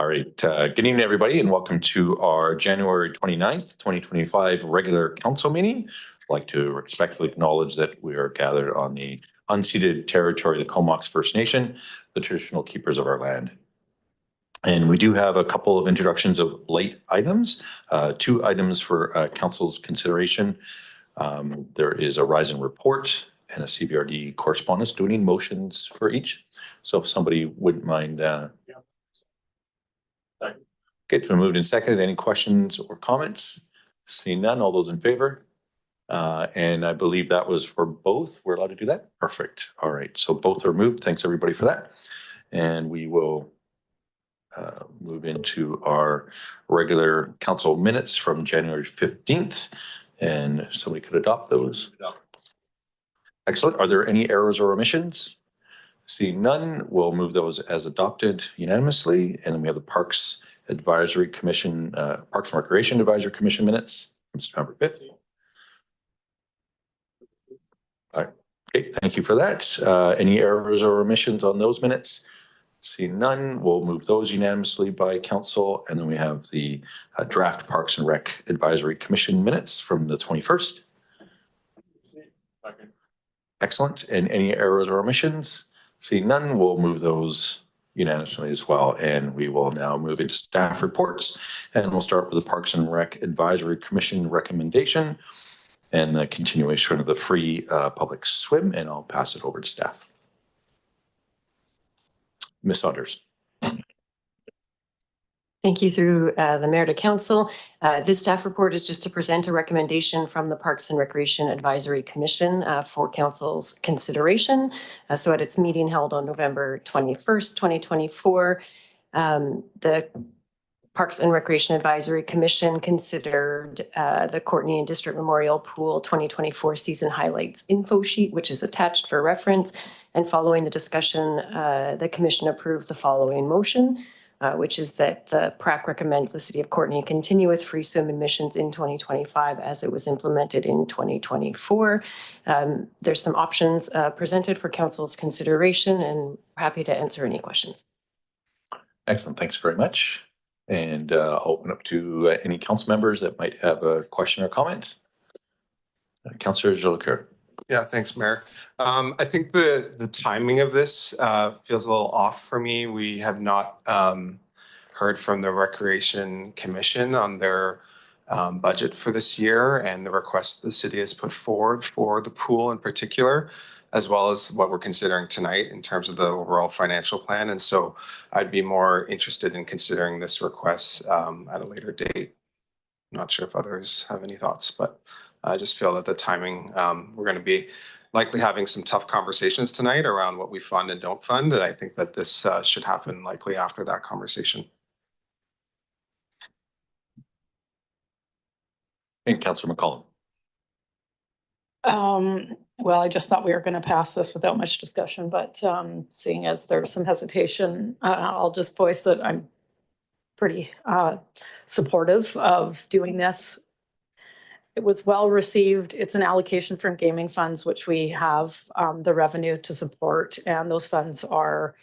All right. Good evening, everybody, and welcome to our January 29th, 2025 regular council meeting. I'd like to respectfully acknowledge that we are gathered on the unceded territory of the Comox First Nation, the traditional keepers of our land. And we do have a couple of introductions of late items, two items for council's consideration. There is a Rising report and a CBRD correspondence. Do we need motions for each? So if somebody wouldn't mind. Okay, it's been moved and seconded. Any questions or comments? Seeing none, all those in favor? And I believe that was for both. We're allowed to do that? Perfect. All right, so both are moved. Thanks everybody for that. And we will move into our regular council minutes from January 15th. And if somebody could adopt those. Excellent. Are there any errors or omissions? Seeing none, we'll move those as adopted unanimously. And then we have the Parks Advisory Commission, Parks and Recreation Advisory Commission minutes from September 5th. All right. Okay, thank you for that. Any errors or omissions on those minutes? Seeing none, we'll move those unanimously by council. And then we have the draft Parks and Rec Advisory Commission minutes from the 21st. Excellent. And any errors or omissions? Seeing none, we'll move those unanimously as well. And we will now move into staff reports. And we'll start with the Parks and Rec Advisory Commission recommendation and the continuation of the free public swim. And I'll pass it over to staff. Ms. Saunders. Thank you through the Mayor to Council. This staff report is just to present a recommendation from the Parks and Recreation Advisory Commission for Council's consideration. So at its meeting held on November 21st, 2024, the Parks and Recreation Advisory Commission considered the Courtenay and District Memorial Pool 2024 season highlights info sheet, which is attached for reference. And following the discussion, the commission approved the following motion. Which is that the PRAC recommends the City of Courtenay continue with free swim admissions in 2025 as it was implemented in 2024. There's some options presented for Council's consideration and happy to answer any questions. Excellent, thanks very much. And I'll open up to any council members that might have a question or comment. Councillor Jolicoeur. Yeah, thanks, Mayor. I think the timing of this feels a little off for me. We have not heard from the Recreation Commission on their budget for this year and the request the city has put forward for the pool in particular, as well as what we're considering tonight in terms of the overall financial plan. And so I'd be more interested in considering this request at a later date. Not sure if others have any thoughts, but I just feel that the timing, we're going to be likely having some tough conversations tonight around what we fund and don't fund. And I think that this should happen likely after that conversation. And Councillor McCollum. Well, I just thought we were going to pass this without much discussion, but seeing as there's some hesitation, I'll just voice that I'm pretty supportive of doing this. It was well received. It's an allocation from gaming funds, which we have the revenue to support, and those funds are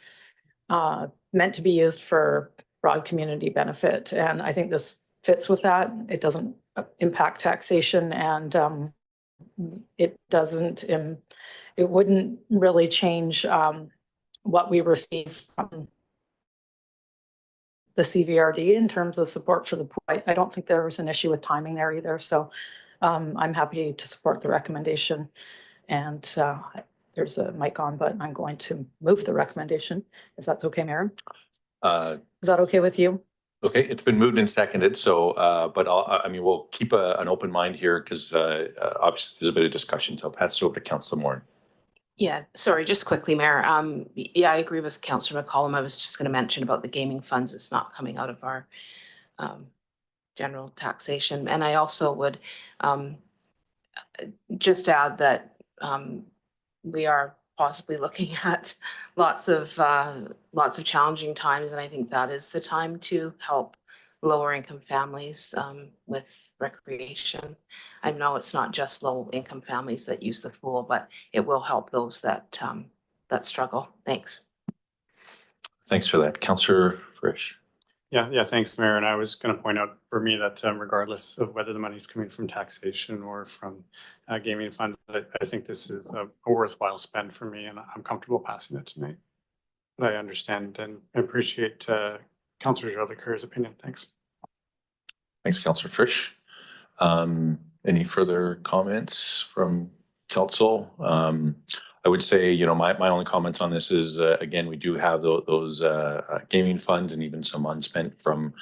meant to be used for broad community benefit. And I think this fits with that. It doesn't impact taxation, and it wouldn't really change what we receive from the CVRD in terms of support for the pool. I don't think there was an issue with timing there either. So I'm happy to support the recommendation. And there's a mic on, but I'm going to move the recommendation, if that's okay, Mayor. Is that okay with you? Okay, it's been moved and seconded. So, but I mean, we'll keep an open mind here because obviously there's a bit of discussion. So I'll pass it over to Councillor Moore. Yeah, sorry, just quickly, Mayor. Yeah, I agree with Councillor McCollum. I was just going to mention about the gaming funds. It's not coming out of our general taxation. And I also would just add that we are possibly looking at lots of challenging times, and I think that is the time to help lower income families with recreation. I know it's not just low income families that use the pool, but it will help those that struggle. Thanks. Thanks for that, Councillor Frisch. Yeah, thanks, Mayor. And I was going to point out for me that regardless of whether the money's coming from taxation or from gaming funds, I think this is a worthwhile spend for me, and I'm comfortable passing it tonight. But I understand and appreciate Councillor Jolicoeur's opinion. Thanks. Thanks, Councillor Frisch. Any further comments from council? I would say, you know, my only comments on this is, again, we do have those gaming funds and even some unspent from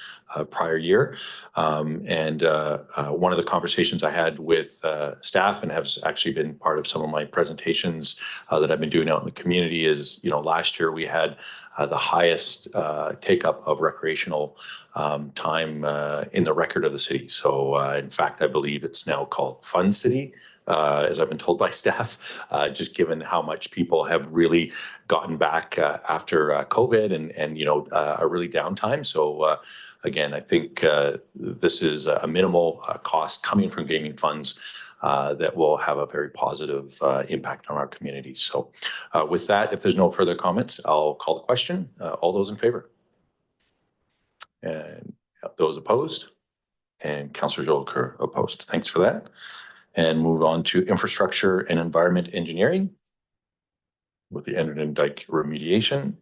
prior year. And one of the conversations I had with staff and has actually been part of some of my presentations that I've been doing out in the community is, you know, last year we had the highest take up of recreational time in the record of the city. So in fact, I believe it's now called Fun City. As I've been told by staff, just given how much people have really gotten back after COVID and you know, a really downtime. So again, I think this is a minimal cost coming from gaming funds that will have a very positive impact on our community. So with that, if there's no further comments, I'll call the question. All those in favor? And those opposed? And Councillor Jolicoeur opposed. Thanks for that. And move on to infrastructure and environment engineering with the Anderton Dike remediation.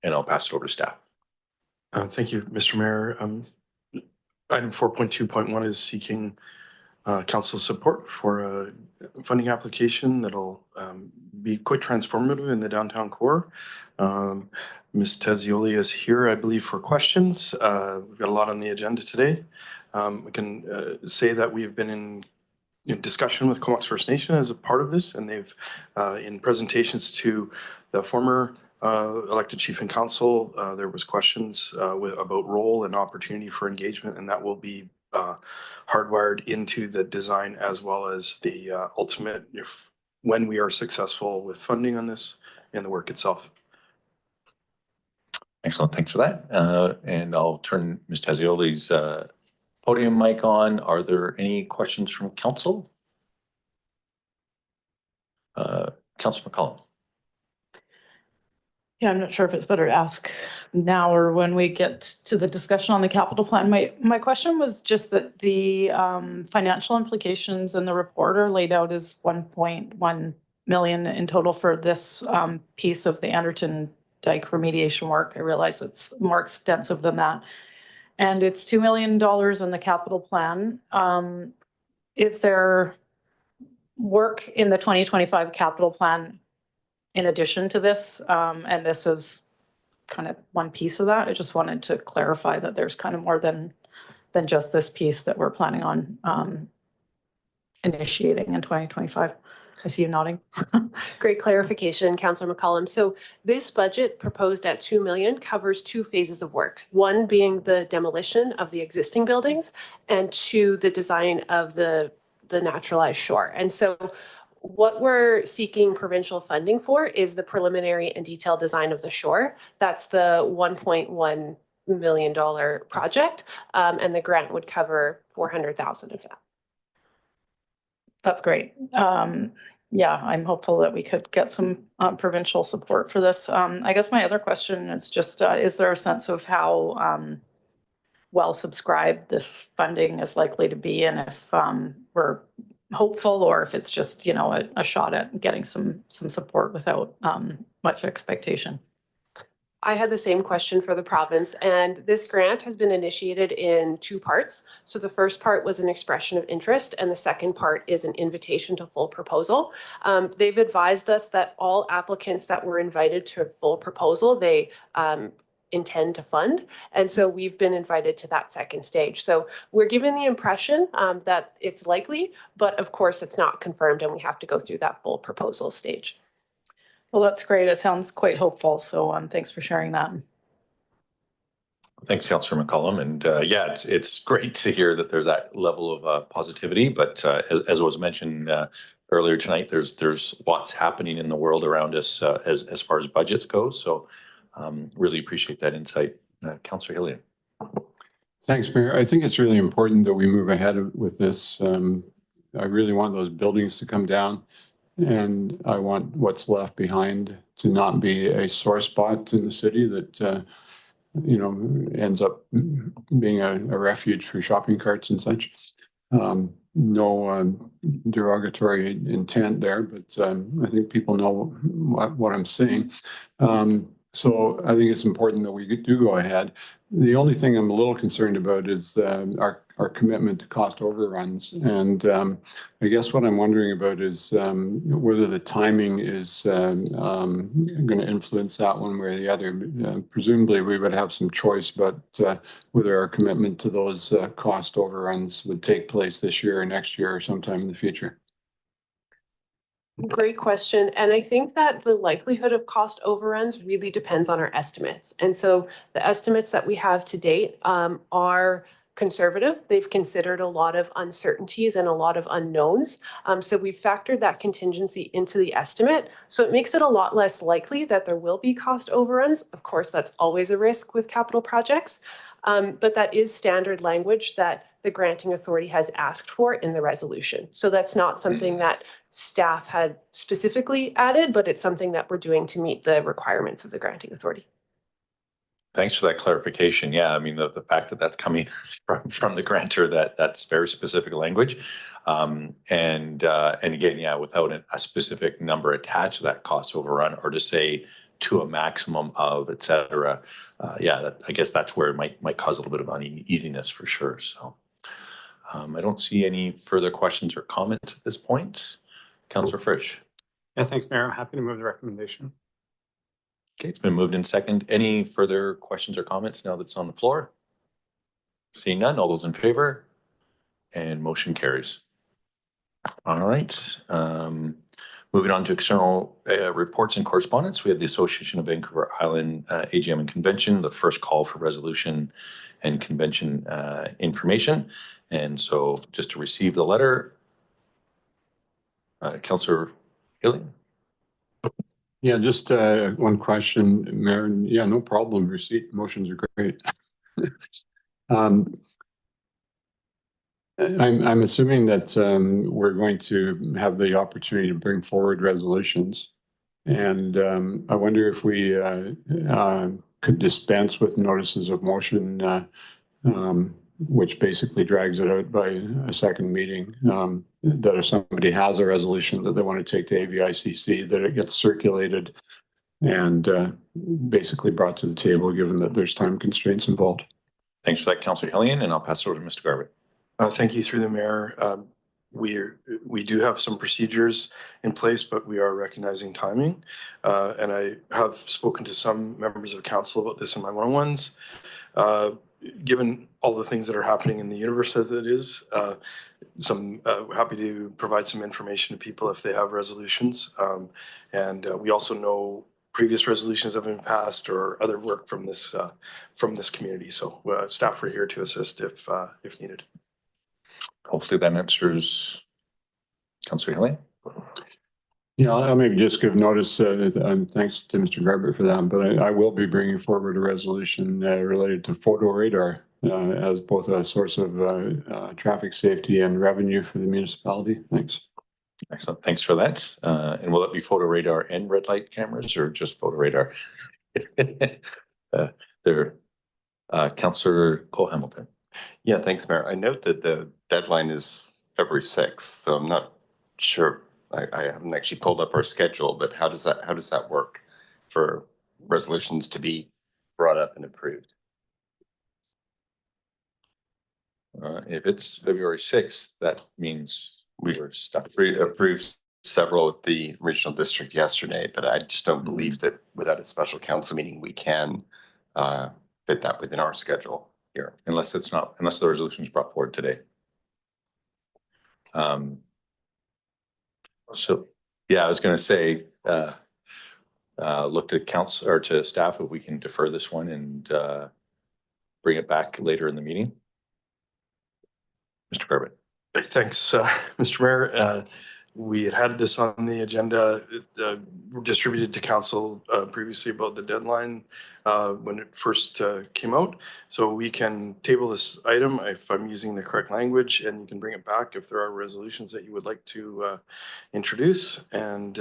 And I'll pass it over to staff. Thank you, Mr. Mayor. Item 4.2.1 is seeking council support for a funding application that'll be quite transformative in the downtown core. Ms. Tazioli is here, I believe, for questions. We've got a lot on the agenda today. We can say that we've been in discussion with Comox First Nation as a part of this, and they've in presentations to the former elected chief and council, there was questions about role and opportunity for engagement, and that will be hardwired into the design as well as the ultimate when we are successful with funding on this and the work itself. Excellent, thanks for that. And I'll turn Ms. Tazioli's podium mic on. Are there any questions from council? Councillor McCollum. Yeah, I'm not sure if it's better to ask now or when we get to the discussion on the capital plan. My question was just that the financial implications in the report are laid out as 1.1 million in total for this piece of the Anderton Dike remediation work. I realize it's more extensive than that. And it's $2 million in the capital plan. Is there work in the 2025 capital plan in addition to this? And this is kind of one piece of that. I just wanted to clarify that there's kind of more than just this piece that we're planning on initiating in 2025. I see you nodding. Great clarification, Councillor McCollum. So this budget proposed at 2 million covers two phases of work. One being the demolition of the existing buildings, and two, the design of the naturalized shore. And so what we're seeking provincial funding for is the preliminary and detailed design of the shore. That's the $1.1 million project, and the grant would cover 400,000 of that. That's great. Yeah, I'm hopeful that we could get some provincial support for this. I guess my other question is just, is there a sense of how well subscribed this funding is likely to be, and if we're hopeful, or if it's just, you know, a shot at getting some support without much expectation? I had the same question for the province, and this grant has been initiated in two parts. So the first part was an expression of interest, and the second part is an invitation to full proposal. They've advised us that all applicants that were invited to a full proposal, they intend to fund. And so we've been invited to that second stage. So we're given the impression that it's likely, but of course it's not confirmed, and we have to go through that full proposal stage. Well, that's great. It sounds quite hopeful. So thanks for sharing that. Thanks, Councillor McCollum. And yeah, it's great to hear that there's that level of positivity. But as was mentioned earlier tonight, there's lots happening in the world around us as far as budgets go. So really appreciate that insight. Councillor Hillian. Thanks, Mayor. I think it's really important that we move ahead with this. I really want those buildings to come down, and I want what's left behind to not be a sore spot in the city that ends up being a refuge for shopping carts and such. No derogatory intent there, but I think people know what I'm saying. So I think it's important that we do go ahead. The only thing I'm a little concerned about is our commitment to cost overruns. And I guess what I'm wondering about is whether the timing is going to influence that one way or the other. Presumably, we would have some choice, but whether our commitment to those cost overruns would take place this year or next year or sometime in the future. Great question. And I think that the likelihood of cost overruns really depends on our estimates. And so the estimates that we have to date are conservative. They've considered a lot of uncertainties and a lot of unknowns. So we've factored that contingency into the estimate. So it makes it a lot less likely that there will be cost overruns. Of course, that's always a risk with capital projects. But that is standard language that the granting authority has asked for in the resolution. So that's not something that staff had specifically added, but it's something that we're doing to meet the requirements of the granting authority. Thanks for that clarification. Yeah, I mean, the fact that that's coming from the grantor, that's very specific language. And again, yeah, without a specific number attached to that cost overrun or to say to a maximum of, et cetera. Yeah, I guess that's where it might cause a little bit of uneasiness for sure. So I don't see any further questions or comments at this point. Councillor Frisch. Yeah, thanks, Mayor. I'm happy to move the recommendation. Okay, it's been moved in second. Any further questions or comments now that's on the floor? Seeing none, all those in favor? And motion carries. All right. Moving on to external reports and correspondence, we have the Association of Vancouver Island AGM and Convention, the first call for resolution and convention information. And so just to receive the letter, Councillor Hilling. Yeah, just one question, Mayor. Yeah, no problem. Receipt motions are great. I'm assuming that we're going to have the opportunity to bring forward resolutions. And I wonder if we could dispense with notices of motion, which basically drags it out by a second meeting. That if somebody has a resolution that they want to take to AVICC, that it gets circulated and basically brought to the table, given that there's time constraints involved. Thanks for that, Councillor Hillian, and I'll pass it over to Mr. Garbutt. Thank you through the mayor. We do have some procedures in place, but we are recognizing timing. And I have spoken to some members of council about this in my one-on-ones. Given all the things that are happening in the universe as it is, happy to provide some information to people if they have resolutions. And we also know previous resolutions have been passed or other work from this community. So staff are here to assist if needed. Hopefully that answers Councillor Hillian. Yeah, I'll maybe just give notice, and thanks to Mr. Garbutt for that, but I will be bringing forward a resolution related to photo radar as both a source of traffic safety and revenue for the municipality. Thanks. Excellent. Thanks for that. And will it be photo radar and red light cameras or just photo radar? Councillor Cole Hamilton. Yeah, thanks, Mayor. I note that the deadline is February 6th, so I'm not sure. I haven't actually pulled up our schedule, but how does that work for resolutions to be brought up and approved? If it's February 6th, that means We've we're stuck. approved several at the regional district yesterday, but I just don't believe that without a special council meeting, we can fit that within our schedule here. Unless the resolution is brought forward today. So, yeah, I was going to say, look to council or to staff if we can defer this one and bring it back later in the meeting. Mr. Garbutt. Thanks, Mr. Mayor. We had this on the agenda, distributed to council previously about the deadline when it first came out. So we can table this item if I'm using the correct language, and you can bring it back if there are resolutions that you would like to introduce. And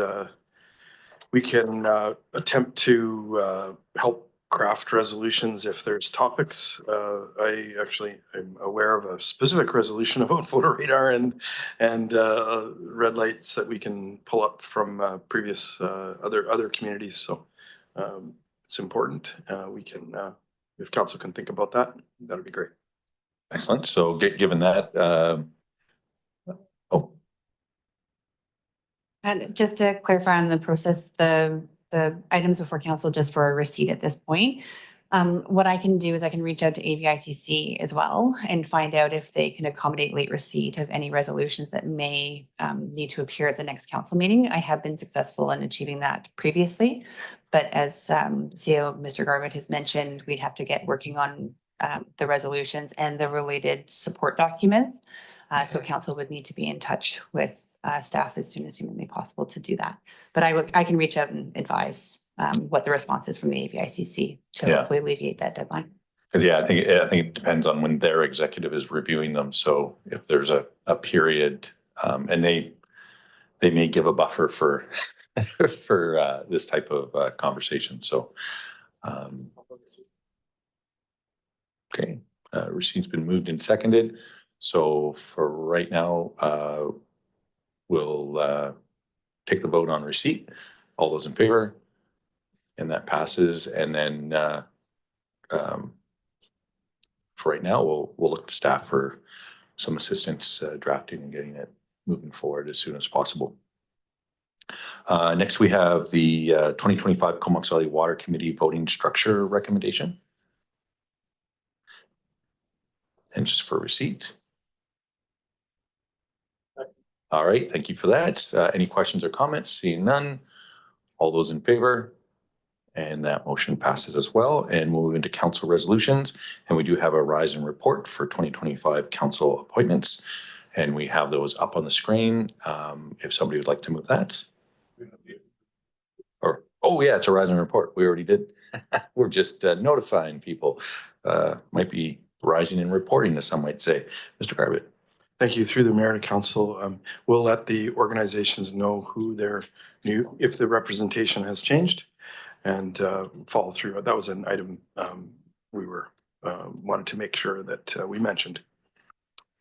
we can attempt to help craft resolutions if there's topics. I actually am aware of a specific resolution about voter radar and red lights that we can pull up from previous other communities. So it's important. We can, if council can think about that, that'd be great. Excellent. So given that, oh, And just to clarify on the process, the items before council just for a receipt at this point. What I can do is I can reach out to AVICC as well and find out if they can accommodate late receipt of any resolutions that may need to appear at the next council meeting. I have been successful in achieving that previously, but as CEO Mr. Garbutt has mentioned, we'd have to get working on the resolutions and the related support documents. So council would need to be in touch with staff as soon as humanly possible to do that. But I can reach out and advise what the response is from the AVICC to hopefully alleviate that deadline. because I think it depends on when their executive is reviewing them. So if there's a period, and they may give a buffer for for this type of conversation. So okay, receipt's been moved and seconded. So for right now, we'll take the vote on receipt. All those in favor? And that passes. And then for right now, we'll look to staff for some assistance drafting and getting it moving forward as soon as possible. Next, we have the 2025 Comox Valley Water Committee voting structure recommendation. And just for receipt. All right, thank you for that. Any questions or comments? Seeing none. All those in favor? And that motion passes as well. And we'll move into council resolutions. And we do have a rise and report for 2025 council appointments. And we have those up on the screen. If somebody would like to move that. Or, oh yeah, it's a rise and report. We already did. We're just notifying people. Might be rising and reporting, as some might say. Mr. Garbutt. Thank you. Through the mayor to council, we'll let the organizations know who they're new, if the representation has changed, and follow through. That was an item we were wanted to make sure that we mentioned.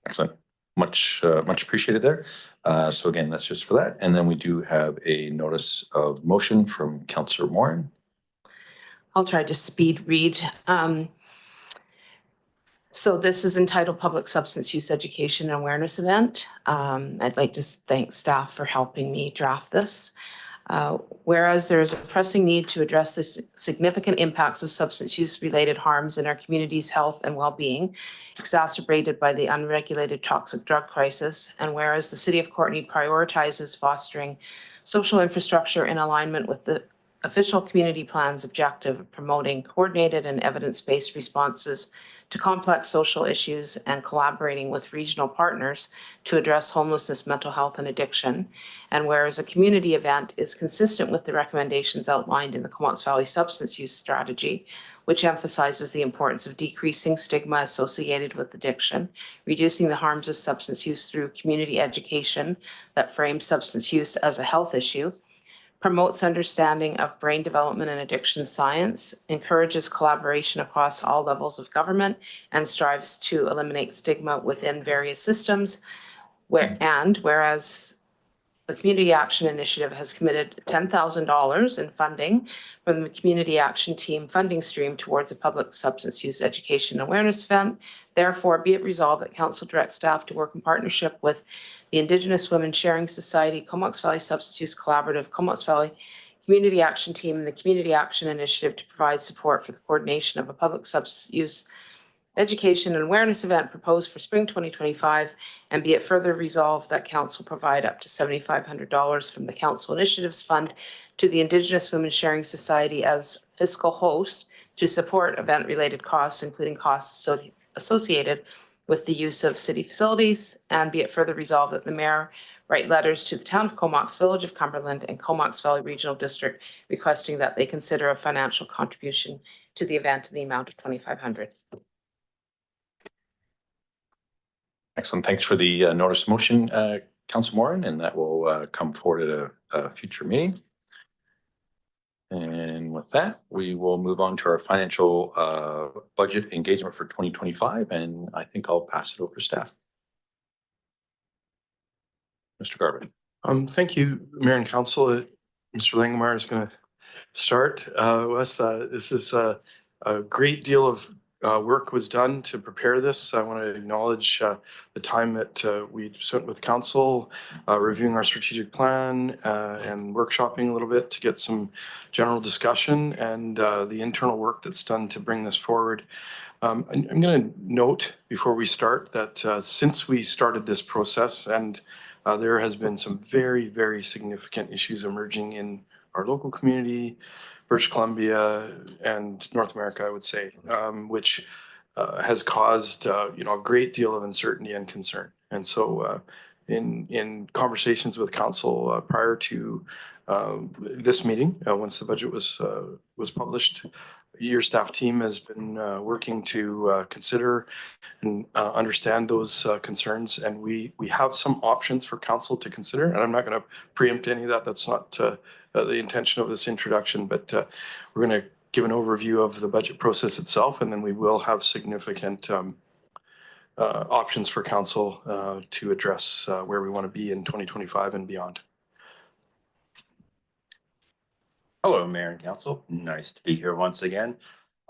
Excellent. Much appreciated there. So again, that's just for that. And then we do have a notice of motion from Councillor Morin. I'll try to speed read. So this is entitled Public Substance Use Education and Awareness Event. I'd like to thank staff for helping me draft this. Whereas there is a pressing need to address the significant impacts of substance use related harms in our community's health and well-being, exacerbated by the unregulated toxic drug crisis. And whereas the City of Courtenay prioritizes fostering social infrastructure in alignment with the official community plan's objective of promoting coordinated and evidence-based responses to complex social issues and collaborating with regional partners to address homelessness, mental health, and addiction. And whereas a community event is consistent with the recommendations outlined in the Comox Valley Substance Use Strategy, which emphasizes the importance of decreasing stigma associated with addiction, reducing the harms of substance use through community education that frames substance use as a health issue, promotes understanding of brain development and addiction science, encourages collaboration across all levels of government, and strives to eliminate stigma within various systems. Whereas the Community Action Initiative has committed $10,000 in funding from the Community Action Team funding stream towards a public substance use education awareness event. Therefore, be it resolved that Council directs staff to work in partnership with the Indigenous Women Sharing Society, Comox Valley Substance Use Collaborative, Comox Valley Community Action Team, and the Community Action Initiative to provide support for the coordination of a public substance use education and awareness event proposed for spring 2025, and be it further resolved that council provide up to $7,500 from the Council Initiatives Fund to the Indigenous Women Sharing Society as fiscal host to support event-related costs, including costs associated with the use of city facilities, and be it further resolved that the mayor write letters to the town of Comox, Village of Cumberland, and Comox Valley Regional District requesting that they consider a financial contribution to the event in the amount of $2,500. Excellent. Thanks for the notice of motion, Councillor Morin, and that will come forward at a future meeting. And with that, we will move on to our financial budget engagement for 2025. And I think I'll pass it over to staff. Mr. Garvin. Thank you, Mayor and Council. Mr. Langemeyer is going to start. Wes, this is a great deal of work was done to prepare this. I want to acknowledge the time that we spent with council, reviewing our strategic plan and workshopping a little bit to get some general discussion, and the internal work that's done to bring this forward. I'm going to note before we start that since we started this process, and there has been some very, very significant issues emerging in our local community, British Columbia and North America, I would say, which has caused a great deal of uncertainty and concern. And so in conversations with council prior to this meeting, once the budget was published, your staff team has been working to consider and understand those concerns, and we have some options for council to consider. And I'm not going to preempt any of that. That's not the intention of this introduction, but we're going to give an overview of the budget process itself, and then we will have significant options for council to address where we want to be in 2025 and beyond. Hello, Mayor and Council. Nice to be here once again.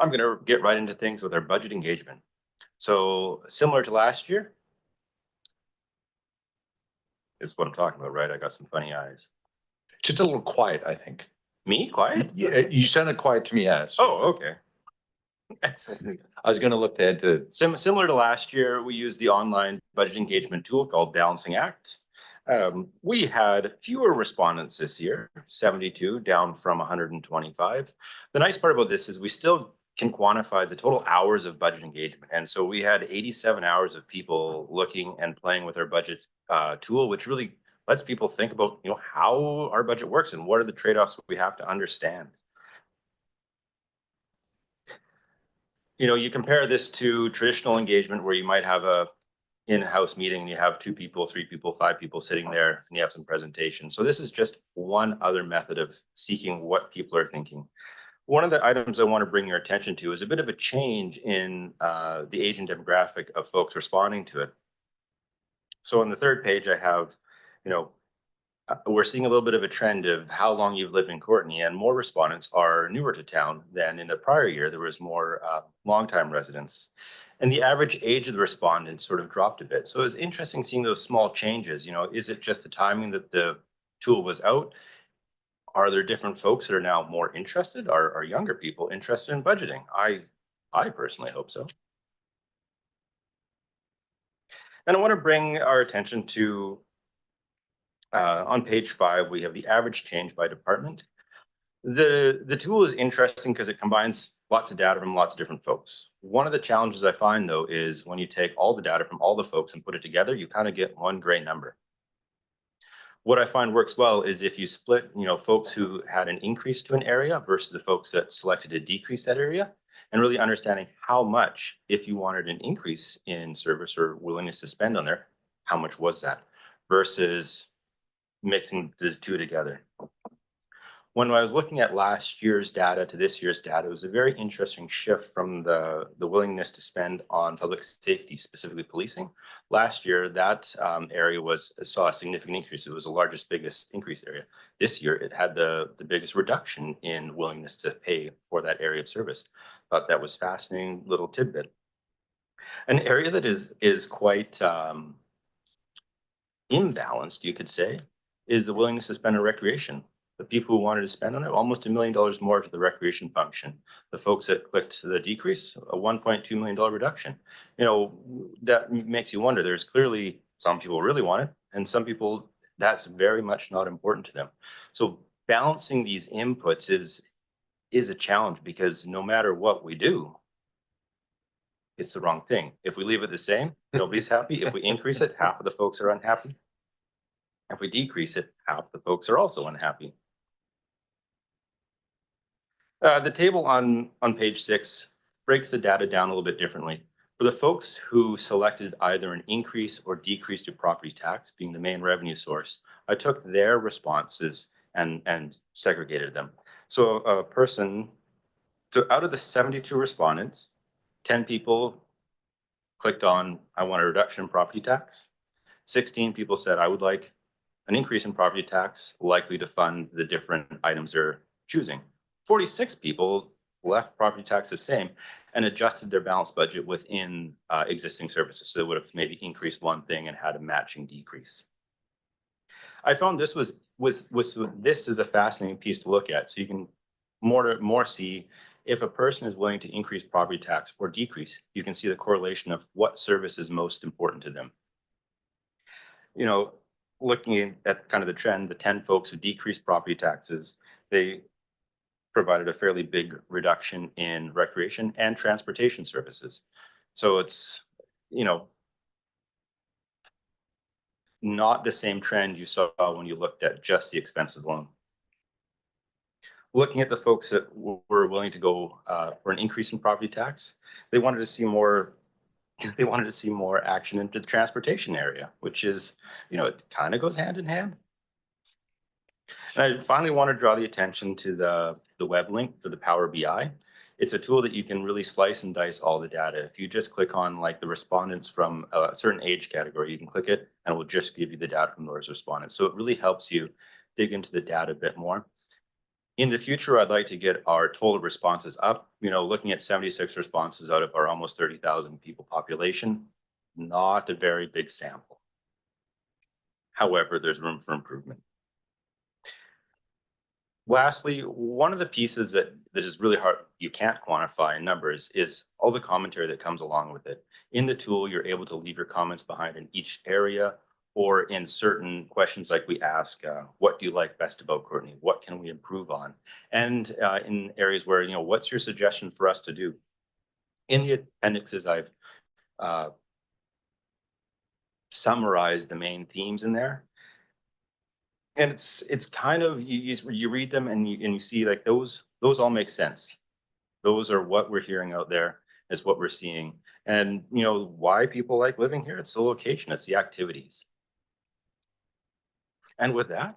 I'm going to get right into things with our budget engagement. So similar to last year, is what I'm talking about, right? I got some funny eyes. Just a little quiet, I think. Me? Quiet? Yeah, you sounded quiet to me, yes. Oh, okay. I was going to look ahead to. Similar to last year, we used the online budget engagement tool called Balancing Act. We had fewer respondents this year, 72 down from 125. The nice part about this is we still can quantify the total hours of budget engagement. And so we had 87 hours of people looking and playing with our budget tool, which really lets people think about, how our budget works and what are the trade-offs we have to understand. You compare this to traditional engagement where you might have a in-house meeting and you have 2 people, 3 people, 5 people sitting there and you have some presentation. So this is just one other method of seeking what people are thinking. One of the items I want to bring your attention to is a bit of a change in the age and demographic of folks responding to it. So on the 3rd page, I have, we're seeing a little bit of a trend of how long you've lived in Courtenay, and more respondents are newer to town than in the prior year. There was more longtime residents. And the average age of the respondents sort of dropped a bit. So it was interesting seeing those small changes. Is it just the timing that the tool was out? Are there different folks that are now more interested? Are younger people interested in budgeting? I personally hope so. And I want to bring our attention to, on page 5, we have the average change by department. The tool is interesting because it combines lots of data from lots of different folks. One of the challenges I find, though, is when you take all the data from all the folks and put it together, you kind of get one gray number. What I find works well is if you split, folks who had an increase to an area versus the folks that selected to decrease that area, and really understanding how much, if you wanted an increase in service or willingness to spend on there, how much was that versus mixing the two together. When I was looking at last year's data to this year's data, it was a very interesting shift from the willingness to spend on public safety, specifically policing. Last year, that area saw a significant increase. It was the largest, biggest increase area. This year, it had the biggest reduction in willingness to pay for that area of service. Thought that was fascinating little tidbit. An area that is quite imbalanced, you could say, is the willingness to spend on recreation. The people who wanted to spend on it, almost $1 million more to the recreation function. The folks that clicked the decrease, a $1.2 million reduction. That makes you wonder. There's clearly some people really want it, and some people that's very much not important to them. So balancing these inputs is a challenge, because no matter what we do, it's the wrong thing. If we leave it the same, nobody's happy. If we increase it, half of the folks are unhappy. If we decrease it, half the folks are also unhappy. The table on page 6 breaks the data down a little bit differently. For the folks who selected either an increase or decrease to property tax being the main revenue source, I took their responses and segregated them. So a person, so out of the 72 respondents, 10 people clicked on, I want a reduction in property tax. 16 people said, I would like an increase in property tax, likely to fund the different items they're choosing. 46 people left property tax the same and adjusted their balanced budget within existing services. So they would have maybe increased one thing and had a matching decrease. I found this this is a fascinating piece to look at. So you can more see if a person is willing to increase property tax or decrease, you can see the correlation of what service is most important to them. You know, looking at kind of the trend, the 10 folks who decreased property taxes, they provided a fairly big reduction in recreation and transportation services. So it's, you know, not the same trend you saw when you looked at just the expenses alone. Looking at the folks that were willing to go for an increase in property tax, they wanted to see more. They wanted to see more action into the transportation area, which is, you know, it kind of goes hand in hand. And I finally want to draw the attention to the web link for the Power BI. It's a tool that you can really slice and dice all the data. If you just click on like the respondents from a certain age category, you can click it and it will just give you the data from those respondents. So it really helps you dig into the data a bit more. In the future, I'd like to get our total responses up, you know, looking at 76 responses out of our almost 30,000 people population, not a very big sample. However, there's room for improvement. Lastly, one of the pieces that is really hard, you can't quantify in numbers, is all the commentary that comes along with it. In the tool, you're able to leave your comments behind in each area or in certain questions like we ask, what do you like best about Courtenay? What can we improve on? And in areas where, you know, what's your suggestion for us to do? In the appendixes, I've summarized the main themes in there. And it's kind of, you read them and you see like those all make sense. Those are what we're hearing out there. It's what we're seeing. And you know why people like living here? It's the location, it's the activities. And with that,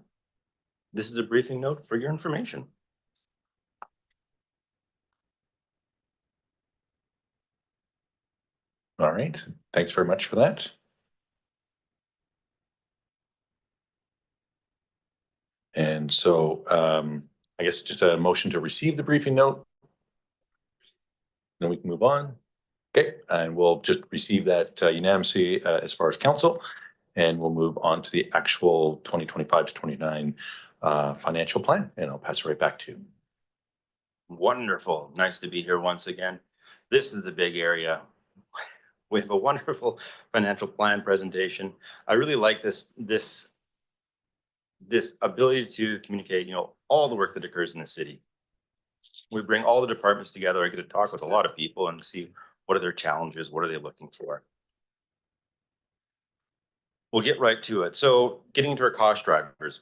this is a briefing note for your information. All right, thanks very much for that. And so I guess just a motion to receive the briefing note. Then we can move on. Okay, and we'll just receive that unanimously as far as council, and we'll move on to the actual 2025 to 29 financial plan, and I'll pass it right back to you. Wonderful, nice to be here once again. This is a big area. We have a wonderful financial plan presentation. I really like this ability to communicate, you know, all the work that occurs in the city. We bring all the departments together. I get to talk with a lot of people and see what are their challenges, what are they looking for. We'll get right to it. So getting into our cost drivers,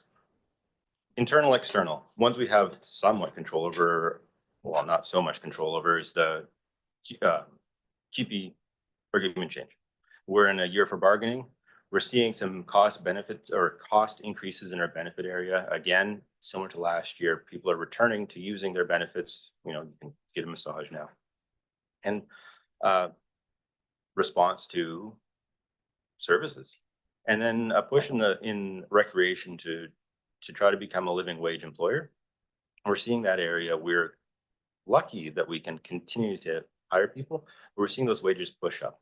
internal, external, ones we have somewhat control over, well, not so much control over, is the QP forgive change. We're in a year for bargaining. We're seeing some cost benefits or cost increases in our benefit area. Again, similar to last year, people are returning to using their benefits. You know, you can get a massage now. And response to services. And then a push in recreation to try to become a living wage employer. We're seeing that area. We're lucky that we can continue to hire people. We're seeing those wages push up.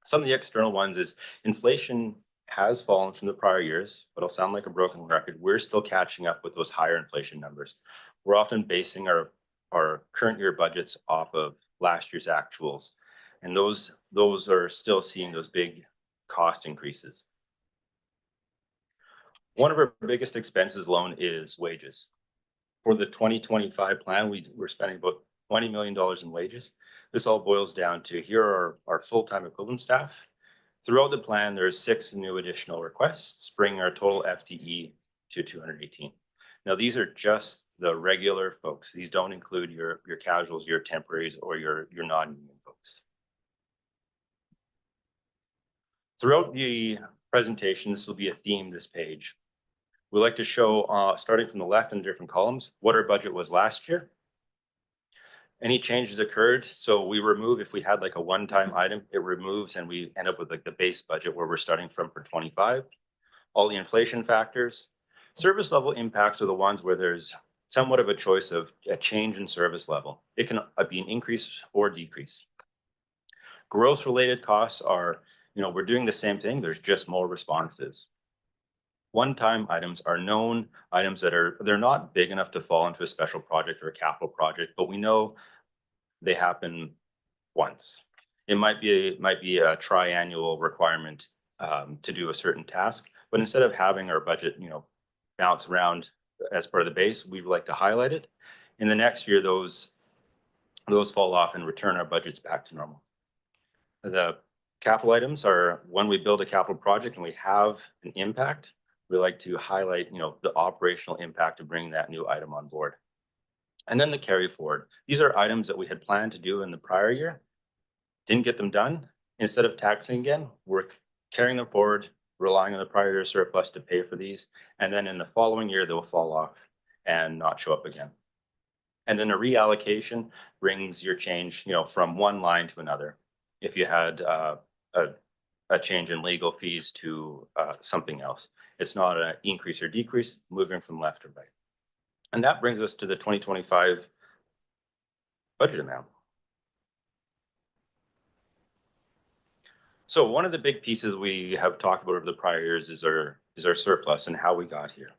Some of the external ones is inflation has fallen from the prior years, but I'll sound like a broken record. We're still catching up with those higher inflation numbers. We're often basing our current year budgets off of last year's actuals. And those are still seeing those big cost increases. One of our biggest expenses alone is wages. For the 2025 plan, we're spending about $20 million in wages. This all boils down to here are our full-time equivalent staff. Throughout the plan, there's 6 new additional requests, bringing our total FTE to 218. Now, these are just the regular folks. These don't include your casuals, your temporaries, or your non-union folks. Throughout the presentation, this will be a theme, this page. We like to show, starting from the left in different columns, what our budget was last year. Any changes occurred, so we remove, if we had like a one-time item, it removes and we end up with like the base budget where we're starting from for 25. All the inflation factors. Service level impacts are the ones where there's somewhat of a choice of a change in service level. It can be an increase or decrease. Growth related costs are, we're doing the same thing, there's just more responses. One-time items are known items that they're not big enough to fall into a special project or a capital project, but we know they happen once. It might be a triannual requirement to do a certain task, but instead of having our budget, bounce around as part of the base, we would like to highlight it. In the next year, those fall off and return our budgets back to normal. The capital items are when we build a capital project and we have an impact, we like to highlight, the operational impact of bringing that new item on board. And then the carry forward. These are items that we had planned to do in the prior year, didn't get them done. Instead of taxing again, we're carrying them forward, relying on the prior year surplus to pay for these. And then in the following year, they'll fall off and not show up again. And then a reallocation brings your change, from one line to another. If you had a change in legal fees to something else, it's not an increase or decrease, moving from left to right. And that brings us to the 2025 budget amount. So one of the big pieces we have talked about over the prior years is our surplus and how we got here.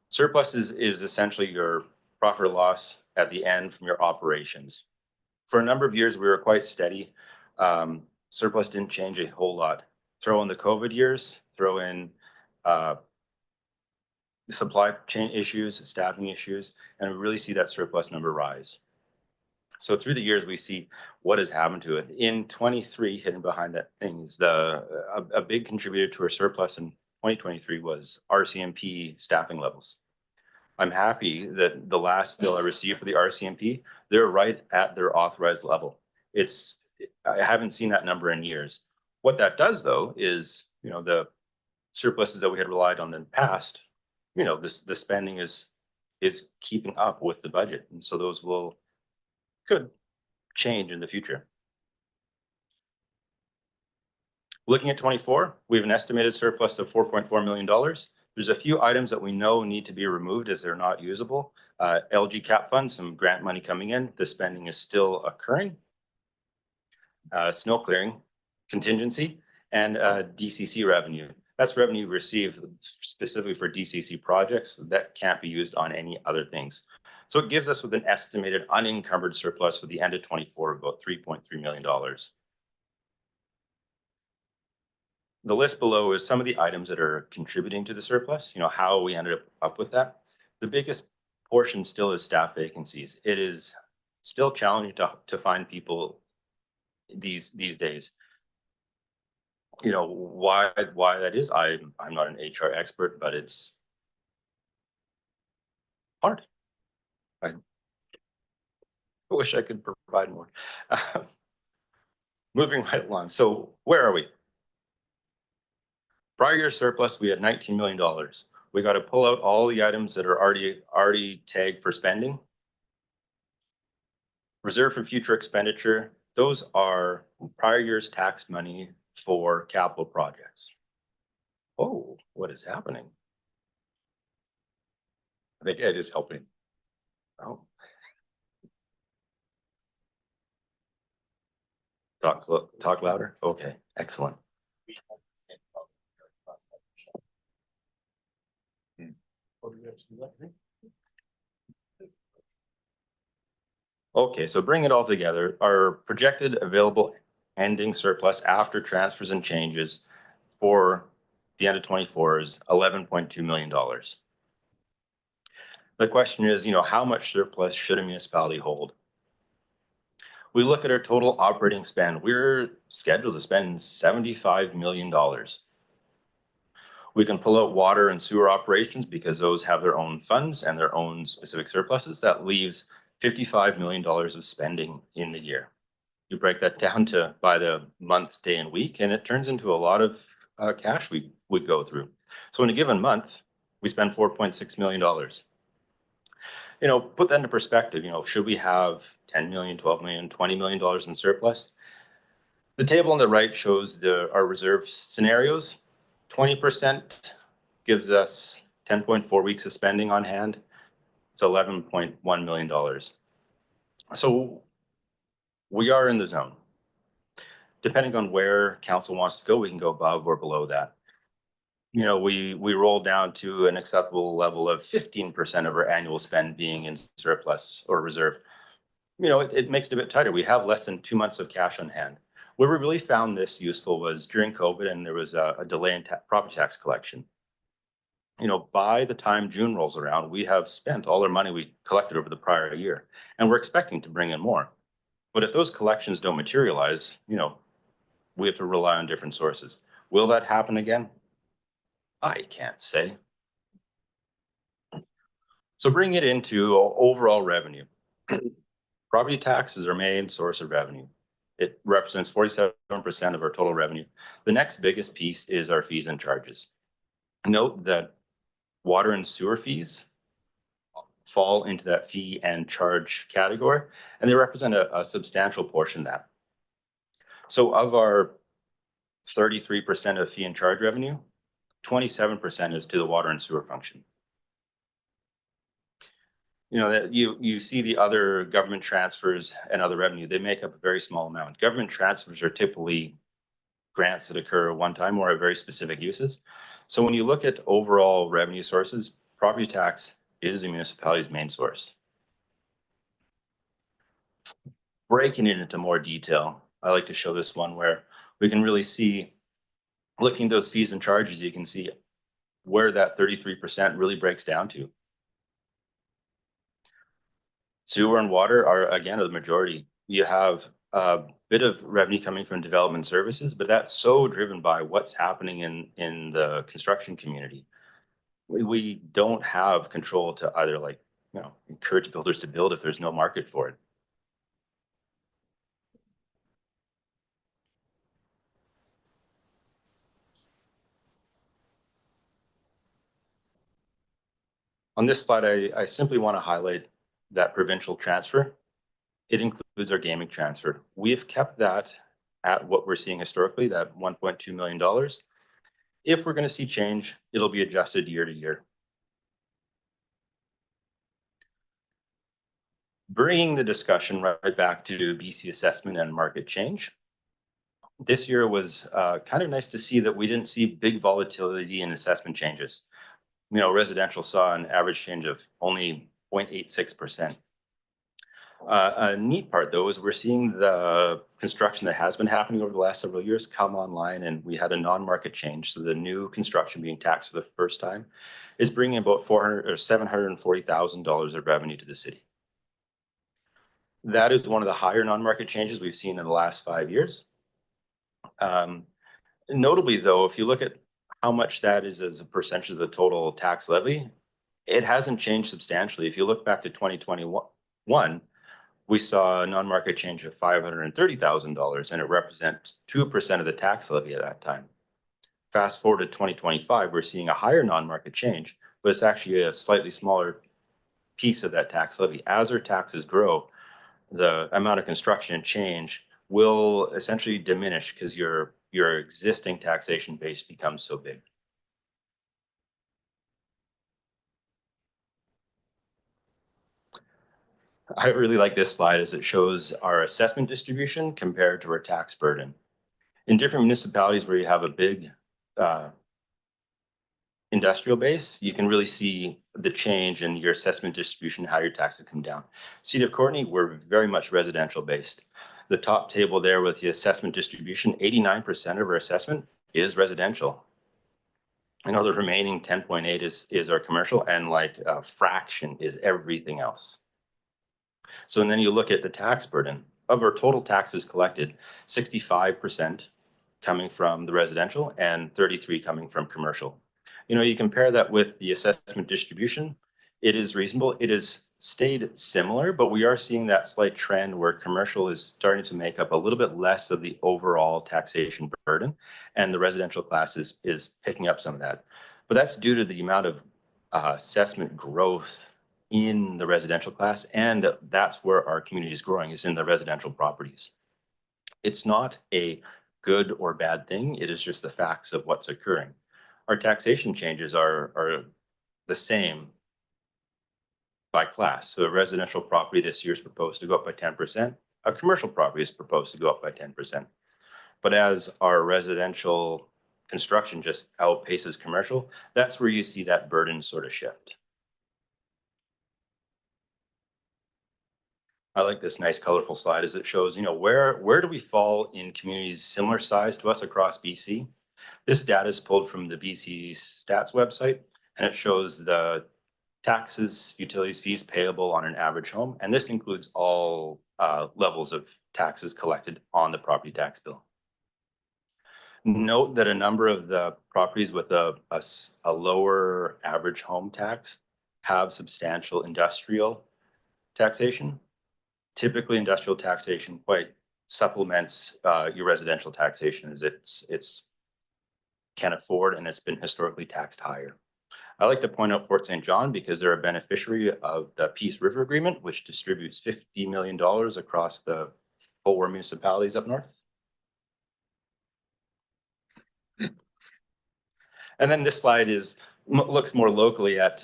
Surplus is essentially your profit or loss at the end from your operations. For a number of years, we were quite steady. Surplus didn't change a whole lot. Throw in the COVID years, throw in supply chain issues, staffing issues, and we really see that surplus number rise. So through the years, we see what has happened to it. In 23, hidden behind that things, a big contributor to our surplus in 2023 was RCMP staffing levels. I'm happy that the last bill I received for the RCMP, they're right at their authorized level. I haven't seen that number in years. What that does though is, the surpluses that we had relied on in the past, the spending is keeping up with the budget. And so those could change in the future. Looking at 24, we have an estimated surplus of $4.4 million. There's a few items that we know need to be removed as they're not usable. LG cap funds, some grant money coming in. The spending is still occurring. Snow clearing, contingency, and DCC revenue. That's revenue received specifically for DCC projects that can't be used on any other things. So it gives us with an estimated unencumbered surplus for the end of 24 of about $3.3 million. The list below is some of the items that are contributing to the surplus, how we ended up with that. The biggest portion still is staff vacancies. It is still challenging to find people these days. Why that is, I'm not an HR expert, but it's hard. I wish I could provide more. Moving right along. So where are we? Prior year surplus, we had $19 million. We got to pull out all the items that are already tagged for spending. Reserve for future expenditure. Those are prior year's tax money for capital projects. Oh, what is happening? I think Ed is helping. Oh. Talk louder. Okay, excellent. Okay, so bring it all together. Our projected available ending surplus after transfers and changes for the end of 24 is $11.2 million. The question is, how much surplus should a municipality hold? We look at our total operating spend. We're scheduled to spend $75 million. We can pull out water and sewer operations because those have their own funds and their own specific surpluses. That leaves $55 million of spending in the year. You break that down to by the month, day, and week, and it turns into a lot of cash we would go through. So in a given month, we spend $4.6 million. Put that into perspective, should we have 10 million, 12 million, $20 million in surplus? The table on the right shows our reserve scenarios. 20% gives us 10.4 weeks of spending on hand. It's $11.1 million. So we are in the zone. Depending on where council wants to go, we can go above or below that. We roll down to an acceptable level of 15% of our annual spend being in surplus or reserve. It makes it a bit tighter. We have less than 2 months of cash on hand. Where we really found this useful was during COVID, and there was a delay in property tax collection. By the time June rolls around, we have spent all our money we collected over the prior year, and we're expecting to bring in more. But if those collections don't materialize, we have to rely on different sources. Will that happen again? I can't say. So bring it into overall revenue. Property tax is our main source of revenue. It represents 47% of our total revenue. The next biggest piece is our fees and charges. Note that water and sewer fees fall into that fee and charge category, and they represent a substantial portion of that. So of our 33% of fee and charge revenue, 27% is to the water and sewer function. That you see the other government transfers and other revenue, they make up a very small amount. Government transfers are typically grants that occur one time or have very specific uses. So when you look at overall revenue sources, property tax is the municipality's main source. Breaking it into more detail, I like to show this one where we can really see, looking at those fees and charges, you can see where that 33% really breaks down to. Sewer and water are, again, the majority. You have a bit of revenue coming from development services, but that's so driven by what's happening in the construction community. We don't have control to either encourage builders to build if there's no market for it. On this slide, I simply want to highlight that provincial transfer. It includes our gaming transfer. We've kept that at what we're seeing historically, that $1.2 million. If we're going to see change, it'll be adjusted year to year. Bringing the discussion right back to BC assessment and market change. This year was kind of nice to see that we didn't see big volatility in assessment changes. Residential saw an average change of only 0.86%. A neat part, though, is we're seeing the construction that has been happening over the last several years come online, and we had a non-market change. So the new construction being taxed for the first time is bringing about $740,000 of revenue to the city. That is one of the higher non-market changes we've seen in the last 5 years. Notably, though, if you look at how much that is as a percentage of the total tax levy, it hasn't changed substantially. If you look back to 2021, we saw a non-market change of $530,000, and it represents 2% of the tax levy at that time. Fast forward to 2025, we're seeing a higher non-market change, but it's actually a slightly smaller piece of that tax levy. As our taxes grow, the amount of construction and change will essentially diminish because your existing taxation base becomes so big. I really like this slide as it shows our assessment distribution compared to our tax burden. In different municipalities where you have a big industrial base, you can really see the change in your assessment distribution, how your taxes come down. City of Courtenay, we're very much residential based. The top table there with the assessment distribution, 89% of our assessment is residential. The remaining 10.8 is our commercial, and like a fraction is everything else. So and then you look at the tax burden. Of our total taxes collected, 65% coming from the residential and 33% coming from commercial. You compare that with the assessment distribution, it is reasonable. It has stayed similar, but we are seeing that slight trend where commercial is starting to make up a little bit less of the overall taxation burden, and the residential class is picking up some of that. But that's due to the amount of assessment growth in the residential class, and that's where our community is growing, is in the residential properties. It's not a good or bad thing. It is just the facts of what's occurring. Our taxation changes are the same by class. So a residential property this year is proposed to go up by 10%. A commercial property is proposed to go up by 10%. But as our residential construction just outpaces commercial, that's where you see that burden sort of shift. I like this nice colorful slide as it shows, where do we fall in communities similar size to us across BC? This data is pulled from the BC Stats website, and it shows the taxes, utilities, fees payable on an average home. And this includes all levels of taxes collected on the property tax bill. Note that a number of the properties with a lower average home tax have substantial industrial taxation. Typically, industrial taxation quite supplements your residential taxation, as it's can afford and it's been historically taxed higher. I like to point out Fort St. John because they're a beneficiary of the Peace River Agreement, which distributes $50 million across the 4 municipalities up north. And then this slide looks more locally at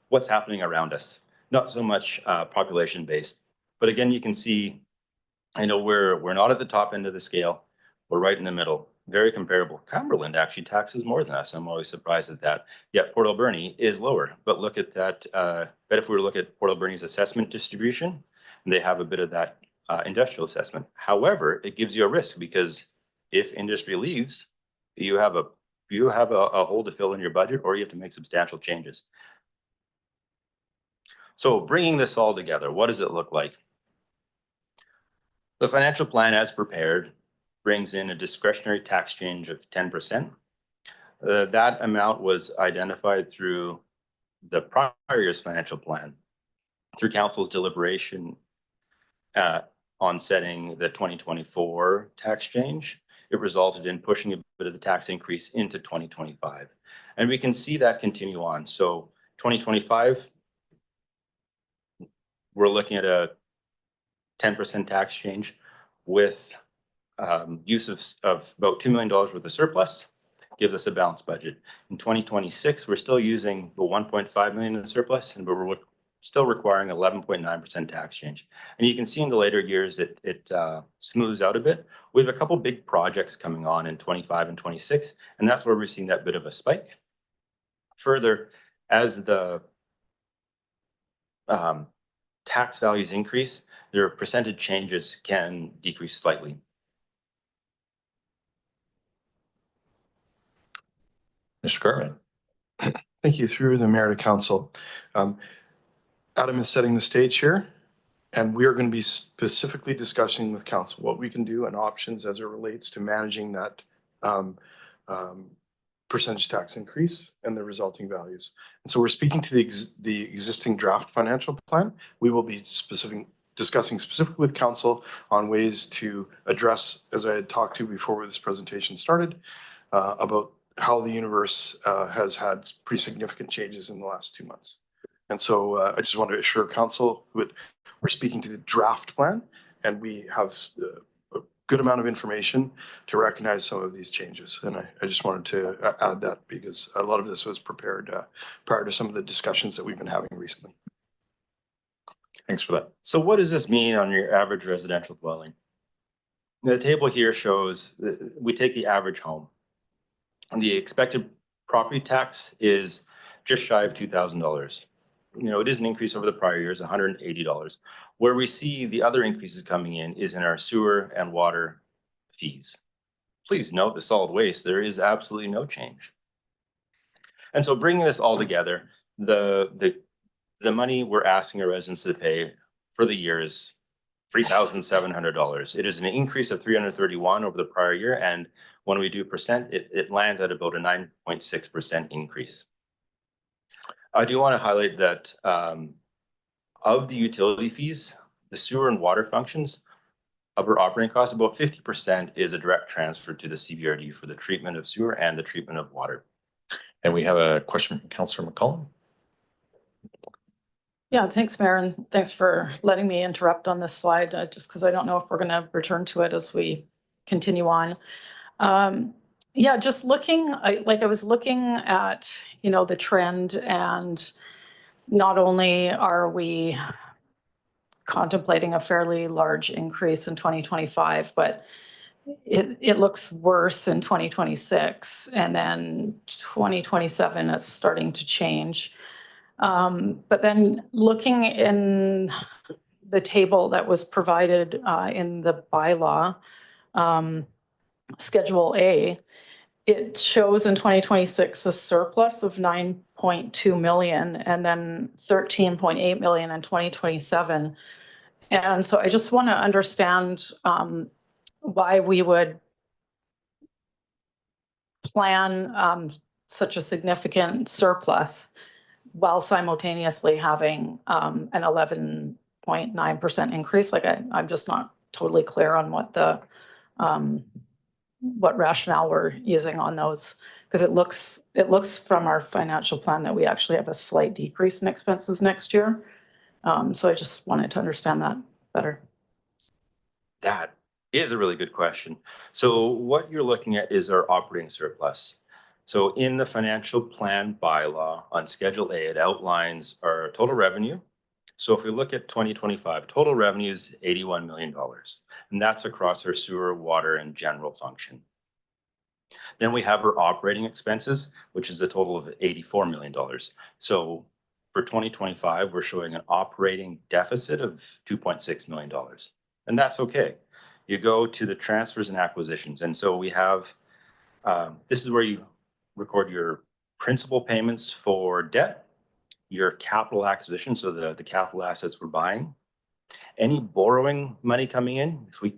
what's happening around us, not so much population based. But again, you can see, we're not at the top end of the scale. We're right in the middle, very comparable. Cumberland actually taxes more than us. I'm always surprised at that. Yet Port Alberni is lower. But look at that. Bet if we were to look at Port Alberni's assessment distribution, they have a bit of that industrial assessment. However, it gives you a risk because if industry leaves, you have a hole to fill in your budget, or you have to make substantial changes. So bringing this all together, what does it look like? The financial plan as prepared brings in a discretionary tax change of 10%. That amount was identified through the prior year's financial plan, through council's deliberation on setting the 2024 tax change. It resulted in pushing a bit of the tax increase into 2025. And we can see that continue on. So 2025, we're looking at a 10% tax change with use of about $2 million worth of surplus, gives us a balanced budget. In 2026, we're still using the 1.5 million in surplus, and we're still requiring 11.9% tax change. And you can see in the later years that it smooths out a bit. We have a couple big projects coming on in 25 and 26, and that's where we're seeing that bit of a spike. Further, as the tax values increase, their percentage changes can decrease slightly. Mr. Courtenay. Thank you. Through the mayor to council. Adam is setting the stage here, and we are going to be specifically discussing with council what we can do and options as it relates to managing that percentage tax increase and the resulting values. And so we're speaking to the existing draft financial plan. We will be discussing specifically with council on ways to address, as I had talked to before this presentation started, about how the universe has had pretty significant changes in the last 2 months. And so I just want to assure council that we're speaking to the draft plan, and we have a good amount of information to recognize some of these changes. And I just wanted to add that because a lot of this was prepared prior to some of the discussions that we've been having recently. Thanks for that. So what does this mean on your average residential dwelling? The table here shows that we take the average home. And the expected property tax is just shy of $2,000. It is an increase over the prior years, $180. Where we see the other increases coming in is in our sewer and water fees. Please note the solid waste, there is absolutely no change. And so bringing this all together, the money we're asking our residents to pay for the year is $3,700. It is an increase of $331 over the prior year. And when we do percent, it lands at about a 9.6% increase. I do want to highlight that of the utility fees, the sewer and water functions of our operating costs, about 50% is a direct transfer to the CBRD for the treatment of sewer and the treatment of water. And we have a question from Councillor McCollum. Yeah, thanks, Mayor, and thanks for letting me interrupt on this slide, just because I don't know if we're going to return to it as we continue on. Yeah, just looking, I was looking at, the trend, and not only are we contemplating a fairly large increase in 2025, but it looks worse in 2026, and then 2027 it's starting to change. But then looking in the table that was provided in the bylaw, Schedule A, it shows in 2026 a surplus of 9.2 million and then 13.8 million in 2027. And so I just want to understand why we would plan such a significant surplus while simultaneously having an 11.9% increase. Like I'm just not totally clear on what the what rationale we're using on those, because it looks from our financial plan that we actually have a slight decrease in expenses next year. So I just wanted to understand that better. That is a really good question. So what you're looking at is our operating surplus. So in the financial plan bylaw on Schedule A, it outlines our total revenue. So if we look at 2025, total revenue is $81 million, and that's across our sewer, water, and general function. Then we have our operating expenses, which is a total of $84 million. So for 2025, we're showing an operating deficit of $2.6 million, and that's okay. You go to the transfers and acquisitions, and so we have, this is where you record your principal payments for debt, your capital acquisition, so the capital assets we're buying, any borrowing money coming in. So we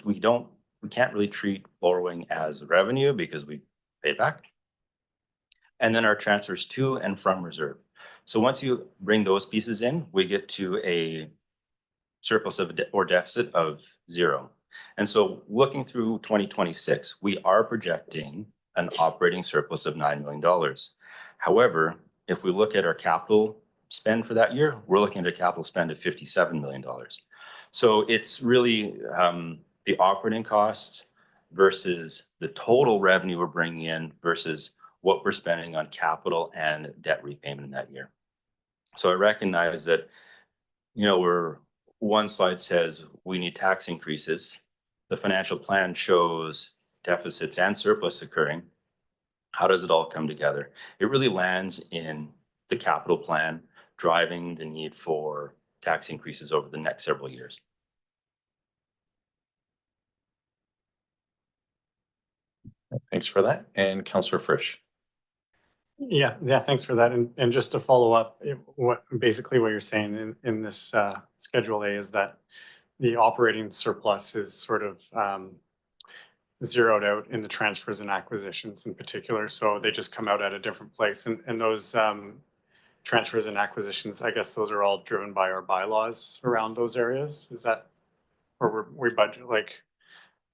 can't really treat borrowing as revenue because we pay it back. And then our transfers to and from reserve. So once you bring those pieces in, we get to a surplus or deficit of 0. And so looking through 2026, we are projecting an operating surplus of $9 million. However, if we look at our capital spend for that year, we're looking at a capital spend of $57 million. So it's really the operating costs versus the total revenue we're bringing in versus what we're spending on capital and debt repayment in that year. So I recognize that, one slide says we need tax increases. The financial plan shows deficits and surplus occurring. How does it all come together? It really lands in the capital plan, driving the need for tax increases over the next several years. Thanks for that. And Councillor Frisch. Yeah, thanks for that. And just to follow up, what you're saying in this Schedule A is that the operating surplus is sort of zeroed out in the transfers and acquisitions in particular. So they just come out at a different place. And those transfers and acquisitions, I guess those are all driven by our bylaws around those areas. Is that, or we budget,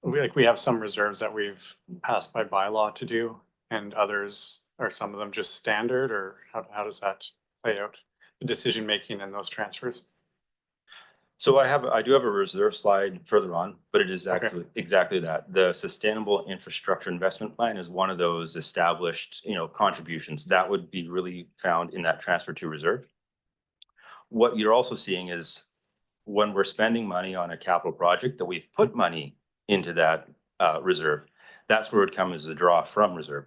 we have some reserves that we've passed by bylaw to do, and others, are some of them just standard, or how does that play out, the decision making in those transfers? So I do have a reserve slide further on, but it is actually exactly that. The Sustainable Infrastructure Investment Plan is one of those established, contributions that would be really found in that transfer to reserve. What you're also seeing is when we're spending money on a capital project that we've put money into that reserve, that's where it would come as a draw from reserve.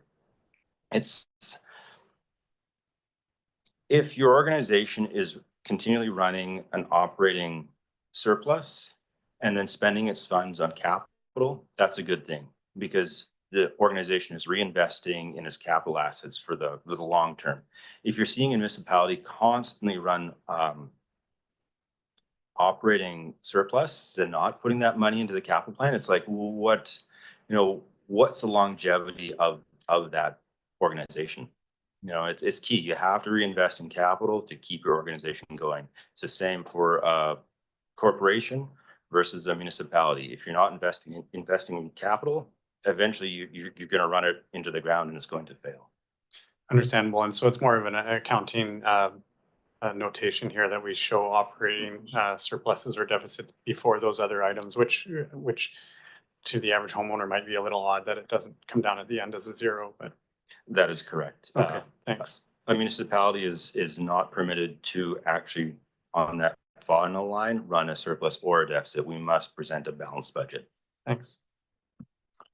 If your organization is continually running an operating surplus and then spending its funds on capital, that's a good thing, because the organization is reinvesting in its capital assets for the long term. If you're seeing a municipality constantly run operating surplus and not putting that money into the capital plan, it's like, what's the longevity of that organization? It's key. You have to reinvest in capital to keep your organization going. It's the same for a corporation versus a municipality. If you're not investing in capital, eventually you're going to run it into the ground and it's going to fail. Understandable. And so it's more of an accounting notation here that we show operating surpluses or deficits before those other items, which to the average homeowner might be a little odd that it doesn't come down at the end as a zero, but That is correct. okay, thanks. A municipality is not permitted to actually, on that final line, run a surplus or a deficit. We must present a balanced budget. Thanks.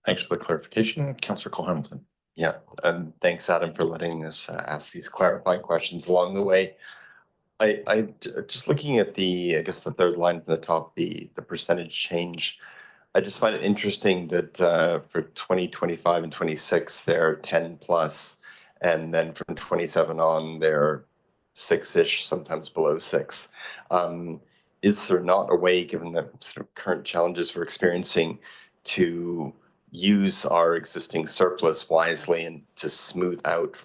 Thanks for the clarification. Councillor Cole Hamilton. Yeah, and thanks, Adam, for letting us ask these clarifying questions along the way. Just looking at I guess the third line from the top, the percentage change. I just find it interesting that for 2025 and 26, they're 10 plus, and then from 27 on, they're 6-ish, sometimes below 6. Is there not a way, given the sort of current challenges we're experiencing, to use our existing surplus wisely and to smooth out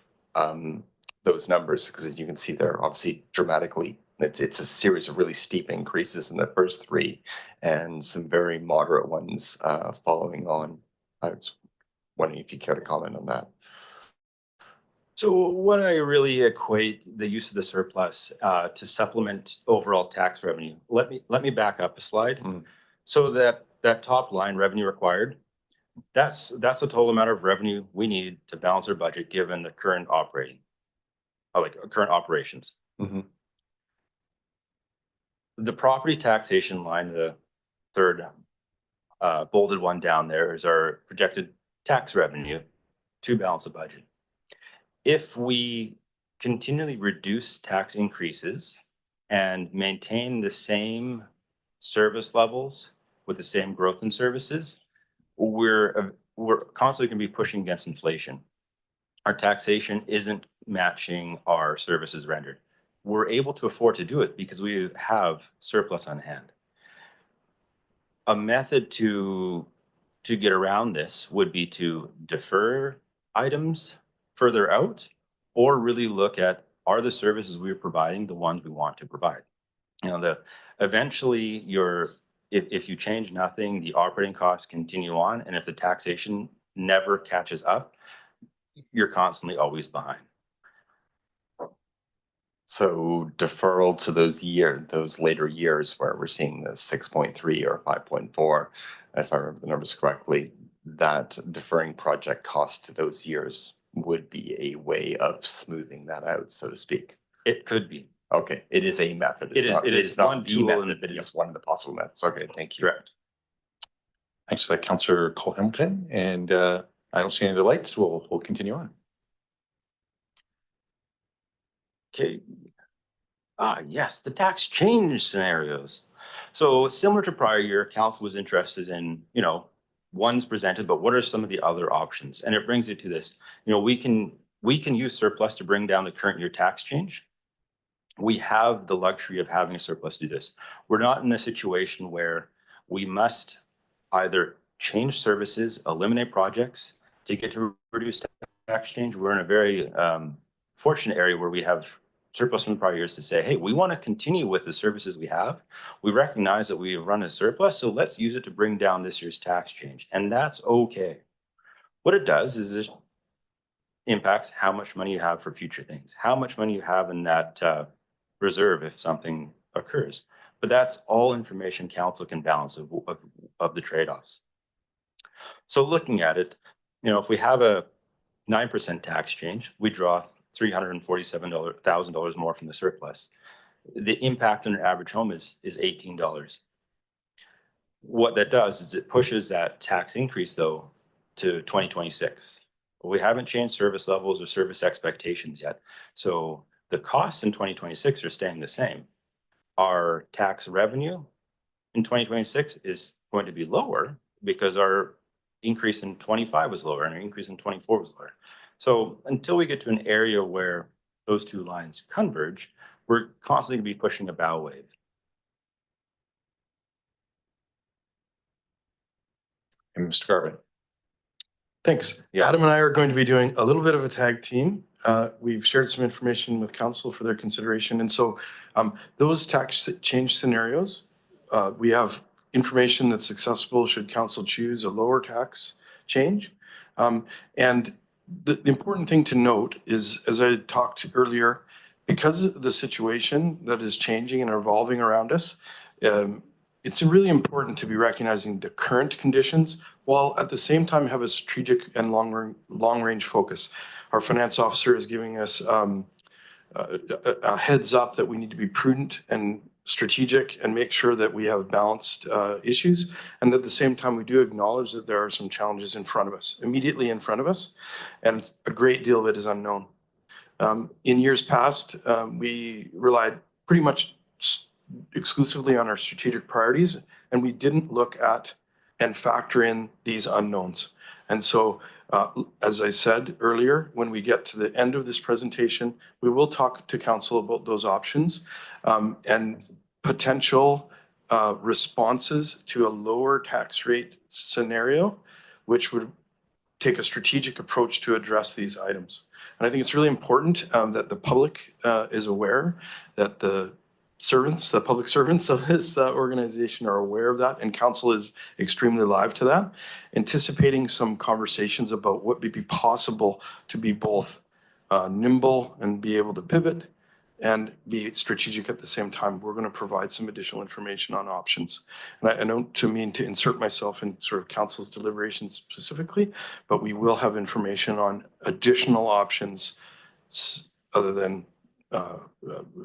those numbers? Because as you can see, they're obviously dramatically, it's a series of really steep increases in the first 3 and some very moderate ones following on. I was wondering if you care to comment on that. So what I really equate the use of the surplus to supplement overall tax revenue. Let me back up a slide. So that top line, revenue required, that's the total amount of revenue we need to balance our budget given the current current operations. The property taxation line, the third bolded one down there, is our projected tax revenue to balance a budget. If we continually reduce tax increases and maintain the same service levels with the same growth in services, we're constantly going to be pushing against inflation. Our taxation isn't matching our services rendered. We're able to afford to do it because we have surplus on hand. A method to get around this would be to defer items further out, or really look at, are the services we're providing the ones we want to provide? You know, eventually if you change nothing, the operating costs continue on, and if the taxation never catches up, you're constantly always behind. So deferral to those later years where we're seeing the 6.3 or 5.4, if I remember the numbers correctly, that deferring project cost to those years would be a way of smoothing that out, so to speak. It could be. Okay, it is a method. It is not one the tool method, but it is one of the possible methods. Okay, thank you. Correct. Thanks for that, Councillor Cole Hamilton. And I don't see any of the lights. We'll continue on. Okay. Yes, the tax change scenarios. So similar to prior year, council was interested in, one's presented, but what are some of the other options? And it brings it to this, we can use surplus to bring down the current year tax change. We have the luxury of having a surplus to do this. We're not in a situation where we must either change services, eliminate projects to get to reduce tax change. We're in a very fortunate area where we have surplus from the prior years to say, hey, we want to continue with the services we have. We recognize that we run a surplus, so let's use it to bring down this year's tax change. And that's okay. What it does is it impacts how much money you have for future things, how much money you have in that reserve if something occurs. But that's all information council can balance of the trade-offs. So looking at it, if we have a 9% tax change, we draw $347,000 more from the surplus. The impact on an average home is $18. What that does is it pushes that tax increase though to 2026. We haven't changed service levels or service expectations yet. So the costs in 2026 are staying the same. Our tax revenue in 2026 is going to be lower because our increase in 25 was lower and our increase in 24 was lower. So until we get to an area where those two lines converge, we're constantly going to be pushing a bow wave. And Mr. Garvin. Thanks. Yeah. Adam and I are going to be doing a little bit of a tag team. We've shared some information with council for their consideration. And so those tax change scenarios, we have information that's accessible should council choose a lower tax change. And the important thing to note is, as I talked earlier, because of the situation that is changing and evolving around us, it's really important to be recognizing the current conditions while at the same time have a strategic and long range focus. Our finance officer is giving us a heads up that we need to be prudent and strategic and make sure that we have balanced issues. And at the same time, we do acknowledge that there are some challenges in front of us, immediately in front of us, and a great deal of it is unknown. In years past, we relied pretty much exclusively on our strategic priorities, and we didn't look at and factor in these unknowns. And so, as I said earlier, when we get to the end of this presentation, we will talk to council about those options and potential responses to a lower tax rate scenario, which would take a strategic approach to address these items. And I think it's really important that the public is aware, that the public servants of this organization are aware of that, and council is extremely alive to that, anticipating some conversations about what would be possible to be both nimble and be able to pivot and be strategic at the same time. We're going to provide some additional information on options. And I don't mean to insert myself in sort of council's deliberations specifically, but we will have information on additional options other than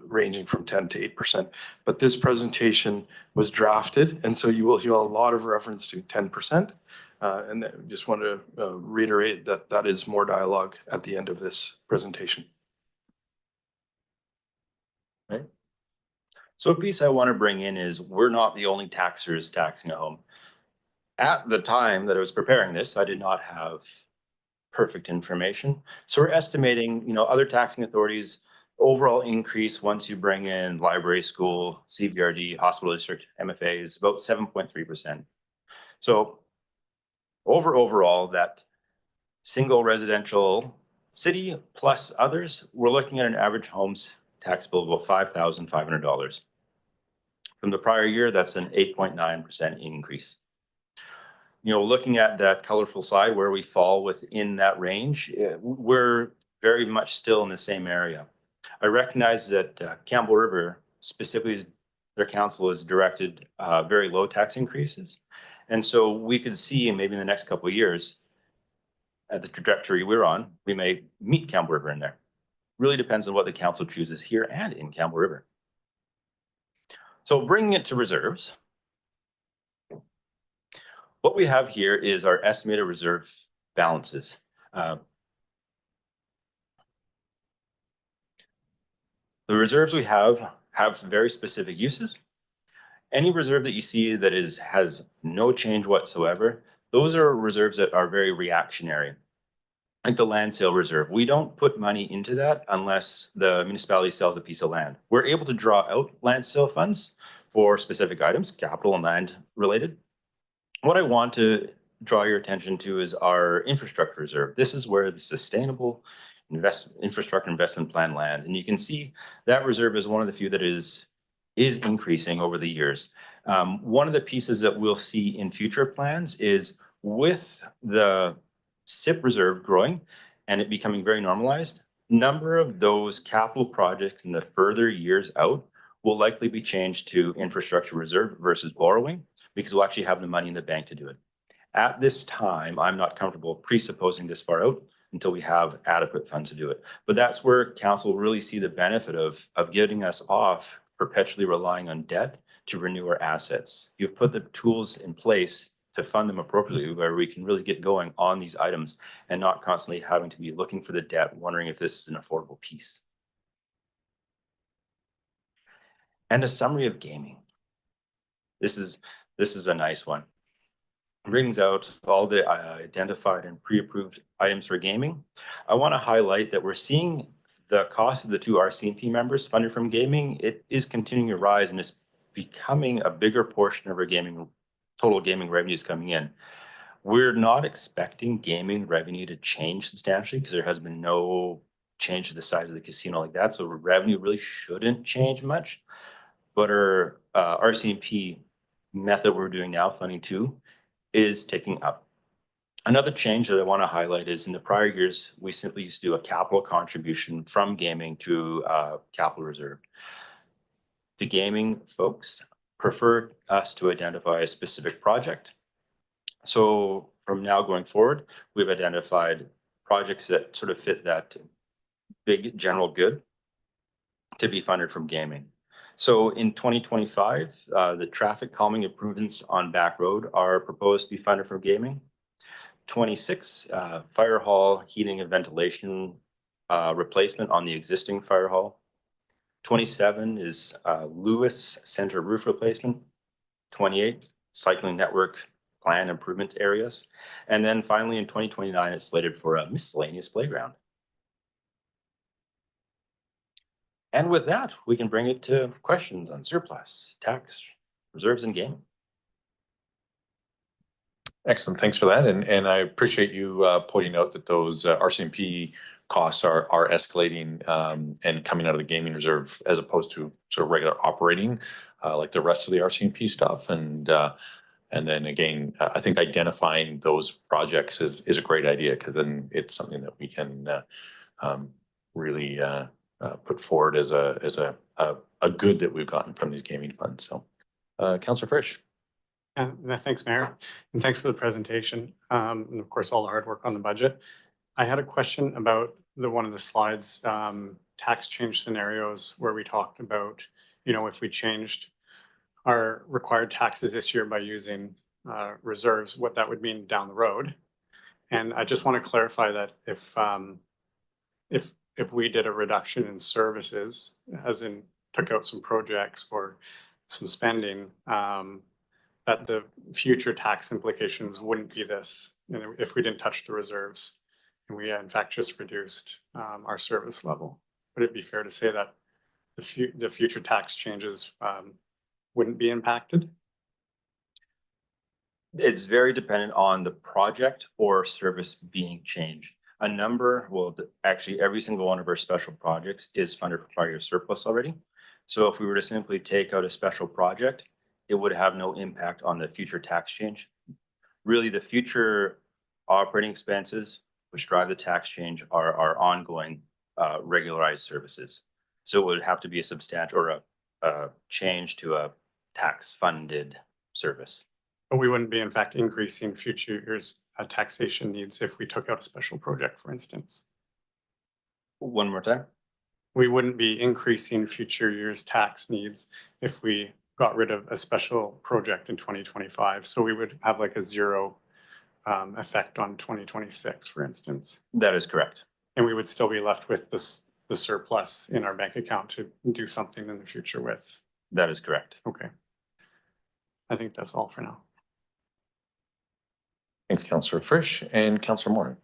ranging from 10 to 8%. But this presentation was drafted, and so you will hear a lot of reference to 10%. And I just want to reiterate that that is more dialogue at the end of this presentation. Right. So a piece I want to bring in is we're not the only taxers taxing a home. At the time that I was preparing this, I did not have perfect information. So we're estimating, other taxing authorities overall increase once you bring in library, school, CVRD, hospital district, MFA is about 7.3%. So overall, that single residential city plus others, we're looking at an average homes tax bill of about $5,500. From the prior year, that's an 8.9% increase. Looking at that colorful side where we fall within that range, we're very much still in the same area. I recognize that Campbell River, specifically their council, has directed very low tax increases. And so we could see maybe in the next couple of years, at the trajectory we're on, we may meet Campbell River in there. Really depends on what the council chooses here and in Campbell River. So bringing it to reserves, what we have here is our estimated reserve balances. The reserves we have very specific uses. Any reserve that you see that has no change whatsoever, those are reserves that are very reactionary. Like the land sale reserve, we don't put money into that unless the municipality sells a piece of land. We're able to draw out land sale funds for specific items, capital and land related. What I want to draw your attention to is our infrastructure reserve. This is where the sustainable infrastructure investment plan lands. And you can see that reserve is one of the few that is increasing over the years. One of the pieces that we'll see in future plans is with the SIP reserve growing and it becoming very normalized, number of those capital projects in the further years out will likely be changed to infrastructure reserve versus borrowing, because we'll actually have the money in the bank to do it. At this time, I'm not comfortable presupposing this far out until we have adequate funds to do it. But that's where council really see the benefit of getting us off perpetually relying on debt to renew our assets. You've put the tools in place to fund them appropriately where we can really get going on these items and not constantly having to be looking for the debt, wondering if this is an affordable piece. And a summary of gaming. This is a nice one. It brings out all the identified and pre-approved items for gaming. I want to highlight that we're seeing the cost of the two RCMP members funded from gaming. It is continuing to rise and it's becoming a bigger portion of our total gaming revenues coming in. We're not expecting gaming revenue to change substantially because there has been no change to the size of the casino like that. So revenue really shouldn't change much. But our RCMP method we're doing now, funding two, is ticking up. Another change that I want to highlight is in the prior years, we simply used to do a capital contribution from gaming to capital reserve. The gaming folks preferred us to identify a specific project. So from now going forward, we've identified projects that sort of fit that big general good to be funded from gaming. So in 2025, the traffic calming improvements on Back Road are proposed to be funded from gaming. 26, fire hall heating and ventilation replacement on the existing fire hall. 27 is Lewis Center roof replacement. 28, cycling network plan improvement areas. And then finally in 2029, it's slated for a miscellaneous playground. And with that, we can bring it to questions on surplus, tax, reserves, and gaming. Excellent. Thanks for that. And I appreciate you pointing out that those RCMP costs are escalating and coming out of the gaming reserve as opposed to sort of regular operating like the rest of the RCMP stuff. And then again, I think identifying those projects is a great idea because then it's something that we can really put forward as a good that we've gotten from these gaming funds. So, Councillor Frisch. Thanks, Mayor, and thanks for the presentation. And of course, all the hard work on the budget. I had a question about one of the slides, tax change scenarios, where we talked about, if we changed our required taxes this year by using reserves, what that would mean down the road. And I just want to clarify that if we did a reduction in services, as in took out some projects or some spending, that the future tax implications wouldn't be this, if we didn't touch the reserves and we in fact just reduced our service level. Would it be fair to say that the future tax changes wouldn't be impacted? It's very dependent on the project or service being changed. A number, well, actually every single one of our special projects is funded for prior year surplus already. So if we were to simply take out a special project, it would have no impact on the future tax change. Really, the future operating expenses which drive the tax change are ongoing regularized services. So it would have to be a substantial or a change to a tax funded service. But we wouldn't be in fact increasing future years taxation needs if we took out a special project, for instance. One more time. We wouldn't be increasing future years tax needs if we got rid of a special project in 2025. So we would have like a zero effect on 2026, for instance. That is correct. And we would still be left with the surplus in our bank account to do something in the future with. That is correct. Okay. I think that's all for now. Thanks, Councillor Frisch and Councillor Moore.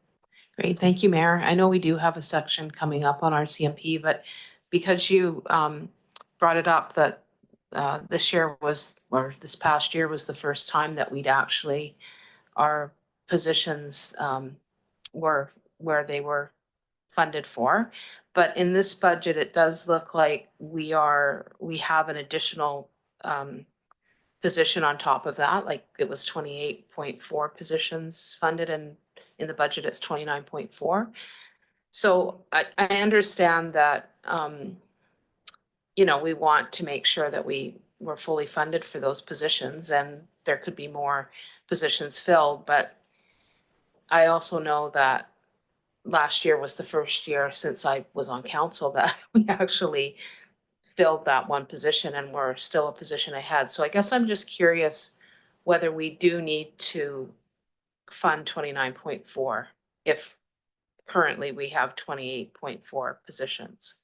Great, thank you, Mayor. I know we do have a section coming up on our CMP, but because you brought it up that this past year was the first time that we'd actually, our positions were where they were funded for. But in this budget, it does look like we have an additional position on top of that. Like it was 28.4 positions funded, and in the budget it's 29.4. So I understand that we want to make sure that we're fully funded for those positions, and there could be more positions filled. But I also know that last year was the first year since I was on council that we actually filled that one position, and we're still a position ahead. So I guess I'm just curious whether we do need to fund 29.4 if currently we have 28.4 positions,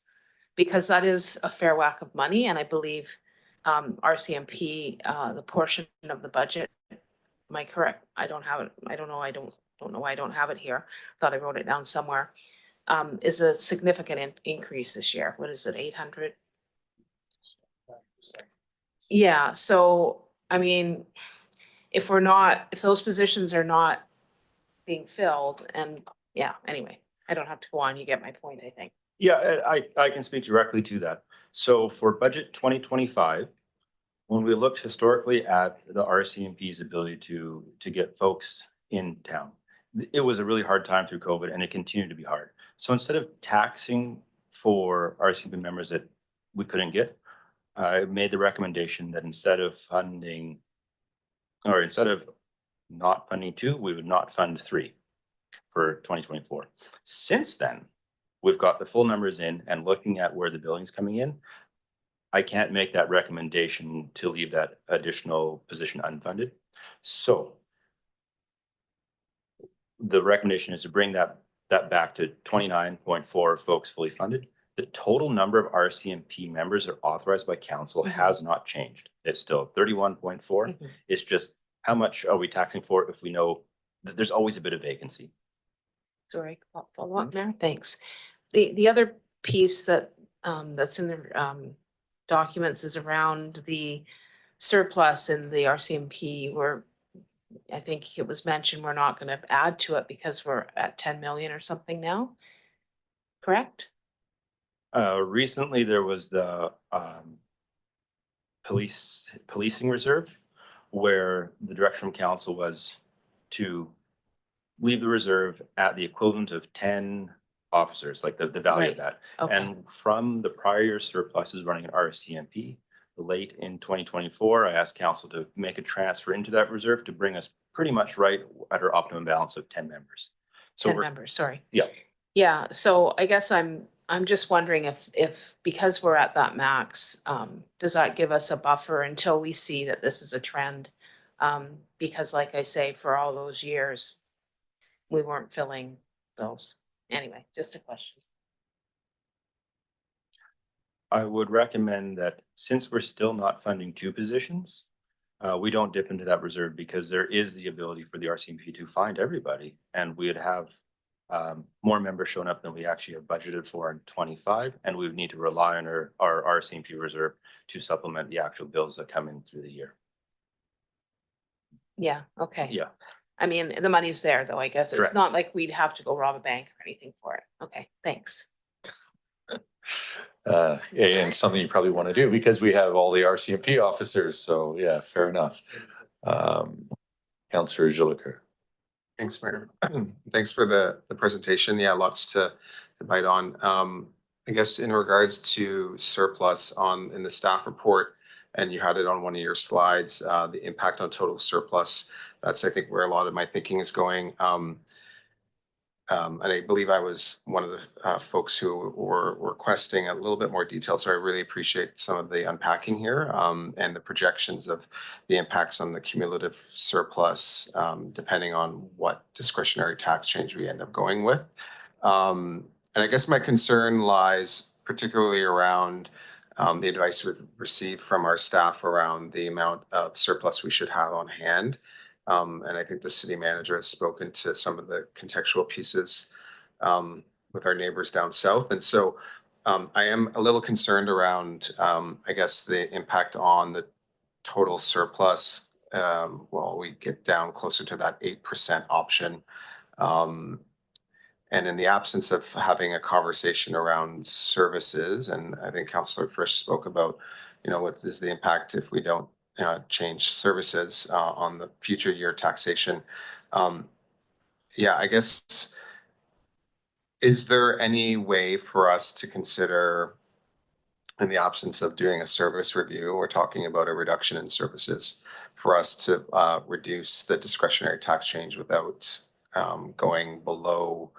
because that is a fair whack of money. And I believe RCMP, the portion of the budget, am I correct? I don't have it. I don't know. I don't know why I don't have it here. Thought I wrote it down somewhere. Is a significant increase this year. What is it, 800? Yeah, so I mean, if those positions are not being filled, and yeah, anyway, I don't have to go on. You get my point, I think. Yeah, I can speak directly to that. So for budget 2025, when we looked historically at the RCMP's ability to get folks in town, it was a really hard time through COVID and it continued to be hard. So instead of taxing for RCMP members that we couldn't get, I made the recommendation that instead of not funding 2, we would not fund 3 for 2024. Since then, we've got the full numbers in, and looking at where the billing's coming in, I can't make that recommendation to leave that additional position unfunded. So the recommendation is to bring that back to 29.4 folks fully funded. The total number of RCMP members that are authorized by council has not changed. It's still 31.4. It's just how much are we taxing for if we know that there's always a bit of vacancy. Sorry, follow up there. Thanks. The other piece that that's in the documents is around the surplus in the RCMP, where I think it was mentioned we're not going to add to it because we're at 10 million or something now. Correct? Recently, there was the policing reserve, where the direction from council was to leave the reserve at the equivalent of 10 officers, like the value of that. Okay. And from the prior year surpluses running at RCMP, late in 2024, I asked council to make a transfer into that reserve to bring us pretty much right at our optimum balance of 10 members. So 10 members, sorry. Yeah. Yeah, so I guess I'm just wondering if because we're at that max, does that give us a buffer until we see that this is a trend? Because like I say, for all those years, we weren't filling those. Anyway, just a question. I would recommend that since we're still not funding 2 positions, we don't dip into that reserve, because there is the ability for the RCMP to find everybody, and we'd have more members showing up than we actually have budgeted for in 25, and we would need to rely on our RCMP reserve to supplement the actual bills that come in through the year. Yeah, okay. Yeah. I mean, the money's there though, I guess. It's Correct. not like we'd have to go rob a bank or anything for it. Okay, thanks. And something you probably want to do because we have all the RCMP officers. So yeah, fair enough. Councillor Jolicoeur. Thanks, Mayor. Thanks for the presentation. Yeah, lots to bite on. I guess in regards to surplus in the staff report, and you had it on one of your slides, the impact on total surplus. That's, I think, where a lot of my thinking is going. And I believe I was one of the folks who were requesting a little bit more detail. So I really appreciate some of the unpacking here and the projections of the impacts on the cumulative surplus, depending on what discretionary tax change we end up going with. And I guess my concern lies particularly around the advice we've received from our staff around the amount of surplus we should have on hand. And I think the city manager has spoken to some of the contextual pieces with our neighbors down south. And so I am a little concerned around, I guess, the impact on the total surplus. Well, we get down closer to that 8% option. And in the absence of having a conversation around services, and I think Councillor Frisch spoke about, what is the impact if we don't change services on the future year taxation. Yeah, I guess, is there any way for us to consider, in the absence of doing a service review, we're talking about a reduction in services, for us to reduce the discretionary tax change without going below,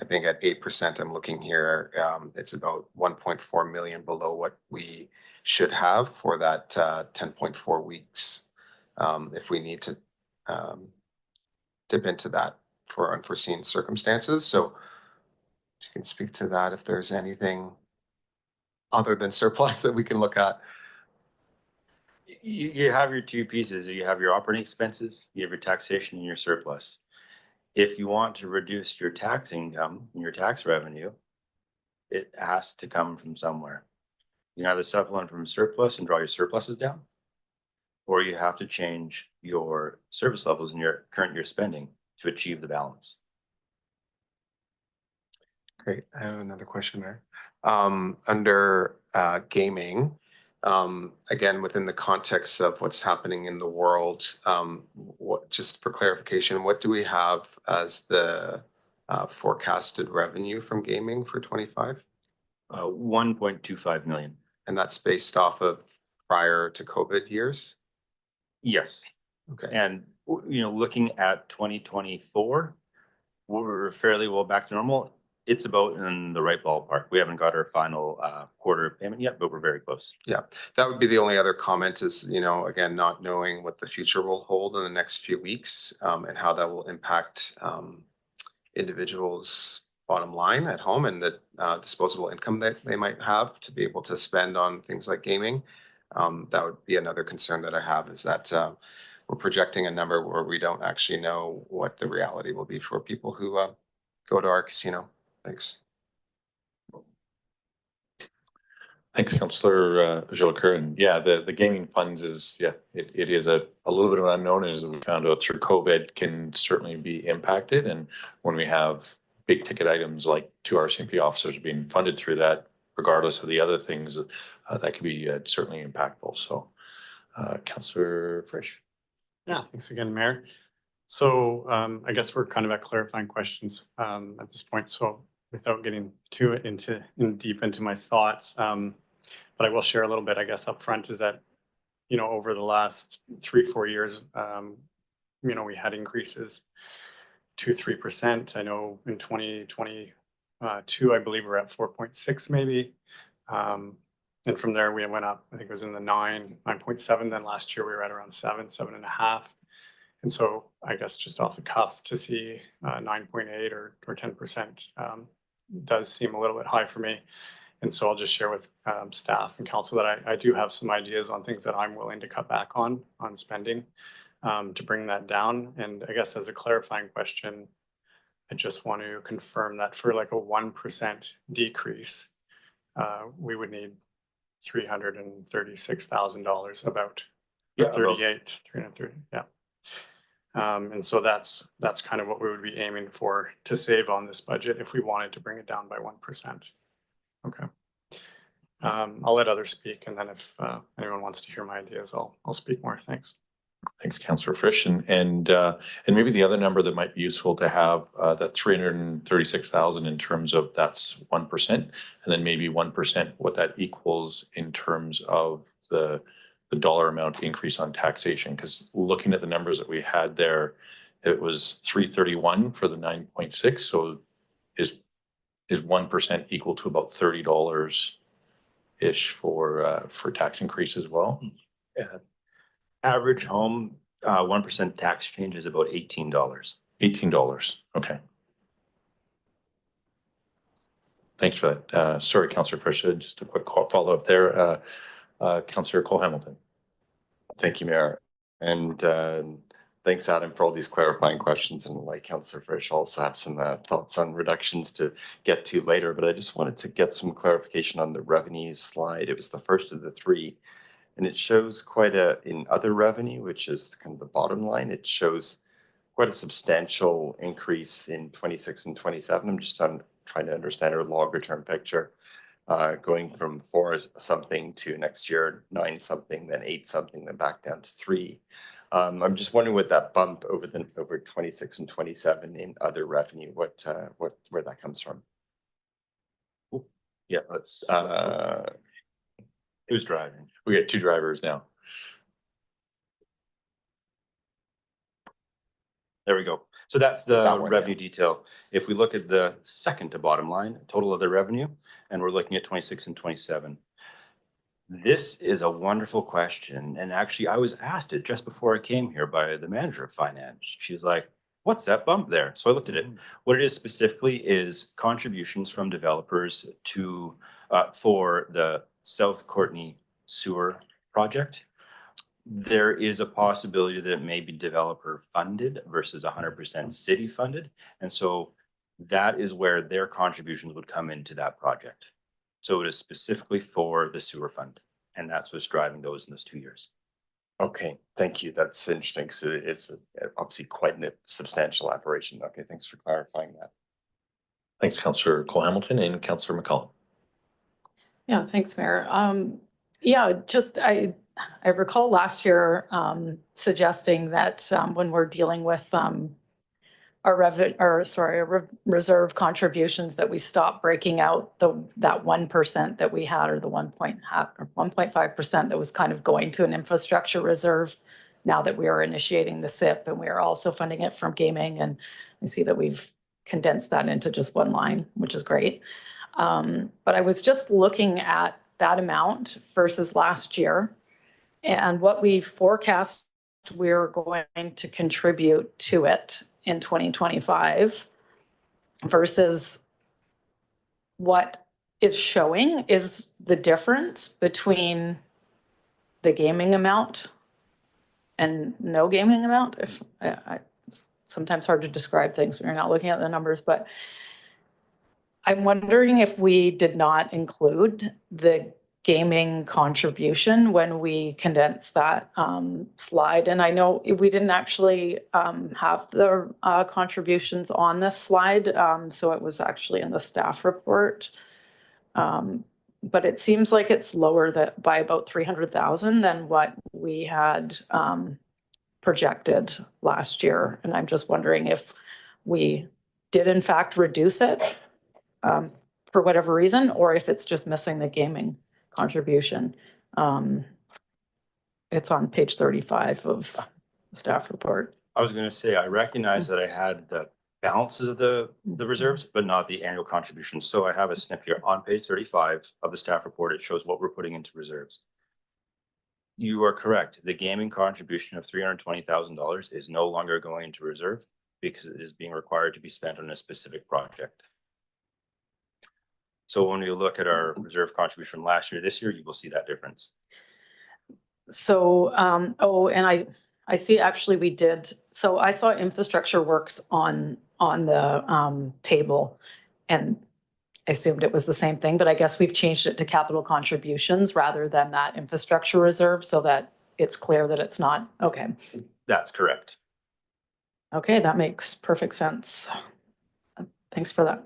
I think at 8%, I'm looking here, it's about 1.4 million below what we should have for that 10.4 weeks, if we need to dip into that for unforeseen circumstances. So you can speak to that if there's anything other than surplus that we can look at. You have your 2 pieces. You have your operating expenses, you have your taxation, and your surplus. If you want to reduce your tax income and your tax revenue, it has to come from somewhere. You can either supplement from surplus and draw your surpluses down, or you have to change your service levels in your current year spending to achieve the balance. Great. I have another question there. Under gaming, Again, within the context of what's happening in the world, what, just for clarification, what do we have as the forecasted revenue from gaming for 25? 1.25 million. And that's based off of prior to COVID years? Yes. Okay. And, looking at 2024, we're fairly well back to normal. It's about in the right ballpark. We haven't got our final quarter payment yet, but we're very close. Yeah, that would be the only other comment is, again, not knowing what the future will hold in the next few weeks and how that will impact individuals' bottom line at home and the disposable income that they might have to be able to spend on things like gaming. That would be another concern that I have is that we're projecting a number where we don't actually know what the reality will be for people who go to our casino. Thanks. Thanks, Councillor Jolicoeur. And yeah, the gaming funds is, it is a little bit of an unknown, as we found out through COVID, can certainly be impacted. And when we have big ticket items like 2 RCMP officers being funded through that, regardless of the other things, that could be certainly impactful. So, Councillor Frisch. Yeah, thanks again, Mayor. So I guess we're kind of at clarifying questions at this point. So without getting too deep into my thoughts, but I will share a little bit, I guess, up front is that, over the last 3-4 years, we had increases 2-3%. I know in 2022, I believe we're at 4.6 maybe. And from there we went up, I think it was in the 9.7. Then last year we were at around 7.5. And so I guess just off the cuff to see 9.8 or 10% does seem a little bit high for me. And so I'll just share with staff and council that I do have some ideas on things that I'm willing to cut back on spending to bring that down. And I guess as a clarifying question, I just want to confirm that for like a 1% decrease, we would need $336,000 about. Yeah, 330, yeah. And so that's kind of what we would be aiming for to save on this budget if we wanted to bring it down by 1%. Okay. I'll let others speak, and then if anyone wants to hear my ideas, I'll speak more. Thanks. Thanks, Councillor Frisch. And maybe the other number that might be useful to have, that 336,000 in terms of that's 1%, and then maybe 1% what that equals in terms of the dollar amount increase on taxation. Because looking at the numbers that we had there, it was 331 for the 9.6. So is 1% equal to about $30-ish for tax increase as well? Yeah. Average home, 1% tax change is about $18. $18. Okay. Thanks for that. Sorry, Councillor Frisch, just a quick follow-up there. Councillor Cole-Hamilton. Thank you, Mayor. And thanks, Adam, for all these clarifying questions. And like Councillor Frisch, also have some thoughts on reductions to get to later. But I just wanted to get some clarification on the revenue slide. It was the first of the 3. And it shows quite in other revenue, which is kind of the bottom line, it shows quite a substantial increase in 26 and 27. I'm just trying to understand our longer term picture, going from 4 something to next year 9 something, then 8 something, then back down to 3. I'm just wondering what that bump over 26 and 27 in other revenue, where that comes from. Yeah, let's. Who's driving? We got 2 drivers now. There we go. So that's the That one, revenue detail. If we look at the second to bottom line, total other revenue, and we're looking at 26 and 27. This is a wonderful question. And actually, I was asked it just before I came here by the manager of finance. She was like, what's that bump there? So I looked at it. What it is specifically is contributions from developers to for the South Courtenay sewer project. There is a possibility that it may be developer funded versus 100% city funded. And so that is where their contributions would come into that project. So it is specifically for the sewer fund. And that's what's driving those in those 2 years. Okay, thank you. That's interesting because it's obviously quite a substantial operation. Okay, thanks for clarifying that. Thanks, Councillor Cole-Hamilton and Councillor McCollum. Yeah, thanks, Mayor. Yeah, just I recall last year suggesting that when we're dealing with our reserve contributions, that we stop breaking out that 1% that we had, or the 1.5% that was kind of going to an infrastructure reserve. Now that we are initiating the SIP and we are also funding it from gaming, and I see that we've condensed that into just one line, which is great. But I was just looking at that amount versus last year and what we forecast we're going to contribute to it in 2025 versus what is showing is the difference between the gaming amount and no gaming amount. It's sometimes hard to describe things when you're not looking at the numbers, but I'm wondering if we did not include the gaming contribution when we condensed that slide. And I know we didn't actually have the contributions on this slide, so it was actually in the staff report. But it seems like it's lower by about 300,000 than what we had projected last year. And I'm just wondering if we did in fact reduce it for whatever reason, or if it's just missing the gaming contribution. It's on page 35 of the staff report. I was going to say, I recognize that I had the balances of the reserves, but not the annual contributions. So I have a snip here on page 35 of the staff report. It shows what we're putting into reserves. You are correct. The gaming contribution of $320,000 is no longer going into reserve because it is being required to be spent on a specific project. So when we look at our reserve contribution from last year, this year, you will see that difference. So, and I see actually we did, so I saw infrastructure works on the table, and I assumed it was the same thing, but I guess we've changed it to capital contributions rather than that infrastructure reserve, so that it's clear that it's not, okay. That's correct. Okay, that makes perfect sense. Thanks for that.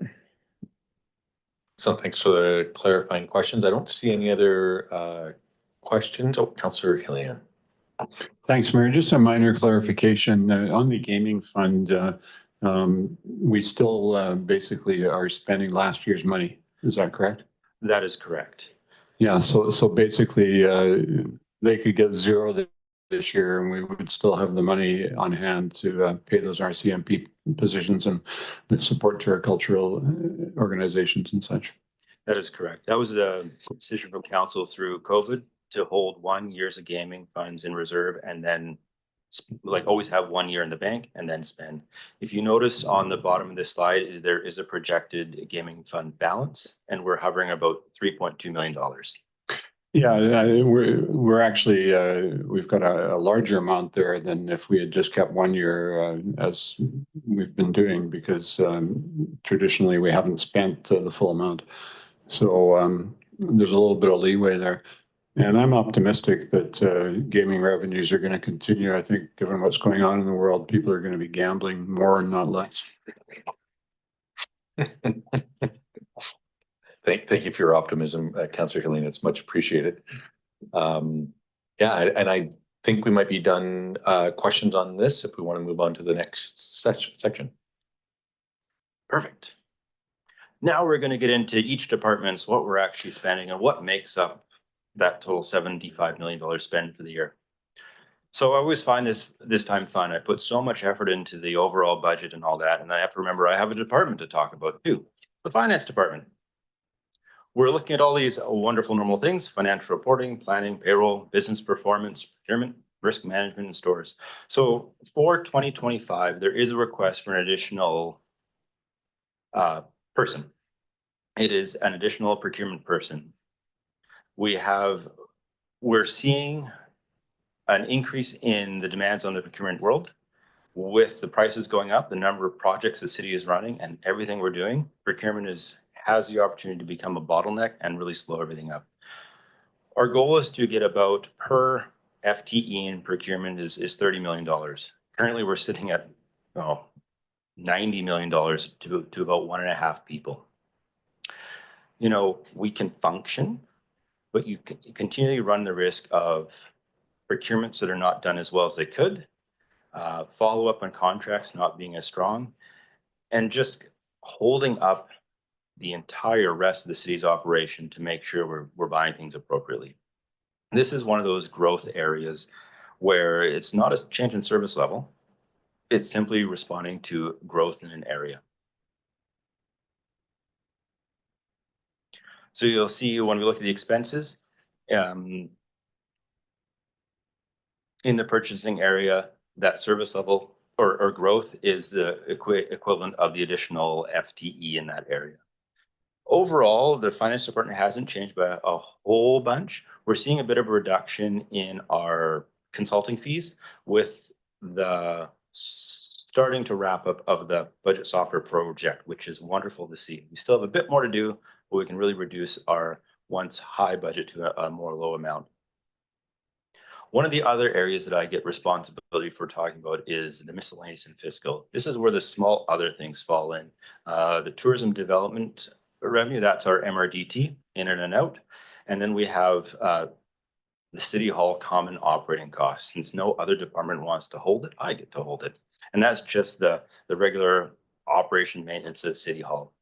So thanks for the clarifying questions. I don't see any other questions. Oh, Councillor Hillian. Thanks, Mayor. Just a minor clarification on the gaming fund. We still basically are spending last year's money. Is that correct? That is correct. Yeah. So basically, they could get zero this year, and we would still have the money on hand to pay those RCMP positions and the support to our cultural organizations and such. That is correct. That was a decision from council through COVID to hold 1 year's of gaming funds in reserve, and then like always have 1 year in the bank and then spend. If you notice on the bottom of this slide, there is a projected gaming fund balance, and we're hovering about $3.2 million. Yeah, we're actually, we've got a larger amount there than if we had just kept 1 year as we've been doing, because traditionally we haven't spent the full amount. So there's a little bit of leeway there. And I'm optimistic that gaming revenues are going to continue. I think given what's going on in the world, people are going to be gambling more and not less. Thank you for your optimism, Councillor Hillian. It's much appreciated. Yeah, and I think we might be done questions on this if we want to move on to the next section. Perfect. Now we're going to get into each department's what we're actually spending and what makes up that total $75 million spend for the year. So I always find this time fun. I put so much effort into the overall budget and all that, and I have to remember I have a department to talk about too, the finance department. We're looking at all these wonderful normal things: financial reporting, planning, payroll, business performance, procurement, risk management, and stores. So for 2025, there is a request for an additional person. It is an additional procurement person. We're seeing an increase in the demands on the procurement world. With the prices going up, the number of projects the city is running, and everything we're doing, procurement has the opportunity to become a bottleneck and really slow everything up. Our goal is to get about per FTE in procurement is $30 million. Currently, we're sitting at $90 million to about 1.5 people. You know, we can function but you continually run the risk of procurements that are not done as well as they could, follow up on contracts not being as strong, and just holding up the entire rest of the city's operation to make sure we're buying things appropriately. This is one of those growth areas where it's not a change in service level. It's simply responding to growth in an area. So you'll see when we look at the expenses, in the purchasing area, that service level or growth is the equivalent of the additional FTE in that area. Overall, the finance department hasn't changed by a whole bunch. We're seeing a bit of a reduction in our consulting fees with the starting to wrap up of the budget software project, which is wonderful to see. We still have a bit more to do, but we can really reduce our once high budget to a more low amount. One of the other areas that I get responsibility for talking about is the miscellaneous and fiscal. This is where the small other things fall in. The tourism development revenue, that's our MRDT, in and out. And then we have the City Hall common operating costs. Since no other department wants to hold it, I get to hold it. And that's just the regular operation maintenance of City Hall.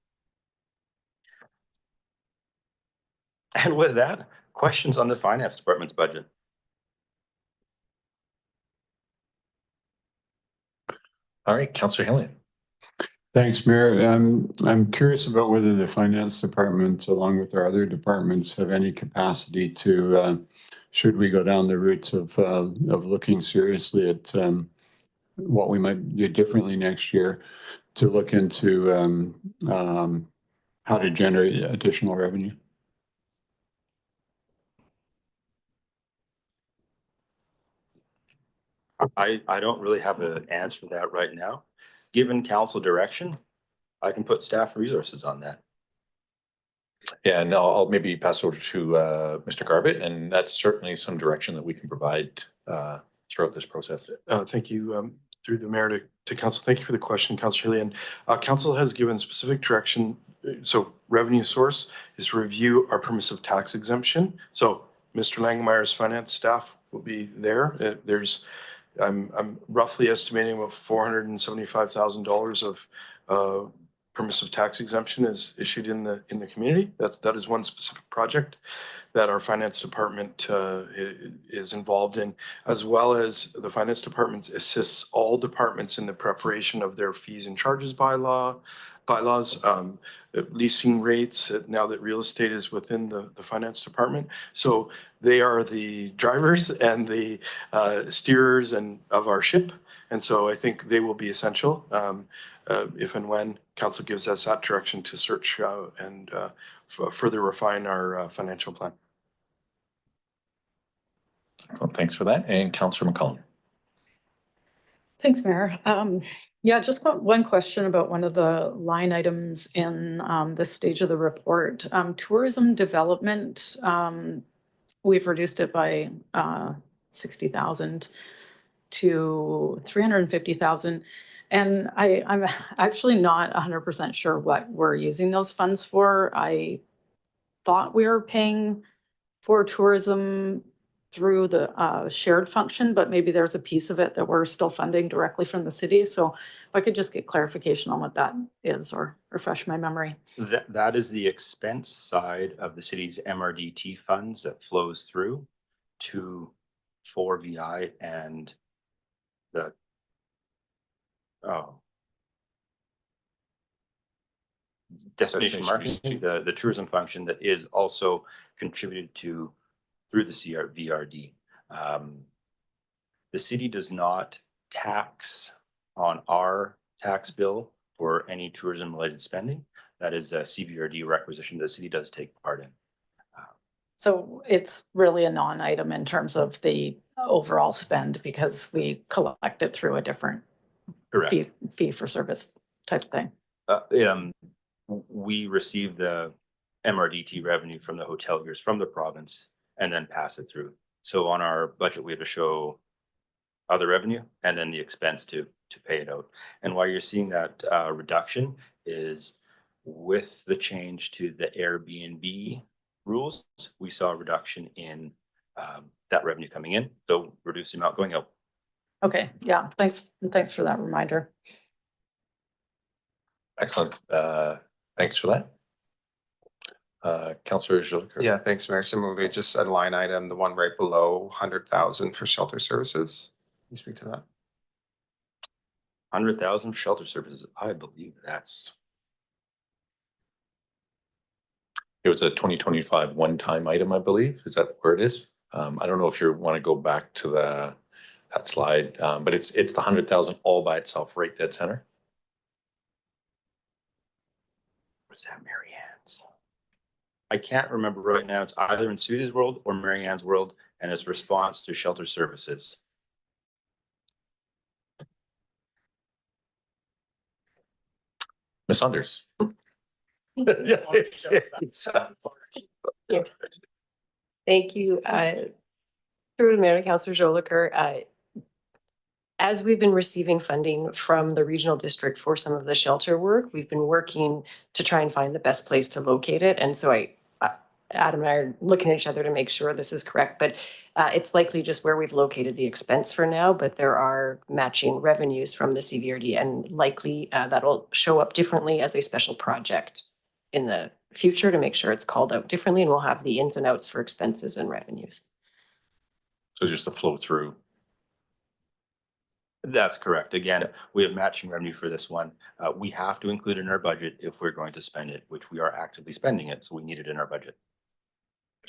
And with that, questions on the finance department's budget? All right, Councillor Hillian. Thanks, Mayor. I'm curious about whether the finance department, along with our other departments, have any capacity to, should we go down the route of looking seriously at what we might do differently next year, to look into how to generate additional revenue. I don't really have an answer for that right now. Given council direction, I can put staff resources on that. Yeah, and I'll maybe pass over to Mr. Garbett, and that's certainly some direction that we can provide throughout this process. Thank you, through the mayor to council. Thank you for the question, Councillor Hillian. Council has given specific direction. So revenue source is to review our permissive tax exemption. So Mr. Langmeyer's finance staff will be there. I'm roughly estimating about $475,000 of permissive tax exemption is issued in the community. That is one specific project that our finance department is involved in, as well as the finance department assists all departments in the preparation of their fees and charges bylaws, leasing rates, now that real estate is within the finance department. So they are the drivers and the steerers of our ship. And so I think they will be essential if and when council gives us that direction to search and further refine our financial plan. Well, thanks for that. And Councillor McCollum. Thanks, Mayor. Yeah, just got one question about one of the line items in this stage of the report. Tourism development, we've reduced it by 60,000 to 350,000. And I'm actually not 100% sure what we're using those funds for. I thought we were paying for tourism through the shared function, but maybe there's a piece of it that we're still funding directly from the city. So if I could just get clarification on what that is or refresh my memory. That is the expense side of the city's MRDT funds that flows through to 4VI and the destination marketing, the tourism function that is also contributed to through the VRD. The city does not tax on our tax bill for any tourism related spending. That is a CVRD requisition the city does take part in. So it's really a non-item in terms of the overall spend because we collect it through a different fee for service type of thing. We receive the MRDT revenue from the hoteliers from the province and then pass it through. So on our budget, we have to show other revenue and then the expense to pay it out. And why you're seeing that reduction is with the change to the Airbnb rules, we saw a reduction in that revenue coming in, so reduce the amount going out. Okay, yeah, thanks for that reminder. Excellent. Thanks for that. Councillor Jolicoeur. Yeah, thanks, Mayor. Similarly, just a line item, the one right below 100,000 for shelter services. Can you speak to that? 100,000 shelter services. I believe that's It was a 2025 one-time item, I believe. Is that where it is? I don't know if you want to go back to that slide, but it's the 100,000 all by itself, right dead center. was that Mary Ann's? I can't remember right now. It's either in Susie's world or Mary Ann's world, and it's response to shelter services. Ms. Saunders. Thank you. Through the Mayor, Councillor Jolicoeur, as we've been receiving funding from the regional district for some of the shelter work, we've been working to try and find the best place to locate it. And so Adam and I are looking at each other to make sure this is correct, but it's likely just where we've located the expense for now, but there are matching revenues from the CVRD, and likely that'll show up differently as a special project in the future to make sure it's called out differently, and we'll have the ins and outs for expenses and revenues. So just the flow through. That's correct. Again, we have matching revenue for this one. We have to include it in our budget if we're going to spend it, which we are actively spending it. So we need it in our budget.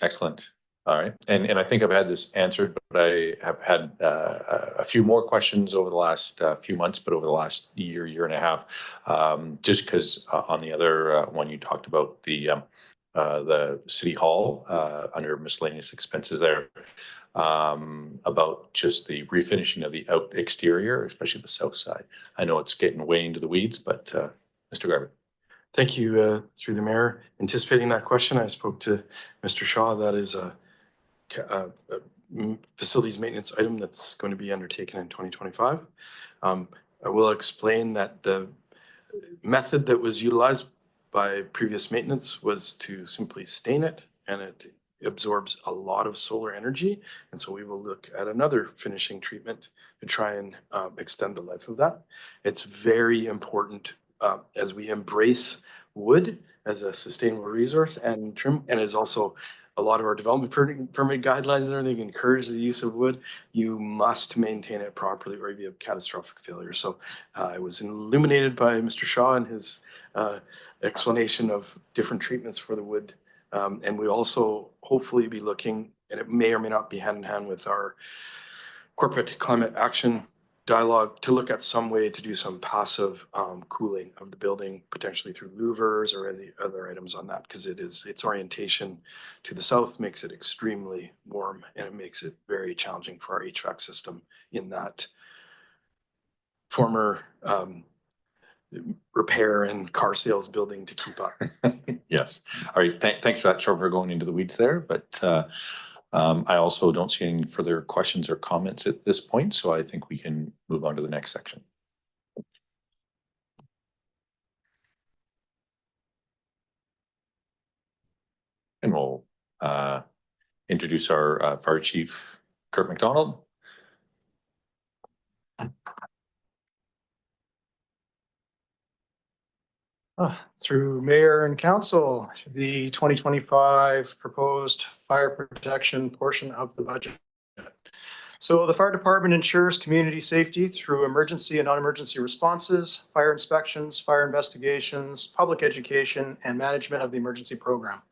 Excellent. All right. And I think I've had this answered, but I have had a few more questions over the last few months, but over the last year and a half, just because on the other one you talked about the city hall under miscellaneous expenses there, about just the refinishing of the out exterior, especially the south side. I know it's getting way into the weeds, but Mr. Garvin. Thank you, through the mayor. Anticipating that question, I spoke to Mr. Shaw. That is a facilities maintenance item that's going to be undertaken in 2025. I will explain that the method that was utilized by previous maintenance was to simply stain it, and it absorbs a lot of solar energy. And so we will look at another finishing treatment to try and extend the life of that. It's very important as we embrace wood as a sustainable resource and trim, and is also a lot of our development permit guidelines and everything encourage the use of wood. You must maintain it properly or you have catastrophic failure. So I was illuminated by Mr. Shaw and his explanation of different treatments for the wood. And we also hopefully be looking, and it may or may not be hand in hand with our corporate climate action dialogue, to look at some way to do some passive cooling of the building, potentially through louvers or any other items on that, because its orientation to the south makes it extremely warm, and it makes it very challenging for our HVAC system in that former repair and car sales building to keep up. Yes. All right. Thanks for that, Trevor, for going into the weeds there. But I also don't see any further questions or comments at this point, so I think we can move on to the next section. And we'll introduce our Fire Chief, Kurt McDonald. Through mayor and council, the 2025 proposed fire protection portion of the budget. So the fire department ensures community safety through emergency and non-emergency responses, fire inspections, fire investigations, public education, and management of the emergency program.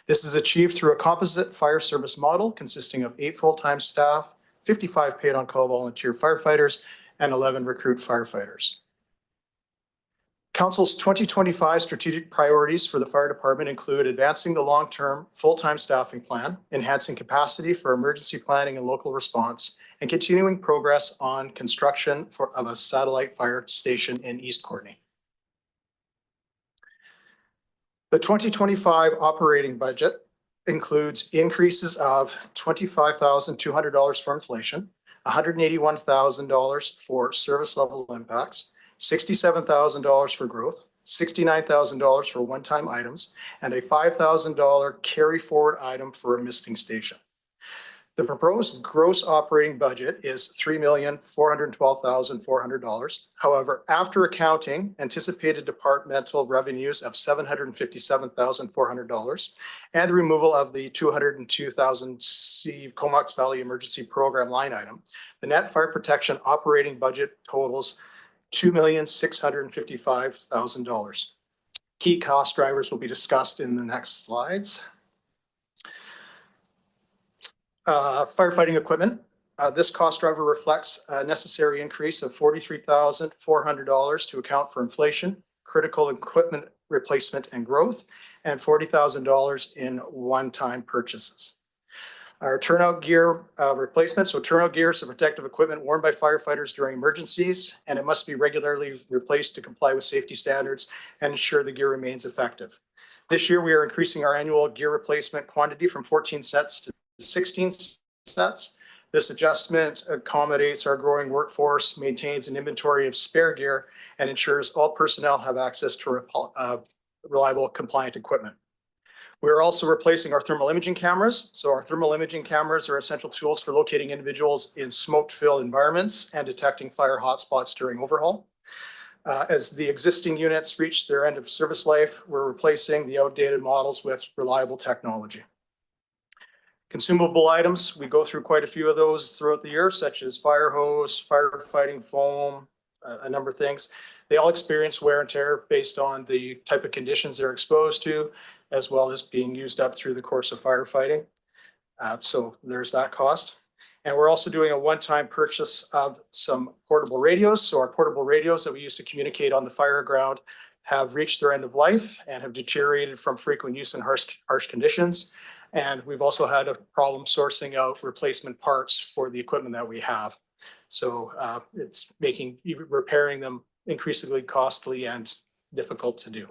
This is achieved through a composite fire service model consisting of 8 full-time staff, 55 paid on-call volunteer firefighters, and 11 recruit firefighters. Council's 2025 strategic priorities for the fire department include advancing the long-term full-time staffing plan, enhancing capacity for emergency planning and local response, and continuing progress on construction of a satellite fire station in East Courtenay. The 2025 operating budget includes increases of $25,200 for inflation, $181,000 for service level impacts, $67,000 for growth, $69,000 for one-time items, and a $5,000 carry-forward item for a misting station. The proposed gross operating budget is $3,412,400. However, after accounting anticipated departmental revenues of $757,400 and the removal of the $202,000 Comox Valley Emergency Program line item, the net fire protection operating budget totals $2,655,000. Key cost drivers will be discussed in the next slides. Firefighting equipment. This cost driver reflects a necessary increase of $43,400 to account for inflation, critical equipment replacement and growth, and $40,000 in one-time purchases. Our turnout gear replacement. So turnout gear is the protective equipment worn by firefighters during emergencies, and it must be regularly replaced to comply with safety standards and ensure the gear remains effective. This year, we are increasing our annual gear replacement quantity from 14 sets to 16 sets. This adjustment accommodates our growing workforce, maintains an inventory of spare gear, and ensures all personnel have access to reliable, compliant equipment. We're also replacing our thermal imaging cameras. So our thermal imaging cameras are essential tools for locating individuals in smoke-filled environments and detecting fire hotspots during overhaul. As the existing units reach their end of service life, we're replacing the outdated models with reliable technology. Consumable items, we go through quite a few of those throughout the year, such as fire hose, firefighting foam, a number of things. They all experience wear and tear based on the type of conditions they're exposed to, as well as being used up through the course of firefighting. So there's that cost. And we're also doing a one-time purchase of some portable radios. So our portable radios that we use to communicate on the fire ground have reached their end of life and have deteriorated from frequent use in harsh conditions. And we've also had a problem sourcing out replacement parts for the equipment that we have. So it's making repairing them increasingly costly and difficult to do.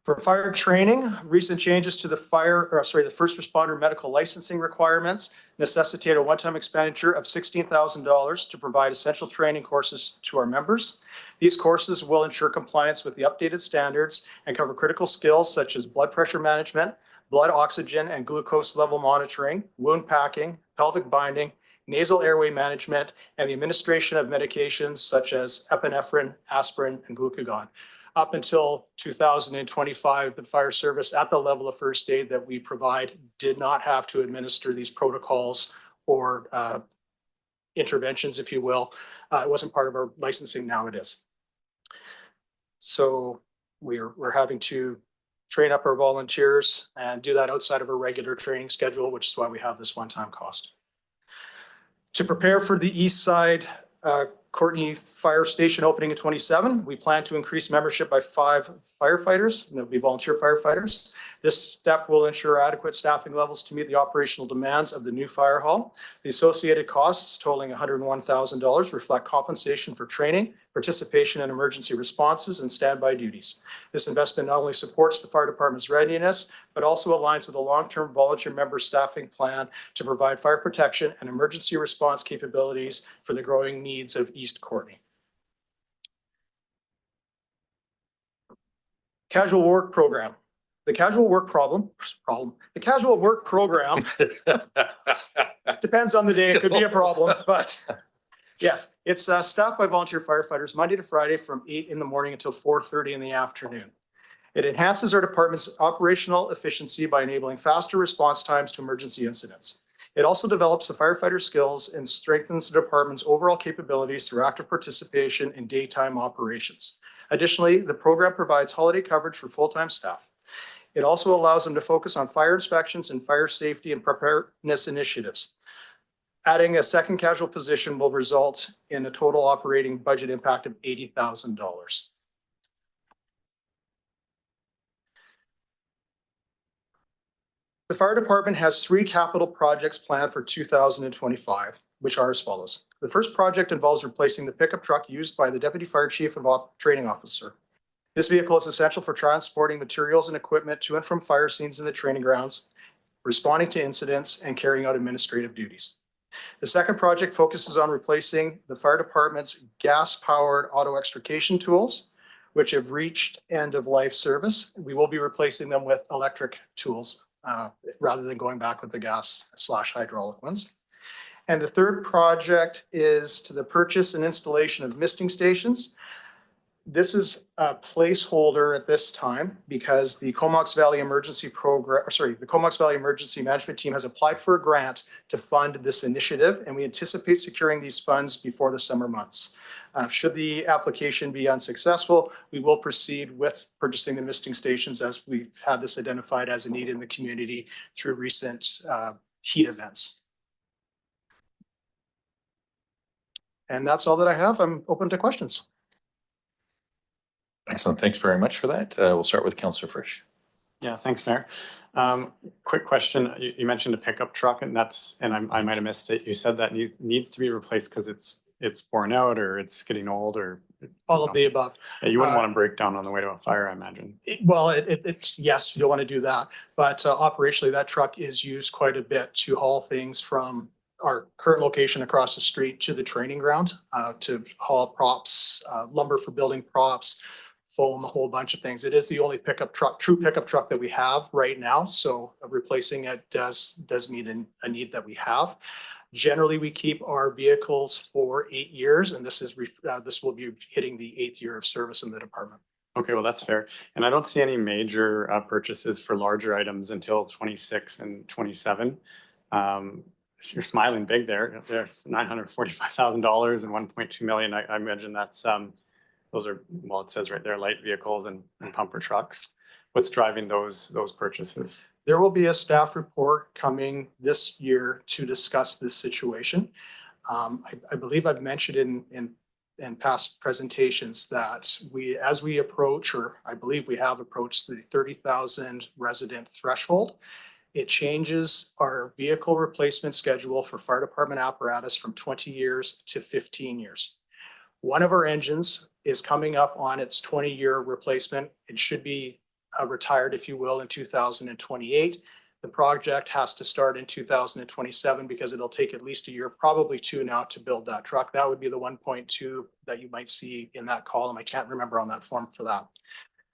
For fire training, recent changes to the first responder medical licensing requirements necessitate a one-time expenditure of $16,000 to provide essential training courses to our members. These courses will ensure compliance with the updated standards and cover critical skills such as blood pressure management, blood oxygen and glucose level monitoring, wound packing, pelvic binding, nasal airway management, and the administration of medications such as epinephrine, aspirin, and glucagon. Up until 2025, the fire service at the level of first aid that we provide did not have to administer these protocols or interventions, if you will. It wasn't part of our licensing, now it is. So we're having to train up our volunteers and do that outside of a regular training schedule, which is why we have this one-time cost. To prepare for the East Side Courtenay Fire Station opening in 27, we plan to increase membership by 5 firefighters, and they'll be volunteer firefighters. This step will ensure adequate staffing levels to meet the operational demands of the new fire hall. The associated costs totaling $101,000 reflect compensation for training, participation in emergency responses, and standby duties. This investment not only supports the fire department's readiness, but also aligns with a long-term volunteer member staffing plan to provide fire protection and emergency response capabilities for the growing needs of East Courtenay. Casual work program. The casual work the casual work program depends on the day. It could be a problem, but yes, it's staffed by volunteer firefighters Monday to Friday from 8 in the morning until 4:30 in the afternoon. It enhances our department's operational efficiency by enabling faster response times to emergency incidents. It also develops the firefighter skills and strengthens the department's overall capabilities through active participation in daytime operations. Additionally, the program provides holiday coverage for full-time staff. It also allows them to focus on fire inspections and fire safety and preparedness initiatives. Adding a second casual position will result in a total operating budget impact of $80,000. The fire department has 3 capital projects planned for 2025, which are as follows. The first project involves replacing the pickup truck used by the Deputy Fire Chief of Training Officer. This vehicle is essential for transporting materials and equipment to and from fire scenes in the training grounds, responding to incidents, and carrying out administrative duties. The second project focuses on replacing the fire department's gas-powered auto extrication tools which have reached end of life service. We will be replacing them with electric tools rather than going back with the gas/hydraulic ones. And the third project is to the purchase and installation of misting stations. This is a placeholder at this time because the Comox Valley Emergency the Comox Valley Emergency Management Team has applied for a grant to fund this initiative, and we anticipate securing these funds before the summer months. Should the application be unsuccessful, we will proceed with purchasing the misting stations as we've had this identified as a need in the community through recent heat events. And that's all that I have. I'm open to questions. Excellent. Thanks very much for that. We'll start with Councillor Frisch. Yeah, thanks, Mayor. Quick question. You mentioned a pickup truck, and I might have missed it. You said that needs to be replaced because it's worn out or it's getting old or All of the above. Yeah, you wouldn't want to break down on the way to a fire, I imagine. It's yes, you don't want to do that, but operationally, that truck is used quite a bit to haul things from our current location across the street to the training ground, to haul props, lumber for building props, foam, a whole bunch of things. It is the only true pickup truck that we have right now. So replacing it does meet a need that we have. Generally, we keep our vehicles for 8 years, and this will be hitting the 8th year of service in the department. Okay, well, that's fair. And I don't see any major purchases for larger items until 26 and 27. So you're smiling big there. There's $945,000 and 1.2 million. I imagine that's those are, well, it says right there, light vehicles and pumper trucks. What's driving those purchases? There will be a staff report coming this year to discuss this situation. I believe I've mentioned in past presentations that as we approach, or I believe we have approached the 30,000 resident threshold, it changes our vehicle replacement schedule for fire department apparatus from 20 years to 15 years. One of our engines is coming up on its 20-year replacement. It should be retired, if you will, in 2028. The project has to start in 2027 because it'll take at least a year, probably 2 now, to build that truck. That would be the 1.2 that you might see in that column. I can't remember on that form for that.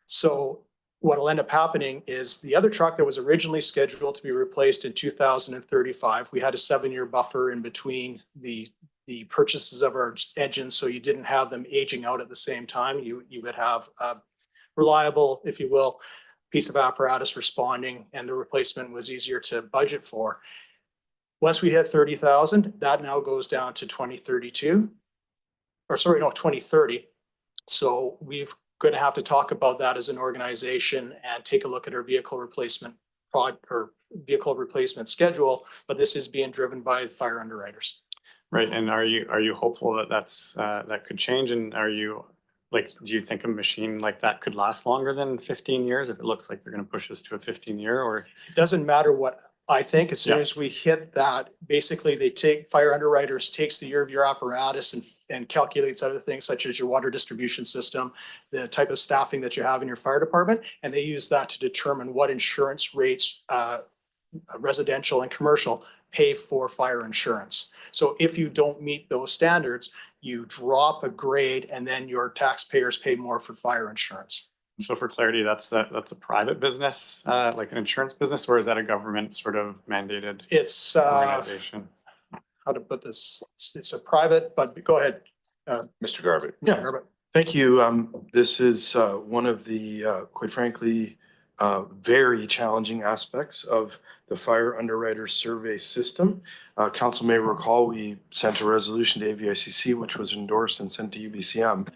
So what will end up happening is the other truck that was originally scheduled to be replaced in 2035, we had a 7-year buffer in between the purchases of our engines, so you didn't have them aging out at the same time. You would have a reliable, if you will, piece of apparatus responding, and the replacement was easier to budget for. Once we hit 30,000, that now goes down to 2032, or sorry, no, 2030. So we've going to have to talk about that as an organization and take a look at our vehicle replacement schedule, but this is being driven by fire underwriters. Right, and are you hopeful that that could change? And do you think a machine like that could last longer than 15 years if it looks like they're going to push us to a 15-year? Or it doesn't matter what I think. As soon as we hit that, basically fire underwriters takes the year of your apparatus and calculates other things such as your water distribution system, the type of staffing that you have in your fire department, and they use that to determine what insurance rates, residential and commercial, pay for fire insurance. So if you don't meet those standards, you drop a grade and then your taxpayers pay more for fire insurance. So for clarity, that's a private business, like an insurance business, or is that a government sort of mandated It's organization? How to put this? It's a private, but go ahead. Mr. Garbutt. Yeah. Garbutt. Thank you. This is one of the, quite frankly, very challenging aspects of the fire underwriter survey system. Council may recall we sent a resolution to AVICC, which was endorsed and sent to UBCM,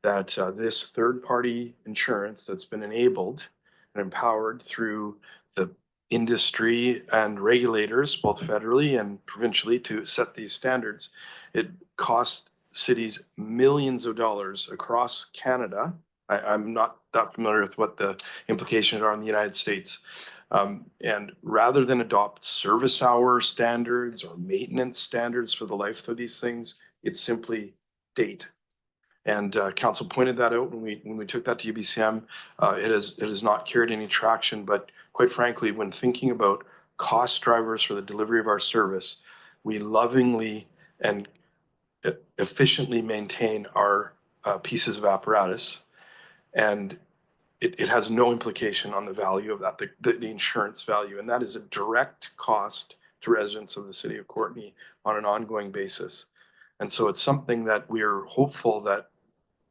that this third-party insurance that's been enabled and empowered through the industry and regulators, both federally and provincially, to set these standards, it costs cities millions of dollars across Canada. I'm not that familiar with what the implications are in the United States. And rather than adopt service hour standards or maintenance standards for the life of these things, it's simply date. And council pointed that out when we took that to UBCM. It has not carried any traction, but quite frankly, when thinking about cost drivers for the delivery of our service, we lovingly and efficiently maintain our pieces of apparatus. And it has no implication on the value of that, the insurance value. And that is a direct cost to residents of the city of Courtenay on an ongoing basis. And so it's something that we're hopeful that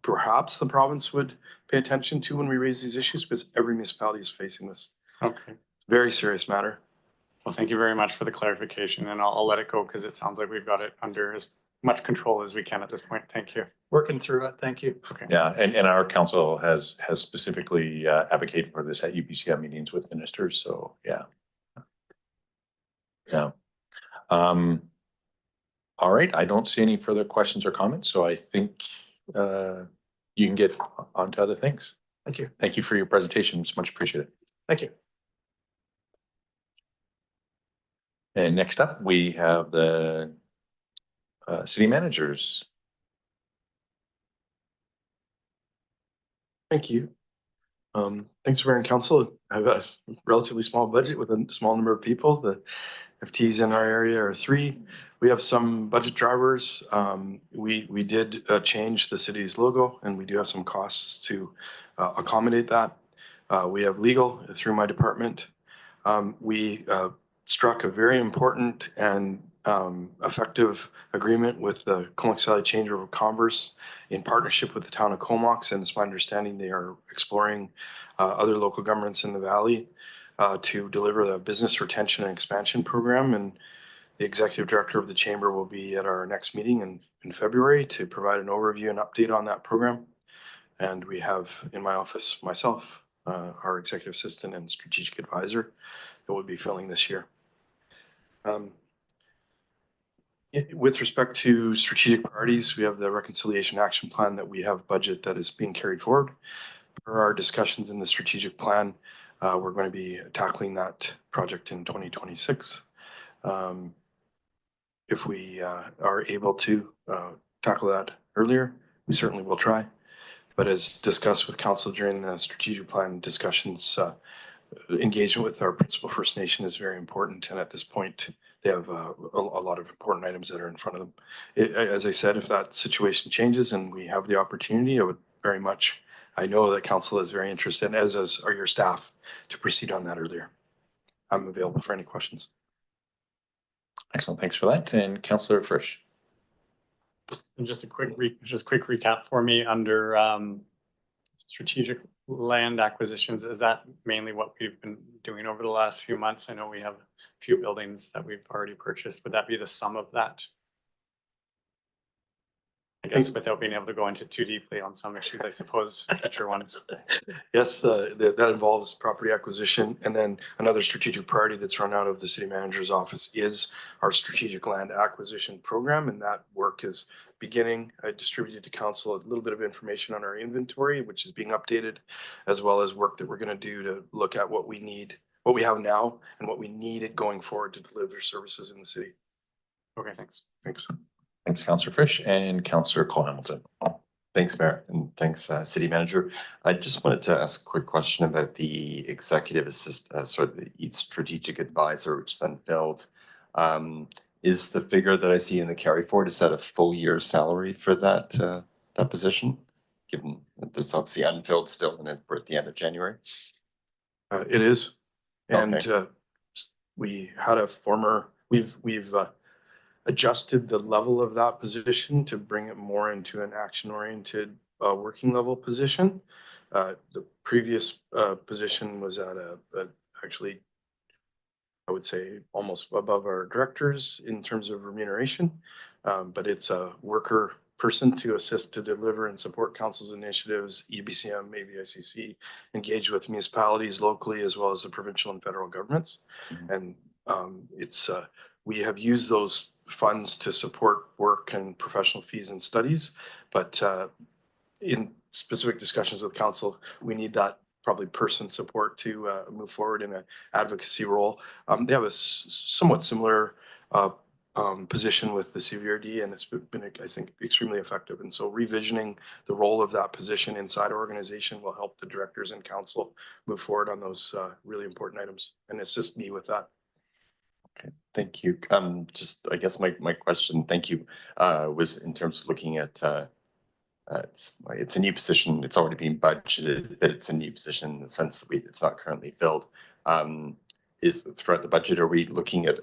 perhaps the province would pay attention to when we raise these issues, because every municipality is facing this. Okay. Very serious matter. Well, thank you very much for the clarification, and I'll let it go because it sounds like we've got it under as much control as we can at this point. Thank you. Working through it. Thank you. Okay. Yeah, and our council has specifically advocated for this at UPCM meetings with ministers, so yeah. Yeah. All right, I don't see any further questions or comments, so I think you can get on to other things. Thank you. Thank you for your presentation. It's much appreciated. Thank you. And next up, we have the city managers. Thank you. Thanks for bearing council. I have a relatively small budget with a small number of people. The FTEs in our area are 3. We have some budget drivers. We did change the city's logo, and we do have some costs to accommodate that. We have legal through my department. We struck a very important and effective agreement with the Comox Valley Chamber of Commerce in partnership with the town of Comox, and it's my understanding they are exploring other local governments in the valley to deliver the business retention and expansion program. And the executive director of the chamber will be at our next meeting in February to provide an overview and update on that program. And we have in my office myself, our executive assistant and strategic advisor that will be filling this year. With respect to strategic priorities, we have the reconciliation action plan that we have budget that is being carried forward. For our discussions in the strategic plan, we're going to be tackling that project in 2026. If we are able to tackle that earlier, we certainly will try. But as discussed with council during the strategic plan discussions, engagement with our principal First Nation is very important. And at this point, they have a lot of important items that are in front of them. As I said, if that situation changes and we have the opportunity, I would very much, I know that council is very interested, as are your staff, to proceed on that earlier. I'm available for any questions. Excellent. Thanks for that. And Councillor Frisch. Just a quick recap for me under strategic land acquisitions. Is that mainly what we've been doing over the last few months? I know we have a few buildings that we've already purchased. Would that be the sum of that? I guess without being able to go into too deeply on some issues, I suppose future ones. Yes, that involves property acquisition. And then another strategic priority that's run out of the city manager's office is our strategic land acquisition program. And that work is beginning. I distributed to council a little bit of information on our inventory, which is being updated, as well as work that we're going to do to look at what we need, what we have now, and what we need going forward to deliver services in the city. Okay, thanks. Thanks. Thanks, Councillor Frisch and Councillor Cole Hamilton. Thanks, Mayor, and thanks, City Manager. I just wanted to ask a quick question about the executive assistant, the strategic advisor, which then filled. Is the figure that I see in the carry forward, is that a full year salary for that that position? Given that there's obviously unfilled still, and we're at the end of January. It is, and Okay. we had a former. We've adjusted the level of that position to bring it more into an action-oriented working level position. The previous position was at actually, I would say, almost above our directors in terms of remuneration, but it's a worker person to assist to deliver and support council's initiatives, EBCM, AVICC, engage with municipalities locally as well as the provincial and federal governments. And we have used those funds to support work and professional fees and studies, but in specific discussions with council, we need that probably person support to move forward in an advocacy role. They have a somewhat similar position with the CVRD, and it's been, I think, extremely effective. And so revisioning the role of that position inside our organization will help the directors and council move forward on those really important items and assist me with that. Okay, thank you. Just, I guess my question, thank you, was in terms of looking at it's a new position. It's already been budgeted, but it's a new position in the sense that it's not currently filled. Is throughout the budget, are we looking at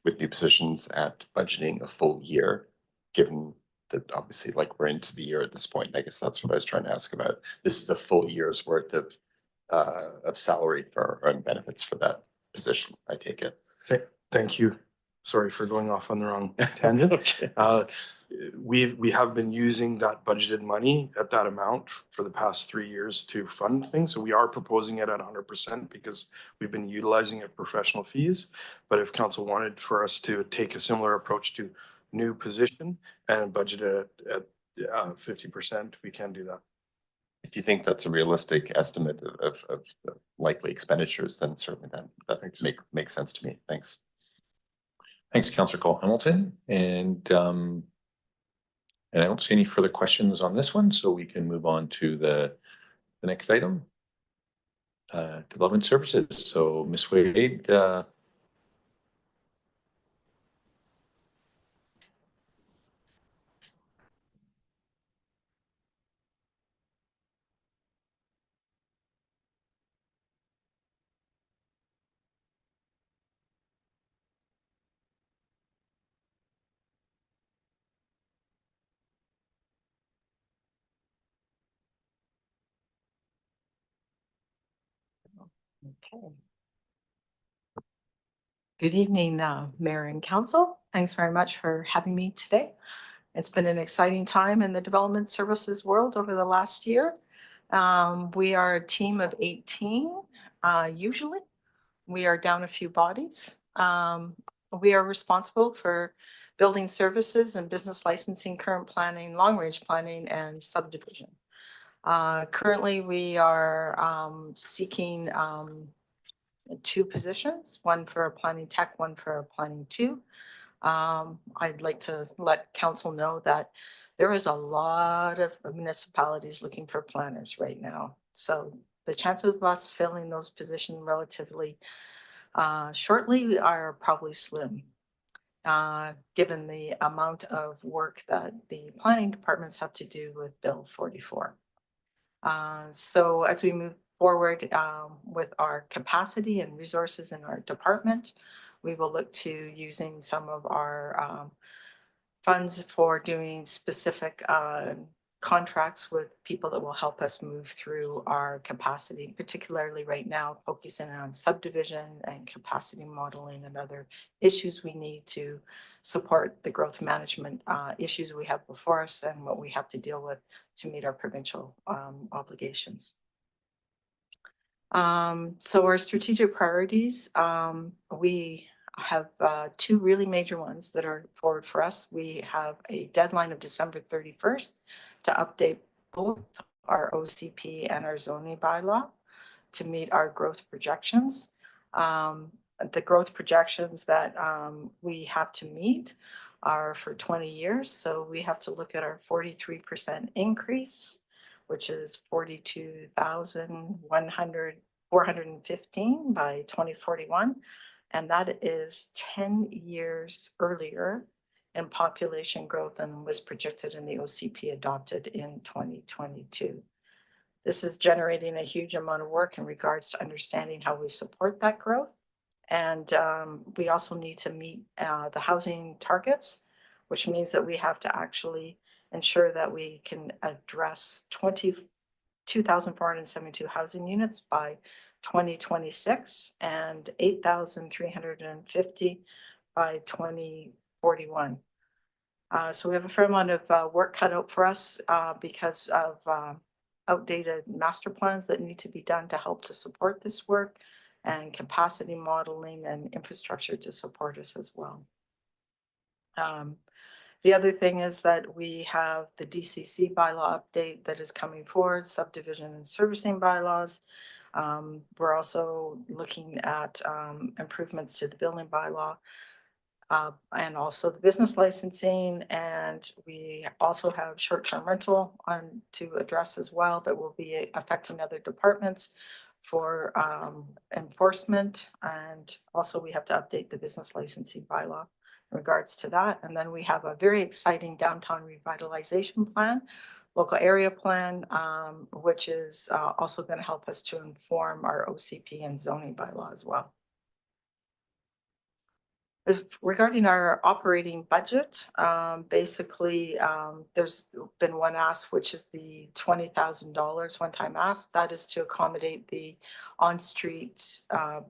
with new positions at budgeting a full year, given that obviously like we're into the year at this point? I guess that's what I was trying to ask about. This is a full year's worth of salary for and benefits for that position, I take it. Thank you. Sorry for going off on the wrong tangent. Okay. We have been using that budgeted money at that amount for the past 3 years to fund things. So we are proposing it at 100% because we've been utilizing it professional fees. But if council wanted for us to take a similar approach to new position and budget it at 50%, we can do that. If you think that's a realistic estimate of likely expenditures, then certainly that makes sense to me. Thanks. Thanks, Councillor Cole Hamilton. And I don't see any further questions on this one, so we can move on to the next item. Development services. So Ms. Wade, Okay. Good evening, Mayor and Council. Thanks very much for having me today. It's been an exciting time in the development services world over the last year. We are a team of 18, usually. We are down a few bodies. We are responsible for building services and business licensing, current planning, long-range planning, and subdivision. Currently, we are seeking 2 positions, one for a planning tech, one for a planning 2. I'd like to let council know that there is a lot of municipalities looking for planners right now. So the chances of us filling those positions relatively shortly are probably slim, given the amount of work that the planning departments have to do with Bill 44. So as we move forward with our capacity and resources in our department, we will look to using some of our funds for doing specific contracts with people that will help us move through our capacity, particularly right now, focusing on subdivision and capacity modeling and other issues we need to support the growth management issues we have before us and what we have to deal with to meet our provincial obligations. So our strategic priorities, we have 2 really major ones that are forward for us. We have a deadline of December 31st to update both our OCP and our zoning bylaw to meet our growth projections. The growth projections that we have to meet are for 20 years. So we have to look at our 43% increase, which is 42,415 by 2041. And that is 10 years earlier in population growth than was projected in the OCP adopted in 2022. This is generating a huge amount of work in regards to understanding how we support that growth. And we also need to meet the housing targets, which means that we have to actually ensure that we can address 22,472 housing units by 2026 and 8,350 by 2041. So we have a fair amount of work cut out for us because of outdated master plans that need to be done to help to support this work, and capacity modeling and infrastructure to support us as well. The other thing is that we have the DCC bylaw update that is coming forward, subdivision and servicing bylaws. We're also looking at improvements to the building bylaw and also the business licensing. And we also have short-term rental on to address as well that will be affecting other departments for enforcement. And also we have to update the business licensing bylaw in regards to that. And then we have a very exciting downtown revitalization plan local area plan, which is also going to help us to inform our OCP and zoning bylaw as well. Regarding our operating budget, basically, there's been one ask, which is the $20,000 one-time ask. That is to accommodate the on-street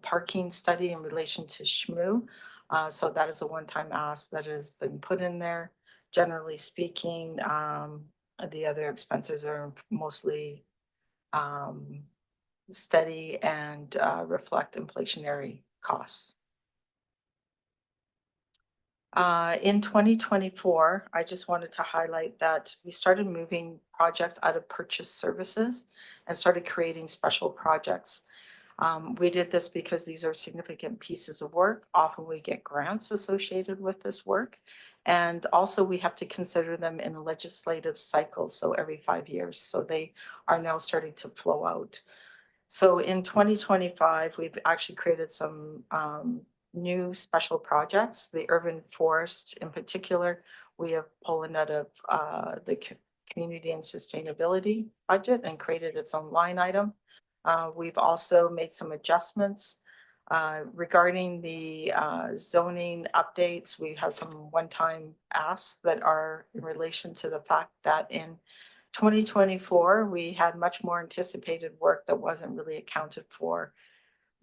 parking study in relation to SHMU. So that is a one-time ask that has been put in there. Generally speaking, the other expenses are mostly steady and reflect inflationary costs. In 2024, I just wanted to highlight that we started moving projects out of purchase services and started creating special projects. We did this because these are significant pieces of work. Often we get grants associated with this work. And also we have to consider them in legislative cycles, so every 5 years. So they are now starting to flow out. So in 2025, we've actually created some new special projects. The urban forest in particular, we have pulled out of the community and sustainability budget and created its own line item. We've also made some adjustments regarding the zoning updates. We have some one-time asks that are in relation to the fact that in 2024, we had much more anticipated work that wasn't really accounted for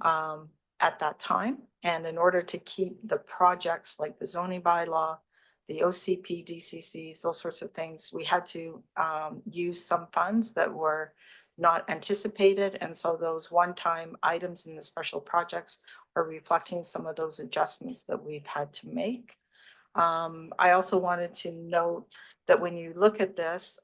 at that time. And in order to keep the projects like the zoning bylaw, the OCP, DCCs, those sorts of things, we had to use some funds that were not anticipated. And so those one-time items in the special projects are reflecting some of those adjustments that we've had to make. I also wanted to note that when you look at this,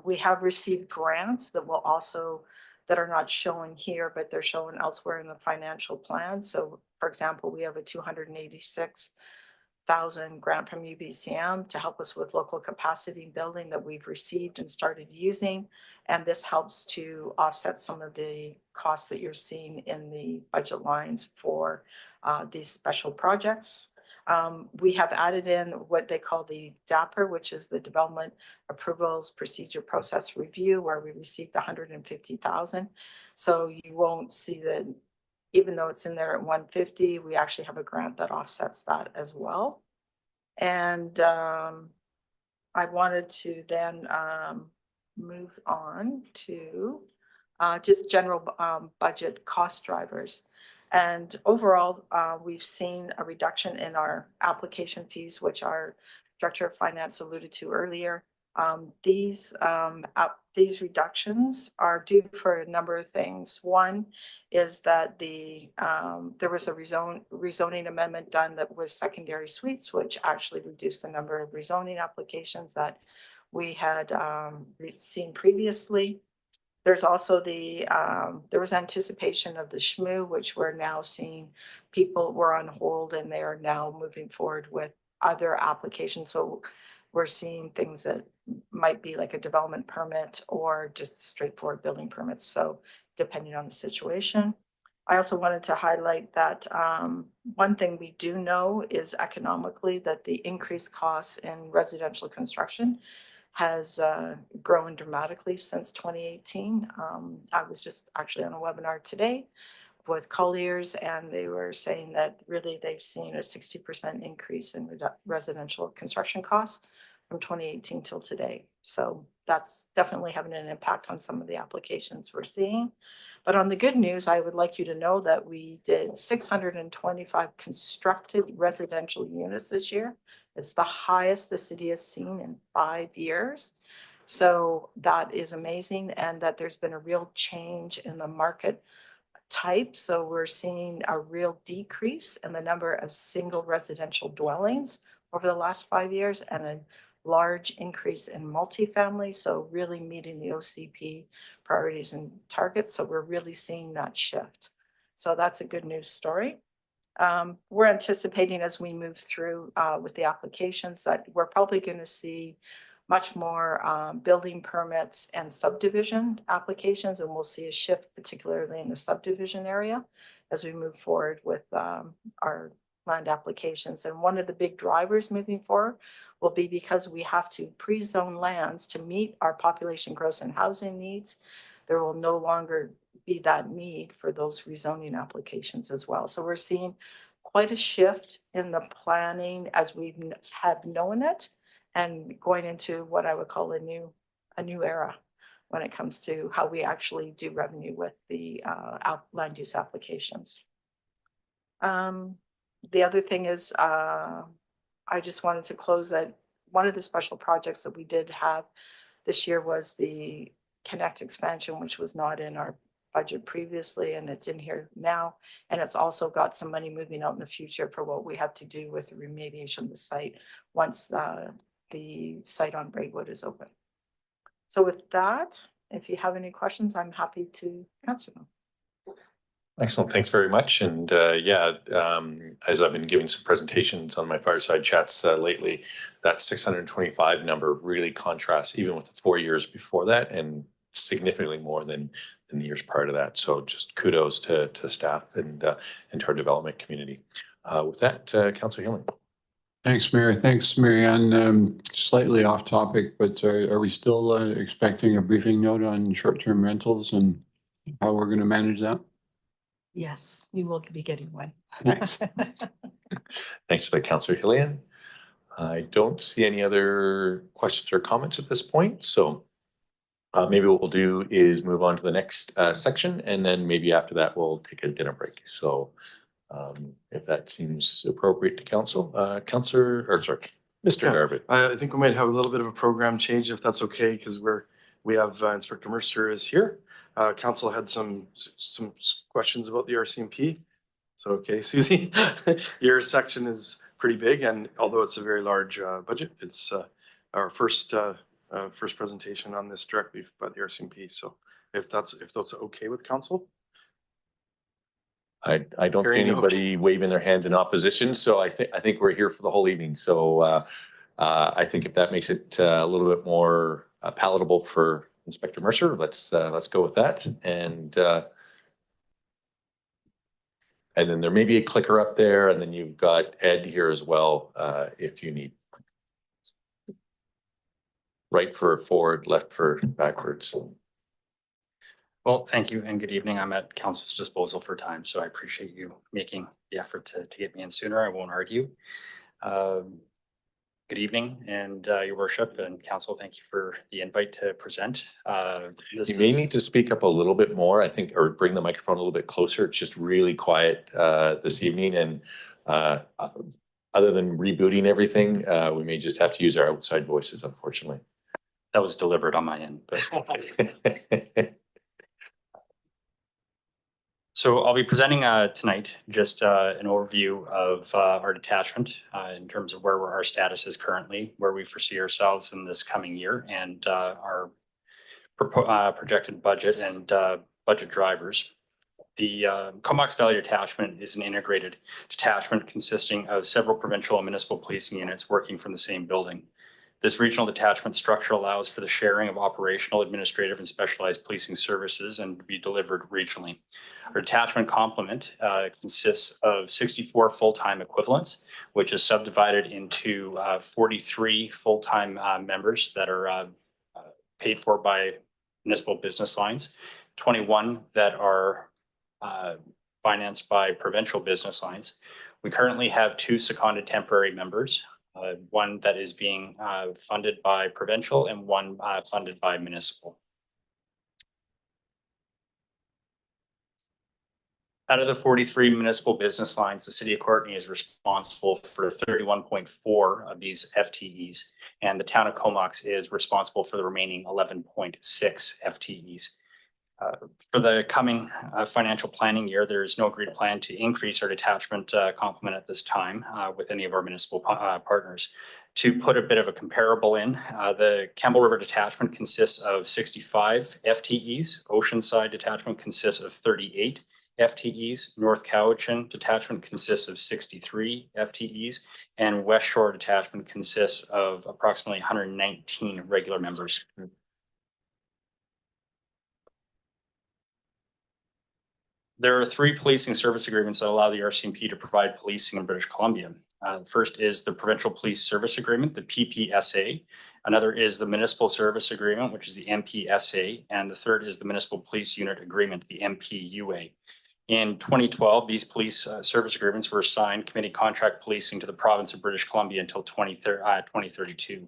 we have received grants that will also, that are not shown here, but they're shown elsewhere in the financial plan. So for example, we have a $286,000 grant from UBCM to help us with local capacity building that we've received and started using. And this helps to offset some of the costs that you're seeing in the budget lines for these special projects. We have added in what they call the DAPR, which is the Development Approvals Procedure Process Review, where we received $150,000. So you won't see that, even though it's in there at 150, we actually have a grant that offsets that as well. And I wanted to then move on to just general budget cost drivers. And overall, we've seen a reduction in our application fees, which our Director of Finance alluded to earlier. These reductions are due for a number of things. One is that there was a rezoning amendment done that was secondary suites, which actually reduced the number of rezoning applications that we had seen previously. There's also there was anticipation of the SHMU, which we're now seeing people were on hold and they are now moving forward with other applications. So we're seeing things that might be like a development permit or just straightforward building permits. So depending on the situation. I also wanted to highlight that one thing we do know is economically that the increased costs in residential construction has grown dramatically since 2018. I was just actually on a webinar today with Colliers, and they were saying that really they've seen a 60% increase in residential construction costs from 2018 till today. So that's definitely having an impact on some of the applications we're seeing. But on the good news, I would like you to know that we did 625 constructed residential units this year. It's the highest the city has seen in 5 years. So that is amazing, and that there's been a real change in the market type. So we're seeing a real decrease in the number of single residential dwellings over the last 5 years and a large increase in multifamily. So really meeting the OCP priorities and targets. So we're really seeing that shift. So that's a good news story. We're anticipating as we move through with the applications that we're probably going to see much more building permits and subdivision applications, and we'll see a shift particularly in the subdivision area as we move forward with our land applications. And one of the big drivers moving forward will be because we have to pre-zone lands to meet our population growth and housing needs. There will no longer be that need for those rezoning applications as well. So we're seeing quite a shift in the planning as we have known it, and going into what I would call a new era when it comes to how we actually do revenue with the land use applications. The other thing is, I just wanted to close that one of the special projects that we did have this year was the Connect expansion, which was not in our budget previously, and it's in here now. And it's also got some money moving out in the future for what we have to do with the remediation of the site once the site on Braidwood is open. So with that, if you have any questions, I'm happy to answer them. Excellent. Thanks very much. And as I've been giving some presentations on my fireside chats lately, that 625 number really contrasts even with the 4 years before that, and significantly more than the years prior to that. So just kudos to staff and to our development community. With that, Councillor Healing. Thanks, Mayor. Thanks, Marianne. Slightly off topic, but are we still expecting a briefing note on short-term rentals and how we're going to manage that? Yes, you will be getting one. Thanks. Thanks to the Councillor Hillian. I don't see any other questions or comments at this point. So maybe what we'll do is move on to the next section, and then maybe after that we'll take a dinner break. So if that seems appropriate to council, Mr. Garbutt. I think we might have a little bit of a program change if that's okay, because we have Inspector Mercer is here. Council had some questions about the RCMP. So, okay, Susie, your section is pretty big, and although it's a very large budget, it's our first presentation on this directly by the RCMP. So if that's okay with council. I don't see anybody waving their hands in opposition, so I think we're here for the whole evening. So I think if that makes it a little bit more palatable for Inspector Mercer, let's go with that. And then there may be a clicker up there, and then you've got Ed here as well if you need. Right for forward, left for backwards. Well, thank you and good evening. I'm at council's disposal for time, so I appreciate you making the effort to get me in sooner. I won't argue. Good evening, and your worship and council, thank you for the invite to present. You may need to speak up a little bit more, I think, or bring the microphone a little bit closer. It's just really quiet this evening, and other than rebooting everything, we may just have to use our outside voices, unfortunately. That was deliberate on my end, but so I'll be presenting tonight just an overview of our detachment in terms of where our status is currently, where we foresee ourselves in this coming year, and our projected budget and budget drivers. The Comox Valley Detachment is an integrated detachment consisting of several provincial and municipal policing units working from the same building. This regional detachment structure allows for the sharing of operational, administrative, and specialized policing services and to be delivered regionally. Our detachment complement consists of 64 full-time equivalents, which is subdivided into 43 full-time members that are paid for by municipal business lines, 21 that are financed by provincial business lines. We currently have 2 seconded temporary members, one that is being funded by provincial and one funded by municipal. Out of the 43 municipal business lines, the City of Courtenay is responsible for 31.4 of these FTEs, and the Town of Comox is responsible for the remaining 11.6 FTEs. For the coming financial planning year, there is no agreed plan to increase our detachment complement at this time with any of our municipal partners. To put a bit of a comparable in, the Campbell River Detachment consists of 65 FTEs. Oceanside Detachment consists of 38 FTEs. North Cowichan Detachment consists of 63 FTEs. And West Shore Detachment consists of approximately 119 regular members. There are 3 policing service agreements that allow the RCMP to provide policing in British Columbia. The first is the Provincial Police Service Agreement, the PPSA. Another is the Municipal Service Agreement, which is the MPSA. And the third is the Municipal Police Unit Agreement, the MPUA. In 2012, these police service agreements were assigned committee contract policing to the province of British Columbia until 2032.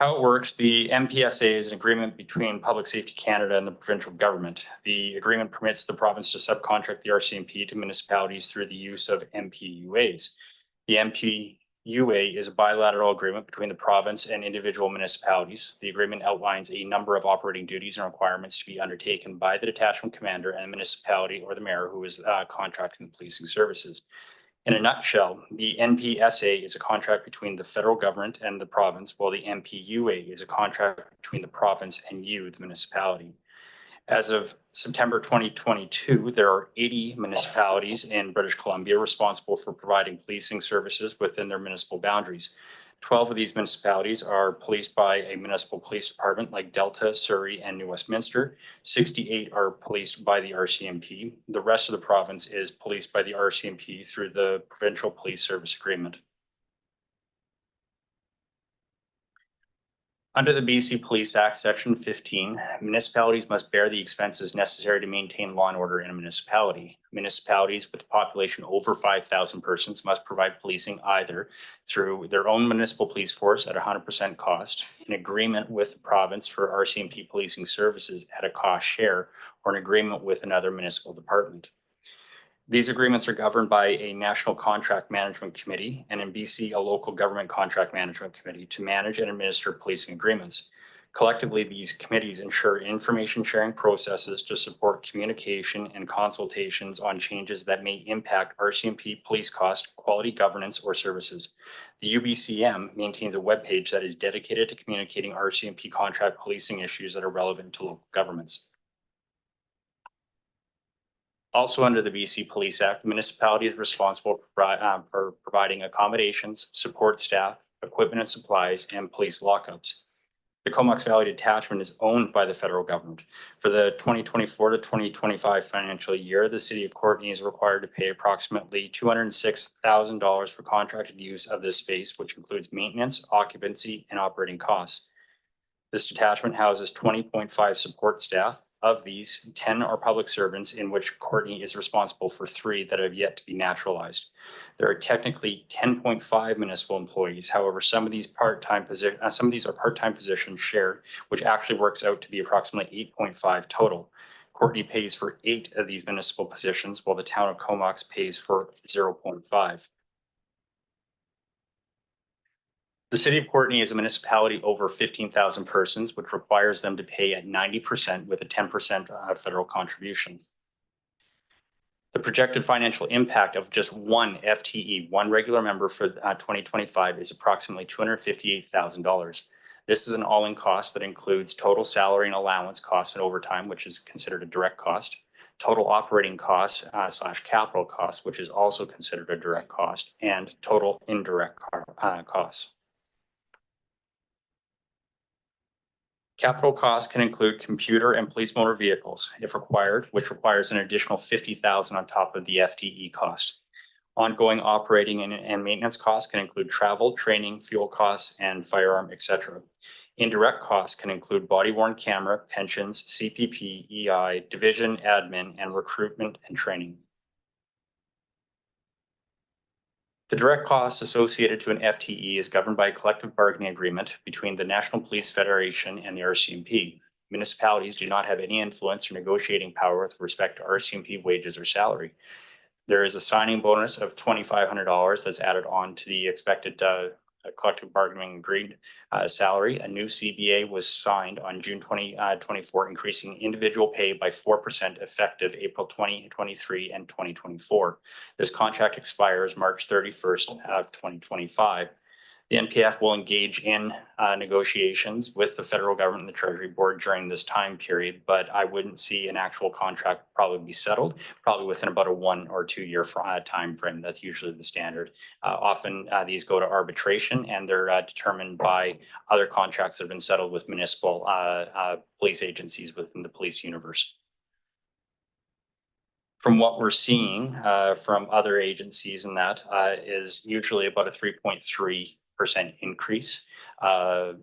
How it works, the MPSA is an agreement between Public Safety Canada and the provincial government. The agreement permits the province to subcontract the RCMP to municipalities through the use of MPUAs. The MPUA is a bilateral agreement between the province and individual municipalities. The agreement outlines a number of operating duties and requirements to be undertaken by the detachment commander and municipality or the mayor who is contracting the policing services. In a nutshell, the NPSA is a contract between the federal government and the province, while the MPUA is a contract between the province and you, the municipality. As of September 2022, there are 80 municipalities in British Columbia responsible for providing policing services within their municipal boundaries. 12 of these municipalities are policed by a municipal police department like Delta, Surrey, and New Westminster. 68 are policed by the RCMP. The rest of the province is policed by the RCMP through the Provincial Police Service Agreement. Under the BC Police Act, Section 15, municipalities must bear the expenses necessary to maintain law and order in a municipality. Municipalities with a population over 5,000 persons must provide policing either through their own municipal police force at 100% cost, an agreement with the province for RCMP policing services at a cost share, or an agreement with another municipal department. These agreements are governed by a National Contract Management Committee and in BC, a Local Government Contract Management Committee to manage and administer policing agreements. Collectively, these committees ensure information sharing processes to support communication and consultations on changes that may impact RCMP police cost, quality governance, or services. The UBCM maintains a webpage that is dedicated to communicating RCMP contract policing issues that are relevant to local governments. Also under the BC Police Act, the municipality is responsible for providing accommodations, support staff, equipment and supplies, and police lockups. The Comox Valley Detachment is owned by the federal government. For the 2024 to 2025 financial year, the city of Courtenay is required to pay approximately $206,000 for contracted use of this space, which includes maintenance, occupancy, and operating costs. This detachment houses 20.5 support staff. Of these, 10 are public servants, in which Courtenay is responsible for 3 that have yet to be naturalized. There are technically 10.5 municipal employees. However, some of these are part-time positions shared, which actually works out to be approximately 8.5 total. Courtenay pays for 8 of these municipal positions, while the town of Comox pays for 0.5. The city of Courtenay is a municipality over 15,000 persons, which requires them to pay at 90% with a 10% federal contribution. The projected financial impact of just one FTE, one regular member for 2025 is approximately $258,000. This is an all-in cost that includes total salary and allowance costs and overtime, which is considered a direct cost, total operating costs / capital costs, which is also considered a direct cost, and total indirect costs. Capital costs can include computer and police motor vehicles, if required, which requires an additional $50,000 on top of the FTE cost. Ongoing operating and maintenance costs can include travel, training, fuel costs, and firearm, etc. Indirect costs can include body-worn camera, pensions, CPP, EI, division, admin, and recruitment and training. The direct costs associated to an FTE is governed by a collective bargaining agreement between the National Police Federation and the RCMP. Municipalities do not have any influence or negotiating power with respect to RCMP wages or salary. There is a signing bonus of $2,500 that's added on to the expected collective bargaining agreed salary. A new CBA was signed on June 2024, increasing individual pay by 4% effective April 2023 and 2024. This contract expires March 31st of 2025. The NPF will engage in negotiations with the federal government and the Treasury Board during this time period, but I wouldn't see an actual contract probably be settled, probably within about a 1 or 2 year time frame. That's usually the standard. Often these go to arbitration, and they're determined by other contracts that have been settled with municipal police agencies within the police universe. From what we're seeing from other agencies, and that is usually about a 3.3% increase on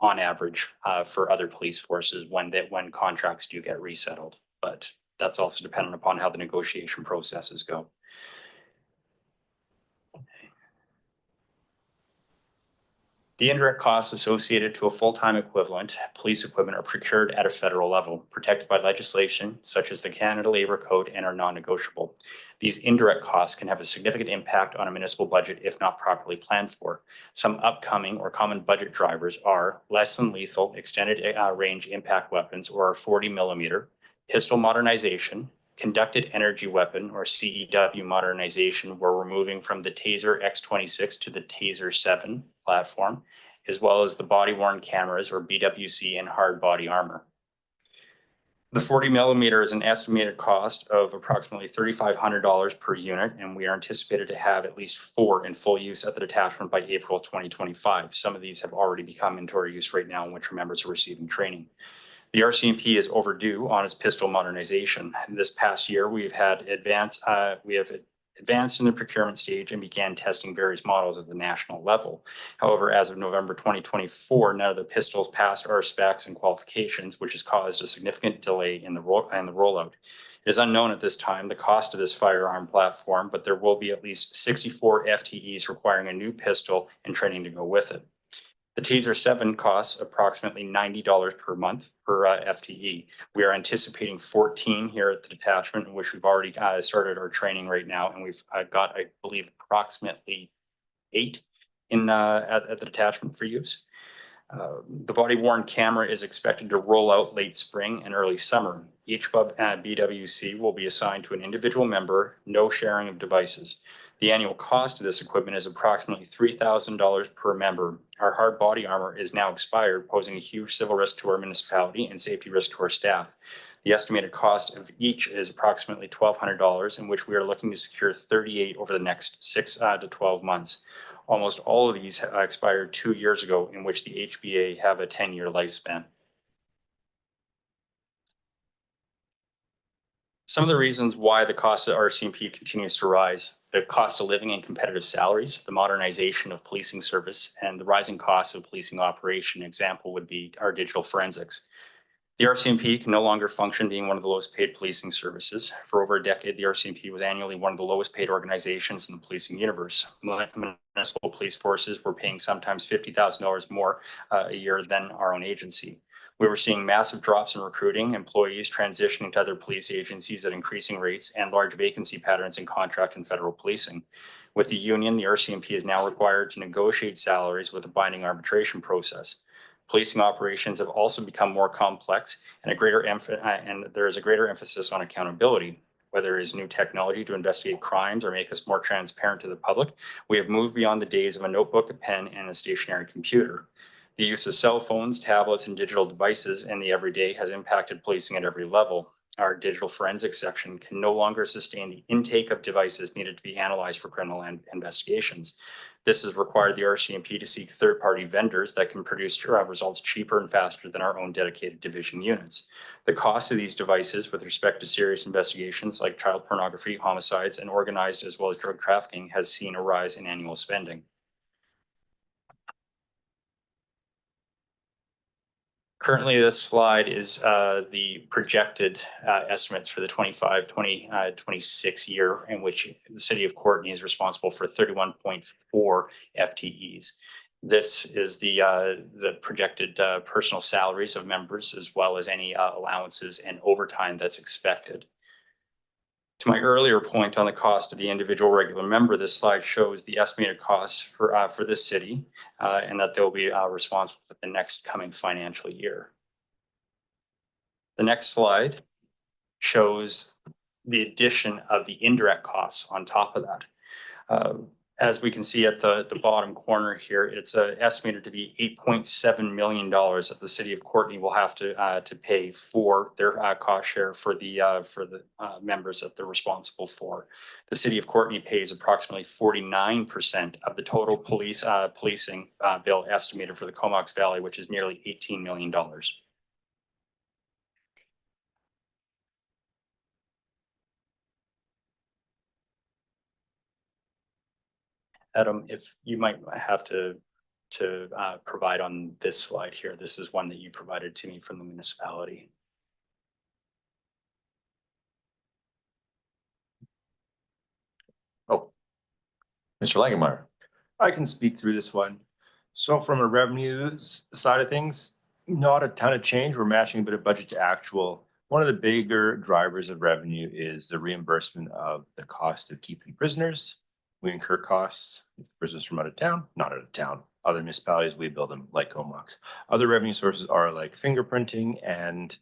average for other police forces when contracts do get resettled. But that's also dependent upon how the negotiation processes go. The indirect costs associated to a full-time equivalent police equipment are procured at a federal level, protected by legislation such as the Canada Labour Code, and are non-negotiable. These indirect costs can have a significant impact on a municipal budget if not properly planned for. Some upcoming or common budget drivers are less than lethal extended range impact weapons, or 40 millimeter, pistol modernization, conducted energy weapon or CEW modernization, where we're moving from the Taser X26 to the Taser 7 platform, as well as the body worn cameras or BWC and hard body armor. The 40 millimeter is an estimated cost of approximately $3,500 per unit, and we are anticipated to have at least 4 in full use at the detachment by April 2025. Some of these have already become into our use right now, in which our members are receiving training. The RCMP is overdue on its pistol modernization. This past year, we have advanced in the procurement stage and began testing various models at the national level. However, as of November 2024, none of the pistols passed our specs and qualifications, which has caused a significant delay in the rollout. It is unknown at this time the cost of this firearm platform, but there will be at least 64 FTEs requiring a new pistol and training to go with it. The Taser 7 costs approximately $90 per month per FTE. We are anticipating 14 here at the detachment, in which we've already started our training right now, and we've got, I believe, approximately 8 at the detachment for use. The body-worn camera is expected to roll out late spring and early summer. Each BWC will be assigned to an individual member, no sharing of devices. The annual cost of this equipment is approximately $3,000 per member. Our hard body armor is now expired, posing a huge civil risk to our municipality and safety risk to our staff. The estimated cost of each is approximately $1,200, in which we are looking to secure 38 over the next 6 to 12 months. Almost all of these expired 2 years ago, in which the HBA have a 10-year lifespan. Some of the reasons why the cost of RCMP continues to rise: the cost of living and competitive salaries, the modernization of policing service, and the rising costs of policing operation. Example would be our digital forensics. The RCMP can no longer function being one of the lowest paid policing services. For over a decade, the RCMP was annually one of the lowest paid organizations in the policing universe. Municipal police forces were paying sometimes $50,000 more a year than our own agency. We were seeing massive drops in recruiting, employees transitioning to other police agencies at increasing rates, and large vacancy patterns in contract and federal policing. With the union, the RCMP is now required to negotiate salaries with a binding arbitration process. Policing operations have also become more complex, and there is a greater emphasis on accountability. Whether it is new technology to investigate crimes or make us more transparent to the public, we have moved beyond the days of a notebook, a pen, and a stationary computer. The use of cell phones, tablets, and digital devices in the everyday has impacted policing at every level. Our digital forensics section can no longer sustain the intake of devices needed to be analyzed for criminal investigations. This has required the RCMP to seek third-party vendors that can produce results cheaper and faster than our own dedicated division units. The cost of these devices with respect to serious investigations like child pornography, homicides, and organized as well as drug trafficking has seen a rise in annual spending. Currently, this slide is the projected estimates for the 25-26 year, in which the city of Courtenay is responsible for 31.4 FTEs. This is the projected personal salaries of members, as well as any allowances and overtime that's expected. To my earlier point on the cost of the individual regular member, this slide shows the estimated costs for this city and that they'll be responsible for the next coming financial year. The next slide shows the addition of the indirect costs on top of that. As we can see at the bottom corner here, it's estimated to be $8.7 million that the city of Courtenay will have to pay for their cost share for the members that they're responsible for. The city of Courtenay pays approximately 49% of the total policing bill estimated for the Comox Valley, which is nearly $18 million. Adam, if you might have to provide on this slide here. This is one that you provided to me from the municipality. Oh, Mr. Langenmeyer. I can speak through this one. So from a revenues side of things, not a ton of change. We're matching a bit of budget to actual. One of the bigger drivers of revenue is the reimbursement of the cost of keeping prisoners. We incur costs with prisoners from out of town, not out of town. Other municipalities, we build them like Comox. Other revenue sources are like fingerprinting and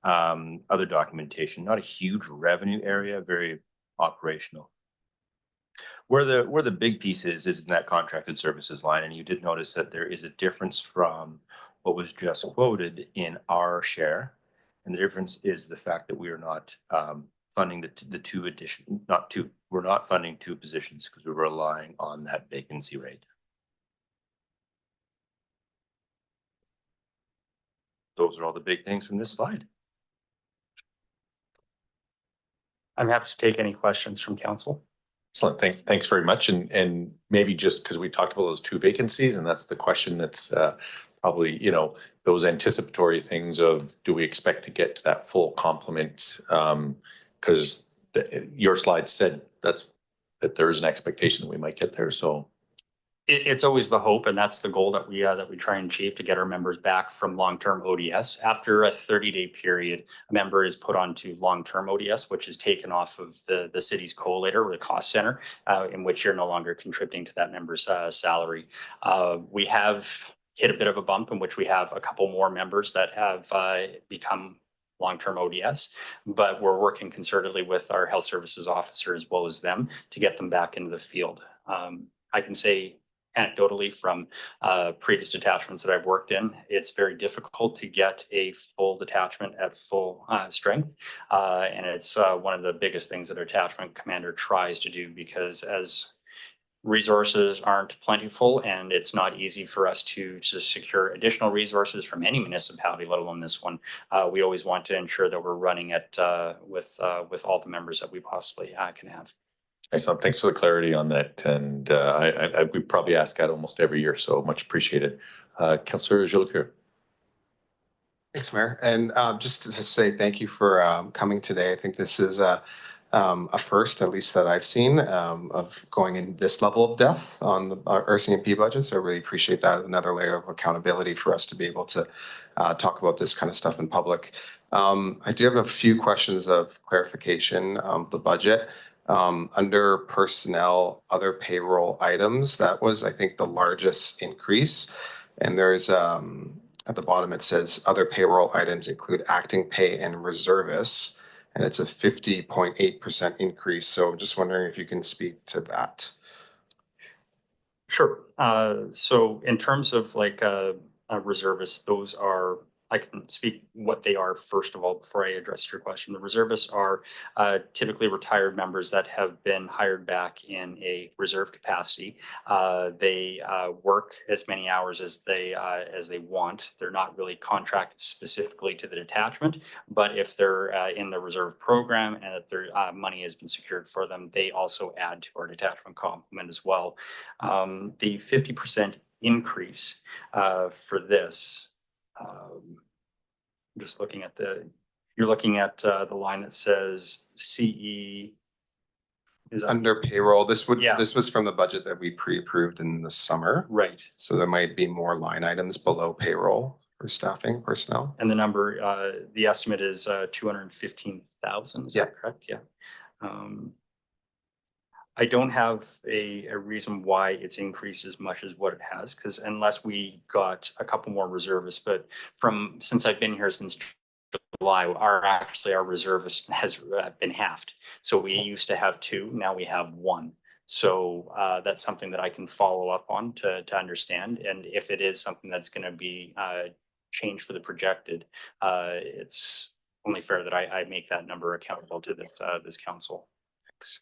other documentation. Not a huge revenue area, very operational. Where the big piece is in that contracted services line, and you did notice that there is a difference from what was just quoted in our share. And the difference is the fact that we are not funding the two addition, we're not funding two positions because we're relying on that vacancy rate. Those are all the big things from this slide. I'm happy to take any questions from council. Excellent. Thanks very much. And maybe just because we talked about those two vacancies, and that's the question that's probably, you know, those anticipatory things of, do we expect to get to that full complement? Because your slide said that there is an expectation that we might get there. So It's always the hope, and that's the goal that we try and achieve, to get our members back from long-term ODS. After a 30-day period, a member is put onto long-term ODS, which is taken off of the city's collator or the cost center, in which you're no longer contributing to that member's salary. We have hit a bit of a bump in which we have a couple more members that have become long-term ODS, but we're working concertedly with our health services officer as well as them to get them back into the field. I can say anecdotally from previous detachments that I've worked in, it's very difficult to get a full detachment at full strength. And it's one of the biggest things that our detachment commander tries to do, because as resources aren't plentiful and it's not easy for us to secure additional resources from any municipality, let alone this one, we always want to ensure that we're running it with all the members that we possibly can have. excellent. Thanks for the clarity on that. And we probably ask that almost every year, so much appreciated. Councillor Jolicoeur. Thanks, Mayor. And just to say thank you for coming today. I think this is a first, at least that I've seen, of going in this level of depth on our RCMP budgets. I really appreciate that. Another layer of accountability for us to be able to talk about this kind of stuff in public. I do have a few questions of clarification of the budget. Under personnel, other payroll items, that was, I think, the largest increase. And there's at the bottom, it says other payroll items include acting pay and reservists, and it's a 50.8% increase. So just wondering if you can speak to that. Sure. So in terms of like reservists, those are, I can speak what they are first of all before I address your question. The reservists are typically retired members that have been hired back in a reserve capacity. They work as many hours as they want. They're not really contracted specifically to the detachment, but if they're in the reserve program and if their money has been secured for them, they also add to our detachment complement as well. The 50% increase for this. I'm just looking at you're looking at the line that says CE. Is under payroll. This was from the budget that we pre-approved in the summer. Right. So there might be more line items below payroll for staffing personnel. And the number, the estimate is 215,000. Is that correct? Yeah. I don't have a reason why it's increased as much as what it has, because unless we got a couple more reservists, but since I've been here since July, our reservist has been halved. So we used to have 2, now we have 1. So that's something that I can follow up on to understand. And if it is something that's going to be changed for the projected, it's only fair that I make that number accountable to this council. Thanks.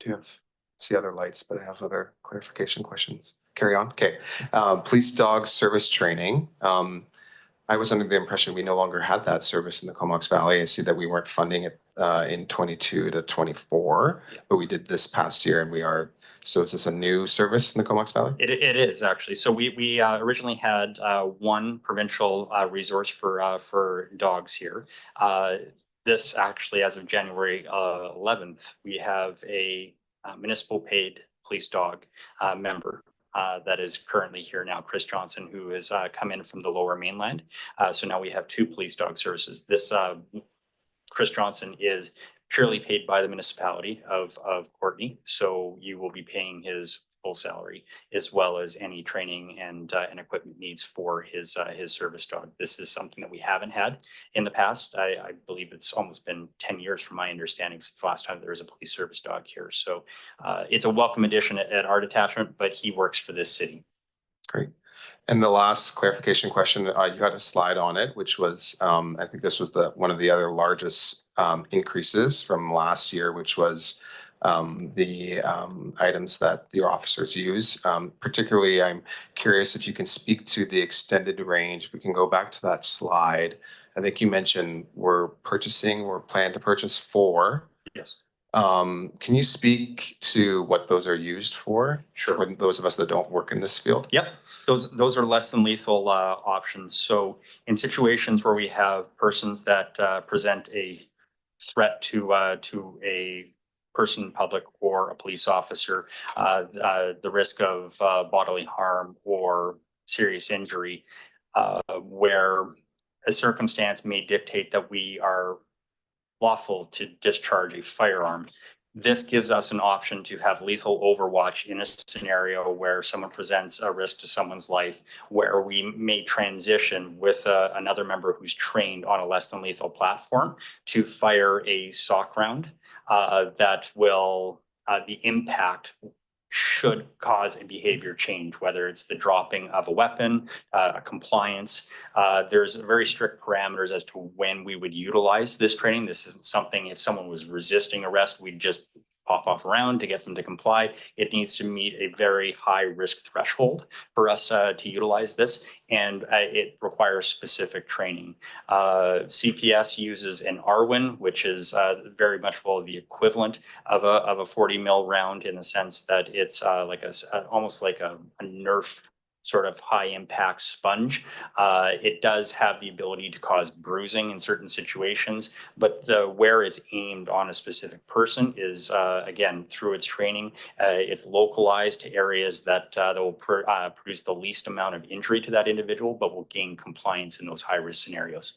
Do you have, see other lights, but I have other clarification questions. Carry on. Okay. Police dog service training. I was under the impression we no longer had that service in the Comox Valley. I see that we weren't funding it in 22 to 24, but we did this past year and we are. So is this a new service in the Comox Valley? It is actually. So we originally had one provincial resource for dogs here. This actually, as of January 11th, we have a municipal paid police dog member that is currently here now, Chris Johnson, who has come in from the Lower Mainland. So now we have two police dog services. This Chris Johnson is purely paid by the municipality of Courtenay. So you will be paying his full salary as well as any training and equipment needs for his service dog. This is something that we haven't had in the past. I believe it's almost been 10 years from my understanding since the last time there was a police service dog here. So it's a welcome addition at our detachment, but he works for this city. Great. And the last clarification question, you had a slide on it, which was, I think this was one of the other largest increases from last year, which was the items that your officers use. Particularly, I'm curious if you can speak to the extended range. If we can go back to that slide, I think you mentioned we're planning to purchase 4. Yes. Can you speak to what those are used for? Sure. For those of us that don't work in this field? Yep, those are less than lethal options. So in situations where we have persons that present a threat to a person in public or a police officer, the risk of bodily harm or serious injury, where a circumstance may dictate that we are lawful to discharge a firearm. This gives us an option to have lethal overwatch in a scenario where someone presents a risk to someone's life, where we may transition with another member who's trained on a less than lethal platform to fire a sock round that will, the impact should cause a behavior change, whether it's the dropping of a weapon, a compliance. There's very strict parameters as to when we would utilize this training. This isn't something, if someone was resisting arrest, we'd just pop off around to get them to comply. It needs to meet a very high risk threshold for us to utilize this, and it requires specific training. CPS uses an Arwin, which is very much well the equivalent of a 40 mil round, in the sense that it's like almost like a Nerf sort of high impact sponge. It does have the ability to cause bruising in certain situations, but where it's aimed on a specific person is, again, through its training, it's localized to areas that will produce the least amount of injury to that individual, but will gain compliance in those high risk scenarios.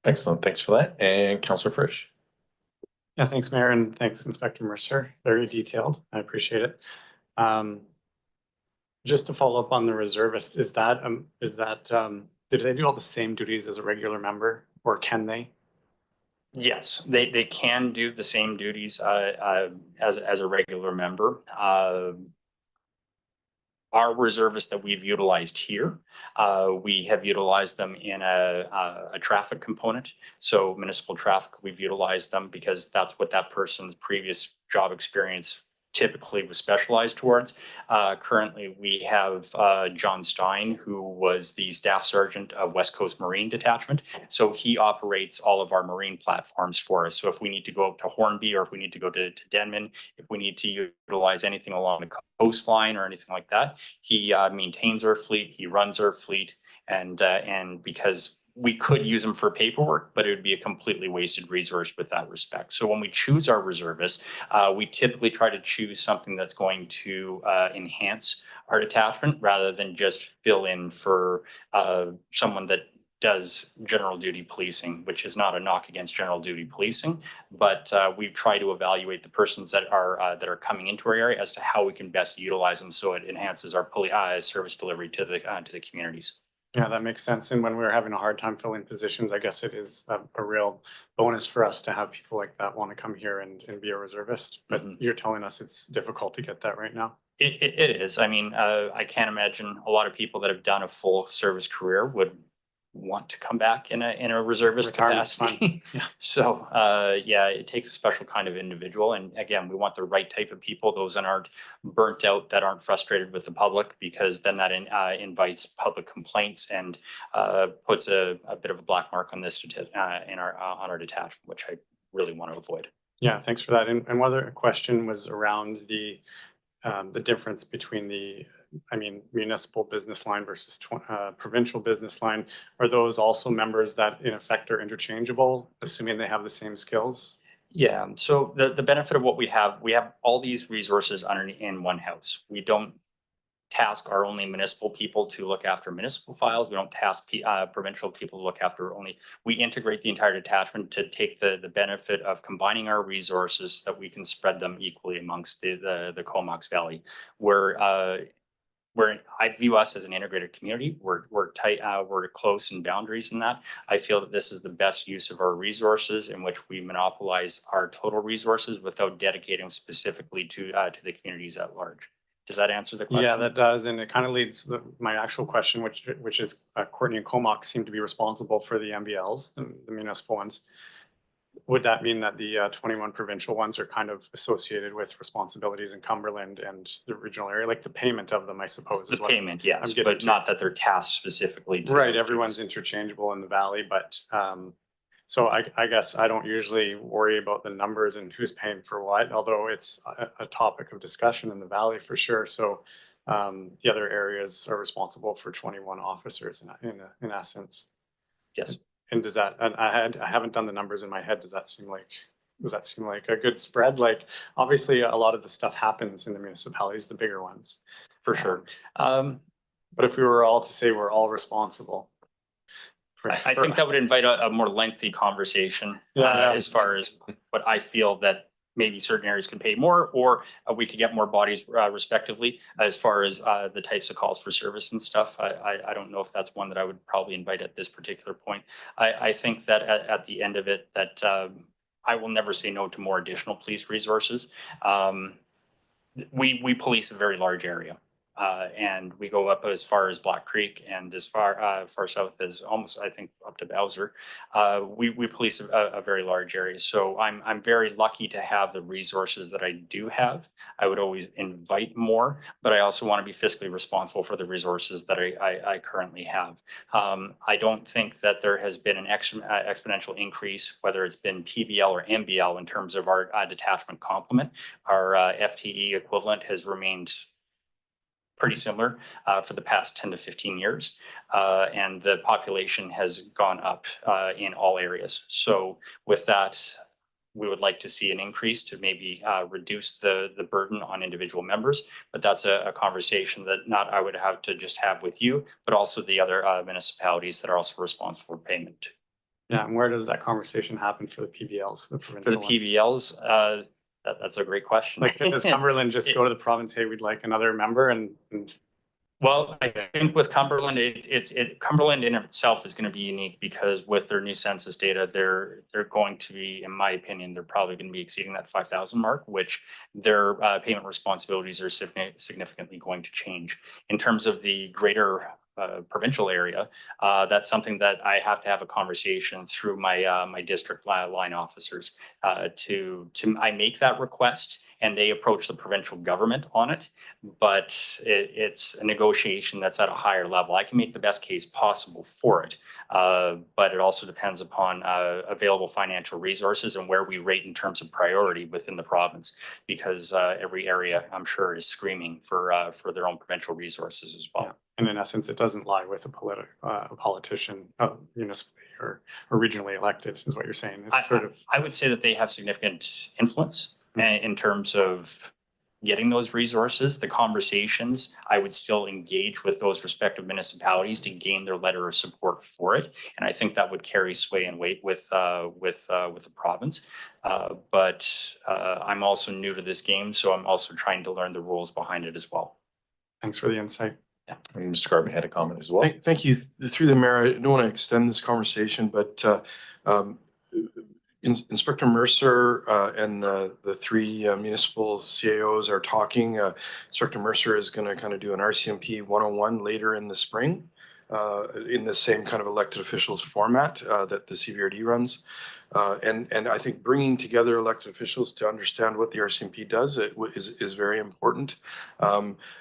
Excellent. Thanks for that. And Councillor Frisch. Yeah, thanks, Mayor, and thanks, Inspector Mercer. Very detailed. I appreciate it. Just to follow up on the reservist, is that did they do all the same duties as a regular member, or can they? Yes, they can do the same duties as a regular member. Our reservists that we've utilized here, we have utilized them in a traffic component. So municipal traffic, we've utilized them because that's what that person's previous job experience typically was specialized towards. Currently, we have John Stein, who was the staff sergeant of West Coast Marine Detachment. So he operates all of our marine platforms for us. So if we need to go up to Hornby, or if we need to go to Denman, if we need to utilize anything along the coastline or anything like that, he maintains our fleet, he runs our fleet, and because we could use them for paperwork, but it would be a completely wasted resource with that respect. So when we choose our reservists, we typically try to choose something that's going to enhance our detachment rather than just fill in for someone that does general duty policing, which is not a knock against general duty policing, but we try to evaluate the persons that are coming into our area as to how we can best utilize them so it enhances our service delivery to the communities. Yeah, that makes sense. And when we're having a hard time filling positions, I guess it is a real bonus for us to have people like that want to come here and be a reservist. But you're telling us it's difficult to get that right now. It is. I mean, I can't imagine a lot of people that have done a full service career would want to come back in a reservist Retirement's capacity. fun. Yeah. So, yeah, it takes a special kind of individual. And again, we want the right type of people, those that aren't burnt out, that aren't frustrated with the public, because then that invites public complaints and puts a bit of a black mark on this on our detachment, which I really want to avoid. Yeah, thanks for that. And one other question was around the difference between the, municipal business line versus provincial business line. Are those also members that in effect are interchangeable, assuming they have the same skills? Yeah, so the benefit of what we have all these resources in one house. We don't task our only municipal people to look after municipal files. We don't task provincial people to look after only. We integrate the entire detachment to take the benefit of combining our resources so that we can spread them equally amongst the Comox Valley. Where I view us as an integrated community. We're tight, we're close in boundaries in that. I feel that this is the best use of our resources, in which we monopolize our total resources without dedicating specifically to the communities at large. Does that answer the question? Yeah, that does. And it kind of leads to my actual question, which is Courtenay and Comox seem to be responsible for the MBLs, the municipal ones. Would that mean that the 21 provincial ones are kind of associated with responsibilities in Cumberland and the regional area, like the payment of them, I suppose? The payment, yes, but not that they're tasked specifically. Right, everyone's interchangeable in the valley, but so I guess I don't usually worry about the numbers and who's paying for what, although it's a topic of discussion in the valley for sure. So the other areas are responsible for 21 officers in essence. Yes. And does that, and I haven't done the numbers in my head. Does that seem like a good spread? Like, obviously a lot of the stuff happens in the municipalities, the bigger ones. For sure. But if we were all to say we're all responsible. I think that would invite a more lengthy conversation as far as what I feel that maybe certain areas can pay more, or we could get more bodies respectively as far as the types of calls for service and stuff. I don't know if that's one that I would probably invite at this particular point. I think that at the end of it, that I will never say no to more additional police resources. We police a very large area. And we go up as far as Black Creek and as far south as almost, I think, up to Bowser. We police a very large area. So I'm very lucky to have the resources that I do have. I would always invite more, but I also want to be fiscally responsible for the resources that I currently have. I don't think that there has been an exponential increase, whether it's been PBL or MBL, in terms of our detachment complement. Our FTE equivalent has remained pretty similar for the past 10 to 15 years. And the population has gone up in all areas. So with that, we would like to see an increase to maybe reduce the burden on individual members. But that's a conversation that not I would have to just have with you, but also the other municipalities that are also responsible for payment. Yeah, and where does that conversation happen for the PBLs, the provincial ones? For the PBLs, that's a great question. Like, does Cumberland just go to the province, hey, we'd like another member? And well, I think with Cumberland, Cumberland in itself is going to be unique, because with their new census data, they're going to be, in my opinion, they're probably going to be exceeding that 5,000 mark, which their payment responsibilities are significantly going to change. In terms of the greater provincial area, that's something that I have to have a conversation through my district line officers I make that request, and they approach the provincial government on it. But it's a negotiation that's at a higher level. I can make the best case possible for it, but it also depends upon available financial resources and where we rate in terms of priority within the province, because every area, I'm sure, is screaming for their own provincial resources as well. Yeah. And in essence, it doesn't lie with a politician, municipally or regionally elected, is what you're saying. It's I would say that they have significant influence in terms of getting those resources. The conversations, I would still engage with those respective municipalities to gain their letter of support for it, and I think that would carry sway and weight with the province. But I'm also new to this game, so I'm also trying to learn the rules behind it as well. Thanks for the insight. And Mr. Garvey had a comment as well. Thank you. Through the mayor, I don't want to extend this conversation, but um, Inspector Mercer and the three municipal CAOs are talking. Inspector Mercer is going to kind of do an RCMP 101 later in the spring in the same kind of elected officials format that the CVRD runs. And I think bringing together elected officials to understand what the RCMP does is very important.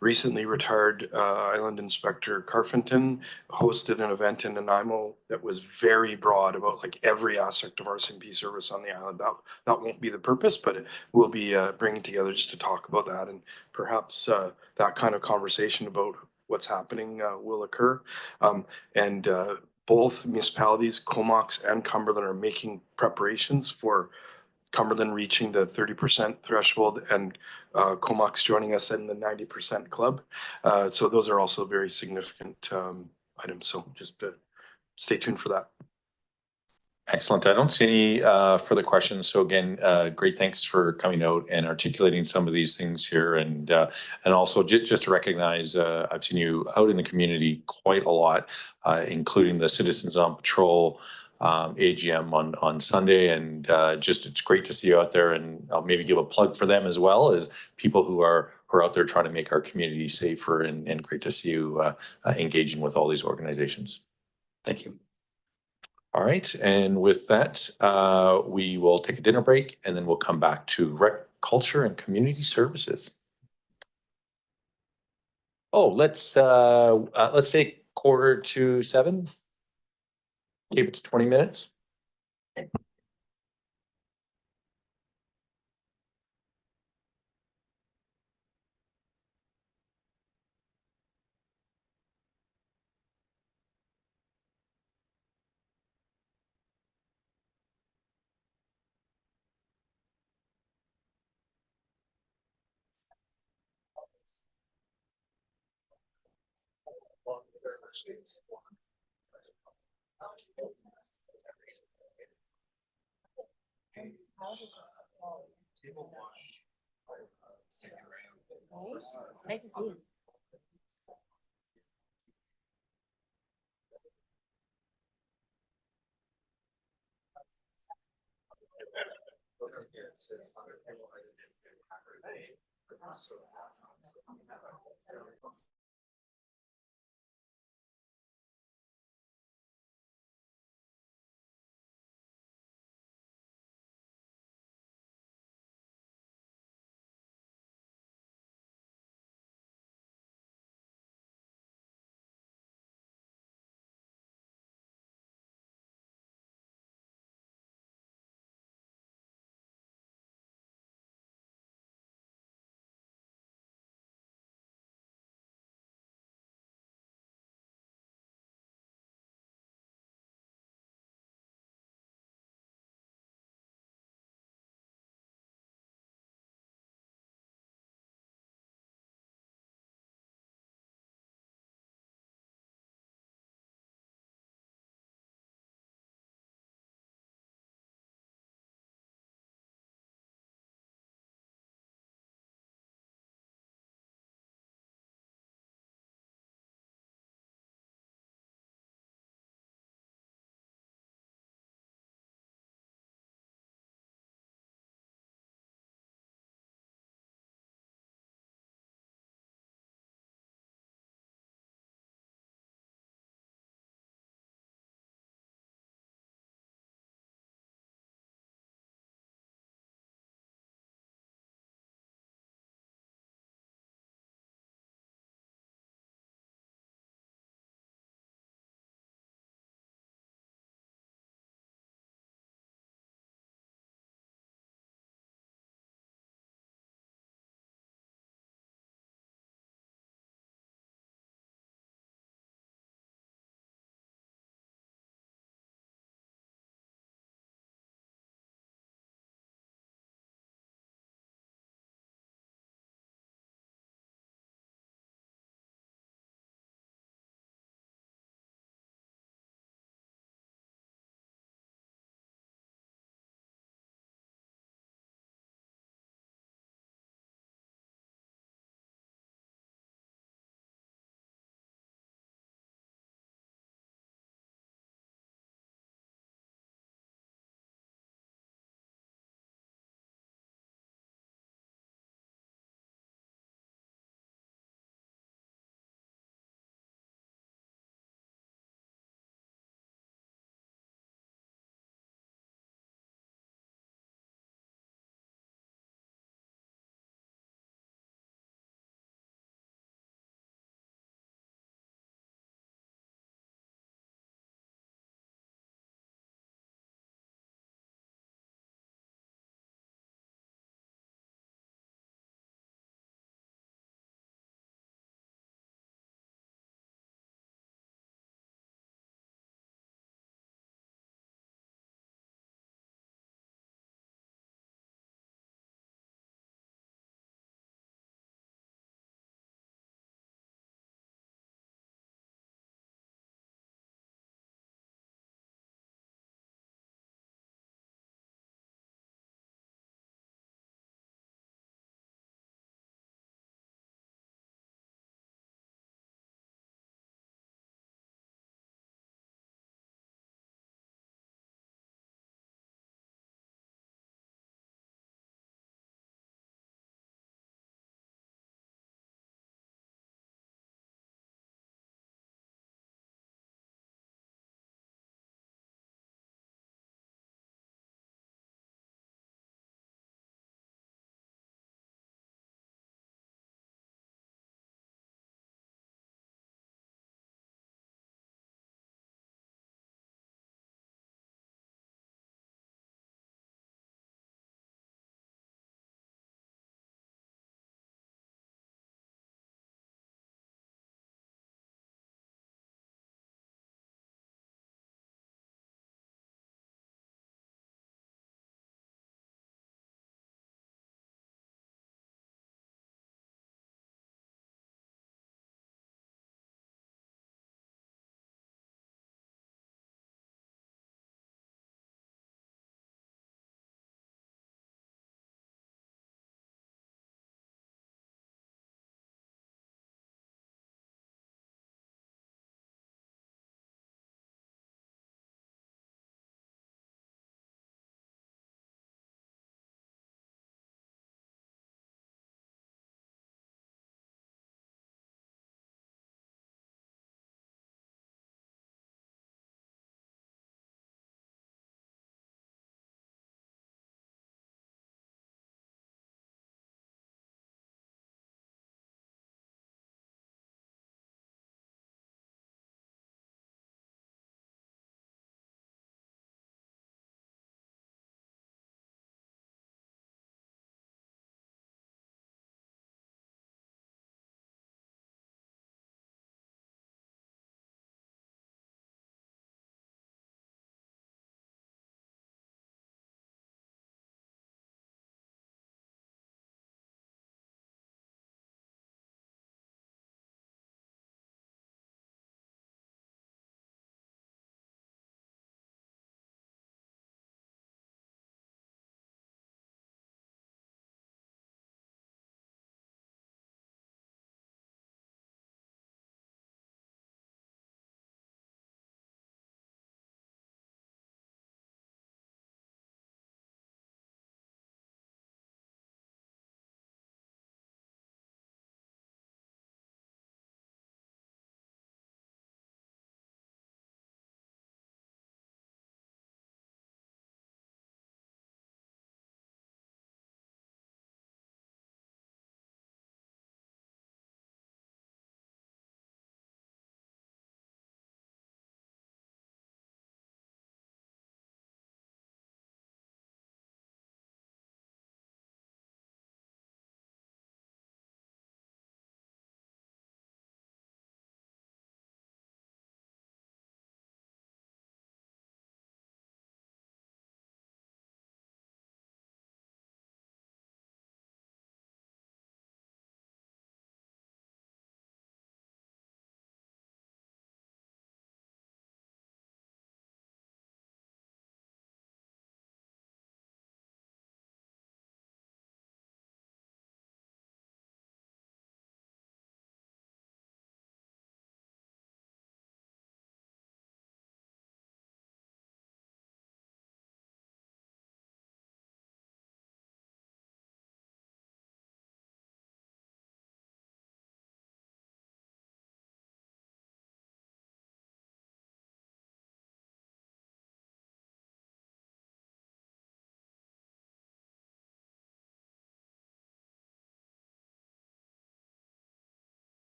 Recently retired Island Inspector Carfenton hosted an event in Nanaimo that was very broad about like every aspect of RCMP service on the island. That won't be the purpose, but we'll be bringing together just to talk about that, and perhaps that kind of conversation about what's happening will occur. And both municipalities, Comox and Cumberland, are making preparations for Cumberland reaching the 30% threshold and Comox joining us in the 90% club. So those are also very significant items. So just stay tuned for that. Excellent. I don't see any further questions. So again, great thanks for coming out and articulating some of these things here. And also just to recognize, I've seen you out in the community quite a lot, including the Citizens on Patrol AGM on Sunday. And just it's great to see you out there. And I'll maybe give a plug for them as well as people who are out there trying to make our community safer, and great to see you engaging with all these organizations. Thank you. All right, and with that, we will take a dinner break and then we'll come back to Rec, Culture and Community Services. Oh, let's say 6:45. Keep it to 20 minutes. Nice to see you.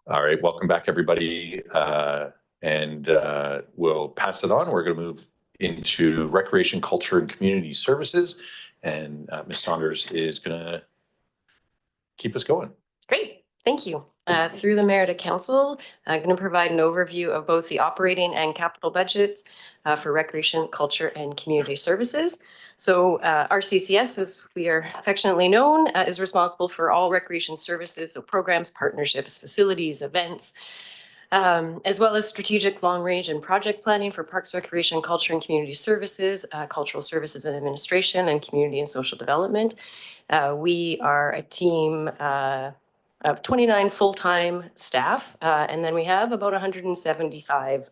All right, welcome back, everybody. And we'll pass it on. We're going to move into Recreation, Culture, and Community Services. And Ms. Saunders is going to keep us going. Great, thank you. Through the mayor to council, I'm going to provide an overview of both the operating and capital budgets for recreation, culture, and community services. So RCCS, as we are affectionately known, is responsible for all recreation services, so programs, partnerships, facilities, events, as well as strategic long range and project planning for parks, recreation, culture, and community services, cultural services and administration, and community and social development. We are a team of 29 full-time staff, and then we have about 175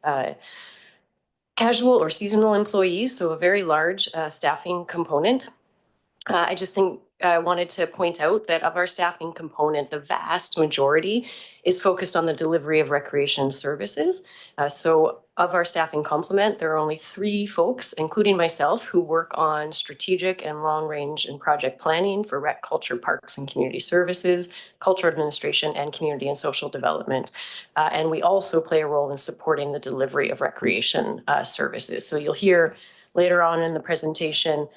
casual or seasonal employees, so a very large staffing component. I just think I wanted to point out that of our staffing component, the vast majority is focused on the delivery of recreation services. So of our staffing complement, there are only 3 folks, including myself, who work on strategic and long range and project planning for rec, culture, parks, and community services, culture administration, and community and social development. And we also play a role in supporting the delivery of recreation services. So you'll hear later on in the presentation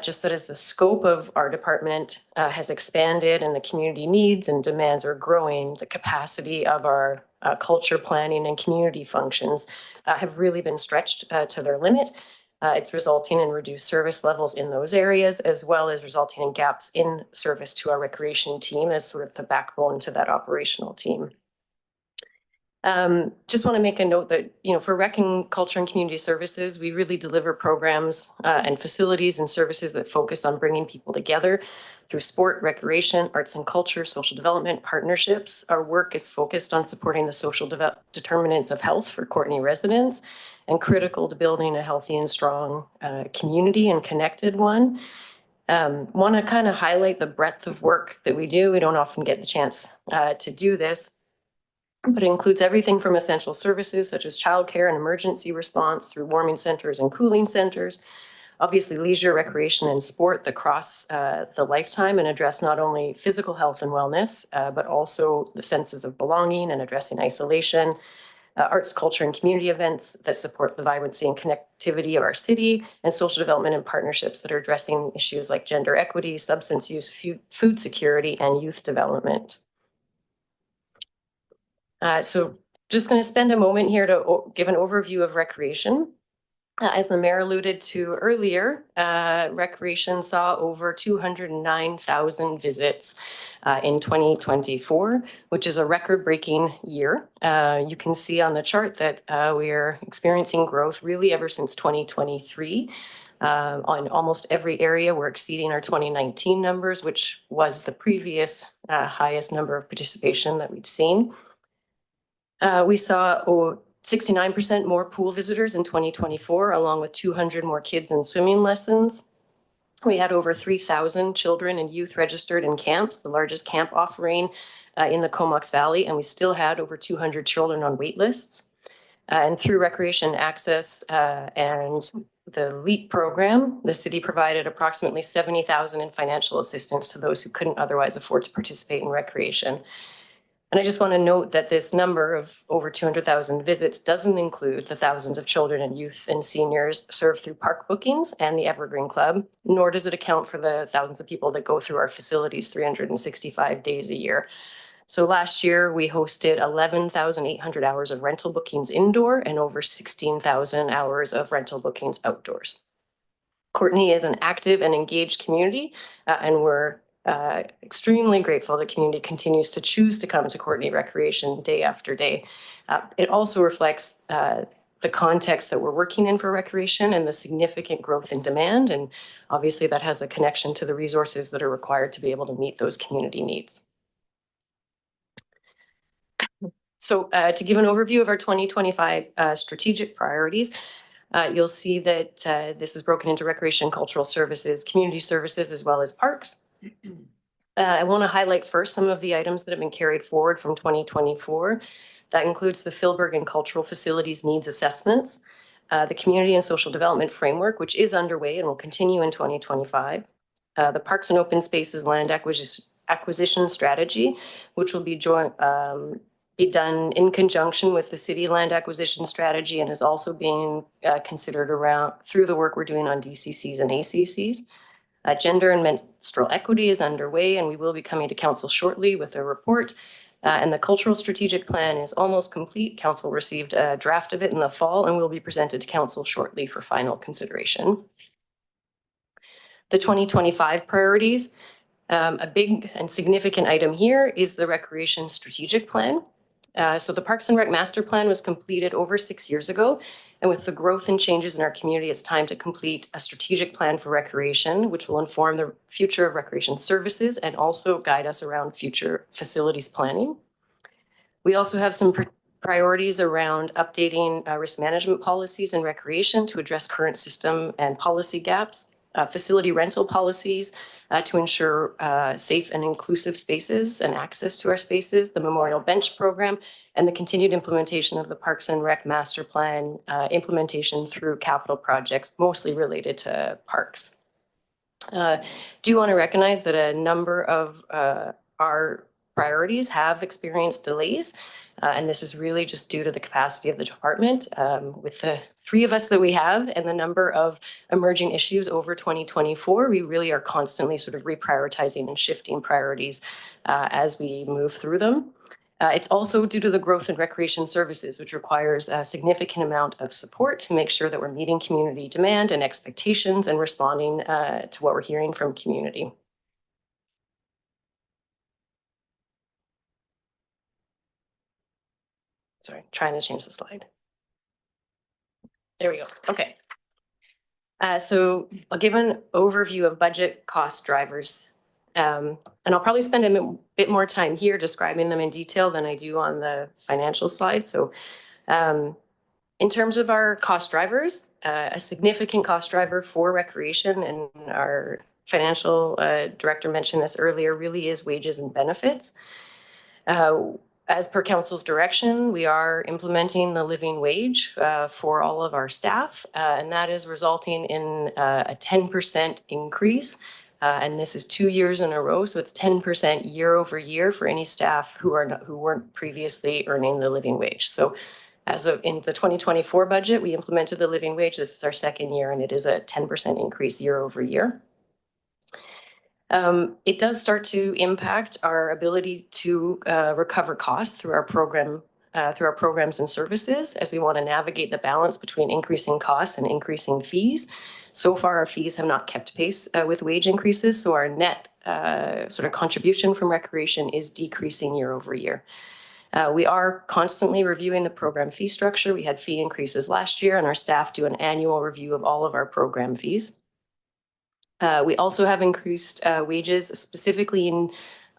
just that as the scope of our department has expanded and the community needs and demands are growing, the capacity of our culture planning and community functions have really been stretched to their limit. It's resulting in reduced service levels in those areas, as well as resulting in gaps in service to our recreation team as sort of the backbone to that operational team. Just want to make a note that, for rec and culture and community services, we really deliver programs and facilities and services that focus on bringing people together through sport, recreation, arts and culture, social development, partnerships. Our work is focused on supporting the social determinants of health for Courtenay residents and critical to building a healthy and strong community and connected one. Want to kind of highlight the breadth of work that we do. We don't often get the chance to do this, but it includes everything from essential services such as childcare and emergency response through warming centers and cooling centers, obviously leisure, recreation, and sport that cross the lifetime and address not only physical health and wellness, but also the senses of belonging and addressing isolation, arts, culture, and community events that support the vibrancy and connectivity of our city, and social development and partnerships that are addressing issues like gender equity, substance use, food security, and youth development. So just going to spend a moment here to give an overview of recreation. As the mayor alluded to earlier, recreation saw over 209,000 visits in 2024, which is a record-breaking year. You can see on the chart that we are experiencing growth really ever since 2023. On almost every area, we're exceeding our 2019 numbers, which was the previous highest number of participation that we'd seen. We saw 69% more pool visitors in 2024, along with 200 more kids in swimming lessons. We had over 3,000 children and youth registered in camps, the largest camp offering in the Comox Valley, and we still had over 200 children on wait lists. And through Recreation Access and the LEAP program, the city provided approximately $70,000 in financial assistance to those who couldn't otherwise afford to participate in recreation. And I just want to note that this number of over 200,000 visits doesn't include the thousands of children and youth and seniors served through park bookings and the Evergreen Club, nor does it account for the thousands of people that go through our facilities 365 days a year. So last year, we hosted 11,800 hours of rental bookings indoor and over 16,000 hours of rental bookings outdoors. Courtenay is an active and engaged community, and we're extremely grateful the community continues to choose to come to Courtenay Recreation day after day. It also reflects the context that we're working in for recreation and the significant growth in demand. And obviously that has a connection to the resources that are required to be able to meet those community needs. So to give an overview of our 2025 strategic priorities, you'll see that this is broken into recreation, cultural services, community services, as well as parks. I want to highlight first some of the items that have been carried forward from 2024. That includes the Philberg and Cultural Facilities Needs Assessments, the Community and Social Development Framework, which is underway and will continue in 2025, the Parks and Open Spaces Land Acquisition Strategy, which will be be done in conjunction with the city land acquisition strategy and is also being considered around through the work we're doing on DCCs and ACCs. Gender and menstrual equity is underway, and we will be coming to council shortly with a report. And the cultural strategic plan is almost complete. Council received a draft of it in the fall and will be presented to council shortly for final consideration. The 2025 priorities. A big and significant item here is the recreation strategic plan. So the Parks and Rec master plan was completed over 6 years ago. And with the growth and changes in our community, it's time to complete a strategic plan for recreation, which will inform the future of recreation services and also guide us around future facilities planning. We also have some priorities around updating risk management policies and recreation to address current system and policy gaps, facility rental policies to ensure safe and inclusive spaces and access to our spaces, the Memorial Bench program, and the continued implementation of the Parks and Rec master plan implementation through capital projects, mostly related to parks. Do want to recognize that a number of our priorities have experienced delays. And this is really just due to the capacity of the department. With the 3 of us that we have and the number of emerging issues over 2024, we really are constantly sort of reprioritizing and shifting priorities as we move through them. It's also due to the growth in recreation services, which requires a significant amount of support to make sure that we're meeting community demand and expectations and responding to what we're hearing from community. Sorry, trying to change the slide. There we go. Okay. So I'll give an overview of budget cost drivers. And I'll probably spend a bit more time here describing them in detail than I do on the financial slide. So in terms of our cost drivers, a significant cost driver for recreation, and our financial director mentioned this earlier, really is wages and benefits. As per council's direction, we are implementing the living wage for all of our staff, and that is resulting in a 10% increase. And this is 2 years in a row, so it's 10% year over year for any staff who weren't previously earning the living wage. So as of in the 2024 budget, we implemented the living wage. This is our 2nd year, and it is a 10% increase year over year. It does start to impact our ability to recover costs through our programs and services, as we want to navigate the balance between increasing costs and increasing fees. So far, our fees have not kept pace with wage increases, so our net sort of contribution from recreation is decreasing year over year. We are constantly reviewing the program fee structure. We had fee increases last year, and our staff do an annual review of all of our program fees. We also have increased wages, specifically in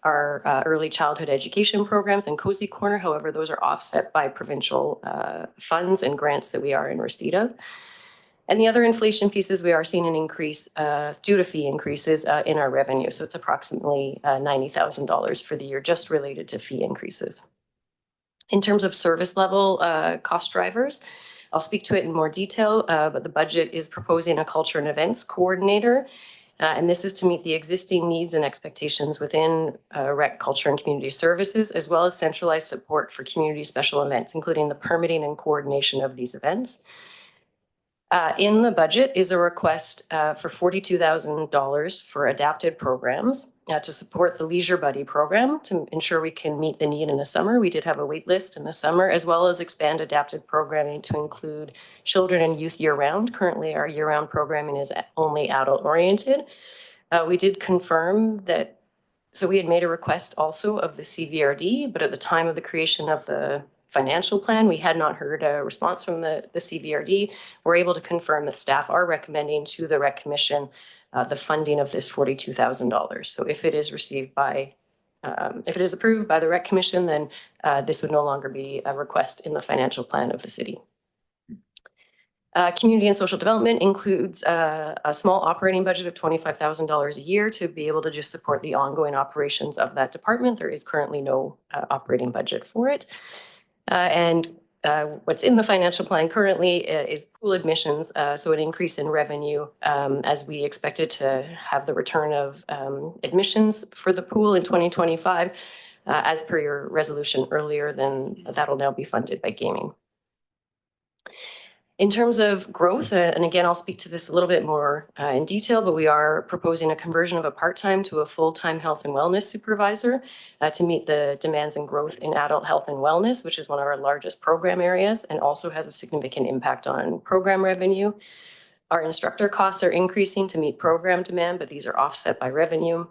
our early childhood education programs and Cozy Corner. However, those are offset by provincial funds and grants that we are in receipt of. And the other inflation pieces, we are seeing an increase due to fee increases in our revenue. So it's approximately $90,000 for the year just related to fee increases. In terms of service level cost drivers, I'll speak to it in more detail, but the budget is proposing a culture and events coordinator. And this is to meet the existing needs and expectations within rec, culture, and community services, as well as centralized support for community special events, including the permitting and coordination of these events. In the budget is a request for $42,000 for adapted programs to support the Leisure Buddy program to ensure we can meet the need in the summer. We did have a wait list in the summer, as well as expand adapted programming to include children and youth year-round. Currently, our year-round programming is only adult-oriented. We did confirm that, so we had made a request also of the CVRD, but at the time of the creation of the financial plan, we had not heard a response from the CVRD. We're able to confirm that staff are recommending to the Rec Commission the funding of this $42,000. So if it is received by, if it is approved by the Rec Commission, then this would no longer be a request in the financial plan of the city. Community and social development includes a small operating budget of $25,000 a year to be able to just support the ongoing operations of that department. There is currently no operating budget for it. And what's in the financial plan currently is pool admissions, so an increase in revenue as we expected to have the return of admissions for the pool in 2025. as per your resolution earlier, then that'll now be funded by gaming. In terms of growth, and again, I'll speak to this a little bit more in detail, but we are proposing a conversion of a part-time to a full-time health and wellness supervisor to meet the demands and growth in adult health and wellness, which is one of our largest program areas and also has a significant impact on program revenue. Our instructor costs are increasing to meet program demand, but these are offset by revenue.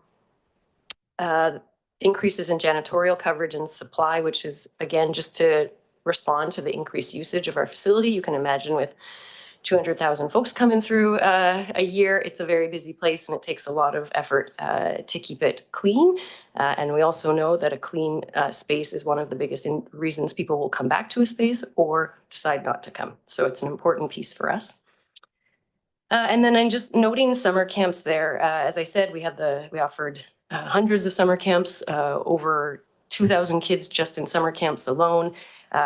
Increases in janitorial coverage and supply, which is, again, just to respond to the increased usage of our facility. You can imagine with 200,000 folks coming through a year, it's a very busy place and it takes a lot of effort to keep it clean. And we also know that a clean space is one of the biggest reasons people will come back to a space or decide not to come. So it's an important piece for us. And then I'm just noting summer camps there. As I said, we offered hundreds of summer camps, over 2,000 kids just in summer camps alone,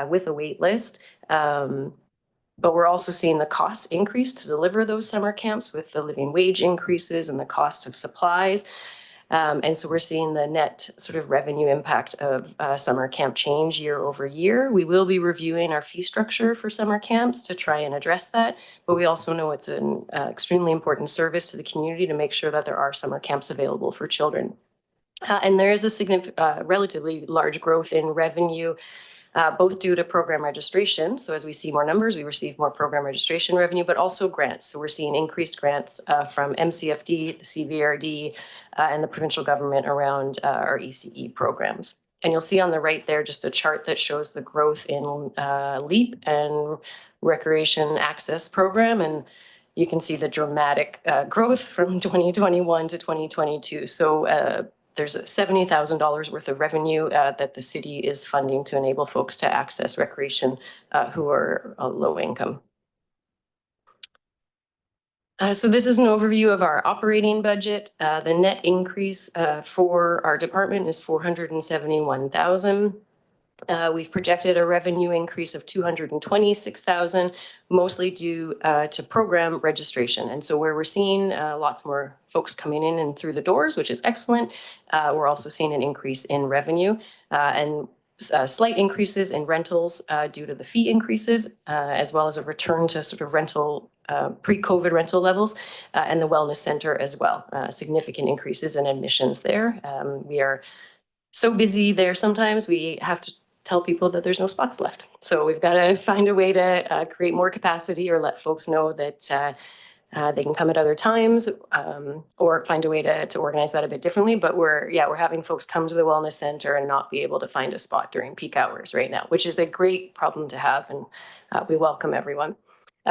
with a wait list. But we're also seeing the costs increase to deliver those summer camps with the living wage increases and the cost of supplies. And so we're seeing the net sort of revenue impact of summer camp change year over year. We will be reviewing our fee structure for summer camps to try and address that. But we also know it's an extremely important service to the community to make sure that there are summer camps available for children. And there is a significant, relatively large growth in revenue, both due to program registration. So as we see more numbers, we receive more program registration revenue, but also grants. So we're seeing increased grants from MCFD, the CVRD, and the provincial government around our ECE programs. And you'll see on the right there just a chart that shows the growth in LEAP and Recreation Access Program. And you can see the dramatic growth from 2021 to 2022. So there's $70,000 worth of revenue that the city is funding to enable folks to access recreation who are low income. So this is an overview of our operating budget. The net increase for our department is $471,000. We've projected a revenue increase of $226,000, mostly due to program registration. And so where we're seeing lots more folks coming in and through the doors, which is excellent, we're also seeing an increase in revenue and slight increases in rentals due to the fee increases, as well as a return to sort of rental, pre-COVID rental levels, and the wellness center as well. Significant increases in admissions there. We are so busy there sometimes we have to tell people that there's no spots left. So we've got to find a way to create more capacity or let folks know that they can come at other times, or find a way to organize that a bit differently. But we're having folks come to the wellness center and not be able to find a spot during peak hours right now, which is a great problem to have, and we welcome everyone.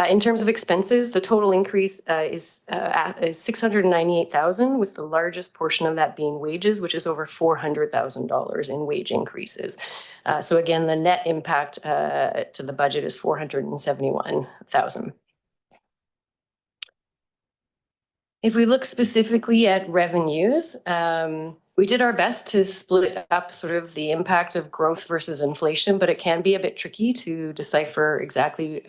In terms of expenses, the total increase is $698,000, with the largest portion of that being wages, which is over $400,000 in wage increases. So again, the net impact to the budget is $471,000. If we look specifically at revenues, we did our best to split up sort of the impact of growth versus inflation, but it can be a bit tricky to decipher exactly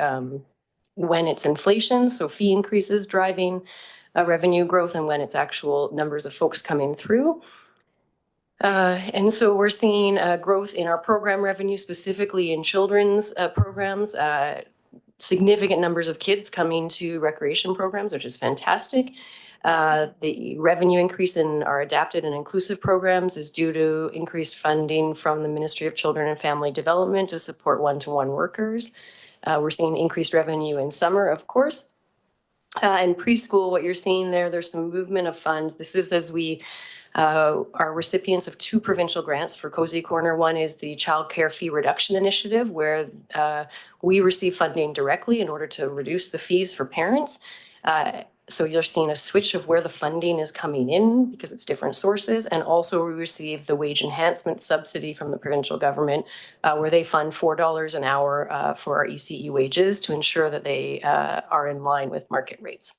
when it's inflation, so fee increases driving revenue growth, and when it's actual numbers of folks coming through. And so we're seeing growth in our program revenue, specifically in children's programs, significant numbers of kids coming to recreation programs, which is fantastic. The revenue increase in our adapted and inclusive programs is due to increased funding from the Ministry of Children and Family Development to support one-to-one workers. We're seeing increased revenue in summer, of course. And preschool, what you're seeing there, there's some movement of funds. This is as we are recipients of 2 provincial grants for Cozy Corner. One is the Child Care Fee Reduction Initiative, where we receive funding directly in order to reduce the fees for parents. So you're seeing a switch of where the funding is coming in because it's different sources. And also we receive the wage enhancement subsidy from the provincial government, where they fund $4 an hour for our ECE wages to ensure that they are in line with market rates.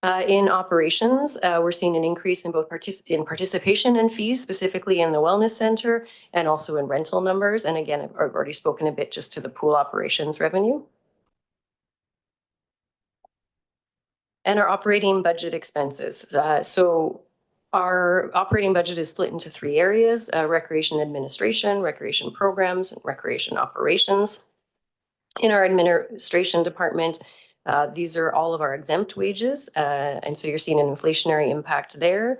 In operations, we're seeing an increase in both participation and fees, specifically in the wellness center and also in rental numbers. And again, I've already spoken a bit just to the pool operations revenue. And our operating budget expenses. So Our operating budget is split into three areas: recreation administration, recreation programs, and recreation operations. In our administration department, these are all of our exempt wages, and so you're seeing an inflationary impact there.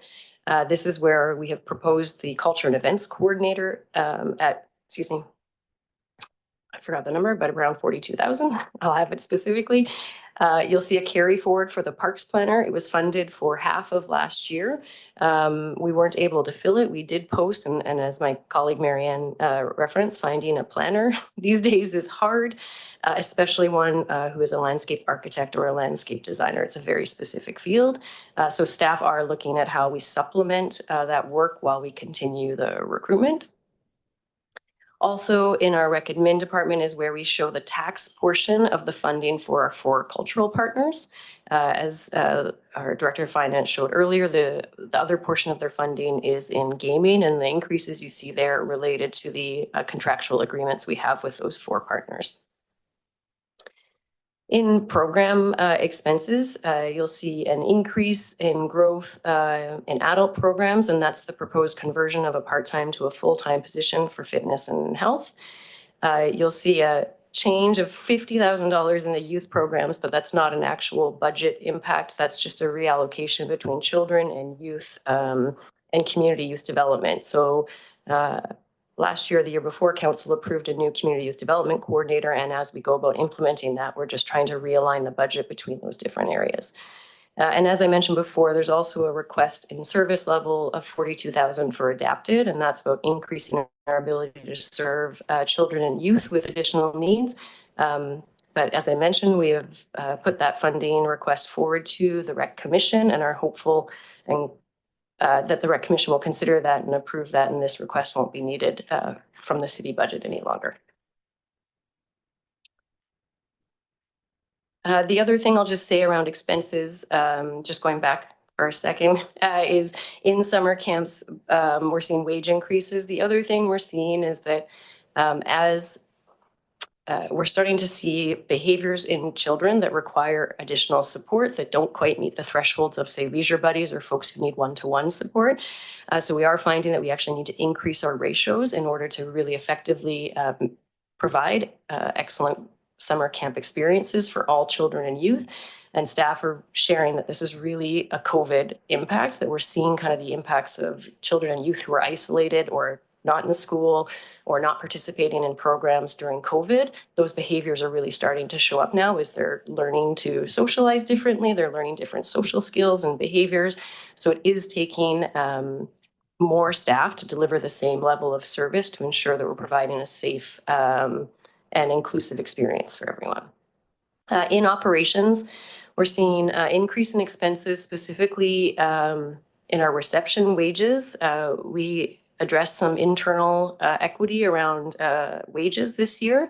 This is where we have proposed the culture and events coordinator I forgot the number, but around 42,000. I'll have it specifically. You'll see a carry forward for the parks planner. It was funded for half of last year. We weren't able to fill it. We did post, and as my colleague Marianne referenced, finding a planner these days is hard, especially one who is a landscape architect or a landscape designer. It's a very specific field. So staff are looking at how we supplement that work while we continue the recruitment. Also in our Rec Admin department is where we show the tax portion of the funding for our four cultural partners. As our Director of Finance showed earlier, the other portion of their funding is in gaming, and the increases you see there are related to the contractual agreements we have with those four partners. In program expenses, you'll see an increase in growth in adult programs, and that's the proposed conversion of a part-time to a full-time position for fitness and health. You'll see a change of $50,000 in the youth programs, but that's not an actual budget impact. That's just a reallocation between children and youth and community youth development. So last year, the year before, council approved a new community youth development coordinator. And as we go about implementing that, we're just trying to realign the budget between those different areas. And as I mentioned before, there's also a request in service level of 42,000 for adapted, and that's about increasing our ability to serve children and youth with additional needs. But as I mentioned, we have put that funding request forward to the Rec Commission and are hopeful that the Rec Commission will consider that and approve that, and this request won't be needed from the city budget any longer. The other thing I'll just say around expenses, just going back for a second, is in summer camps, we're seeing wage increases. The other thing we're seeing is that as we're starting to see behaviors in children that require additional support that don't quite meet the thresholds of, say, leisure buddies or folks who need one-to-one support. So we are finding that we actually need to increase our ratios in order to really effectively provide excellent summer camp experiences for all children and youth. And staff are sharing that this is really a COVID impact, that we're seeing kind of the impacts of children and youth who are isolated or not in school or not participating in programs during COVID. Those behaviors are really starting to show up now as they're learning to socialize differently. They're learning different social skills and behaviors. So it is taking more staff to deliver the same level of service to ensure that we're providing a safe and inclusive experience for everyone. In operations, we're seeing increase in expenses, specifically in our reception wages. We address some internal equity around wages this year.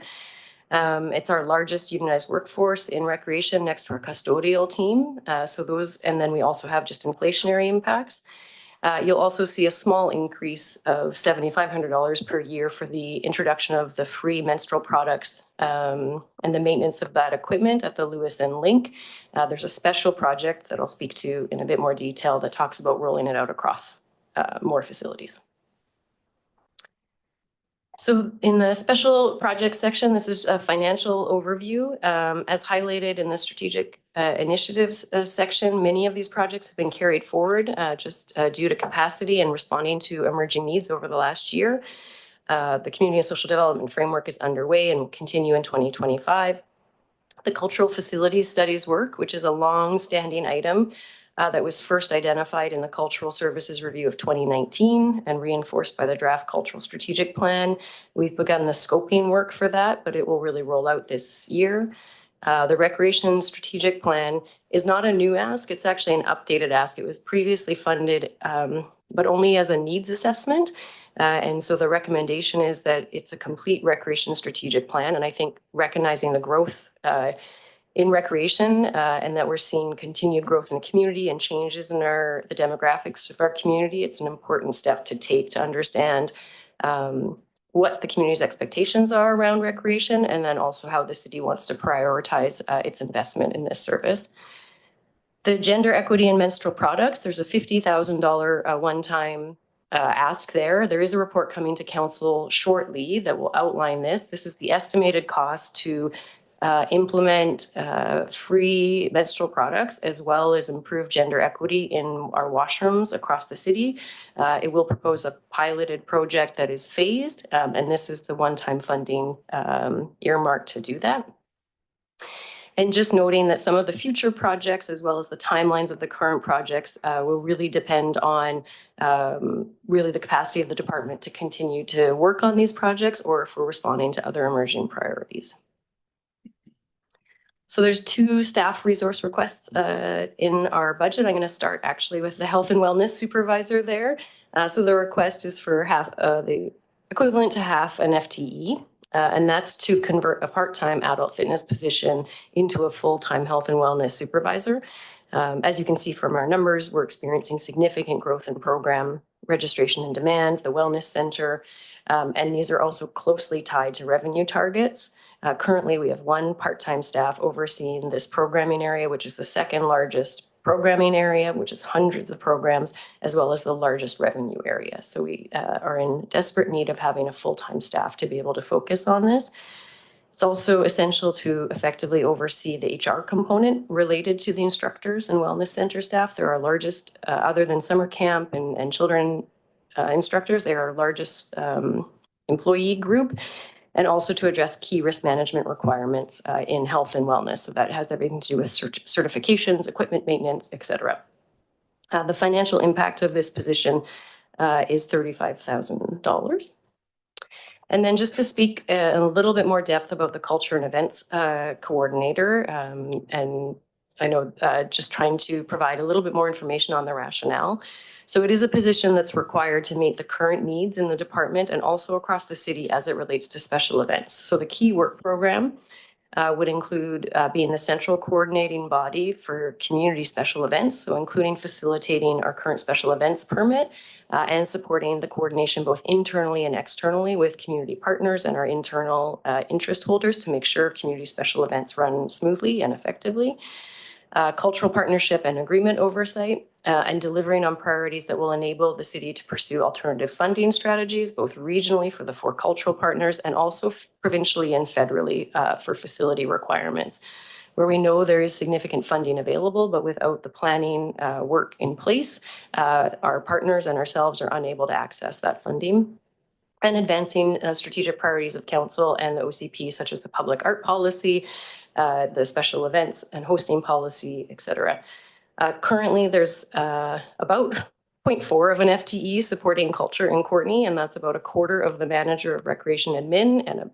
It's our largest unionized workforce in recreation next to our custodial team. And then we also have just inflationary impacts. You'll also see a small increase of $7,500 per year for the introduction of the free menstrual products and the maintenance of that equipment at the Lewis and Link. There's a special project that I'll speak to in a bit more detail that talks about rolling it out across more facilities. So in the special project section, this is a financial overview. As highlighted in the strategic initiatives section, many of these projects have been carried forward just due to capacity and responding to emerging needs over the last year. The Community and Social Development Framework is underway and will continue in 2025. The Cultural Facilities Studies work, which is a long-standing item, that was first identified in the Cultural Services Review of 2019 and reinforced by the draft Cultural Strategic Plan. We've begun the scoping work for that, but it will really roll out this year. The Recreation Strategic Plan is not a new ask. It's actually an updated ask. It was previously funded, but only as a needs assessment. And so the recommendation is that it's a complete recreation strategic plan. And I think recognizing the growth in recreation and that we're seeing continued growth in the community and changes in the demographics of our community, it's an important step to take to understand what the community's expectations are around recreation, and then also how the city wants to prioritize its investment in this service. The gender equity and menstrual products, there's a $50,000 one-time ask there. There is a report coming to council shortly that will outline this. This is the estimated cost to implement free menstrual products as well as improve gender equity in our washrooms across the city. It will propose a piloted project that is phased, and this is the one-time funding earmarked to do that. And just noting that some of the future projects, as well as the timelines of the current projects, will really depend on really the capacity of the department to continue to work on these projects, or if we're responding to other emerging priorities. So there's 2 staff resource requests in our budget. I'm going to start actually with the health and wellness supervisor there. So the request is for the equivalent to half an FTE. And that's to convert a part-time adult fitness position into a full-time health and wellness supervisor. As you can see from our numbers, we're experiencing significant growth in program registration and demand, the wellness center, and these are also closely tied to revenue targets. Currently, we have 1 part-time staff overseeing this programming area, which is the 2nd largest programming area, which is hundreds of programs, as well as the largest revenue area. So we are in desperate need of having a full-time staff to be able to focus on this. It's also essential to effectively oversee the HR component related to the instructors and wellness center staff. They're our largest, other than summer camp and children instructors, they're our largest employee group. And also to address key risk management requirements in health and wellness. So that has everything to do with certifications, equipment maintenance, et cetera. The financial impact of this position is $35,000. And then just to speak in a little bit more depth about the culture and events coordinator, and I know just trying to provide a little bit more information on the rationale. So it is a position that's required to meet the current needs in the department and also across the city as it relates to special events. So the key work program would include being the central coordinating body for community special events, so including facilitating our current special events permit and supporting the coordination both internally and externally with community partners and our internal interest holders to make sure community special events run smoothly and effectively. Cultural partnership and agreement oversight, and delivering on priorities that will enable the city to pursue alternative funding strategies, both regionally for the 4 cultural partners and also provincially and federally for facility requirements, where we know there is significant funding available, but without the planning work in place, our partners and ourselves are unable to access that funding. And advancing strategic priorities of council and the OCP, such as the public art policy, the special events and hosting policy, et cetera. Currently, there's about 0.4 of an FTE supporting culture in Courtenay, and that's about a quarter of the manager of recreation admin and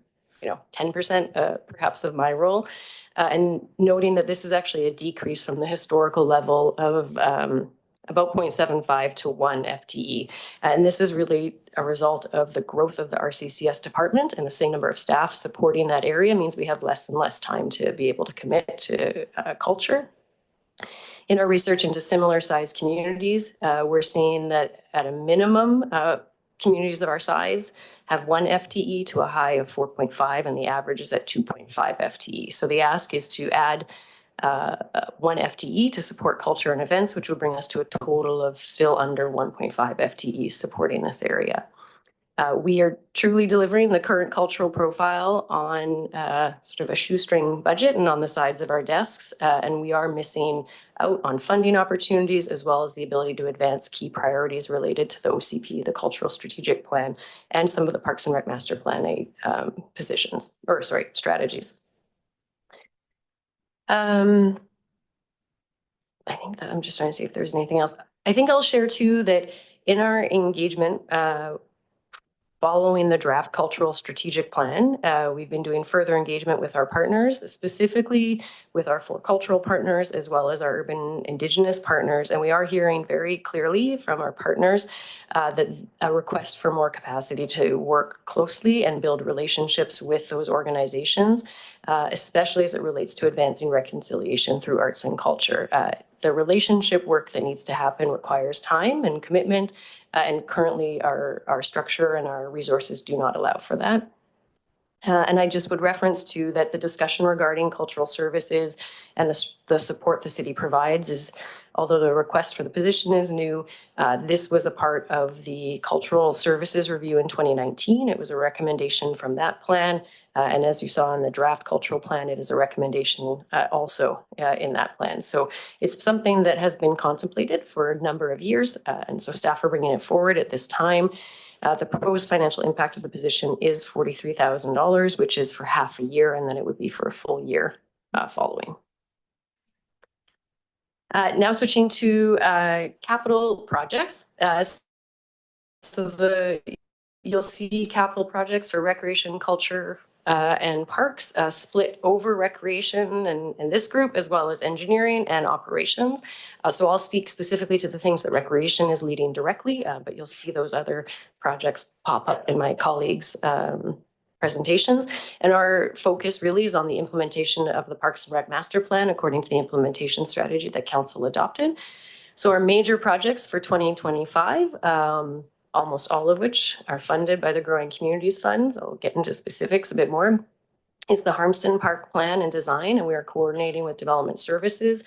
10% perhaps of my role. And noting that this is actually a decrease from the historical level of about 0.75 to 1 FTE. And this is really a result of the growth of the RCCS department, and the same number of staff supporting that area means we have less and less time to be able to commit to culture. In our research into similar sized communities, we're seeing that at a minimum, communities of our size have 1 FTE to a high of 4.5, and the average is at 2.5 FTE. So the ask is to add 1 FTE to support culture and events, which would bring us to a total of still under 1.5 FTE supporting this area. We are truly delivering the current cultural profile on sort of a shoestring budget and on the sides of our desks, and we are missing out on funding opportunities as well as the ability to advance key priorities related to the OCP, the Cultural Strategic Plan, and some of the Parks and Rec Master Plan strategies. I think that I'm just trying to see if there's anything else. I think I'll share too that in our engagement, following the draft cultural strategic plan, we've been doing further engagement with our partners, specifically with our 4 cultural partners, as well as our urban Indigenous partners. And we are hearing very clearly from our partners that a request for more capacity to work closely and build relationships with those organizations, especially as it relates to advancing reconciliation through arts and culture. The relationship work that needs to happen requires time and commitment, and currently our structure and our resources do not allow for that. And I just would reference to that the discussion regarding cultural services and the support the city provides is, although the request for the position is new, this was a part of the cultural services review in 2019. It was a recommendation from that plan. And as you saw in the draft cultural plan, it is a recommendation also in that plan. So it's something that has been contemplated for a number of years. And so staff are bringing it forward at this time. The proposed financial impact of the position is $43,000, which is for half a year, and then it would be for a full year following. Now switching to capital projects. You'll see capital projects for recreation, culture, and parks split over recreation and this group, as well as engineering and operations. So I'll speak specifically to the things that recreation is leading directly, but you'll see those other projects pop up in my colleagues' presentations. And our focus really is on the implementation of the Parks and Rec Master Plan according to the implementation strategy that Council adopted. So our major projects for 2025, almost all of which are funded by the Growing Communities Fund, I'll get into specifics a bit more, is the Harmston Park Plan and Design, and we are coordinating with Development Services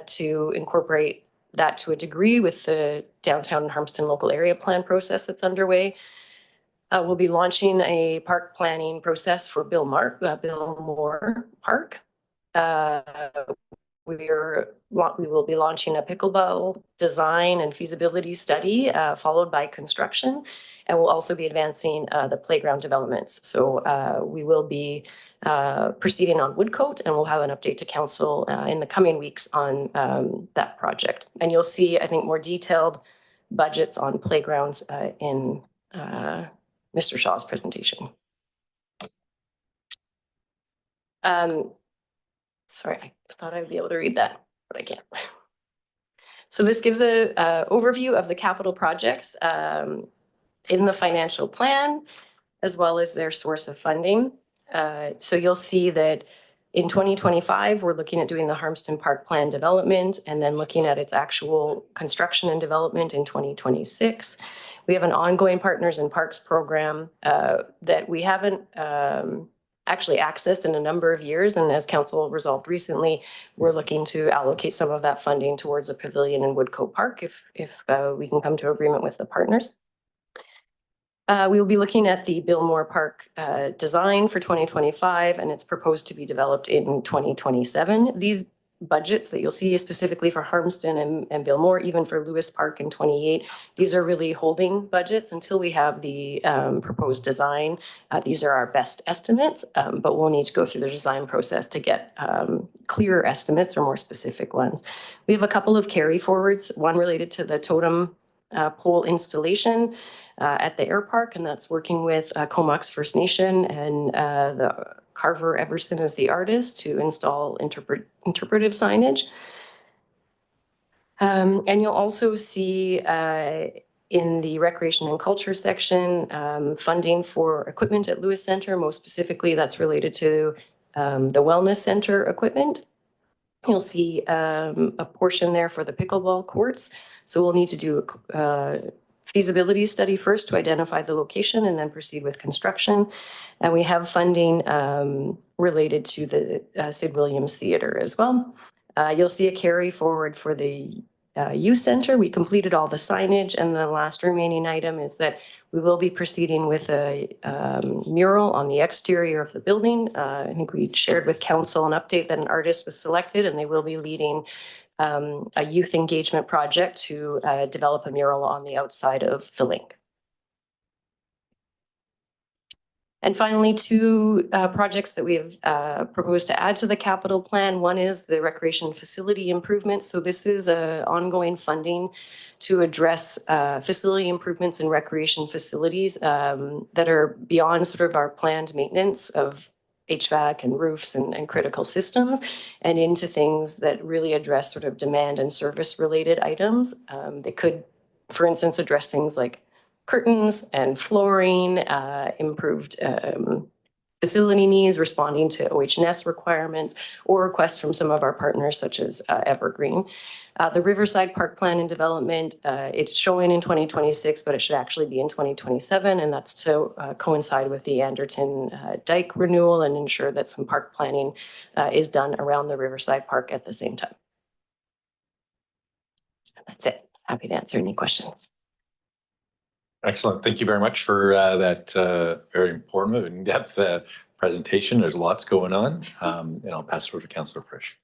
to incorporate that to a degree with the Downtown Harmston Local Area Plan process that's underway. We'll be launching a park planning process for Bill Moore Park. We will be launching a pickleball design and feasibility study, followed by construction, and we'll also be advancing the playground developments. So we will be proceeding on Woodcote, and we'll have an update to council in the coming weeks on that project. And you'll see, I think, more detailed budgets on playgrounds in Mr. Shaw's presentation. Sorry, I thought I'd be able to read that, but I can't. So this gives a overview of the capital projects in the financial plan, as well as their source of funding. So you'll see that in 2025, we're looking at doing the Harmston Park Plan development and then looking at its actual construction and development in 2026. We have an ongoing Partners in Parks program that we haven't actually accessed in a number of years. And as council resolved recently, we're looking to allocate some of that funding towards a pavilion in Woodcote Park if we can come to agreement with the partners. We will be looking at the Bill Moore Park design for 2025, and it's proposed to be developed in 2027. These budgets that you'll see specifically for Harmston and Bill Moore, even for Lewis Park in 28, these are really holding budgets until we have the proposed design. These are our best estimates, but we'll need to go through the design process to get clearer estimates or more specific ones. We have a couple of carry forwards, one related to the totem pole installation at the air park, and that's working with Comox First Nation and the Carver Everson as the artist to install interpretive signage. And you'll also see in the recreation and culture section funding for equipment at Lewis Center. Most specifically, that's related to the wellness center equipment. You'll see a portion there for the pickleball courts. So we'll need to do a feasibility study first to identify the location and then proceed with construction. And we have funding related to the Sid Williams Theater as well. You'll see a carry forward for the youth center. We completed all the signage, and the last remaining item is that we will be proceeding with a mural on the exterior of the building. I think we shared with council an update that an artist was selected, and they will be leading a youth engagement project to develop a mural on the outside of the link. And finally, two projects that we have proposed to add to the capital plan. One is the recreation facility improvements. So this is ongoing funding to address facility improvements in recreation facilities that are beyond sort of our planned maintenance of HVAC and roofs and critical systems, and into things that really address sort of demand and service related items. They could, for instance, address things like curtains and flooring, improved facility needs, responding to OHS requirements, or requests from some of our partners such as Evergreen. The Riverside Park Plan and Development, it's showing in 2026, but it should actually be in 2027. And that's to coincide with the Anderton Dike renewal and ensure that some park planning is done around the Riverside Park at the same time. That's it. Happy to answer any questions. Excellent. Thank you very much for that very informative and in-depth presentation. There's lots going on. And I'll pass it over to Councillor Frisch.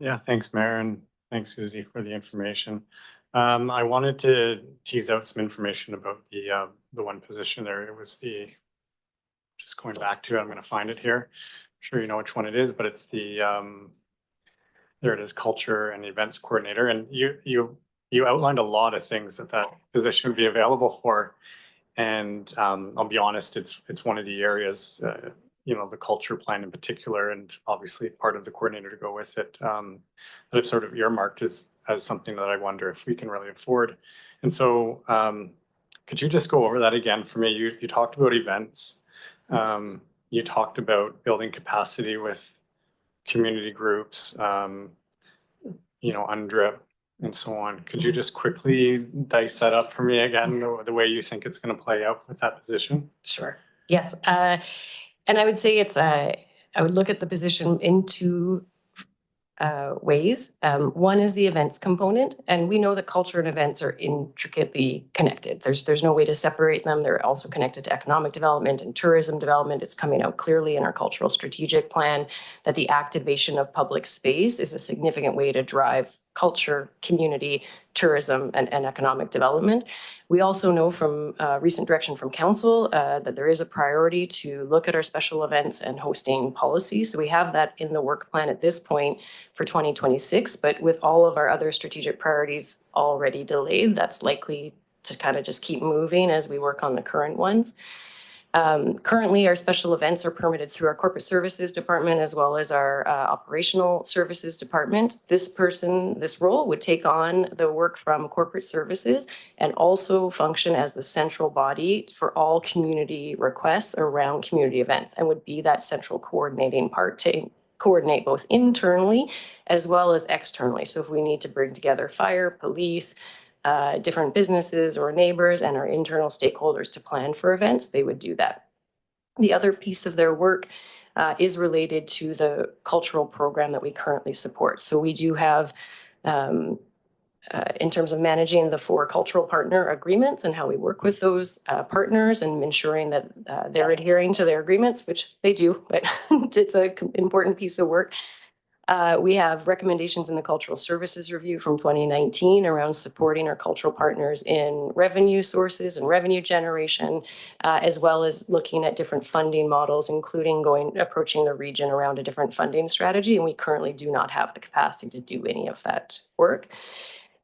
Yeah, thanks, Mayor, and thanks, Susie, for the information. I wanted to tease out some information about the one position there. It was just going back to it, I'm going to find it here. I'm sure you know which one it is, but it's there it is, Culture and Events Coordinator. And you outlined a lot of things that position would be available for. And I'll be honest, it's one of the areas, the culture plan in particular, and obviously part of the coordinator to go with it, that I've sort of earmarked as something that I wonder if we can really afford. And so could you just go over that again for me? You talked about events. You talked about building capacity with community groups, UNDRIP, and so on. Could you just quickly dice that up for me again, the way you think it's going to play out with that position? Sure. Yes. And I would say I would look at the position in two ways. One is the events component, and we know that culture and events are intricately connected. There's no way to separate them. They're also connected to economic development and tourism development. It's coming out clearly in our cultural strategic plan that the activation of public space is a significant way to drive culture, community, tourism, and economic development. We also know from recent direction from council that there is a priority to look at our special events and hosting policy. So we have that in the work plan at this point for 2026, but with all of our other strategic priorities already delayed, that's likely to kind of just keep moving as we work on the current ones. Currently, our special events are permitted through our corporate services department as well as our operational services department. This role would take on the work from corporate services and also function as the central body for all community requests around community events and would be that central coordinating part to coordinate both internally as well as externally. So if we need to bring together fire, police, different businesses or neighbors and our internal stakeholders to plan for events, they would do that. The other piece of their work is related to the cultural program that we currently support. So we do have, in terms of managing the 4 cultural partner agreements and how we work with those partners and ensuring that they're adhering to their agreements, which they do, but it's an important piece of work. We have recommendations in the Cultural Services Review from 2019 around supporting our cultural partners in revenue sources and revenue generation, as well as looking at different funding models, including approaching the region around a different funding strategy. And we currently do not have the capacity to do any of that work.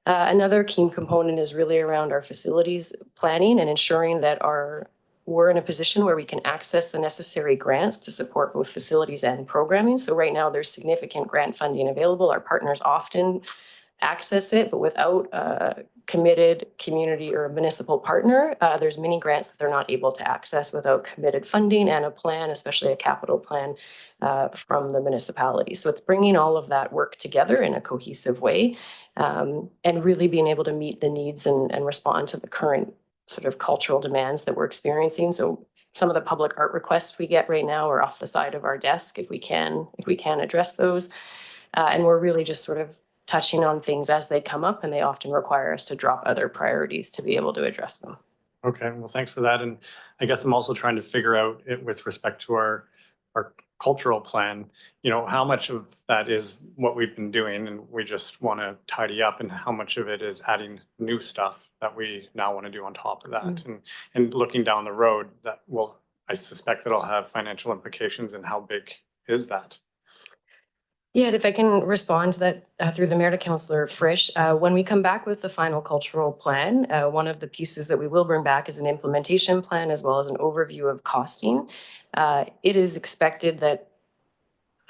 Another key component is really around our facilities planning and ensuring that we're in a position where we can access the necessary grants to support both facilities and programming. So right now there's significant grant funding available. Our partners often access it, but without a committed community or a municipal partner, there's many grants that they're not able to access without committed funding and a plan, especially a capital plan from the municipality. So it's bringing all of that work together in a cohesive way and really being able to meet the needs and respond to the current sort of cultural demands that we're experiencing. So some of the public art requests we get right now are off the side of our desk if we can address those. And we're really just sort of touching on things as they come up, and they often require us to drop other priorities to be able to address them. Okay, well, thanks for that. And I guess I'm also trying to figure out it with respect to our cultural plan, how much of that is what we've been doing and we just want to tidy up, and how much of it is adding new stuff that we now want to do on top of that. Mm-hmm. And looking down the road, I suspect that'll have financial implications. And how big is that? Yeah, if I can respond to that through the Mayor to Councillor Frisch. When we come back with the final cultural plan, one of the pieces that we will bring back is an implementation plan as well as an overview of costing. It is expected that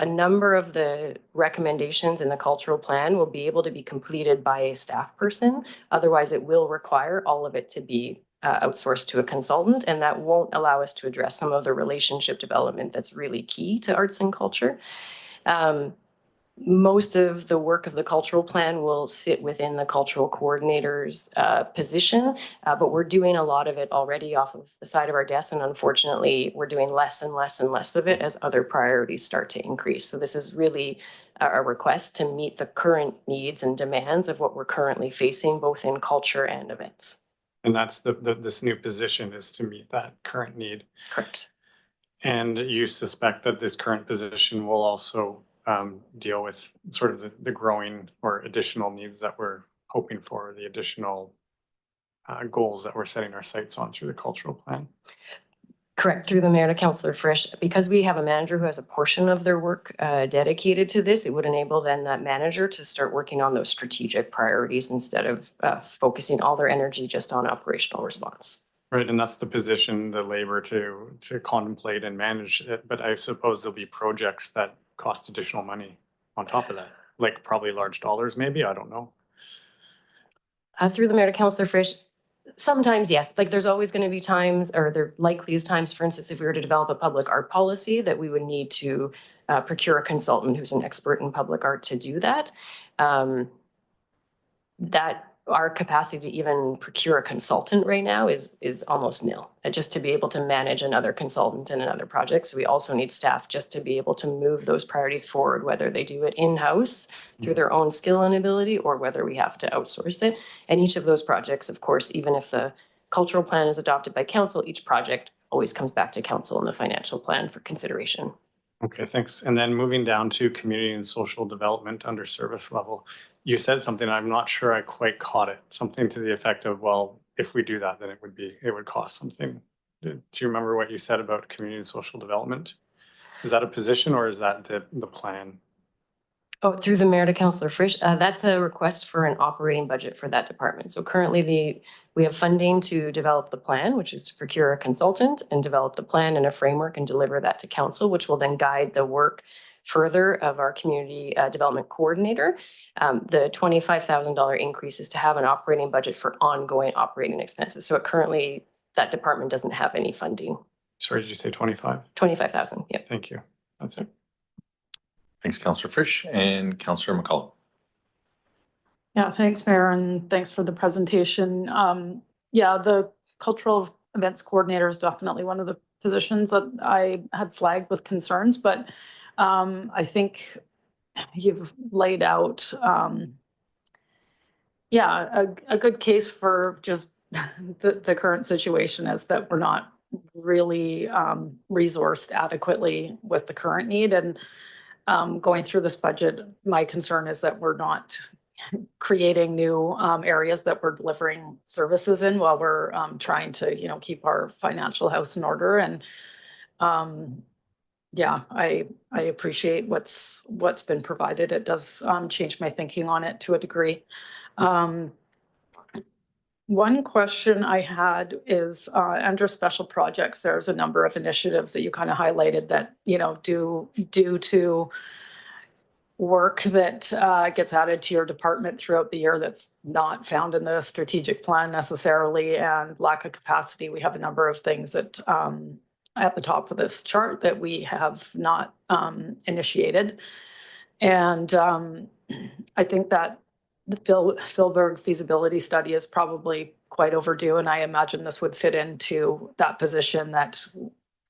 a number of the recommendations in the cultural plan will be able to be completed by a staff person. Otherwise, it will require all of it to be outsourced to a consultant, and that won't allow us to address some of the relationship development that's really key to arts and culture. Most of the work of the cultural plan will sit within the cultural coordinator's position, but we're doing a lot of it already off of the side of our desk, and unfortunately, we're doing less and less and less of it as other priorities start to increase. So this is really a request to meet the current needs and demands of what we're currently facing, both in culture and events. And that's this new position is to meet that current need. Correct. And you suspect that this current position will also deal with sort of the growing or additional needs that we're hoping for, the additional goals that we're setting our sights on through the cultural plan. Correct, through the mayor to Councillor Frisch. Because we have a manager who has a portion of their work dedicated to this, it would enable then that manager to start working on those strategic priorities instead of focusing all their energy just on operational response. Right, and that's the position, the labor to contemplate and manage it. But I suppose there'll be projects that cost additional money on top of that, like probably large dollars, maybe, I don't know. Through the mayor to Councillor Frisch, sometimes yes, like there's always going to be times, or there likely is times, for instance, if we were to develop a public art policy, that we would need to procure a consultant who's an expert in public art to do that. That our capacity to even procure a consultant right now is almost nil, just to be able to manage another consultant in another project. So we also need staff just to be able to move those priorities forward, whether they do it in-house through their own skill and ability, or whether we have to outsource it. And each of those projects, of course, even if the cultural plan is adopted by council, each project always comes back to council in the financial plan for consideration. Okay, thanks. And then moving down to community and social development under service level, you said something, I'm not sure I quite caught it. Something to the effect of, well, if we do that, then it would cost something. Do you remember what you said about community and social development? Is that a position or is that the plan? Oh, through the mayor to Councillor Frisch, that's a request for an operating budget for that department. So currently we have funding to develop the plan, which is to procure a consultant and develop the plan and a framework and deliver that to council, which will then guide the work further of our community development coordinator. The $25,000 increase is to have an operating budget for ongoing operating expenses. So currently that department doesn't have any funding. Sorry, did you say 25? 25,000, yep. Thank you. That's it. Thanks, Councillor Frisch and Councillor McCollum. Yeah, thanks, Mayor, and thanks for the presentation. Yeah, the cultural events coordinator is definitely one of the positions that I had flagged with concerns, but I think you've laid out, yeah, a good case for just the current situation is that we're not really resourced adequately with the current need. And going through this budget, my concern is that we're not creating new areas that we're delivering services in while we're trying to, keep our financial house in order. And yeah, I appreciate what's been provided. It does change my thinking on it to a degree. One question I had is under special projects, there's a number of initiatives that you kind of highlighted that, due to work that gets added to your department throughout the year that's not found in the strategic plan necessarily, and lack of capacity. We have a number of things that at the top of this chart that we have not initiated. And I think that the Philberg feasibility study is probably quite overdue, and I imagine this would fit into that position that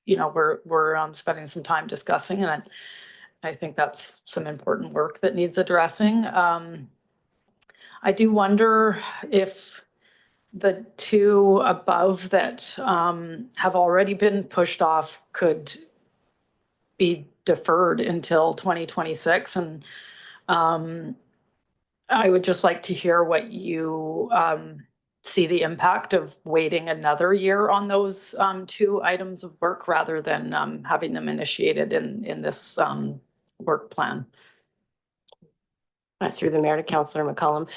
we're spending some time discussing, and I think that's some important work that needs addressing. I do wonder if the two above that have already been pushed off could be deferred until 2026, and I would just like to hear what you see the impact of waiting another year on those two items of work rather than having them initiated in this work plan. Through the mayor to Councillor McCollum.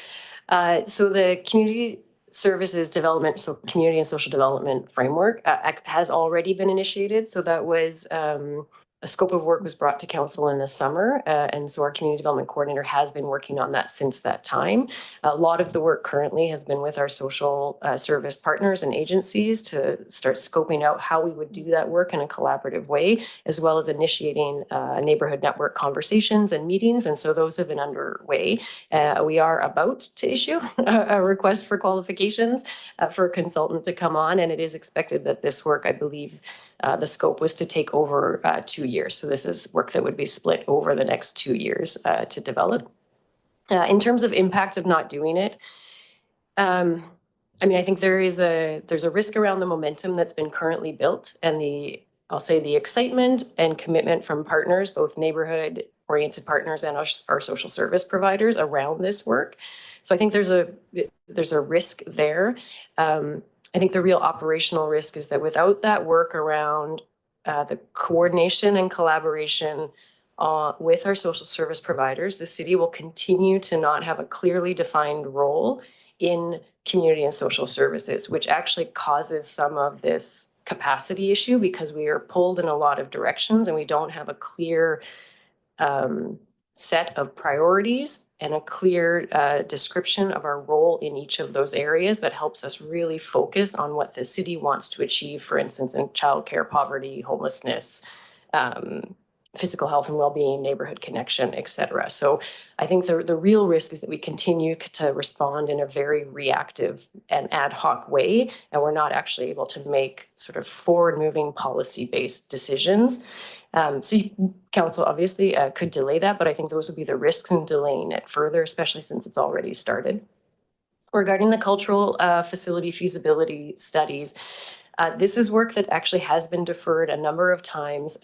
So the community services development, so community and social development framework has already been initiated. So that was a scope of work was brought to council in the summer, and so our community development coordinator has been working on that since that time. A lot of the work currently has been with our social service partners and agencies to start scoping out how we would do that work in a collaborative way, as well as initiating neighborhood network conversations and meetings. And so those have been underway. We are about to issue a request for qualifications for a consultant to come on, and it is expected that this work, I believe, the scope was to take over 2 years. So this is work that would be split over the next 2 years to develop. In terms of impact of not doing it, I mean, I think there's a risk around the momentum that's been currently built and I'll say the excitement and commitment from partners, both neighborhood oriented partners and our social service providers around this work. So I think there's a risk there. I think the real operational risk is that without that work around the coordination and collaboration with our social service providers, the city will continue to not have a clearly defined role in community and social services, which actually causes some of this capacity issue because we are pulled in a lot of directions and we don't have a clear set of priorities and a clear description of our role in each of those areas that helps us really focus on what the city wants to achieve, for instance, in childcare, poverty, homelessness, physical health and well-being, neighborhood connection, et cetera. So I think the real risk is that we continue to respond in a very reactive and ad hoc way, and we're not actually able to make sort of forward-moving policy-based decisions. Council obviously could delay that, but I think those would be the risks in delaying it further, especially since it's already started. Regarding the cultural facility feasibility studies, this is work that actually has been deferred a number of times.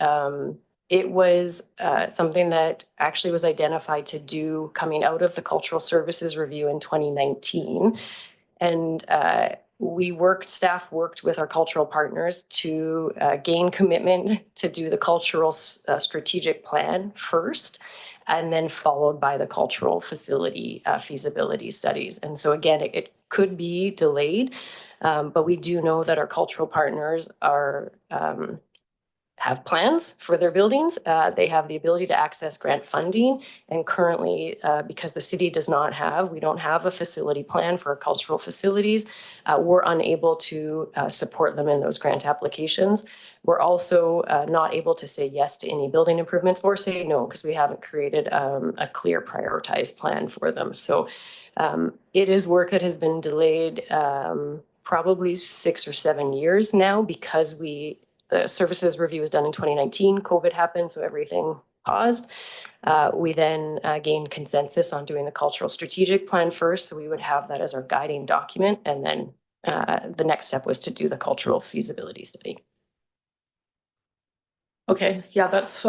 It was something that actually was identified to do coming out of the Cultural Services Review in 2019. And staff worked with our cultural partners to gain commitment to do the cultural strategic plan first, and then followed by the cultural facility feasibility studies. And so again, it could be delayed, but we do know that our cultural partners have plans for their buildings. They have the ability to access grant funding. And currently, because the city we don't have a facility plan for cultural facilities, we're unable to support them in those grant applications. We're also not able to say yes to any building improvements or say no, because we haven't created a clear prioritized plan for them. So it is work that has been delayed probably 6 or 7 years now because the services review was done in 2019. COVID happened, so everything paused. We then gained consensus on doing the cultural strategic plan first, so we would have that as our guiding document. And then the next step was to do the cultural feasibility study. Okay, yeah, that's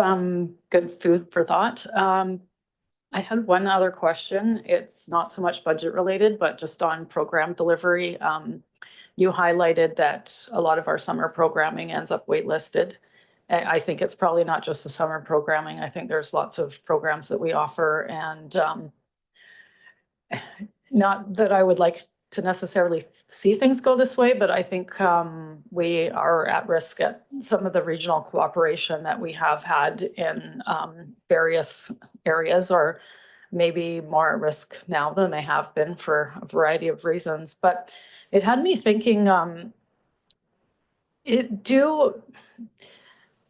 good food for thought. I had one other question. It's not so much budget related, but just on program delivery. You highlighted that a lot of our summer programming ends up waitlisted. I think it's probably not just the summer programming. I think there's lots of programs that we offer, and not that I would like to necessarily see things go this way, but I think we are at risk at some of the regional cooperation that we have had in various areas, or maybe more at risk now than they have been for a variety of reasons. But it had me thinking,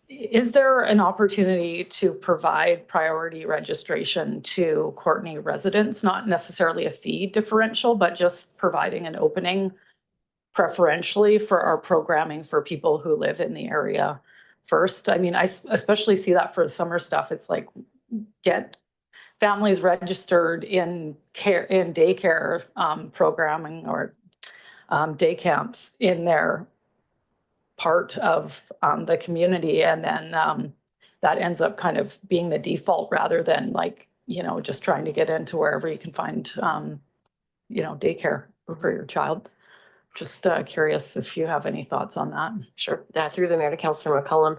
is there an opportunity to provide priority registration to Courtenay residents, not necessarily a fee differential, but just providing an opening preferentially for our programming for people who live in the area first? I mean, I especially see that for the summer stuff. It's like, get families registered in daycare programming or day camps in their part of the community, and then that ends up kind of being the default rather than just trying to get into wherever you can find daycare for your child. Just curious if you have any thoughts on that. Sure. Through the Mayor to Councillor McCullum,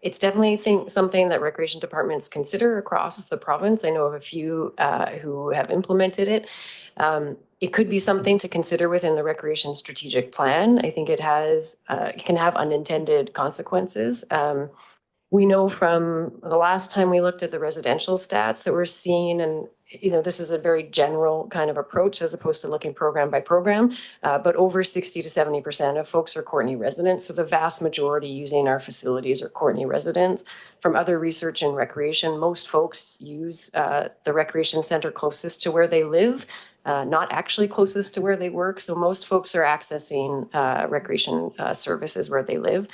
it's definitely something that recreation departments consider across the province. I know of a few who have implemented it. It could be something to consider within the recreation strategic plan. I think it can have unintended consequences. We know from the last time we looked at the residential stats that we're seeing, and this is a very general kind of approach as opposed to looking program by program, but over 60 to 70% of folks are Courtenay residents. So the vast majority using our facilities are Courtenay residents. From other research in recreation, most folks use the recreation center closest to where they live, not actually closest to where they work. So most folks are accessing recreation services where they live.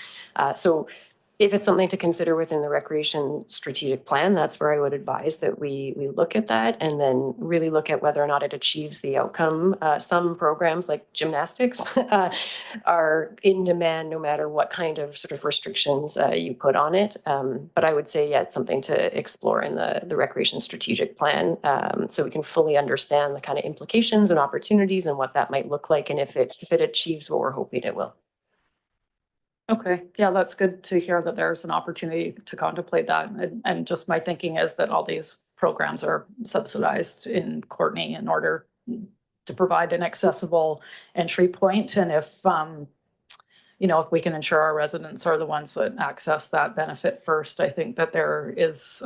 So if it's something to consider within the recreation strategic plan, that's where I would advise that we look at that and then really look at whether or not it achieves the outcome. Some programs like gymnastics are in demand no matter what kind of sort of restrictions you put on it. But I would say, yeah, it's something to explore in the recreation strategic plan, so we can fully understand the kind of implications and opportunities and what that might look like, and if it achieves what we're hoping it will. Okay, yeah, that's good to hear that there's an opportunity to contemplate that. And just my thinking is that all these programs are subsidized in Courtenay in order to provide an accessible entry point. And if, if we can ensure our residents are the ones that access that benefit first, I think that there is,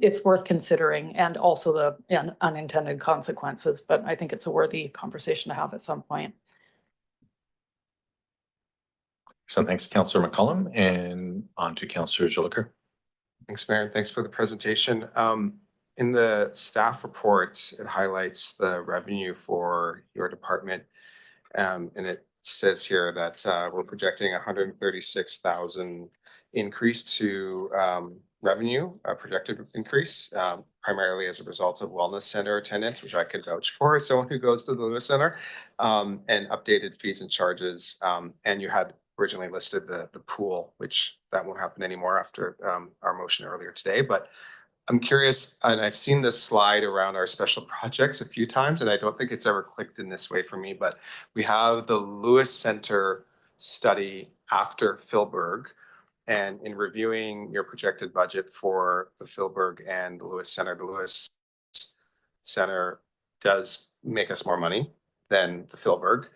it's worth considering, and also the unintended consequences. But I think it's a worthy conversation to have at some point. So thanks, Councillor McCollum, and on to Councillor Jolicoeur. Thanks, Mayor. Thanks for the presentation. In the staff report, it highlights the revenue for your department. And it says here that we're projecting 136,000 increase to revenue, a projected increase, primarily as a result of wellness center attendance, which I could vouch for as someone who goes to the Lewis Center, and updated fees and charges. And you had originally listed the pool, which that won't happen anymore after our motion earlier today. But I'm curious, and I've seen this slide around our special projects a few times, and I don't think it's ever clicked in this way for me, but we have the Lewis Center study after Philburg. And in reviewing your projected budget for the Philburg and the Lewis Center does make us more money than the Philburg.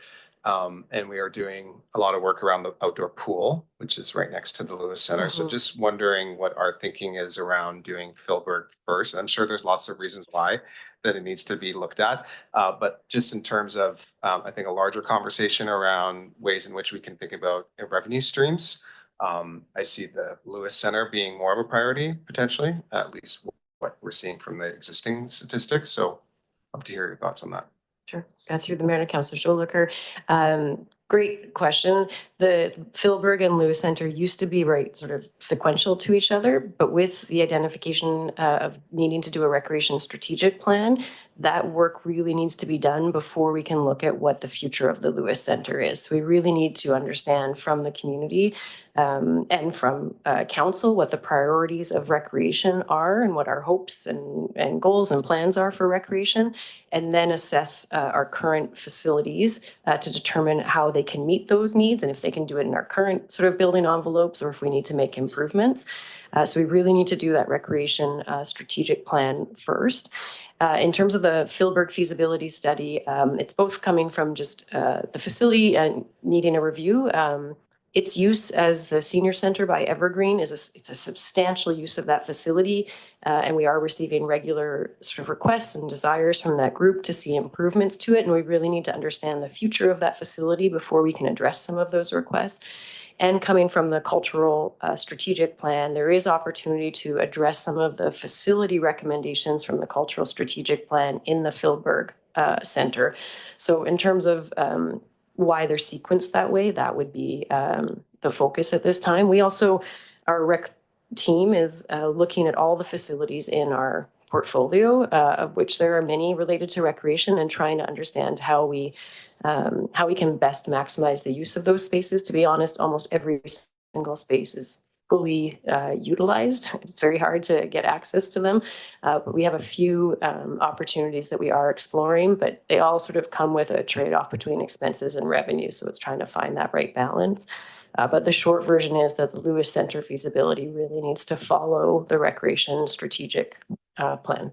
And we are doing a lot of work around the outdoor pool, which is right next to the Lewis Center. So just wondering what our thinking is around doing Philburg first. I'm sure there's lots of reasons why that it needs to be looked at. But just in terms of, I think, a larger conversation around ways in which we can think about revenue streams. I see the Lewis Center being more of a priority, potentially, at least what we're seeing from the existing statistics. So I'd love to hear your thoughts on that. Sure. Got through the Mayor and Councillor Jolicoeur. Great question. The Philburg and Lewis Center used to be right sort of sequential to each other, but with the identification of needing to do a recreation strategic plan, that work really needs to be done before we can look at what the future of the Lewis Center is. So we really need to understand from the community and from council what the priorities of recreation are and what our hopes and goals and plans are for recreation, and then assess our current facilities to determine how they can meet those needs and if they can do it in our current sort of building envelopes or if we need to make improvements. So we really need to do that recreation strategic plan first. In terms of the Philburg feasibility study, it's both coming from just the facility and needing a review. Its use as the senior center by Evergreen it's a substantial use of that facility, and we are receiving regular sort of requests and desires from that group to see improvements to it, and we really need to understand the future of that facility before we can address some of those requests. And coming from the cultural strategic plan, there is opportunity to address some of the facility recommendations from the cultural strategic plan in the Philburg Center. So in terms of why they're sequenced that way, that would be the focus at this time. We also, our rec team is looking at all the facilities in our portfolio, of which there are many related to recreation, and trying to understand how we can best maximize the use of those spaces. To be honest, almost every single space is fully utilized. It's very hard to get access to them, but we have a few opportunities that we are exploring, but they all sort of come with a trade-off between expenses and revenue. So it's trying to find that right balance. But the short version is that the Lewis Center feasibility really needs to follow the recreation strategic plan.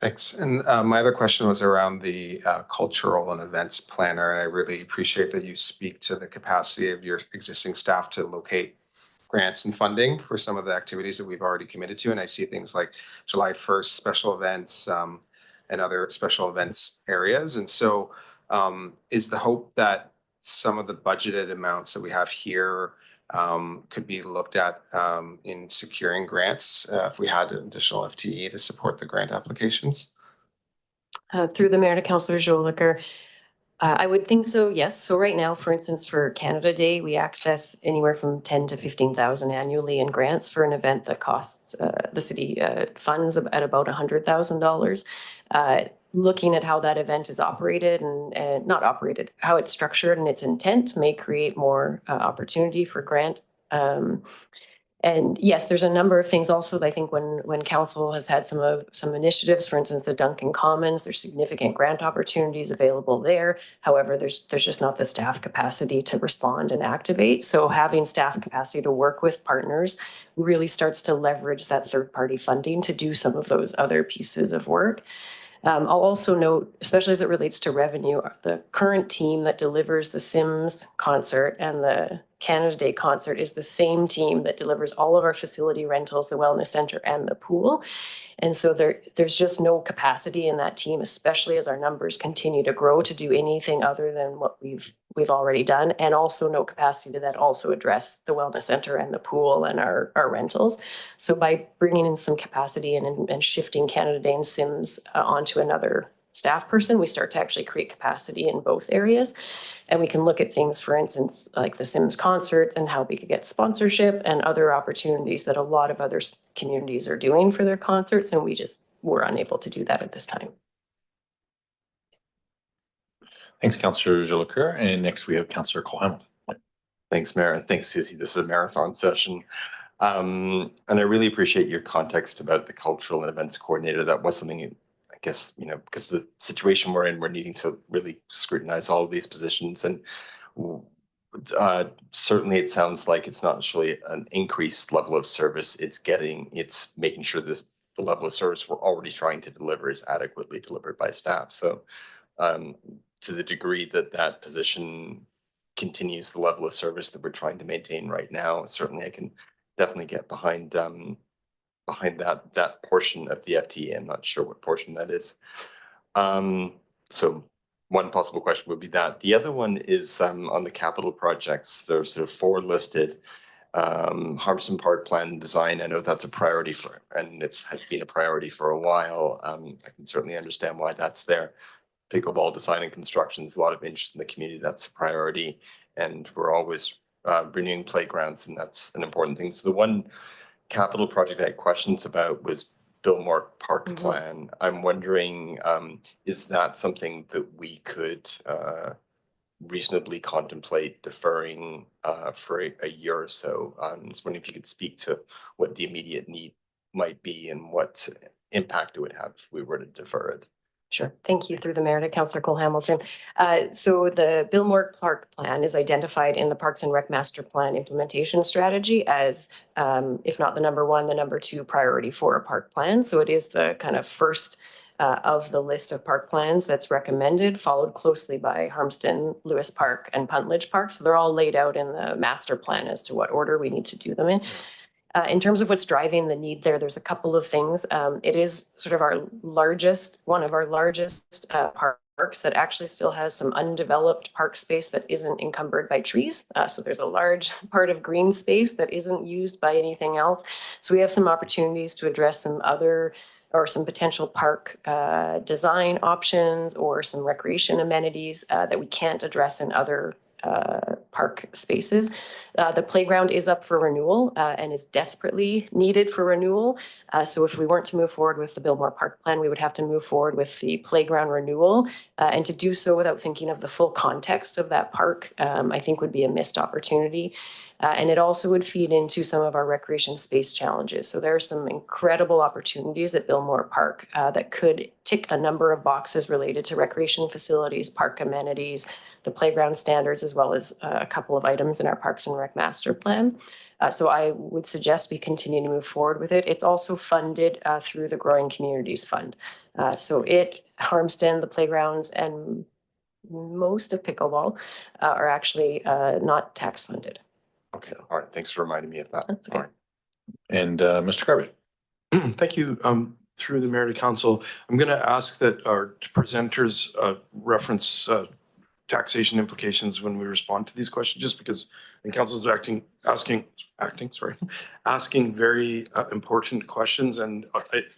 Thanks. And my other question was around the cultural and events planner. And I really appreciate that you speak to the capacity of your existing staff to locate grants and funding for some of the activities that we've already committed to. And I see things like July 1st special events and other special events areas. And so is the hope that some of the budgeted amounts that we have here could be looked at in securing grants if we had an additional FTE to support the grant applications? Through the mayor to Councillor Jolicoeur, I would think so, yes. So right now, for instance, for Canada Day, we access anywhere from 10 to 15,000 annually in grants for an event that costs the city funds at about $100,000. Looking at how that event is operated and not operated, how it's structured and its intent may create more opportunity for grant. And yes, there's a number of things also. I think when council has had some initiatives, for instance, the Duncan Commons, there's significant grant opportunities available there. However, there's just not the staff capacity to respond and activate. So having staff capacity to work with partners really starts to leverage that third-party funding to do some of those other pieces of work. I'll also note, especially as it relates to revenue, the current team that delivers the Sims concert and the Canada Day concert is the same team that delivers all of our facility rentals, the wellness center and the pool. And so there's just no capacity in that team, especially as our numbers continue to grow, to do anything other than what we've already done, and also no capacity to then also address the wellness center and the pool and our rentals. So by bringing in some capacity and shifting Canada Day and Sims onto another staff person, we start to actually create capacity in both areas. And we can look at things, for instance, like the Sims concerts and how we could get sponsorship and other opportunities that a lot of other communities are doing for their concerts. And we just were unable to do that at this time. Thanks, Councillor Jolicoeur. And next we have Councillor Cole Hamilton. Thanks, Mayor. And thanks, Susie. This is a marathon session. And I really appreciate your context about the cultural and events coordinator. That was something, I guess, because the situation we're in, we're needing to really scrutinize all of these positions. And certainly it sounds like it's not actually an increased level of service. It's making sure the level of service we're already trying to deliver is adequately delivered by staff. So to the degree that that position continues the level of service that we're trying to maintain right now, certainly I can definitely get behind that portion of the FTE. I'm not sure what portion that is. So one possible question would be that. The other one is on the capital projects. There's sort of 4 listed. Harmston Park plan design, I know that's a priority and has been a priority for a while. I can certainly understand why that's there. Pickleball design and construction is a lot of interest in the community. That's a priority, and we're always renewing playgrounds, and that's an important thing. So the one capital project I had questions about was Billmore Park plan. I'm wondering, is that something that we could reasonably contemplate deferring for a year or so? I was wondering if you could speak to what the immediate need might be and what impact it would have if we were to defer it. Sure. Thank you. Through the mayor to Councillor Cole Hamilton. So the Billmore Park plan is identified in the Parks and Rec Master Plan implementation strategy as, if not the number 1, the number 2 priority for a park plan. So it is the kind of first of the list of park plans that's recommended, followed closely by Harmston, Lewis Park, and Puntledge Park. So they're all laid out in the master plan as to what order we need to do them in. In terms of what's driving the need there's a couple of things. It is sort of one of our largest parks that actually still has some undeveloped park space that isn't encumbered by trees. So there's a large part of green space that isn't used by anything else. So we have some opportunities to address some potential park design options or some recreation amenities that we can't address in other park spaces. The playground is up for renewal and is desperately needed for renewal. So if we weren't to move forward with the Billmore Park plan, we would have to move forward with the playground renewal. And to do so without thinking of the full context of that park, I think would be a missed opportunity. And it also would feed into some of our recreation space challenges. So there are some incredible opportunities at Billmore Park that could tick a number of boxes related to recreation facilities, park amenities, the playground standards, as well as a couple of items in our Parks and Rec Master Plan. So I would suggest we continue to move forward with it. It's also funded through the Growing Communities Fund. So Harmston, the playgrounds, and most of pickleball are actually not tax funded. Okay, all right. Thanks for reminding me of that. That's All okay. right. And Mr. Garbutt. Thank you. Through the mayor to council, I'm going to ask that our presenters reference taxation implications when we respond to these questions, just because the council's asking very important questions and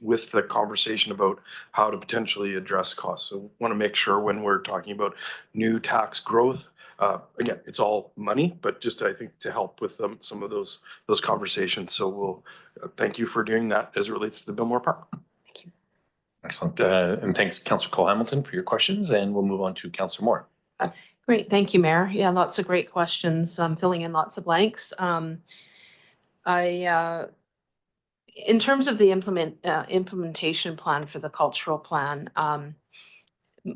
with the conversation about how to potentially address costs. So want to make sure when we're talking about new tax growth, again, it's all money, but just I think to help with some of those conversations. So we'll thank you for doing that as it relates to the Bilmore Park. Excellent. And thanks, Councillor Cole Hamilton, for your questions. And we'll move on to Councillor Moore. Great, thank you, Mayor. Yeah, lots of great questions, filling in lots of blanks. In terms of the implementation plan for the cultural plan,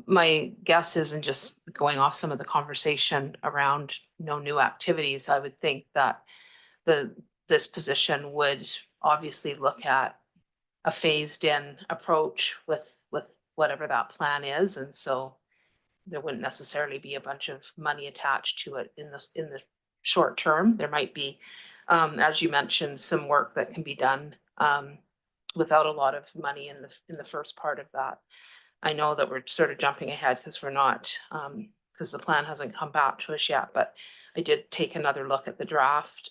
my guess is, and just going off some of the conversation around no new activities, I would think that this position would obviously look at a phased in approach with whatever that plan is. And so there wouldn't necessarily be a bunch of money attached to it in the short term. There might be, as you mentioned, some work that can be done without a lot of money in the first part of that. I know that we're sort of jumping ahead because we're not, because the plan hasn't come back to us yet, but I did take another look at the draft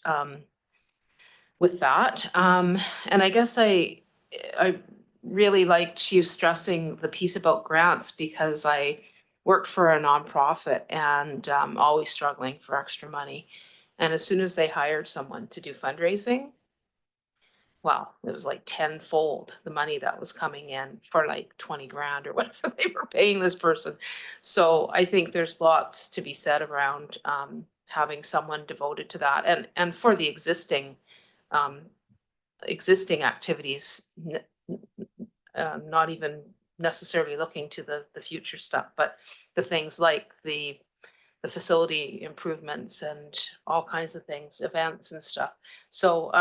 with that. And I guess I really liked you stressing the piece about grants, because I worked for a nonprofit and always struggling for extra money. And as soon as they hired someone to do fundraising, well, it was like tenfold the money that was coming in for like 20 grand or whatever they were paying this person. So I think there's lots to be said around having someone devoted to that, and for the existing activities, not even necessarily looking to the future stuff, but the things like the facility improvements and all kinds of things, events and stuff. So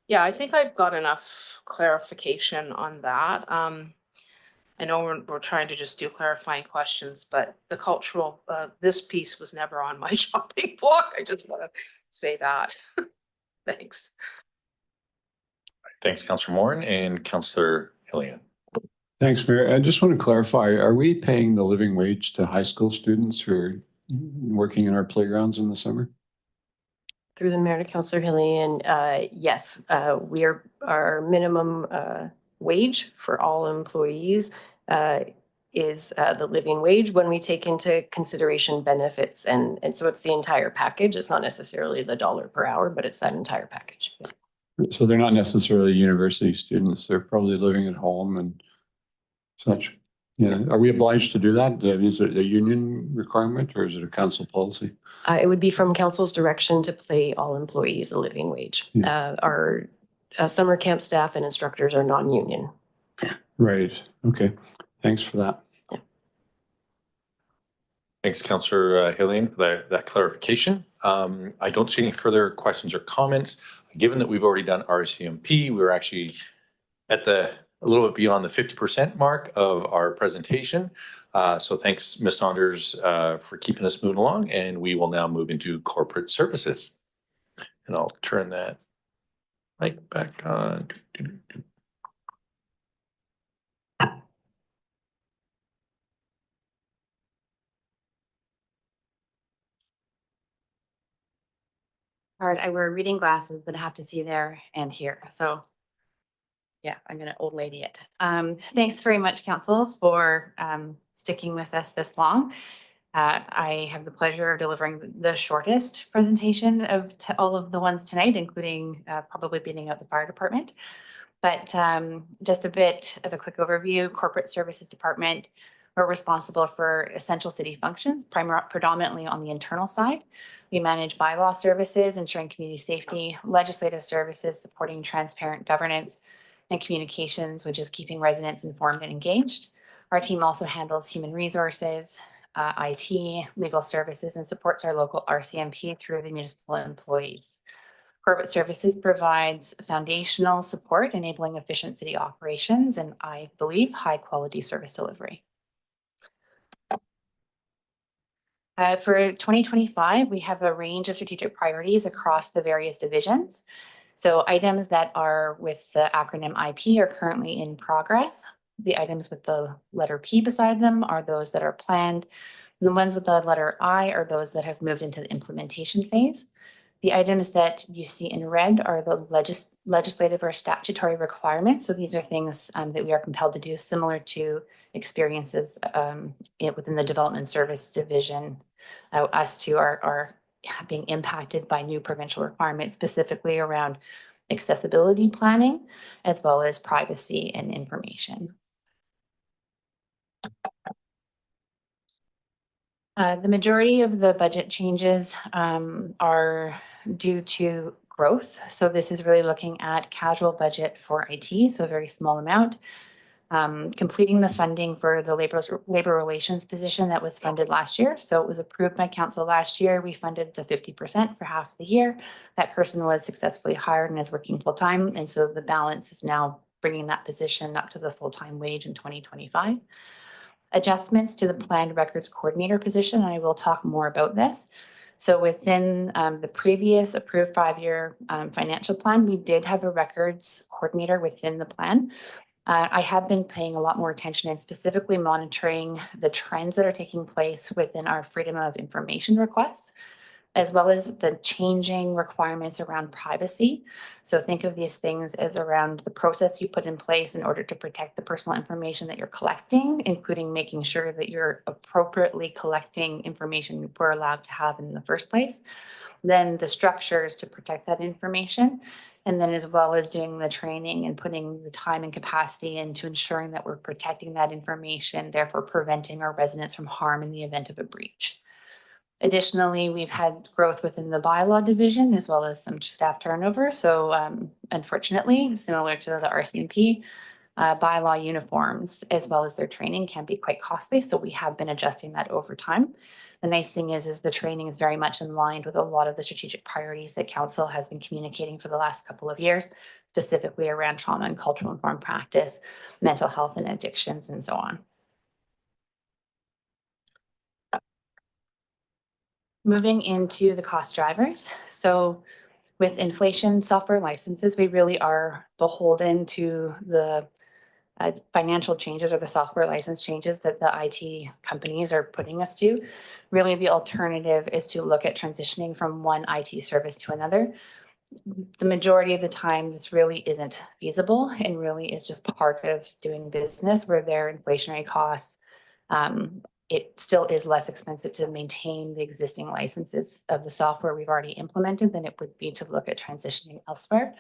yeah, I think I've got enough clarification on that. I know we're trying to just do clarifying questions, but the cultural, this piece was never on my chopping block. I just want to say that. Thanks. Thanks, Councillor Moore and Councillor Hillian. Thanks, Mayor. I just want to clarify, are we paying the living wage to high school students who are working in our playgrounds in the summer? Through the mayor to Councillor Hillian, yes, our minimum wage for all employees is the living wage when we take into consideration benefits. And so it's the entire package. It's not necessarily the dollar per hour, but it's that entire package. So they're not necessarily university students. They're probably living at home and such. Yeah. Are we obliged to do that? Is it a union requirement or is it a council policy? It would be from council's direction to pay all employees a living wage. Yeah. Our summer camp staff and instructors are non-union. Right. Okay. Thanks for that. Yeah. Thanks, Councillor Hillian, for that clarification. I don't see any further questions or comments. Given that we've already done RCMP, we're actually at a little bit beyond the 50% mark of our presentation. So thanks, Ms. Saunders, for keeping us moving along. And we will now move into corporate services. And I'll turn that mic back on. Hard. I wear reading glasses, but I have to see there and here. So yeah, I'm gonna old lady it. Thanks very much, council, for sticking with us this long. I have the pleasure of delivering the shortest presentation of all of the ones tonight, including probably beating out the fire department. But just a bit of a quick overview. Corporate Services Department, we're responsible for essential city functions, predominantly on the internal side. We manage bylaw services, ensuring community safety, legislative services, supporting transparent governance, and communications, which is keeping residents informed and engaged. Our team also handles human resources, IT, legal services, and supports our local RCMP through the municipal employees. Corporate Services provides foundational support, enabling efficient city operations, and I believe high quality service delivery. For 2025, we have a range of strategic priorities across the various divisions. So items that are with the acronym IP are currently in progress. The items with the letter P beside them are those that are planned. And the ones with the letter I are those that have moved into the implementation phase. The items that you see in red are the legislative or statutory requirements. So these are things that we are compelled to do, similar to experiences within the Development Service Division. Us too are being impacted by new provincial requirements, specifically around accessibility planning, as well as privacy and information. The majority of the budget changes are due to growth. So this is really looking at casual budget for IT, so a very small amount. Completing the funding for the labor relations position that was funded last year. So it was approved by council last year. We funded the 50% for half the year. That person was successfully hired and is working full time. And so the balance is now bringing that position up to the full-time wage in 2025. Adjustments to the planned records coordinator position. I will talk more about this. So within the previous approved 5-year financial plan, we did have a records coordinator within the plan. I have been paying a lot more attention and specifically monitoring the trends that are taking place within our freedom of information requests, as well as the changing requirements around privacy. So think of these things as around the process you put in place in order to protect the personal information that you're collecting, including making sure that you're appropriately collecting information we're allowed to have in the first place. Then the structures to protect that information, and then as well as doing the training and putting the time and capacity into ensuring that we're protecting that information, therefore preventing our residents from harm in the event of a breach. Additionally, we've had growth within the bylaw division as well as some staff turnover. So unfortunately, similar to the RCMP, bylaw uniforms as well as their training can be quite costly. So we have been adjusting that over time. The nice thing is the training is very much in line with a lot of the strategic priorities that council has been communicating for the last couple of years, specifically around trauma and cultural informed practice, mental health and addictions, and so on. Moving into the cost drivers. So with inflation, software licenses, we really are beholden to the financial changes or the software license changes that the IT companies are putting us to. Really, the alternative is to look at transitioning from one IT service to another. The majority of the time, this really isn't feasible and really is just part of doing business where there are inflationary costs. It still is less expensive to maintain the existing licenses of the software we've already implemented than it would be to look at transitioning elsewhere.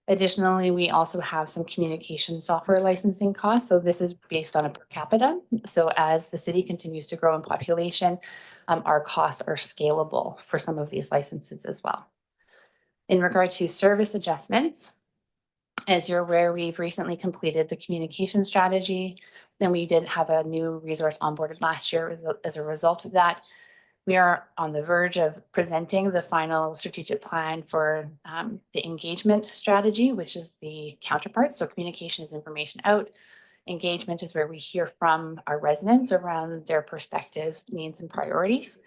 Additionally, we also have some communication software licensing costs. So this is based on a per capita. So as the city continues to grow in population, our costs are scalable for some of these licenses as well. In regard to service adjustments, as you're aware, we've recently completed the communication strategy. Then we did have a new resource onboarded last year as a result of that. We are on the verge of presenting the final strategic plan for the engagement strategy, which is the counterpart. So communication is information out. Engagement is where we hear from our residents around their perspectives, needs, and priorities.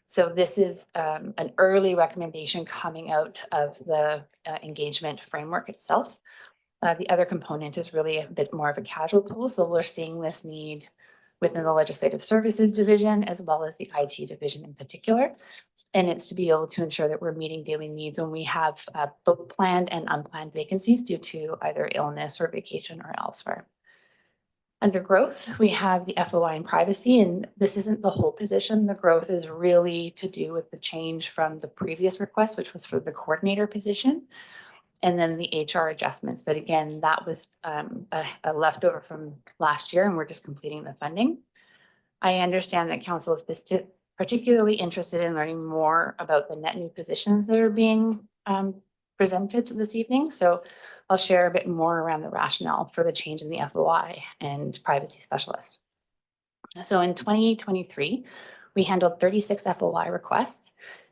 So this is an early recommendation coming out of the engagement framework itself. The other component is really a bit more of a casual pool. So we're seeing this need within the Legislative Services Division, as well as the IT division in particular. And it's to be able to ensure that we're meeting daily needs when we have both planned and unplanned vacancies due to either illness or vacation or elsewhere. Under growth, we have the FOI and privacy, and this isn't the whole position. The growth is really to do with the change from the previous request, which was for the coordinator position, and then the HR adjustments. But again, that was a leftover from last year, and we're just completing the funding. I understand that council is particularly interested in learning more about the net new positions that are being presented this evening. So I'll share a bit more around the rationale for the change in the FOI and privacy specialist. So in 2023, we handled 36 FOI requests.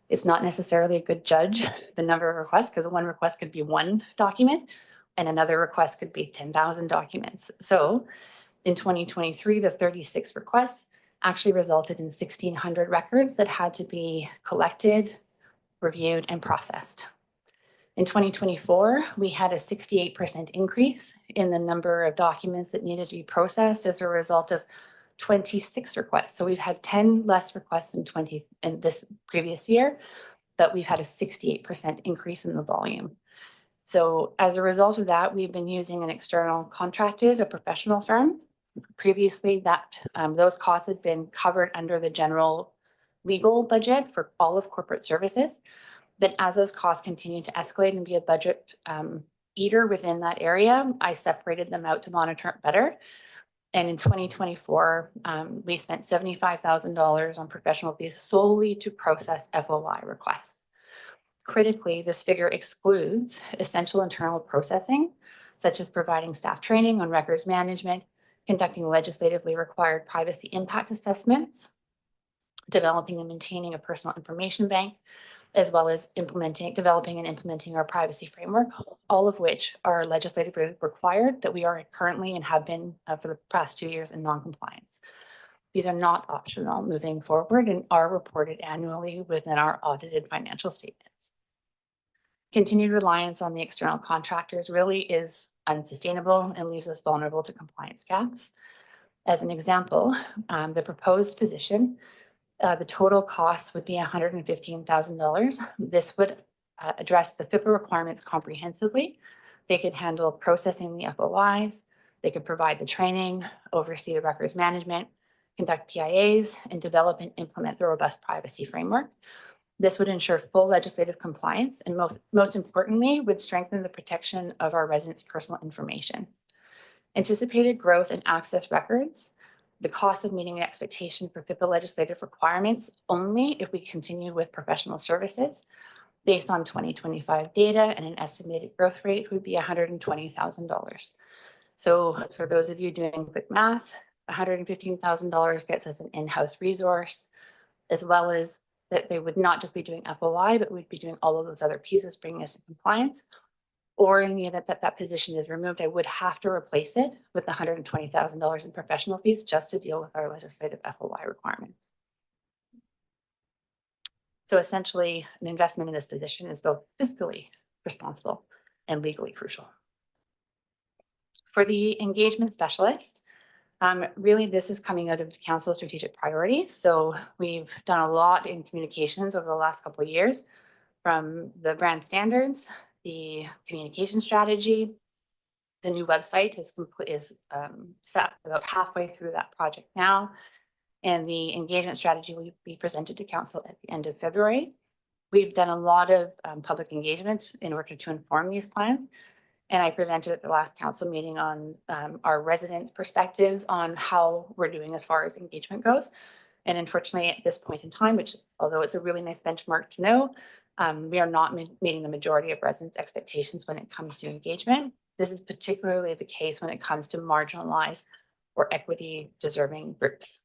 It's not necessarily a good judge, the number of requests, because one request could be one document and another request could be 10,000 documents. So in 2023, the 36 requests actually resulted in 1,600 records that had to be collected, reviewed, and processed. In 2024, we had a 68% increase in the number of documents that needed to be processed as a result of 26 requests. So we've had 10 less requests in this previous year, but we've had a 68% increase in the volume. So as a result of that, we've been using an external contracted, a professional firm. Previously, those costs had been covered under the general legal budget for all of corporate services. But as those costs continue to escalate and be a budget eater within that area, I separated them out to monitor it better. And in 2024, we spent $75,000 on professional fees solely to process FOI requests. Critically, this figure excludes essential internal processing, such as providing staff training on records management, conducting legislatively required privacy impact assessments, developing and maintaining a personal information bank, as well as developing and implementing our privacy framework, all of which are legislatively required that we are currently and have been for the past 2 years in non-compliance. These are not optional moving forward and are reported annually within our audited financial statements. Continued reliance on the external contractors really is unsustainable and leaves us vulnerable to compliance gaps. As an example, the proposed position, the total cost would be $115,000. This would address the FIPA requirements comprehensively. They could handle processing the FOIs, they could provide the training, oversee the records management, conduct PIAs, and develop and implement the robust privacy framework. This would ensure full legislative compliance and most importantly, would strengthen the protection of our residents' personal information. Anticipated growth in access records, the cost of meeting the expectation for FIPA legislative requirements only if we continue with professional services based on 2025 data and an estimated growth rate would be $120,000. So for those of you doing quick math, $115,000 gets us an in-house resource, as well as that they would not just be doing FOI, but we'd be doing all of those other pieces, bringing us in compliance. Or in the event that that position is removed, I would have to replace it with $120,000 in professional fees just to deal with our legislative FOI requirements. So essentially, an investment in this position is both fiscally responsible and legally crucial. For the engagement specialist, really this is coming out of the council's strategic priorities. So we've done a lot in communications over the last couple of years, from the brand standards, the communication strategy. The new website is set about halfway through that project now. And the engagement strategy will be presented to council at the end of February. We've done a lot of public engagement in order to inform these plans. And I presented at the last council meeting on our residents' perspectives on how we're doing as far as engagement goes. And unfortunately, at this point in time, which although it's a really nice benchmark to know, we are not meeting the majority of residents' expectations when it comes to engagement. This is particularly the case when it comes to marginalized or equity deserving groups.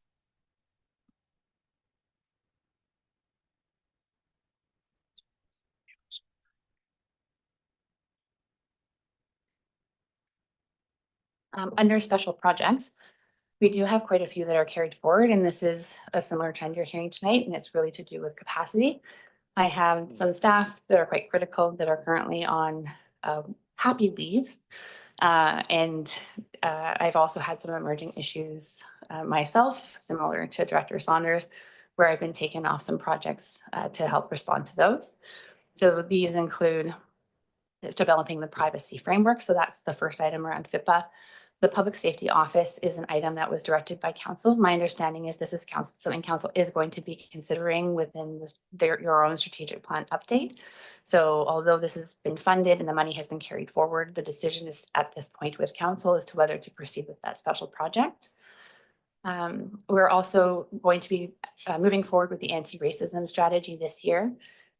Under special projects, we do have quite a few that are carried forward, and this is a similar trend you're hearing tonight, and it's really to do with capacity. I have some staff that are quite critical that are currently on happy leaves. I've also had some emerging issues myself, similar to Director Saunders, where I've been taking off some projects to help respond to those. So these include developing the privacy framework. So that's the first item around FIPA. The public safety office is an item that was directed by council. My understanding is this is something council is going to be considering within your own strategic plan update. So although this has been funded and the money has been carried forward, the decision is at this point with council as to whether to proceed with that special project. We're also going to be moving forward with the anti-racism strategy this year.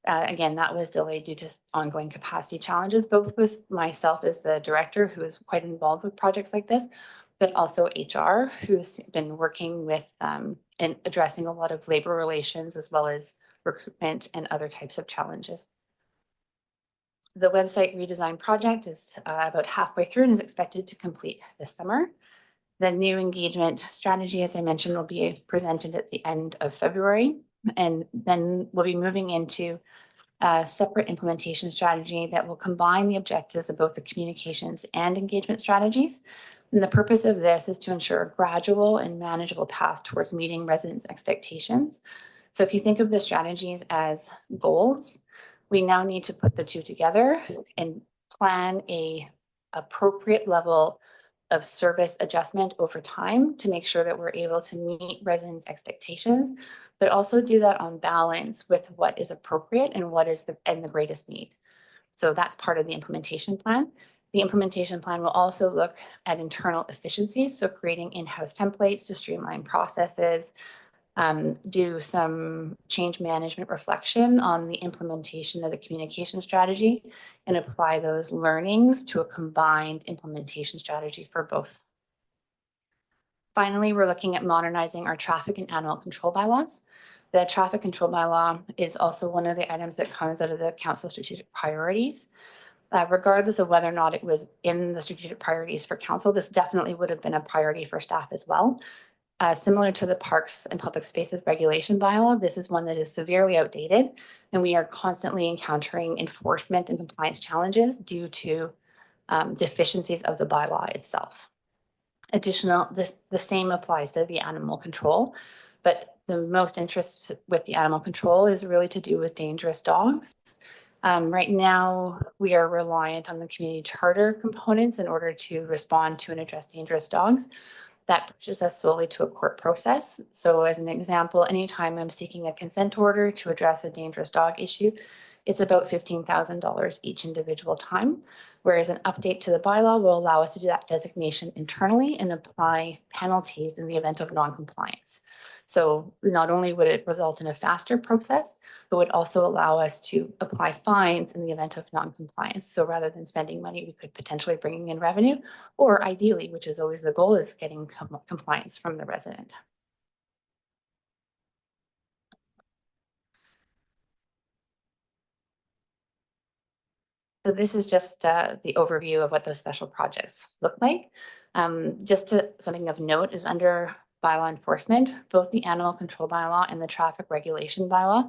Again, that was delayed due to ongoing capacity challenges, both with myself as the director, who is quite involved with projects like this, but also HR, who's been working with and addressing a lot of labor relations, as well as recruitment and other types of challenges. The website redesign project is about halfway through and is expected to complete this summer. The new engagement strategy, as I mentioned, will be presented at the end of February. And then we'll be moving into a separate implementation strategy that will combine the objectives of both the communications and engagement strategies. And the purpose of this is to ensure a gradual and manageable path towards meeting residents' expectations. So if you think of the strategies as goals, we now need to put the two together and plan a appropriate level of service adjustment over time to make sure that we're able to meet residents' expectations, but also do that on balance with what is appropriate and what is the greatest need. So that's part of the implementation plan. The implementation plan will also look at internal efficiencies, so creating in-house templates to streamline processes, do some change management reflection on the implementation of the communication strategy, and apply those learnings to a combined implementation strategy for both. Finally, we're looking at modernizing our traffic and animal control bylaws. The traffic control bylaw is also one of the items that comes out of the council strategic priorities. Regardless of whether or not it was in the strategic priorities for council, this definitely would have been a priority for staff as well. Similar to the Parks and Public Spaces Regulation bylaw, this is one that is severely outdated, and we are constantly encountering enforcement and compliance challenges due to deficiencies of the bylaw itself. The same applies to the animal control, but the most interest with the animal control is really to do with dangerous dogs. Right now, we are reliant on the community charter components in order to respond to and address dangerous dogs. That pushes us solely to a court process. So as an example, anytime I'm seeking a consent order to address a dangerous dog issue, it's about $15,000 each individual time, whereas an update to the bylaw will allow us to do that designation internally and apply penalties in the event of non-compliance. So not only would it result in a faster process, but would also allow us to apply fines in the event of non-compliance. So rather than spending money, we could potentially bring in revenue, or ideally, which is always the goal, is getting compliance from the resident. So this is just the overview of what those special projects look like. Something of note is under bylaw enforcement, both the animal control bylaw and the traffic regulation bylaw.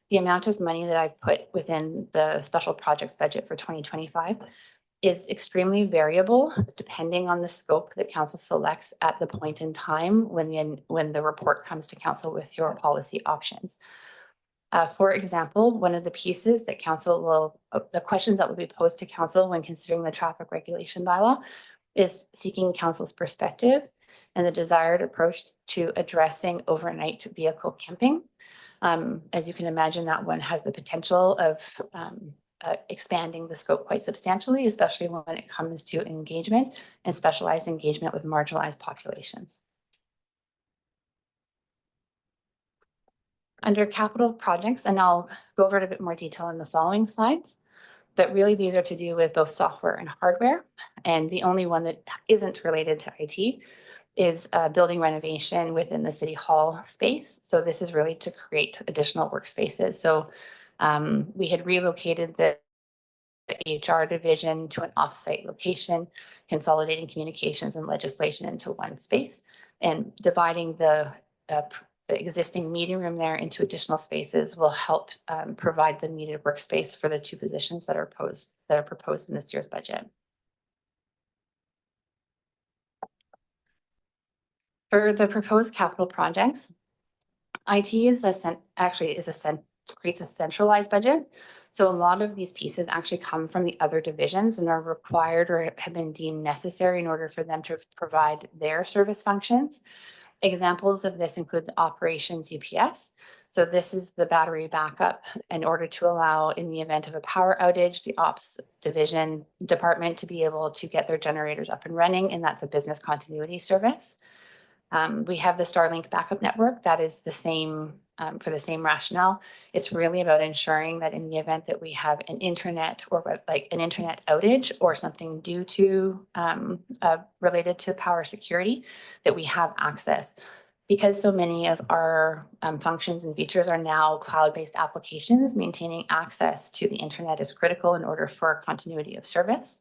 The amount of money that I've put within the special projects budget for 2025 is extremely variable depending on the scope that council selects at the point in time when the report comes to council with your policy options. For example, one of the pieces that the questions that will be posed to council when considering the traffic regulation bylaw is seeking council's perspective and the desired approach to addressing overnight vehicle camping. As you can imagine, that one has the potential of expanding the scope quite substantially, especially when it comes to engagement and specialized engagement with marginalized populations. Under capital projects, and I'll go over it a bit more detail in the following slides, but really these are to do with both software and hardware. And the only one that isn't related to IT is building renovation within the City Hall space. So this is really to create additional workspaces. So we had relocated the HR division to an offsite location, consolidating communications and legislation into one space, and dividing the existing meeting room there into additional spaces will help provide the needed workspace for the two positions that are proposed in this year's budget. For the proposed capital projects, IT creates a centralized budget. So a lot of these pieces actually come from the other divisions and are required or have been deemed necessary in order for them to provide their service functions. Examples of this include the operations UPS. So this is the battery backup in order to allow, in the event of a power outage, the ops department to be able to get their generators up and running, and that's a business continuity service. We have the Starlink backup network that is the same for the same rationale. It's really about ensuring that in the event that we have an internet or like an internet outage or something due to related to power security, that we have access. Because so many of our functions and features are now cloud-based applications, maintaining access to the internet is critical in order for continuity of service.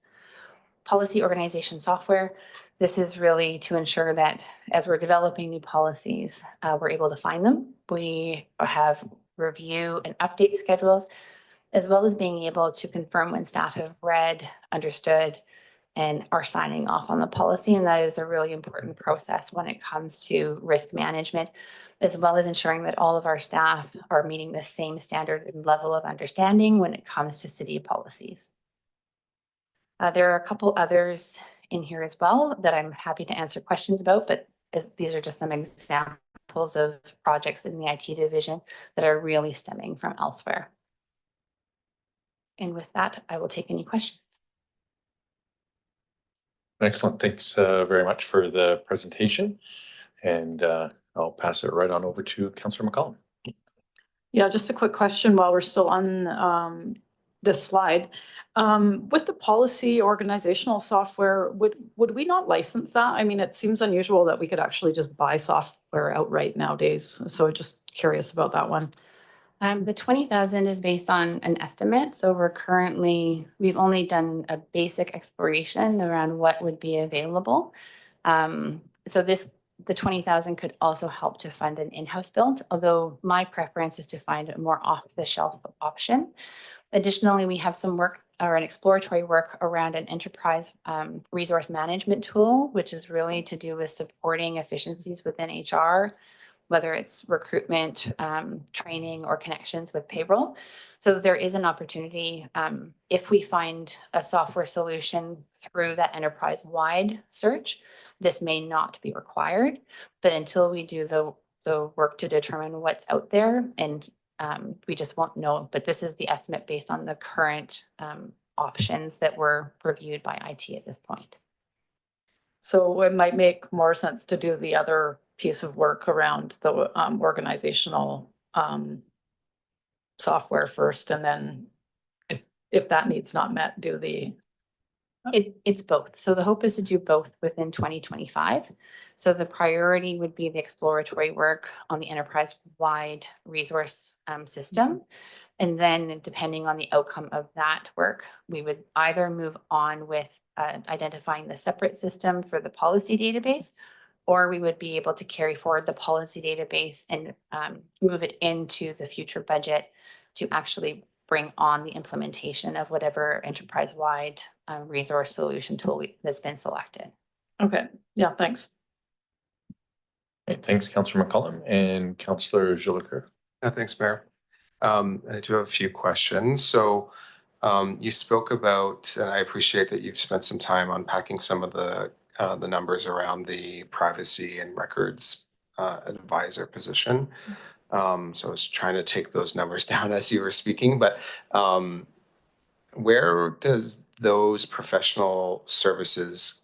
policy organization software. This is really to ensure that as we're developing new policies, we're able to find them. We have review and update schedules, as well as being able to confirm when staff have read, understood, and are signing off on the policy. And that is a really important process when it comes to risk management, as well as ensuring that all of our staff are meeting the same standard and level of understanding when it comes to city policies. There are a couple others in here as well that I'm happy to answer questions about, but these are just some examples of projects in the IT division that are really stemming from elsewhere. And with that, I will take any questions. Excellent. Thanks very much for the presentation. And I'll pass it right on over to Councillor McCollum. Yeah, just a quick question while we're still on this slide. With the policy organizational software, would we not license that? I mean, it seems unusual that we could actually just buy software outright nowadays. So just curious about that one. The 20,000 is based on an estimate. So we've only done a basic exploration around what would be available. So the 20,000 could also help to fund an in-house build, although my preference is to find a more off-the-shelf option. Additionally, we have some work or an exploratory work around an enterprise resource management tool, which is really to do with supporting efficiencies within HR, whether it's recruitment, training, or connections with payroll. So there is an opportunity if we find a software solution through that enterprise-wide search. This may not be required, but until we do the work to determine what's out there, and we just won't know. But this is the estimate based on the current options that were reviewed by IT at this point. So it might make more sense to do the other piece of work around the organizational software first, and then if that need's not met, do the. It's both. So the hope is to do both within 2025. So the priority would be the exploratory work on the enterprise-wide resource system. And then depending on the outcome of that work, we would either move on with identifying the separate system for the policy database, or we would be able to carry forward the policy database and move it into the future budget to actually bring on the implementation of whatever enterprise-wide resource solution tool that's been selected. Okay, yeah, thanks. Okay, thanks, Councillor McCollum and Councillor Jolicoeur. Thanks, Mayor. I do have a few questions. So you spoke about, and I appreciate that you've spent some time unpacking some of the numbers around the privacy and records advisor position. So I was trying to take those numbers down as you were speaking, but where does those professional services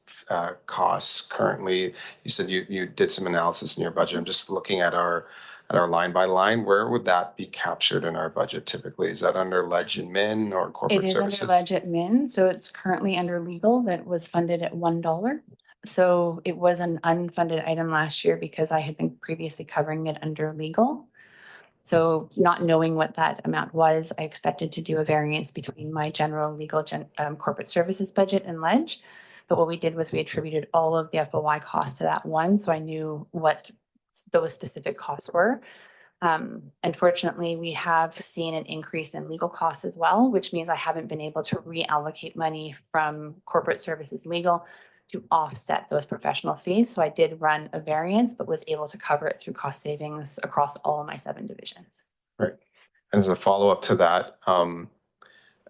costs currently? You said you did some analysis in your budget. I'm just looking at our line by line. Where would that be captured in our budget typically? Is that under Ledge and Min or corporate It is services? under Ledge at Min, so it's currently under legal that was funded at $1. So it was an unfunded item last year because I had been previously covering it under legal. So not knowing what that amount was, I expected to do a variance between my general legal corporate services budget and Ledge. But what we did was we attributed all of the FOI costs to that one. So I knew what those specific costs were. Unfortunately, we have seen an increase in legal costs as well, which means I haven't been able to reallocate money from corporate services legal to offset those professional fees. So I did run a variance, but was able to cover it through cost savings across all of my 7 divisions. Right. And as a follow-up to that,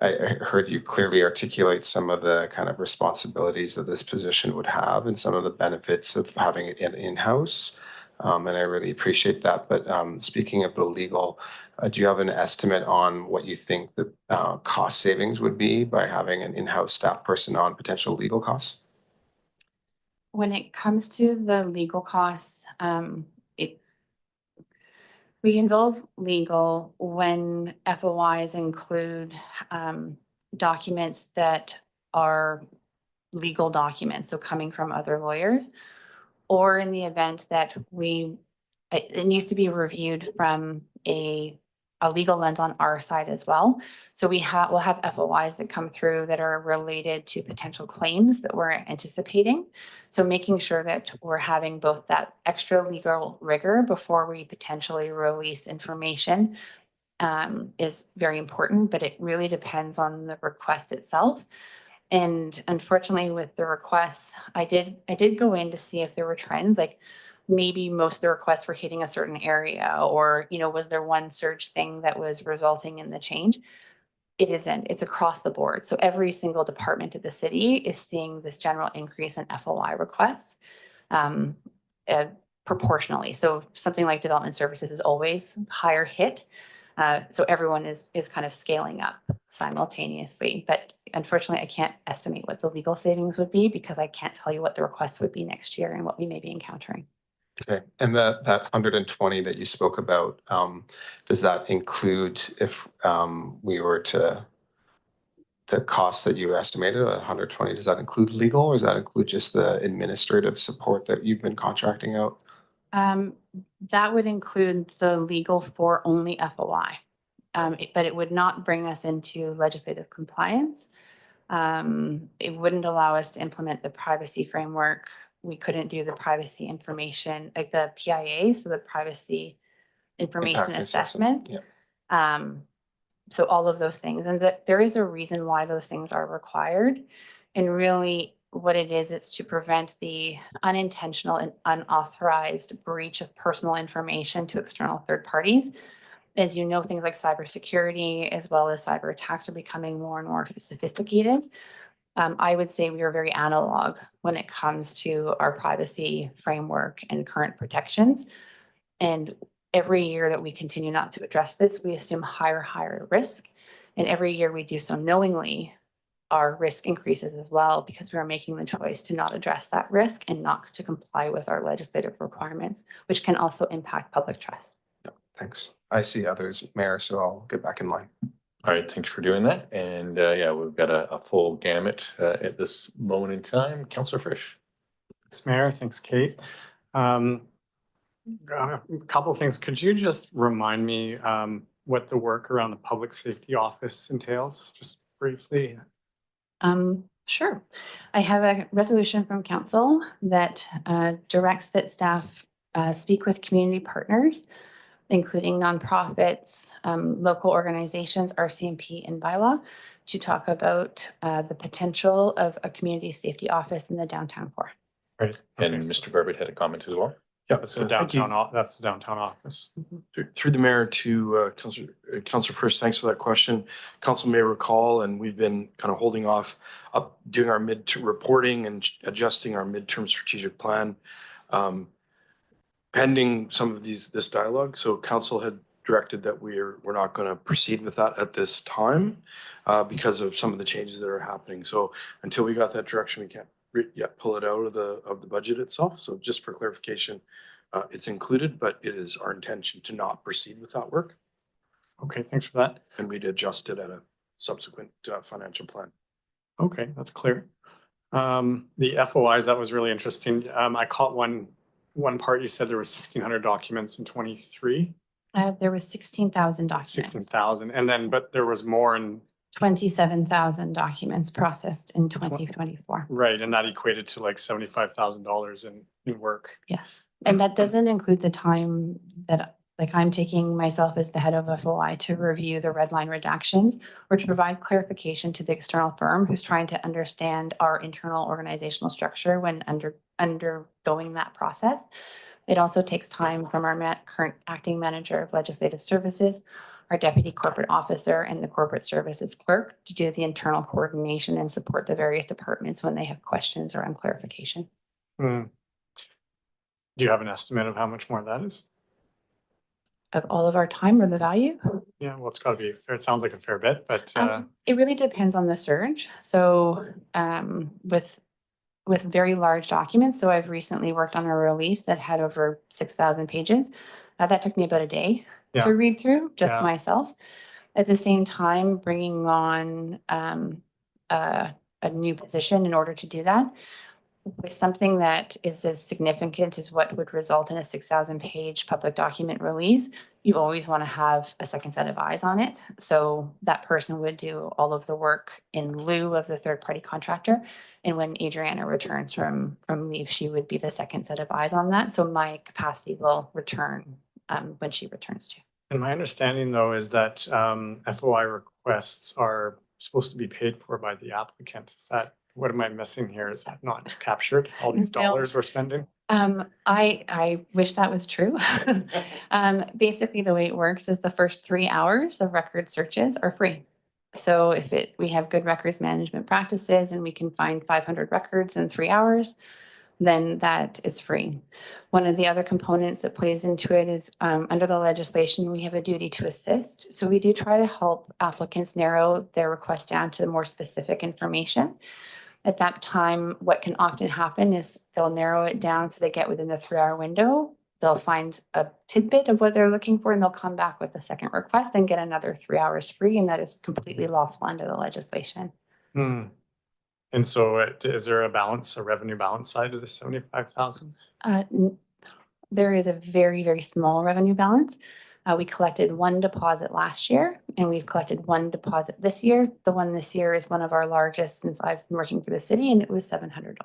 I heard you clearly articulate some of the kind of responsibilities that this position would have and some of the benefits of having it in-house. And I really appreciate that. But speaking of the legal, do you have an estimate on what you think the cost savings would be by having an in-house staff person on potential legal costs? When it comes to the legal costs, we involve legal when FOIs include documents that are legal documents, so coming from other lawyers, or in the event that it needs to be reviewed from a a legal lens on our side as well. So we'll have FOIs that come through that are related to potential claims that we're anticipating. So making sure that we're having both that extra legal rigor before we potentially release information is very important, but it really depends on the request itself. And unfortunately, with the requests, I did go in to see if there were trends, like maybe most of the requests were hitting a certain area, or, was there one surge thing that was resulting in the change? It isn't. It's across the board. So every single department of the city is seeing this general increase in FOI requests proportionally. So something like development services is always higher hit. So everyone is kind of scaling up simultaneously. But unfortunately, I can't estimate what the legal savings would be because I can't tell you what the request would be next year and what we may be encountering. Okay, and that 120 that you spoke about, does that include if we were to, the cost that you estimated, 120, does that include legal, or does that include just the administrative support that you've been contracting out? That would include the legal for only FOI, but it would not bring us into legislative compliance. It wouldn't allow us to implement the privacy framework. We couldn't do the privacy information, like the PIA, so the privacy information Impact assessment, assessment. So all of those things, and there is a reason why those things are required. And really what it is, it's to prevent the unintentional and unauthorized breach of personal information to external third parties. As you know, things like cybersecurity as well as cyber attacks are becoming more and more sophisticated. I would say we are very analog when it comes to our privacy framework and current protections. And every year that we continue not to address this, we assume higher risk. And every year we do so knowingly, our risk increases as well because we are making the choice to not address that risk and not to comply with our legislative requirements, which can also impact public trust. Thanks. I see others, Mayor, so I'll get back in line. All right, thanks for doing that. And yeah, we've got a full gamut at this moment in time. Councillor Frisch. Thanks, Mayor. Thanks, Kate. A couple of things. Could you just remind me what the work around the public safety office entails, just briefly? Sure. I have a resolution from council that directs that staff speak with community partners, including nonprofits, local organizations, RCMP and bylaw, to talk about the potential of a community safety office in the downtown core. Right. And Mr. Burbett had a comment as well. Yeah, That's the downtown. That's the downtown office. Through the mayor to Councillor Frisch, thanks for that question. Council may recall, and we've been kind of holding off doing our mid-term reporting and adjusting our midterm strategic plan pending some of this dialogue. So council had directed that we're not going to proceed with that at this time because of some of the changes that are happening. So until we got that direction, we can't yet pull it out of the budget itself. So just for clarification, it's included, but it is our intention to not proceed with that work. Okay, thanks for that. And we'd adjust it at a subsequent financial plan. Okay, that's clear. The FOIs, that was really interesting. I caught one part, you said there was 1,600 documents in 23. There was 16,000 documents. 16,000, and then, but there was more in 27,000 documents processed in 2024. Right, and that equated to like $75,000 in work. Yes, and that doesn't include the time that I'm taking myself as the head of FOI to review the red line redactions or to provide clarification to the external firm who's trying to understand our internal organizational structure when undergoing that process. It also takes time from our current acting manager of legislative services, our deputy corporate officer, and the corporate services clerk to do the internal coordination and support the various departments when they have questions or clarification. Do you have an estimate of how much more that is? Of all of our time or the value? Yeah, well, it's got to be fair. It sounds like a fair bit, but it really depends on the surge. So with very large documents, so I've recently worked on a release that had over 6,000 pages. That took me about a day to read through just myself. At the same time, bringing on a new position in order to do that With something that is as significant as what would result in a 6,000-page public document release, you always want to have a second set of eyes on it. So that person would do all of the work in lieu of the third-party contractor. And when Adriana returns from leave, she would be the second set of eyes on that. So my capacity will return when she returns too. And my understanding though is that FOI requests are supposed to be paid for by the applicant. Is that, what am I missing here? Is that not captured? All these No. dollars we're spending? I wish that was true. Basically, the way it works is the first 3 hours of record searches are free. So if we have good records management practices and we can find 500 records in 3 hours, then that is free. One of the other components that plays into it is under the legislation, we have a duty to assist. So we do try to help applicants narrow their request down to more specific information. At that time, what can often happen is they'll narrow it down so they get within the 3-hour window. They'll find a tidbit of what they're looking for and they'll come back with a second request and get another 3 hours free. And that is completely lawful under the legislation. And so is there a balance, a revenue balance side to the 75,000? There is a very, very small revenue balance. We collected 1 deposit last year and we've collected 1 deposit this year. The one this year is one of our largest since I've been working for the city and it was $700.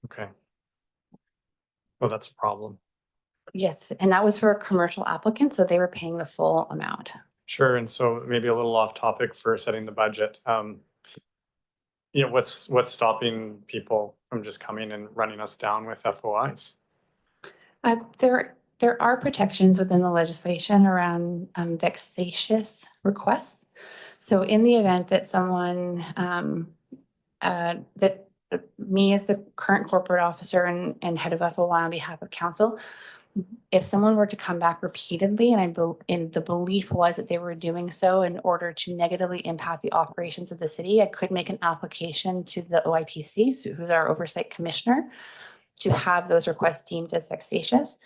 Okay. Well, that's a problem. Yes, and that was for a commercial applicant, so they were paying the full amount. Sure. And so maybe a little off topic for setting the budget. What's stopping people from just coming and running us down with FOIs? There are protections within the legislation around vexatious requests. So in the event that someone, that me as the current corporate officer and head of FOI on behalf of council, if someone were to come back repeatedly and the belief was that they were doing so in order to negatively impact the operations of the city, I could make an application to the OIPC, who's our oversight commissioner, to have those requests deemed as vexatious.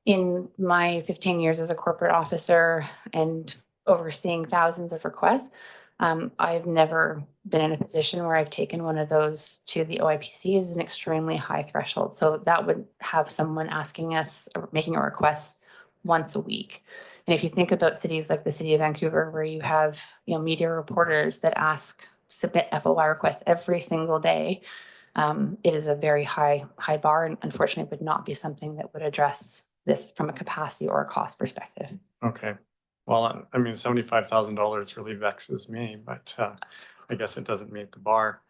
In my 15 years as a corporate officer and overseeing thousands of requests, I've never been in a position where I've taken one of those to the OIPC. Is an extremely high threshold. So that would have someone asking us or making a request once a week. And if you think about cities like the city of Vancouver, where you have media reporters that submit FOI requests every single day, it is a very high bar, and unfortunately would not be something that would address this from a capacity or a cost perspective. Okay. Well, I mean, $75,000 really vexes me, but I guess it doesn't meet the bar.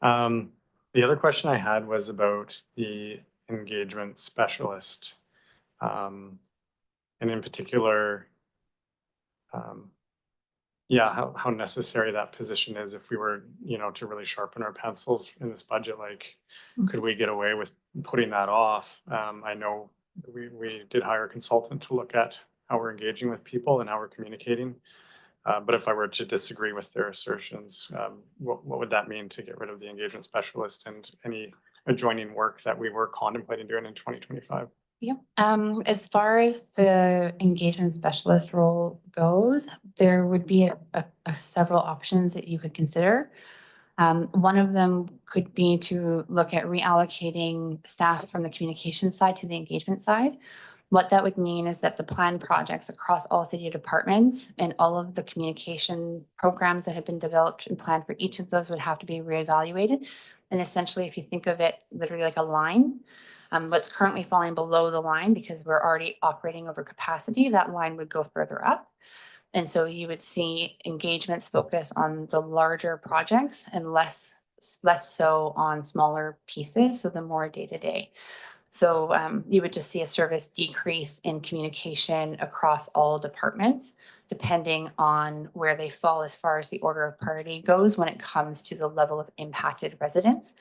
The other question I had was about the engagement specialist. And in particular, how necessary that position is if we were, to really sharpen our pencils in this budget. Like, could we get away with putting that off? I know we did hire a consultant to look at how we're engaging with people and how we're communicating. But if I were to disagree with their assertions, what would that mean to get rid of the engagement specialist and any adjoining work that we were contemplating doing in 2025? Yep. As far as the engagement specialist role goes, there would be several options that you could consider. One of them could be to look at reallocating staff from the communication side to the engagement side. What that would mean is that the planned projects across all city departments and all of the communication programs that have been developed and planned for each of those would have to be reevaluated. And essentially, if you think of it literally like a line, what's currently falling below the line because we're already operating over capacity, that line would go further up. And so you would see engagements focus on the larger projects and less so on smaller pieces, so the more day-to-day. So you would just see a service decrease in communication across all departments, depending on where they fall as far as the order of priority goes when it comes to the level of impacted residents.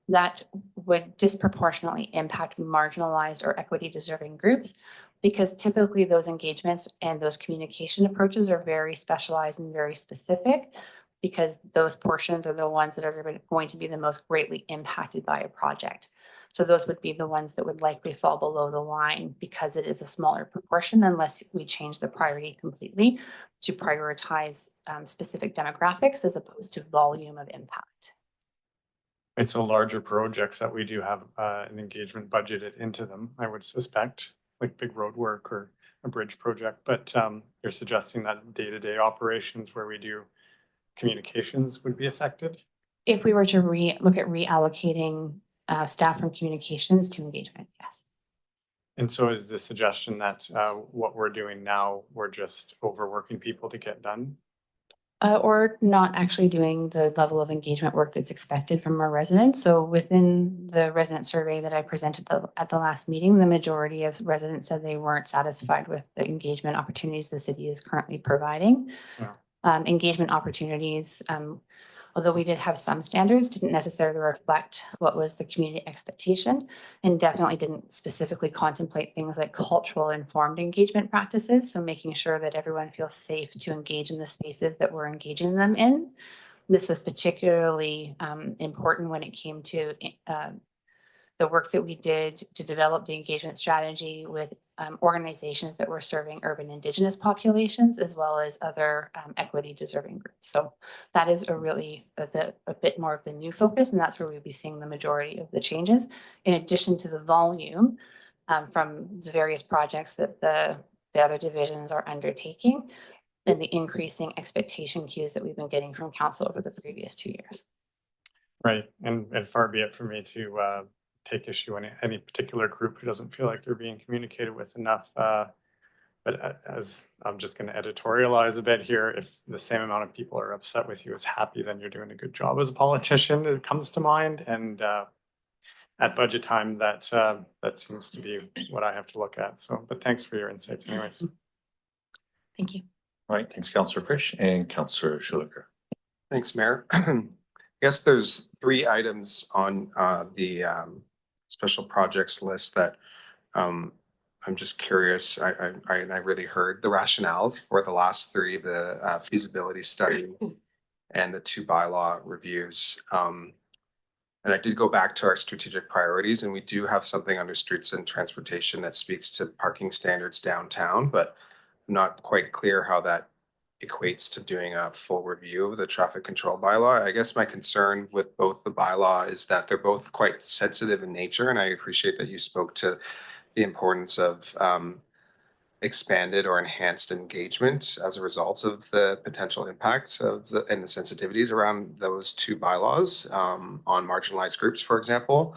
That would disproportionately impact marginalized or equity deserving groups, because typically those engagements and those communication approaches are very specialized and very specific, because those portions are the ones that are going to be the most greatly impacted by a project. So those would be the ones that would likely fall below the line because it is a smaller proportion, unless we change the priority completely to prioritize specific demographics as opposed to volume of impact. It's so larger projects that we do have an engagement budgeted into them, I would suspect, like big road work or a bridge project. But you're suggesting that day-to-day operations where we do communications would be affected? If we were to look at reallocating staff from communications to engagement, yes. And so is the suggestion that what we're doing now, we're just overworking people to get done? Or not actually doing the level of engagement work that's expected from our residents. So within the resident survey that I presented at the last meeting, the majority of residents said they weren't satisfied with the engagement opportunities the city is currently providing. Yeah. Engagement opportunities, although we did have some standards, didn't necessarily reflect what was the community expectation, and definitely didn't specifically contemplate things like cultural informed engagement practices. So making sure that everyone feels safe to engage in the spaces that we're engaging them in. This was particularly important when it came to the work that we did to develop the engagement strategy with organizations that were serving urban Indigenous populations, as well as other equity deserving groups. So that is a bit more of the new focus, and that's where we'll be seeing the majority of the changes, in addition to the volume from the various projects that the other divisions are undertaking, and the increasing expectation cues that we've been getting from council over the previous 2 years. Right, and far be it for me to take issue in any particular group who doesn't feel like they're being communicated with enough. But as I'm just going to editorialize a bit here, if the same amount of people are upset with you as happy, then you're doing a good job as a politician, it comes to mind. And at budget time, that seems to be what I have to look at. So, but thanks for your insights anyways. Thank you. All right, thanks, Councillor Frisch and Councillor Schuliger. Thanks, Mayor. I guess there's 3 items on the special projects list that I'm just curious. I really heard the rationales for the last 3, the feasibility study and the 2 bylaw reviews. And I did go back to our strategic priorities, and we do have something under streets and transportation that speaks to parking standards downtown, but I'm not quite clear how that equates to doing a full review of the traffic control bylaw. I guess my concern with both the bylaw is that they're both quite sensitive in nature, and I appreciate that you spoke to the importance of expanded or enhanced engagement as a result of the potential impacts of and the sensitivities around those 2 bylaws on marginalized groups, for example.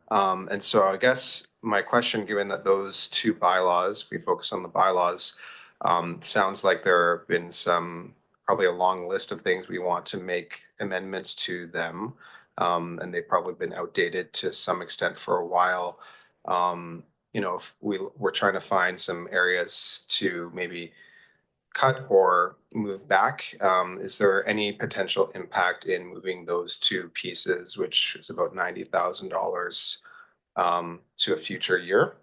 And so I guess my question, given that those 2 bylaws, if we focus on the bylaws, sounds like there have been probably a long list of things we want to make amendments to them. And they've probably been outdated to some extent for a while. You know, if we're trying to find some areas to maybe cut or move back, is there any potential impact in moving those 2 pieces, which is about $90,000 to a future year?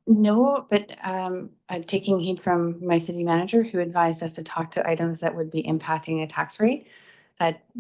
No, but I'm taking heed from my city manager, who advised us to talk to items that would be impacting a tax rate.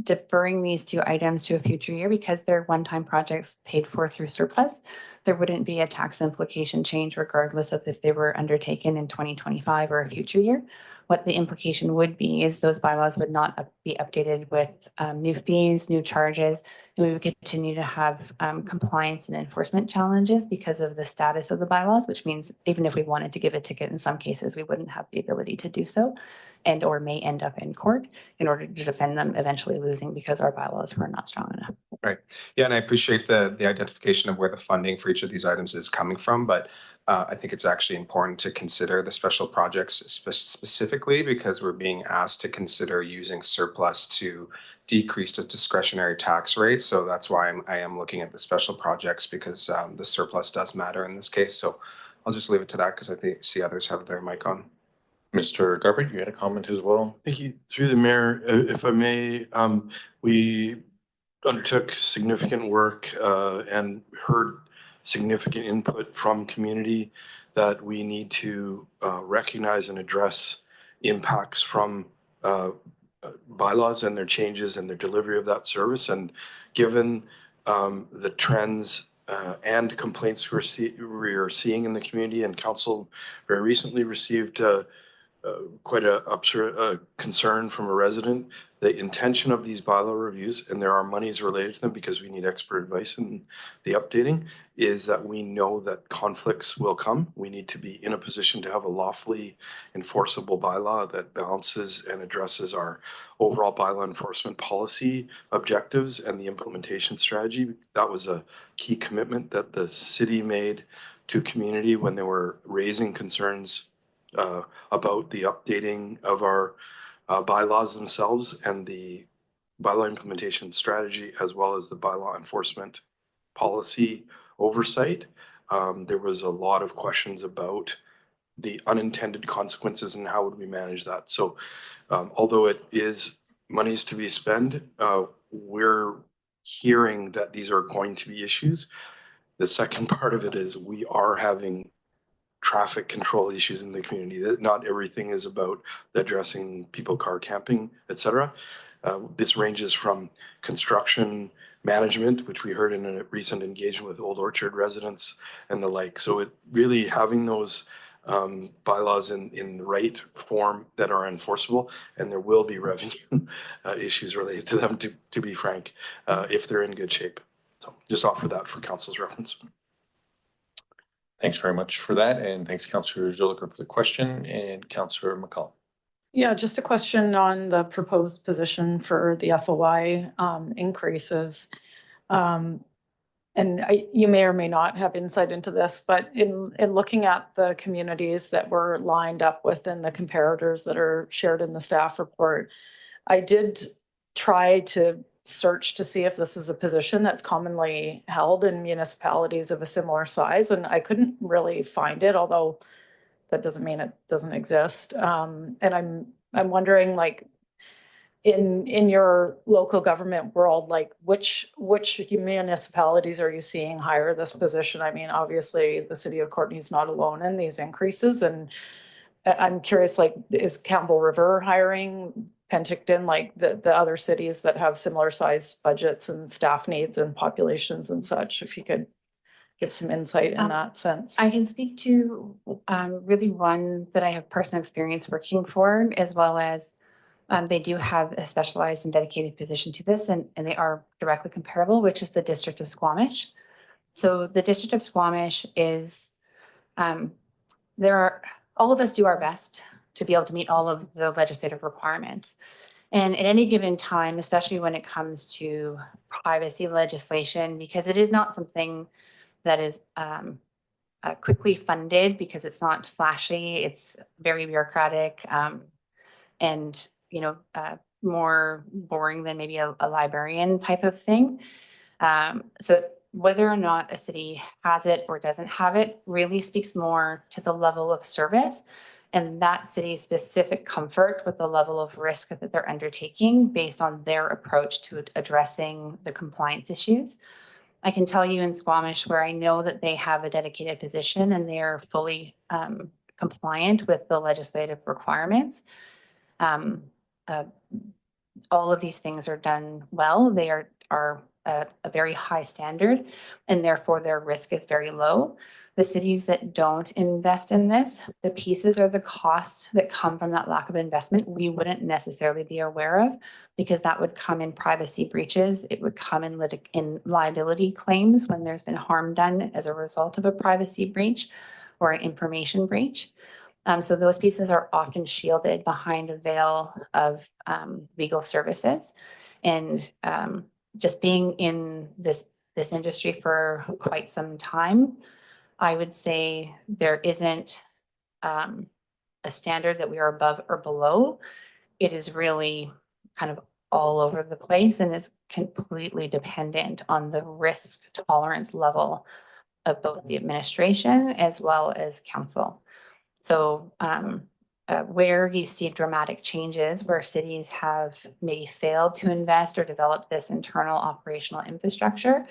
Deferring these 2 items to a future year, because they're one-time projects paid for through surplus, there wouldn't be a tax implication change regardless of if they were undertaken in 2025 or a future year. What the implication would be is those bylaws would not be updated with new fees, new charges, and we would continue to have compliance and enforcement challenges because of the status of the bylaws, which means even if we wanted to give a ticket in some cases, we wouldn't have the ability to do so, and or may end up in court in order to defend them, eventually losing because our bylaws were not strong enough. Right. Yeah, and I appreciate the identification of where the funding for each of these items is coming from, but I think it's actually important to consider the special projects specifically because we're being asked to consider using surplus to decrease the discretionary tax rate. So that's why I am looking at the special projects, because the surplus does matter in this case. So I'll just leave it to that because I see others have their mic on. Mr. Garbett, you had a comment as well? Thank you. Through the mayor, if I may, we undertook significant work and heard significant input from community that we need to recognize and address impacts from bylaws and their changes and their delivery of that service. And given the trends and complaints we're seeing in the community, and council very recently received quite a concern from a resident. The intention of these bylaw reviews, and there are monies related to them because we need expert advice in the updating, is that we know that conflicts will come. We need to be in a position to have a lawfully enforceable bylaw that balances and addresses our overall bylaw enforcement policy objectives and the implementation strategy. That was a key commitment that the city made to community when they were raising concerns about the updating of our bylaws themselves and the bylaw implementation strategy, as well as the bylaw enforcement policy oversight. There was a lot of questions about the unintended consequences and how would we manage that. So although it is monies to be spent, we're hearing that these are going to be issues. The second part of it is we are having traffic control issues in the community. That not everything is about addressing people car camping, etc. This ranges from construction management, which we heard in a recent engagement with Old Orchard residents and the like. So it really having those bylaws in the right form that are enforceable, and there will be revenue issues related to them, to be frank, if they're in good shape. So just offer that for council's reference. Thanks very much for that. And thanks, Councillor Zolliker, for the question, and Councillor McCall. Yeah, just a question on the proposed position for the FOI increases. You may or may not have insight into this, but in looking at the communities that were lined up within the comparators that are shared in the staff report, I did try to search to see if this is a position that's commonly held in municipalities of a similar size, and I couldn't really find it, although that doesn't mean it doesn't exist. And I'm wondering, like, in your local government world, like which municipalities are you seeing hire this position? I mean, obviously the city of Courtenay is not alone in these increases, and I'm curious, like, is Campbell River hiring, Penticton, like the other cities that have similar size budgets and staff needs and populations and such? If you could give some insight in that sense. I can speak to really one that I have personal experience working for, as well as they do have a specialized and dedicated position to this, and they are directly comparable, which is the District of Squamish. So the District of Squamish is, all of us do our best to be able to meet all of the legislative requirements. And at any given time, especially when it comes to privacy legislation, because it is not something that is quickly funded, because it's not flashy, it's very bureaucratic, and more boring than maybe a librarian type of thing. So whether or not a city has it or doesn't have it really speaks more to the level of service and that city's specific comfort with the level of risk that they're undertaking based on their approach to addressing the compliance issues. I can tell you in Squamish, where I know that they have a dedicated position and they are fully compliant with the legislative requirements. All of these things are done well. They are at a very high standard, and therefore their risk is very low. The cities that don't invest in this, the pieces or the costs that come from that lack of investment, we wouldn't necessarily be aware of, because that would come in privacy breaches. It would come in liability claims when there's been harm done as a result of a privacy breach or an information breach. So those pieces are often shielded behind a veil of legal services. And just being in this industry for quite some time, I would say there isn't a standard that we are above or below. It is really kind of all over the place, and it's completely dependent on the risk tolerance level of both the administration as well as council. So where you see dramatic changes, where cities have maybe failed to invest or develop this internal operational infrastructure,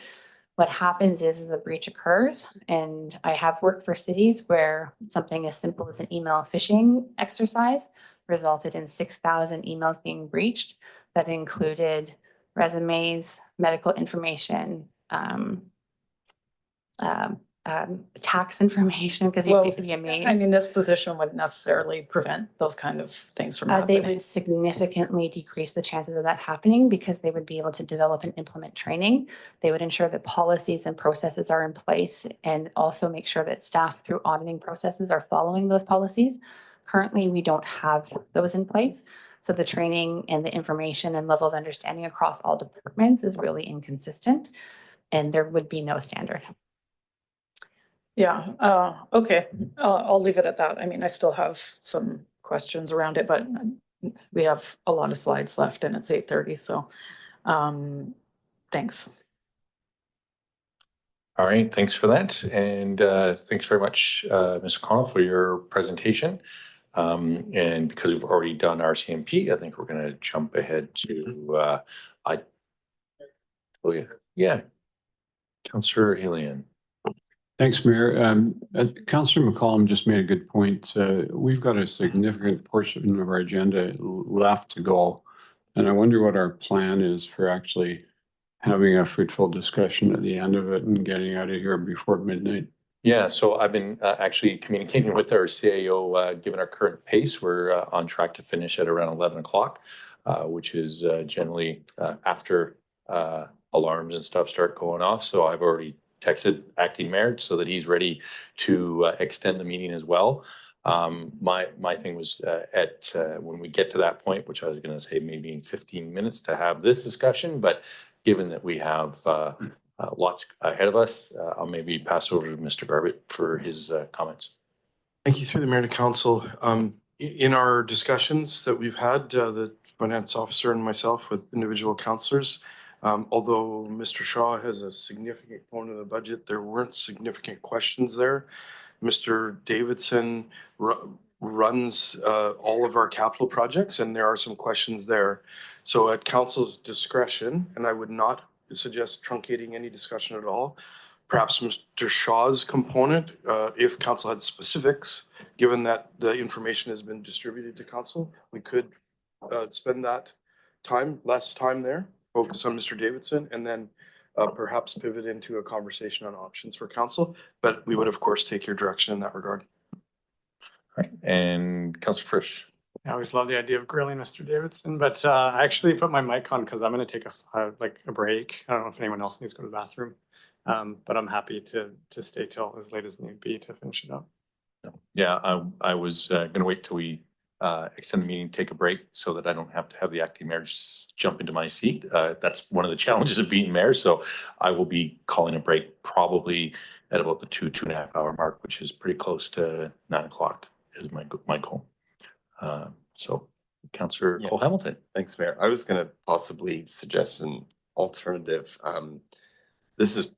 what happens is a breach occurs. And I have worked for cities where something as simple as an email phishing exercise resulted in 6,000 emails being breached that included resumes, medical information, tax information because Well, you'd be amazed. I mean, this position wouldn't necessarily prevent those kind of things from They happening. would significantly decrease the chances of that happening because they would be able to develop and implement training. They would ensure that policies and processes are in place and also make sure that staff through auditing processes are following those policies. Currently, we don't have those in place. So the training and the information and level of understanding across all departments is really inconsistent, and there would be no standard. Yeah, okay, I'll leave it at that. I mean, I still have some questions around it, but we have a lot of slides left and it's 8:30, so thanks. All right, thanks for that. And thanks very much, Mr. Connell, for your presentation. And because we've already done our CMP, I think we're going to jump ahead to, yeah, Councillor Hillian. Thanks, Mayor. Councillor McCollum just made a good point. We've got a significant portion of our agenda left to go. And I wonder what our plan is for actually having a fruitful discussion at the end of it and getting out of here before midnight. Yeah, so I've been actually communicating with our CAO, given our current pace, we're on track to finish at around 11 o'clock, which is generally after alarms and stuff start going off. So I've already texted acting mayor so that he's ready to extend the meeting as well. My thing was when we get to that point, which I was going to say maybe in 15 minutes to have this discussion, but given that we have lots ahead of us, I'll maybe pass over to Mr. Garbett for his comments. Thank you. Through the mayor to council. In our discussions that we've had, the finance officer and myself with individual councillors, although Mr. Shaw has a significant component of the budget, there weren't significant questions there. Mr. Davidson runs all of our capital projects, and there are some questions there. So at council's discretion, and I would not suggest truncating any discussion at all, perhaps Mr. Shaw's component, if council had specifics, given that the information has been distributed to council, we could spend that time, less time there, focus on Mr. Davidson, and then perhaps pivot into a conversation on options for council. But we would, of course, take your direction in that regard. All right, and Councillor Frisch. I always love the idea of grilling Mr. Davidson, but I actually put my mic on because I'm going to take a break. I don't know if anyone else needs to go to the bathroom, but I'm happy to stay till as late as need be to finish it up. Yeah, I was going to wait till we extend the meeting, take a break so that I don't have to have the acting mayor just jump into my seat. That's one of the challenges of being mayor. So I will be calling a break probably at about the 2.5 hour mark, which is pretty close to 9 o'clock is my goal. So Councillor Cole Hamilton. Thanks, Mayor. I was going to possibly suggest an alternative. This is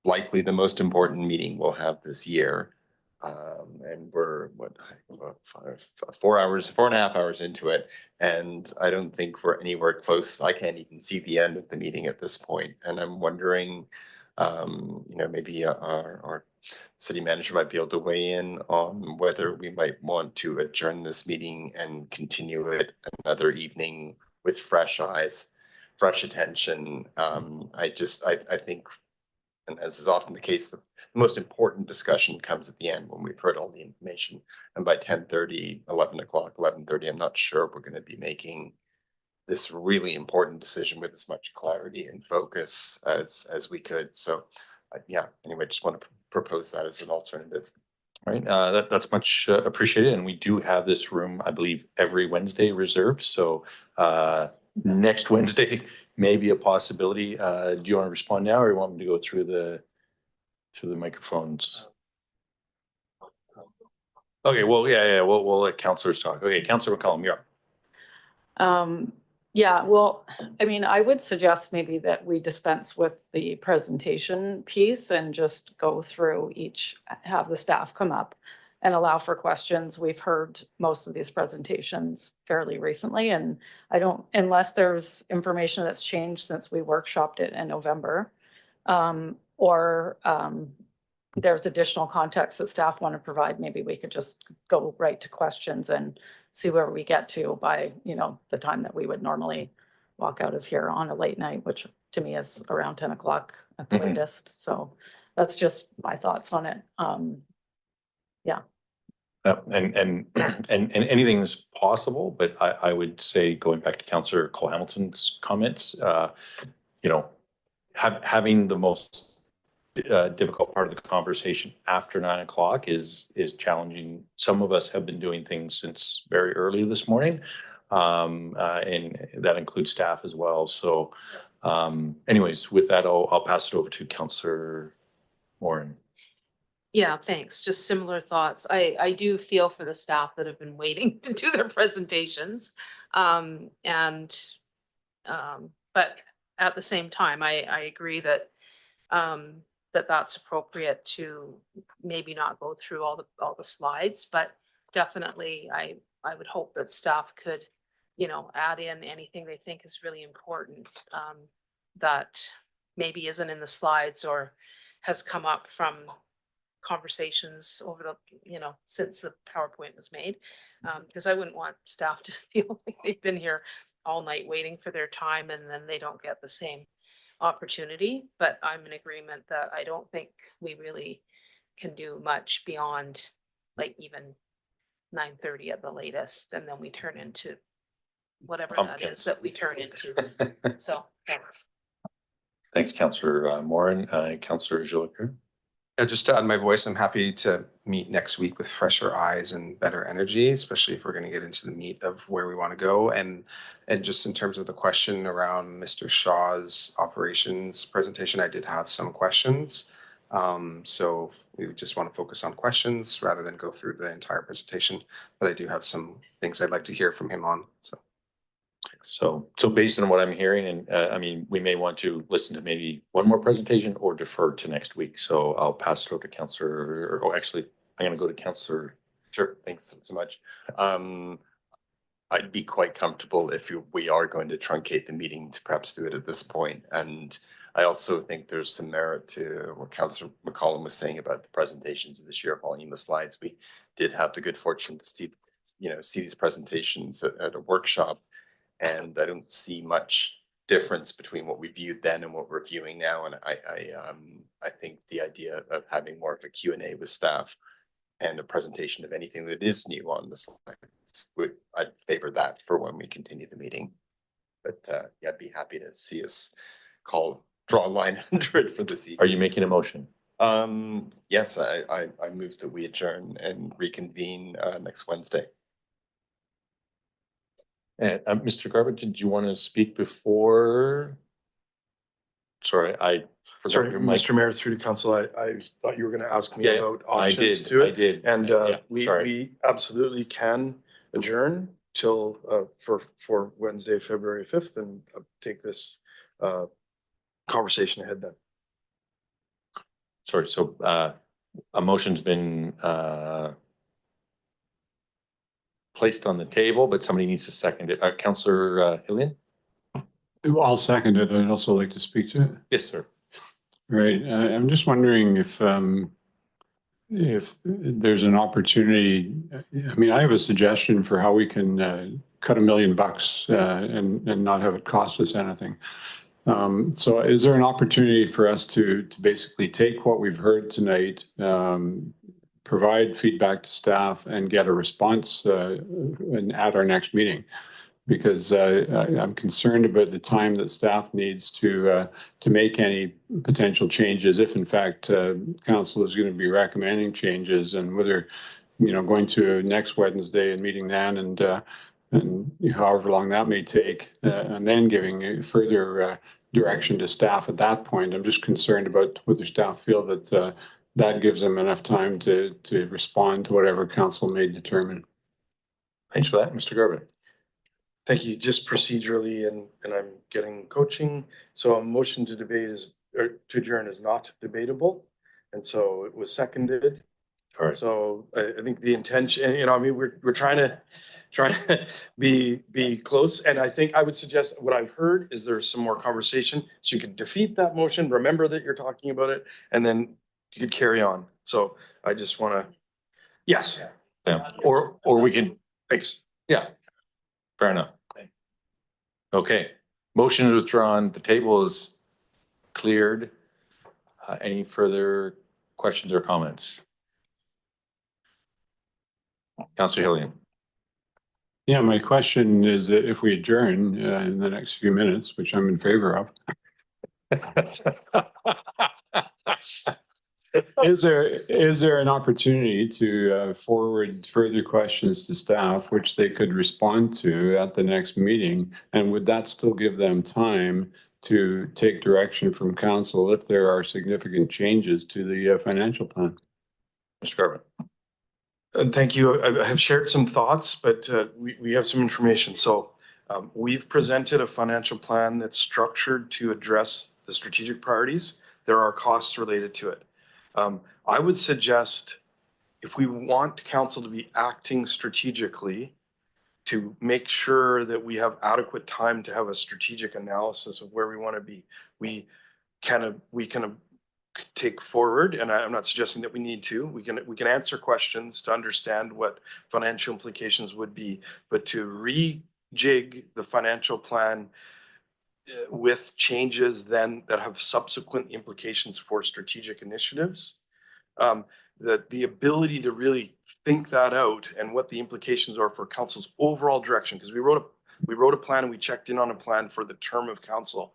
likely the most important meeting we'll have this year. And we're 4.5 hours into it. And I don't think we're anywhere close. I can't even see the end of the meeting at this point. And I'm wondering, maybe our city manager might be able to weigh in on whether we might want to adjourn this meeting and continue it another evening with fresh eyes, fresh attention. I think, and as is often the case, the most important discussion comes at the end when we've heard all the information. And by 10:30, 11 o'clock, 11:30, I'm not sure we're going to be making this really important decision with as much clarity and focus as we could. So yeah, anyway, just want to propose that as an alternative. All right, that's much appreciated. And we do have this room, I believe, every Wednesday reserved. So next Wednesday may be a possibility. Do you want to respond now, or you want me to go through the microphones? Okay, well, yeah, we'll let councillors talk. Okay, Councillor McCollum, you're up. Yeah, well, I mean, I would suggest maybe that we dispense with the presentation piece and just go through have the staff come up and allow for questions. We've heard most of these presentations fairly recently, and unless there's information that's changed since we workshopped it in November, or there's additional context that staff want to provide, maybe we could just go right to questions and see where we get to by, the time that we would normally walk out of here on a late night, which to me is around 10 o'clock at the latest. So that's just my thoughts on it. And anything's possible, but I would say, going back to Councillor Cole Hamilton's comments, you know, having the most difficult part of the conversation after 9 o'clock is challenging. Some of us have been doing things since very early this morning, and that includes staff as well. So, anyways, with that, I'll pass it over to Councillor Morin. Yeah, thanks. Just similar thoughts. I do feel for the staff that have been waiting to do their presentations. But at the same time, I agree that that's appropriate to maybe not go through all the slides, but definitely I would hope that staff could, you know, add in anything they think is really important that maybe isn't in the slides or has come up from conversations over the, you know, since the PowerPoint was made. Because I wouldn't want staff to feel like they've been here all night waiting for their time and then they don't get the same opportunity. But I'm in agreement that I don't think we really can do much beyond like even 9:30 at the latest, and then we turn into whatever that is that we turn into. So thanks. Thanks, Councillor Morin. Councillor Jolicoeur. Just to add my voice, I'm happy to meet next week with fresher eyes and better energy, especially if we're going to get into the meat of where we want to go. And just in terms of the question around Mr. Shaw's operations presentation, I did have some questions. So we just want to focus on questions rather than go through the entire presentation. But I do have some things I'd like to hear from him on. So based on what I'm hearing, and I mean, we may want to listen to maybe one more presentation or defer to next week. So I'll pass it over to Councillor, or actually, I'm going to go to Councillor. Sure, thanks so much. I'd be quite comfortable if we are going to truncate the meeting to perhaps do it at this point. And I also think there's some merit to what Councillor McCollum was saying about the presentations of the sheer volume of slides. We did have the good fortune to see these presentations at a workshop. And I don't see much difference between what we viewed then and what we're viewing now. And I think the idea of having more of a Q&A with staff and a presentation of anything that is new on the slides, I'd favor that for when we continue the meeting. But yeah, I'd be happy to see us draw a line under it for this evening. Are you making a motion? Yes, I move that we adjourn and reconvene next Wednesday. Mr. Garbutt, did you want to speak before? Sorry, I forgot Sorry, your mic. Mr. Mayor, through to council, I thought you were going to ask me Yeah, about options to it. I did. And Yeah, we absolutely can adjourn till for Wednesday, February 5th, and take this conversation ahead then. Sorry, so a motion's been placed on the table, but somebody needs to second it. Councillor Hillian? I'll second it. I'd also like to speak to it. Yes, sir. Right. I'm just wondering if there's an opportunity. I mean, I have a suggestion for how we can cut $1 million and not have it cost us anything. So is there an opportunity for us to basically take what we've heard tonight, provide feedback to staff, and get a response at our next meeting? Because I'm concerned about the time that staff needs to make any potential changes, if in fact council is going to be recommending changes, and whether, going to next Wednesday and meeting then and however long that may take, and then giving further direction to staff at that point. I'm just concerned about whether staff feel that that gives them enough time to respond to whatever council may determine. Thanks for that, Mr. Garbutt. Thank you. Just procedurally, and I'm getting coaching. So a motion to adjourn is not debatable. And so it was seconded. All right. So I think the intention, I mean, we're trying to be close. And I think I would suggest what I've heard is there's some more conversation. So you could defeat that motion, remember that you're talking about it, and then you could carry on. So I just want to, yes. Yeah. Or we can, Thanks. yeah, fair enough. Okay, motion is withdrawn. The table is cleared. Any further questions or comments? Councillor Hillian. Yeah, my question is that if we adjourn in the next few minutes, which I'm in favor of, is there an opportunity to forward further questions to staff, which they could respond to at the next meeting? And would that still give them time to take direction from council if there are significant changes to the financial plan? Mr. Garvin. Thank you. I have shared some thoughts, but we have some information. So we've presented a financial plan that's structured to address the strategic priorities. There are costs related to it. I would suggest if we want council to be acting strategically to make sure that we have adequate time to have a strategic analysis of where we want to be, we can take forward, and I'm not suggesting that we need to, we can answer questions to understand what financial implications would be, but to rejig the financial plan with changes then that have subsequent implications for strategic initiatives, that the ability to really think that out and what the implications are for council's overall direction, because we wrote a plan and we checked in on a plan for the term of council.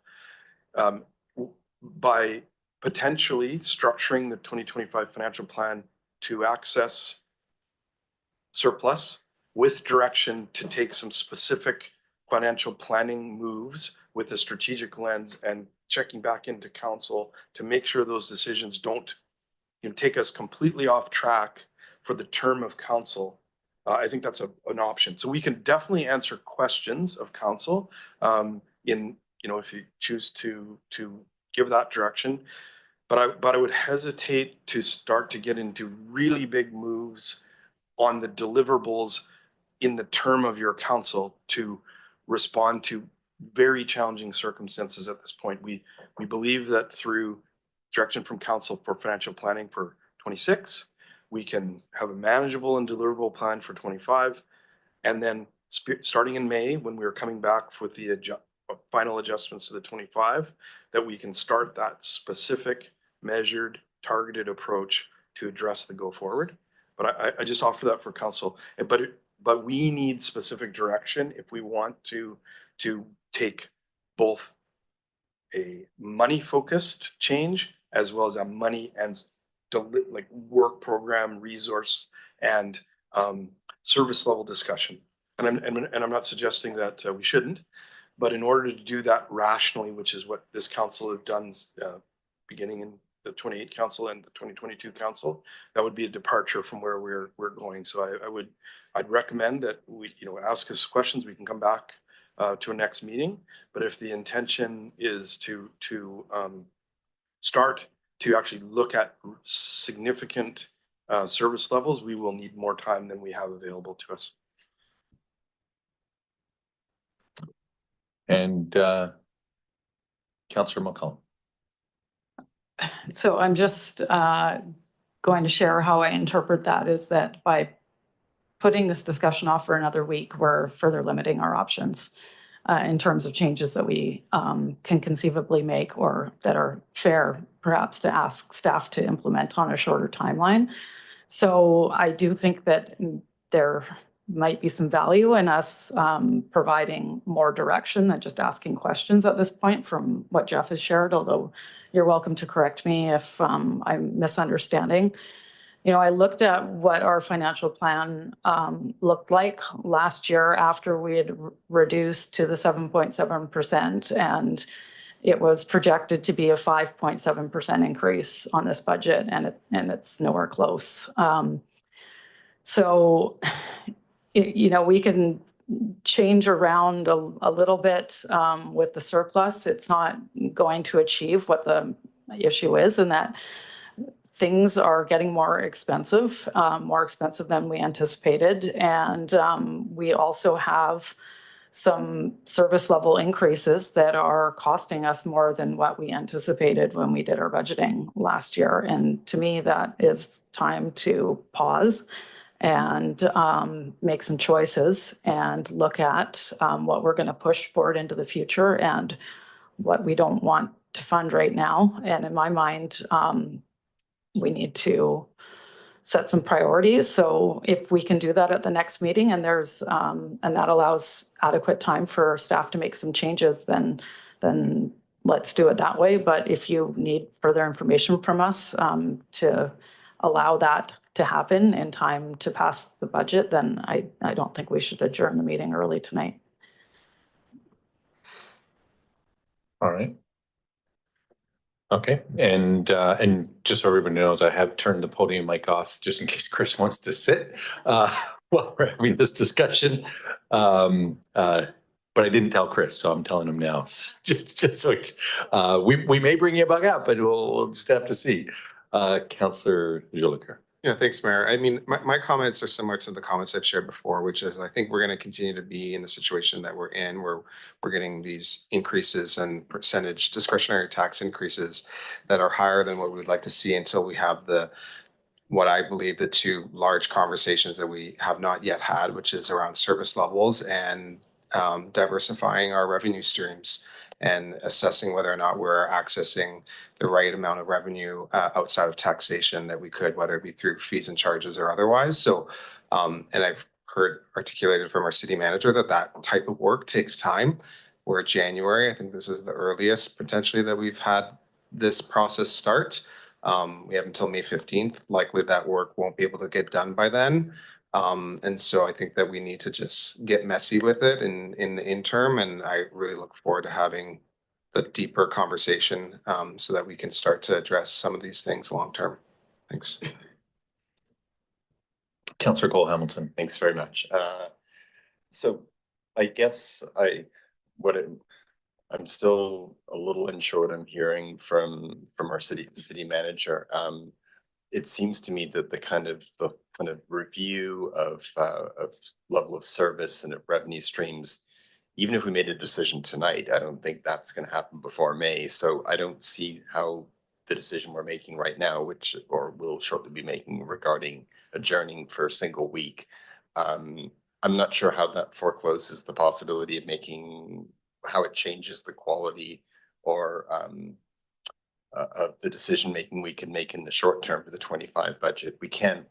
By potentially structuring the 2025 financial plan to access surplus with direction to take some specific financial planning moves with a strategic lens and checking back into council to make sure those decisions don't take us completely off track for the term of council. I think that's an option. So we can definitely answer questions of council if you choose to give that direction. But I would hesitate to start to get into really big moves on the deliverables in the term of your council to respond to very challenging circumstances at this point. We believe that through direction from council for financial planning for 26, we can have a manageable and deliverable plan for 25. And then starting in May, when we're coming back with the final adjustments to the 25, that we can start that specific, measured, targeted approach to address the go forward. But I just offer that for council. But we need specific direction if we want to take both a money-focused change as well as a money and work program, resource, and service level discussion. And I'm not suggesting that we shouldn't, but in order to do that rationally, which is what this council has done beginning in the 28 council and the 2022 council, that would be a departure from where we're going. So I'd recommend that we ask us questions. We can come back to a next meeting, but if the intention is to start to actually look at significant service levels, we will need more time than we have available to us. And Councillor McCollum. So I'm just going to share how I interpret that, is that by putting this discussion off for another week, we're further limiting our options in terms of changes that we can conceivably make or that are fair, perhaps, to ask staff to implement on a shorter timeline. So I do think that there might be some value in us providing more direction than just asking questions at this point from what Jeff has shared, although you're welcome to correct me if I'm misunderstanding. I looked at what our financial plan looked like last year after we had reduced to the 7.7%, and it was projected to be a 5.7% increase on this budget, and it's nowhere close. So, we can change around a little bit with the surplus. It's not going to achieve what the issue is, and that things are getting more expensive than we anticipated. And we also have some service level increases that are costing us more than what we anticipated when we did our budgeting last year. And to me, that is time to pause and make some choices and look at what we're going to push forward into the future and what we don't want to fund right now. And in my mind, we need to set some priorities. So if we can do that at the next meeting and there's, and that allows adequate time for staff to make some changes, then let's do it that way. But if you need further information from us to allow that to happen in time to pass the budget, then I don't think we should adjourn the meeting early tonight. All right. Okay, and just so everybody knows, I have turned the podium mic off just in case Chris wants to sit while we're having this discussion. But I didn't tell Chris, so I'm telling him now. Just so we may bring you back up, but we'll just have to see. Councillor Jolicoeur. Yeah, thanks, Mayor. I mean, my comments are similar to the comments I've shared before, which is I think we're going to continue to be in the situation that we're in, where we're getting these increases and percentage discretionary tax increases that are higher than what we would like to see until we have what I believe the two large conversations that we have not yet had, which is around service levels and diversifying our revenue streams and assessing whether or not we're accessing the right amount of revenue outside of taxation that we could, whether it be through fees and charges or otherwise. So, and I've heard articulated from our city manager that type of work takes time. We're January. I think this is the earliest potentially that we've had this process start. We have until May 15th. Likely that work won't be able to get done by then. And so I think that we need to just get messy with it in the interim. And I really look forward to having the deeper conversation so that we can start to address some of these things long term. Thanks. Councillor Cole Hamilton. Thanks very much. So I guess I'm still a little unsure what I'm hearing from our city manager. It seems to me that the kind of review of level of service and of revenue streams, even if we made a decision tonight, I don't think that's going to happen before May. So I don't see how the decision we're making right now, or will shortly be making regarding adjourning for a single week, I'm not sure how that forecloses the possibility of how it changes the quality or of the decision making we can make in the short term for the 25 budget. We can't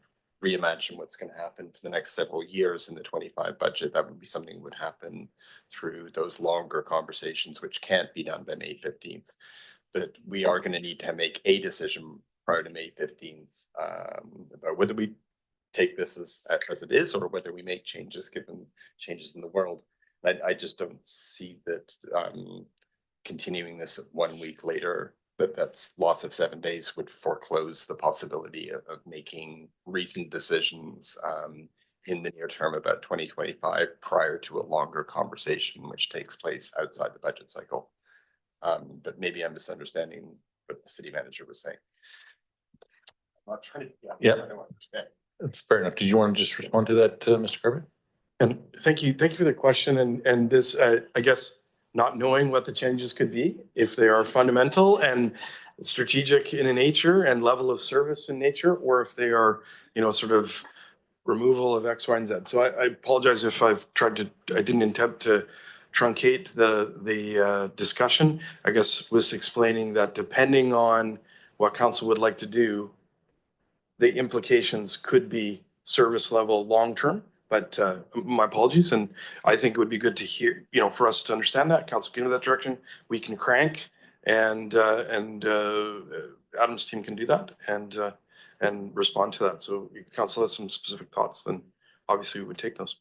reimagine what's going to happen for the next several years in the 25 budget. That would be something that would happen through those longer conversations, which can't be done by May 15th. But we are going to need to make a decision prior to May 15th about whether we take this as it is or whether we make changes given changes in the world. I just don't see that continuing this 1 week later, that's loss of 7 days, would foreclose the possibility of making reasoned decisions in the near term about 2025 prior to a longer conversation which takes place outside the budget cycle. But maybe I'm misunderstanding what the city manager was saying. I'm not trying to, I don't understand. Fair enough. Did you want to just respond to that, Mr. Carver? And thank you for the question. And this, I guess, not knowing what the changes could be, if they are fundamental and strategic in nature and level of service in nature, or if they are, sort of removal of X, Y, and Z. So I apologize if I didn't intend to truncate the discussion. I guess was explaining that depending on what council would like to do, the implications could be service level long-term. But my apologies, and I think it would be good to hear, for us to understand that. Council can go that direction. We can crank, and Adam's team can do that and respond to that. So if council has some specific thoughts, then obviously we would take those.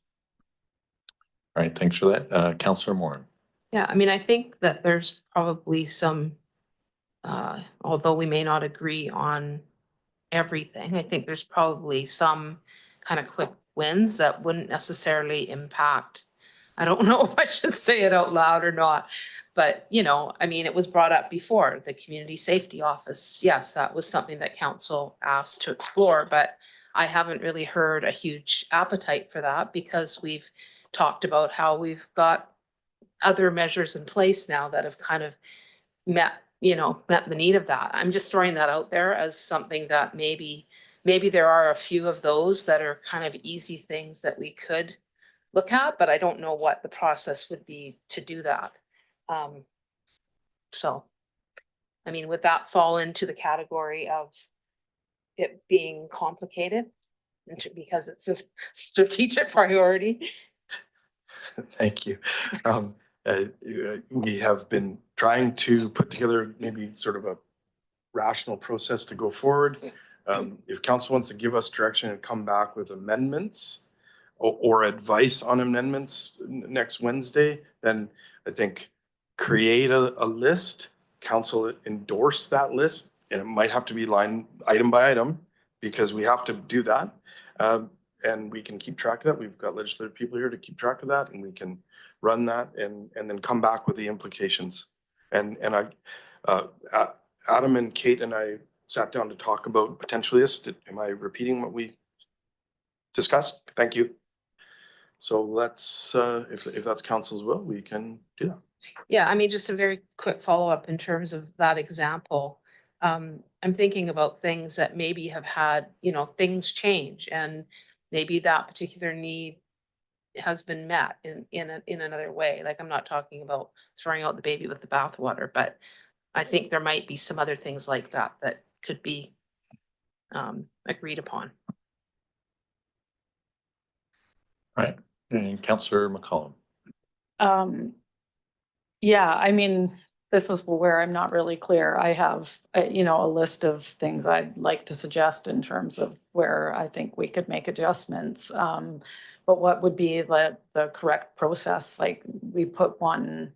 All right, thanks for that. Councillor Moore. Yeah, I mean, I think that there's probably some, although we may not agree on everything, I think there's probably some kind of quick wins that wouldn't necessarily impact. I don't know if I should say it out loud or not, but I mean, it was brought up before, the community safety office. Yes, that was something that council asked to explore, but I haven't really heard a huge appetite for that because we've talked about how we've got other measures in place now that have kind of met the need of that. I'm just throwing that out there as something that maybe there are a few of those that are kind of easy things that we could look at, but I don't know what the process would be to do that. So. I mean, would that fall into the category of it being complicated? Because it's a strategic priority? Thank you. We have been trying to put together maybe sort of a rational process to go forward. If council wants to give us direction and come back with amendments or advice on amendments next Wednesday, then I think create a list, council endorse that list, and it might have to be line item by item because we have to do that. And we can keep track of that. We've got legislative people here to keep track of that, and we can run that and then come back with the implications. And Adam and Kate and I sat down to talk about potentially this. Am I repeating what we discussed? Thank you. So let's, if that's council's will, we can do that. Yeah, I mean, just a very quick follow-up in terms of that example. I'm thinking about things that maybe have had, things change and maybe that particular need has been met in another way. Like, I'm not talking about throwing out the baby with the bathwater, but I think there might be some other things like that that could be agreed upon. Right. And Councillor McCollum. Yeah, I mean, this is where I'm not really clear. I have, a list of things I'd like to suggest in terms of where I think we could make adjustments. But what would be the correct process? Like, we put one,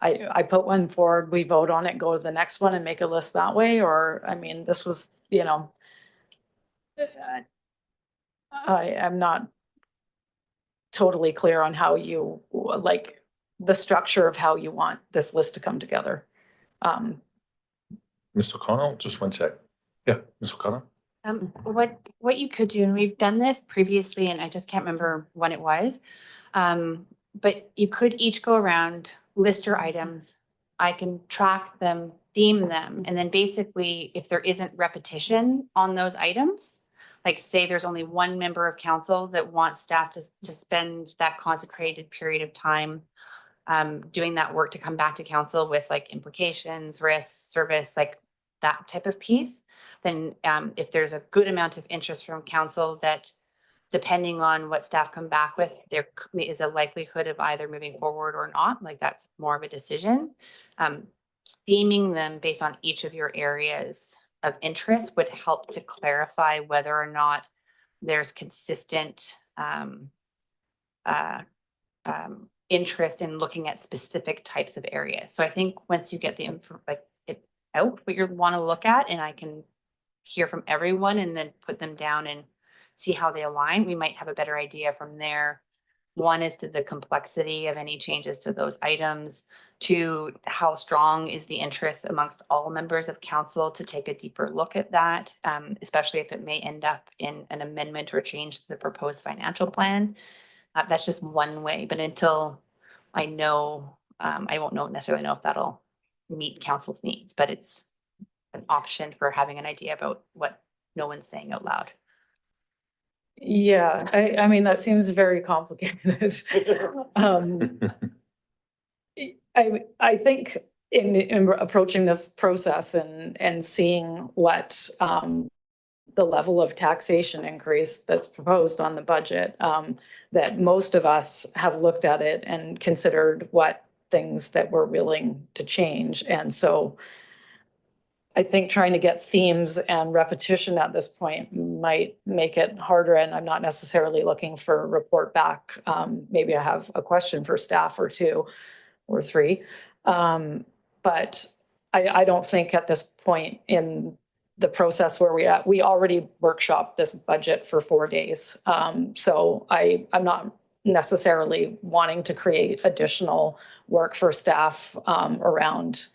I put one forward, we vote on it, go to the next one and make a list that way? Or, I mean, this was, I am not totally clear on how you, like, the structure of how you want this list to come together. Ms. O'Connell, just one sec. Yeah, Ms. O'Connell. What you could do, and we've done this previously, and I just can't remember when it was. But you could each go around, list your items. I can track them, theme them, and then basically, if there isn't repetition on those items, like say there's only one member of council that wants staff to spend that consecrated period of time doing that work to come back to council with like implications, risks, service, like that type of piece, then if there's a good amount of interest from council that depending on what staff come back with, there is a likelihood of either moving forward or not, like that's more of a decision. Theming them based on each of your areas of interest would help to clarify whether or not there's consistent interest in looking at specific types of areas. So I think once you get the info, like it out, what you want to look at, and I can hear from everyone and then put them down and see how they align, we might have a better idea from there. One is to the complexity of any changes to those items. Two, how strong is the interest amongst all members of council to take a deeper look at that, especially if it may end up in an amendment or change to the proposed financial plan. That's just one way, but until I know, I won't necessarily know if that'll meet council's needs, but it's an option for having an idea about what no one's saying out loud. Yeah, I mean, that seems very complicated. I think in approaching this process and seeing what the level of taxation increase that's proposed on the budget, that most of us have looked at it and considered what things that we're willing to change. And so I think trying to get themes and repetition at this point might make it harder. And I'm not necessarily looking for a report back. Maybe I have a question for staff or two or three. But I don't think at this point in the process where we already workshopped this budget for 4 days. So I'm not necessarily wanting to create additional work for staff around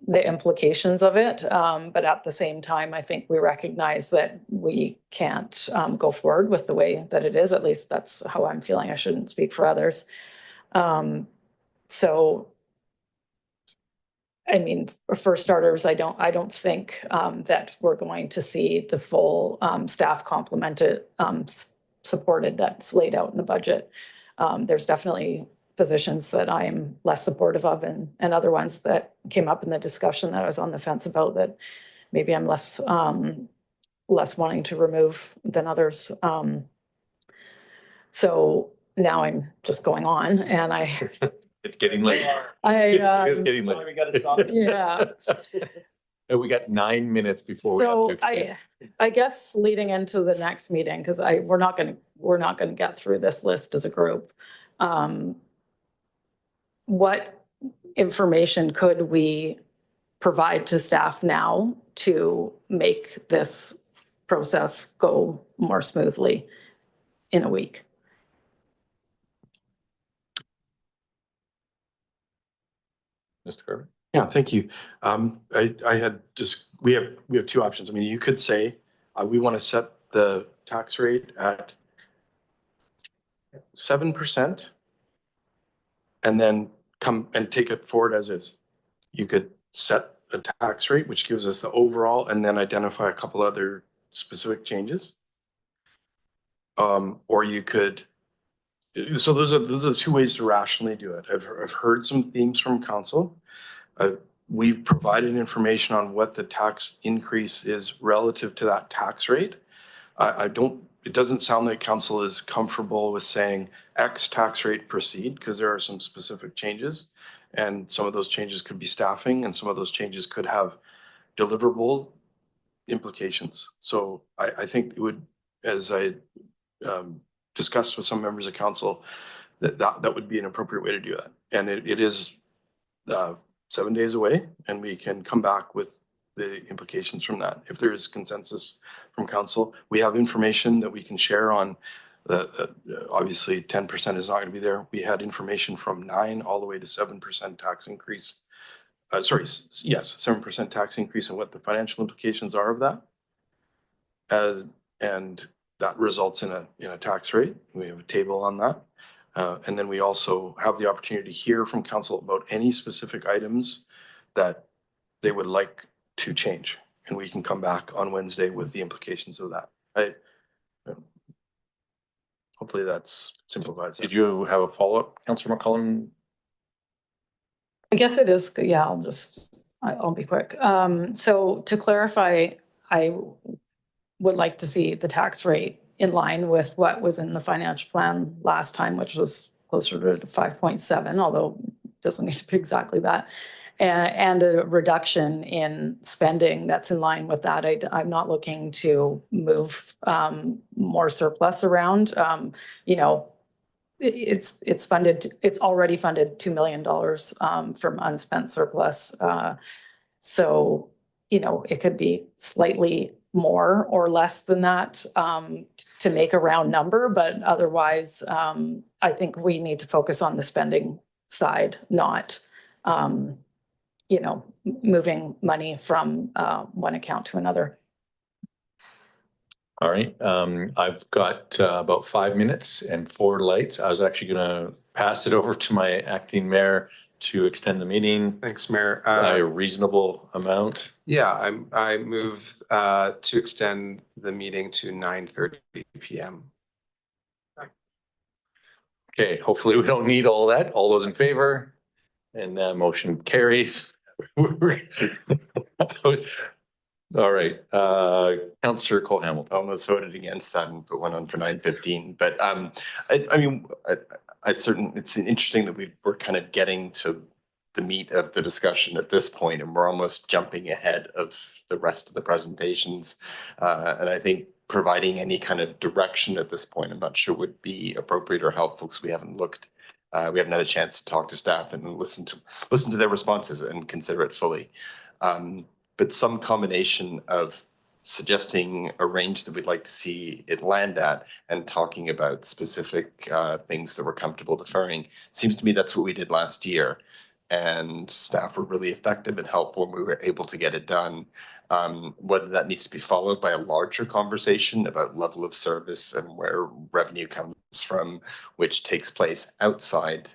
the implications of it. But at the same time, I think we recognize that we can't go forward with the way that it is. At least that's how I'm feeling. I shouldn't speak for others. So I mean, for starters, I don't think that we're going to see the full staff complemented supported that's laid out in the budget. There's definitely positions that I am less supportive of, and other ones that came up in the discussion that I was on the fence about that maybe I'm less wanting to remove than others. So now I'm just going on, and It's getting late. It's getting late. We gotta stop it. yeah. And we got 9 minutes before we have So to extend. I guess leading into the next meeting, because we're not gonna get through this list as a group. What information could we provide to staff now to make this process go more smoothly in a week? Mr. Carter? Yeah, thank you. I had just, we have two options. I mean, you could say, we want to set the tax rate at 7% and then come and take it forward as is. You could set a tax rate, which gives us the overall, and then identify a couple other specific changes. Or you could, so those are two ways to rationally do it. I've heard some themes from council. We've provided information on what the tax increase is relative to that tax rate. It doesn't sound like council is comfortable with saying X tax rate proceed, because there are some specific changes. And some of those changes could be staffing, and some of those changes could have deliverable implications. So I think it would, as I discussed with some members of council, that would be an appropriate way to do that. And it is 7 days away, and we can come back with the implications from that. If there is consensus from council, we have information that we can share on obviously 10% is not going to be there. We had information from 9 all the way to 7% tax increase. Yes, 7% tax increase, and what the financial implications are of that. And that results in a tax rate. We have a table on that. And then we also have the opportunity to hear from council about any specific items that they would like to change. And we can come back on Wednesday with the implications of that. Hopefully that's simplifies it. Did you have a follow-up, Councillor McCollum? I guess it is, yeah, I'll be quick. So to clarify, I would like to see the tax rate in line with what was in the financial plan last time, which was closer to 5.7, although it doesn't need to be exactly that. And a reduction in spending that's in line with that. I'm not looking to move more surplus around. It's funded, it's already funded $2 million from unspent surplus. So, it could be slightly more or less than that to make a round number, but otherwise, I think we need to focus on the spending side, not moving money from one account to another. All right, I've got about 5 minutes and 4 lights. I was actually going to pass it over to my acting mayor to extend the meeting. Thanks, Mayor. By a reasonable amount. Yeah, I move to extend the meeting to 9:30 p.m. Okay, hopefully we don't need all that. All those in favor? And that motion carries. All right, Councillor Cole Hamilton. Almost voted against that and put one on for 9:15. But it's interesting that we're kind of getting to the meat of the discussion at this point, and we're almost jumping ahead of the rest of the presentations. And I think providing any kind of direction at this point, I'm not sure would be appropriate or helpful, because we haven't had a chance to talk to staff and listen to their responses and consider it fully. But some combination of suggesting a range that we'd like to see it land at and talking about specific things that we're comfortable deferring. Seems to me that's what we did last year. And staff were really effective and helpful, and we were able to get it done. Whether that needs to be followed by a larger conversation about level of service and where revenue comes from, which takes place outside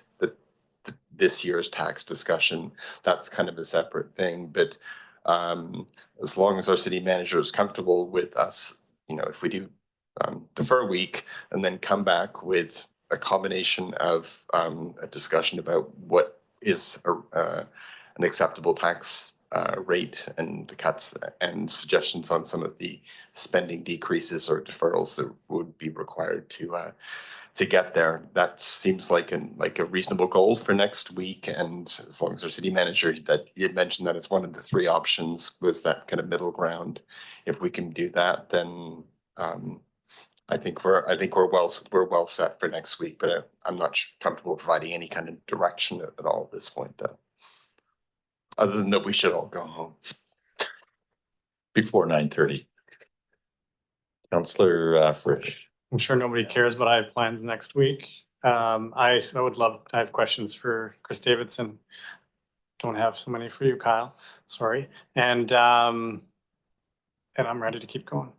this year's tax discussion, that's kind of a separate thing. But as long as our city manager is comfortable with us, if we do defer a week and then come back with a combination of a discussion about what is an acceptable tax rate and the cuts and suggestions on some of the spending decreases or deferrals that would be required to get there. That seems like a reasonable goal for next week. And as long as our city manager that you had mentioned that it's one of the three options was that kind of middle ground. If we can do that, then I think we're well set for next week. But I'm not comfortable providing any kind of direction at all at this point, though. Other than that, we should all go home before 9:30. Councillor Frisch. I'm sure nobody cares, but I have plans next week. I have questions for Chris Davidson. Don't have so many for you, Kyle. Sorry. And I'm ready to keep going.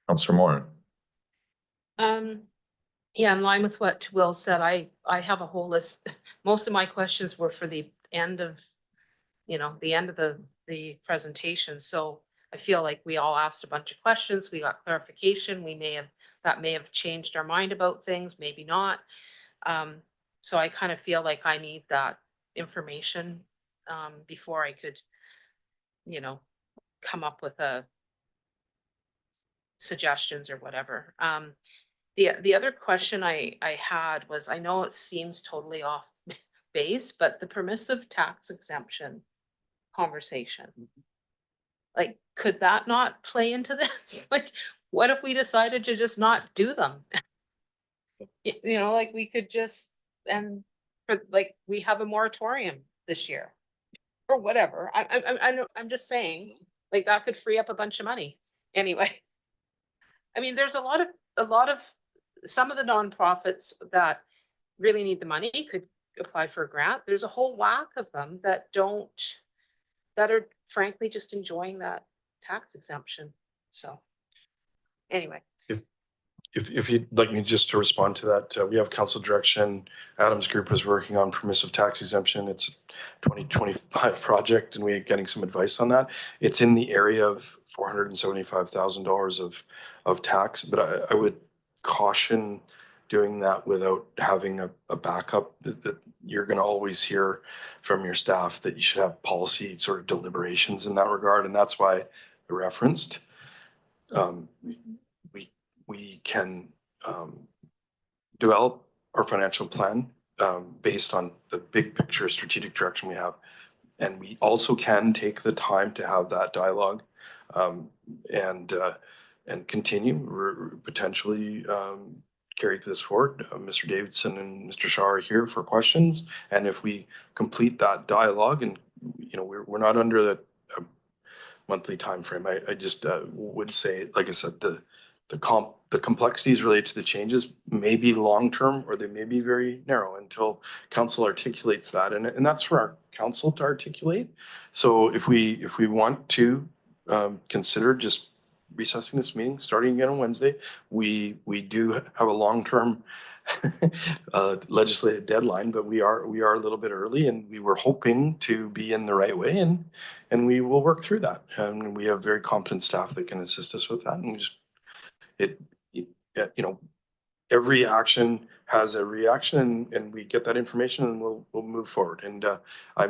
Councillor Moore. Yeah, in line with what Will said, I have a whole list. Most of my questions were for the end of, the presentation. So I feel like we all asked a bunch of questions. We got clarification. That may have changed our mind about things, maybe not. So I kind of feel like I need that information before I could, come up with suggestions or whatever. The other question I had was, I know it seems totally off base, but the permissive tax exemption conversation. Like, could that not play into this? Like, what if we decided to just not do them? Like we could just, we have a moratorium this year or whatever. I'm just saying, like, that could free up a bunch of money. Anyway, I mean, there's a lot of some of the nonprofits that really need the money could apply for a grant. There's a whole whack of them that are frankly just enjoying that tax exemption. So anyway. If you'd like me just to respond to that, we have council direction. Adam's group is working on permissive tax exemption. It's a 2025 project and we're getting some advice on that. It's in the area of $475,000 of tax, but I would caution doing that without having a backup that you're going to always hear from your staff that you should have policy sort of deliberations in that regard. And that's why I referenced we can develop our financial plan based on the big picture strategic direction we have. And we also can take the time to have that dialogue and continue potentially carry this forward. Mr. Davidson and Mr. Shaw are here for questions. And if we complete that dialogue and, we're not under a monthly time frame, I just would say, like I said, the complexities related to the changes may be long-term or they may be very narrow until council articulates that. And that's for our council to articulate. So if we want to consider just recessing this meeting, starting again on Wednesday, we do have a long-term legislative deadline, but we are a little bit early and we were hoping to be in the right way and we will work through that. And we have very competent staff that can assist us with that. And we just, every action has a reaction and we get that information and we'll move forward. And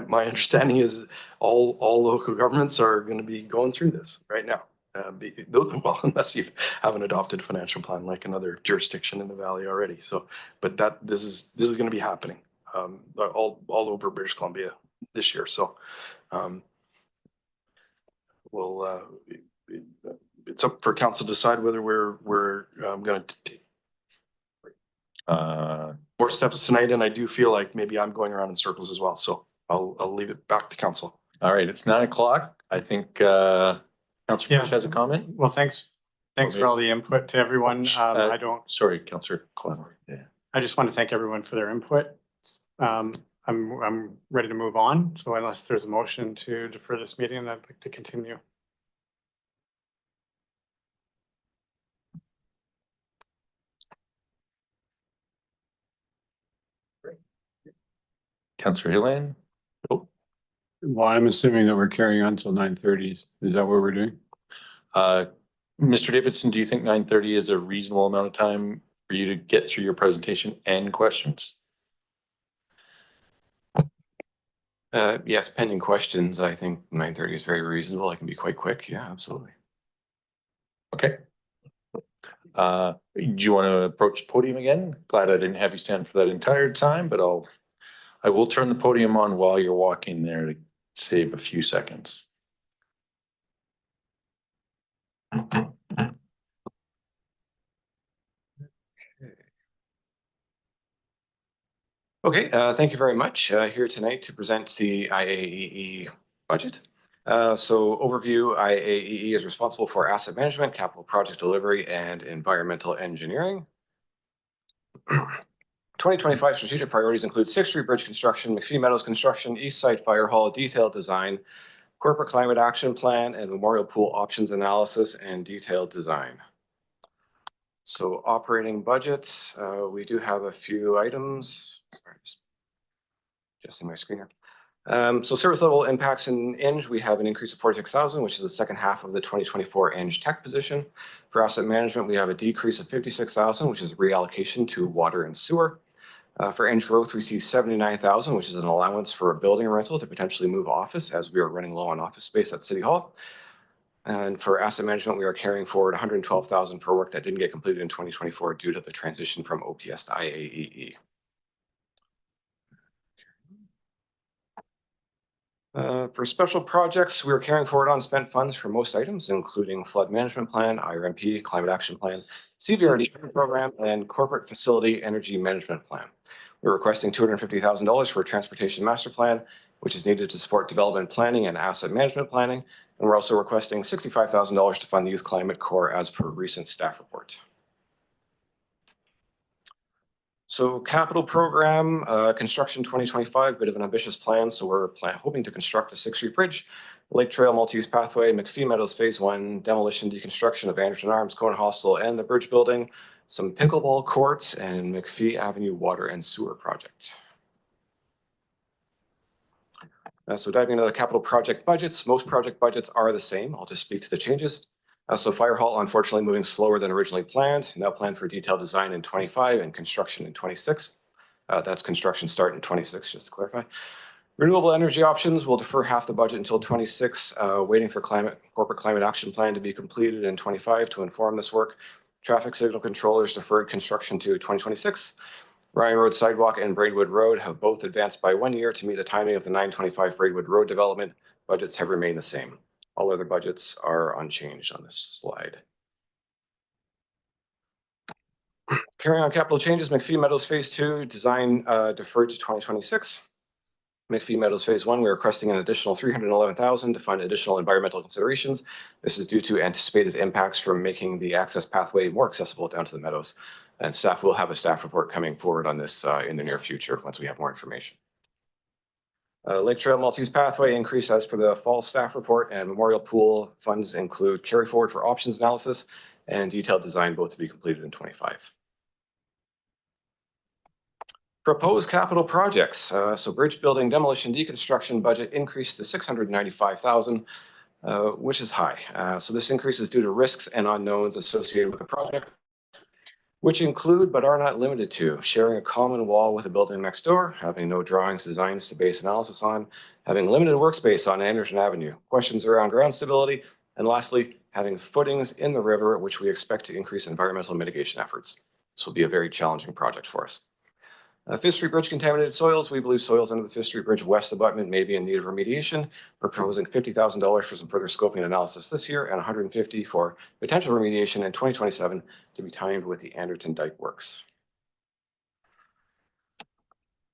my understanding is all local governments are going to be going through this right now. Well, unless you have an adopted financial plan like another jurisdiction in the valley already. So, but this is going to be happening all over British Columbia this year. So, it's up for council to decide whether we're going to take more steps tonight. And I do feel like maybe I'm going around in circles as well. So I'll leave it back to council. All right, it's 9 o'clock. I think Councillor Bush has a comment. Well, thanks for all the input to everyone. Sorry, Councillor Clem. Yeah. I just want to thank everyone for their input. I'm ready to move on. So unless there's a motion to defer this meeting, I'd like to continue. Councillor Hillan. Oh. Well, I'm assuming that we're carrying on until 9:30. Is that what we're doing? Mr. Davidson, do you think 9:30 is a reasonable amount of time for you to get through your presentation and questions? Yes, pending questions, I think 9:30 is very reasonable. I can be quite quick. Yeah, absolutely. Okay. Do you want to approach the podium again? Glad I didn't have you stand for that entire time, but I will turn the podium on while you're walking there to save a few seconds. Okay, thank you very much. Here tonight to present the IAEE budget. So overview, IAEE is responsible for asset management, capital project delivery, and environmental engineering. 2025 strategic priorities include 6th Street Bridge construction, McPhee Meadows construction, East Side Fire Hall detailed design, corporate climate action plan, and memorial pool options analysis and detailed design. So operating budgets, we do have a few items. Sorry, just adjusting my screen here. So service level impacts in Eng, we have an increase of 46,000, which is the second half of the 2024 Eng tech position. For asset management, we have a decrease of 56,000, which is reallocation to water and sewer. For Eng growth, we see 79,000, which is an allowance for a building rental to potentially move office as we are running low on office space at City Hall. And for asset management, we are carrying forward 112,000 for work that didn't get completed in 2024 due to the transition from OPS to IAEE. For special projects, we are carrying forward unspent funds for most items, including flood management plan, IRMP, climate action plan, CVRD program, and corporate facility energy management plan. We're requesting $250,000 for a transportation master plan, which is needed to support development planning and asset management planning. And we're also requesting $65,000 to fund the Youth Climate Corps as per recent staff report. So capital program, construction 2025, bit of an ambitious plan. So we're hoping to construct a 6th Street Bridge, Lake Trail multi-use pathway, McPhee Meadows Phase 1, demolition, deconstruction of Anderson Arms, Cohen Hostel, and the bridge building, some pickleball courts, and McPhee Avenue water and sewer project. So diving into the capital project budgets, most project budgets are the same. I'll just speak to the changes. So Fire Hall, unfortunately, moving slower than originally planned. Now planned for detailed design in 25 and construction in 26. That's construction start in 26, just to clarify. Renewable energy options will defer half the budget until 26, waiting for corporate climate action plan to be completed in 25 to inform this work. Traffic signal controllers deferred construction to 2026. Ryan Road Sidewalk and Braidwood Road have both advanced by 1 year to meet the timing of the 925 Braidwood Road development. Budgets have remained the same. All other budgets are unchanged on this slide. Carrying on capital changes, McPhee Meadows Phase 2 design deferred to 2026. McPhee Meadows Phase 1, we're requesting an additional $311,000 to fund additional environmental considerations. This is due to anticipated impacts from making the access pathway more accessible down to the meadows. And staff will have a staff report coming forward on this in the near future once we have more information. Lake Trail multi-use pathway increase as per the fall staff report, and memorial pool funds include carry forward for options analysis and detailed design, both to be completed in 25. Proposed capital projects. So bridge building demolition deconstruction budget increased to $695,000, which is high. So this increase is due to risks and unknowns associated with the project, which include but are not limited to sharing a common wall with a building next door, having no drawings, designs to base analysis on, having limited workspace on Anderson Avenue, questions around ground stability, and lastly, having footings in the river, which we expect to increase environmental mitigation efforts. This will be a very challenging project for us. 5th Street Bridge contaminated soils. We believe soils under the 5th Street Bridge west abutment may be in need of remediation. We're proposing $50,000 for some further scoping analysis this year and $150,000 for potential remediation in 2027 to be timed with the Anderton Dike works.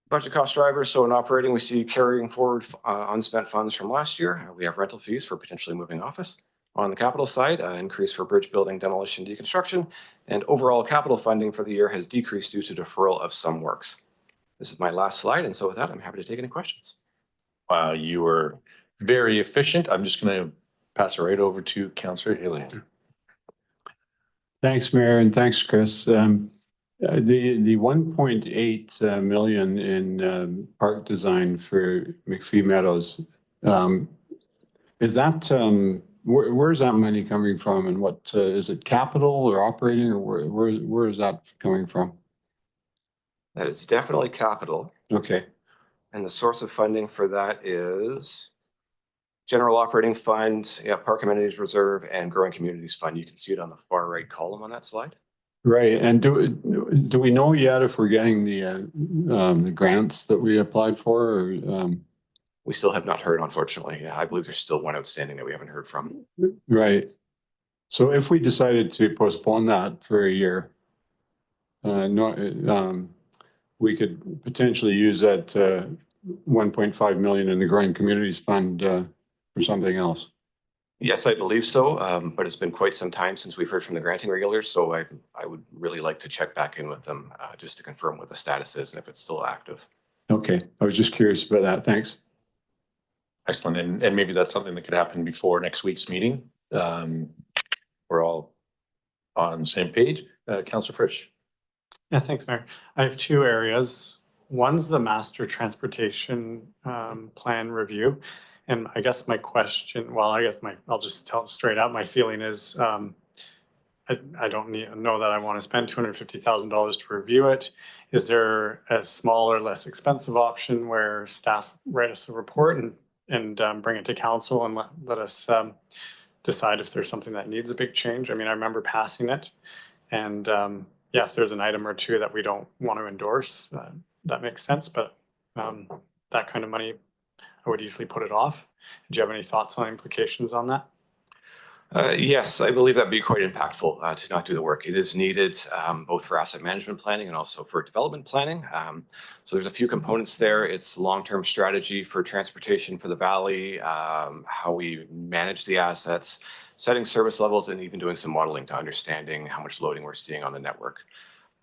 Budget cost drivers. So in operating, we see carrying forward unspent funds from last year. We have rental fees for potentially moving office. On the capital side, increase for bridge building, demolition, deconstruction, and overall capital funding for the year has decreased due to deferral of some works. This is my last slide, and so with that, I'm happy to take any questions. Wow, you were very efficient. I'm just going to pass it right over to Councillor Haley. Thanks, Mayor, and thanks, Chris. The 1.8 million in park design for McPhee Meadows, is that where's that money coming from and what, is it capital or operating or where is that coming from? That is definitely capital. Okay, And the source of funding for that is general operating fund, yeah, park amenities reserve and growing communities fund. You can see it on the far right column on that slide. right. And do we know yet if we're getting the grants that we applied for or, We still have not heard, unfortunately. Yeah, I believe there's still one outstanding that we haven't heard from. right. So if we decided to postpone that for a year, we could potentially use that 1.5 million in the Growing Communities Fund for something else. Yes, I believe so, but it's been quite some time since we've heard from the granting regulators, so I would really like to check back in with them just to confirm what the status is and if it's still active. Okay, I was just curious about that. Thanks. Excellent. And maybe that's something that could happen before next week's meeting. We're all on the same page. Councillor Frisch. Yeah, thanks, Mayor. I have two areas. One's the master transportation plan review. And I guess my question, well, I'll just tell straight out, my feeling is I don't know that I want to spend $250,000 to review it. Is there a smaller, less expensive option where staff write us a report and bring it to council and let us decide if there's something that needs a big change? I mean, I remember passing it and yeah, if there's an item or two that we don't want to endorse, that makes sense. But that kind of money, I would easily put it off. Do you have any thoughts on implications on that? Yes, I believe that'd be quite impactful to not do the work. It is needed both for asset management planning and also for development planning. So there's a few components there. It's long-term strategy for transportation for the valley, how we manage the assets, setting service levels, and even doing some modeling to understanding how much loading we're seeing on the network.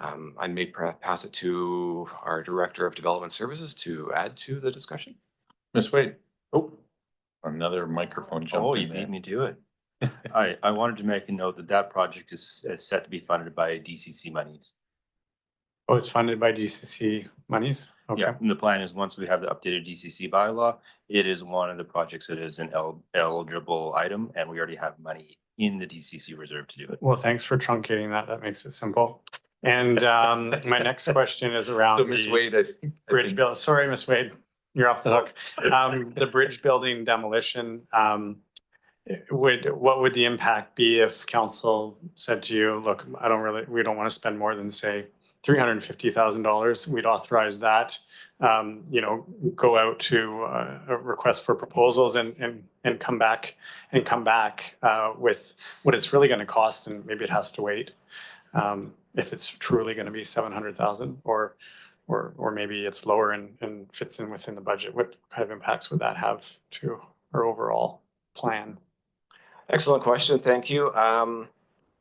I may pass it to our Director of Development Services to add to the discussion. Ms. Wade. Oh, another microphone jump. Oh, you beat me to it. I wanted to make a note that project is set to be funded by DCC monies. Oh, it's funded by DCC monies? Okay. Yeah, and the plan is once we have the updated DCC bylaw, it is one of the projects that is an eligible item, and we already have money in the DCC reserve to do it. Well, thanks for truncating that. That makes it simple. And my next question is around So Ms. Wade, bridge build. Sorry, Ms. Wade, you're off the hook. The bridge building demolition, what would the impact be if council said to you, look, we don't want to spend more than say $350,000. We'd authorize that, go out to a request for proposals and come back with what it's really going to cost, and maybe it has to wait. If it's truly going to be 700,000 or maybe it's lower and fits in within the budget, what kind of impacts would that have to our overall plan? Excellent question. Thank you.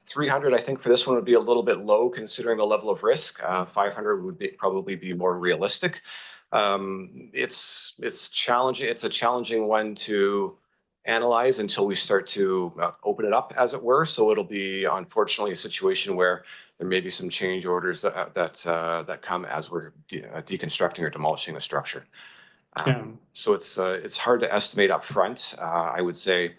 300, I think for this one would be a little bit low considering the level of risk. 500 would probably be more realistic. It's challenging. It's a challenging one to analyze until we start to open it up, as it were. So it'll be unfortunately a situation where there may be some change orders that come as we're deconstructing or demolishing the structure. So it's hard to estimate up front. I would say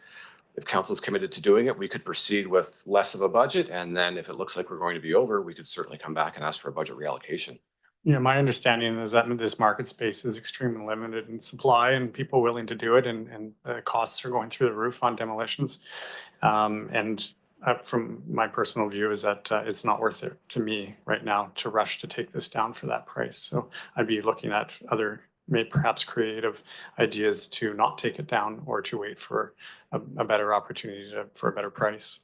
if council's committed to doing it, we could proceed with less of a budget. And then if it looks like we're going to be over, we could certainly come back and ask for a budget reallocation. Yeah, my understanding is that this market space is extremely limited in supply and people willing to do it, and the costs are going through the roof on demolitions. From my personal view is that it's not worth it to me right now to rush to take this down for that price. So I'd be looking at other perhaps creative ideas to not take it down or to wait for a better opportunity for a better price.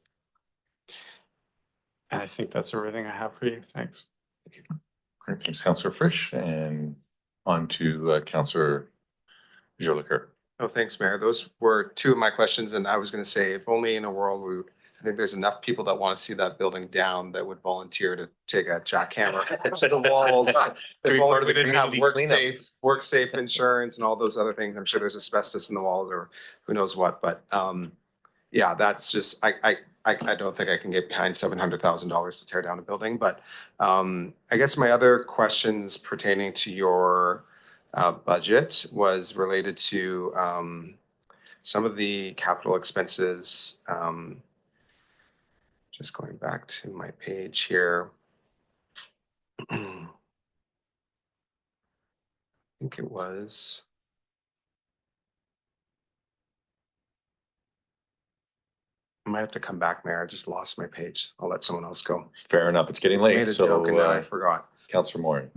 And I think that's everything I have for you. Thanks. Thank you. Great. Thanks, Councillor Frisch, and on to Councillor Jolicoeur. Oh, thanks, Mayor. Those were two of my questions, and I was going to say, if only in a world where I think there's enough people that want to see that building down that would volunteer to take a jackhammer to the wall. We didn't have work safe insurance and all those other things. I'm sure there's asbestos in the walls or who knows what, but yeah, that's just, I don't think I can get behind $700,000 to tear down a building. But I guess my other questions pertaining to your budget was related to some of the capital expenses, just going back to my page here. I think it was. I might have to come back, Mayor. I just lost my page. I'll let someone else go. Fair enough. It's getting Made late, a joke and now I so forgot. Councillor Moore.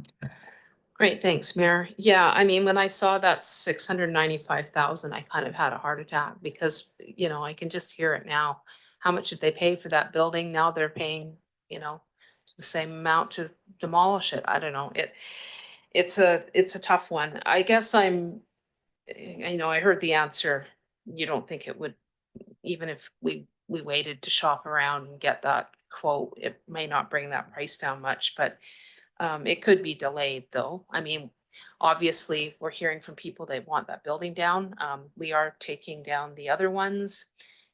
Great, thanks, Mayor. Yeah, I mean, when I saw that 695,000, I kind of had a heart attack because, you know, I can just hear it now. How much did they pay for that building? Now they're paying, you know, the same amount to demolish it. I don't know. It's a tough one. I guess you know, I heard the answer. You don't think it would, even if we waited to shop around and get that quote, it may not bring that price down much, but it could be delayed though. I mean, obviously, we're hearing from people that want that building down. We are taking down the other ones.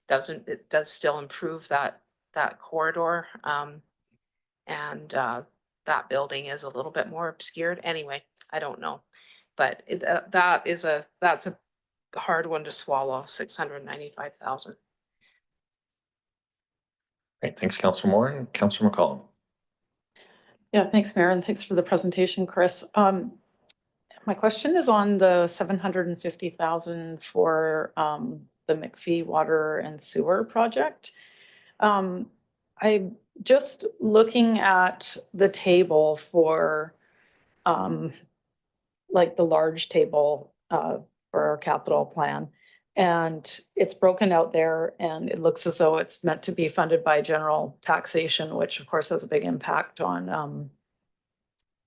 It does still improve that corridor. And that building is a little bit more obscured. Anyway, I don't know. But that's a hard one to swallow, 695,000. Great, thanks, Councillor Moore. And Councillor McCollum. Yeah, thanks, Mayor, and thanks for the presentation, Chris. My question is on the 750,000 for the McPhee Water and Sewer project. I'm just looking at the table for like the large table for our capital plan. And it's broken out there and it looks as though it's meant to be funded by general taxation, which of course has a big impact on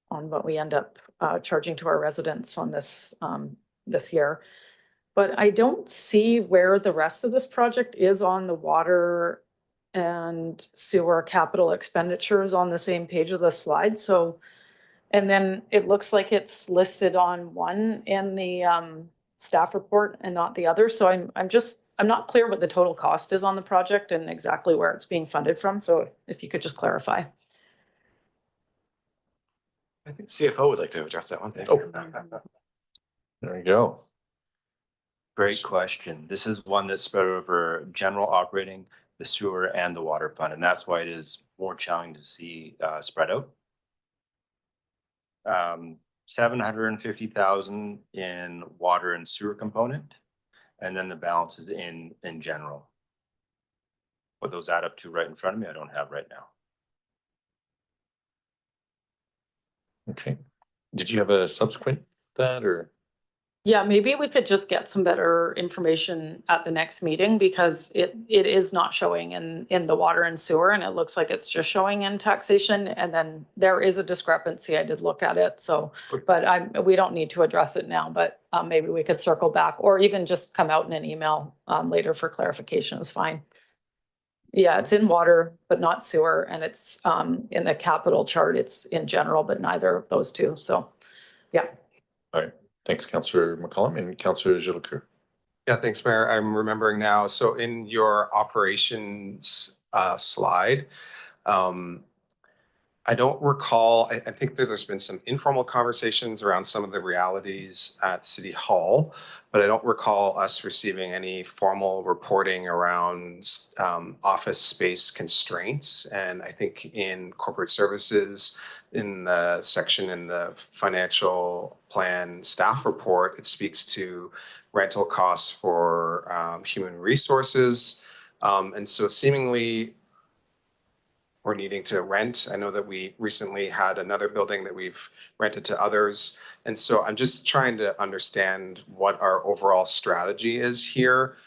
what we end up charging to our residents on this this year. But I don't see where the rest of this project is on the water and sewer capital expenditures on the same page of the slide. So, and then it looks like it's listed on one in the staff report and not the other. So I'm not clear what the total cost is on the project and exactly where it's being funded from. So if you could just clarify. I think CFO would like to address that one. Oh. There you go. Great question. This is one that's spread over general operating, the sewer and the water fund, and that's why it is more challenging to see spread out. 750,000 in water and sewer component, and then the balance is in general. What those add up to right in front of me, I don't have right now. Okay. Did you have a subsequent that or? Yeah, maybe we could just get some better information at the next meeting because it is not showing in the water and sewer and it looks like it's just showing in taxation. And then there is a discrepancy. I did look at it. So, but we don't need to address it now, but maybe we could circle back or even just come out in an email later for clarification is fine. Yeah, it's in water, but not sewer. And it's in the capital chart, it's in general, but neither of those two. So, yeah. All right. Thanks, Councillor McCollum and Councillor Gilles. Yeah, thanks, Mayor. I'm remembering now. So in your operations slide, I don't recall, I think there's been some informal conversations around some of the realities at City Hall, but I don't recall us receiving any formal reporting around office space constraints. And I think in corporate services, in the section in the financial plan staff report, it speaks to rental costs for human resources. And so seemingly, we're needing to rent. I know that we recently had another building that we've rented to others. And so I'm just trying to understand what our overall strategy is here.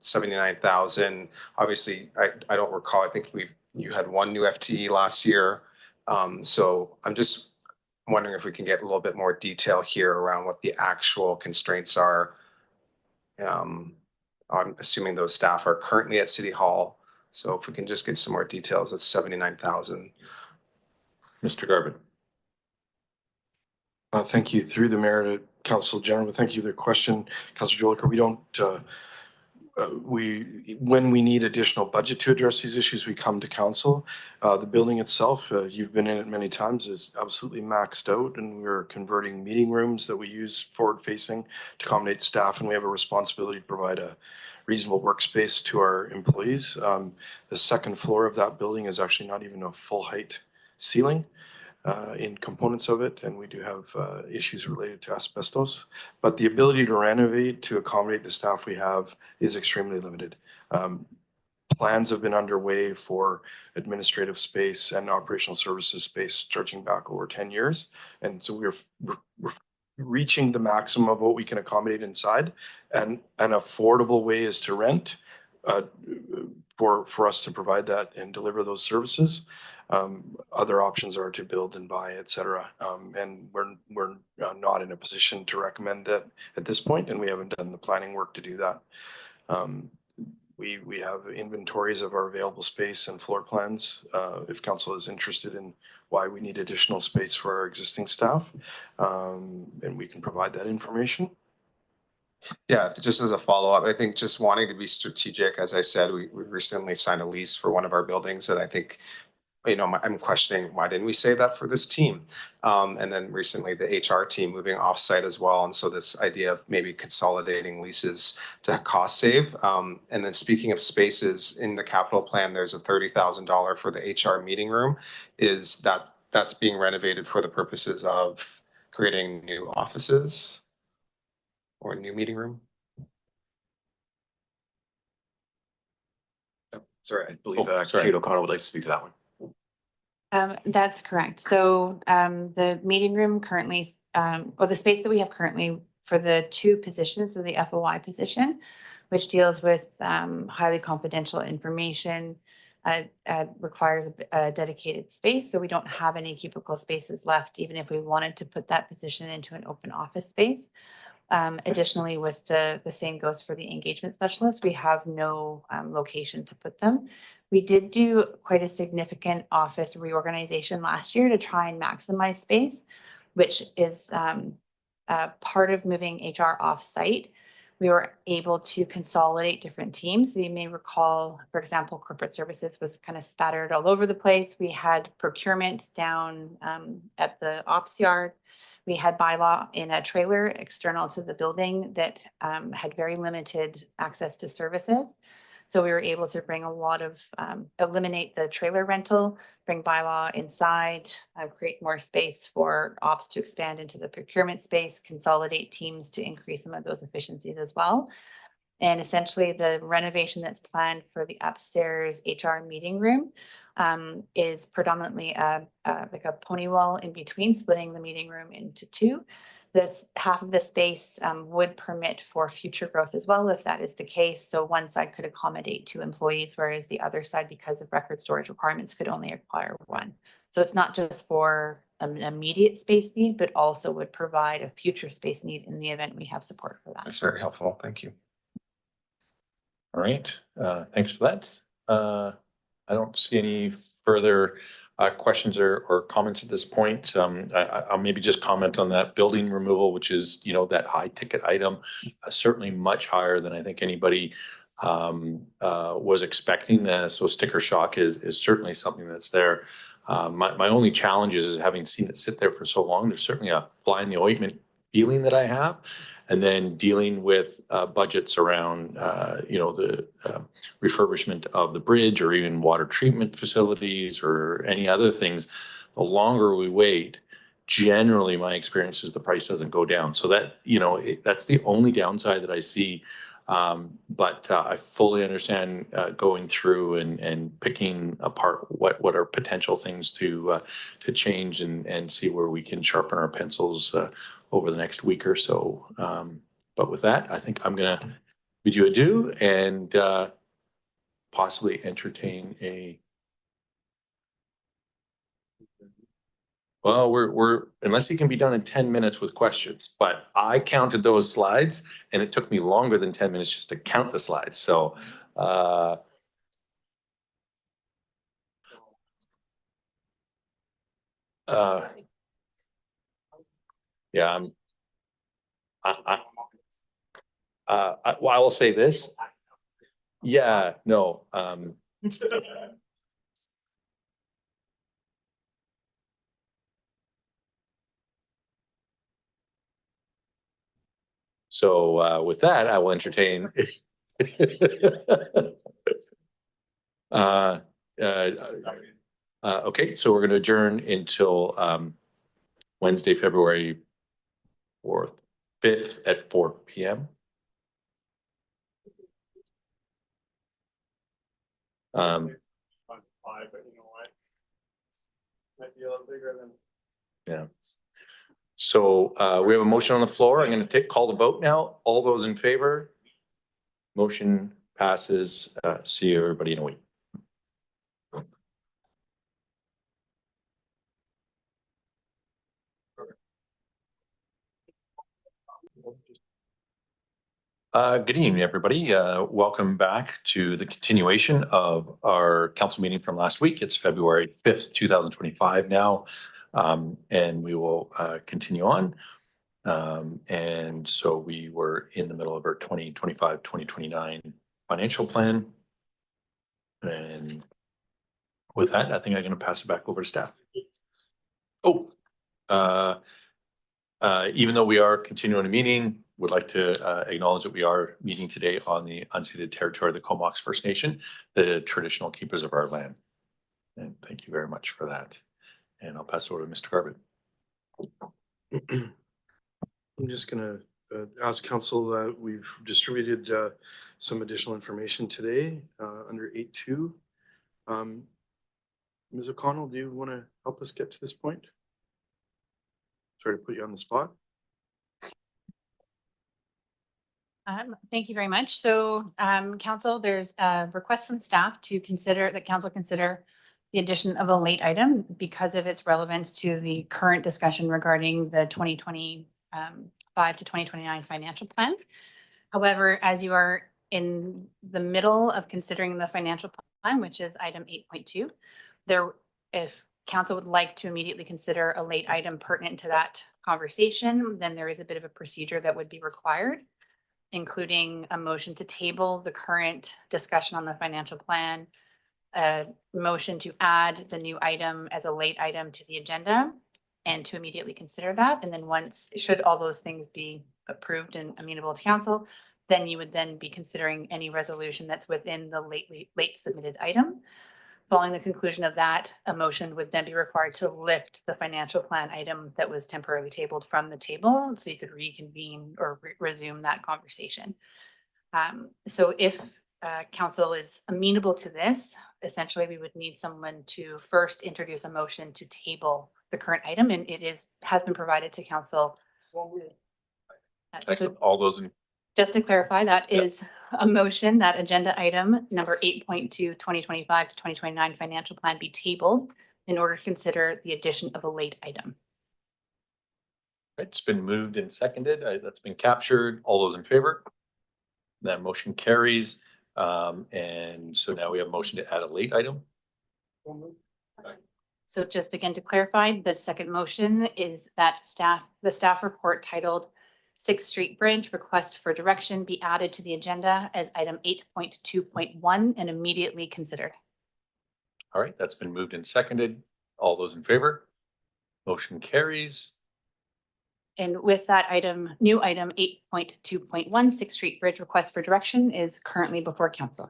79,000, obviously, I don't recall, I think you had one new FTE last year. So I'm just wondering if we can get a little bit more detail here around what the actual constraints are. I'm assuming those staff are currently at City Hall. So if we can just get some more details, it's 79,000. Mr. Garvin. Thank you through the mayor to Council General. Thank you for the question, Councillor Jolicoeur. when we need additional budget to address these issues, we come to council. The building itself, you've been in it many times, is absolutely maxed out, and we're converting meeting rooms that we use forward facing to accommodate staff, and we have a responsibility to provide a reasonable workspace to our employees. The second floor of that building is actually not even a full height ceiling in components of it, and we do have issues related to asbestos. But the ability to renovate to accommodate the staff we have is extremely limited. Plans have been underway for administrative space and operational services space stretching back over 10 years. And so we're reaching the maximum of what we can accommodate inside, and an affordable way is to rent for us to provide that and deliver those services. Other options are to build and buy, et cetera. And we're not in a position to recommend that at this point, and we haven't done the planning work to do that. We have inventories of our available space and floor plans. If council is interested in why we need additional space for our existing staff, and we can provide that information. Yeah, just as a follow-up, I think just wanting to be strategic, as I said, we recently signed a lease for one of our buildings, and I think, you know, I'm questioning, why didn't we save that for this team? And then recently the HR team moving offsite as well. And so this idea of maybe consolidating leases to cost save. And then speaking of spaces in the capital plan, there's a $30,000 for the HR meeting room. Is that's being renovated for the purposes of creating new offices or a new meeting room? Sorry, I believe sorry. Kate O'Connell would like to speak to that one. That's correct. So the meeting room currently, or the space that we have currently for the two positions, so the FOI position, which deals with highly confidential information, requires a dedicated space. So we don't have any cubicle spaces left, even if we wanted to put that position into an open office space. Additionally, with the same goes for the engagement specialist, we have no location to put them. We did do quite a significant office reorganization last year to try and maximize space, which is part of moving HR off-site. We were able to consolidate different teams. So you may recall, for example, corporate services was kind of spattered all over the place. We had procurement down at the ops yard. We had bylaw in a trailer external to the building that had very limited access to services. So we were able to bring a lot of, eliminate the trailer rental, bring bylaw inside, create more space for ops to expand into the procurement space, consolidate teams to increase some of those efficiencies as well. And essentially the renovation that's planned for the upstairs HR meeting room is predominantly like a pony wall in between, splitting the meeting room into two. This half of the space would permit for future growth as well, if that is the case. So one side could accommodate 2 employees, whereas the other side, because of record storage requirements, could only acquire 1. So it's not just for an immediate space need, but also would provide a future space need in the event we have support for that. That's very helpful. Thank you. All right, thanks for that. I don't see any further questions or comments at this point. I'll maybe just comment on that building removal, which is, you know, that high ticket item, certainly much higher than I think anybody was expecting. So sticker shock is certainly something that's there. My only challenge is having seen it sit there for so long, there's certainly a fly in the ointment feeling that I have, and then dealing with budgets around, you know, the refurbishment of the bridge or even water treatment facilities or any other things. The longer we wait, generally my experience is the price doesn't go down. So that, you know, that's the only downside that I see. But I fully understand going through and picking apart what are potential things to change and see where we can sharpen our pencils over the next week or so. But with that, I think I'm gonna bid you adieu and possibly entertain a. Well, we're unless it can be done in 10 minutes with questions, but I counted those slides and it took me longer than 10 minutes just to count the slides. So yeah, well, I will say this. Yeah, no, so with that, I will entertain. Okay, so we're gonna adjourn until Wednesday, February 4th, 5th at 4 p.m. Five, but you know what? Might be a little bigger than. Yeah. So we have a motion on the floor. I'm going to call the vote now. All those in favor? Motion passes. See you everybody in a week. Good evening, everybody. Welcome back to the continuation of our council meeting from last week. It's February 5th, 2025 now, and we will continue on. And so we were in the middle of our 2025, 2029 financial plan. And with that, I think I'm going to pass it back over to staff. Oh, even though we are continuing a meeting, would like to acknowledge that we are meeting today on the unceded territory of the Comox First Nation, the traditional keepers of our land. And thank you very much for that. And I'll pass it over to Mr. Garbutt. I'm just gonna ask council that we've distributed some additional information today under 8.2. Ms. O'Connell, do you want to help us get to this point? Sorry to put you on the spot. Thank you very much. So council, there's a request from staff to consider that council consider the addition of a late item because of its relevance to the current discussion regarding the 2025 to 2029 financial plan. However, as you are in the middle of considering the financial plan, which is item 8.2, if council would like to immediately consider a late item pertinent to that conversation, then there is a bit of a procedure that would be required, including a motion to table the current discussion on the financial plan, a motion to add the new item as a late item to the agenda, and to immediately consider that. And then once, should all those things be approved and amenable to council, then you would then be considering any resolution that's within the late submitted item. Following the conclusion of that, a motion would then be required to lift the financial plan item that was temporarily tabled from the table so you could reconvene or resume that conversation. So if council is amenable to this, essentially we would need someone to first introduce a motion to table the current item, and it has been provided to council. So all those in. Just to clarify, that is a motion that agenda item number 8.2 2025 to 2029 financial plan be tabled in order to consider the addition of a late item. It's been moved and seconded. That's been captured. All those in favor? That motion carries. And so now we have a motion to add a late item. So just again to clarify, the second motion is that the staff report titled 6th Street Bridge Request for Direction be added to the agenda as item 8.2.1 and immediately considered. All right, that's been moved and seconded. All those in favor? Motion carries. And with that item, new item 8.2.1, 6th Street Bridge Request for Direction is currently before council.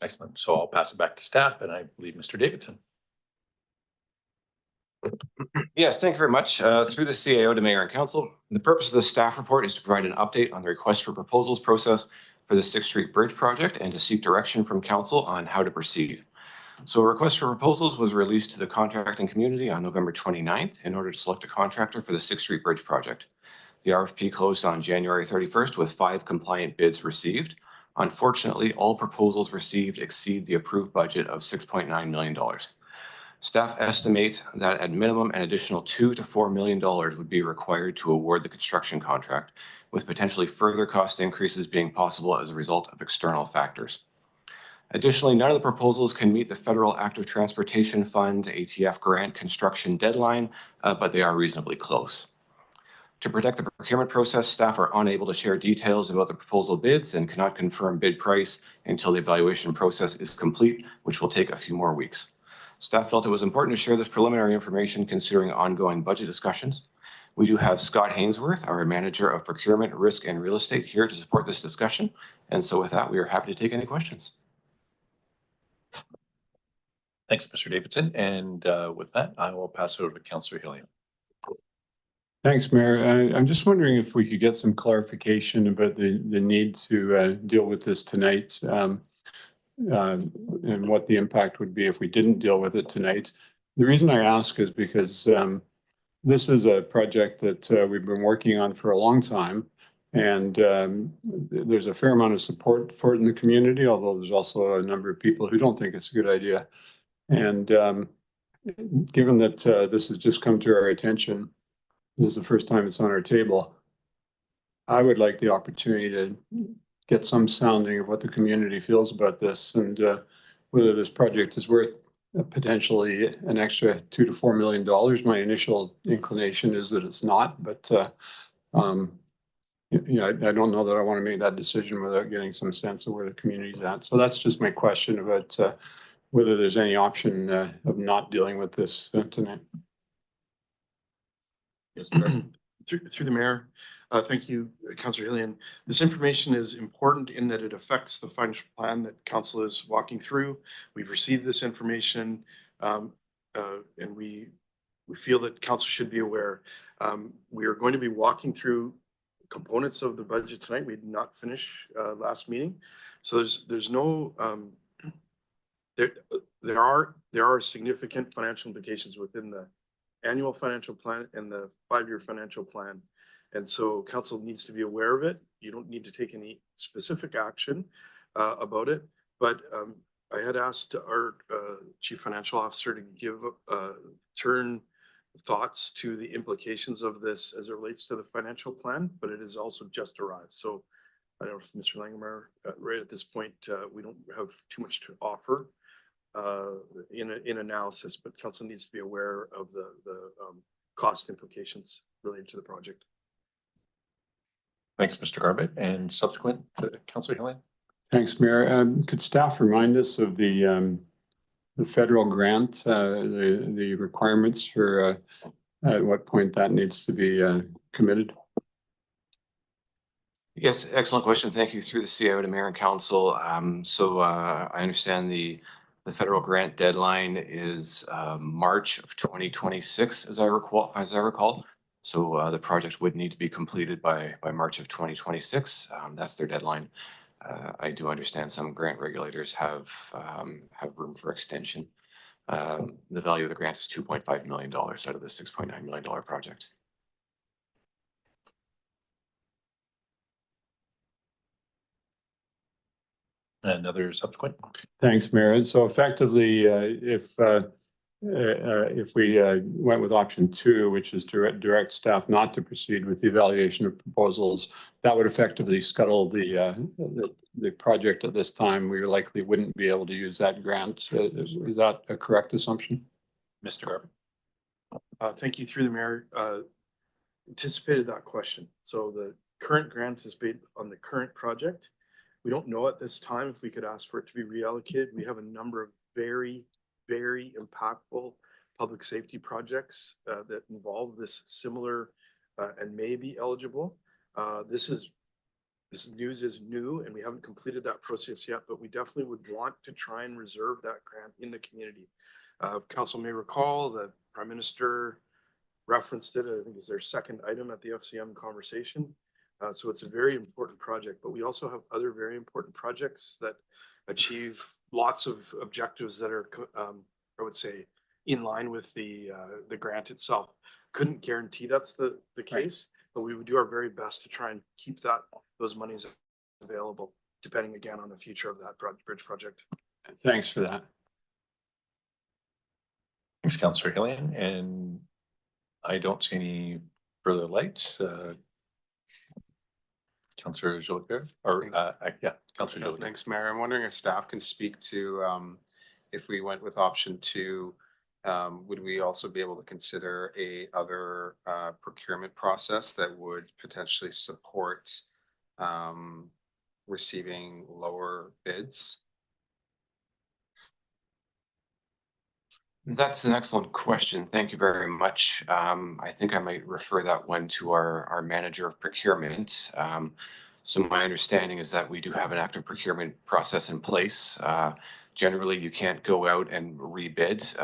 Excellent. So I'll pass it back to staff, and I believe Mr. Davidson. Yes, thank you very much. Through the CAO to Mayor and Council, the purpose of the staff report is to provide an update on the request for proposals process for the 6th Street Bridge project and to seek direction from Council on how to proceed. So a request for proposals was released to the contracting community on November 29th in order to select a contractor for the 6th Street Bridge project. The RFP closed on January 31st with 5 compliant bids received. Unfortunately, all proposals received exceed the approved budget of $6.9 million. Staff estimate that at minimum an additional $2 to $4 million would be required to award the construction contract, with potentially further cost increases being possible as a result of external factors. Additionally, none of the proposals can meet the Federal Active Transportation Fund ATF grant construction deadline, but they are reasonably close. To protect the procurement process, staff are unable to share details about the proposal bids and cannot confirm bid price until the evaluation process is complete, which will take a few more weeks. Staff felt it was important to share this preliminary information considering ongoing budget discussions. We do have Scott Hainsworth, our Manager of Procurement, Risk and Real Estate, here to support this discussion. And so with that, we are happy to take any questions. Thanks, Mr. Davidson. And with that, I will pass it over to Councillor Hillian. Thanks, Mayor. I'm just wondering if we could get some clarification about the need to deal with this tonight, and what the impact would be if we didn't deal with it tonight. The reason I ask is because this is a project that we've been working on for a long time, and there's a fair amount of support for it in the community, although there's also a number of people who don't think it's a good idea. And given that this has just come to our attention, this is the first time it's on our table, I would like the opportunity to get some sounding of what the community feels about this, and whether this project is worth potentially an extra $2 to $4 million. My initial inclination is that it's not, but you know, I don't know that I want to make that decision without getting some sense of where the community's at. So that's just my question about whether there's any option of not dealing with this tonight. Yes, Through the mayor, thank you, Councillor Hillian. This information is important in that it affects the financial plan that council is walking through. We've received this information, and we feel that council should be aware. We are going to be walking through components of the budget tonight. We did not finish last meeting, so there's no there are significant financial implications within the annual financial plan and the 5-year financial plan. And so council needs to be aware of it. You don't need to take any specific action about it. But I had asked our chief financial officer to give turn thoughts to the implications of this as it relates to the financial plan, but it has also just arrived. So I don't know if Mr. Langemeyer, right at this point, we don't have too much to offer in analysis, but council needs to be aware of the cost implications related to the project. Thanks, Mr. Garbett. And subsequent to Councillor Hillian. Thanks, Mayor. Could staff remind us of the federal grant, the requirements for at what point that needs to be committed? Yes, excellent question. Thank you. Through the CIO to Mayor and Council. So I understand the federal grant deadline is March of 2026, as I recall. So the project would need to be completed by March of 2026. That's their deadline. I do understand some grant regulators have room for extension. The value of the grant is $2.5 million out of the $6.9 million project. Another subsequent. Thanks, Mayor. So effectively, if we went with option 2, which is to direct staff not to proceed with the evaluation of proposals, that would effectively scuttle the project at this time. We likely wouldn't be able to use that grant. Is that a correct assumption? Mr. Garbett. Thank you. Through the mayor, anticipated that question. So the current grant is based on the current project. We don't know at this time if we could ask for it to be reallocated. We have a number of very, very impactful public safety projects that involve this similar and may be eligible. This news is new and we haven't completed that process yet, but we definitely would want to try and reserve that grant in the community. Council may recall that Prime Minister referenced it. I think is their second item at the FCM conversation. So it's a very important project, but we also have other very important projects that achieve lots of objectives that are, I would say, in line with the grant itself. Couldn't guarantee that's the case, but we would do our very best to try and keep those monies available, depending again on the future of that bridge project. Thanks for that. Thanks, Councillor Hillian. And I don't see any further lights. Councillor Jolicoeur, or yeah, Councillor Jolicoeur. Thanks, Mayor. I'm wondering if staff can speak to if we went with option 2 would we also be able to consider a other procurement process that would potentially support receiving lower bids? That's an excellent question. Thank you very much. I think I might refer that one to our manager of procurement. So my understanding is that we do have an active procurement process in place. Generally, you can't go out and rebid,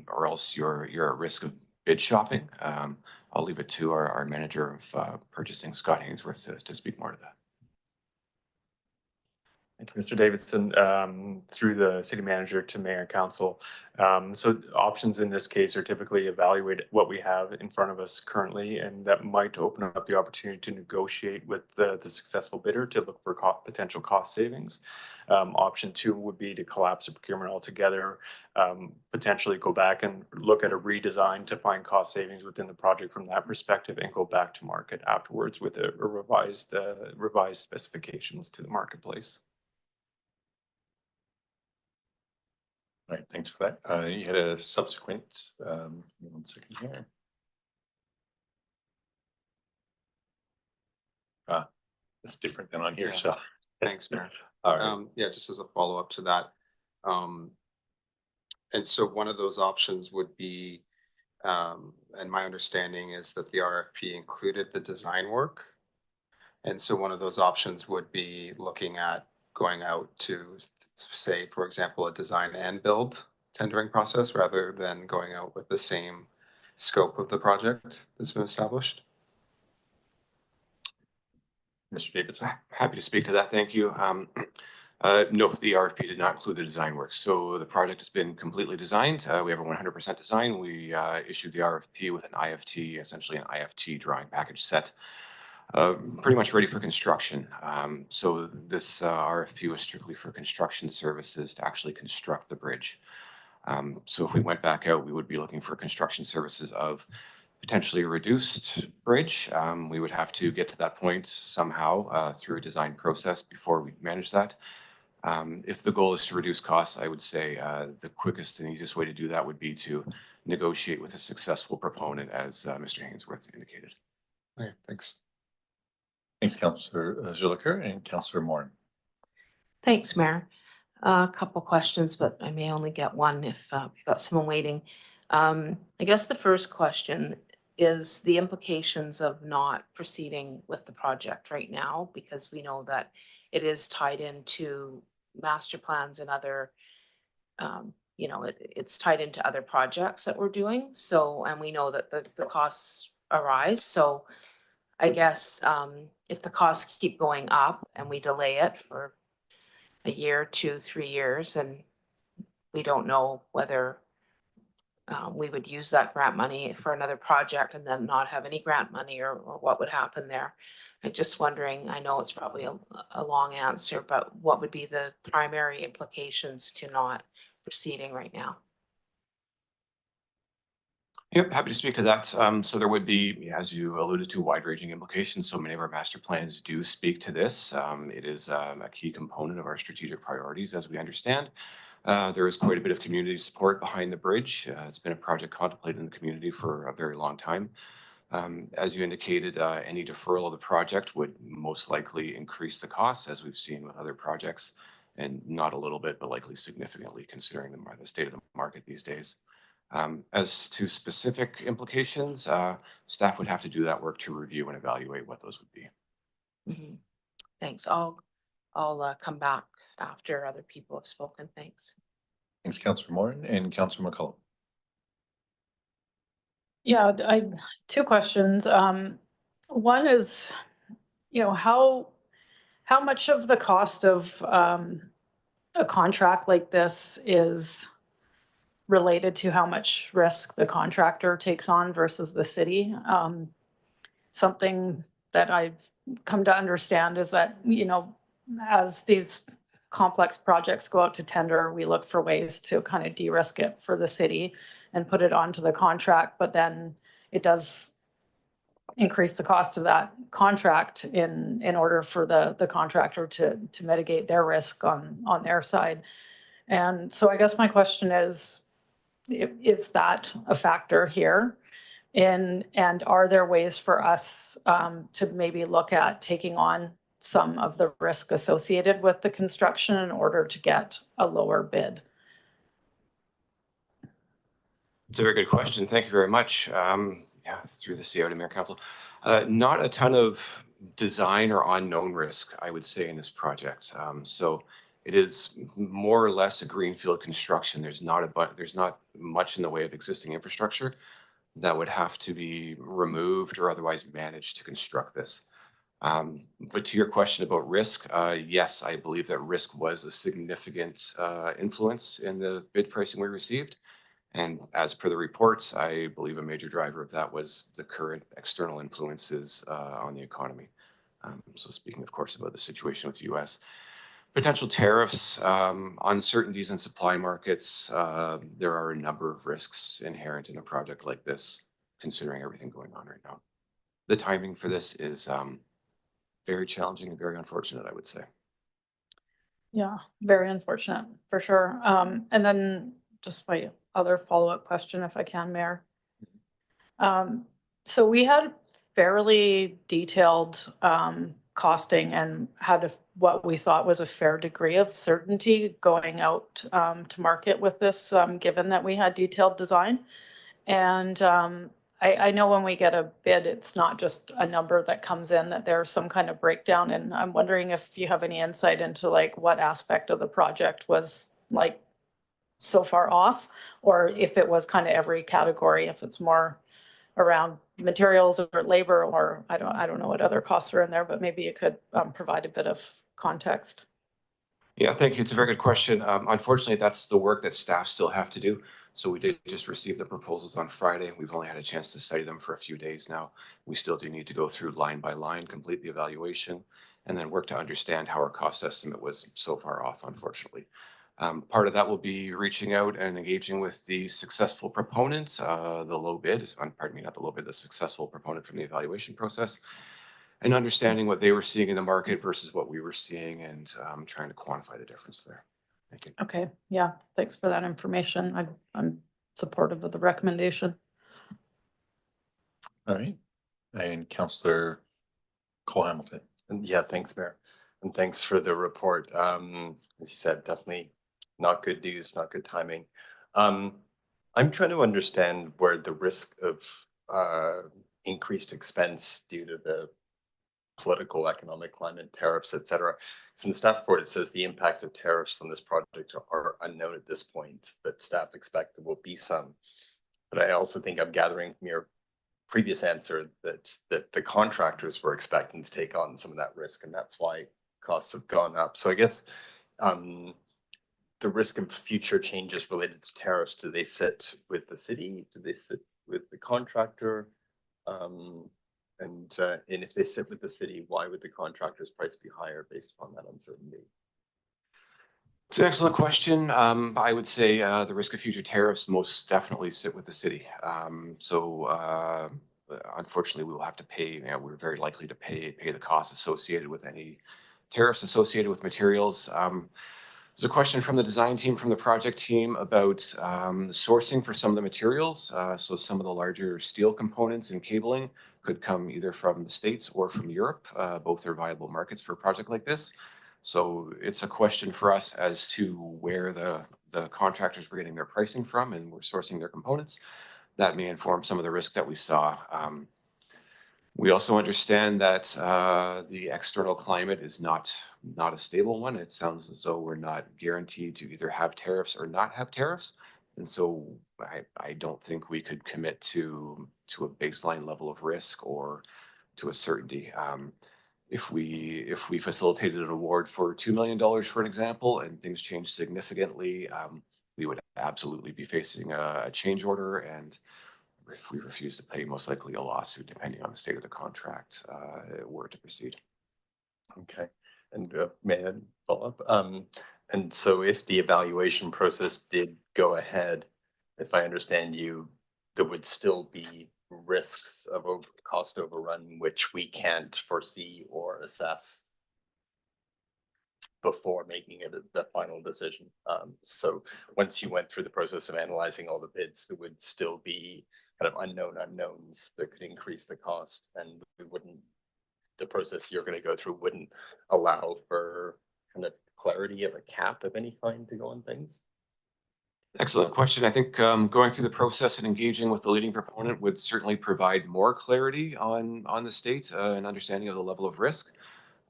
or else you're at risk of bid shopping. I'll leave it to our manager of purchasing, Scott Hainsworth, to speak more to that. Thank you, Mr. Davidson. Through the city manager to mayor and council. So options in this case are typically evaluate what we have in front of us currently, and that might open up the opportunity to negotiate with the successful bidder to look for potential cost savings. Option 2 would be to collapse the procurement altogether, potentially go back and look at a redesign to find cost savings within the project from that perspective, and go back to market afterwards with a revised specifications to the marketplace. All right, thanks for that. You had a subsequent, 1 second here. It's different than on here, Yeah. so. Thanks, Mayor. All right, Yeah, just as a follow-up to that. And so one of those options would be, and my understanding is that the RFP included the design work. And so one of those options would be looking at going out to, say, for example, a design and build tendering process rather than going out with the same scope of the project that's been established. Mr. Davidson. Happy to speak to that. Thank you. No, the RFP did not include the design work. So the project has been completely designed. We have a 100% design. We issued the RFP with an IFT, essentially an IFT drawing package set, pretty much ready for construction. So this RFP was strictly for construction services to actually construct the bridge. So if we went back out, we would be looking for construction services of potentially a reduced bridge. We would have to get to that point somehow through a design process before we manage that. If the goal is to reduce costs, I would say the quickest and easiest way to do that would be to negotiate with a successful proponent, as Mr. Hainsworth indicated. Okay, thanks. Thanks, Councillor Zulaker and Councillor Morin. Thanks, Mayor. A couple questions, but I may only get one if we've got someone waiting. I guess the first question is the implications of not proceeding with the project right now, because we know that it is tied into master plans and other, it's tied into other projects that we're doing. So, and we know that the costs arise. So I guess if the costs keep going up and we delay it for a year, 2, 3 years, and we don't know whether we would use that grant money for another project and then not have any grant money, or what would happen there. I'm just wondering, I know it's probably a long answer, but what would be the primary implications to not proceeding right now? Yep, happy to speak to that. So there would be, as you alluded to, wide-ranging implications. So many of our master plans do speak to this. It is a key component of our strategic priorities, as we understand. There is quite a bit of community support behind the bridge. It's been a project contemplated in the community for a very long time. As you indicated, any deferral of the project would most likely increase the costs, as we've seen with other projects, and not a little bit, but likely significantly, considering the state of the market these days. As to specific implications, staff would have to do that work to review and evaluate what those would be. Mm-hmm. Thanks. I'll come back after other people have spoken. Thanks. Thanks, Councillor Morin and Councillor McCullum. Yeah, I two questions. One is, how much of the cost of a contract like this is related to how much risk the contractor takes on versus the city? Something that I've come to understand is that, as these complex projects go out to tender, we look for ways to kind of de-risk it for the city and put it onto the contract, but then it does increase the cost of that contract in order for the contractor to mitigate their risk on their side. And so I guess my question is, is that a factor here? And are there ways for us to maybe look at taking on some of the risk associated with the construction in order to get a lower bid? It's a very good question. Thank you very much. Yeah, through the CEO to Mayor Council. Not a ton of design or unknown risk, I would say, in this project. So it is more or less a greenfield construction. There's not much in the way of existing infrastructure that would have to be removed or otherwise managed to construct this. But to your question about risk, yes, I believe that risk was a significant influence in the bid pricing we received. And as per the reports, I believe a major driver of that was the current external influences on the economy. So speaking, of course, about the situation with the US, potential tariffs, uncertainties in supply markets, there are a number of risks inherent in a project like this, considering everything going on right now. The timing for this is very challenging and very unfortunate, I would say. Yeah, very unfortunate for sure. And then just my other follow-up question, if I can, Mayor. So we had fairly detailed costing and had what we thought was a fair degree of certainty going out to market with this, given that we had detailed design. And I know when we get a bid, it's not just a number that comes in, that there's some kind of breakdown. And I'm wondering if you have any insight into like what aspect of the project was like so far off, or if it was kind of every category, if it's more around materials or labor, or I don't know what other costs are in there, but maybe you could provide a bit of context. Yeah, thank you. It's a very good question. Unfortunately, that's the work that staff still have to do. So we did just receive the proposals on Friday. We've only had a chance to study them for a few days now. We still do need to go through line by line, complete the evaluation, and then work to understand how our cost estimate was so far off, unfortunately. Part of that will be reaching out and engaging with the successful proponent, the low bid, pardon me, not the low bid, the successful proponent from the evaluation process, and understanding what they were seeing in the market versus what we were seeing, and trying to quantify the difference there. Thank you. Okay, yeah, thanks for that information. I'm supportive of the recommendation. All right. And Councillor Cole Hamilton. And yeah, thanks, Mayor. And thanks for the report. As you said, definitely not good news, not good timing. I'm trying to understand where the risk of increased expense due to the political, economic climate, tariffs, et cetera. So in the staff report, it says the impact of tariffs on this project are unknown at this point, but staff expect there will be some. But I also think I'm gathering from your previous answer that the contractors were expecting to take on some of that risk, and that's why costs have gone up. So I guess the risk of future changes related to tariffs, do they sit with the city? Do they sit with the contractor? And if they sit with the city, why would the contractor's price be higher based upon that uncertainty? It's an excellent question. I would say the risk of future tariffs most definitely sit with the city. Unfortunately, we will have to pay, we're very likely to pay the costs associated with any tariffs associated with materials. There's a question from the design team, from the project team about sourcing for some of the materials. So some of the larger steel components and cabling could come either from the States or from Europe. Both are viable markets for a project like this. So it's a question for us as to where the contractors were getting their pricing from and we're sourcing their components. That may inform some of the risk that we saw. We also understand that the external climate is not a stable one. It sounds as though we're not guaranteed to either have tariffs or not have tariffs. And so I don't think we could commit to a baseline level of risk or to a certainty. If we facilitated an award for $2 million, for an example, and things change significantly, we would absolutely be facing a change order, and if we refuse to pay, most likely a lawsuit, depending on the state of the contract, were to proceed. Okay, and may I follow up? And so if the evaluation process did go ahead, if I understand you, there would still be risks of cost overrun, which we can't foresee or assess. before making it the final decision. So once you went through the process of analyzing all the bids, there would still be kind of unknown unknowns that could increase the cost, and the process you're going to go through wouldn't allow for kind of clarity of a cap of any kind to go on things. Excellent question. I think going through the process and engaging with the leading proponent would certainly provide more clarity on the state and understanding of the level of risk.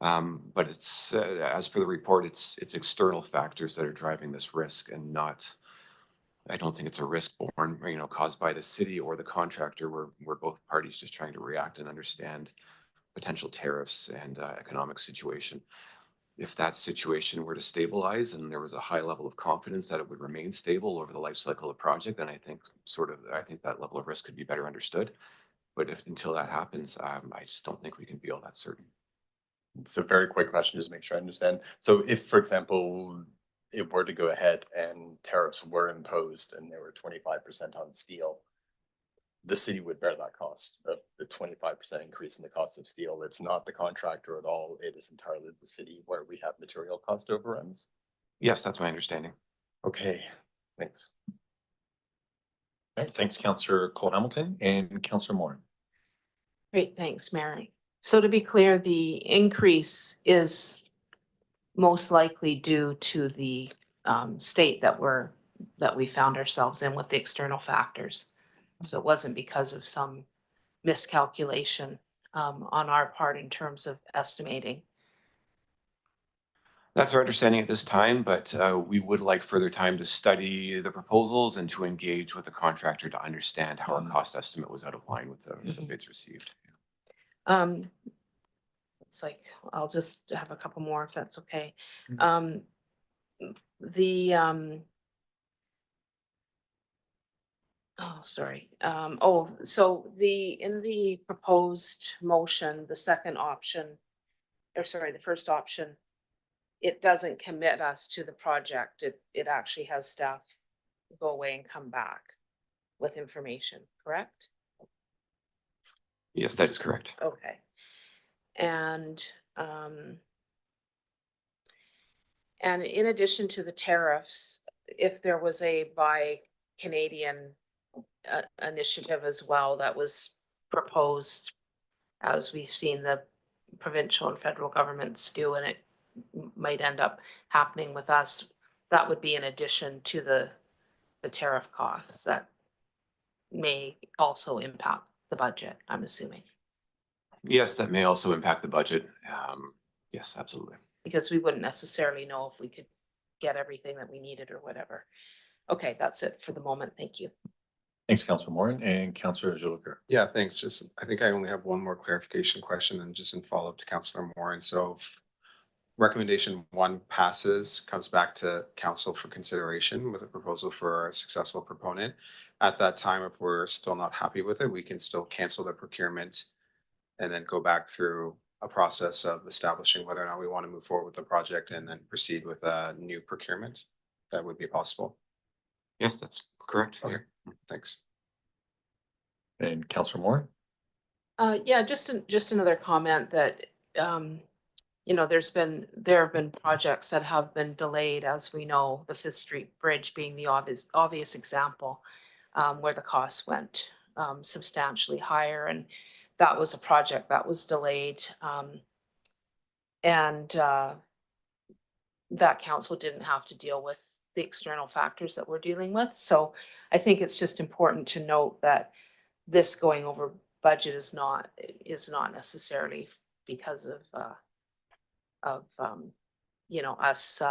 But it's as per the report, it's external factors that are driving this risk, and not. I don't think it's a risk born, caused by the city or the contractor. We're both parties just trying to react and understand potential tariffs and economic situation. If that situation were to stabilize and there was a high level of confidence that it would remain stable over the life cycle of the project, then I think that level of risk could be better understood. But until that happens, I just don't think we can be all that certain. It's a very quick question, just to make sure I understand. So if, for example, it were to go ahead and tariffs were imposed and they were 25% on steel, the city would bear that cost of the 25% increase in the cost of steel. It's not the contractor at all. It is entirely the city where we have material cost overruns. Yes, that's my understanding. Okay, thanks. All right, thanks, Councillor Cole Hamilton and Councillor Moore. Great, thanks, Mary. So to be clear, the increase is most likely due to the state that we found ourselves in with the external factors. So it wasn't because of some miscalculation on our part in terms of estimating. That's our understanding at this time, but we would like further time to study the proposals and to engage with the contractor to understand how our cost estimate was out of line with the bids received. It's like, I'll just have a couple more if that's okay. Oh, sorry. So in the proposed motion, the second option, or sorry, the first option, it doesn't commit us to the project. It actually has staff go away and come back with information, correct? Yes, that is correct. Okay. And in addition to the tariffs, if there was a Buy Canadian initiative as well that was proposed, as we've seen the provincial and federal governments do, and it might end up happening with us, that would be in addition to the tariff costs that may also impact the budget, I'm assuming. Yes, that may also impact the budget. Yes, absolutely. Because we wouldn't necessarily know if we could get everything that we needed or whatever. Okay, that's it for the moment. Thank you. Thanks, Councillor Moore and Councillor Jolicoeur. Yeah, thanks. I think I only have one more clarification question, and just in follow-up to Councillor Moore. And so if recommendation 1 passes, comes back to council for consideration with a proposal for a successful proponent. At that time, if we're still not happy with it, we can still cancel the procurement and then go back through a process of establishing whether or not we want to move forward with the project and then proceed with a new procurement. That would be possible. Yes, that's correct. Okay, thanks. And Councillor Moore? Yeah, just another comment that there have been projects that have been delayed, as we know, the Fifth Street Bridge being the obvious example, where the costs went substantially higher, and that was a project that was delayed, and that council didn't have to deal with the external factors that we're dealing with. So I think it's just important to note that this going over budget is not necessarily because of us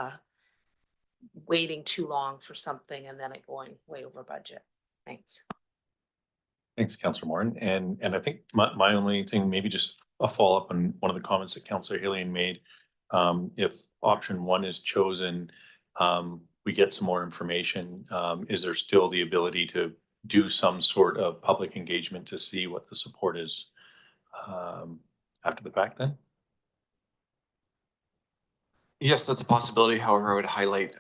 waiting too long for something and then it going way over budget. Thanks. Thanks, Councillor Moore. And I think my only thing, maybe just a follow-up on one of the comments that Councillor Hillian made. If option 1 is chosen, we get some more information. Is there still the ability to do some sort of public engagement to see what the support is after the fact then? Yes, that's a possibility. However, I would highlight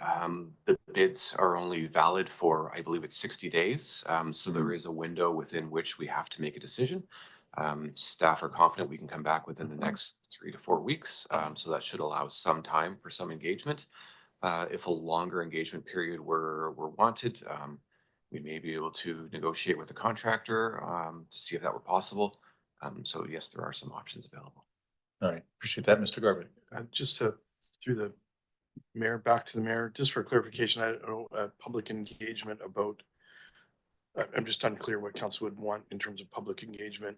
the bids are only valid for, I believe it's 60 days. So there is a window within which we have to make a decision. Staff are confident we can come back within the next 3 to 4 weeks. So that should allow some time for some engagement. If a longer engagement period were wanted, we may be able to negotiate with the contractor to see if that were possible. So yes, there are some options available. All right, appreciate that, Mr. Garvin. Just to, through the mayor, back to the mayor, just for clarification, I don't know, public engagement about, I'm just unclear what council would want in terms of public engagement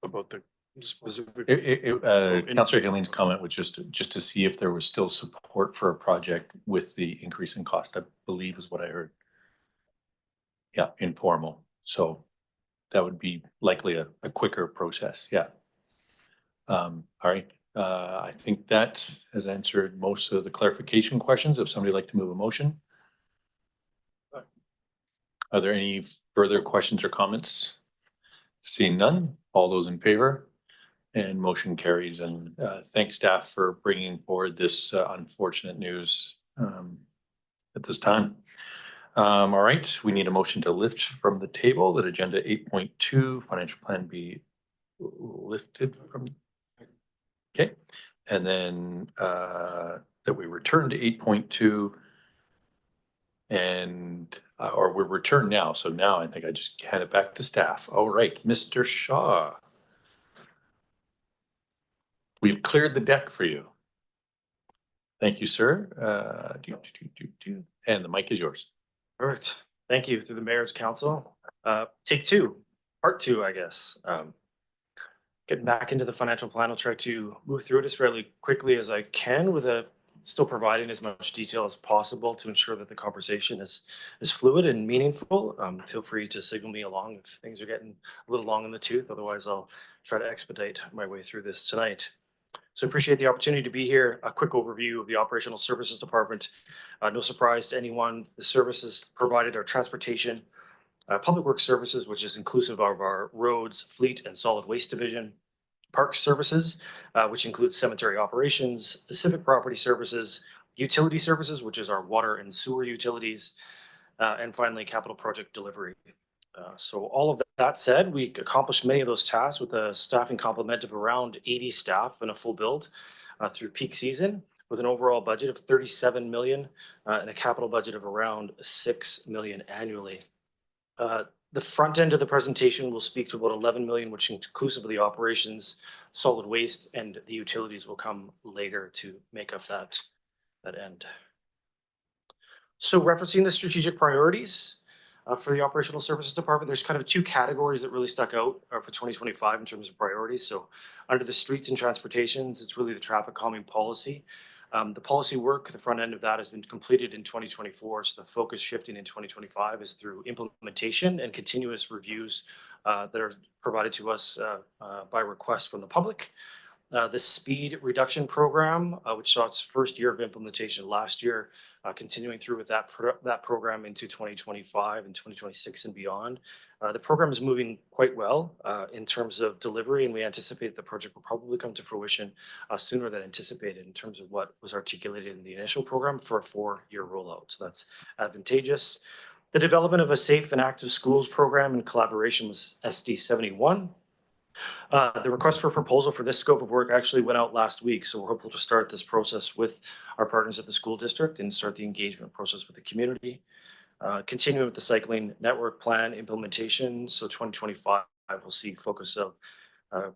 about the specific. Councillor Hilling's comment was just to see if there was still support for a project with the increase in cost, I believe is what I heard. Yeah, informal. So that would be likely a quicker process. Yeah. All right. I think that has answered most of the clarification questions. If somebody would like to move a motion. Are there any further questions or comments? Seeing none, all those in favor? And motion carries, and thanks staff for bringing forward this unfortunate news at this time. All right, we need a motion to lift from the table that agenda 8.2 financial plan be lifted from. Okay, and then that we return to 8.2 and or we're returned now. So now I think I just hand it back to staff. All right, Mr. Shaw. We've cleared the deck for you. Thank you, sir. And the mic is yours. All right. Thank you. Through the mayor's council. Take two, part two, I guess. Getting back into the financial plan, I'll try to move through it as fairly quickly as I can with still providing as much detail as possible to ensure that the conversation is fluid and meaningful. Feel free to signal me along if things are getting a little long in the tooth. Otherwise, I'll try to expedite my way through this tonight. So I appreciate the opportunity to be here. A quick overview of the Operational Services Department. No surprise to anyone, the services provided are transportation, public works services, which is inclusive of our roads, fleet, and solid waste division, park services, which includes cemetery operations, civic property services, utility services, which is our water and sewer utilities, and finally, capital project delivery. So all of that said, we accomplished many of those tasks with a staffing complement of around 80 staff and a full build through peak season, with an overall budget of 37 million and a capital budget of around 6 million annually. The front end of the presentation will speak to about 11 million, which inclusive of the operations, solid waste, and the utilities will come later to make up that end. So referencing the strategic priorities, for the Operational Services Department, there's kind of two categories that really stuck out for 2025 in terms of priorities. So under the streets and transportations, it's really the traffic calming policy. The policy work, the front end of that has been completed in 2024. So the focus shifting in 2025 is through implementation and continuous reviews that are provided to us by request from the public. The speed reduction program, which saw its first year of implementation last year, continuing through with that program into 2025 and 2026 and beyond. The program is moving quite well in terms of delivery, and we anticipate the project will probably come to fruition sooner than anticipated in terms of what was articulated in the initial program for a 4-year rollout. So that's advantageous. The development of a safe and active schools program in collaboration with SD 71. The request for proposal for this scope of work actually went out last week, so we're hopeful to start this process with our partners at the school district and start the engagement process with the community. Continuing with the cycling network plan implementation, so 2025 will see focus of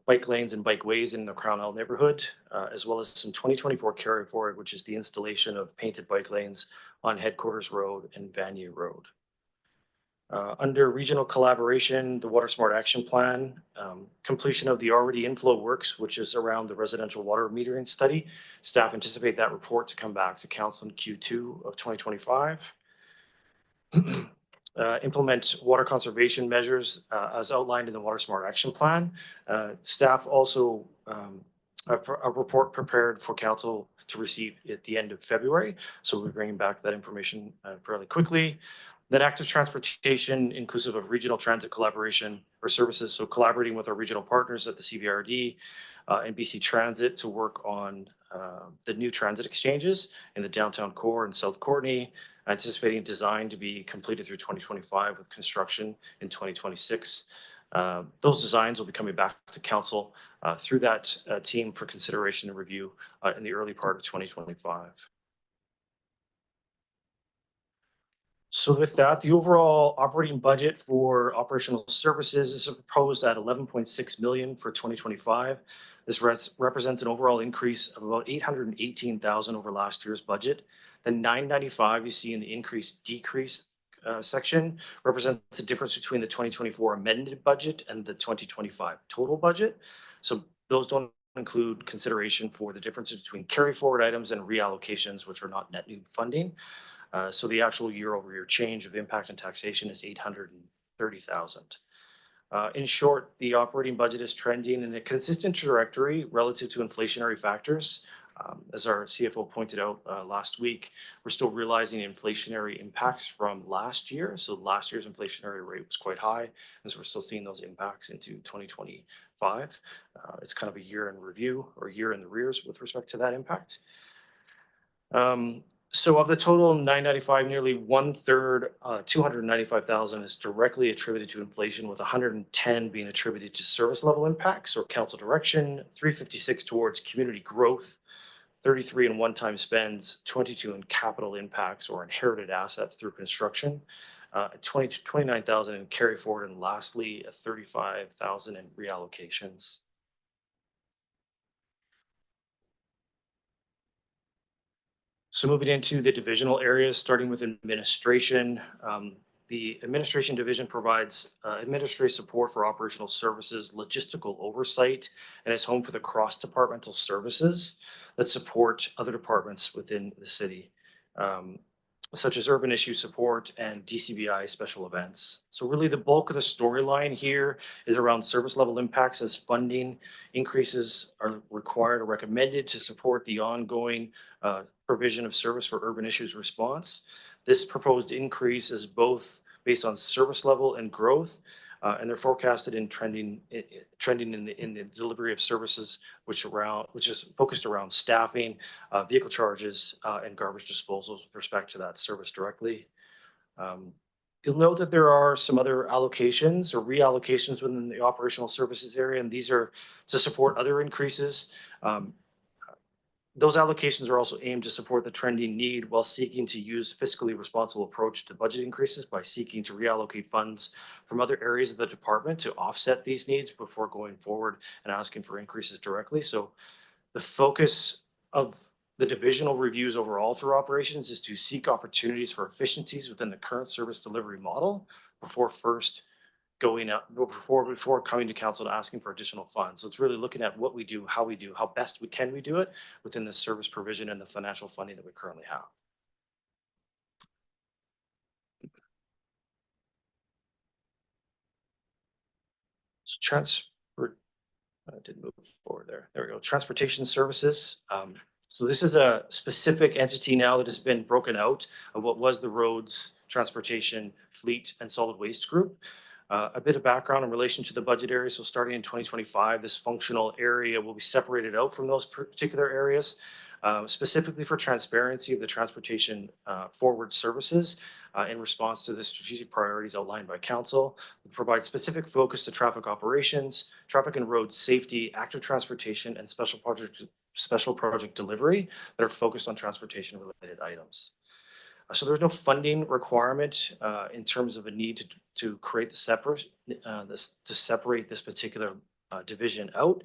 bike lanes and bike ways in the Crown Isle neighborhood, as well as some 2024 carry forward, which is the installation of painted bike lanes on Headquarters Road and Vanier Road. Under regional collaboration, the Water Smart Action Plan, completion of the already inflow works, which is around the residential water metering study. Staff anticipate that report to come back to council in Q2 of 2025. Implement water conservation measures as outlined in the Water Smart Action Plan. Staff also a report prepared for council to receive at the end of February. So we're bringing back that information fairly quickly. Then active transportation, inclusive of regional transit collaboration or services. So collaborating with our regional partners at the CVRD and BC Transit to work on the new transit exchanges in the downtown core and South Courtenay, anticipating design to be completed through 2025 with construction in 2026. Those designs will be coming back to council through that team for consideration and review in the early part of 2025. So with that, the overall operating budget for operational services is proposed at 11.6 million for 2025. This represents an overall increase of about 818,000 over last year's budget. The 995 you see in the increase-decrease section represents the difference between the 2024 amended budget and the 2025 total budget. So those don't include consideration for the differences between carry forward items and reallocations, which are not net new funding. So the actual year-over-year change of impact and taxation is 830,000. In short, the operating budget is trending in a consistent trajectory relative to inflationary factors. As our CFO pointed out last week, we're still realizing inflationary impacts from last year. So last year's inflationary rate was quite high, and so we're still seeing those impacts into 2025. It's kind of a year in review or year in the rears with respect to that impact. So of the total 995, nearly 1/3, 295,000 is directly attributed to inflation, with 110 being attributed to service level impacts or council direction, 356 towards community growth, 33 in one-time spends, 22 in capital impacts or inherited assets through construction, 29,000 in carry forward, and lastly, 35,000 in reallocations. So moving into the divisional areas, starting with administration. The administration division provides administrative support for operational services, logistical oversight, and is home for the cross-departmental services that support other departments within the city, such as urban issue support and DCBI special events. So really the bulk of the storyline here is around service level impacts, as funding increases are required or recommended to support the ongoing provision of service for urban issues response. This proposed increase is both based on service level and growth, and they're forecasted in trending in the delivery of services, which is focused around staffing, vehicle charges, and garbage disposals with respect to that service directly. You'll note that there are some other allocations or reallocations within the operational services area, and these are to support other increases. Those allocations are also aimed to support the trending need while seeking to use fiscally responsible approach to budget increases by seeking to reallocate funds from other areas of the department to offset these needs before going forward and asking for increases directly. So the focus of the divisional reviews overall through operations is to seek opportunities for efficiencies within the current service delivery model before coming to council and asking for additional funds. So it's really looking at what we do, how best we do it within the service provision and the financial funding that we currently have. So I did move forward there. There we go. Transportation services. So this is a specific entity now that has been broken out of what was the roads, transportation, fleet, and solid waste group. A bit of background in relation to the budget area. So starting in 2025, this functional area will be separated out from those particular areas, specifically for transparency of the transportation forward services in response to the strategic priorities outlined by council. We provide specific focus to traffic operations, traffic and road safety, active transportation, and special project delivery that are focused on transportation related items. So there's no funding requirement in terms of a need to create to separate this particular division out,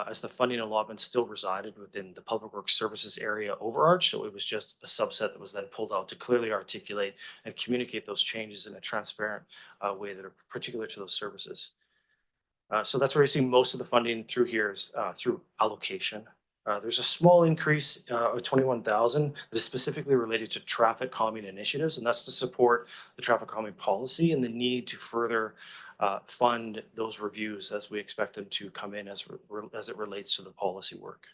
as the funding allotment still resided within the Public Works Services area overarch. So it was just a subset that was then pulled out to clearly articulate and communicate those changes in a transparent way that are particular to those services. So that's where you see most of the funding through here is through allocation. There's a small increase of 21,000 that is specifically related to traffic calming initiatives, and that's to support the traffic calming policy and the need to further fund those reviews as we expect them to come in as it relates to the policy work.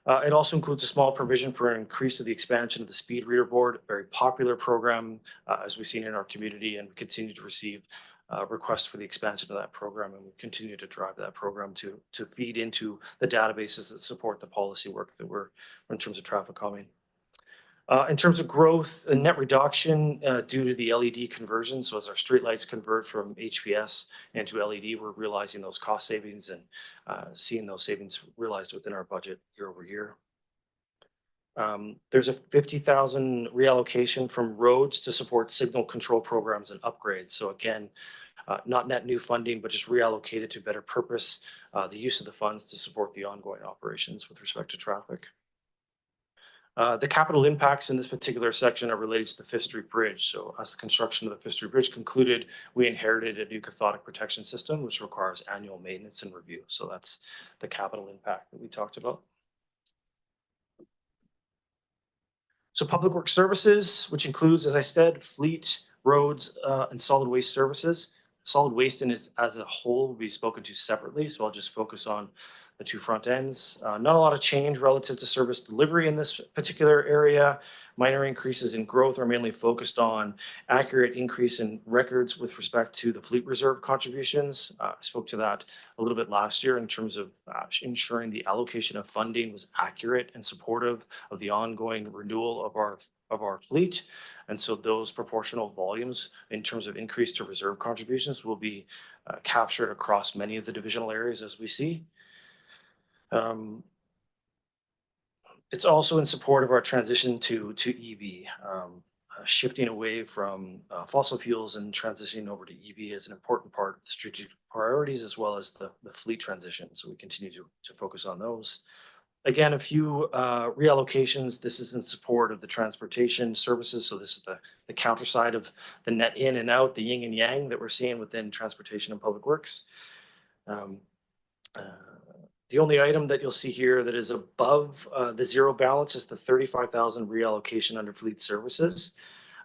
It also includes a small provision for an increase of the expansion of the speed reader board, a very popular program as we've seen in our community, and we continue to receive requests for the expansion of that program, and we continue to drive that program to feed into the databases that support the policy work that we're in terms of traffic calming. In terms of growth, a net reduction due to the LED conversion. So as our streetlights convert from HPS into LED, we're realizing those cost savings and seeing those savings realized within our budget year over year. There's a 50,000 reallocation from roads to support signal control programs and upgrades. So again, not net new funding, but just reallocated to better purpose the use of the funds to support the ongoing operations with respect to traffic. The capital impacts in this particular section are related to the Fifth Street Bridge. So as the construction of the Fifth Street Bridge concluded, we inherited a new cathodic protection system, which requires annual maintenance and review. So that's the capital impact that we talked about. So public works services, which includes, as I said, fleet, roads, and solid waste services. Solid waste in its as a whole will be spoken to separately, so I'll just focus on the two front ends. Not a lot of change relative to service delivery in this particular area. Minor increases in growth are mainly focused on accurate increase in records with respect to the fleet reserve contributions. I spoke to that a little bit last year in terms of ensuring the allocation of funding was accurate and supportive of the ongoing renewal of our fleet. And so those proportional volumes in terms of increase to reserve contributions will be captured across many of the divisional areas as we see. It's also in support of our transition to EV. Shifting away from fossil fuels and transitioning over to EV is an important part of the strategic priorities as well as the fleet transition. So we continue to focus on those. Again, a few reallocations. This is in support of the transportation services. So this is the counter side of the net in and out, the yin and yang that we're seeing within transportation and public works. The only item that you'll see here that is above the zero balance is the 35,000 reallocation under fleet services.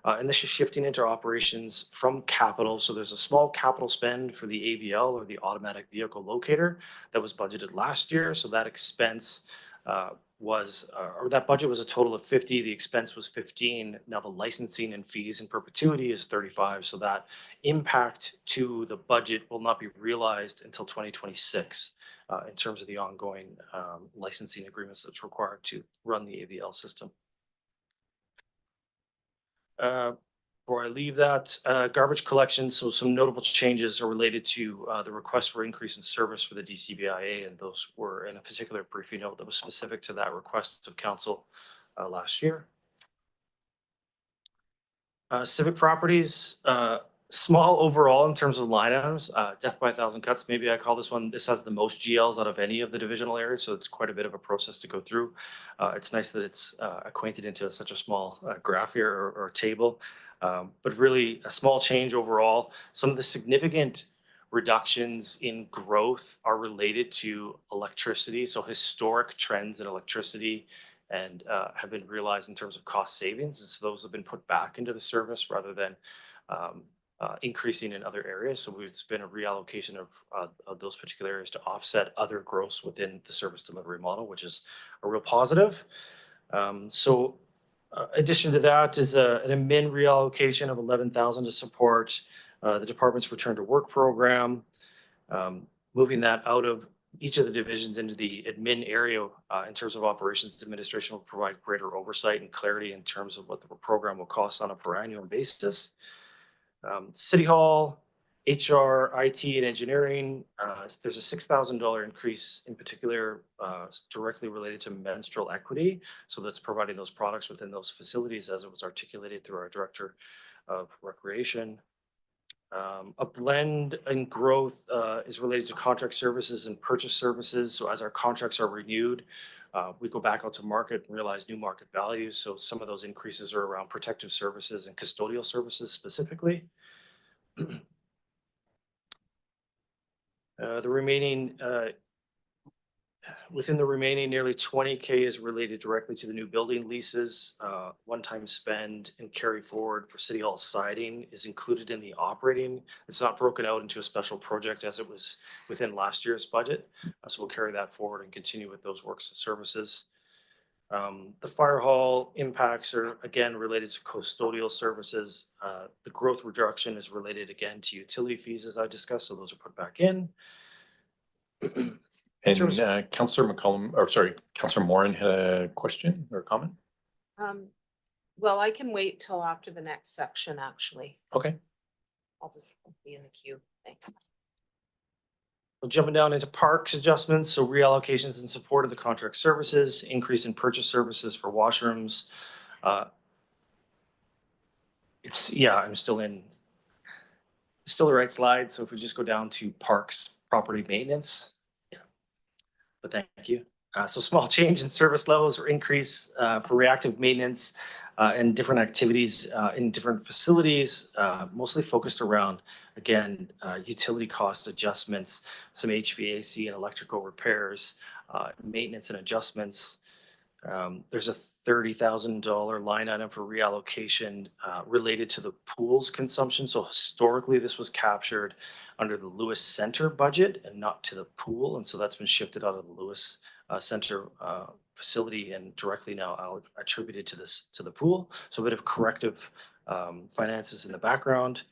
And this is shifting into operations from capital. So there's a small capital spend for the AVL or the automatic vehicle locator that was budgeted last year. So that expense or that budget was a total of 50. The expense was 15. Now the licensing and fees in perpetuity is 35. So that impact to the budget will not be realized until 2026 in terms of the ongoing licensing agreements that's required to run the AVL system. Before I leave that, garbage collection, so some notable changes are related to the request for increase in service for the DCBIA, and those were in a particular briefing note that was specific to that request of council last year. Civic properties, small overall in terms of line items, death by 1,000 cuts. Maybe I call this one, this has the most GLs out of any of the divisional areas, so it's quite a bit of a process to go through. It's nice that it's acquainted into such a small graph here or table, but really a small change overall. Some of the significant reductions in growth are related to electricity, so historic trends in electricity and have been realized in terms of cost savings, and so those have been put back into the service rather than increasing in other areas. So it's been a reallocation of those particular areas to offset other growths within the service delivery model, which is a real positive. Addition to that is an admin reallocation of 11,000 to support the department's return to work program, moving that out of each of the divisions into the admin area in terms of operations administration will provide greater oversight and clarity in terms of what the program will cost on a per annual basis. City Hall, HR, IT, and engineering, there's a $6,000 increase in particular directly related to menstrual equity. So that's providing those products within those facilities as it was articulated through our Director of Recreation. A blend in growth is related to contract services and purchase services. So as our contracts are renewed, we go back out to market and realize new market values. So some of those increases are around protective services and custodial services specifically. The remaining, within the remaining nearly 20K is related directly to the new building leases. One-time spend and carry forward for City Hall siding is included in the operating. It's not broken out into a special project as it was within last year's budget. So we'll carry that forward and continue with those works and services. The fire hall impacts are again related to custodial services. The growth reduction is related again to utility fees as I discussed, so those are put back in. And Councillor McCollum, or sorry, Councillor Moran had a question or comment? Well, I can wait till after the next section, actually. Okay. I'll just be in the queue. Thanks. Well, jumping down into parks adjustments, so reallocations in support of the contract services, increase in purchase services for washrooms. I'm still the right slide. So if we just go down to parks, property maintenance. Yeah, but thank you. So small change in service levels or increase for reactive maintenance and different activities in different facilities, mostly focused around, again, utility cost adjustments, some HVAC and electrical repairs, maintenance and adjustments. There's a $30,000 line item for reallocation related to the pool's consumption. So historically, this was captured under the Lewis Center budget and not to the pool. And so that's been shifted out of the Lewis Center facility and directly now attributed to the pool. So a bit of corrective finances in the background.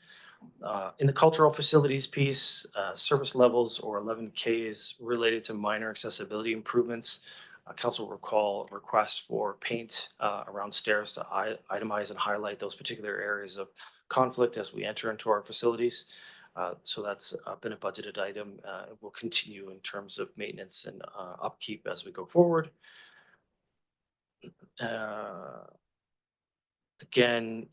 In the cultural facilities piece, service levels or 11Ks related to minor accessibility improvements. Council recall requests for paint around stairs to itemize and highlight those particular areas of conflict as we enter into our facilities. So that's been a budgeted item. It will continue in terms of maintenance and upkeep as we go forward. Again,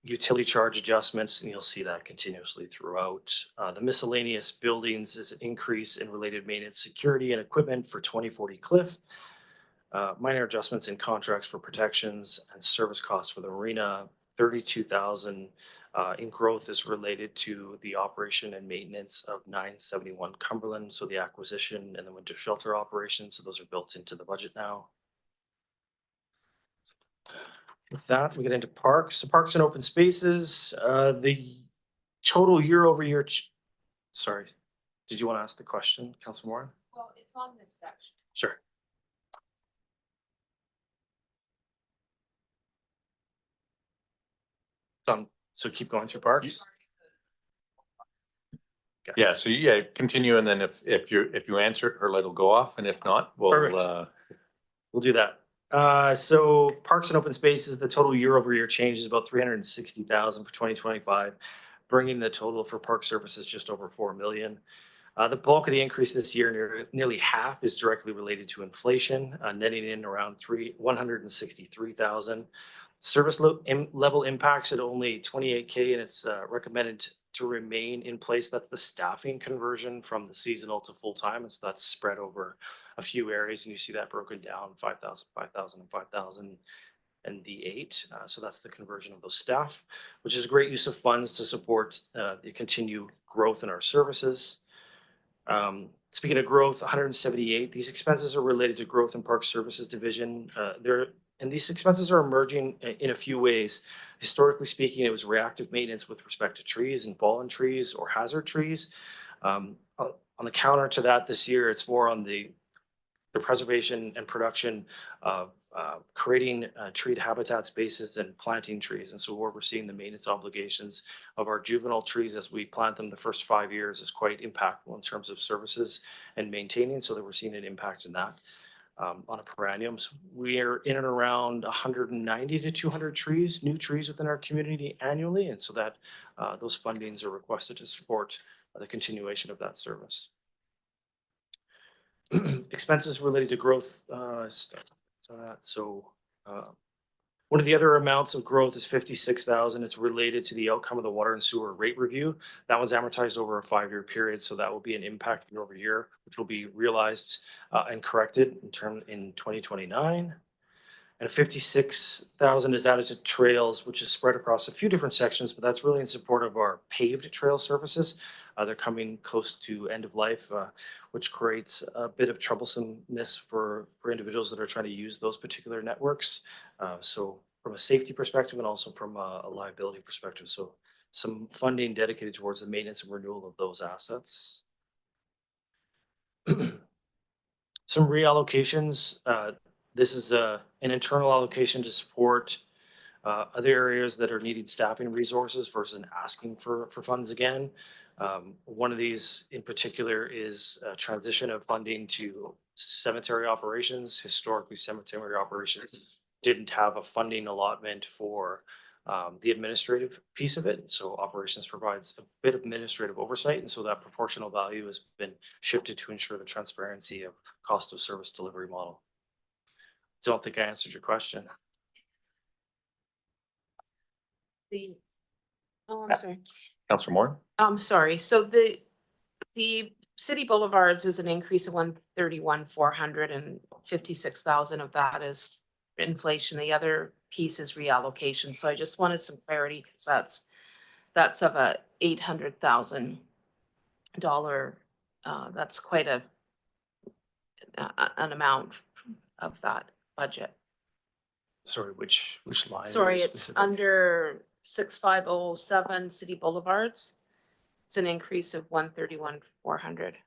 utility charge adjustments, and you'll see that continuously throughout. The miscellaneous buildings is an increase in related maintenance, security, and equipment for 2040 Cliff. Minor adjustments in contracts for protections and service costs for the marina. 32,000 in growth is related to the operation and maintenance of 971 Cumberland. So the acquisition and the winter shelter operations. So those are built into the budget now. With that, we get into parks. So parks and open spaces. The total year over year. Sorry, did you want to ask the question, Councilor Moore? Well, it's on this section. Sure. So keep going through parks. Yeah, so yeah, continue, and then if you answer it, her light will go off, and if not, we'll do that. So parks and open spaces, the total year over year change is about 360,000 for 2025, bringing the total for park services just over 4 million. The bulk of the increase this year, nearly half, is directly related to inflation, netting in around 163,000. Service level impacts at only 28K, and it's recommended to remain in place. That's the staffing conversion from the seasonal to full-time. And so that's spread over a few areas, and you see that broken down 5,000, 5,000, and 5,000 and the 8. So that's the conversion of those staff, which is a great use of funds to support the continued growth in our services. Speaking of growth, 178, these expenses are related to growth in Park Services Division. And these expenses are emerging in a few ways. Historically speaking, it was reactive maintenance with respect to trees and fallen trees or hazard trees. On the counter to that this year, it's more on the preservation and production of creating treed habitat spaces and planting trees. And so where we're seeing the maintenance obligations of our juvenile trees as we plant them the first 5 years is quite impactful in terms of services and maintaining, so that we're seeing an impact in that. On a per annum, so we are in and around 190 to 200 trees, new trees within our community annually. And so that those fundings are requested to support the continuation of that service. Expenses related to growth. One of the other amounts of growth is 56,000. It's related to the outcome of the water and sewer rate review. That one's amortized over a 5-year period, so that will be an impact year over year, which will be realized and corrected in 2029. And 56,000 is added to trails, which is spread across a few different sections, but that's really in support of our paved trail services. They're coming close to end of life, which creates a bit of troublesomeness for individuals that are trying to use those particular networks. So from a safety perspective and also from a liability perspective. So some funding dedicated towards the maintenance and renewal of those assets. Some reallocations. This is an internal allocation to support other areas that are needing staffing resources versus asking for funds again. One of these in particular is a transition of funding to cemetery operations. Historically, cemetery operations didn't have a funding allotment for the administrative piece of it. So operations provides a bit of administrative oversight. And so that proportional value has been shifted to ensure the transparency of cost of service delivery model. Don't think I answered your question. I'm sorry. Councillor Moore? I'm sorry. So the city boulevards is an increase of 131,400 and 56,000 of that is inflation. The other piece is reallocation. So I just wanted some clarity because that's of a $800,000. That's quite an amount of that budget. Sorry, which line? Sorry, was it's specific? under 6507 City Boulevards. It's an increase of 131,400.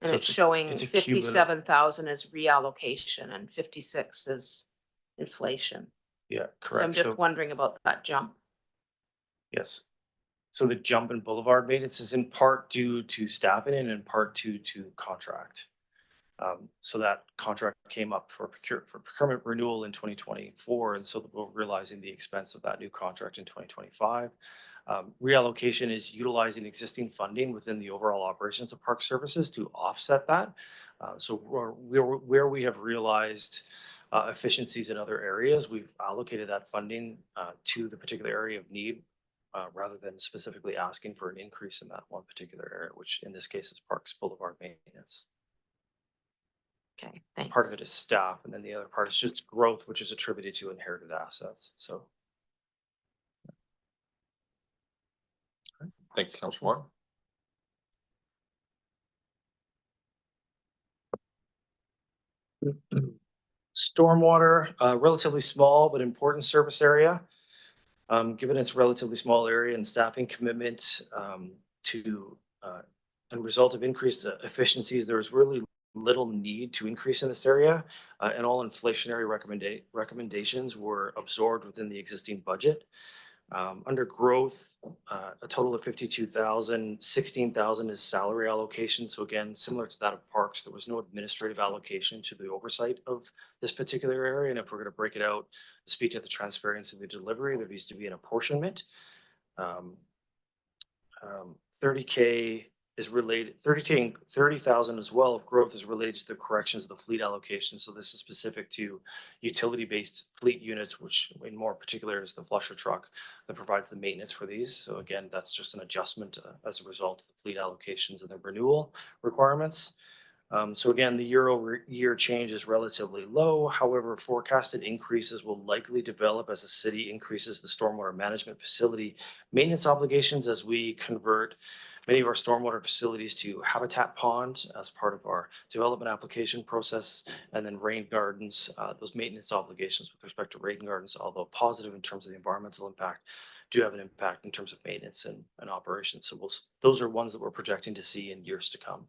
And So it's showing it's a cumulative- 57,000 as reallocation and 56 is inflation. Yeah, So I'm correct. just So, wondering about that jump. yes. So the jump in boulevard maintenance is in part due to staffing and in part due to contract. So that contract came up for procurement renewal in 2024. And so we're realizing the expense of that new contract in 2025. Reallocation is utilizing existing funding within the overall operations of park services to offset that. So where we have realized efficiencies in other areas, we've allocated that funding to the particular area of need rather than specifically asking for an increase in that one particular area, which in this case is Parks Boulevard maintenance. Okay, thanks. Part of it is staff, and then the other part is just growth, which is attributed to inherited assets. So. Thanks, Councillor Moore. Stormwater, relatively small but important service area. Given its relatively small area and staffing commitment and result of increased efficiencies, there was really little need to increase in this area, and all inflationary recommendations were absorbed within the existing budget. Under growth, a total of 52,000, 16,000 is salary allocation. So again, similar to that of parks, there was no administrative allocation to the oversight of this particular area. And if we're going to break it out, to speak to the transparency of the delivery, there needs to be an apportionment. 30K is related, 30,000 as well of growth is related to the corrections of the fleet allocation. So this is specific to utility-based fleet units, which in more particular is the flusher truck that provides the maintenance for these. So again, that's just an adjustment as a result of the fleet allocations and the renewal requirements. So again, the year-over-year change is relatively low. However, forecasted increases will likely develop as the city increases the stormwater management facility maintenance obligations as we convert many of our stormwater facilities to habitat ponds as part of our development application process, and then rain gardens, those maintenance obligations with respect to rain gardens, although positive in terms of the environmental impact, do have an impact in terms of maintenance and operations. So those are ones that we're projecting to see in years to come.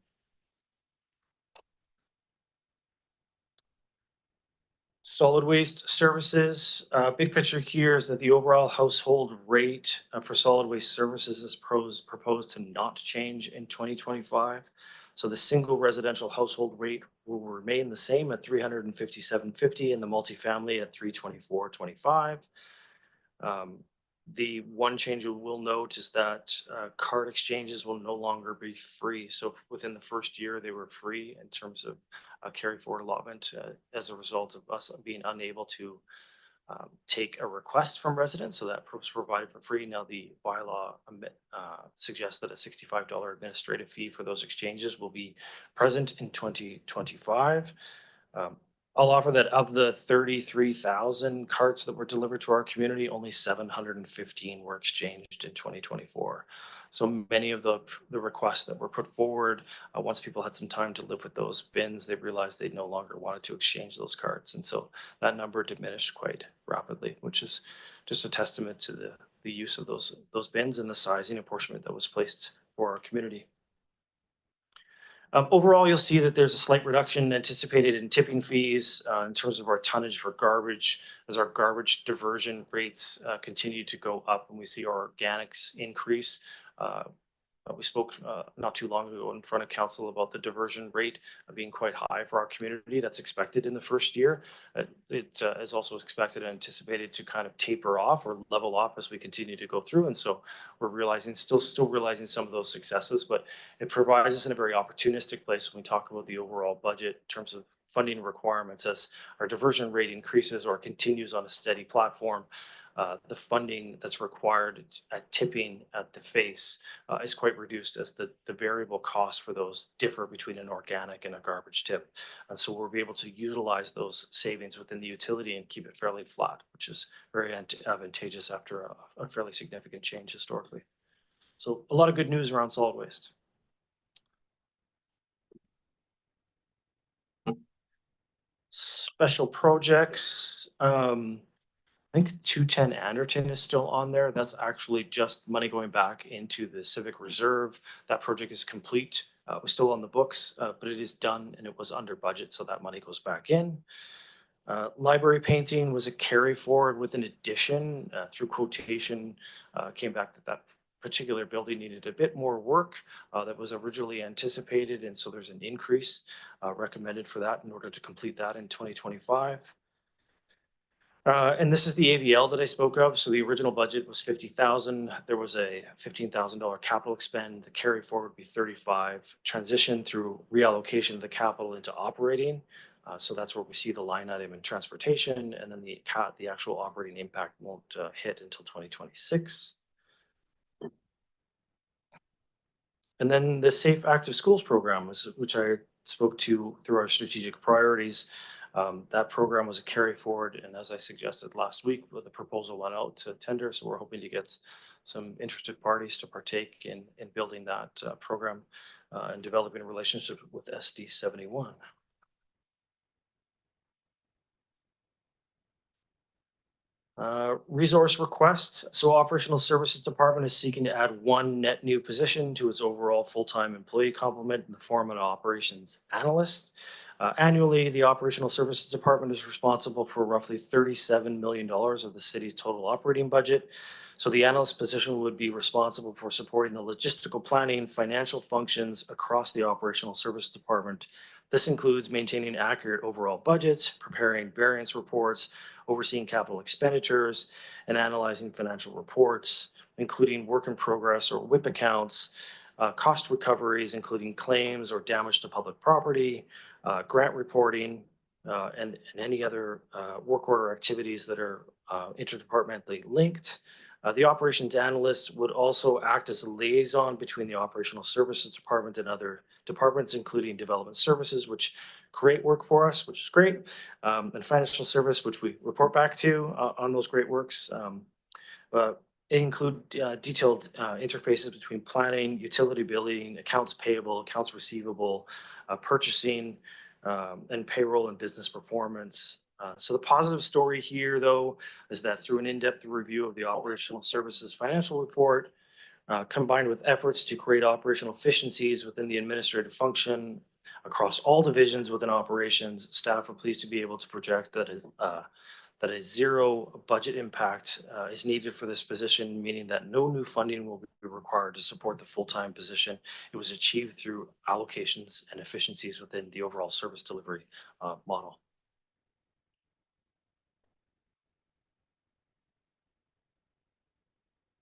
Solid waste services, big picture here is that the overall household rate for solid waste services is proposed to not change in 2025. So the single residential household rate will remain the same at $357.50 and the multifamily at $324.25. The one change you will note is that card exchanges will no longer be free. So within the first year, they were free in terms of carry forward allotment as a result of us being unable to take a request from residents. So that was provided for free. Now the bylaw suggests that a $65 administrative fee for those exchanges will be present in 2025. I'll offer that of the 33,000 carts that were delivered to our community, only 715 were exchanged in 2024. So many of the requests that were put forward, once people had some time to live with those bins, they realized they no longer wanted to exchange those carts. And so that number diminished quite rapidly, which is just a testament to the use of those bins and the sizing apportionment that was placed for our community. Overall, you'll see that there's a slight reduction anticipated in tipping fees in terms of our tonnage for garbage as our garbage diversion rates continue to go up and we see our organics increase We spoke not too long ago in front of council about the diversion rate being quite high for our community. That's expected in the first year. It is also expected and anticipated to kind of taper off or level off as we continue to go through. And so we're realizing, still realizing some of those successes, but it provides us in a very opportunistic place when we talk about the overall budget in terms of funding requirements. As our diversion rate increases or continues on a steady platform, the funding that's required at tipping at the face is quite reduced, as the variable costs for those differ between an organic and a garbage tip. And so we'll be able to utilize those savings within the utility and keep it fairly flat, which is very advantageous after a fairly significant change historically. So a lot of good news around solid waste. Special projects. I think 210 Anderton is still on there. That's actually just money going back into the Civic Reserve. That project is complete. We're still on the books, but it is done and it was under budget, so that money goes back in. Library painting was a carry forward with an addition through quotation. Came back that particular building needed a bit more work that was originally anticipated, and so there's an increase recommended for that in order to complete that in 2025. And this is the AVL that I spoke of. So the original budget was 50,000. There was a $15,000 capital expend. The carry forward would be 35. Transition through reallocation of the capital into operating. So that's where we see the line item in transportation, and then the actual operating impact won't hit until 2026. And then the Safe Active Schools program, which I spoke to through our strategic priorities. That program was a carry forward, and as I suggested last week, the proposal went out to tender, so we're hoping to get some interested parties to partake in building that program and developing a relationship with SD 71. Resource request. So Operational Services Department is seeking to add one net new position to its overall full-time employee complement in the form of an operations analyst. Annually, the Operational Services Department is responsible for roughly $37 million of the city's total operating budget. So the analyst position would be responsible for supporting the logistical planning, financial functions across the Operational Services Department. This includes maintaining accurate overall budgets, preparing variance reports, overseeing capital expenditures, and analyzing financial reports, including work in progress or WIP accounts, cost recoveries, including claims or damage to public property, grant reporting, and any other work order activities that are interdepartmentally linked. The operations analyst would also act as a liaison between the Operational Services Department and other departments, including Development Services, which create work for us, which is great, and Financial Service, which we report back to on those great works. It include detailed interfaces between planning, utility billing, accounts payable, accounts receivable, purchasing, and payroll and business performance. So the positive story here, though, is that through an in-depth review of the Operational Services financial report, combined with efforts to create operational efficiencies within the administrative function across all divisions within operations, staff are pleased to be able to project that a zero budget impact is needed for this position, meaning that no new funding will be required to support the full-time position. It was achieved through allocations and efficiencies within the overall service delivery model.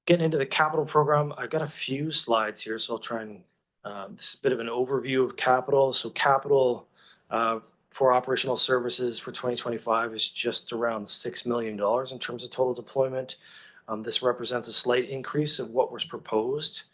Getting into the capital program, I've got a few slides here, so I'll try and this is a bit of an overview of capital. So capital for operational services for 2025 is just around $6 million in terms of total deployment. This represents a slight increase of what was proposed.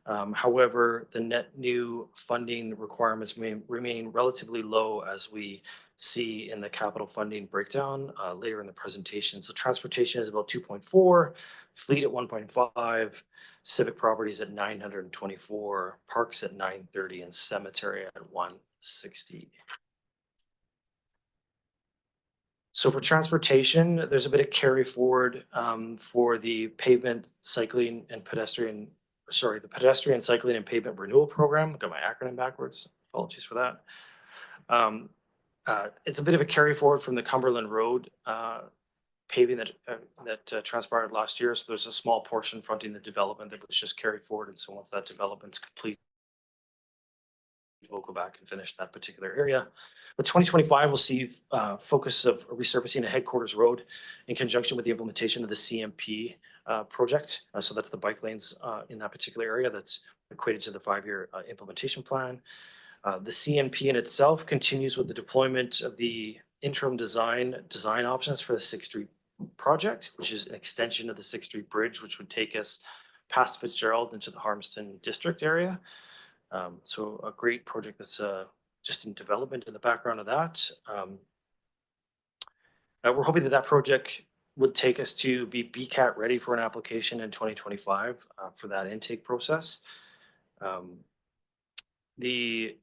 However, the net new funding requirements may remain relatively low, as we see in the capital funding breakdown later in the presentation. So transportation is about 2.4, fleet at 1.5, civic properties at 924, parks at 930, and cemetery at 160. So for transportation, there's a bit of carry forward for the pavement, cycling, and pedestrian, the pedestrian, cycling, and pavement renewal program. Got my acronym backwards. Apologies for that. It's a bit of a carry forward from the Cumberland Road paving that transpired last year. So there's a small portion fronting the development that was just carried forward. And so once that development's complete, we'll go back and finish that particular area. But 2025 will see focus of resurfacing a headquarters road in conjunction with the implementation of the CMP project. So that's the bike lanes in that particular area that's equated to the 5-year implementation plan. The CMP in itself continues with the deployment of the interim design options for the 6th Street project, which is an extension of the 6th Street Bridge, which would take us past Fitzgerald into the Harmston district area. So a great project that's just in development in the background of that. We're hoping that project would take us to be BCAT ready for an application in 2025 for that intake process. The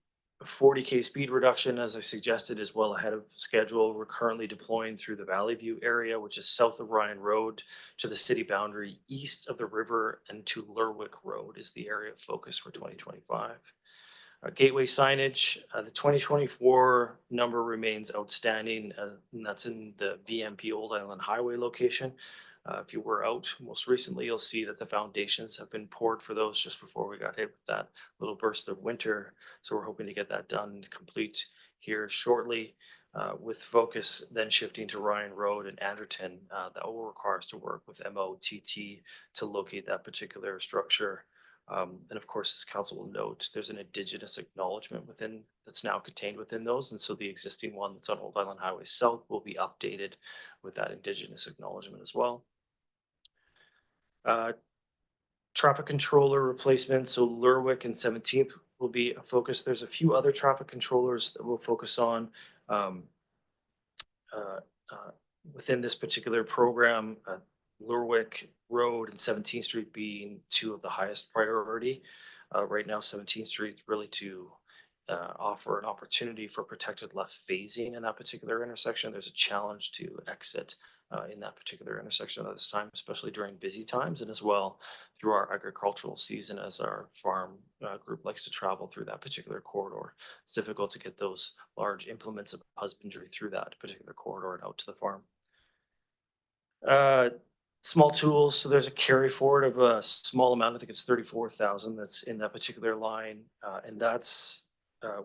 40K speed reduction, as I suggested, is well ahead of schedule. We're currently deploying through the Valley View area, which is south of Ryan Road to the city boundary, east of the river, and to Lerwick Road is the area of focus for 2025. Gateway signage, the 2024 number remains outstanding, and that's in the VMP Old Island Highway location. If you were out most recently, you'll see that the foundations have been poured for those just before we got hit with that little burst of winter. So we're hoping to get that done and complete here shortly, with focus then shifting to Ryan Road and Anderton. That will require us to work with MOTT to locate that particular structure. And of course, as council will note, there's an Indigenous acknowledgement that's now contained within those. And so the existing one that's on Old Island Highway South will be updated with that Indigenous acknowledgement as well. Traffic controller replacement. So Lerwick and 17th will be a focus. There's a few other traffic controllers that we'll focus on within this particular program. Lerwick Road and 17th Street being two of the highest priority. Right now, 17th Street really to offer an opportunity for protected left phasing in that particular intersection. There's a challenge to exit in that particular intersection at this time, especially during busy times, and as well through our agricultural season as our farm group likes to travel through that particular corridor. It's difficult to get those large implements of husbandry through that particular corridor and out to the farm. Small tools, so there's a carry forward of a small amount, I think it's 34,000 that's in that particular line, and that's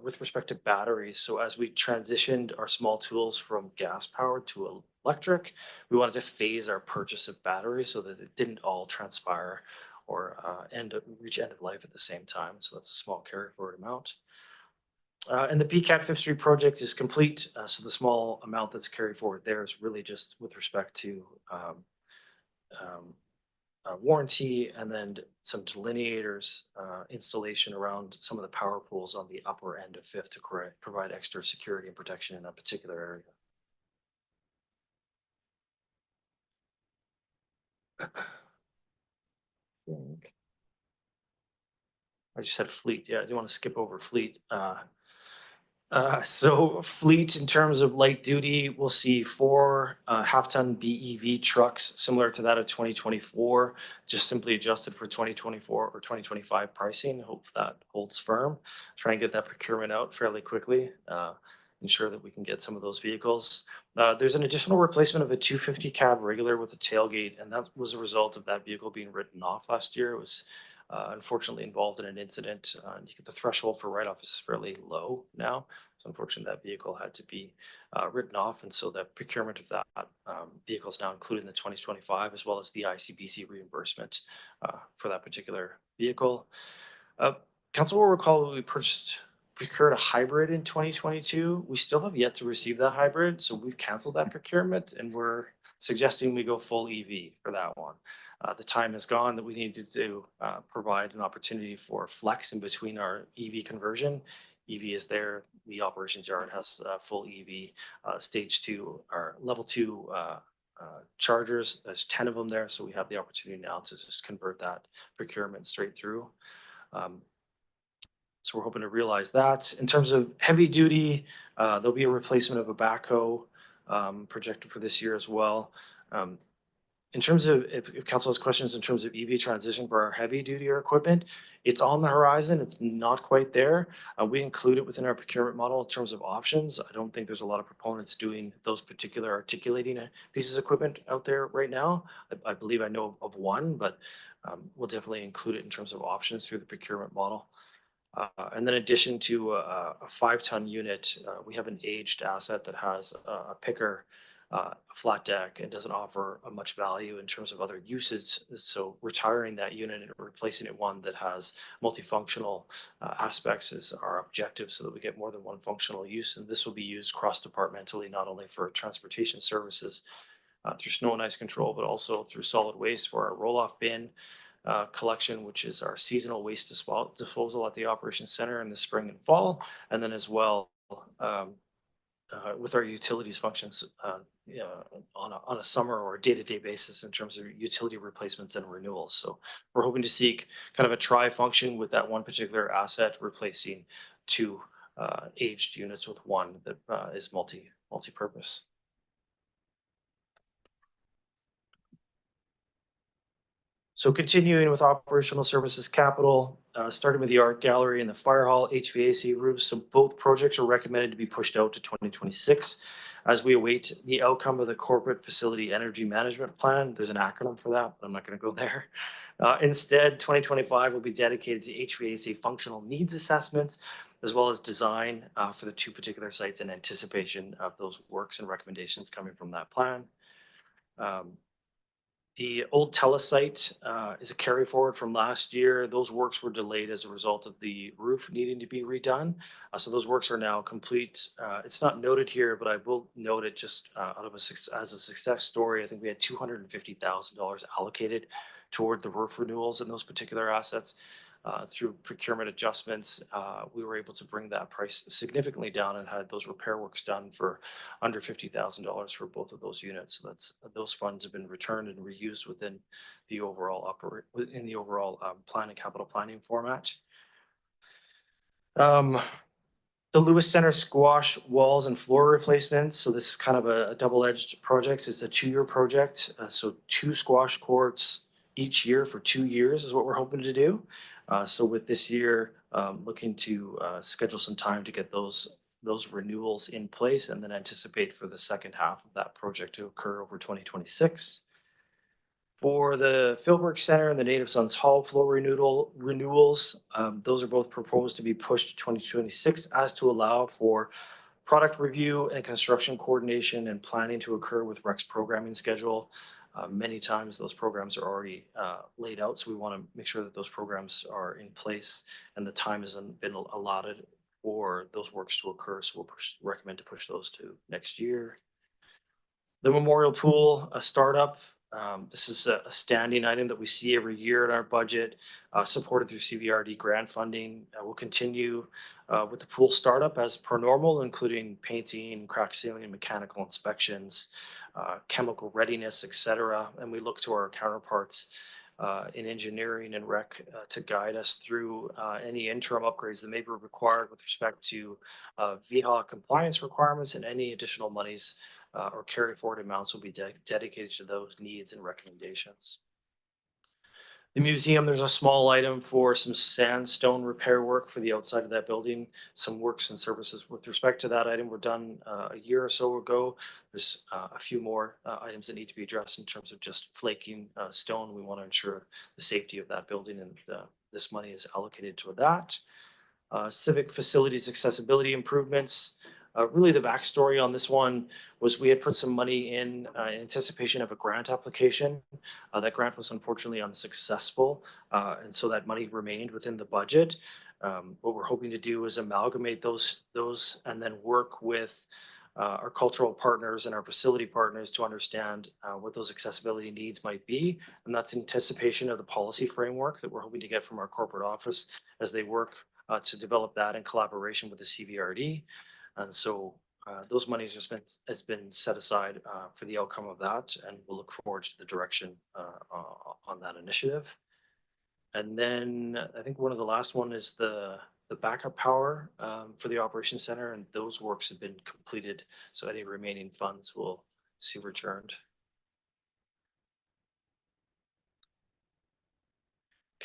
with respect to batteries. So as we transitioned our small tools from gas powered to electric, we wanted to phase our purchase of batteries so that it didn't all transpire or reach end of life at the same time. So that's a small carry forward amount. And the PCAT 5th Street project is complete. So the small amount that's carried forward there is really just with respect to warranty, and then some delineators installation around some of the power poles on the upper end of 5th to provide extra security and protection in that particular area. I just said fleet. Yeah, I do want to skip over fleet. So fleet in terms of light duty, we'll see 4 half-ton BEV trucks similar to that of 2024, just simply adjusted for 2024 or 2025 pricing. Hope that holds firm. Try and get that procurement out fairly quickly. Ensure that we can get some of those vehicles. There's an additional replacement of a 250 cab regular with a tailgate, and that was a result of that vehicle being written off last year. It was unfortunately involved in an incident. The threshold for write-off is fairly low now. So unfortunately, that vehicle had to be written off. And so the procurement of that vehicle is now included in the 2025, as well as the ICBC reimbursement for that particular vehicle. Council will recall we procured a hybrid in 2022. We still have yet to receive that hybrid. So we've canceled that procurement, and we're suggesting we go full EV for that one. The time has gone that we needed to provide an opportunity for flex in between our EV conversion. EV is there. The operations yard has full EV stage 2 or level 2 chargers. There's 10 of them there. So we have the opportunity now to just convert that procurement straight through. So we're hoping to realize that. In terms of heavy duty, there'll be a replacement of a backhoe projected for this year as well. in terms of, if council has questions in terms of EV transition for our heavy duty equipment, it's on the horizon. It's not quite there. We include it within our procurement model in terms of options. I don't think there's a lot of proponents doing those particular articulating pieces of equipment out there right now. I believe I know of one, but we'll definitely include it in terms of options through the procurement model. And then in addition to a 5-ton unit, we have an aged asset that has a picker, a flat deck, and doesn't offer much value in terms of other uses. So retiring that unit and replacing it one that has multifunctional aspects is our objective, so that we get more than one functional use. And this will be used cross-departmentally, not only for transportation services through snow and ice control, but also through solid waste for our roll-off bin collection, which is our seasonal waste disposal at the operations center in the spring and fall, and then as well with our utilities functions on a summer or day-to-day basis in terms of utility replacements and renewals. So we're hoping to seek kind of a tri-function with that one particular asset, replacing 2 aged units with one that is multi-purpose. So continuing with operational services capital, starting with the art gallery and the fire hall HVAC roofs. So both projects are recommended to be pushed out to 2026 as we await the outcome of the corporate facility energy management plan. There's an acronym for that, but I'm not going to go there. Instead, 2025 will be dedicated to HVAC functional needs assessments, as well as design for the 2 particular sites in anticipation of those works and recommendations coming from that plan. The old TELUS site is a carry forward from last year. Those works were delayed as a result of the roof needing to be redone. So those works are now complete. It's not noted here, but I will note it just as a success story. I think we had $250,000 allocated toward the roof renewals in those particular assets. Through procurement adjustments, we were able to bring that price significantly down and had those repair works done for under $50,000 for both of those units. So those funds have been returned and reused within the overall plan and capital planning format. The Lewis Center squash walls and floor replacements. So this is kind of a double-edged project. It's a 2-year project. So 2 squash courts each year for 2 years is what we're hoping to do. So with this year, looking to schedule some time to get those renewals in place, and then anticipate for the second half of that project to occur over 2026. For the Philbrook Center and the Native Sons Hall floor renewals, those are both proposed to be pushed to 2026 as to allow for product review and construction coordination and planning to occur with Rex programming schedule. Many times those programs are already laid out, so we want to make sure that those programs are in place and the time has been allotted for those works to occur. So we'll recommend to push those to next year. The Memorial Pool, a startup. This is a standing item that we see every year in our budget, supported through CVRD grant funding. We'll continue with the pool startup as per normal, including painting, crack sealing, and mechanical inspections, chemical readiness, etc. And we look to our counterparts in engineering and rec to guide us through any interim upgrades that may be required with respect to VHA compliance requirements, and any additional monies or carry forward amounts will be dedicated to those needs and recommendations. The museum, there's a small item for some sandstone repair work for the outside of that building. Some works and services with respect to that item were done a year or so ago. There's a few more items that need to be addressed in terms of just flaking stone. We want to ensure the safety of that building, and this money is allocated to that. Civic facilities accessibility improvements. Really the backstory on this one was we had put some money in anticipation of a grant application. That grant was unfortunately unsuccessful, and so that money remained within the budget. What we're hoping to do is amalgamate those and then work with our cultural partners and our facility partners to understand what those accessibility needs might be. And that's anticipation of the policy framework that we're hoping to get from our corporate office as they work to develop that in collaboration with the CVRD. And so those monies has been set aside for the outcome of that, and we'll look forward to the direction on that initiative. And then I think one of the last one is the backup power for the operations center, and those works have been completed. So any remaining funds will see returned.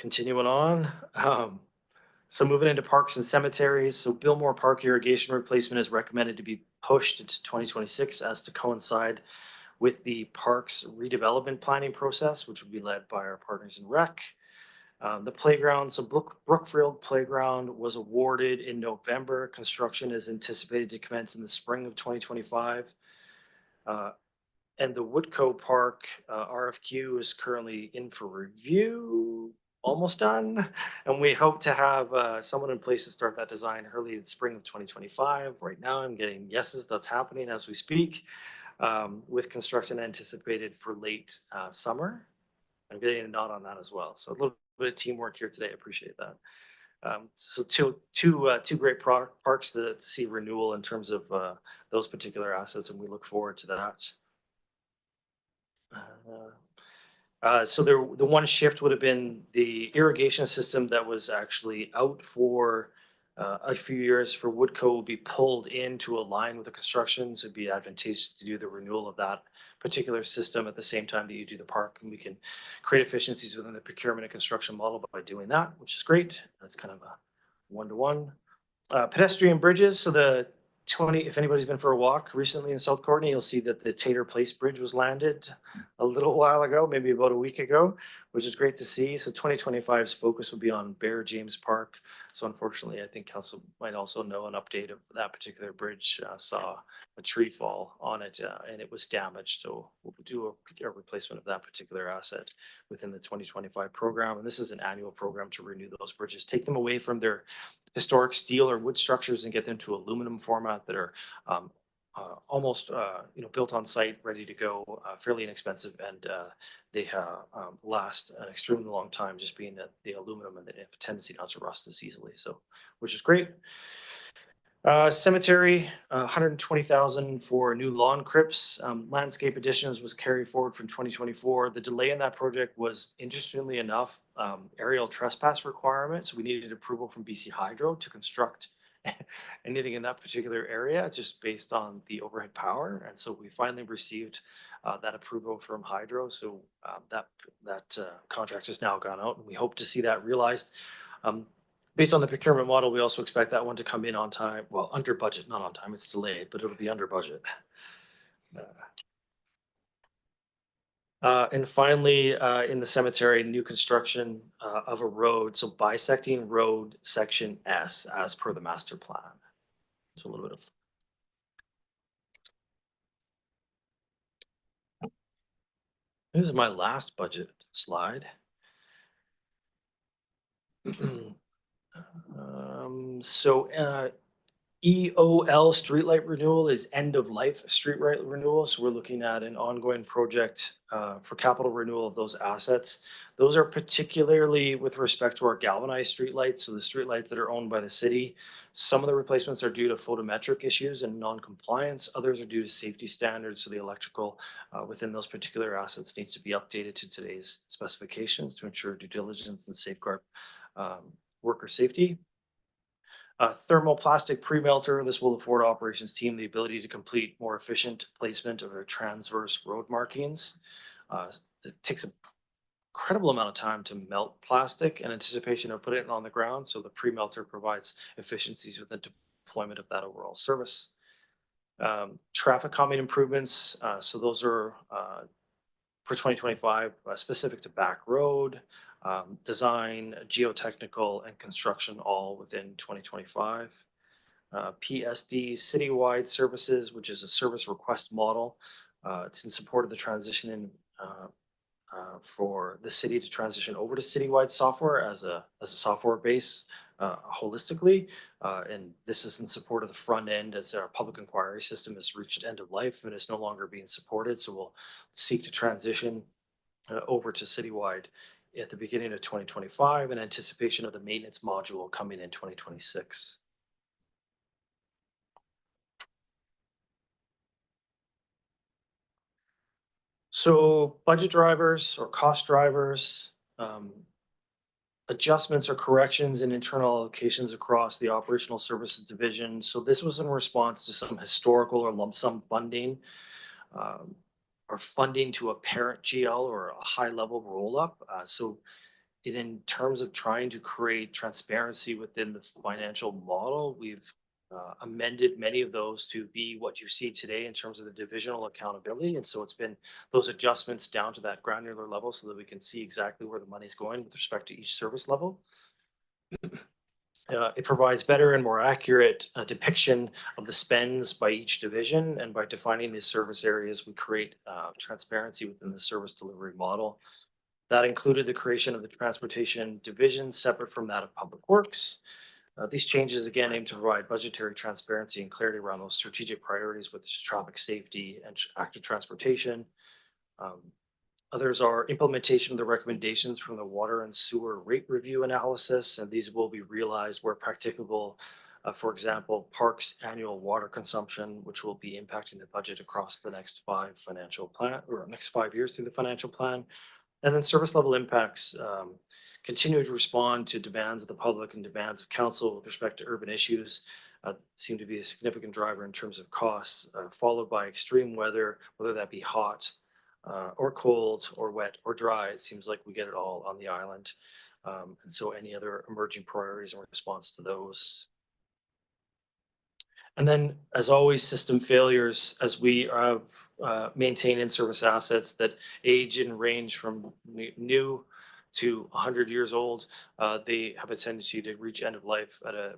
continuing on. So moving into parks and cemeteries, so Billmore Park irrigation replacement is recommended to be pushed into 2026 as to coincide with the parks redevelopment planning process, which will be led by our partners in rec. The playground, so Brookfield Playground was awarded in November. Construction is anticipated to commence in the spring of 2025. And the Woodco Park RFQ is currently in for review, almost done. And we hope to have someone in place to start that design early in the spring of 2025. Right now, I'm getting yeses, that's happening as we speak, with construction anticipated for late summer. I'm getting a nod on that as well. So a little bit of teamwork here today. I appreciate that. So two great parks to see renewal in terms of those particular assets, and we look forward to that. So the one shift would have been the irrigation system that was actually out for a few years for Woodco will be pulled in to align with the construction. So it'd be advantageous to do the renewal of that particular system at the same time that you do the park, and we can create efficiencies within the procurement and construction model by doing that, which is great. That's kind of a one-to-one. Pedestrian bridges. So the if anybody's been for a walk recently in South Courtenay, you'll see that the Tater Place Bridge was landed a little while ago, maybe about a week ago, which is great to see. So 2025's focus will be on Bear James Park. So unfortunately, I think council might also know an update of that particular bridge. Saw a tree fall on it and it was damaged. So we'll do a replacement of that particular asset within the 2025 program. And this is an annual program to renew those bridges, take them away from their historic steel or wood structures and get them to aluminum format that are almost built on site, ready to go, fairly inexpensive, and they last an extremely long time, just being that the aluminum and the tendency not to rust as easily. So, which is great. Cemetery, 120,000 for new lawn crypts. Landscape additions was carried forward from 2024. The delay in that project was, interestingly enough, aerial trespass requirements. We needed approval from BC Hydro to construct anything in that particular area, just based on the overhead power. And so we finally received that approval from Hydro. So that contract has now gone out, and we hope to see that realized. Based on the procurement model, we also expect that one to come in on time, well, under budget, not on time, it's delayed, but it'll be under budget. And finally, in the cemetery, new construction of a road, so bisecting road section S as per the master plan. So a little bit of. This is my last budget slide. EOL streetlight renewal is end of life streetlight renewal. So we're looking at an ongoing project for capital renewal of those assets. Those are particularly with respect to our galvanized streetlights. So the streetlights that are owned by the city. Some of the replacements are due to photometric issues and non-compliance. Others are due to safety standards. So the electrical within those particular assets needs to be updated to today's specifications to ensure due diligence and safeguard worker safety. Thermoplastic pre-melter. This will afford operations team the ability to complete more efficient placement of their transverse road markings. It takes an incredible amount of time to melt plastic in anticipation of putting it on the ground. So the pre-melter provides efficiencies with the deployment of that overall service. Traffic calming improvements. So those are for 2025 specific to Back Road. Design, geotechnical, and construction all within 2025. PSD, citywide services, which is a service request model. It's in support of the transition for the city to transition over to citywide software as a software base holistically. And this is in support of the front end as our public inquiry system has reached end of life and is no longer being supported. So we'll seek to transition over to citywide at the beginning of 2025 in anticipation of the maintenance module coming in 2026. So budget drivers or cost drivers, adjustments or corrections in internal allocations across the operational services division. So this was in response to some historical or lump sum funding or funding to a parent GL or a high level roll up. So in terms of trying to create transparency within the financial model, we've amended many of those to be what you see today in terms of the divisional accountability. And so it's been those adjustments down to that granular level so that we can see exactly where the money's going with respect to each service level. It provides better and more accurate depiction of the spends by each division, and by defining these service areas, we create transparency within the service delivery model. That included the creation of the transportation division separate from that of public works. These changes again aim to provide budgetary transparency and clarity around those strategic priorities with traffic safety and active transportation. Others are implementation of the recommendations from the water and sewer rate review analysis, and these will be realized where practicable. For example, parks annual water consumption, which will be impacting the budget across the next 5 financial plan or next 5 years through the financial plan. And then service level impacts continue to respond to demands of the public and demands of council with respect to urban issues. Seem to be a significant driver in terms of costs, followed by extreme weather, whether that be hot, or cold, or wet, or dry. It seems like we get it all on the island. And so any other emerging priorities in response to those. And then, as always, system failures, as we have maintained in-service assets that age and range from new to 100 years old, they have a tendency to reach end of life at a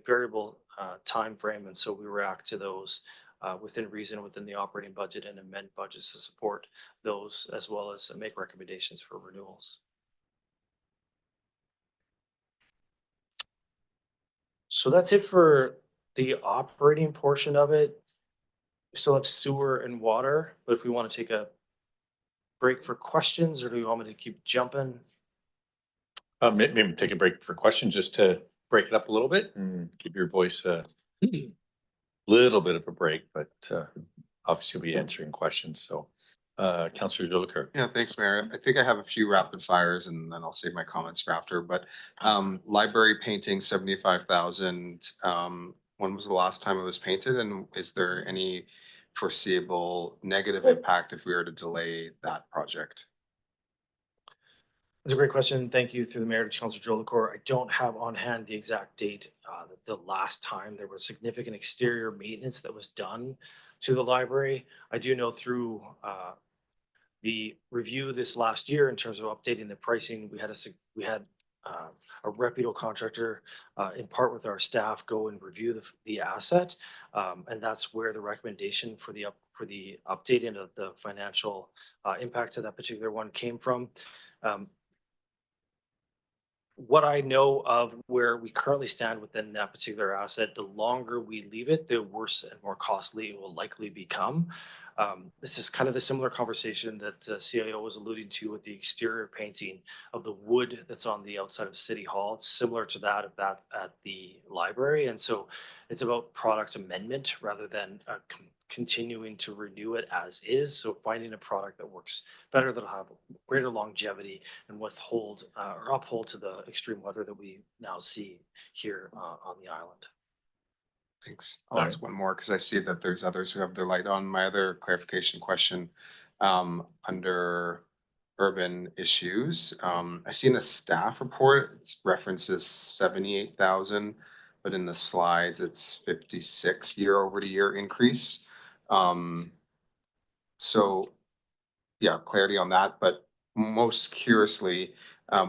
variable time frame. And so we react to those within reason, within the operating budget, and amend budgets to support those, as well as make recommendations for renewals. So that's it for the operating portion of it. We still have sewer and water, but if we want to take a break for questions, or do you want me to keep jumping? Maybe take a break for questions just to break it up a little bit and give your voice a little bit of a break, but obviously we'll be answering questions. So Councillor Delacour. Yeah, thanks, Mayor. I think I have a few rapid fires and then I'll save my comments for after, but library painting, 75,000. When was the last time it was painted, and is there any foreseeable negative impact if we were to delay that project? That's a great question. Thank you through the mayor to Councillor Delacour. I don't have on hand the exact date the last time there was significant exterior maintenance that was done to the library. I do know through the review this last year in terms of updating the pricing, we had a reputable contractor in part with our staff go and review the asset, and that's where the recommendation for the updating of the financial impact of that particular one came from. What I know of where we currently stand within that particular asset, the longer we leave it, the worse and more costly it will likely become. This is kind of the similar conversation that CIO was alluding to with the exterior painting of the wood that's on the outside of City Hall. It's similar to that at the library. And so it's about product amendment rather than continuing to renew it as is. So finding a product that works better, that'll have greater longevity and withhold or uphold to the extreme weather that we now see here on the island. Thanks. I'll ask one more because I see that there's others who have their light on. My other clarification question under urban issues. I see in a staff report, it references 78,000, but in the slides, it's 56 year-over-year increase. So yeah, clarity on that, but most curiously,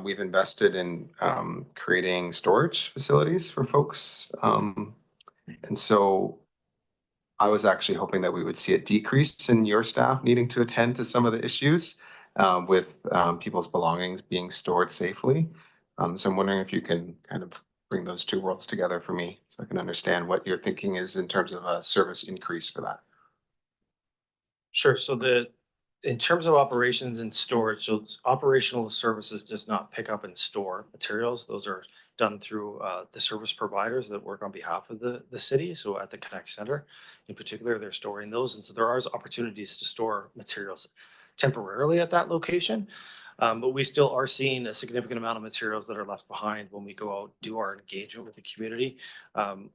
we've invested in creating storage facilities for folks. And so I was actually hoping that we would see a decrease in your staff needing to attend to some of the issues with people's belongings being stored safely. So I'm wondering if you can kind of bring those two worlds together for me so I can understand what your thinking is in terms of a service increase for that. Sure. So in terms of operations and storage, so operational services does not pick up and store materials. Those are done through the service providers that work on behalf of the city. So at the Connect Center in particular, they're storing those. And so there are opportunities to store materials temporarily at that location. But we still are seeing a significant amount of materials that are left behind when we go out, do our engagement with the community.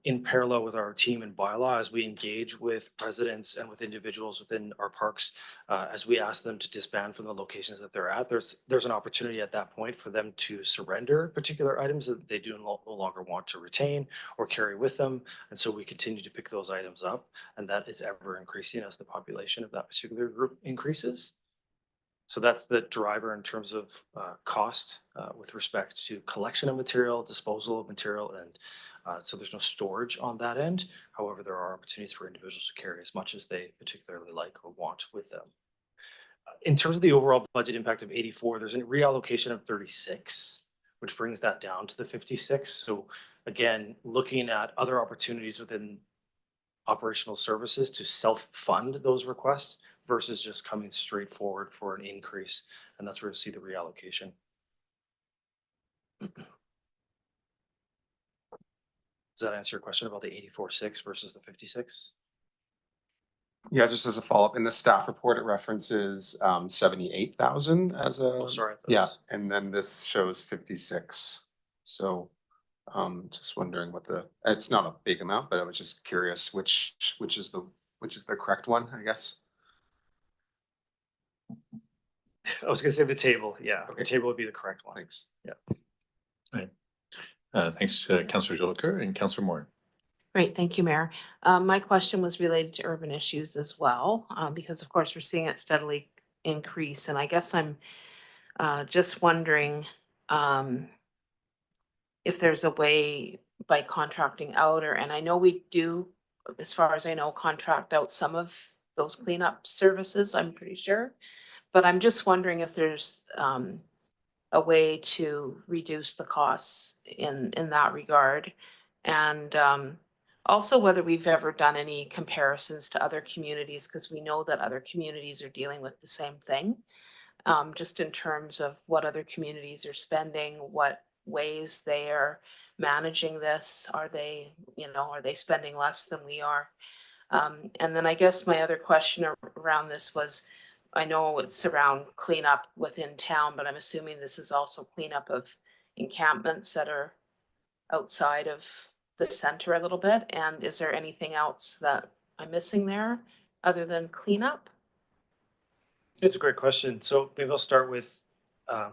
In parallel with our team and bylaw, as we engage with residents and with individuals within our parks, as we ask them to disband from the locations that they're at, there's an opportunity at that point for them to surrender particular items that they do no longer want to retain or carry with them. And so we continue to pick those items up, and that is ever increasing as the population of that particular group increases. So that's the driver in terms of cost with respect to collection of material, disposal of material, and so there's no storage on that end. However, there are opportunities for individuals to carry as much as they particularly like or want with them. In terms of the overall budget impact of 84, there's a reallocation of 36, which brings that down to the 56. So again, looking at other opportunities within operational services to self-fund those requests versus just coming straight forward for an increase. And that's where you see the reallocation. Does that answer your question about the 84.6 versus the 56? Yeah, just as a follow-up, in the staff report, it references 78,000 as a. Oh, sorry. Yeah, and then this shows 56. So just wondering what it's not a big amount, but I was just curious which is the correct one, I guess. I was gonna say the table. Yeah, Okay. the table would be the correct one. Thanks. Yeah. Thanks, Councillor Jolicoeur and Councillor Moore. Great, thank you, Mayor. My question was related to urban issues as well, because of course we're seeing it steadily increase. And I guess I'm just wondering if there's a way by contracting out, and I know we do, as far as I know, contract out some of those cleanup services, I'm pretty sure. But I'm just wondering if there's a way to reduce the costs in that regard. And also whether we've ever done any comparisons to other communities, because we know that other communities are dealing with the same thing. Just in terms of what other communities are spending, what ways they are managing this. Are they spending less than we are? And then I guess my other question around this was, I know it's around cleanup within town, but I'm assuming this is also cleanup of encampments that are outside of the center a little bit. And is there anything else that I'm missing there other than cleanup? It's a great question. So maybe I'll start with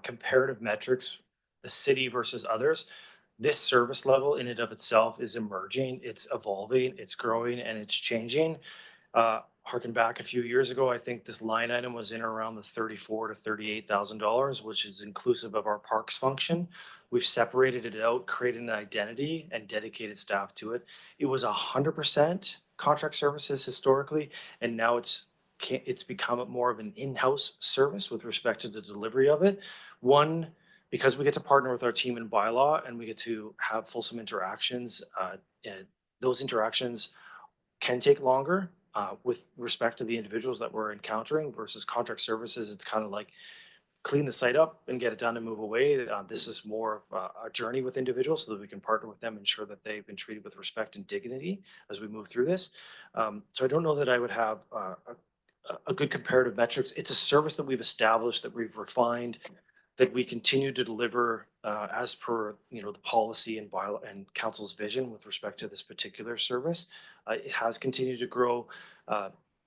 comparative metrics, the city versus others. This service level in and of itself is emerging, it's evolving, it's growing, and it's changing. Harken back a few years ago, I think this line item was in around the $34,000 to $38,000, which is inclusive of our parks function. We've separated it out, created an identity, and dedicated staff to it. It was 100% contract services historically, and now it's become more of an in-house service with respect to the delivery of it. One, because we get to partner with our team in bylaw and we get to have fulsome interactions, and those interactions can take longer with respect to the individuals that we're encountering versus contract services. It's kind of like clean the site up and get it done and move away. This is more of a journey with individuals so that we can partner with them, ensure that they've been treated with respect and dignity as we move through this. So I don't know that I would have a good comparative metrics. It's a service that we've established, that we've refined, that we continue to deliver as per the policy and bylaw and council's vision with respect to this particular service. It has continued to grow.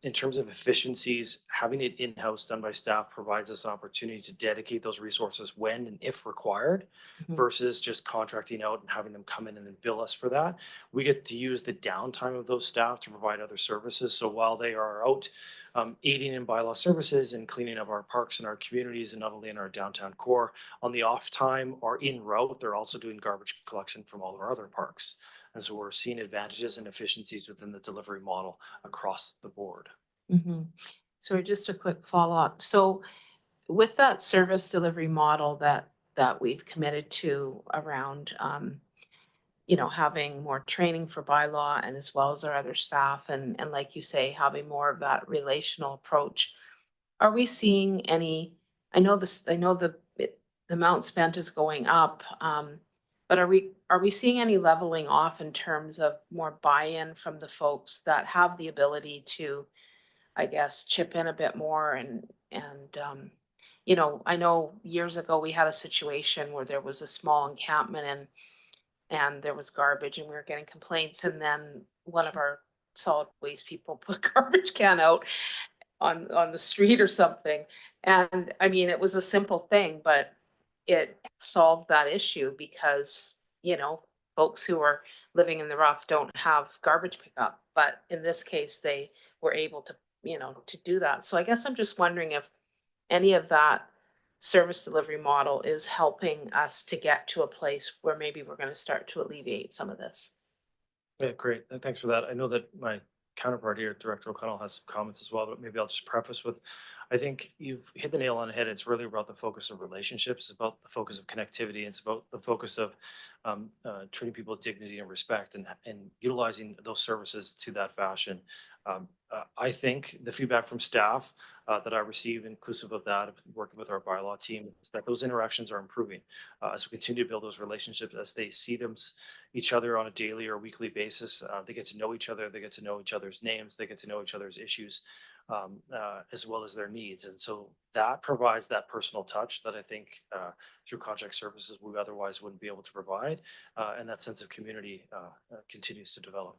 In terms of efficiencies, having it in-house done by staff provides us an opportunity to dedicate those resources when and if required, versus just contracting out and having them come in and then bill us for that. We get to use the downtime of those staff to provide other services. So while they are out aiding in bylaw services and cleaning up our parks and our communities, and not only in our downtown core, on the off time or in route, they're also doing garbage collection from all of our other parks. And so we're seeing advantages and efficiencies within the delivery model across the board. So just a quick follow-up. So with that service delivery model that we've committed to around having more training for bylaw and as well as our other staff, and like you say, having more of that relational approach, are we seeing any, I know the amount spent is going up, but are we seeing any leveling off in terms of more buy-in from the folks that have the ability to, I guess, chip in a bit more and you know, I know years ago we had a situation where there was a small encampment and there was garbage and we were getting complaints, and then one of our solid waste people put a garbage can out on the street or something. And I mean, it was a simple thing, but it solved that issue because, you know, folks who are living in the rough don't have garbage pickup. But in this case, they were able to, you know, to do that. So I guess I'm just wondering if any of that service delivery model is helping us to get to a place where maybe we're going to start to alleviate some of this. Yeah, great. Thanks for that. I know that my counterpart here, Director O'Connell, has some comments as well, but maybe I'll just preface with, I think you've hit the nail on the head. It's really about the focus of relationships, it's about the focus of connectivity, it's about the focus of treating people with dignity and respect, and utilizing those services to that fashion. I think the feedback from staff that I receive, inclusive of that, working with our bylaw team, is that those interactions are improving as we continue to build those relationships, as they see each other on a daily or weekly basis. They get to know each other, they get to know each other's names, they get to know each other's issues, as well as their needs. And so that provides that personal touch that I think through contract services we otherwise wouldn't be able to provide. And that sense of community continues to develop.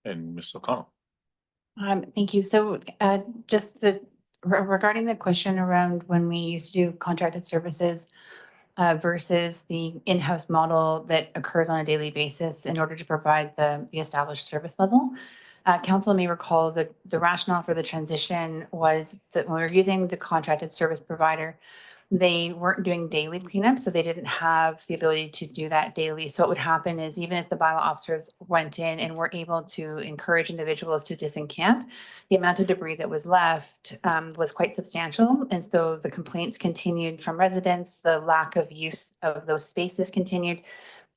And Ms. O'Connell. Thank you. So just regarding the question around when we used to do contracted services versus the in-house model that occurs on a daily basis in order to provide the established service level. Council may recall that the rationale for the transition was that when we were using the contracted service provider, they weren't doing daily cleanup, so they didn't have the ability to do that daily. So what would happen is even if the bylaw officers went in and were able to encourage individuals to disencamp, the amount of debris that was left was quite substantial. And so the complaints continued from residents, the lack of use of those spaces continued,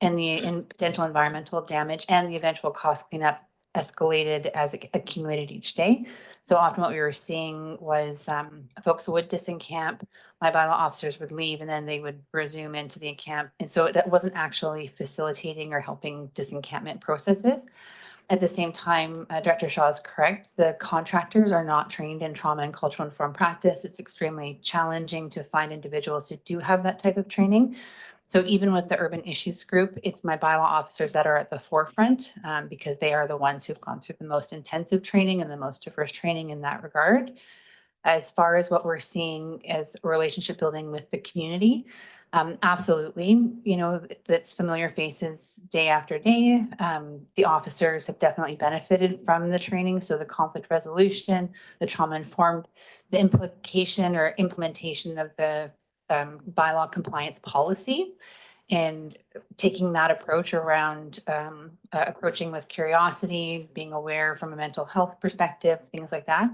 and the potential environmental damage and the eventual cost cleanup escalated as it accumulated each day. So often what we were seeing was folks would disencamp, my bylaw officers would leave, and then they would resume into the encamp. And so it wasn't actually facilitating or helping disencampment processes. At the same time, Director Shaw is correct. The contractors are not trained in trauma and cultural informed practice. It's extremely challenging to find individuals who do have that type of training. So even with the urban issues group, it's my bylaw officers that are at the forefront because they are the ones who've gone through the most intensive training and the most diverse training in that regard. As far as what we're seeing as relationship building with the community, absolutely, you know, that's familiar faces day after day. The officers have definitely benefited from the training. So the conflict resolution, the trauma informed, the implication or implementation of the bylaw compliance policy, and taking that approach around approaching with curiosity, being aware from a mental health perspective, things like that,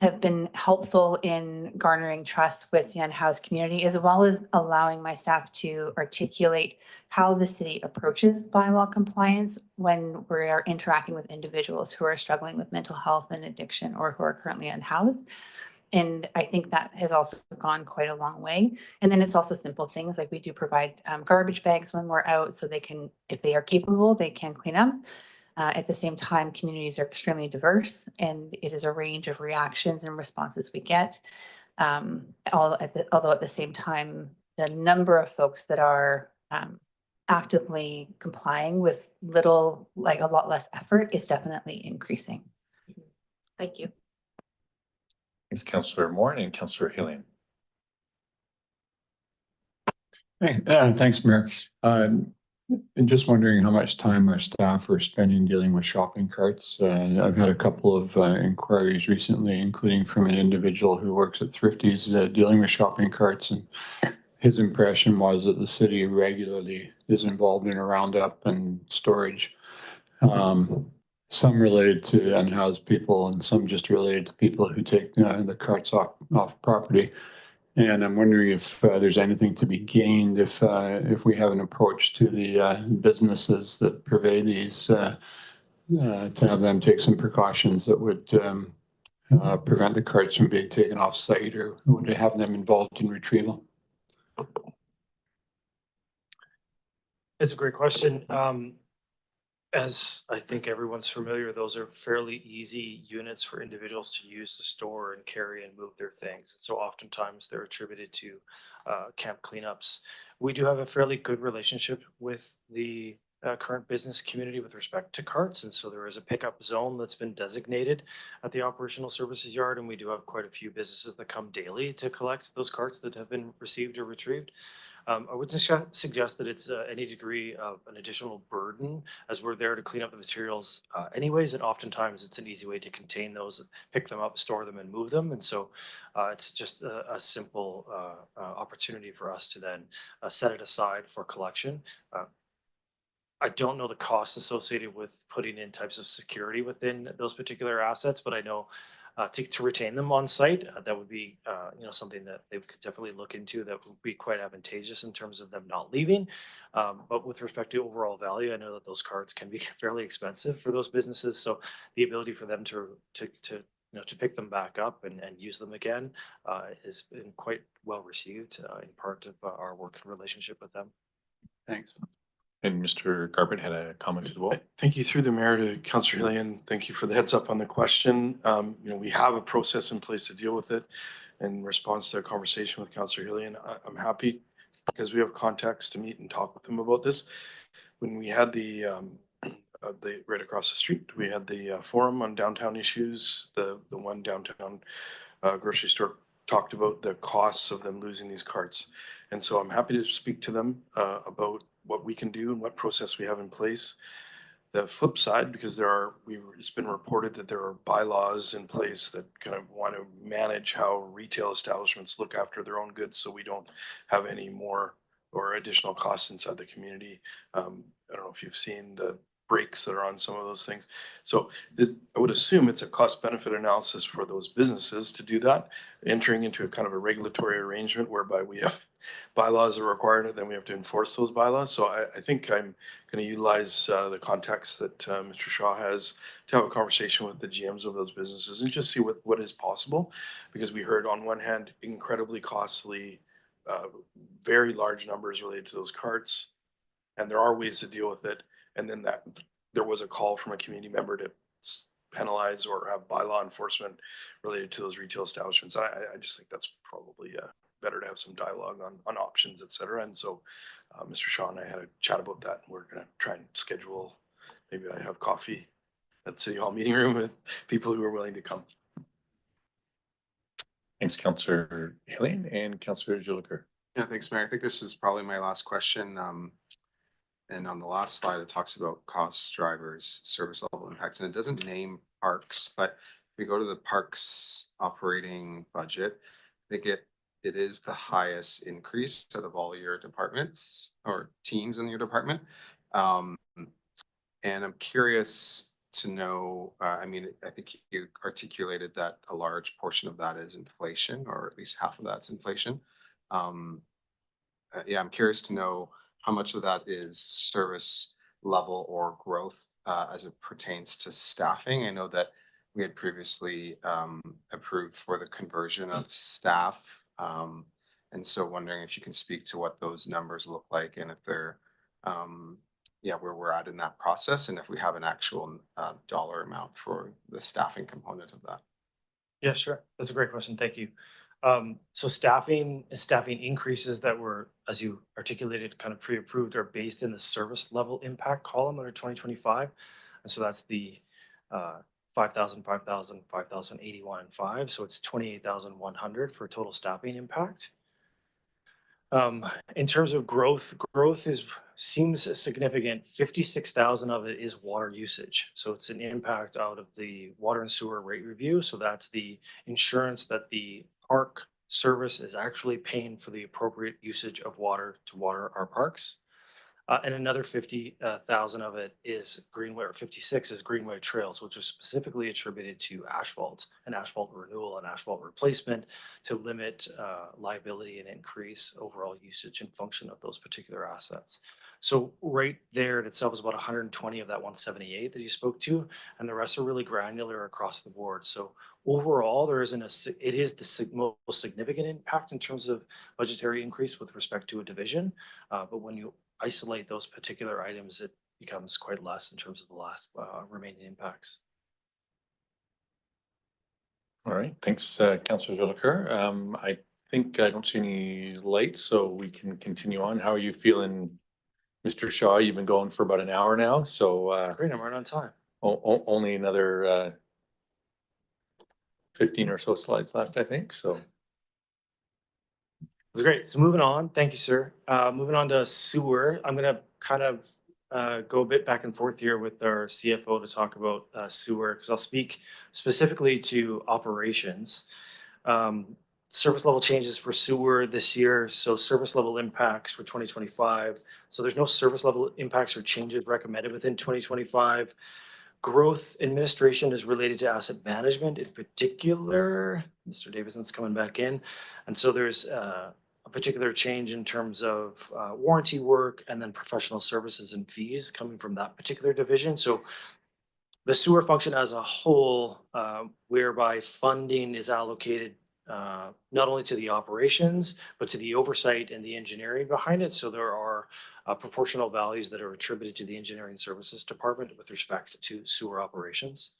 have been helpful in garnering trust with the unhoused community, as well as allowing my staff to articulate how the city approaches bylaw compliance when we are interacting with individuals who are struggling with mental health and addiction or who are currently unhoused. And I think that has also gone quite a long way. And then it's also simple things like we do provide garbage bags when we're out, so they can, if they are capable, they can clean up. At the same time, communities are extremely diverse, and it is a range of reactions and responses we get. Although at the same time, the number of folks that are actively complying with a lot less effort is definitely increasing. Thank you. Thanks, Councillor Moore and Councillor Hillian. Hey, thanks, Mayor. I'm just wondering how much time our staff are spending dealing with shopping carts. I've had a couple of inquiries recently, including from an individual who works at Thrifty's dealing with shopping carts, and his impression was that the city regularly is involved in a roundup and storage. Some related to unhoused people and some just related to people who take the carts off property. And I'm wondering if there's anything to be gained if we have an approach to the businesses that purvey these to have them take some precautions that would prevent the carts from being taken off site, or would have them involved in retrieval. It's a great question. As I think everyone's familiar, those are fairly easy units for individuals to use to store and carry and move their things. So oftentimes they're attributed to camp cleanups. We do have a fairly good relationship with the current business community with respect to carts. And so there is a pickup zone that's been designated at the operational services yard. And we do have quite a few businesses that come daily to collect those carts that have been received or retrieved. I would just suggest that it's any degree of an additional burden as we're there to clean up the materials anyways, and oftentimes it's an easy way to contain those, pick them up, store them, and move them. And so it's just a simple opportunity for us to then set it aside for collection. I don't know the costs associated with putting in types of security within those particular assets, but I know to retain them on site, that would be something that they could definitely look into. That would be quite advantageous in terms of them not leaving. But with respect to overall value, I know that those cards can be fairly expensive for those businesses. So the ability for them to pick them back up and use them again has been quite well received in part of our working relationship with them. Thanks. And Mr. Garbutt had a comment as well. Thank you through the mayor to Councillor Hillian. Thank you for the heads up on the question. We have a process in place to deal with it. In response to a conversation with Councillor Hillian, I'm happy because we have context to meet and talk with them about this. When we had the right across the street, we had the forum on downtown issues. The one downtown grocery store talked about the costs of them losing these carts. And so I'm happy to speak to them about what we can do and what process we have in place. The flip side, because it's been reported that there are bylaws in place that kind of want to manage how retail establishments look after their own goods so we don't have any more or additional costs inside the community. I don't know if you've seen the breaks that are on some of those things. So I would assume it's a cost benefit analysis for those businesses to do that, entering into a kind of a regulatory arrangement whereby we have bylaws are required and then we have to enforce those bylaws. So I think I'm going to utilize the context that Mr. Shaw has to have a conversation with the GMs of those businesses and just see what is possible, because we heard on one hand incredibly costly, very large numbers related to those carts, and there are ways to deal with it. And then that there was a call from a community member to penalize or have bylaw enforcement related to those retail establishments. I just think that's probably better to have some dialogue on options, et cetera. And so Mr. Shaw and I had a chat about that. We're going to try and schedule, maybe I have coffee at City Hall meeting room with people who are willing to come. Thanks, Councillor Hillian and Councillor Jolicoeur. Yeah, thanks, Mayor. I think this is probably my last question. And on the last slide, it talks about costs, drivers, service level impacts, and it doesn't name parks, but if we go to the parks operating budget, I think it is the highest increase out of all your departments or teams in your department. And I'm curious to know, I think you articulated that a large portion of that is inflation, or at least half of that's inflation. I'm curious to know how much of that is service level or growth as it pertains to staffing. I know that we had previously approved for the conversion of staff. And so wondering if you can speak to what those numbers look like and if they're, where we're at in that process, and if we have an actual dollar amount for the staffing component of that. Yeah, sure. That's a great question. Thank you. So staffing increases that were, as you articulated, kind of pre-approved, are based in the service level impact column under 2025. And so that's the 5,000, 5,000, 5,000, 81, and 5. So it's 28,100 for total staffing impact. In terms of growth seems significant. 56,000 of it is water usage. So it's an impact out of the water and sewer rate review. So that's the insurance that the park service is actually paying for the appropriate usage of water to water our parks. And another 50,000 of it is greenway, or 56 is greenway trails, which are specifically attributed to asphalt and asphalt renewal and asphalt replacement to limit liability and increase overall usage and function of those particular assets. So right there in itself is about 120 of that 178 that you spoke to, and the rest are really granular across the board. So overall, it is the most significant impact in terms of budgetary increase with respect to a division. But when you isolate those particular items, becomes quite less in terms of the last remaining impacts. All right, thanks, Councillor Jolicoeur. I think I don't see any lights, so we can continue on. How are you feeling, Mr. Shaw? You've been going for about an hour now, so Great, I'm right on time. only another 15 or so slides left, I think, so. That's great. So moving on, thank you, sir. Moving on to sewer, I'm gonna kind of go a bit back and forth here with our CFO to talk about sewer, because I'll speak specifically to operations. Service level changes for sewer this year, so service level impacts for 2025. So there's no service level impacts or changes recommended within 2025. Growth administration is related to asset management in particular. Mr. Davidson's coming back in. And so there's a particular change in terms of warranty work and then professional services and fees coming from that particular division. So the sewer function as a whole, whereby funding is allocated not only to the operations, but to the oversight and the engineering behind it. So there are proportional values that are attributed to the engineering services department with respect to sewer operations.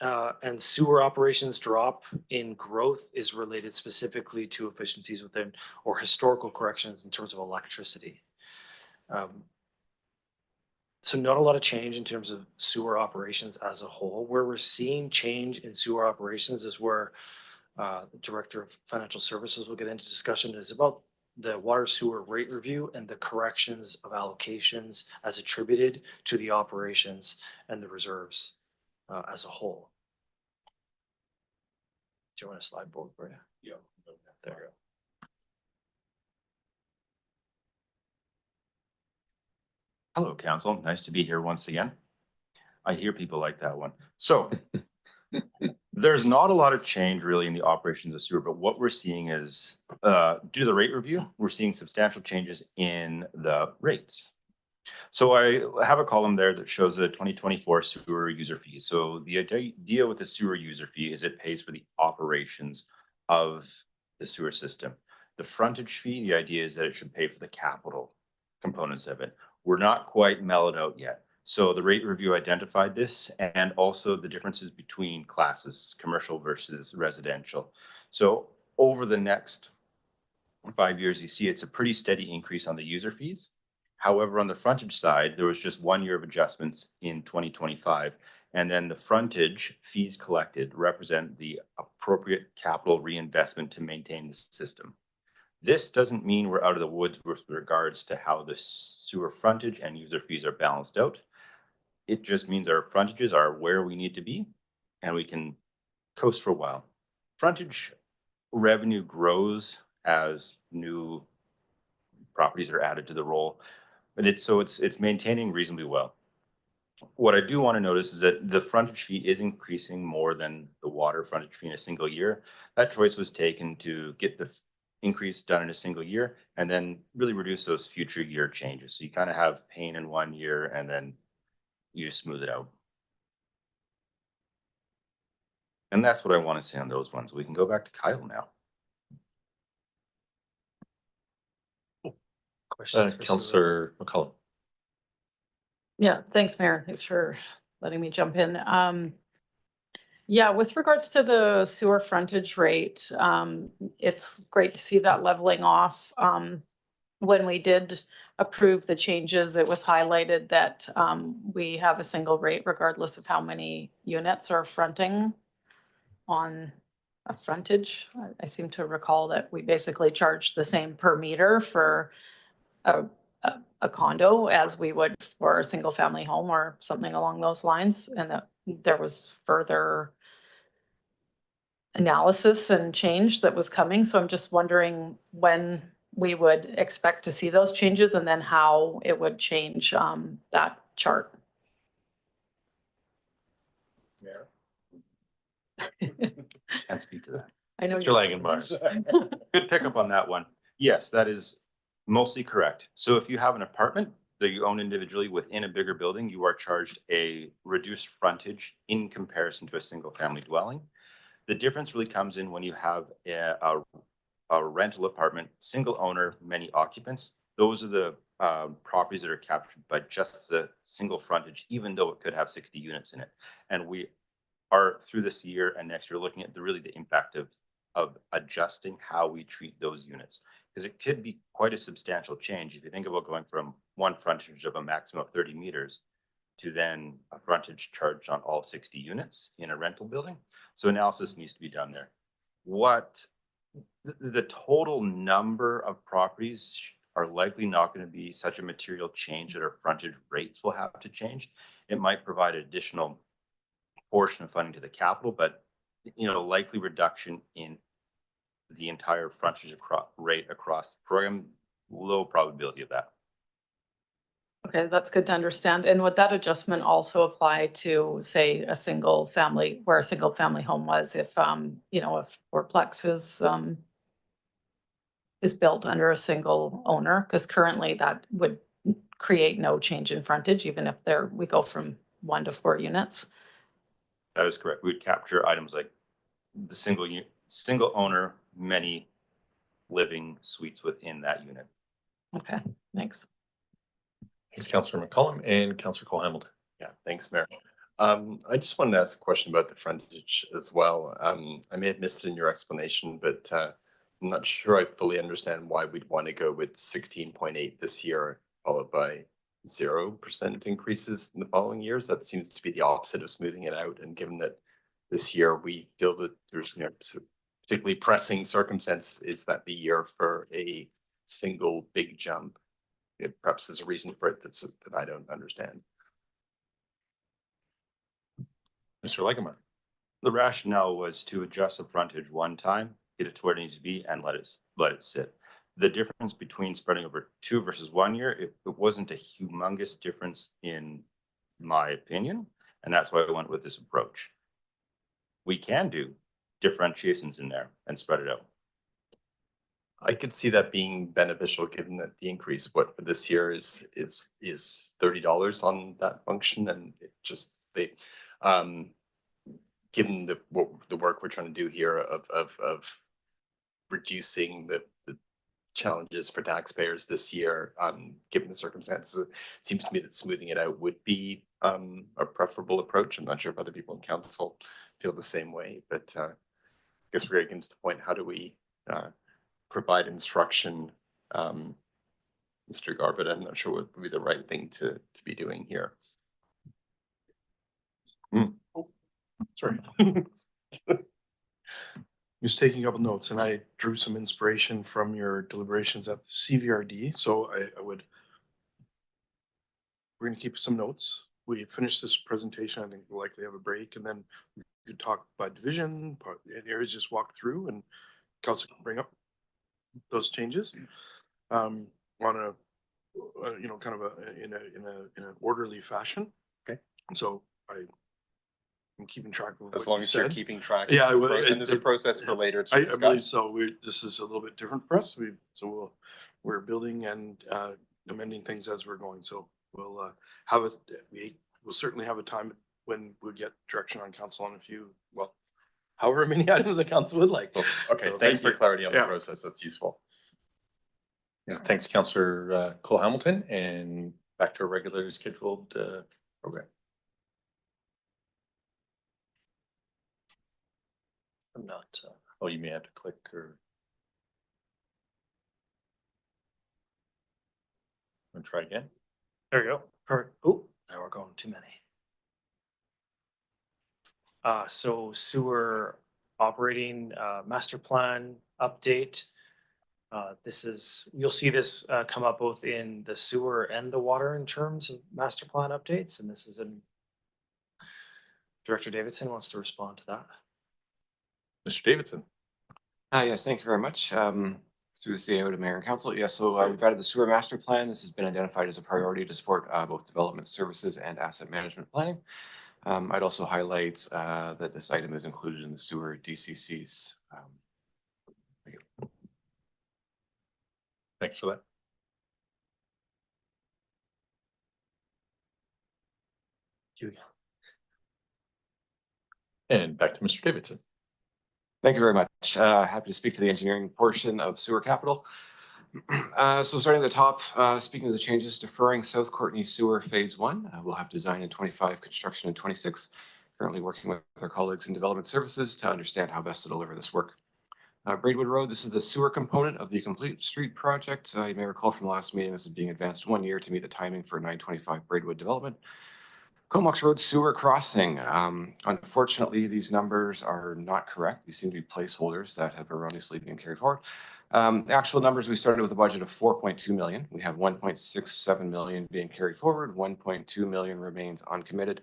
And sewer operations drop in growth is related specifically to efficiencies within or historical corrections in terms of electricity. So not a lot of change in terms of sewer operations as a whole. Where we're seeing change in sewer operations is where the Director of Financial Services will get into discussion is about the water sewer rate review and the corrections of allocations as attributed to the operations and the reserves as a whole. Do you want a slide board for you? Yeah. There you go. Hello, council. Nice to be here once again. I hear people like that one. So there's not a lot of change really in the operations of sewer, but what we're seeing is due to the rate review, we're seeing substantial changes in the rates. So I have a column there that shows the 2024 sewer user fee. So the idea with the sewer user fee is it pays for the operations of the sewer system. The frontage fee, the idea is that it should pay for the capital components of it. We're not quite mellowed out yet. So the rate review identified this and also the differences between classes, commercial versus residential. So over the next 5 years, you see it's a pretty steady increase on the user fees. However, on the frontage side, there was just 1 year of adjustments in 2025. And then the frontage fees collected represent the appropriate capital reinvestment to maintain the system. This doesn't mean we're out of the woods with regards to how the sewer frontage and user fees are balanced out. It just means our frontages are where we need to be and we can coast for a while. Frontage revenue grows as new properties are added to the roll, but it's maintaining reasonably well. What I do want to notice is that the frontage fee is increasing more than the water frontage fee in a single year. That choice was taken to get the increase done in a single year and then really reduce those future year changes. So you kind of have pain in 1 year and then you smooth it out. And that's what I want to say on those ones. We can go back to Kyle now. Questions? Councillor McCollum. Yeah, thanks, Mayor. Thanks for letting me jump in. Yeah, with regards to the sewer frontage rate, it's great to see that leveling off. When we did approve the changes, it was highlighted that we have a single rate regardless of how many units are fronting on a frontage. I seem to recall that we basically charge the same per meter for a condo as we would for a single family home or something along those lines. And that there was further analysis and change that was coming. So I'm just wondering when we would expect to see those changes and then how it would change that chart. Can't speak to that. I know Mr. Langenbach. Good pickup on that one. Yes, that is mostly correct. So if you have an apartment that you own individually within a bigger building, you are charged a reduced frontage in comparison to a single family dwelling. The difference really comes in when you have a rental apartment, single owner, many occupants. those are the properties that are captured by just the single frontage, even though it could have 60 units in it. And we are through this year and next year looking at really the impact of adjusting how we treat those units, because it could be quite a substantial change if you think about going from one frontage of a maximum of 30 meters to then a frontage charge on all 60 units in a rental building. So analysis needs to be done there. What the total number of properties are likely not going to be such a material change that our frontage rates will have to change. It might provide additional portion of funding to the capital, but likely reduction in the entire frontage rate across the program, low probability of that. Okay, that's good to understand. And would that adjustment also apply to, say, a single family, where a single family home was, if if fourplex is built under a single owner? Because currently that would create no change in frontage, even if we go from 1 to 4 units. That is correct. We'd capture items like the single owner, many living suites within that unit. Okay, thanks. Thanks, Councillor McCollum and Councillor Cole Hamilton. Yeah, thanks, Mayor. I just wanted to ask a question about the frontage as well. I may have missed it in your explanation, but I'm not sure I fully understand why we'd want to go with 16.8 this year, followed by 0% increases in the following years. That seems to be the opposite of smoothing it out. And given that this year we feel that there's particularly pressing circumstance, is that the year for a single big jump? It perhaps there's a reason for it that I don't understand. Mr. Legeman. The rationale was to adjust the frontage one time, get it to where it needs to be, and let it sit. The difference between spreading over 2 versus 1 year, it wasn't a humongous difference in my opinion, and that's why I went with this approach. We can do differentiations in there and spread it out. I could see that being beneficial, given that the increase for this year is $30 on that function, and it just given the work we're trying to do here of reducing the challenges for taxpayers this year, given the circumstances, it seems to me that smoothing it out would be a preferable approach. I'm not sure if other people in council feel the same way, but I guess we're getting to the point, how do we provide instruction, Mr. Garbett? I'm not sure what would be the right thing to be doing here. Sorry. Was taking a couple notes, and I drew some inspiration from your deliberations at the CVRD. So we're going to keep some notes. We finish this presentation. I think we'll likely have a break, and then we could talk by division, areas, just walk through, and council can bring up those changes on a kind of in an orderly fashion. Okay. So I'm keeping track of as long as you're keeping track. Yeah, and there's a process for later to discuss. I believe so. This is a little bit different for us. We're building and amending things as we're going. So we'll we'll certainly have a time when we get direction on council on a few, however many items the council would like. Okay, so thanks for clarity on the process. That's useful. Yeah, thanks, Councillor Cole Hamilton, and back to our regularly scheduled program. I'm not. Oh, you may have to click or. I'm gonna try again. There you go. Perfect. Oh, now we're going too many. So sewer operating master plan update. You'll see this come up both in the sewer and the water in terms of master plan updates, and this is Director Davidson wants to respond to that. Mr. Davidson. Yes, thank you very much. Through the CEO to Mayor and Council. Yeah, so we've added the sewer master plan. This has been identified as a priority to support both development services and asset management planning. I'd also highlight that this item is included in the sewer DCCs. Thanks for that. Here we go. And back to Mr. Davidson. Thank you very much. Happy to speak to the engineering portion of sewer capital. So starting at the top, speaking of the changes, deferring South Courtenay Sewer Phase 1. We'll have design in 25, construction in 26. Currently working with our colleagues in Development Services to understand how best to deliver this work. Braidwood Road, this is the sewer component of the complete street project. You may recall from the last meeting, this is being advanced 1 year to meet the timing for 925 Braidwood development. Comox Road sewer crossing. Unfortunately, these numbers are not correct. These seem to be placeholders that have erroneously been carried forward. The actual numbers, we started with a budget of 4.2 million. We have 1.67 million being carried forward. 1.2 million remains uncommitted.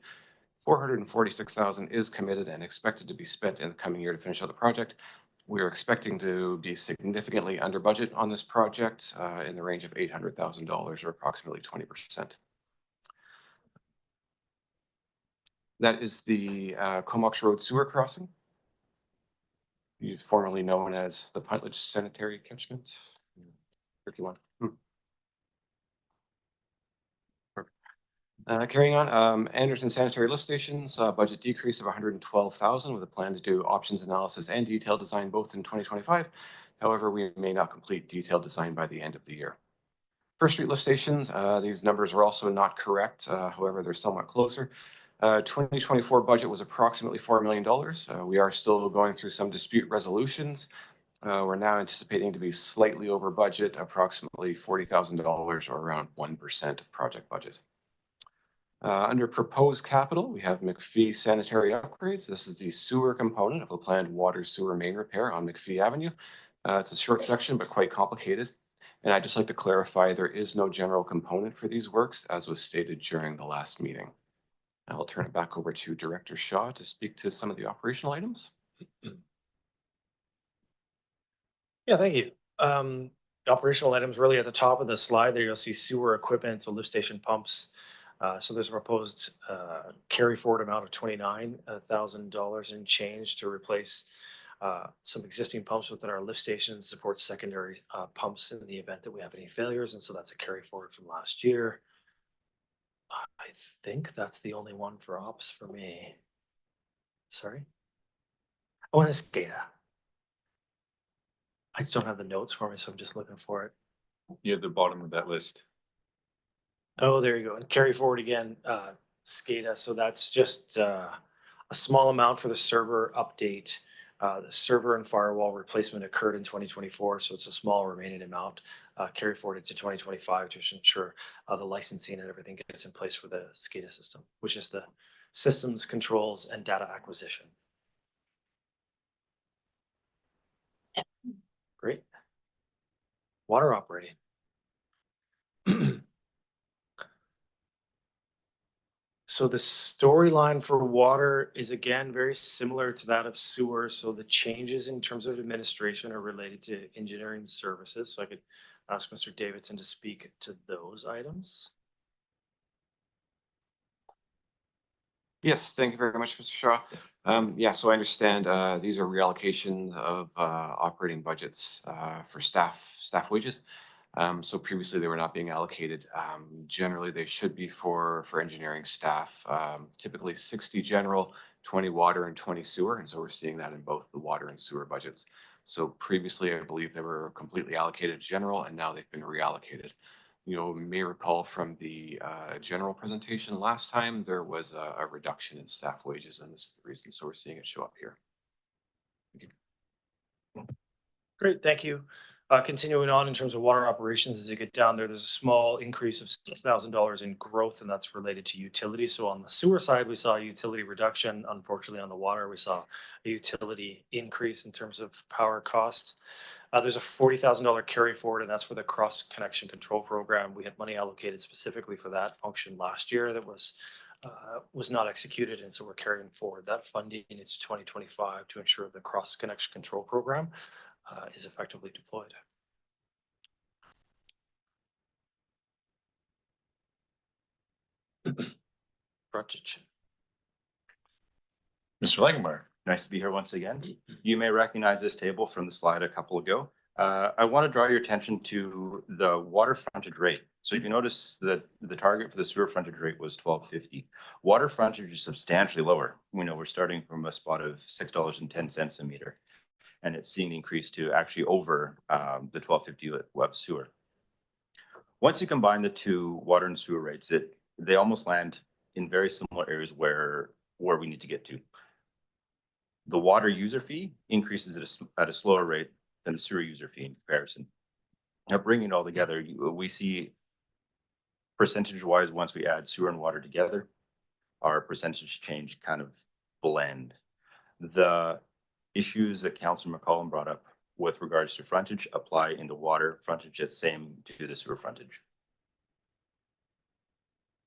446,000 is committed and expected to be spent in the coming year to finish out the project. We are expecting to be significantly under budget on this project in the range of $800,000 or approximately 20%. That is the Comox Road sewer crossing, formerly known as the Puntledge Sanitary Catchment. Tricky one. Carrying on, Anderson Sanitary Lift Stations, budget decrease of 112,000 with a plan to do options analysis and detailed design both in 2025. However, we may not complete detailed design by the end of the year. First Street Lift Stations, these numbers are also not correct. However, they're somewhat closer. 2024 budget was approximately $4 million. We are still going through some dispute resolutions. We're now anticipating to be slightly over budget, approximately $40,000 or around 1% of project budget. Under proposed capital, we have McPhee sanitary upgrades. This is the sewer component of the planned water sewer main repair on McPhee Avenue. It's a short section, but quite complicated. And I'd just like to clarify, there is no general component for these works, as was stated during the last meeting. I'll turn it back over to Director Shaw to speak to some of the operational items. Yeah, thank you. Operational items really at the top of the slide there, you'll see sewer equipment, so lift station pumps. So there's a proposed carry forward amount of $29,000 in change to replace some existing pumps within our lift stations, support secondary pumps in the event that we have any failures. And so that's a carry forward from last year. I think that's the only one for ops for me. Sorry. Oh, and this data. I just don't have the notes for me, so I'm just looking for it. Yeah, the bottom of that list. Oh, there you go. And carry forward again, SCADA. So that's just a small amount for the server update. The server and firewall replacement occurred in 2024. So it's a small remaining amount carry forward into 2025 to ensure the licensing and everything gets in place for the SCADA system, which is the systems, controls, and data acquisition. Great. Water operating. So the storyline for water is again very similar to that of sewer. So the changes in terms of administration are related to engineering services. So I could ask Mr. Davidson to speak to those items. Yes, thank you very much, Mr. Shaw. Yeah, so I understand these are reallocations of operating budgets for staff wages. So previously they were not being allocated. Generally, they should be for engineering staff, typically 60 general, 20 water and 20 sewer. And so we're seeing that in both the water and sewer budgets. So previously, I believe they were completely allocated general, and now they've been reallocated. You may recall from the general presentation last time, there was a reduction in staff wages, and this is the reason. So we're seeing it show up here. Thank you. Great, thank you. Continuing on in terms of water operations, as you get down there, there's a small increase of $6,000 in growth, and that's related to utility. So on the sewer side, we saw a utility reduction. Unfortunately, on the water, we saw a utility increase in terms of power cost. There's a $40,000 carry forward, and that's for the cross connection control program. We had money allocated specifically for that function last year that was not executed, and so we're carrying forward that funding into 2025 to ensure the cross connection control program is effectively deployed. Frontage. Mr. Langenmeyer. Nice to be here once again. You may recognize this table from the slide a couple ago. I want to draw your attention to the water frontage rate. So if you notice that the target for the sewer frontage rate was $12.50. Water frontage is substantially lower. We know we're starting from a spot of $6.10 a meter. and it's seen increase to actually over the 1250 web sewer. Once you combine the two water and sewer rates, they almost land in very similar areas where we need to get to. The water user fee increases at a slower rate than the sewer user fee in comparison. Now, bringing it all together, we see percentage-wise, once we add sewer and water together, our percentage change kind of blend. The issues that Councilor McCollum brought up with regards to frontage apply in the water frontage, the same to the sewer frontage.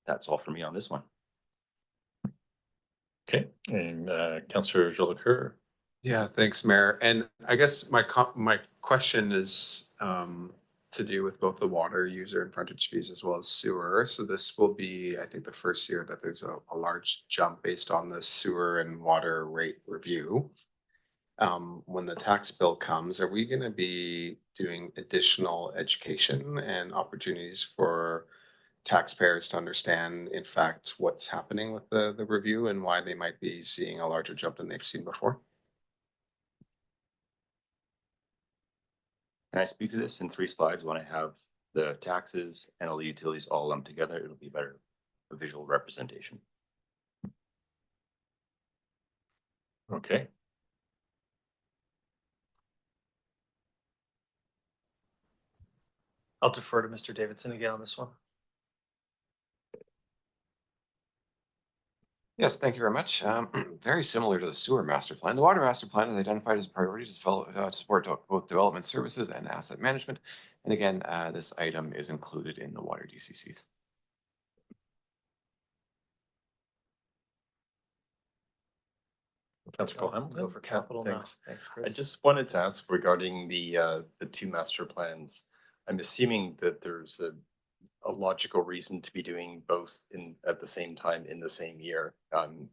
That's all for me on this one. Okay, and Councillor Jolicoeur. Yeah, thanks, Mayor. And I guess my question is to do with both the water user and frontage fees as well as sewer. So this will be, I think, the first year that there's a large jump based on the sewer and water rate review. When the tax bill comes, are we going to be doing additional education and opportunities for taxpayers to understand, in fact, what's happening with the review and why they might be seeing a larger jump than they've seen before? Can I speak to this in 3 slides when I have the taxes and all the utilities all lumped together? It'll be better a visual representation. Okay. I'll defer to Mr. Davidson again on this one. Yes, thank you very much. Very similar to the sewer master plan. The water master plan is identified as a priority to support both development services and asset management. And again, this item is included in the water DCCs. Councillor Hamilton. Go for capital now. Thanks. Thanks, I Chris. just wanted to ask regarding the 2 master plans. I'm assuming that there's a logical reason to be doing both at the same time in the same year.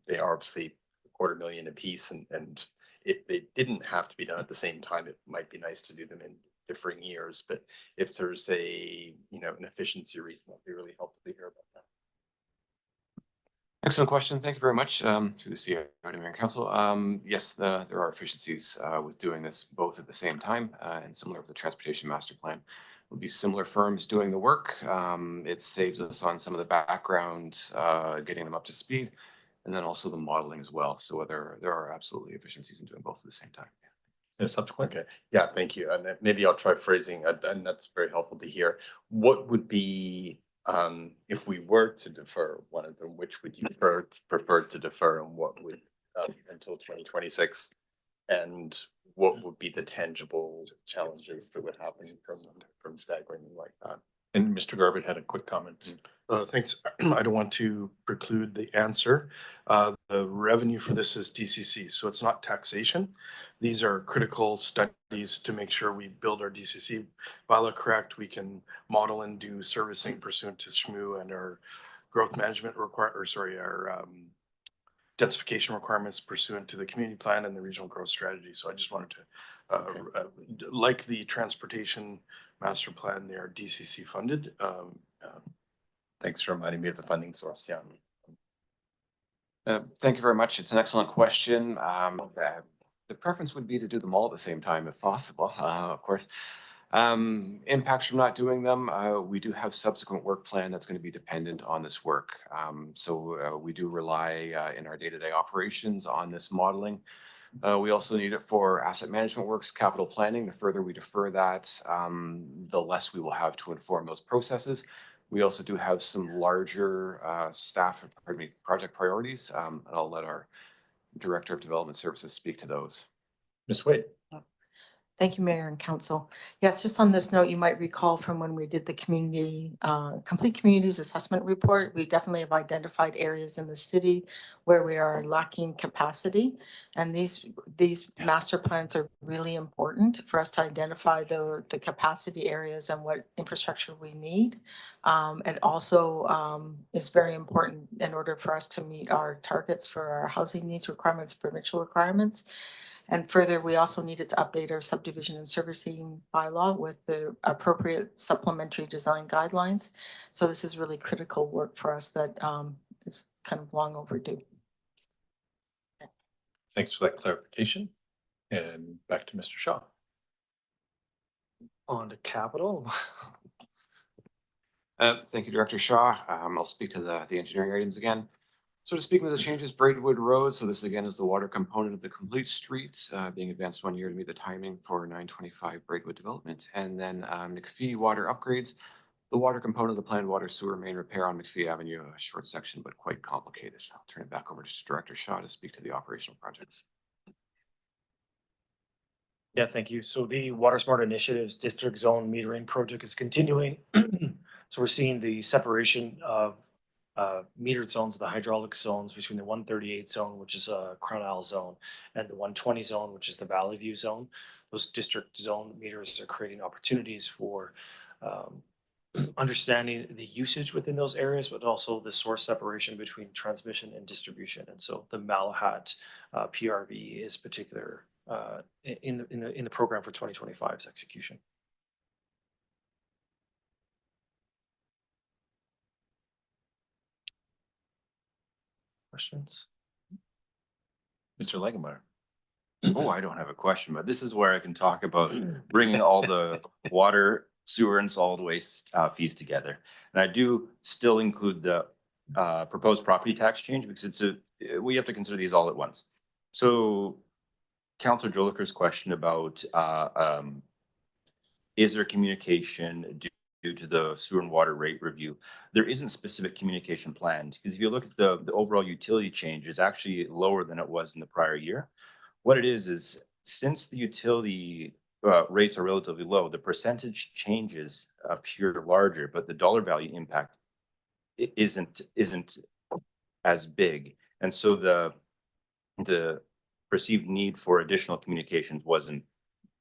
They are obviously $250,000 a piece, and if they didn't have to be done at the same time, it might be nice to do them in differing years. But if there's an efficiency reason, that'd be really helpful to hear about that. Excellent question. Thank you very much. Through the CEO and Mayor and Council. Yes, there are efficiencies with doing this both at the same time, and similar with the transportation master plan. Will be similar firms doing the work. It saves us on some of the background, getting them up to speed, and then also the modeling as well. So there are absolutely efficiencies in doing both at the same time. And subsequent. Okay, yeah, thank you. And maybe I'll try phrasing, and that's very helpful to hear. What would be, if we were to defer one of them, which would you prefer to defer, and what would until 2026? And what would be the tangible challenges that would happen from staggering like that? And Mr. Garbutt had a quick comment. Thanks. I don't want to preclude the answer. The revenue for this is DCC, so it's not taxation. These are critical studies to make sure we build our DCC bylaw correct. We can model and do servicing pursuant to SHMU and our growth management our densification requirements pursuant to the community plan and the regional growth strategy. So I just wanted to, like the transportation master plan, they are DCC funded. Thanks for reminding me of the funding source. Yeah. Thank you very much. It's an excellent question. The preference would be to do them all at the same time if possible, of course. Impacts from not doing them, we do have subsequent work plan that's going to be dependent on this work. So we do rely in our day-to-day operations on this modeling. We also need it for asset management works, capital planning. The further we defer that, the less we will have to inform those processes. We also do have some larger project priorities, and I'll let our Director of Development Services speak to those. Ms. Wade. Thank you, Mayor and Council. Yes, just on this note, you might recall from when we did the Complete Communities Assessment Report, we definitely have identified areas in the city where we are lacking capacity. And these master plans are really important for us to identify the capacity areas and what infrastructure we need. It also is very important in order for us to meet our targets for our housing needs requirements, provincial requirements. And further, we also needed to update our subdivision and servicing bylaw with the appropriate supplementary design guidelines. So this is really critical work for us that is kind of long overdue. Thanks for that clarification. And back to Mr. Shaw. On to capital. Thank you, Director Shaw. I'll speak to the engineering items again. So to speak with the changes, Braidwood Road, so this again is the water component of the complete street, being advanced 1 year to meet the timing for 925 Braidwood development. And then McPhee water upgrades, the water component of the planned water sewer main repair on McPhee Avenue, a short section, but quite complicated. I'll turn it back over to Director Shaw to speak to the operational projects. Yeah, thank you. So the Water Smart Initiatives District Zone Metering Project is continuing. So we're seeing the separation of metered zones, the hydraulic zones between the 138 zone, which is a Crown Isle zone, and the 120 zone, which is the Valley View zone. Those district zone meters are creating opportunities for understanding the usage within those areas, but also the source separation between transmission and distribution. And so the Malahat PRV is particular in the program for 2025's execution. Questions? Mr. Legemeyer. Oh, I don't have a question, but this is where I can talk about bringing all the water, sewer and solid waste fees together. And I do still include the proposed property tax change because we have to consider these all at once. So Councillor Joliker's question about is there communication due to the sewer and water rate review? There isn't specific communication planned because if you look at the overall utility change is actually lower than it was in the prior year. What it is since the utility rates are relatively low, the percentage changes appear larger, but the dollar value impact isn't as big. And so the perceived need for additional communications wasn't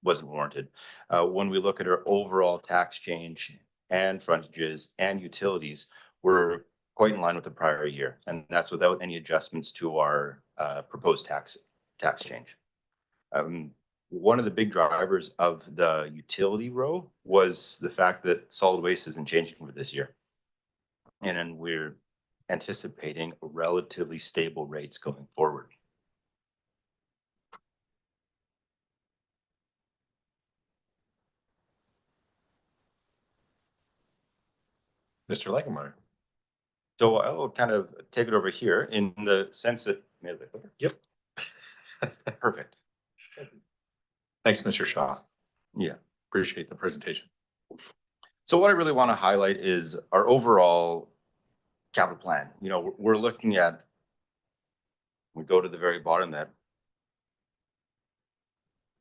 warranted. When we look at our overall tax change and frontages and utilities, we're quite in line with the prior year. And that's without any adjustments to our proposed tax change. One of the big drivers of the utility row was the fact that solid waste isn't changing for this year. And then we're anticipating relatively stable rates going forward. Mr. Legemeyer. So I'll kind of take it over here in the sense that. Yep. Perfect. Thanks, Mr. Shaw. Yeah. Appreciate the presentation. So what I really want to highlight is our overall capital plan. You know, we're looking at, we go to the very bottom that,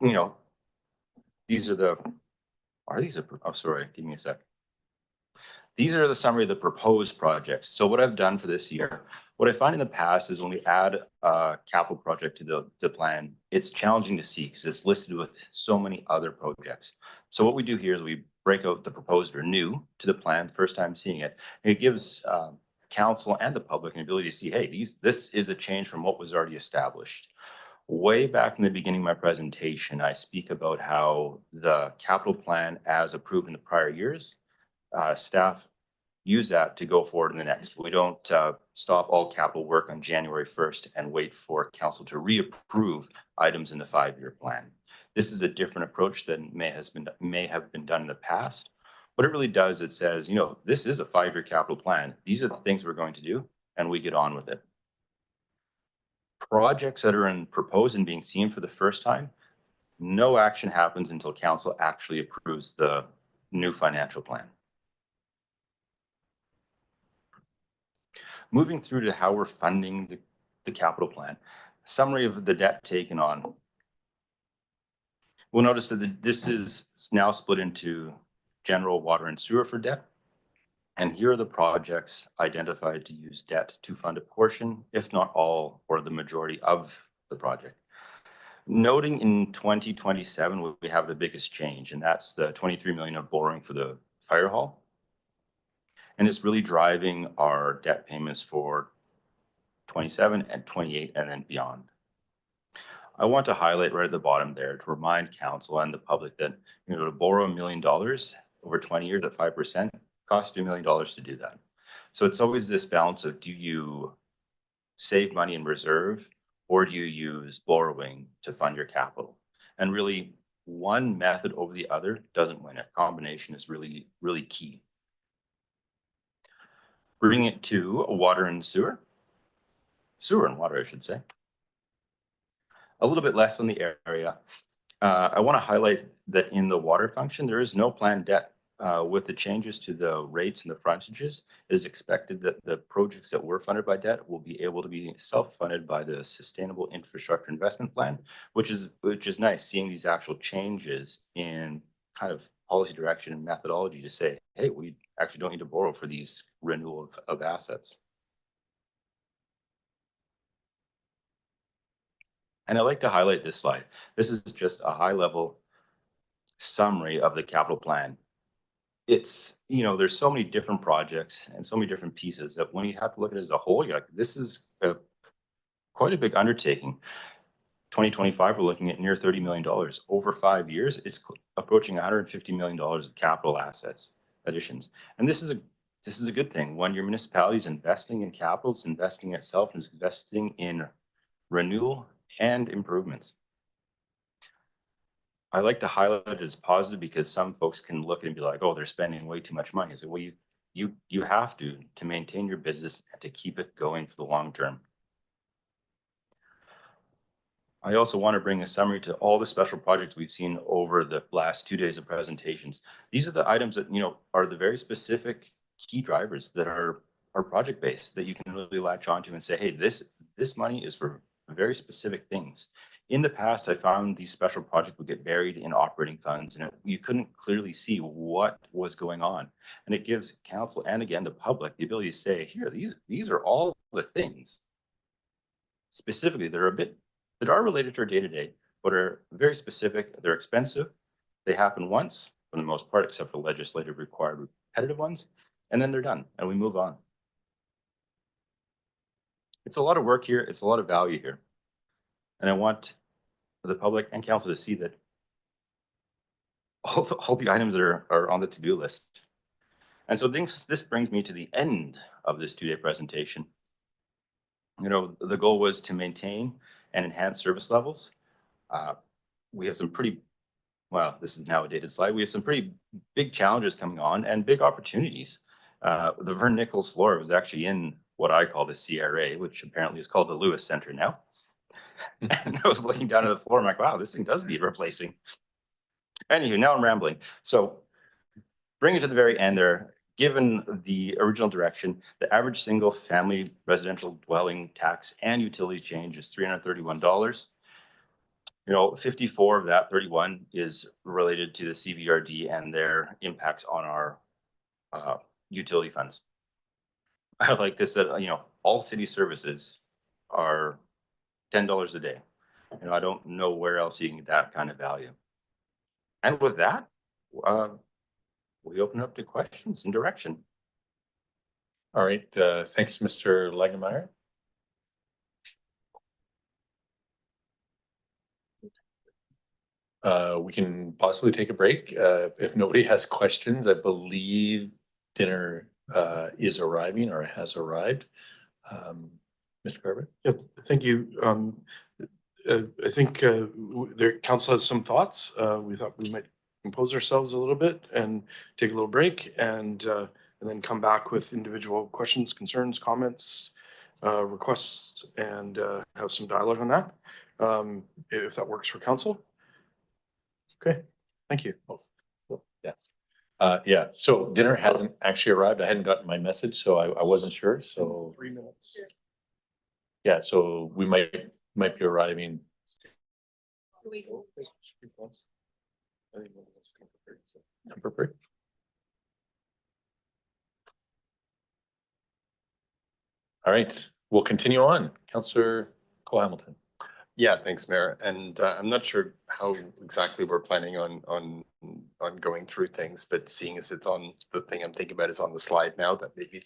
you know, these are the, oh, sorry, give me a sec. These are the summary of the proposed projects. So what I've done for this year, what I find in the past is when we add a capital project to the plan, it's challenging to see because it's listed with so many other projects. So what we do here is we break out the proposed or new to the plan, the first time seeing it. And it gives council and the public an ability to see, hey, this is a change from what was already established. Way back in the beginning of my presentation, I speak about how the capital plan as approved in the prior years, staff use that to go forward in the next. We don't stop all capital work on January 1st and wait for council to reapprove items in the 5-year plan. This is a different approach than may have been done in the past. What it really does, it says, you know, this is a 5-year capital plan. These are the things we're going to do, and we get on with it. Projects that are in proposed and being seen for the first time, no action happens until council actually approves the new financial plan. Moving through to how we're funding the capital plan. Summary of the debt taken on. We'll notice that this is now split into general water and sewer for debt. And here are the projects identified to use debt to fund a portion, if not all, or the majority of the project. Noting in 2027, we have the biggest change, and that's the 23 million of borrowing for the fire hall. And it's really driving our debt payments for 27 and 28 and then beyond. I want to highlight right at the bottom there to remind council and the public that, you know, to borrow $1 million over 20 years at 5% costs $2 million to do that. So it's always this balance of, do you save money in reserve or do you use borrowing to fund your capital? And really, one method over the other doesn't win. A combination is really, really key. Bring it to water and sewer. Sewer and water, I should say. A little bit less on the area. I want to highlight that in the water function, there is no planned debt. With the changes to the rates and the frontages, it is expected that the projects that were funded by debt will be able to be self-funded by the Sustainable Infrastructure Investment Plan, which is nice, seeing these actual changes in kind of policy direction and methodology to say, hey, we actually don't need to borrow for these renewal of assets. And I like to highlight this slide. This is just a high-level summary of the capital plan. It's, there's so many different projects and so many different pieces that when you have to look at it as a whole, you're like, this is quite a big undertaking. 2025, we're looking at near $30 million. Over 5 years, it's approaching $150 million of capital assets additions. And this is a good thing. When your municipality is investing in capital, it's investing in itself and is investing in renewal and improvements. I like to highlight it as positive because some folks can look at it and be like, oh, they're spending way too much money. So, well, you have to maintain your business and to keep it going for the long term. I also want to bring a summary to all the special projects we've seen over the last 2 days of presentations. These are the items that, are the very specific key drivers that are project based that you can really latch onto and say, hey, this money is for very specific things. In the past, I found these special projects would get buried in operating funds and you couldn't clearly see what was going on. And it gives council and again, the public the ability to say, here, these are all the things specifically that are related to our day-to-day, but are very specific. They're expensive. They happen once for the most part, except for legislative required repetitive ones. And then they're done and we move on. It's a lot of work here. It's a lot of value here. And I want the public and council to see that all the items that are on the to-do list. And so this brings me to the end of this 2-day presentation. The goal was to maintain and enhance service levels. We have some pretty, well, this is now a dated slide. We have some pretty big challenges coming on and big opportunities. The Vern Nichols floor was actually in what I call the CRA, which apparently is called the Lewis Center now. And I was looking down at the floor, I'm like, wow, this thing does need replacing. Anywho, now I'm rambling. So bring it to the very end there. Given the original direction, the average single family residential dwelling tax and utility change is $331. 54 of that 31 is related to the CVRD and their impacts on our utility funds. I like this that, all city services are $10 a day. I don't know where else you can get that kind of value. And with that, we open up to questions and direction. All right, thanks, Mr. Legemeyer. We can possibly take a break. If nobody has questions, I believe dinner is arriving or has arrived. Mr. Garber? Yeah, thank you. I think the council has some thoughts. We thought we might compose ourselves a little bit and take a little break and then come back with individual questions, concerns, comments, requests, and have some dialogue on that, if that works for council. Okay, thank you. Yeah, so dinner hasn't actually arrived. I hadn't gotten my message, so I wasn't sure. So 3 minutes. Yeah, so we might be arriving. All right, we'll continue on. Councillor Cole Hamilton. Yeah, thanks, Mayor. And I'm not sure how exactly we're planning on going through things, but seeing as it's on, the thing I'm thinking about is on the slide now, that maybe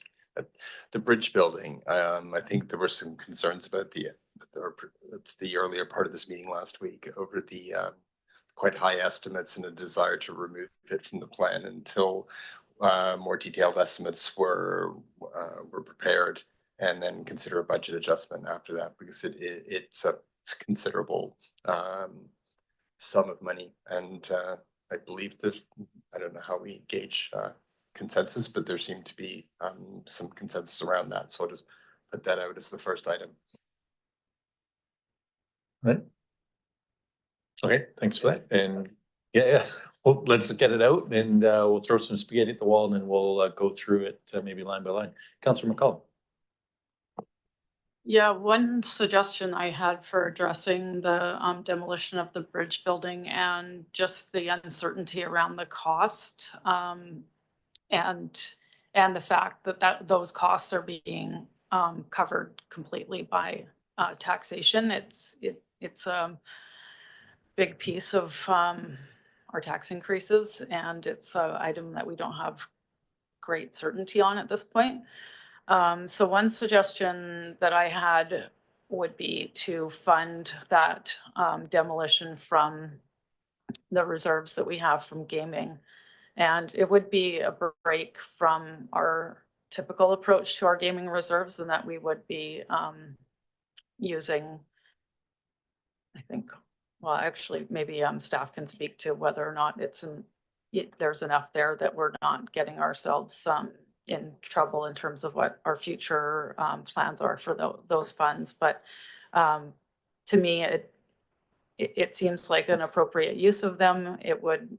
the bridge building. I think there were some concerns about the earlier part of this meeting last week over the quite high estimates and a desire to remove it from the plan until more detailed estimates were prepared, and then consider a budget adjustment after that, because it's considerable sum of money. And I believe that, I don't know how we gauge consensus, but there seemed to be some consensus around that. So I'll just put that out as the first item. Right. Okay, thanks for that. And yeah, well, let's get it out and we'll throw some spaghetti at the wall and then we'll go through it maybe line by line. Councillor McCollum. Yeah, one suggestion I had for addressing the demolition of the bridge building and just the uncertainty around the cost, and the fact that those costs are being covered completely by taxation. It's a big piece of our tax increases, and it's an item that we don't have great certainty on at this point. So one suggestion that I had would be to fund that demolition from the reserves that we have from gaming. And it would be a break from our typical approach to our gaming reserves, and that we would be using, I think, well, actually, maybe staff can speak to whether or not there's enough there that we're not getting ourselves in trouble in terms of what our future plans are for those funds. But to me, it seems like an appropriate use of them. It would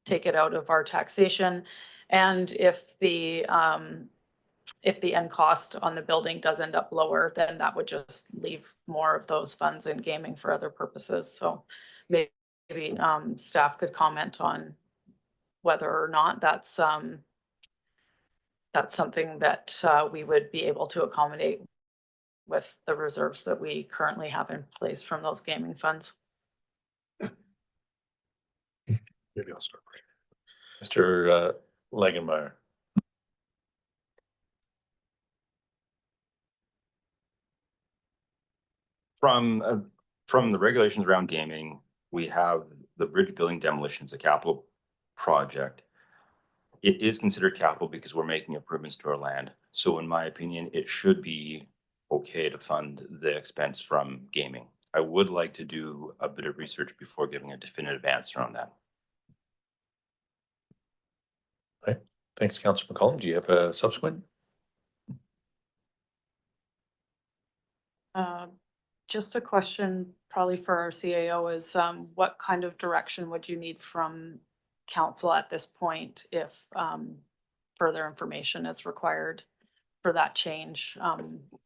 take it out of our taxation. And if the end cost on the building does end up lower, then that would just leave more of those funds in gaming for other purposes. So maybe staff could comment on whether or not that's something that we would be able to accommodate with the reserves that we currently have in place from those gaming funds. Maybe I'll start. Mr. Langenmeyer. From the regulations around gaming, we have the bridge building demolition as a capital project. It is considered capital because we're making improvements to our land. So in my opinion, it should be okay to fund the expense from gaming. I would like to do a bit of research before giving a definitive answer on that. Okay, thanks, Councillor McCollum. Do you have a subsequent? Just a question probably for our CAO is what kind of direction would you need from council at this point if further information is required for that change?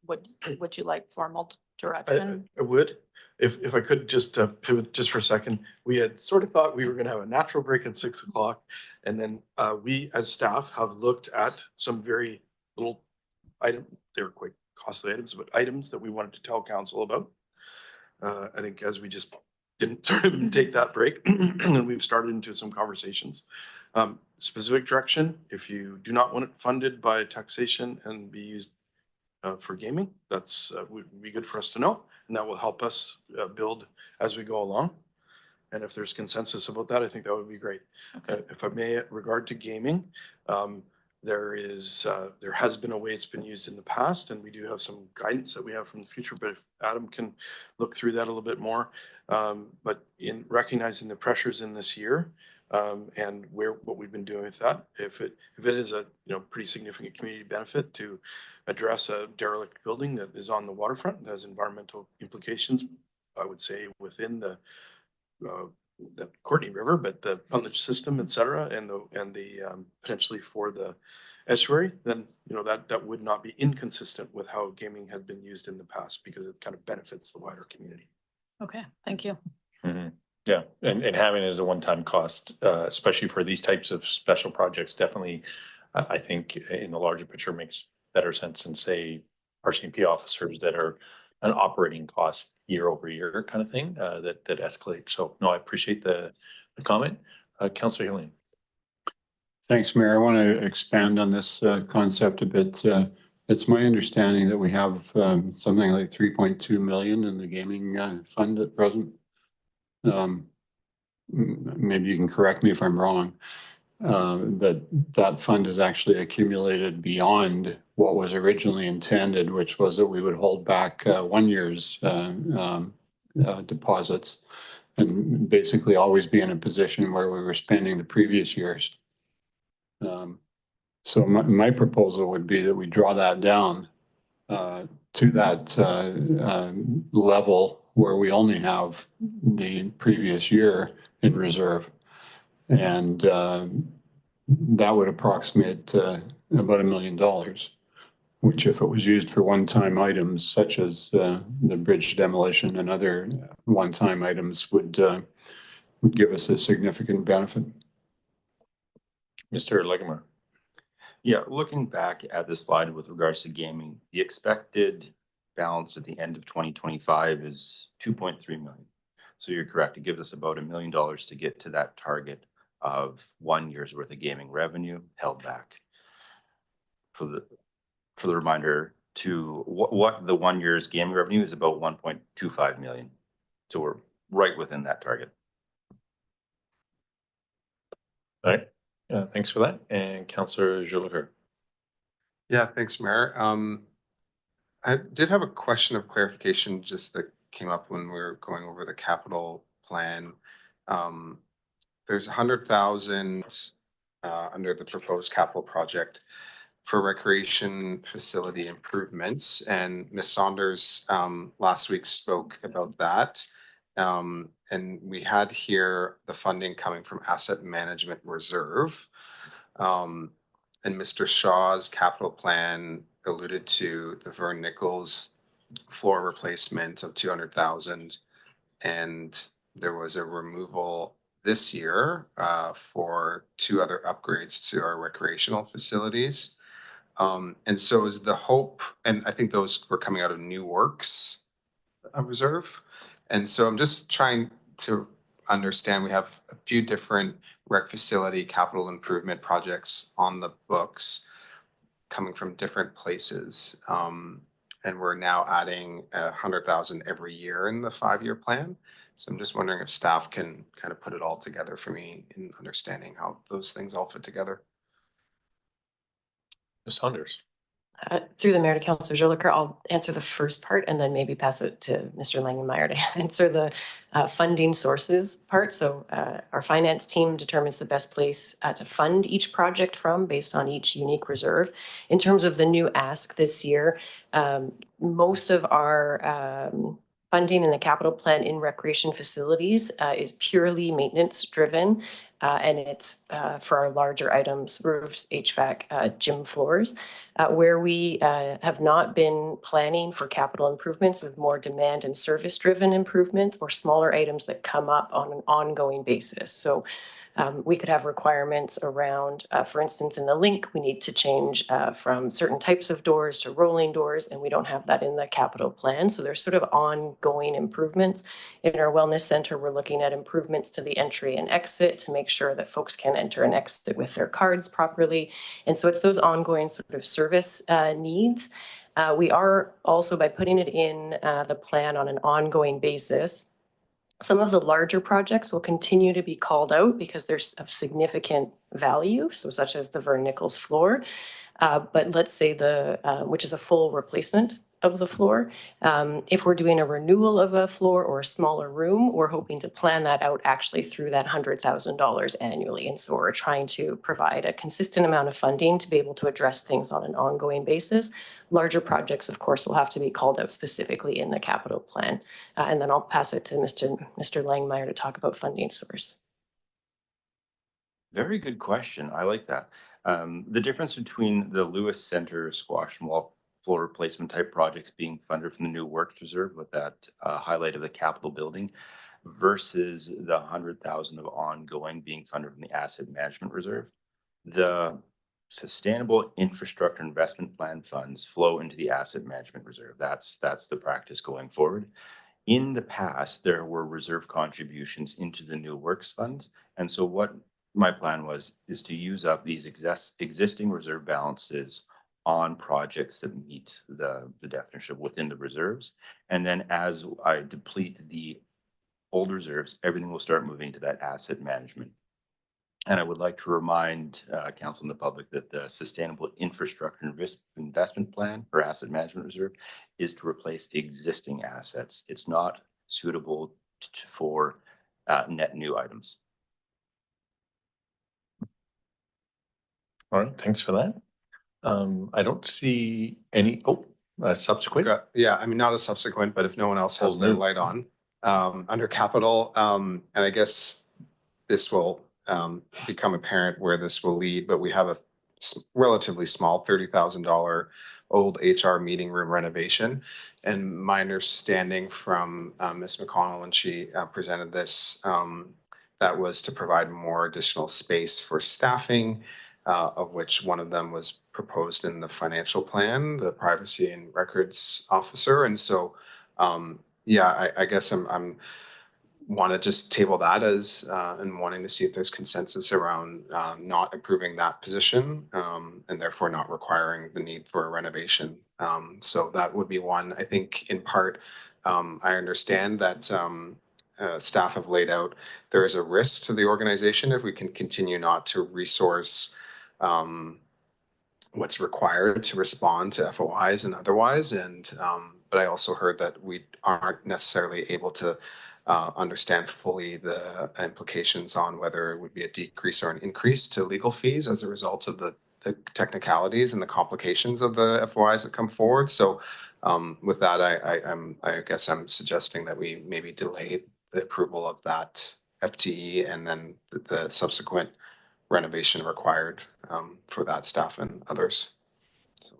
Would you like formal direction? I would, if I could just pivot just for a second. We had sort of thought we were going to have a natural break at 6 o'clock. And then we as staff have looked at some very little items. They were quite costly items, but items that we wanted to tell council about. I think as we just didn't sort of take that break, and we've started into some conversations. Specific direction, if you do not want it funded by taxation and be used for gaming, that's would be good for us to know, and that will help us build as we go along. And if there's consensus about that, I think that would be great. Okay. If I may, regard to gaming, there has been a way it's been used in the past, and we do have some guidance that we have from the future, but if Adam can look through that a little bit more. But in recognizing the pressures in this year, and what we've been doing with that, if it is a pretty significant community benefit to address a derelict building that is on the waterfront that has environmental implications, I would say within the Courtenay River, but the pumpage system, et cetera, and the potentially for the estuary, then that would not be inconsistent with how gaming had been used in the past, because it kind of benefits the wider community. Okay, thank you. Mm-hmm. Yeah, and having it as a one-time cost, especially for these types of special projects, definitely, I think in the larger picture makes better sense than say RCMP officers that are an operating cost year over year kind of thing that escalates. So no, I appreciate the comment. Councillor Healing. Thanks, Mayor. I want to expand on this concept a bit. It's my understanding that we have something like 3.2 million in the gaming fund at present. Maybe you can correct me if I'm wrong. That fund is actually accumulated beyond what was originally intended, which was that we would hold back 1 year's deposits. and basically always be in a position where we were spending the previous years. So my proposal would be that we draw that down to that level where we only have the previous year in reserve. And that would approximate about $1 million, which if it was used for one-time items such as the bridge demolition and other one-time items would give us a significant benefit. Mr. Legemer. Yeah, looking back at the slide with regards to gaming, the expected balance at the end of 2025 is 2.3 million. So you're correct. It gives us about $1 million to get to that target of 1 year's worth of gaming revenue held back. For the reminder to what the 1 year's gaming revenue is about 1.25 million. So we're right within that target. All right. Thanks for that. And Councillor Jolicoeur. Yeah, thanks, Mayor. I did have a question of clarification just that came up when we were going over the capital plan. There's 100,000 under the proposed capital project for recreation facility improvements, and Ms. Saunders last week spoke about that. And we had here the funding coming from asset management reserve. And Mr. Shaw's capital plan alluded to the Vern Nichols floor replacement of 200,000. And there was a removal this year for 2 other upgrades to our recreational facilities. And so is the hope, and I think those were coming out of New Works reserve. And so I'm just trying to understand, we have a few different rec facility capital improvement projects on the books coming from different places. And we're now adding 100,000 every year in the 5-year plan. So I'm just wondering if staff can kind of put it all together for me in understanding how those things all fit together. Ms. Saunders. Through the Mayor to Councillor Jolicoeur, I'll answer the first part and then maybe pass it to Mr. Langenmeyer to answer the funding sources part. So our finance team determines the best place to fund each project from based on each unique reserve. In terms of the new ask this year, most of our funding in the capital plan in recreation facilities is purely maintenance driven. And it's for our larger items, roofs, HVAC, gym floors, where we have not been planning for capital improvements with more demand and service driven improvements or smaller items that come up on an ongoing basis. So we could have requirements around, for instance, in the link, we need to change from certain types of doors to rolling doors, and we don't have that in the capital plan. So there's sort of ongoing improvements. In our wellness center, we're looking at improvements to the entry and exit to make sure that folks can enter and exit with their cards properly. And so it's those ongoing sort of service needs. We are also, by putting it in the plan on an ongoing basis, some of the larger projects will continue to be called out because they're of significant value, so such as the Vern Nichols floor. But let's say which is a full replacement of the floor. If we're doing a renewal of a floor or a smaller room, we're hoping to plan that out actually through that $100,000 annually. And so we're trying to provide a consistent amount of funding to be able to address things on an ongoing basis. Larger projects, of course, will have to be called out specifically in the capital plan. And then I'll pass it to Mr. Langenmeyer to talk about funding source. Very good question. I like that. The difference between the Lewis Center squash and wall floor replacement type projects being funded from the New Works Reserve with that highlight of the capital building versus the 100,000 of ongoing being funded from the asset management reserve. The sustainable infrastructure investment plan funds flow into the asset management reserve. That's the practice going forward. In the past, there were reserve contributions into the New Works funds. And so what my plan is to use up these existing reserve balances on projects that meet the definition within the reserves. And then as I deplete the old reserves, everything will start moving to that asset management. And I would like to remind council and the public that the sustainable infrastructure investment plan or asset management reserve is to replace existing assets. It's not suitable for net new items. All right, thanks for that. I don't see any, subsequent. Yeah, I mean, not a subsequent, but if no one else has their light on, under capital, and I guess this will become apparent where this will lead, but we have a relatively small $30,000 old HR meeting room renovation. And my understanding from Ms. McConnell when she presented this, that was to provide more additional space for staffing, of which one of them was proposed in the financial plan, the privacy and records officer. And so, yeah, I guess I'm want to just table that as and wanting to see if there's consensus around not approving that position and therefore not requiring the need for a renovation. So that would be one. I think in part, I understand that staff have laid out there is a risk to the organization if we can continue not to resource what's required to respond to FOIs and otherwise. And but I also heard that we aren't necessarily able to understand fully the implications on whether it would be a decrease or an increase to legal fees as a result of the technicalities and the complications of the FOIs that come forward. So with that, I guess I'm suggesting that we maybe delay the approval of that FTE and then the subsequent renovation required for that staff and others. So.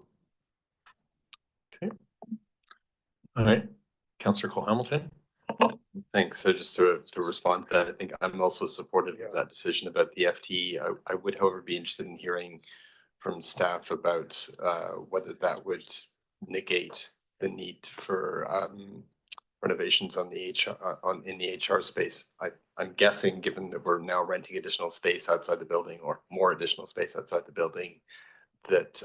Okay. All right, Councillor Cole Hamilton. Thanks. So just to respond to that, I think I'm also supportive of that decision about the FTE. I would, however, be interested in hearing from staff about whether that would negate the need for renovations on the HR in the HR space. I'm guessing, given that we're now renting additional space outside the building or more additional space outside the building, that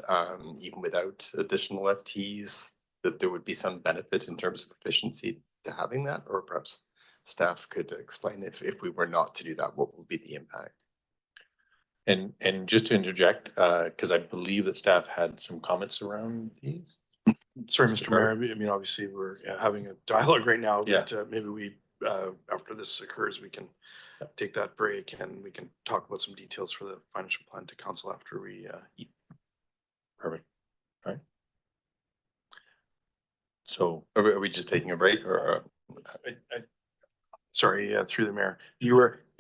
even without additional FTEs, that there would be some benefit in terms of efficiency to having that, or perhaps staff could explain if we were not to do that, what would be the impact? And just to interject, because I believe that staff had some comments around these. Sorry, Mr. Mayor. I mean, obviously, we're having a dialogue right now, Yeah. but maybe we, after this occurs, we can take that break and we can talk about some details for the financial plan to council after we eat. Perfect. All right. So Are we just taking a break or? Sorry, through the mayor. He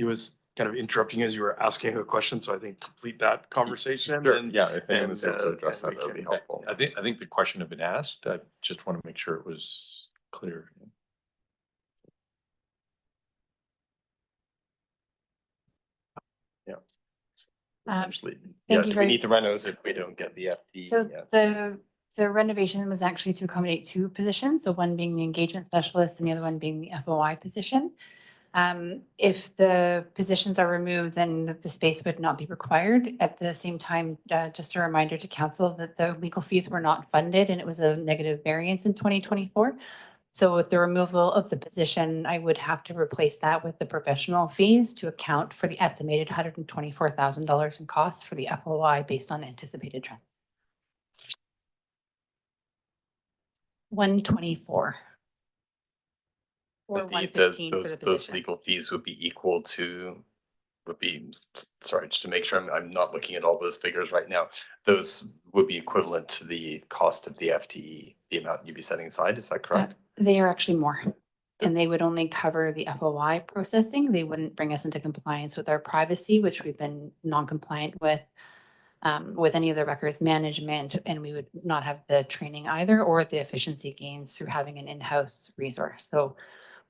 was kind of interrupting as you were asking a question, so I think complete that conversation. Sure. And, Yeah, if anyone's able to address and that, that would be can- helpful. I think the question had been asked. I just want to make sure it was clear. Yeah. Um, Essentially, thank do you we very- need the renos if we don't get the FTE? So Yeah. the renovation was actually to accommodate two positions, so one being the engagement specialist and the other one being the FOI position. If the positions are removed, then the space would not be required. At the same time, just a reminder to council that the legal fees were not funded and it was a negative variance in 2024. So with the removal of the position, I would have to replace that with the professional fees to account for the estimated $124,000 in costs for the FOI based on anticipated trends. 124. Or But 115 for the those position. legal fees would be equal to, sorry, just to make sure I'm not looking at all those figures right now. Those would be equivalent to the cost of the FTE, the amount you'd be setting aside. Is that correct? They are actually more. And they would only cover the FOI processing. They wouldn't bring us into compliance with our privacy, which we've been non-compliant with any of the records management, and we would not have the training either or the efficiency gains through having an in-house resource. So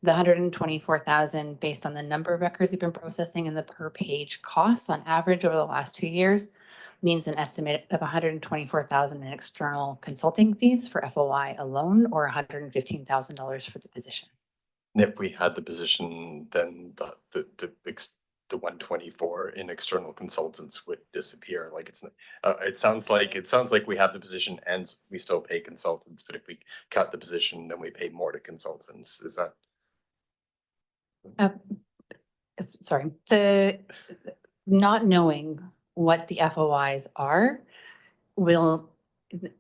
the 124,000 based on the number of records we've been processing and the per page costs on average over the last 2 years means an estimate of 124,000 in external consulting fees for FOI alone, or $115,000 for the position. And if we had the position, then the 124 in external consultants would disappear. Like it sounds like we have the position and we still pay consultants, but if we cut the position, then we pay more to consultants. Is that? Sorry, the not knowing what the FOIs are will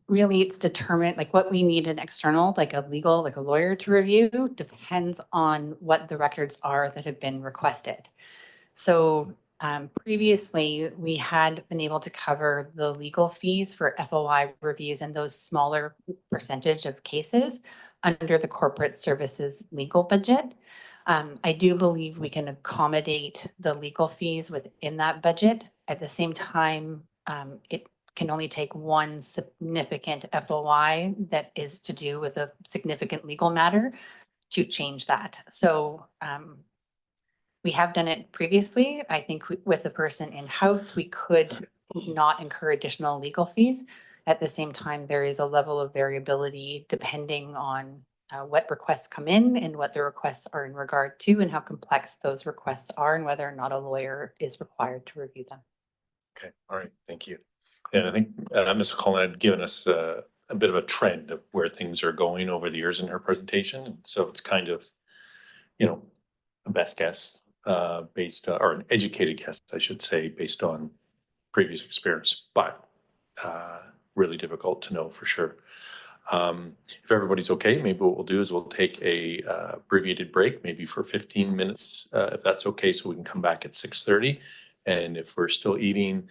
really it's determined, like what we need an external, like a legal, like a lawyer to review depends on what the records are that have been requested. So previously, we had been able to cover the legal fees for FOI reviews and those smaller percentage of cases under the corporate services legal budget. I do believe we can accommodate the legal fees within that budget. At the same time, it can only take one significant FOI that is to do with a significant legal matter to change that. So we have done it previously. I think with the person in-house, we could not incur additional legal fees. At the same time, there is a level of variability depending on what requests come in and what the requests are in regard to and how complex those requests are and whether or not a lawyer is required to review them. Okay, all right, thank you. And I think Ms. Cullen had given us a bit of a trend of where things are going over the years in her presentation. So it's kind of, you know, a best guess based, or an educated guess, I should say, based on previous experience, but really difficult to know for sure. If everybody's okay, maybe what we'll do is we'll take a abbreviated break, maybe for 15 minutes, if that's okay, so we can come back at 6:30. And if we're still eating,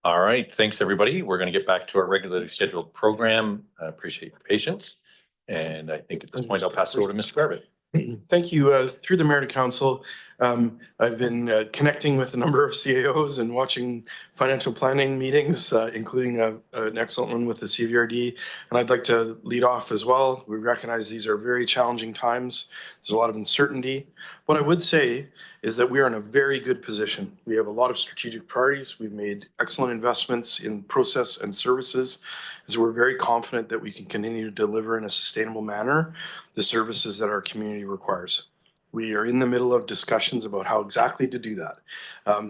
All right, thanks, everybody. We're going to get back to our regularly scheduled program. I appreciate your patience. And I think at this point, I'll pass it over to Mr. Garbutt. Thank you. Through the mayor to council, I've been connecting with a number of CAOs and watching financial planning meetings, including an excellent one with the CVRD. And I'd like to lead off as well. We recognize these are very challenging times. There's a lot of uncertainty. What I would say is that we are in a very good position. We have a lot of strategic priorities. We've made excellent investments in process and services. So we're very confident that we can continue to deliver in a sustainable manner the services that our community requires. We are in the middle of discussions about how exactly to do that.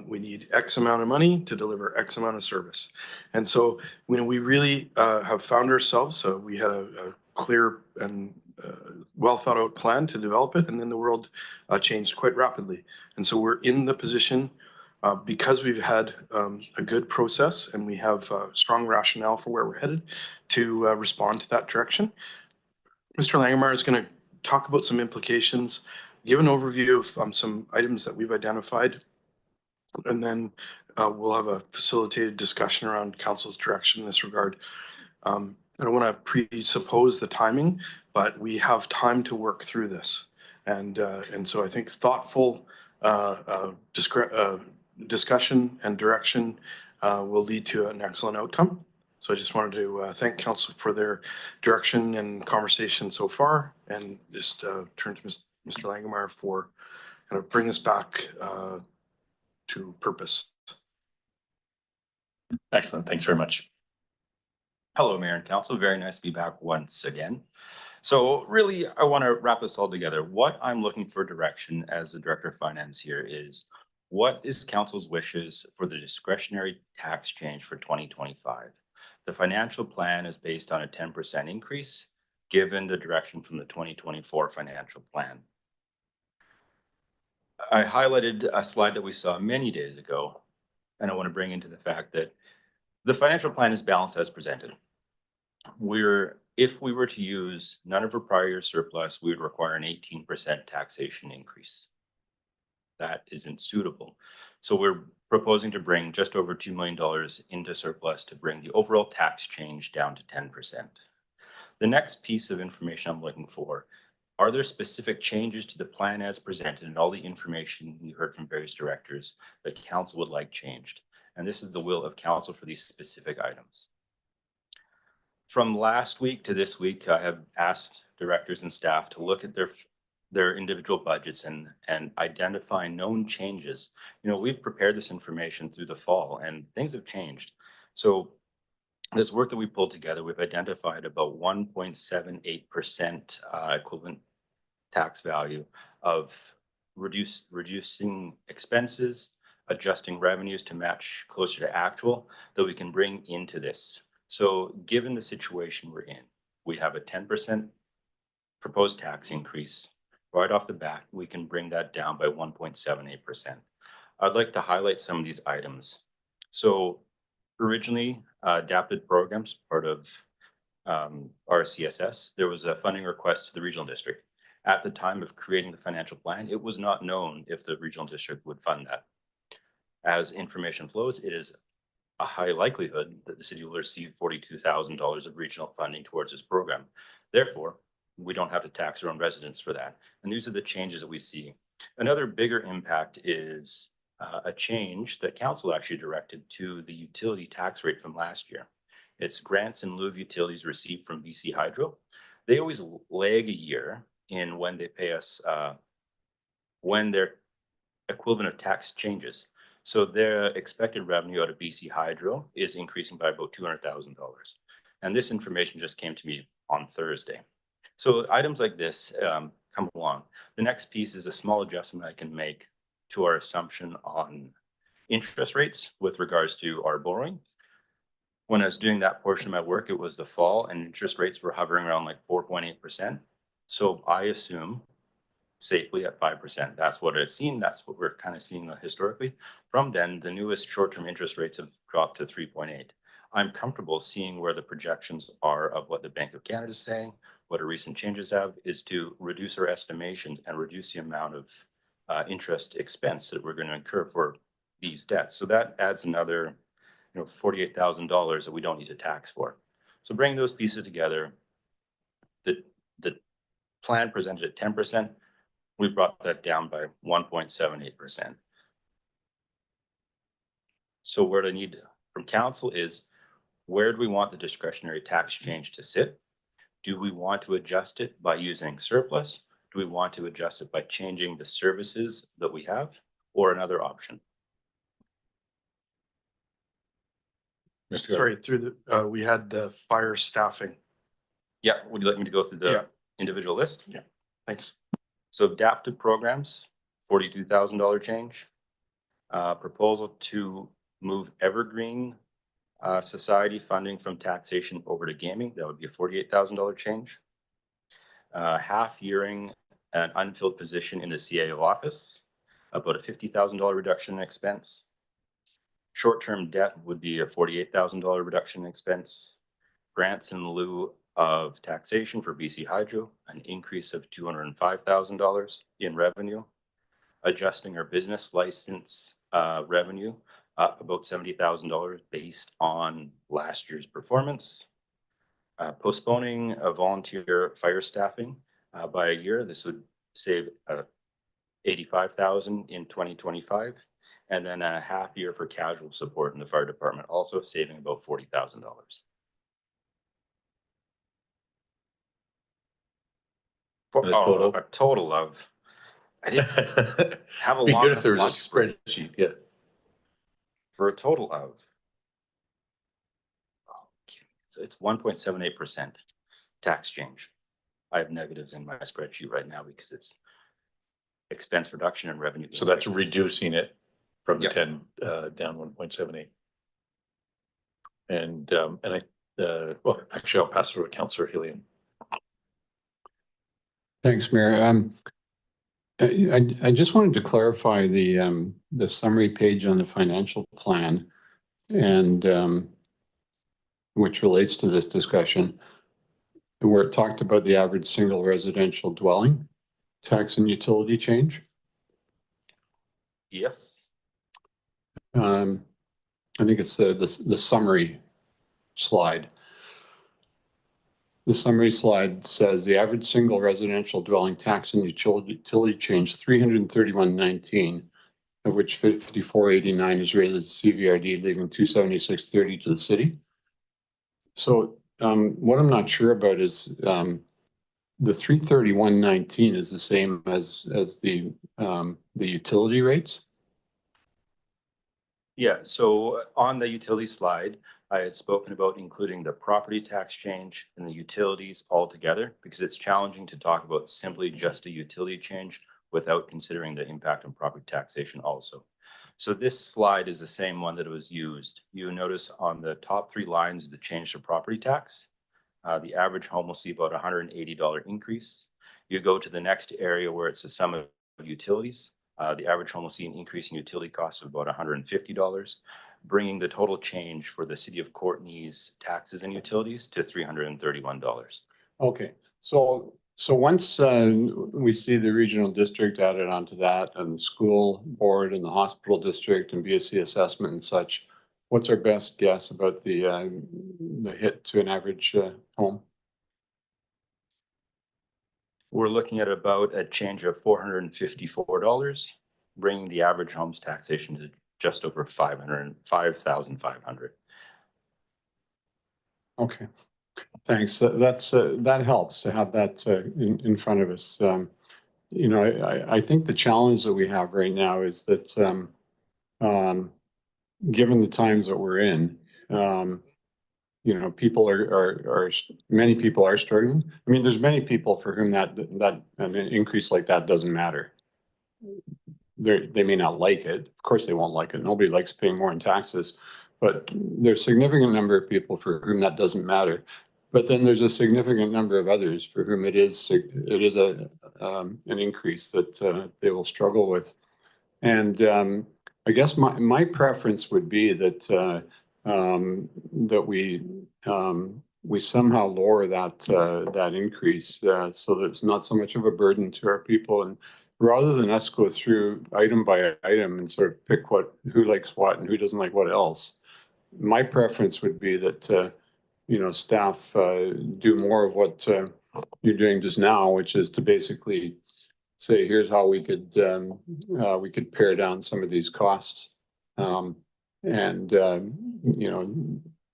We need X amount of money to deliver X amount of service. And so when we really have found ourselves, so we had a clear and well thought out plan to develop it, and then the world changed quite rapidly. And so we're in the position because we've had a good process and we have strong rationale for where we're headed to respond to that direction. Mr. Langemeyer is going to talk about some implications, give an overview of some items that we've identified, and then we'll have a facilitated discussion around council's direction in this regard. I don't want to presuppose the timing, but we have time to work through this. And so I think thoughtful discussion and direction will lead to an excellent outcome. So I just wanted to thank council for their direction and conversation so far, and just turn to Mr. Langemeyer for kind of bring us back to purpose. Excellent. Thanks very much. Hello, Mayor and Council. Very nice to be back once again. So really, I want to wrap this all together. What I'm looking for direction as the Director of Finance here is, what is Council's wishes for the discretionary tax change for 2025? The financial plan is based on a 10% increase, given the direction from the 2024 financial plan. I highlighted a slide that we saw many days ago, and I want to bring into the fact that the financial plan is balanced as presented. If we were to use none of our prior year surplus, we would require an 18% taxation increase. That isn't suitable. So we're proposing to bring just over $2 million into surplus to bring the overall tax change down to 10%. The next piece of information I'm looking for, are there specific changes to the plan as presented and all the information you heard from various directors that council would like changed? And this is the will of council for these specific items. From last week to this week, I have asked directors and staff to look at their individual budgets and identify known changes. You know, we've prepared this information through the fall and things have changed. So this work that we pulled together, we've identified about 1.78% equivalent tax value of reducing expenses, adjusting revenues to match closer to actual that we can bring into this. So given the situation we're in, we have a 10% proposed tax increase. Right off the bat, we can bring that down by 1.78%. I'd like to highlight some of these items. So originally, adapted programs, part of our CSS, there was a funding request to the regional district. At the time of creating the financial plan, it was not known if the regional district would fund that. As information flows, it is a high likelihood that the city will receive $42,000 of regional funding towards this program. Therefore, we don't have to tax our own residents for that. And these are the changes that we see. Another bigger impact is a change that council actually directed to the utility tax rate from last year. It's grants in lieu of utilities received from BC Hydro. They always lag a year in when they pay us, when their equivalent of tax changes. So their expected revenue out of BC Hydro is increasing by about $200,000. And this information just came to me on Thursday. So items like this come along. The next piece is a small adjustment I can make to our assumption on interest rates with regards to our borrowing. When I was doing that portion of my work, it was the fall and interest rates were hovering around like 4.8%. So I assume safely at 5%. That's what I've seen. That's what we're kind of seeing historically. From then, the newest short-term interest rates have dropped to 3.8. I'm comfortable seeing where the projections are of what the Bank of Canada is saying, what our recent changes have, is to reduce our estimations and reduce the amount of interest expense that we're going to incur for these debts. So that adds another, $48,000 that we don't need to tax for. So bringing those pieces together, the plan presented at 10%, we brought that down by 1.78%. So what I need from council is, where do we want the discretionary tax change to sit? Do we want to adjust it by using surplus? Do we want to adjust it by changing the services that we have, or another option? Mr. Sorry, through the, we had the fire staffing. Yeah, would you like me to go through the Yeah. individual list? Yeah, thanks. So adaptive programs, $42,000 change. Proposal to move Evergreen Society funding from taxation over to gaming, that would be a $48,000 change. Half-yearing an unfilled position in the CAO office, about a $50,000 reduction in expense. Short-term debt would be a $48,000 reduction in expense. Grants in lieu of taxation for BC Hydro, an increase of $205,000 in revenue. Adjusting our business license revenue up about $70,000 based on last year's performance. Postponing a volunteer fire staffing by a year. This would save $85,000 in 2025, and then a half year for casual support in the fire department, also saving about $40,000. A total of, I didn't have a Be long good if there was a lunch spreadsheet, yeah. for a total of, so it's 1.78% tax change. I have negatives in my spreadsheet right now because it's expense reduction and revenue. So that's reducing it from the Yep. 10 down 1.78. And well, actually, I'll pass it over to Councillor Hillian. Thanks, Mayor. I just wanted to clarify the summary page on the financial plan, and which relates to this discussion, where it talked about the average single residential dwelling tax and utility change. Yes. I think it's the summary slide. The summary slide says the average single residential dwelling tax and utility change $331.19, of which $54.89 is rated CVRD, leaving $276.30 to the city. So what I'm not sure about is the $331.19 is the same as the utility rates. Yeah, so on the utility slide, I had spoken about including the property tax change and the utilities all together, because it's challenging to talk about simply just a utility change without considering the impact on property taxation also. So this slide is the same one that was used. You notice on the top three lines is the change to property tax. The average home will see about $180 increase. You go to the next area where it's the sum of utilities. The average home will see an increase in utility costs of about $150, bringing the total change for the city of Courtenay's taxes and utilities to $331. Okay, so once we see the regional district added onto that, and the school board and the hospital district and BSC assessment and such, what's our best guess about the hit to an average home? We're looking at about a change of $454, bringing the average home's taxation to just over $5,500. Okay, thanks. That helps to have that in front of us. I think the challenge that we have right now is that given the times that we're in, people many people are struggling. I mean, there's many people for whom that an increase like that doesn't matter. They may not like it. Of course, they won't like it. Nobody likes paying more in taxes, but there's a significant number of people for whom that doesn't matter. But then there's a significant number of others for whom it is an increase that they will struggle with. And I guess my preference would be that that we we somehow lower that increase, so that it's not so much of a burden to our people. And rather than us go through item by item and sort of pick who likes what and who doesn't like what else, my preference would be that, staff do more of what you're doing just now, which is to basically say, here's how we could pare down some of these costs. And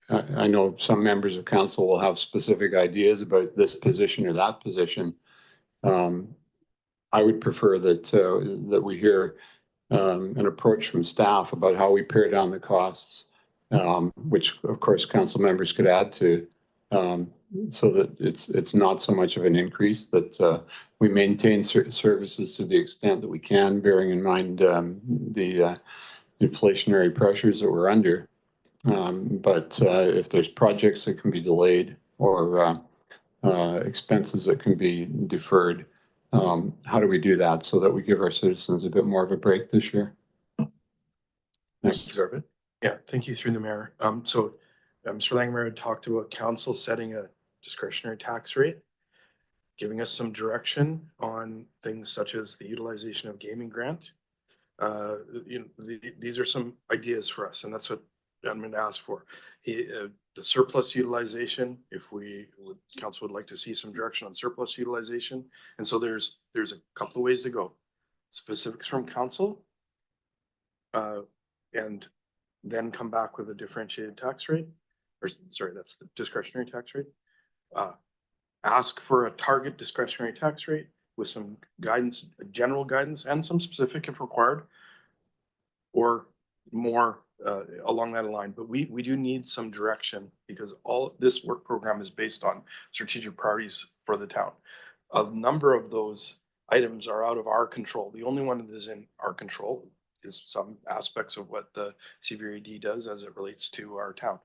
I know some members of council will have specific ideas about this position or that position. I would prefer that we hear an approach from staff about how we pare down the costs, which of course council members could add to, so that it's not so much of an increase, that we maintain certain services to the extent that we can, bearing in mind the inflationary pressures that we're under. But if there's projects that can be delayed or expenses that can be deferred, how do we do that so that we give our citizens a bit more of a break this year? Mr. Garbutt? Yeah, thank you through the mayor. So Mr. Langmeyer had talked about council setting a discretionary tax rate, giving us some direction on things such as the utilization of gaming grant. These are some ideas for us, and that's what I'm going to ask for. The surplus utilization, if council would like to see some direction on surplus utilization. And so there's a couple of ways to go. Specifics from council, and then come back with a differentiated tax rate, or sorry, that's the discretionary tax rate. Ask for a target discretionary tax rate with some guidance, general guidance, and some specific if required, or more along that line. But we do need some direction, because all this work program is based on strategic priorities for the town. A number of those items are out of our control. The only one that is in our control is some aspects of what the CVRD does as it relates to our town.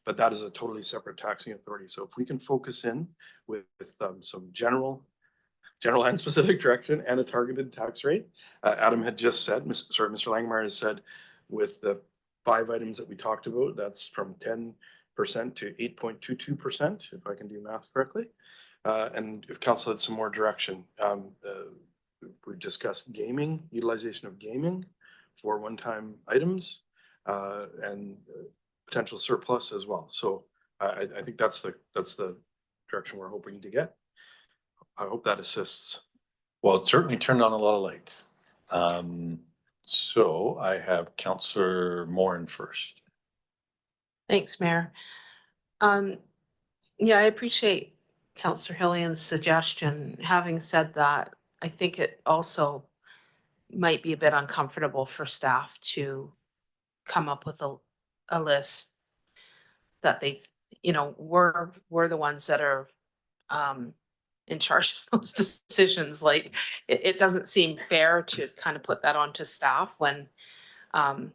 But that is a totally separate taxing authority. So if we can focus in with some general and specific direction and a targeted tax rate. Adam had just said, Mr. Langmeyer has said, with the 5 items that we talked about, that's from 10% to 8.22%, if I can do math correctly. And if council had some more direction, we've discussed gaming, utilization of gaming for one-time items, and potential surplus as well. So I think that's the direction we're hoping to get. I hope that assists. Well, it certainly turned on a lot of lights. So I have Councillor Morin first. Thanks, Mayor. Yeah, I appreciate Councillor Hillian's suggestion. Having said that, I think it also might be a bit uncomfortable for staff to come up with a list that they, we're the ones that are in charge of those decisions. Like, it doesn't seem fair to kind of put that onto staff when, for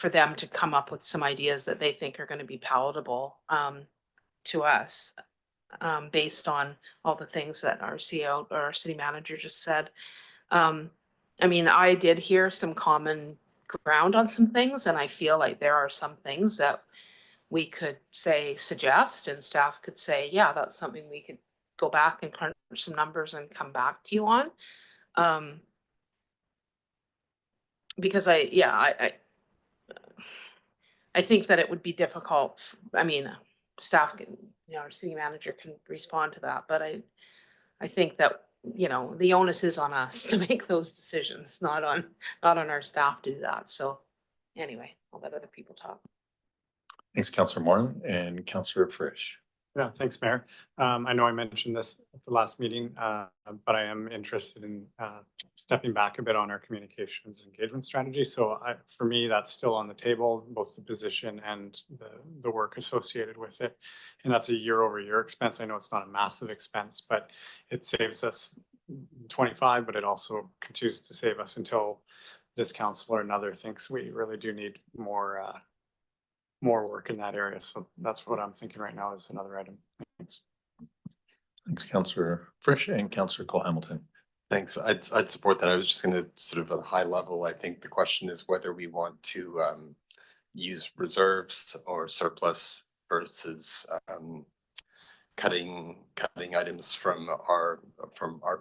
them to come up with some ideas that they think are going to be palatable to us, based on all the things that our CEO or our city manager just said. I mean, I did hear some common ground on some things, and I feel like there are some things that we could suggest, and staff could say, yeah, that's something we could go back and crunch some numbers and come back to you on. Because I think that it would be difficult. I mean, staff can, our city manager can respond to that, but I think that, the onus is on us to make those decisions, not on our staff to do that. So anyway, I'll let other people talk. Thanks, Councillor Morin. And Councillor Frisch. Yeah, thanks, Mayor. I know I mentioned this at the last meeting, but I am interested in stepping back a bit on our communications engagement strategy. So for me, that's still on the table, both the position and the work associated with it. And that's a year-over-year expense. I know it's not a massive expense, but it saves us 25, but it also continues to save us until this council or another thinks we really do need more work in that area. So that's what I'm thinking right now is another item. Thanks. Thanks, Councillor Frisch. And Councillor Cole-Hamilton. Thanks. I'd support that. I was just going to sort of at a high level, I think the question is whether we want to use reserves or surplus versus cutting items from our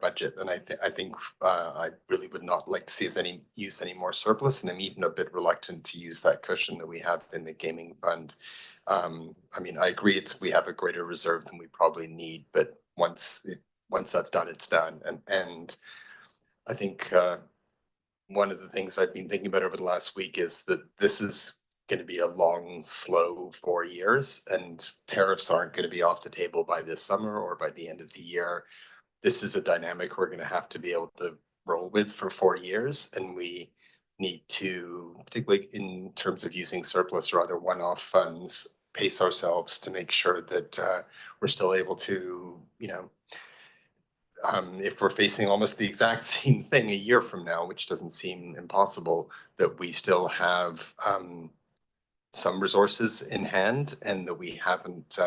budget. And I think I really would not like to see us use any more surplus, and I'm even a bit reluctant to use that cushion that we have in the gaming fund. I mean, I agree we have a greater reserve than we probably need, but once that's done, it's done. And I think one of the things I've been thinking about over the last week is that this is going to be a long, slow 4 years, and tariffs aren't going to be off the table by this summer or by the end of the year. This is a dynamic we're going to have to be able to roll with for 4 years, and we need to, particularly in terms of using surplus or other one-off funds, pace ourselves to make sure that we're still able to, if we're facing almost the exact same thing a year from now, which doesn't seem impossible, that we still have some resources in hand, and that we haven't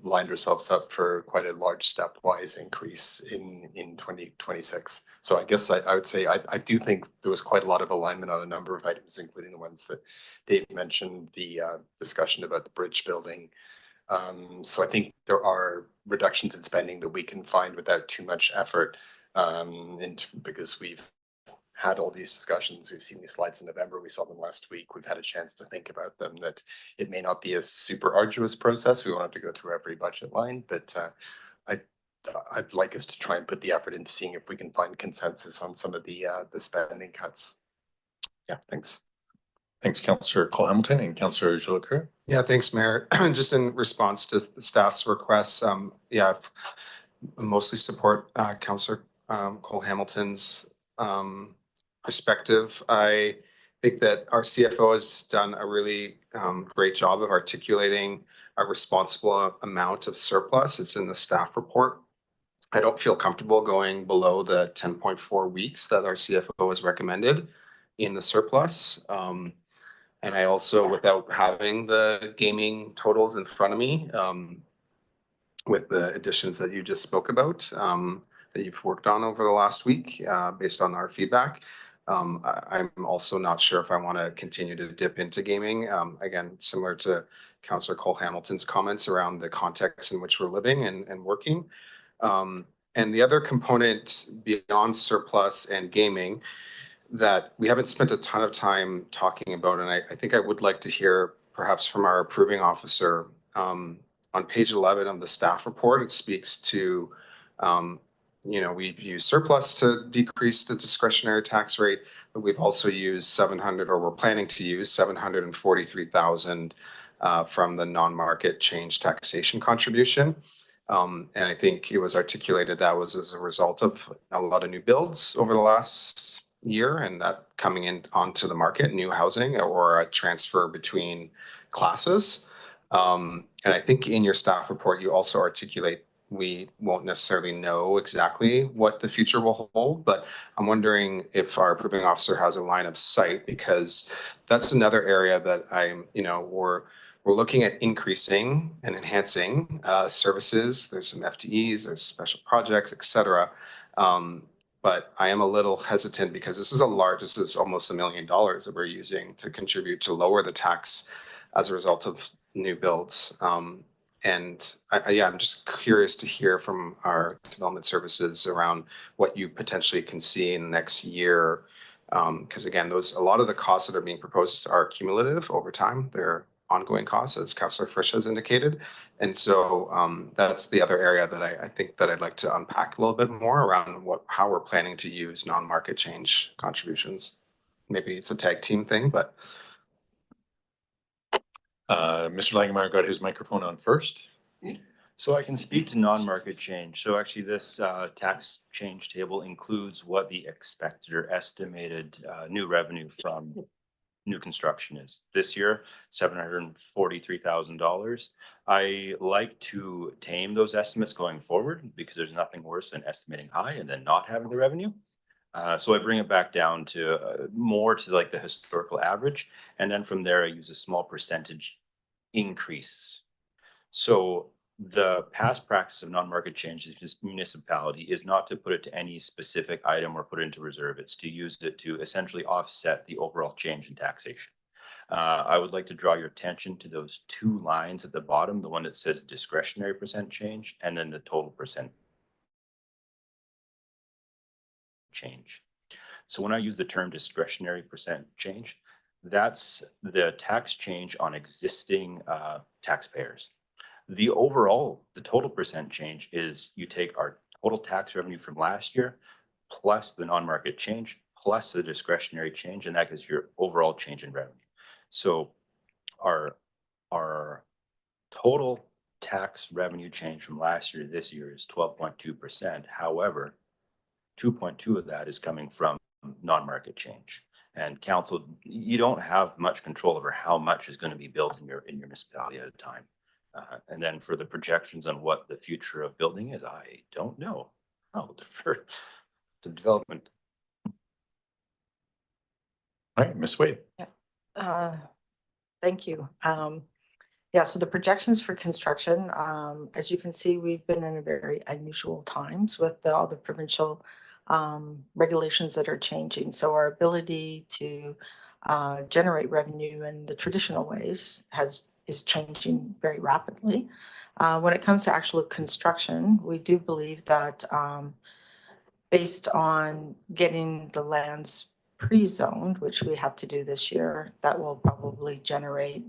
lined ourselves up for quite a large stepwise increase in 2026. So I guess I would say I do think there was quite a lot of alignment on a number of items, including the ones that Dave mentioned, the discussion about the bridge building. So I think there are reductions in spending that we can find without too much effort, because we've had all these discussions. We've seen these slides in November. We saw them last week. We've had a chance to think about them, that it may not be a super arduous process. We won't have to go through every budget line, but I'd like us to try and put the effort into seeing if we can find consensus on some of the spending cuts. Yeah, thanks. Thanks, Councillor Cole Hamilton and Councillor Jolicoeur. Yeah, thanks, Mayor. Just in response to the staff's requests, yeah, mostly support Councillor Cole Hamilton's perspective. I think that our CFO has done a really great job of articulating a responsible amount of surplus. It's in the staff report. I don't feel comfortable going below the 10.4 weeks that our CFO has recommended in the surplus. And I also, without having the gaming totals in front of me, with the additions that you just spoke about, that you've worked on over the last week, based on our feedback, I'm also not sure if I want to continue to dip into gaming. Again, similar to Councillor Cole Hamilton's comments around the context in which we're living and working. And the other component beyond surplus and gaming that we haven't spent a ton of time talking about, and I think I would like to hear perhaps from our approving officer. On page 11 of the staff report, it speaks to, we've used surplus to decrease the discretionary tax rate, but we've also used 700, or we're planning to use 743,000 from the non-market change taxation contribution. And I think it was articulated that was as a result of a lot of new builds over the last year, and that coming in onto the market, new housing or a transfer between classes. And I think in your staff report, you also articulate we won't necessarily know exactly what the future will hold, but I'm wondering if our approving officer has a line of sight, because that's another area that we're looking at increasing and enhancing services. There's some FTEs, there's special projects, et cetera. But I am a little hesitant because this is almost $1 million that we're using to contribute to lower the tax as a result of new builds. And I'm just curious to hear from our development services around what you potentially can see in the next year. Because again, a lot of the costs that are being proposed are cumulative over time. They're ongoing costs, as Councillor Frisch has indicated. And so that's the other area that I think that I'd like to unpack a little bit more around how we're planning to use non-market change contributions. Maybe it's a tag team thing, but. Mr. Langemeyer got his microphone on first. So I can speak to non-market change. So actually this tax change table includes what the expected or estimated new revenue from new construction is. This year, $743,000. I like to tame those estimates going forward because there's nothing worse than estimating high and then not having the revenue. So I bring it back down to more to like the historical average. And then from there, I use a small percentage increase. So the past practice of non-market changes in municipality is not to put it to any specific item or put it into reserve. It's to use it to essentially offset the overall change in taxation. I would like to draw your attention to those two lines at the bottom, the one that says discretionary percent change and then the total percent change. So when I use the term discretionary percent change, that's the tax change on existing taxpayers. The total percent change is you take our total tax revenue from last year plus the non-market change plus the discretionary change, and that gives your overall change in revenue. So our total tax revenue change from last year to this year is 12.2%. However, 2.2 of that is coming from non-market change. And council, you don't have much control over how much is going to be built in your municipality at a time. And then for the projections on what the future of building is, I don't know. I'll defer to development. All right, Ms. Wade. Thank you. Yeah, so the projections for construction, as you can see, we've been in a very unusual times with all the provincial regulations that are changing. So our ability to generate revenue in the traditional ways is changing very rapidly. When it comes to actual construction, we do believe that based on getting the lands pre-zoned, which we have to do this year, that will probably generate,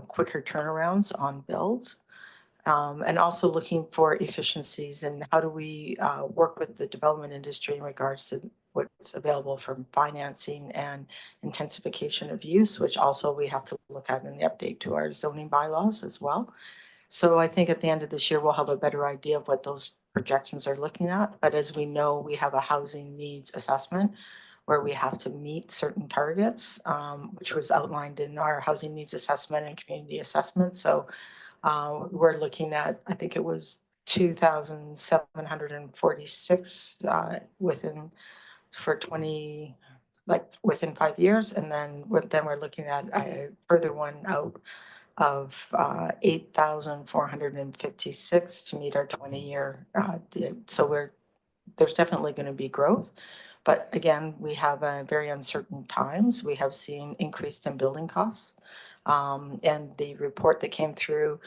quicker turnarounds on builds. And also looking for efficiencies and how do we work with the development industry in regards to what's available from financing and intensification of use, which also we have to look at in the update to our zoning bylaws as well. So I think at the end of this year, we'll have a better idea of what those projections are looking at. But as we know, we have a housing needs assessment where we have to meet certain targets, which was outlined in our housing needs assessment and community assessment. So we're looking at, I think it was 2,746 within 5 years. And then we're looking at a further one out of 8,456 to meet our 20-year. So there's definitely going to be growth. But again, we have very uncertain times. We have seen increased in building costs. And the report that came through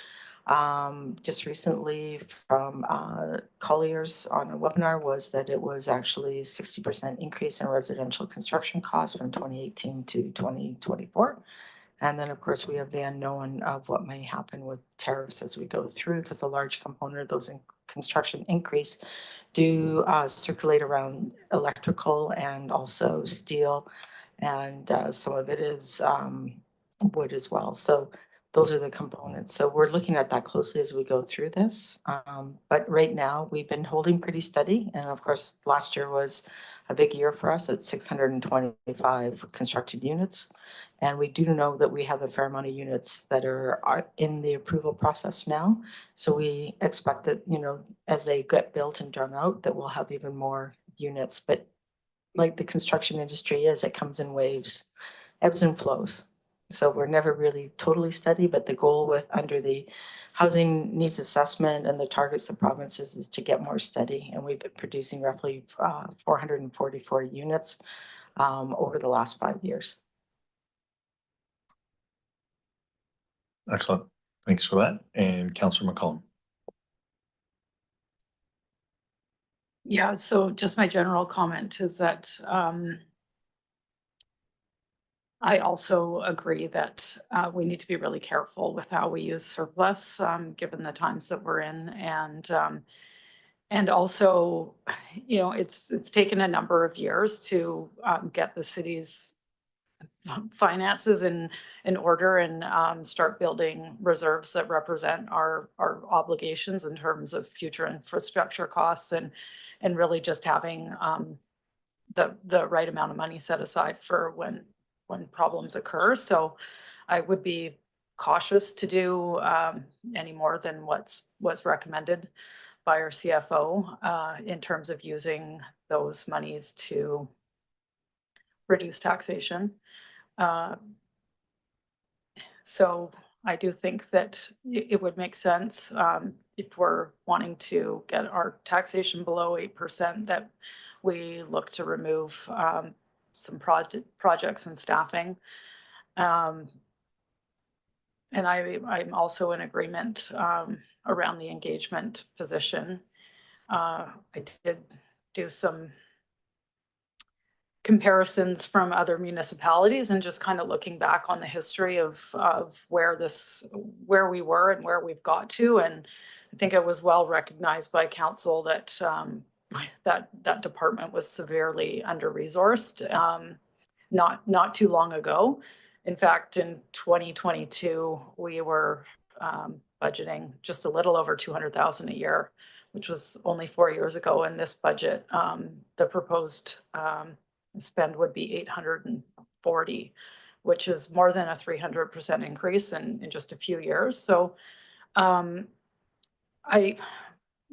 just recently from Colliers on a webinar was that it was actually 60% increase in residential construction costs from 2018 to 2024. And then, of course, we have the unknown of what may happen with tariffs as we go through, because a large component of those construction increase do circulate around electrical and also steel. And some of it is wood as well. So those are the components. So we're looking at that closely as we go through this. But right now, we've been holding pretty steady. And of course, last year was a big year for us at 625 constructed units. And we do know that we have a fair amount of units that are in the approval process now. So we expect that, as they get built and drawn out, that we'll have even more units. But like the construction industry is, it comes in waves, ebbs and flows. So we're never really totally steady, but the goal under the housing needs assessment and the targets of provinces is to get more steady. And we've been producing roughly 444 units over the last 5 years. Excellent. Thanks for that. And Councillor McCollum. Yeah, so just my general comment is that I also agree that we need to be really careful with how we use surplus, given the times that we're in. And also, it's taken a number of years to get the city's finances in order and start building reserves that represent our obligations in terms of future infrastructure costs and really just having the right amount of money set aside for when problems occur. So I would be cautious to do any more than was recommended by our CFO in terms of using those monies to reduce taxation. So I do think that it would make sense if we're wanting to get our taxation below 8%, that we look to remove some projects and staffing And I'm also in agreement around the engagement position. I did do some comparisons from other municipalities and just kind of looking back on the history of where we were and where we've got to. And I think it was well recognized by council that that department was severely under-resourced not too long ago. In fact, in 2022, we were budgeting just a little over 200,000 a year, which was only 4 years ago. In this budget, the proposed spend would be 840, which is more than a 300% increase in just a few years. So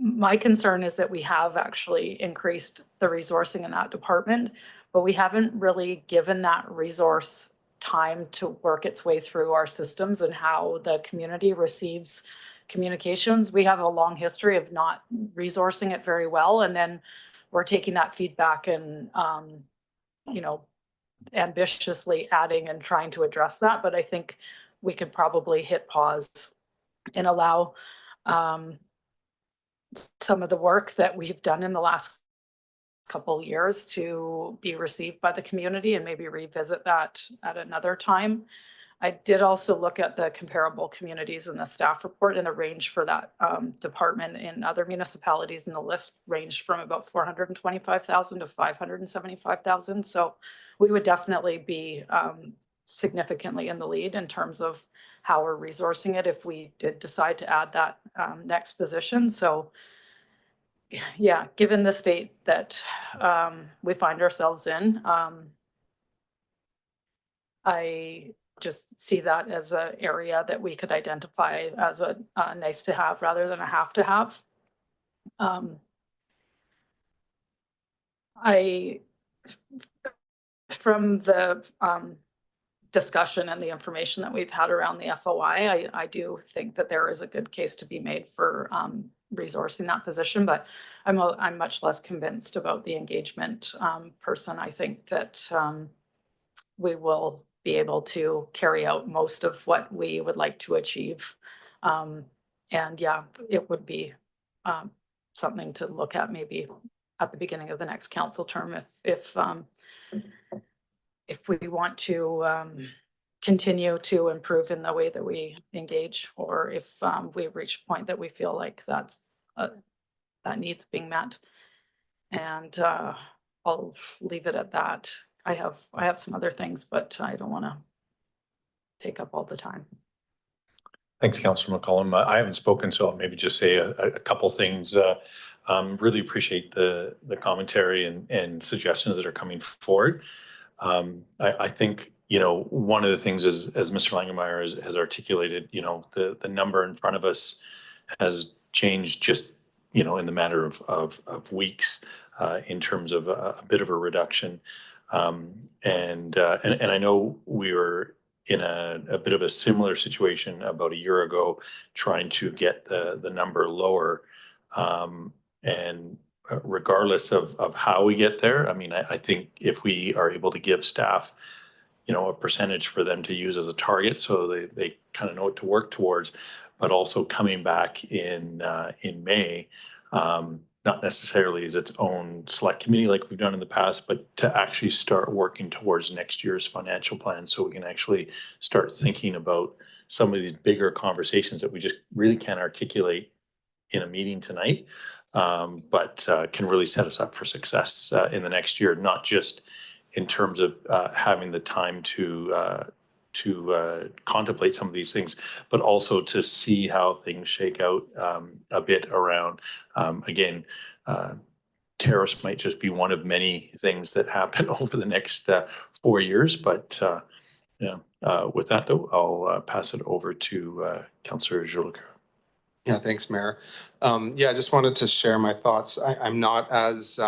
my concern is that we have actually increased the resourcing in that department, but we haven't really given that resource time to work its way through our systems and how the community receives communications. We have a long history of not resourcing it very well, and then we're taking that feedback and ambitiously adding and trying to address that. But I think we could probably hit pause and allow some of the work that we've done in the last couple of years to be received by the community and maybe revisit that at another time. I did also look at the comparable communities in the staff report, and the range for that department in other municipalities, and the list ranged from about 425,000 to 575,000. So we would definitely be significantly in the lead in terms of how we're resourcing it if we did decide to add that next position. So yeah, given the state that we find ourselves in, I just see that as an area that we could identify as a nice to have rather than a have to have. From the discussion and the information that we've had around the FOI, I do think that there is a good case to be made for resourcing that position, but I'm much less convinced about the engagement person. I think that we will be able to carry out most of what we would like to achieve. And yeah, it would be something to look at maybe at the beginning of the next council term if we want to continue to improve in the way that we engage, or if we reach a point that we feel like that needs being met. And I'll leave it at that. I have some other things, but I don't want to take up all the time. Thanks, Councillor McCollum. I haven't spoken, so I'll maybe just say a couple things. Really appreciate the commentary and suggestions that are coming forward. I think, one of the things is, as Mr. Langemeyer has articulated, the number in front of us has changed just, in the matter of weeks in terms of a bit of a reduction. And I know we were in a bit of a similar situation about a year ago, trying to get the number lower. And regardless of how we get there, I mean, I think if we are able to give staff, a percentage for them to use as a target, so they kind of know what to work towards, but also coming back in May, not necessarily as its own select committee like we've done in the past, but to actually start working towards next year's financial plan, so we can actually start thinking about some of these bigger conversations that we just really can't articulate in a meeting tonight, but can really set us up for success in the next year, not just in terms of having the time to contemplate some of these things, but also to see how things shake out a bit around, again, tariffs might just be one of many things that happen over the next 4 years. But with that, though, I'll pass it over to Councillor Jolicoeur. Yeah, thanks, Mayor. I just wanted to share my thoughts. I'm not as,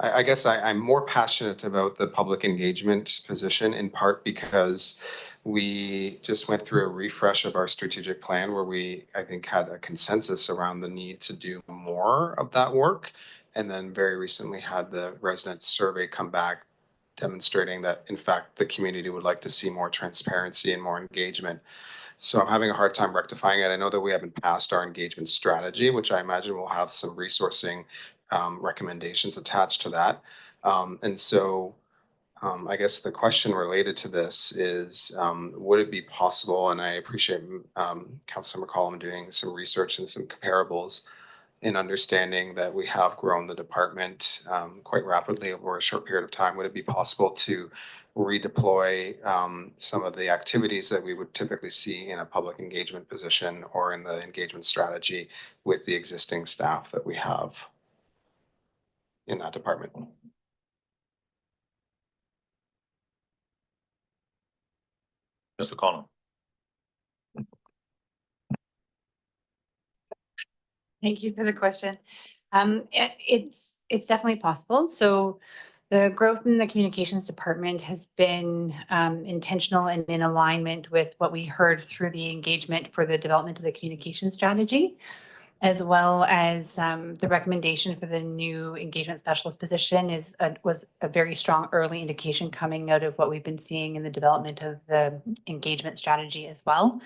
I guess I'm more passionate about the public engagement position, in part because we just went through a refresh of our strategic plan where we, I think, had a consensus around the need to do more of that work. And then very recently had the resident survey come back demonstrating that, in fact, the community would like to see more transparency and more engagement. So I'm having a hard time rectifying it. I know that we haven't passed our engagement strategy, which I imagine will have some resourcing recommendations attached to that. And so I guess the question related to this is, would it be possible, and I appreciate Councilor McCollum doing some research and some comparables in understanding that we have grown the department quite rapidly over a short period of time. Would it be possible to redeploy some of the activities that we would typically see in a public engagement position or in the engagement strategy with the existing staff that we have in that department? Mr. Collins. Thank you for the question. It's definitely possible. So the growth in the communications department has been intentional and in alignment with what we heard through the engagement for the development of the communication strategy, as well as the recommendation for the new engagement specialist position was a very strong early indication coming out of what we've been seeing in the development of the engagement strategy as well.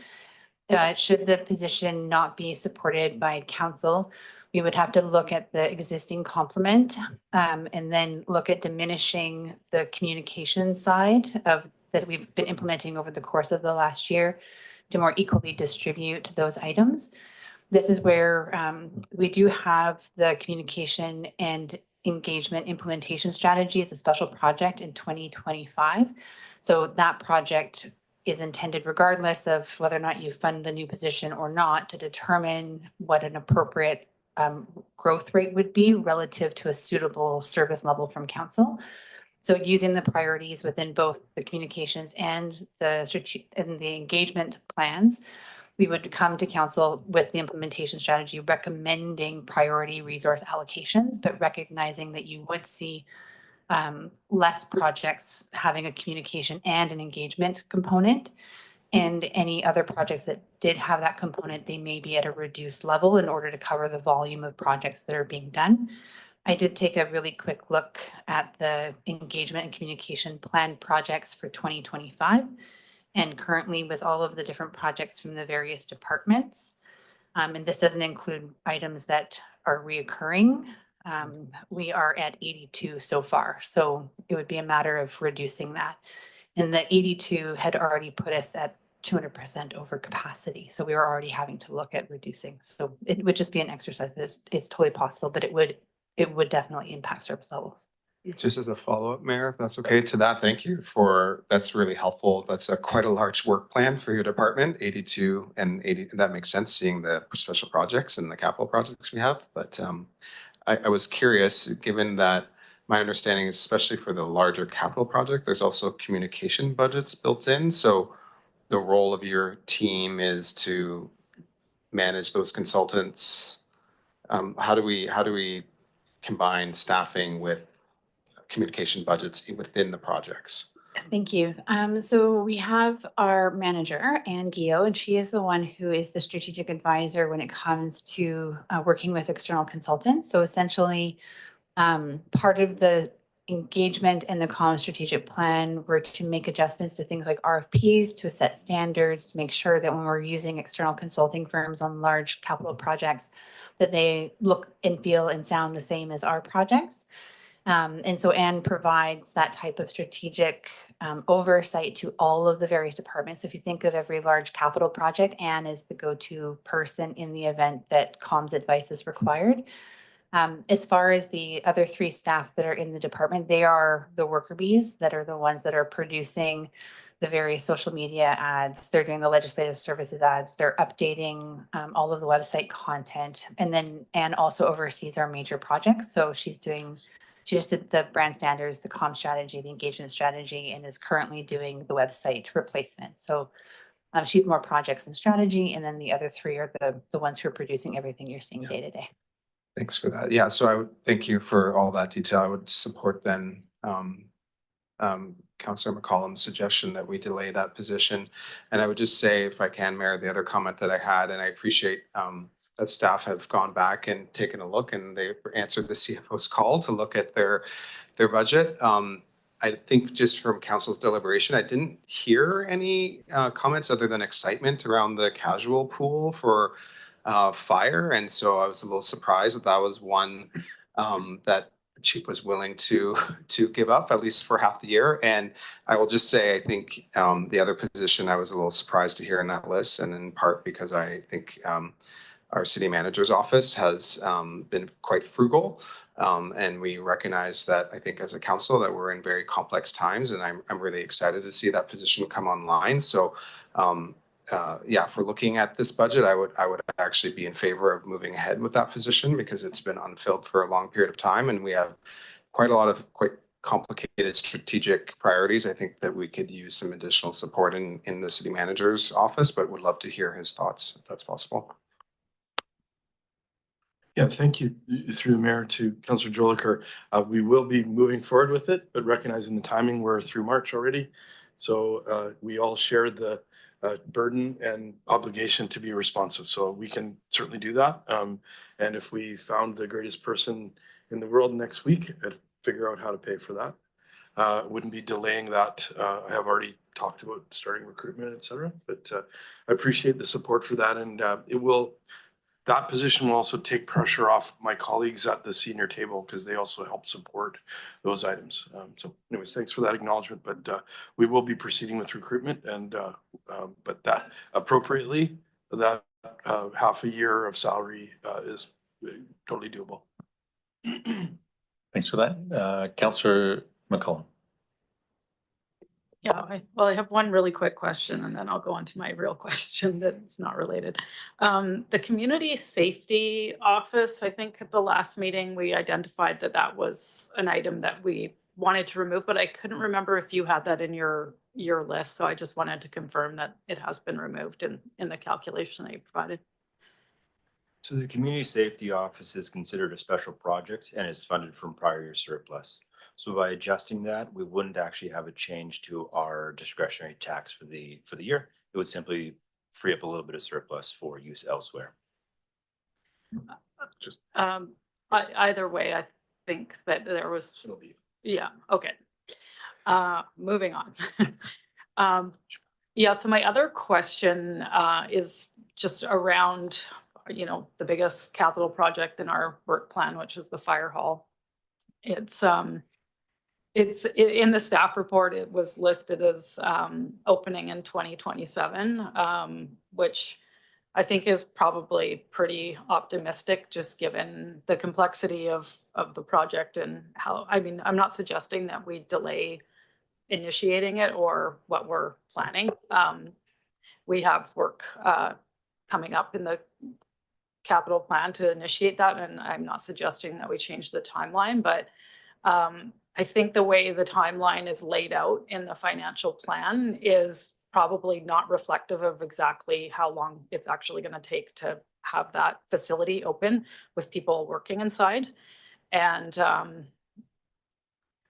Should the position not be supported by council, we would have to look at the existing complement and then look at diminishing the communication side of that we've been implementing over the course of the last year to more equally distribute those items. This is where we do have the communication and engagement implementation strategy as a special project in 2025. So that project is intended, regardless of whether or not you fund the new position or not, to determine what an appropriate growth rate would be relative to a suitable service level from council. So using the priorities within both the communications and the engagement plans, we would come to council with the implementation strategy recommending priority resource allocations, but recognizing that you would see less projects having a communication and an engagement component. And any other projects that did have that component, they may be at a reduced level in order to cover the volume of projects that are being done. I did take a really quick look at the engagement and communication plan projects for 2025. And currently with all of the different projects from the various departments, and this doesn't include items that are reoccurring, we are at 82 so far. So it would be a matter of reducing that. And the 82 had already put us at 200% over capacity. So we were already having to look at reducing. So it would just be an exercise. It's totally possible, but it would definitely impact service levels. Just as a follow-up, Mayor, if that's okay to that, thank you for, that's really helpful. That's quite a large work plan for your department, 82 and 80. That makes sense, seeing the special projects and the capital projects we have. But I was curious, given that my understanding is, especially for the larger capital project, there's also communication budgets built in. So the role of your team is to manage those consultants. How do we combine staffing with communication budgets within the projects? Thank you. So we have our manager, Anne Gio, and she is the one who is the strategic advisor when it comes to working with external consultants. So essentially, part of the engagement and the common strategic plan were to make adjustments to things like RFPs, to set standards, to make sure that when we're using external consulting firms on large capital projects, that they look and feel and sound the same as our projects. And so Anne provides that type of strategic oversight to all of the various departments. So if you think of every large capital project, Anne is the go-to person in the event that comms advice is required. As far as the other three staff that are in the department, they are the worker bees that are the ones that are producing the various social media ads. They're doing the legislative services ads. They're updating all of the website content. And then Anne also oversees our major projects. So she just did the brand standards, the comm strategy, the engagement strategy, and is currently doing the website replacement. So she's more projects and strategy. And then the other three are the ones who are producing everything you're seeing day to day. Thanks for that. Yeah, so I would thank you for all that detail. I would support then Councillor McCollum's suggestion that we delay that position. And I would just say, if I can, Mayor, the other comment that I had, and I appreciate that staff have gone back and taken a look and they've answered the CFO's call to look at their budget. I think just from council's deliberation, I didn't hear any comments other than excitement around the casual pool for fire. And so I was a little surprised that that was one that the chief was willing to give up, at least for half the year. And I will just say, I think the other position I was a little surprised to hear in that list, and in part because I think our city manager's office has been quite frugal. And we recognize that, I think as a council, that we're in very complex times, and I'm really excited to see that position come online. So yeah, if we're looking at this budget, I would actually be in favor of moving ahead with that position because it's been unfilled for a long period of time, and we have quite a lot of quite complicated strategic priorities. I think that we could use some additional support in the city manager's office, but would love to hear his thoughts if that's possible. Yeah, thank you through the mayor to Councillor Jolicoeur. We will be moving forward with it, but recognizing the timing, we're through March already. So we all share the burden and obligation to be responsive. So we can certainly do that. And if we found the greatest person in the world next week, I'd figure out how to pay for that. Wouldn't be delaying that. I have already talked about starting recruitment, et cetera, but I appreciate the support for that. And that position will also take pressure off my colleagues at the senior table because they also help support those items. So anyways, thanks for that acknowledgement, but we will be proceeding with recruitment, and but that appropriately, that half a year of salary is totally doable. Thanks for that. Councillor McCollum. Yeah, well, I have one really quick question and then I'll go on to my real question that's not related. The community safety office, I think at the last meeting, we identified that that was an item that we wanted to remove, but I couldn't remember if you had that in your list. So I just wanted to confirm that it has been removed in the calculation that you provided. So the community safety office is considered a special project and is funded from prior year surplus. So by adjusting that, we wouldn't actually have a change to our discretionary tax for the year. It would simply free up a little bit of surplus for use elsewhere. Just either way, I think that there was, yeah, okay. Moving on. Yeah, so my other question is just around, the biggest capital project in our work plan, which is the fire hall. It's in the staff report, it was listed as opening in 2027, which I think is probably pretty optimistic, just given the complexity of the project and how, I'm not suggesting that we delay initiating it or what we're planning. We have work coming up in the capital plan to initiate that, and I'm not suggesting that we change the timeline, but I think the way the timeline is laid out in the financial plan is probably not reflective of exactly how long it's actually going to take to have that facility open with people working inside. And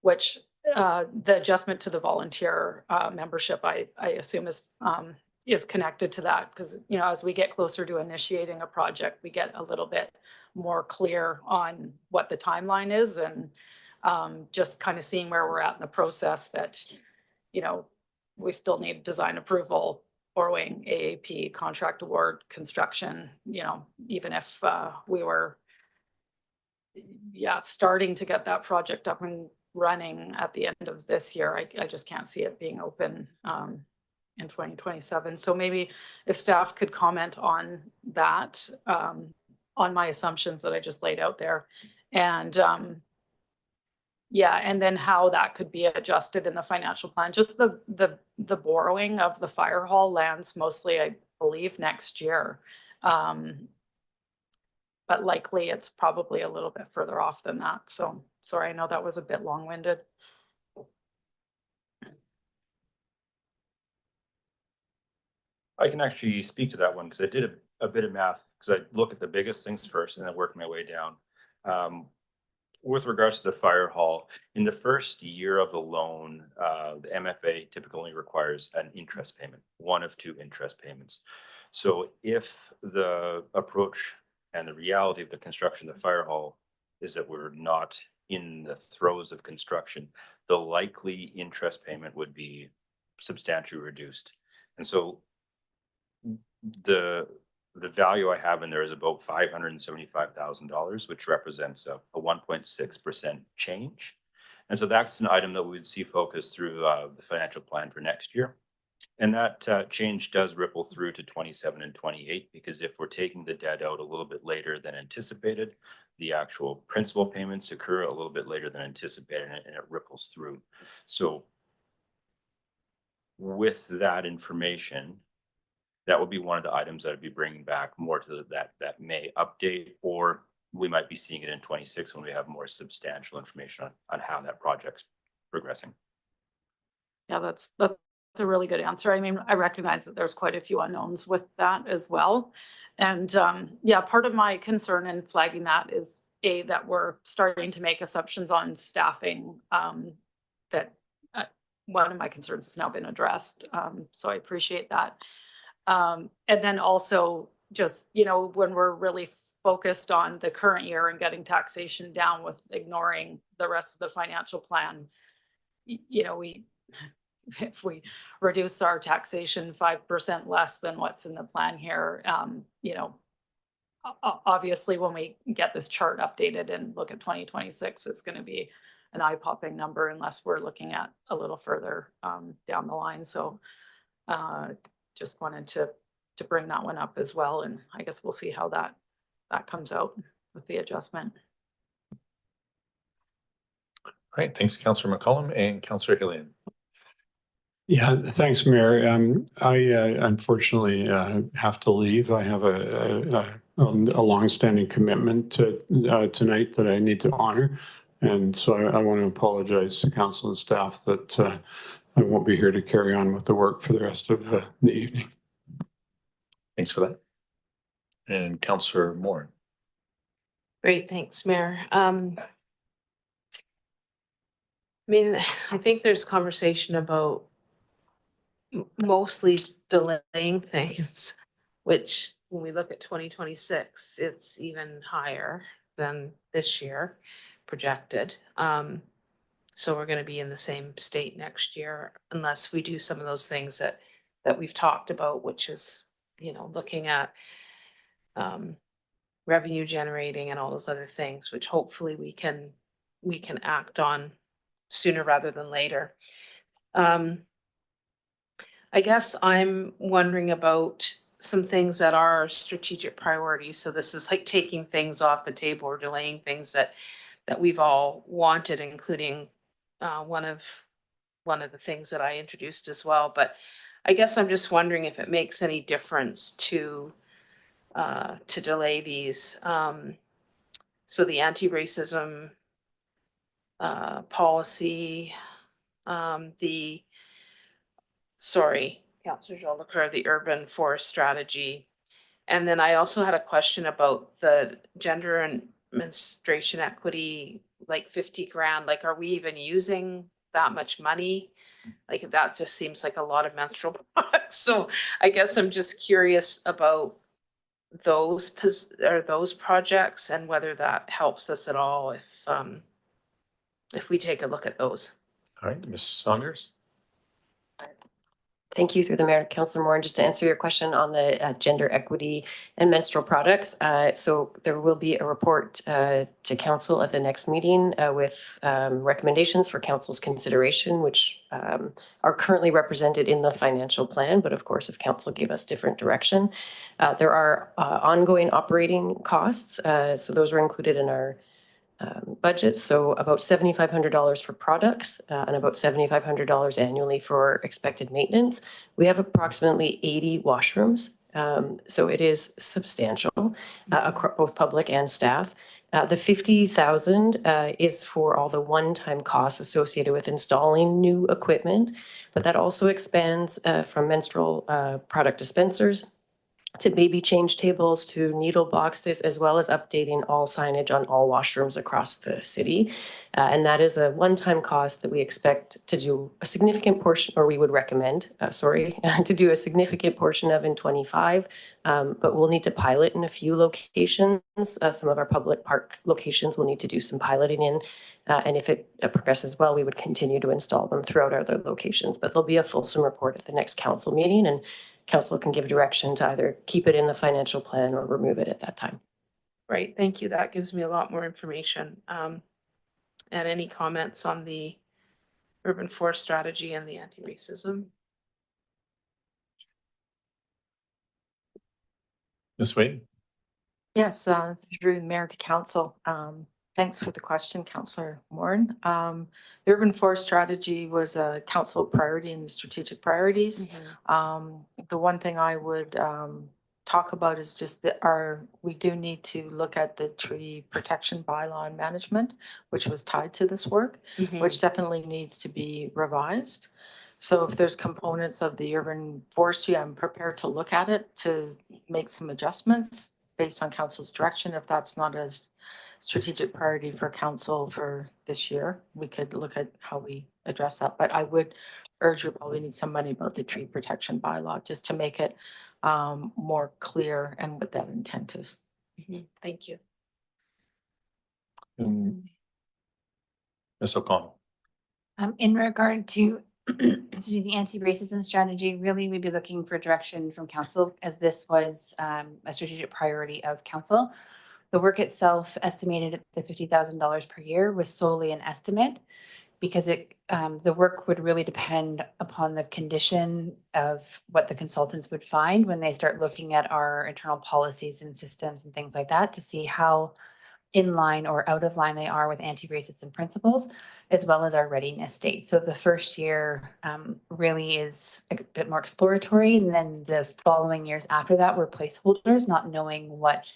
which the adjustment to the volunteer membership, I assume is connected to that, because as we get closer to initiating a project, we get a little bit more clear on what the timeline is, and just kind of seeing where we're at in the process, that we still need design approval, borrowing, AAP, contract award, construction, even if we were starting to get that project up and running at the end of this year, I just can't see it being open in 2027. So maybe if staff could comment on that, on my assumptions that I just laid out there, and and then how that could be adjusted in the financial plan. Just the borrowing of the fire hall lands mostly, I believe, next year. But likely it's probably a little bit further off than that. So sorry, I know that was a bit long-winded. I can actually speak to that one because I did a bit of math, because I look at the biggest things first and then work my way down. With regards to the fire hall, in the first year of the loan, the MFA typically requires an interest payment, one of two interest payments. So if the approach and the reality of the construction of the fire hall is that we're not in the throes of construction, the likely interest payment would be substantially reduced. And so the value I have in there is about $575,000, which represents a 1.6% change. And so that's an item that we would see focused through the financial plan for next year. And that change does ripple through to 27 and 28, because if we're taking the debt out a little bit later than anticipated, the actual principal payments occur a little bit later than anticipated, and it ripples through. So with that information, that would be one of the items that I'd be bringing back more to that May update, or we might be seeing it in 26 when we have more substantial information on how that project's progressing. Yeah, that's a really good answer. I mean, I recognize that there's quite a few unknowns with that as well. And yeah, part of my concern in flagging that is that we're starting to make assumptions on staffing, that one of my concerns has now been addressed. So I appreciate that. And then also just, when we're really focused on the current year and getting taxation down with ignoring the rest of the financial plan, if we reduce our taxation 5% less than what's in the plan here, obviously when we get this chart updated and look at 2026, it's going to be an eye-popping number unless we're looking at a little further down the line. So just wanted to bring that one up as well. And I guess we'll see how that comes out with the adjustment. All right, thanks, Councillor McCollum and Councillor Hillian. Yeah, thanks, Mayor. I unfortunately have to leave. I have a longstanding commitment tonight that I need to honor. And so I want to apologize to council and staff that I won't be here to carry on with the work for the rest of the evening. Thanks for that. And Councillor Moore. Great, thanks, Mayor. I mean, I think there's conversation about mostly delaying things, which when we look at 2026, it's even higher than this year projected. So we're going to be in the same state next year unless we do some of those things that we've talked about, which is, looking at revenue generating and all those other things, which hopefully we can act on sooner rather than later. I guess I'm wondering about some things that are strategic priorities. So this is like taking things off the table or delaying things that we've all wanted, including one of the things that I introduced as well. But I guess I'm just wondering if it makes any difference to delay these. So the anti-racism policy, Councillor Jean Leclerc, the urban forest strategy. And then I also had a question about the gender and menstruation equity, like 50 grand, like, are we even using that much money? Like, that just seems like a lot of menstrual products. So I guess I'm just curious about those projects and whether that helps us at all if we take a look at those. All right, Ms. Saunders. Thank you through the Mayor, Councillor Moore. And just to answer your question on the gender equity and menstrual products, so there will be a report to council at the next meeting with recommendations for council's consideration, which are currently represented in the financial plan. But of course, if council gave us different direction, there are ongoing operating costs. So those are included in our budget. So about $7,500 for products and about $7,500 annually for expected maintenance. We have approximately 80 washrooms. So it is substantial, both public and staff. The $50,000 is for all the one-time costs associated with installing new equipment, but that also expands from menstrual product dispensers, to baby change tables, to needle boxes, as well as updating all signage on all washrooms across the city. And that is a one-time cost that we expect to do a significant portion, or we would recommend, to do a significant portion of in 25. But we'll need to pilot in a few locations. Some of our public park locations will need to do some piloting in. And if it progresses well, we would continue to install them throughout our other locations. But there'll be a fulsome report at the next council meeting, and council can give direction to either keep it in the financial plan or remove it at that time. Right, thank you. That gives me a lot more information. And any comments on the urban forest strategy and the anti-racism? Ms. Wade? Yes, through the mayor to council. Thanks for the question, Councillor Warren. The urban forest strategy was a council priority in the strategic priorities. The one thing I would talk about is just that we do need to look at the tree protection bylaw and management, which was tied to this work, which definitely needs to be revised. So if there's components of the urban forestry, I'm prepared to look at it to make some adjustments based on council's direction. If that's not a strategic priority for council for this year, we could look at how we address that. But I would urge you probably need some money about the tree protection bylaw just to make it more clear and what that intent is. Thank you. Ms. O'Connell? In regard to the anti-racism strategy, really we'd be looking for direction from council, as this was a strategic priority of council. The work itself, estimated at the $50,000 per year, was solely an estimate because the work would really depend upon the condition of what the consultants would find when they start looking at our internal policies and systems and things like that, to see how in line or out of line they are with anti-racism principles, as well as our readiness state. So the first year really is a bit more exploratory, and then the following years after that were placeholders, not knowing what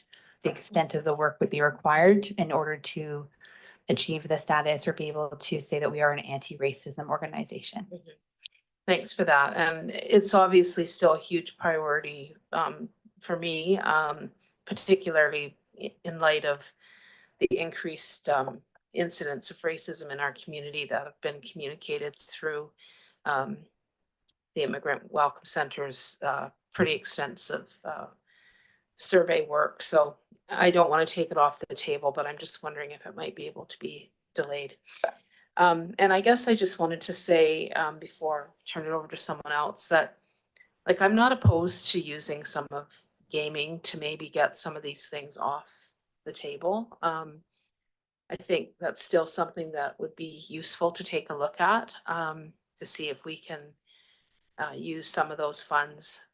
the extent of the work would be required in order to achieve the status or be able to say that we are an anti-racism organization. Thanks for that. And it's obviously still a huge priority for me, particularly in light of the increased incidents of racism in our community that have been communicated through the Immigrant Welcome Center's pretty extensive survey work. So I don't want to take it off the table, but I'm just wondering if it might be able to be delayed. And I guess I just wanted to say before I turn it over to someone else that, like, I'm not opposed to using some of gaming to maybe get some of these things off the table. I think that's still something that would be useful to take a look at to see if we can use some of those funds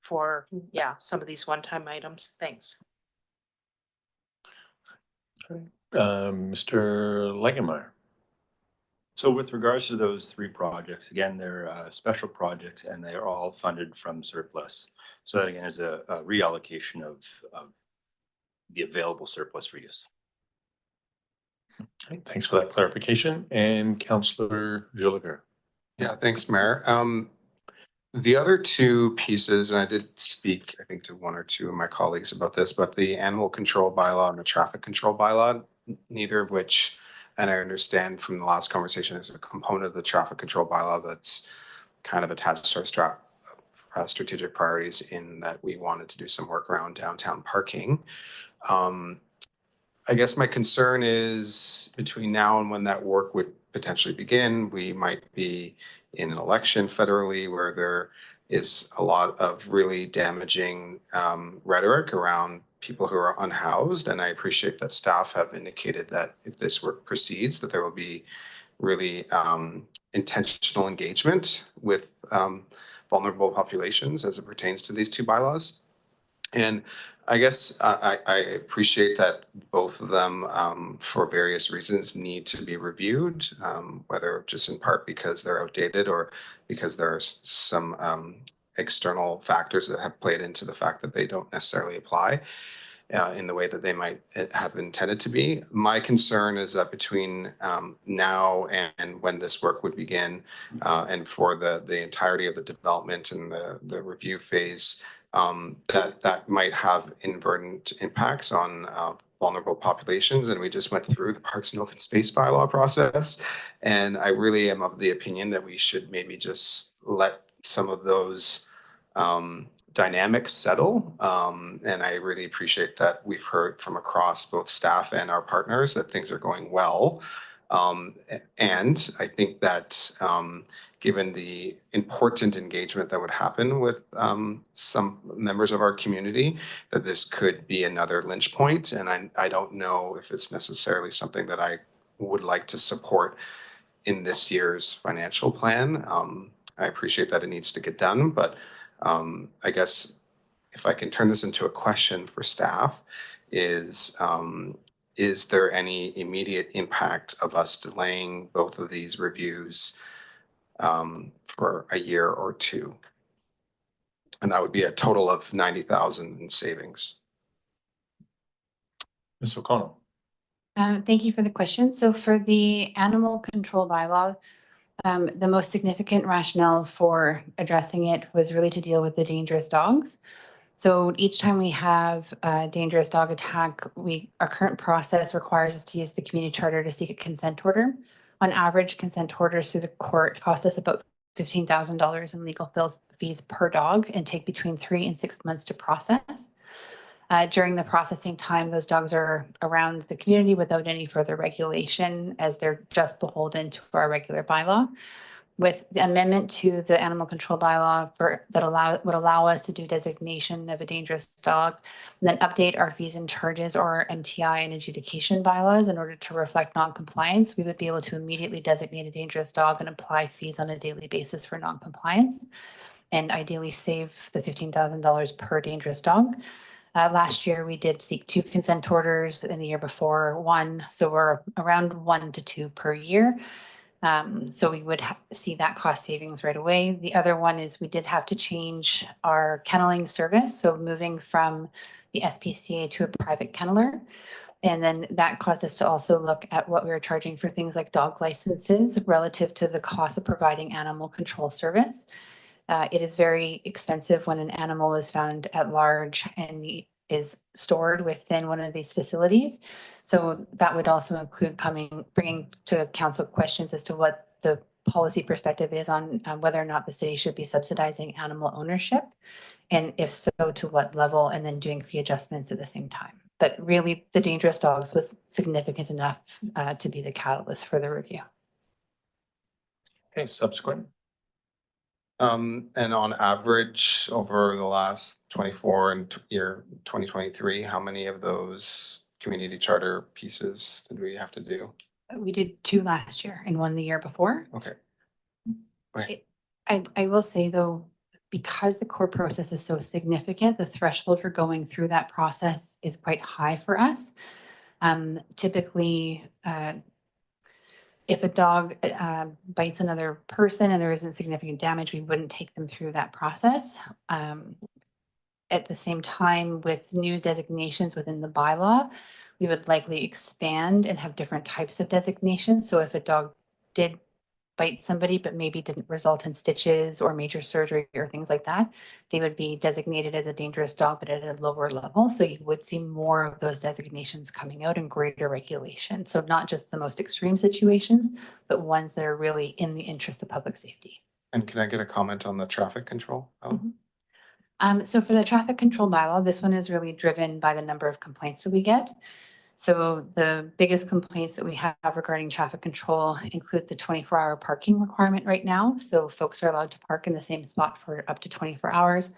for, some of these one-time items. Thanks. Mr. Legemeyer? So with regards to those three projects, again, they're special projects and they are all funded from surplus. So that again is a reallocation of the available surplus for use. Okay, thanks for that clarification. And Councillor Gilliger? Yeah, thanks, Mayor. The other two pieces, and I did speak, I think, to one or two of my colleagues about this, but the animal control bylaw and the traffic control bylaw, neither of which, and I understand from the last conversation, is a component of the traffic control bylaw that's kind of attached to our strategic priorities, in that we wanted to do some work around downtown parking. I guess my concern is between now and when that work would potentially begin, we might be in an election federally where there is a lot of really damaging rhetoric around people who are unhoused. And I appreciate that staff have indicated that if this work proceeds, that there will be really intentional engagement with vulnerable populations as it pertains to these two bylaws. And I guess I appreciate that both of them, for various reasons, need to be reviewed, whether just in part because they're outdated or because there are some external factors that have played into the fact that they don't necessarily apply. in the way that they might have intended to be. My concern is that between now and when this work would begin, and for the entirety of the development and the review phase, that might have inadvertent impacts on vulnerable populations. And we just went through the Parks and Open Space bylaw process. And I really am of the opinion that we should maybe just let some of those dynamics settle. And I really appreciate that we've heard from across both staff and our partners that things are going well. And I think that given the important engagement that would happen with some members of our community, that this could be another lynch point. And I don't know if it's necessarily something that I would like to support in this year's financial plan. I appreciate that it needs to get done, but I guess if I can turn this into a question for staff is there any immediate impact of us delaying both of these reviews for a year or two? And that would be a total of 90,000 in savings. Ms. O'Connell. Thank you for the question. So for the animal control bylaw, the most significant rationale for addressing it was really to deal with the dangerous dogs. So each time we have a dangerous dog attack, our current process requires us to use the community charter to seek a consent order. On average, consent orders through the court cost us about $15,000 in legal fees per dog and take between 3 and 6 months to process. During the processing time, those dogs are around the community without any further regulation, as they're just beholden to our regular bylaw. With the amendment to the animal control bylaw would allow us to do designation of a dangerous dog, and then update our fees and charges or MTI and adjudication bylaws in order to reflect non-compliance. We would be able to immediately designate a dangerous dog and apply fees on a daily basis for non-compliance, and ideally save the $15,000 per dangerous dog. Last year, we did seek 2 consent orders, in the year before 1. So we're around 1 to 2 per year. So we would see that cost savings right away. The other one is we did have to change our kenneling service. So moving from the SPCA to a private kenneler. And then that caused us to also look at what we were charging for things like dog licenses relative to the cost of providing animal control service. It is very expensive when an animal is found at large and is stored within one of these facilities. So that would also include bringing to council questions as to what the policy perspective is on whether or not the city should be subsidizing animal ownership, and if so, to what level, and then doing fee adjustments at the same time. But really, the dangerous dogs was significant enough to be the catalyst for the review. Okay, subsequent. And on average, over the last 24 and year 2023, how many of those community charter pieces did we have to do? We did 2 last year and 1 the year before. Okay. I will say though, because the court process is so significant, the threshold for going through that process is quite high for us. Typically, if a dog bites another person and there isn't significant damage, we wouldn't take them through that process. At the same time, with new designations within the bylaw, we would likely expand and have different types of designations. So if a dog did bite somebody, but maybe didn't result in stitches or major surgery or things like that, they would be designated as a dangerous dog, but at a lower level. So you would see more of those designations coming out and greater regulation. So not just the most extreme situations, but ones that are really in the interest of public safety. And can I get a comment on the traffic control? So for the traffic control bylaw, this one is really driven by the number of complaints that we get. So the biggest complaints that we have regarding traffic control include the 24-hour parking requirement right now. So folks are allowed to park in the same spot for up to 24 hours.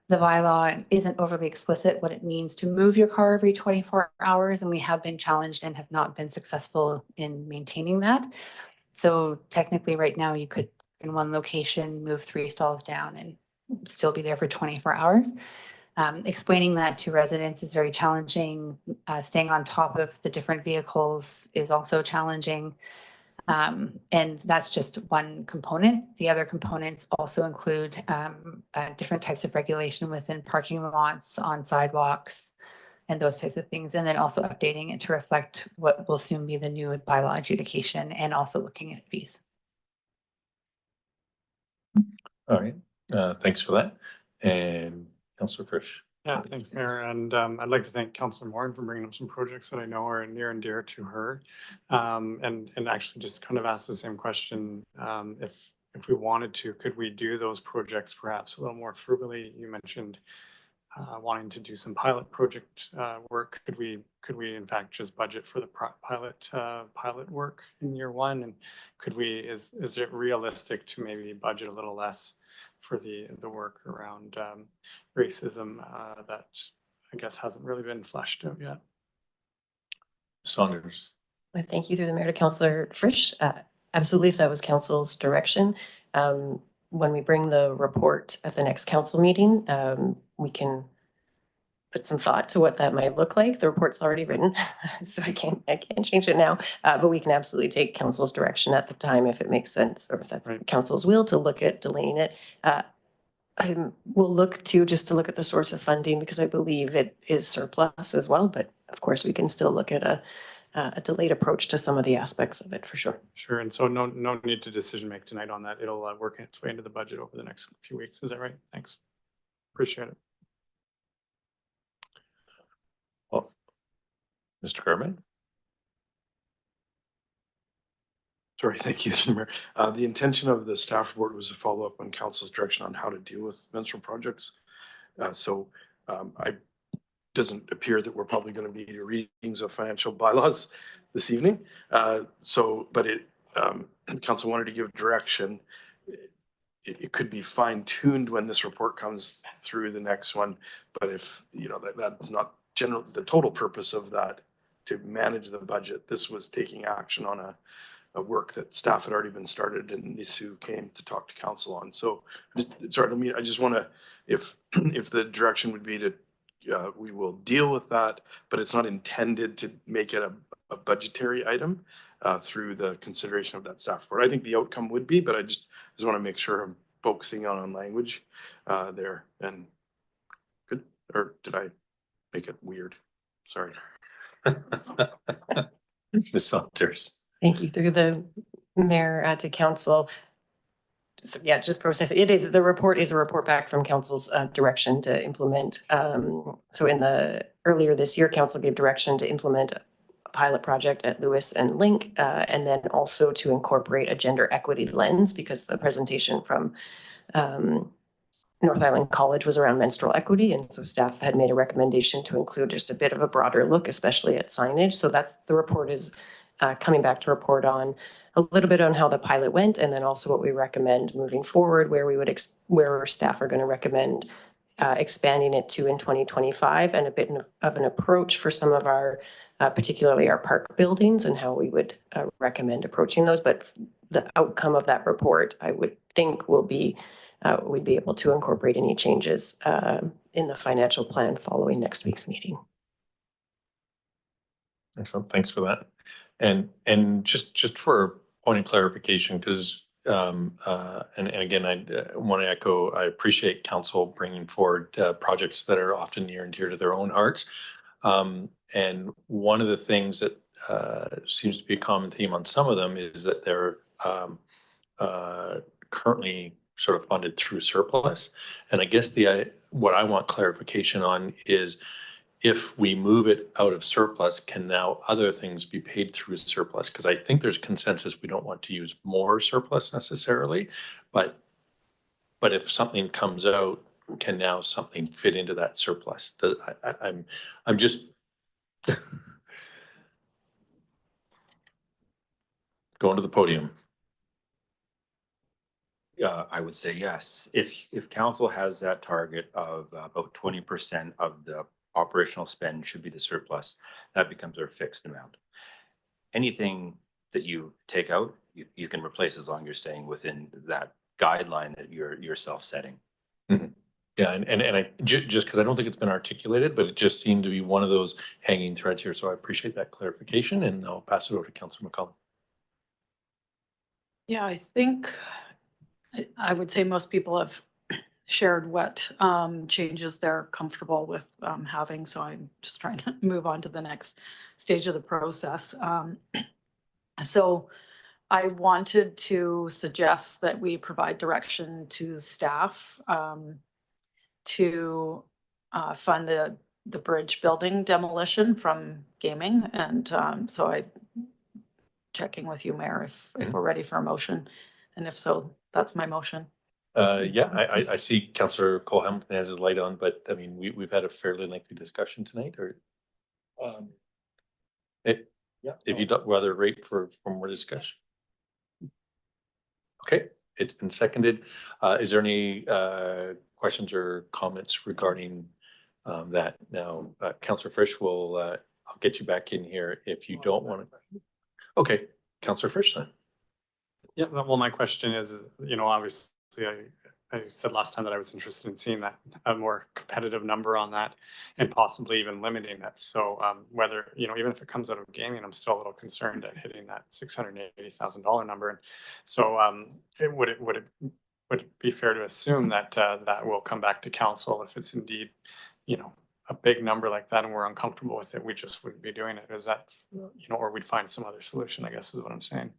The bylaw isn't overly explicit what it means to move your car every 24 hours, and we have been challenged and have not been successful in maintaining that. So technically right now you could in one location move 3 stalls down and still be there for 24 hours. Explaining that to residents is very challenging. Staying on top of the different vehicles is also challenging. And that's just one component. The other components also include different types of regulation within parking lots, on sidewalks, and those types of things. And then also updating it to reflect what will soon be the new bylaw adjudication and also looking at fees. All right, thanks for that. And Councillor Frisch. Yeah, thanks, Mayor. And I'd like to thank Councillor Moran for bringing up some projects that I know are near and dear to her. And actually just kind of ask the same question. If we wanted to, could we do those projects perhaps a little more frugally? You mentioned wanting to do some pilot project work. Could we in fact just budget for the pilot work in year one? And is it realistic to maybe budget a little less for the work around racism that I guess hasn't really been fleshed out yet? Saunders. I thank you through the mayor to Councillor Frisch. Absolutely, if that was council's direction. When we bring the report at the next council meeting, we can put some thought to what that might look like. The report's already written, so I can't change it now. But we can absolutely take council's direction at the time if it makes sense, or if that's Right. council's will to look at delaying it. I will look to just to look at the source of funding because I believe it is surplus as well. But of course, we can still look at a delayed approach to some of the aspects of it for sure. Sure. And so no need to decision make tonight on that. It'll work its way into the budget over the next few weeks. Is that right? Thanks. Appreciate it. Well, Mr. Garman. Sorry, thank you, Mr. Mayor. The intention of the staff report was to follow up on council's direction on how to deal with menstrual projects. I doesn't appear that we're probably going to be readings of financial bylaws this evening. But council wanted to give direction. It could be fine tuned when this report comes through the next one. But if that's not the total purpose of that to manage the budget, this was taking action on a work that staff had already been started and Nisu came to talk to council on. So I just want to, if the direction would be to, we will deal with that, but it's not intended to make it a budgetary item through the consideration of that staff report. I think the outcome would be, but I just want to make sure I'm focusing on language there. And good, or did I make it weird? Sorry. Ms. Saunders. Thank you through the mayor to council. So yeah, just process it. The report is a report back from council's direction to implement. So earlier this year, council gave direction to implement a pilot project at Lewis and Link, and then also to incorporate a gender equity lens because the presentation from North Island College was around menstrual equity. And so staff had made a recommendation to include just a bit of a broader look, especially at signage. So the report is coming back to report on a little bit on how the pilot went, and then also what we recommend moving forward, where staff are going to recommend expanding it to in 2025, and a bit of an approach for some of our, particularly our park buildings, and how we would recommend approaching those. But the outcome of that report, I would think, will be we'd be able to incorporate any changes in the financial plan following next week's meeting. Excellent. Thanks for that. And just for a point of clarification, because and again, I want to echo, I appreciate council bringing forward projects that are often near and dear to their own hearts. And one of the things that seems to be a common theme on some of them is that they're currently sort of funded through surplus. And I guess what I want clarification on is, if we move it out of surplus, can now other things be paid through surplus? Because I think there's consensus we don't want to use more surplus necessarily, but if something comes out, can now something fit into that surplus? I'm just going to the podium. I would say yes. If council has that target of about 20% of the operational spend should be the surplus, that becomes our fixed amount. Anything that you take out, you can replace as long as you're staying within that guideline that you're self-setting. Mm-hmm. Yeah, and I just because I don't think it's been articulated, but it just seemed to be one of those hanging threads here. So I appreciate that clarification, and I'll pass it over to Councillor McCollum. Yeah, I think I would say most people have shared what changes they're comfortable with having. So I'm just trying to move on to the next stage of the process. So I wanted to suggest that we provide direction to staff to fund the bridge building demolition from gaming. And so I checking with you, Mayor, if we're ready for a motion. And if so, that's my motion. Yeah, I see Councillor Cole Hamilton has his light on, but I mean, we've had a fairly lengthy discussion tonight, or Yeah. if you'd rather wait for more discussion. Okay, it's been seconded. Is there any questions or comments regarding that? Now, Councillor Frisch will, I'll get you back in here if you don't want to. Okay, Councillor Frisch then. Yeah, well, my question is, obviously I said last time that I was interested in seeing that a more competitive number on that and possibly even limiting that. So whether, even if it comes out of gaming, I'm still a little concerned at hitting that $680,000 number. And so would it be fair to assume that that will come back to council if it's indeed, a big number like that and we're uncomfortable with it, we just wouldn't be doing it? Is that, or we'd find some other solution, I guess is what I'm saying.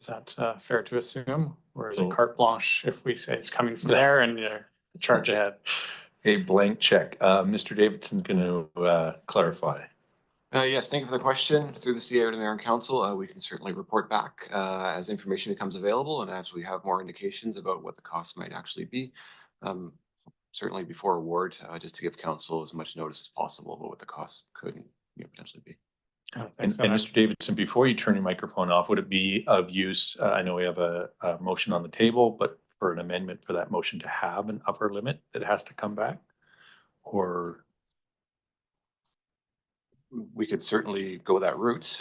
Is that fair to assume, or is it carte blanche if we say it's coming from there and you charge ahead? A blank check. Mr. Davidson's going to clarify. Yes, thank you for the question. Through the CEO to Mayor and Council, we can certainly report back as information becomes available and as we have more indications about what the cost might actually be. Certainly before award, just to give Council as much notice as possible about what the cost could potentially be. And Mr. Davidson, before you turn your microphone off, would it be of use? I know we have a motion on the table, but for an amendment for that motion to have an upper limit that has to come back, or we could certainly go that route.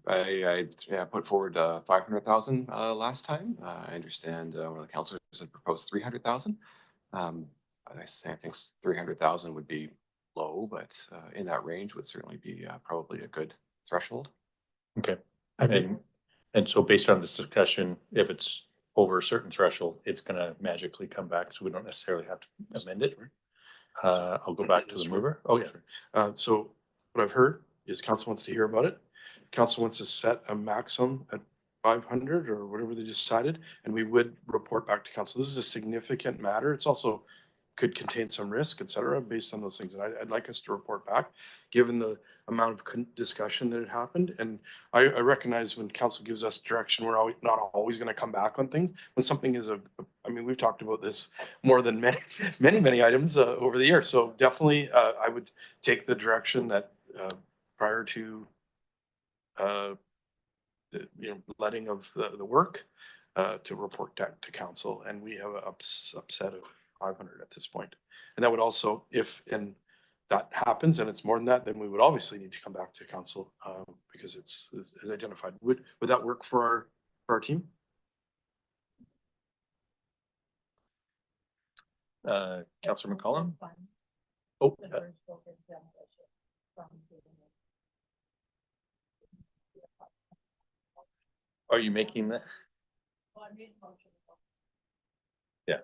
I put forward 500,000 last time. I understand one of the councillors had proposed 300,000. I think 300,000 would be low, but in that range would certainly be probably a good threshold. okay. And so based on this discussion, if it's over a certain threshold, it's going to magically come back, so we don't necessarily have to amend it. I'll go back to the mover. Oh yeah. So what I've heard is council wants to hear about it. Council wants to set a maximum at 500 or whatever they decided, and we would report back to council. This is a significant matter. It's also could contain some risk, et cetera, based on those things. And I'd like us to report back, given the amount of discussion that had happened. And I recognize when council gives us direction, we're not always going to come back on things. When something is I mean, we've talked about this more than many items over the years. So definitely, I would take the direction that prior to the letting of the work to report that to council, and we have a subset of 500 at this point. And that would also, if that happens and it's more than that, then we would obviously need to come back to council because it's identified. Would that work for our team? Councillor McCollum. Oh. Are you making that? Yeah.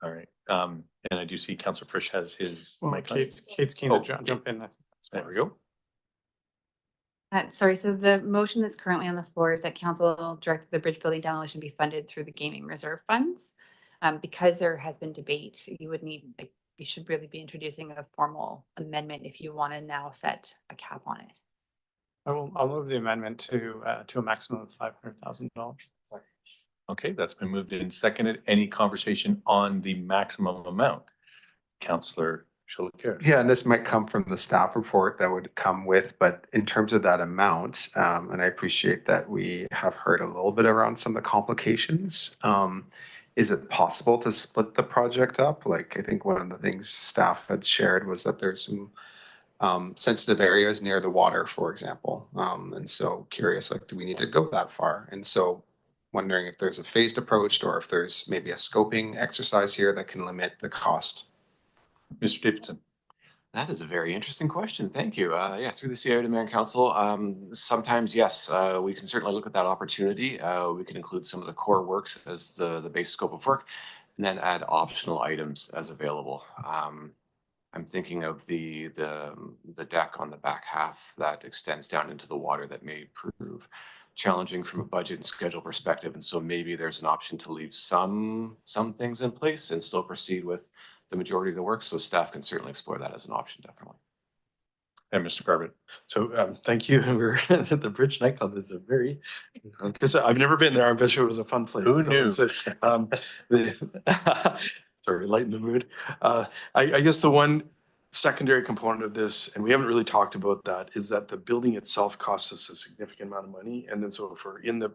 All right. And I do see Councillor Frisch has his mic on. Kate's keen to jump in. There we go. Sorry, so the motion that's currently on the floor is that council direct the bridge building demolition be funded through the gaming reserve funds. Because there has been debate, you should really be introducing a formal amendment if you want to now set a cap on it. I'll move the amendment to a maximum of $500,000. Okay, that's been moved and seconded. Any conversation on the maximum amount? Councillor Chillicare. Yeah, and this might come from the staff report that would come with, but in terms of that amount, and I appreciate that we have heard a little bit around some of the complications. Is it possible to split the project up? Like, I think one of the things staff had shared was that there's some sensitive areas near the water, for example. And so curious, like, do we need to go that far? And so wondering if there's a phased approach or if there's maybe a scoping exercise here that can limit the cost. Mr. Davidson. That is a very interesting question. Thank you. Yeah, through the CIO to Mayor and Council, sometimes, yes, we can certainly look at that opportunity. We can include some of the core works as the base scope of work and then add optional items as available. I'm thinking of the deck on the back half that extends down into the water that may prove challenging from a budget and schedule perspective. And so maybe there's an option to leave some things in place and still proceed with the majority of the work. So staff can certainly explore that as an option, definitely. And Mr. Garbutt. So thank you. We're the Bridge nightclub is a very, because I've never been there. I'm sure it was a fun place. Who knew? So, sorry, lighten the mood. I guess the one secondary component of this, and we haven't really talked about that, is that the building itself costs us a significant amount of money. And then so if we're in the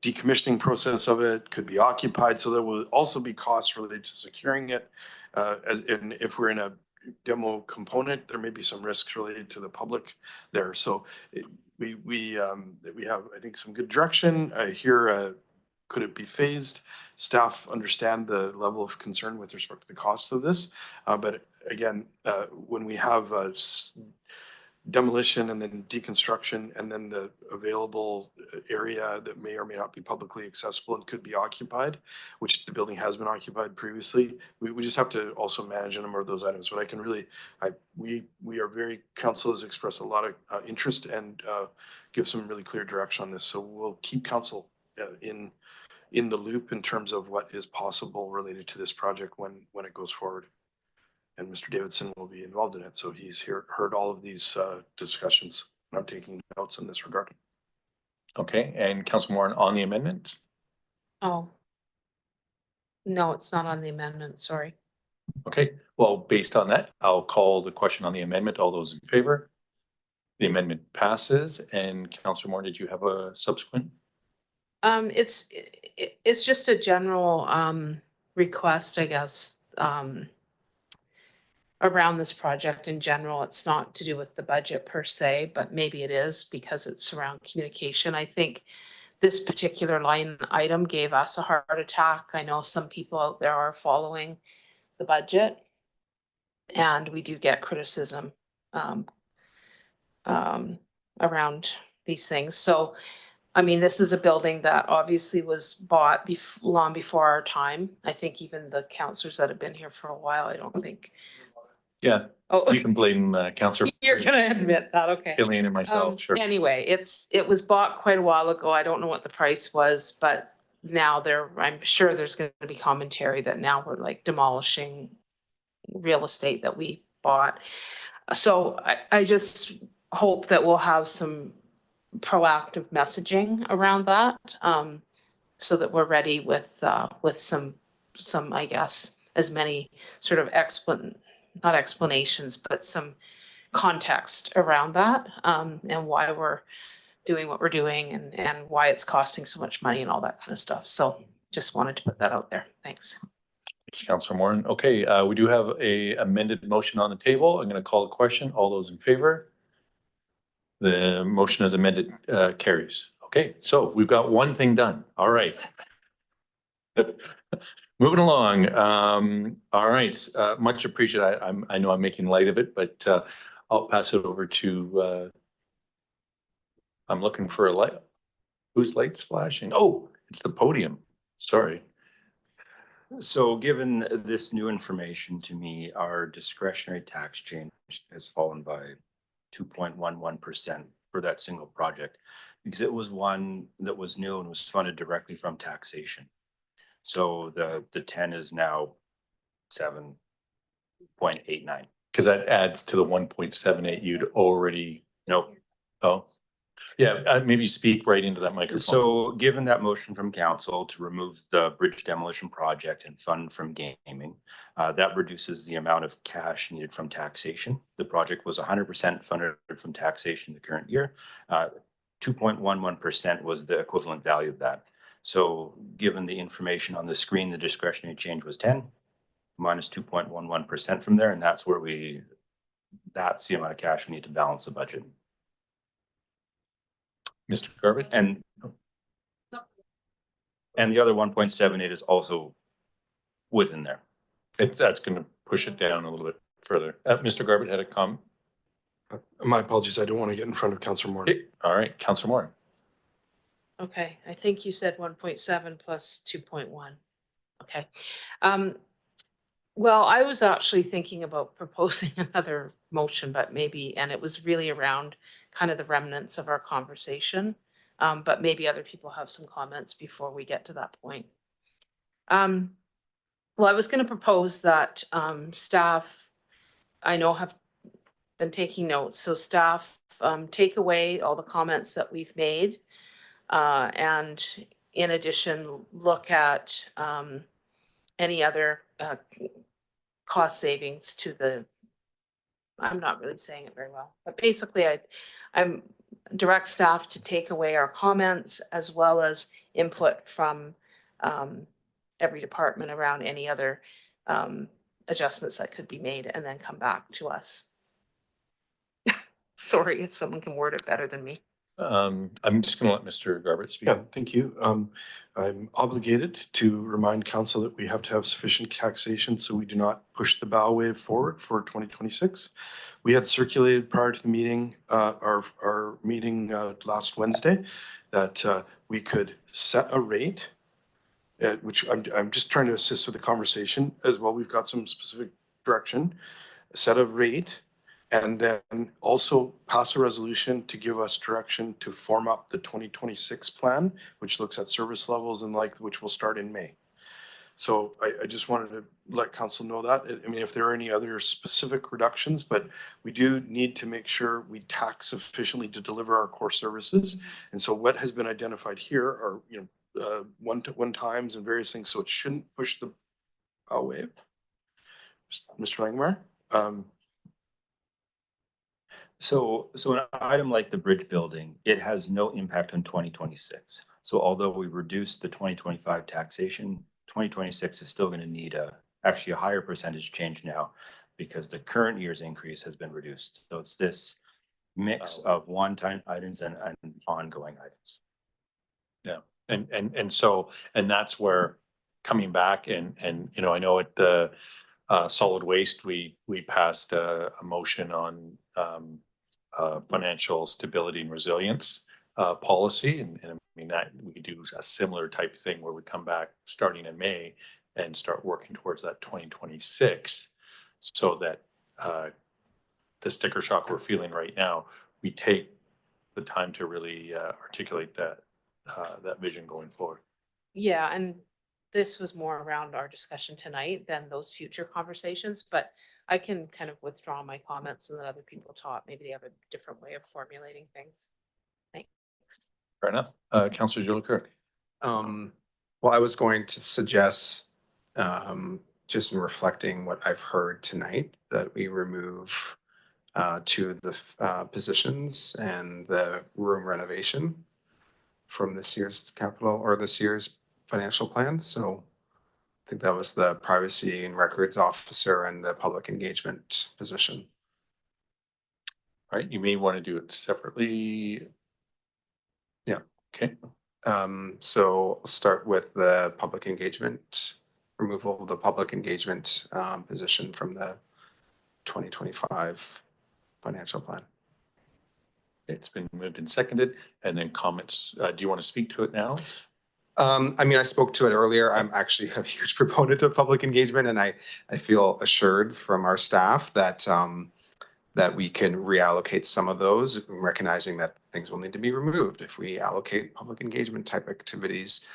decommissioning process of it, could be occupied. So there will also be costs related to securing it. And if we're in a demo component, there may be some risks related to the public there. So we have, I think, some good direction here. Could it be phased? Staff understand the level of concern with respect to the cost of this. But again, when we have demolition and then deconstruction and then the available area that may or may not be publicly accessible and could be occupied, which the building has been occupied previously, we just have to also manage a number of those items. But I can really, we are very, council has expressed a lot of interest and give some really clear direction on this. So we'll keep council in the loop in terms of what is possible related to this project when it goes forward. And Mr. Davidson will be involved in it. So he's heard all of these discussions. And I'm taking notes in this regard. Okay, and Councilor Moore on the amendment? Oh. No, it's not on the amendment, sorry. Okay, well, based on that, I'll call the question on the amendment. All those in favor? The amendment passes. And Councilor Moore, did you have a subsequent? It's just a general request, I guess, around this project in general. It's not to do with the budget per se, but maybe it is because it's around communication. I think this particular line item gave us a heart attack. I know some people out there are following the budget, and we do get criticism around these things. So, I mean, this is a building that obviously was bought long before our time. I think even the councillors that have been here for a while, I don't think. Yeah, Oh, you can blame Councilor. you're gonna admit that, okay. Gillian and myself, sure. Anyway, it was bought quite a while ago. I don't know what the price was, but now I'm sure there's gonna be commentary that now we're like demolishing real estate that we bought. So I just hope that we'll have some proactive messaging around that, so that we're ready with some, I guess, as many sort of not explanations, but some context around that, and why we're doing what we're doing and why it's costing so much money and all that kind of stuff. So just wanted to put that out there. Thanks. Thanks, Councilor Moore. Okay, we do have a amended motion on the table. I'm going to call a question. All those in favor? The motion as amended carries. Okay, so we've got one thing done. All right. Moving along. All right, much appreciated. I know I'm making light of it, but I'll pass it over to, I'm looking for a light. Whose light's flashing? Oh, it's the podium. Sorry. So given this new information to me, our discretionary tax change has fallen by 2.11% for that single project, because it was one that was new and was funded directly from taxation. So the 10 is now 7.89. Because that adds to the 1.78 you'd already. Nope. Oh, yeah, maybe speak right into that microphone. So given that motion from council to remove the bridge demolition project and fund from gaming, that reduces the amount of cash needed from taxation. The project was 100% funded from taxation the current year. 2.11% was the equivalent value of that. So given the information on the screen, the discretionary change was 10 minus 2.11% from there. And that's where that's the amount of cash we need to balance the budget. Mr. Garbutt? And the other 1.78 is also within there. That's going to push it down a little bit. further. Mr. Garbett had a comment. My apologies. I don't want to get in front of Councillor Moore. Okay, all right, Councillor Moore. Okay, I think you said 1.7 plus 2.1. Okay. Well, I was actually thinking about proposing another motion, but maybe, and it was really around kind of the remnants of our conversation. But maybe other people have some comments before we get to that point. Well, I was going to propose that staff, I know, have been taking notes. So staff take away all the comments that we've made. And in addition, look at any other cost savings to the, I'm not really saying it very well, but basically I'm direct staff to take away our comments as well as input from every department around any other adjustments that could be made and then come back to us. Sorry if someone can word it better than me. I'm just going to let Mr. Garbett speak. Yeah, thank you. I'm obligated to remind council that we have to have sufficient taxation so we do not push the bow wave forward for 2026. We had circulated prior to the meeting, our meeting last Wednesday, that we could set a rate, which I'm just trying to assist with the conversation as well. We've got some specific direction, set a rate, and then also pass a resolution to give us direction to form up the 2026 plan, which looks at service levels and which will start in May. So I just wanted to let council know that. I mean, if there are any other specific reductions, but we do need to make sure we tax sufficiently to deliver our core services. And so what has been identified here are, one times and various things. So it shouldn't push the bow wave. Mr. Langmeyer? So an item like the bridge building, it has no impact on 2026. So although we reduced the 2025 taxation, 2026 is still going to need actually a higher percentage change now because the current year's increase has been reduced. So it's this mix of one-time items and ongoing items. Yeah, and that's where coming back and I know at the solid waste, we passed a motion on financial stability and resilience policy. And I mean, that we could do a similar type thing where we come back starting in May and start working towards that 2026 so that the sticker shock we're feeling right now, we take the time to really articulate that vision going forward. Yeah, and this was more around our discussion tonight than those future conversations, but I can kind of withdraw my comments and then other people talk. Maybe they have a different way of formulating things. Thanks. Fair enough. Councillor Jolicoeur. Well, I was going to suggest, just in reflecting what I've heard tonight, that we remove two of the positions and the room renovation from this year's capital or this year's financial plan. So I think that was the privacy and records officer and the public engagement position. All right, you may want to do it separately. Yeah. Okay. So we'll start with the public engagement, removal of the public engagement position from the 2025 financial plan. It's been moved and seconded, and then comments. Do you want to speak to it now? I mean, I spoke to it earlier. I'm actually a huge proponent of public engagement, and I feel assured from our staff that that we can reallocate some of those, recognizing that things will need to be removed if we allocate public engagement type activities,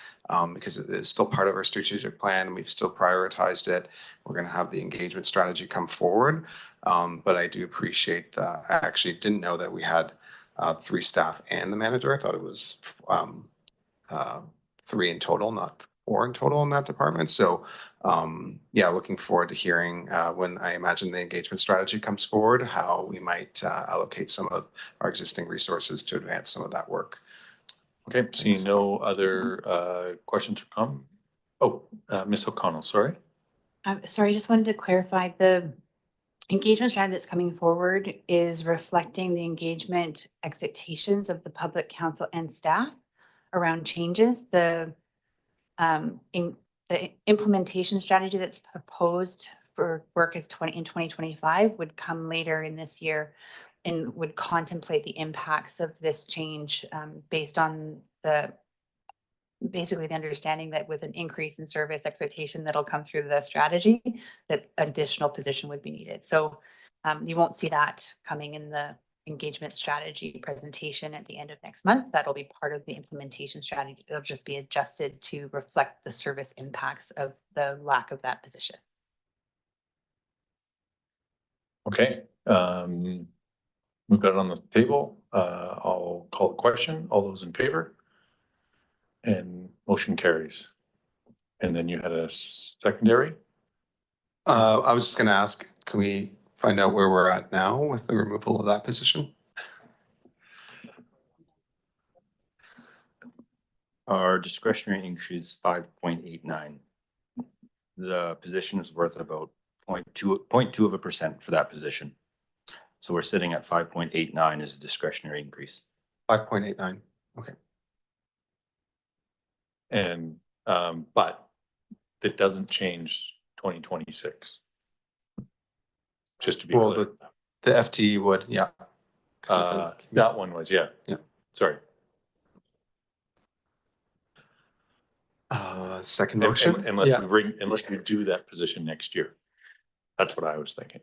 because it is still part of our strategic plan. We've still prioritized it. We're going to have the engagement strategy come forward, but I do appreciate that. I actually didn't know that we had 3 staff and the manager. I thought it was 3 in total, not 4 in total in that department. So yeah, looking forward to hearing when I imagine the engagement strategy comes forward, how we might allocate some of our existing resources to advance some of that work. Okay, seeing no other questions or comments. Oh, Ms. O'Connell, sorry. Sorry, I just wanted to clarify the engagement strategy that's coming forward is reflecting the engagement expectations of the public council and staff around changes. The implementation strategy that's proposed for work as in 2025 would come later in this year and would contemplate the impacts of this change based on basically the understanding that with an increase in service expectation that'll come through the strategy, that additional position would be needed. So you won't see that coming in the engagement strategy presentation at the end of next month. That'll be part of the implementation strategy. It'll just be adjusted to reflect the service impacts of the lack of that position. Okay, we've got it on the table. I'll call the question. All those in favor? And motion carries. And then you had a secondary? I was just gonna ask, can we find out where we're at now with the removal of that position? Our discretionary increase 5.89. The position is worth about 0.2% for that position. So we're sitting at 5.89 as a discretionary increase. 5.89. Okay. And, but it doesn't change 2026. Just to be Well, clear. the FTE would, yeah. That one was, yeah. Yeah. Sorry. Second motion? Unless we do that position next year. That's what I was thinking.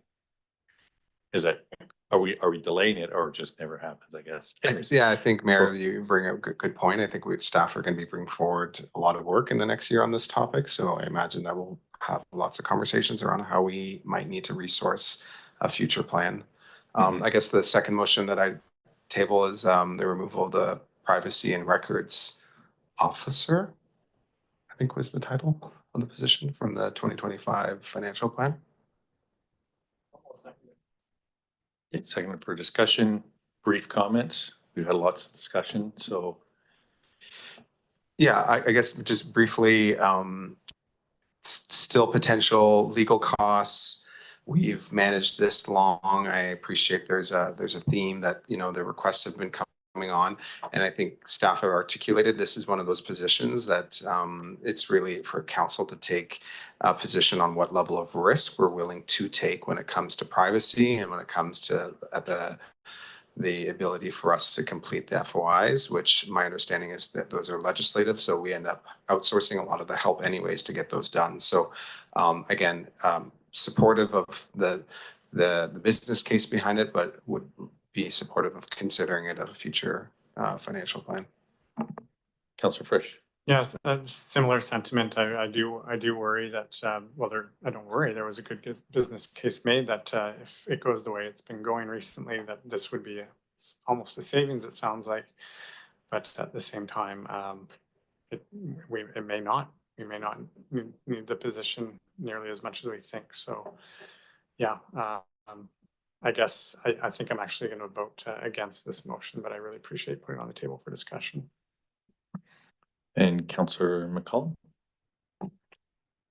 Is that, are we delaying it or it just never happens, I guess? Yeah, I think, Mayor, you bring up a good point. I think staff are going to be bringing forward a lot of work in the next year on this topic. So I imagine that we'll have lots of conversations around how we might need to resource a future plan. I guess the second motion that I table is the removal of the privacy and records officer, I think was the title of the position from the 2025 financial plan. It's seconded for discussion, brief comments. We've had lots of discussion, so. Yeah, I guess just briefly, still potential legal costs. We've managed this long. I appreciate there's a theme that, you know, the requests have been coming on. And I think staff have articulated this is one of those positions that it's really for council to take a position on what level of risk we're willing to take when it comes to privacy and when it comes to the ability for us to complete the FOIs, which my understanding is that those are legislative. So we end up outsourcing a lot of the help anyways to get those done. So again, supportive of the business case behind it, but would be supportive of considering it at a future financial plan. Councillor Frisch. Yes, a similar sentiment. I do worry that, I don't worry, there was a good business case made that if it goes the way it's been going recently, that this would be almost a savings, it sounds like. But at the same time, it may not. We may not need the position nearly as much as we think. So, yeah, I guess I think I'm actually going to vote against this motion, but I really appreciate putting it on the table for discussion. And Councillor McCollum.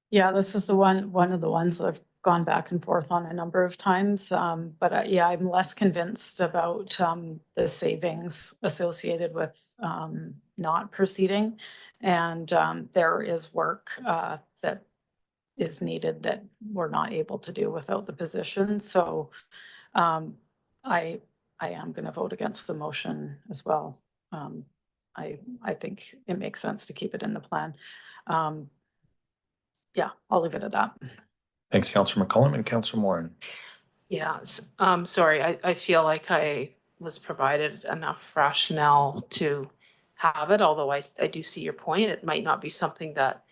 Yeah, this is one of the ones that I've gone back and forth on a number of times. But yeah, I'm less convinced about the savings associated with not proceeding. And there is work that is needed that we're not able to do without the position. So I am going to vote against the motion as well. I think it makes sense to keep it in the plan. Yeah, I'll leave it at that. Thanks, Councillor McCollum and Councillor Moran. Yes, sorry, I feel like I was provided enough rationale to have it, although I do see your point. It might not be something that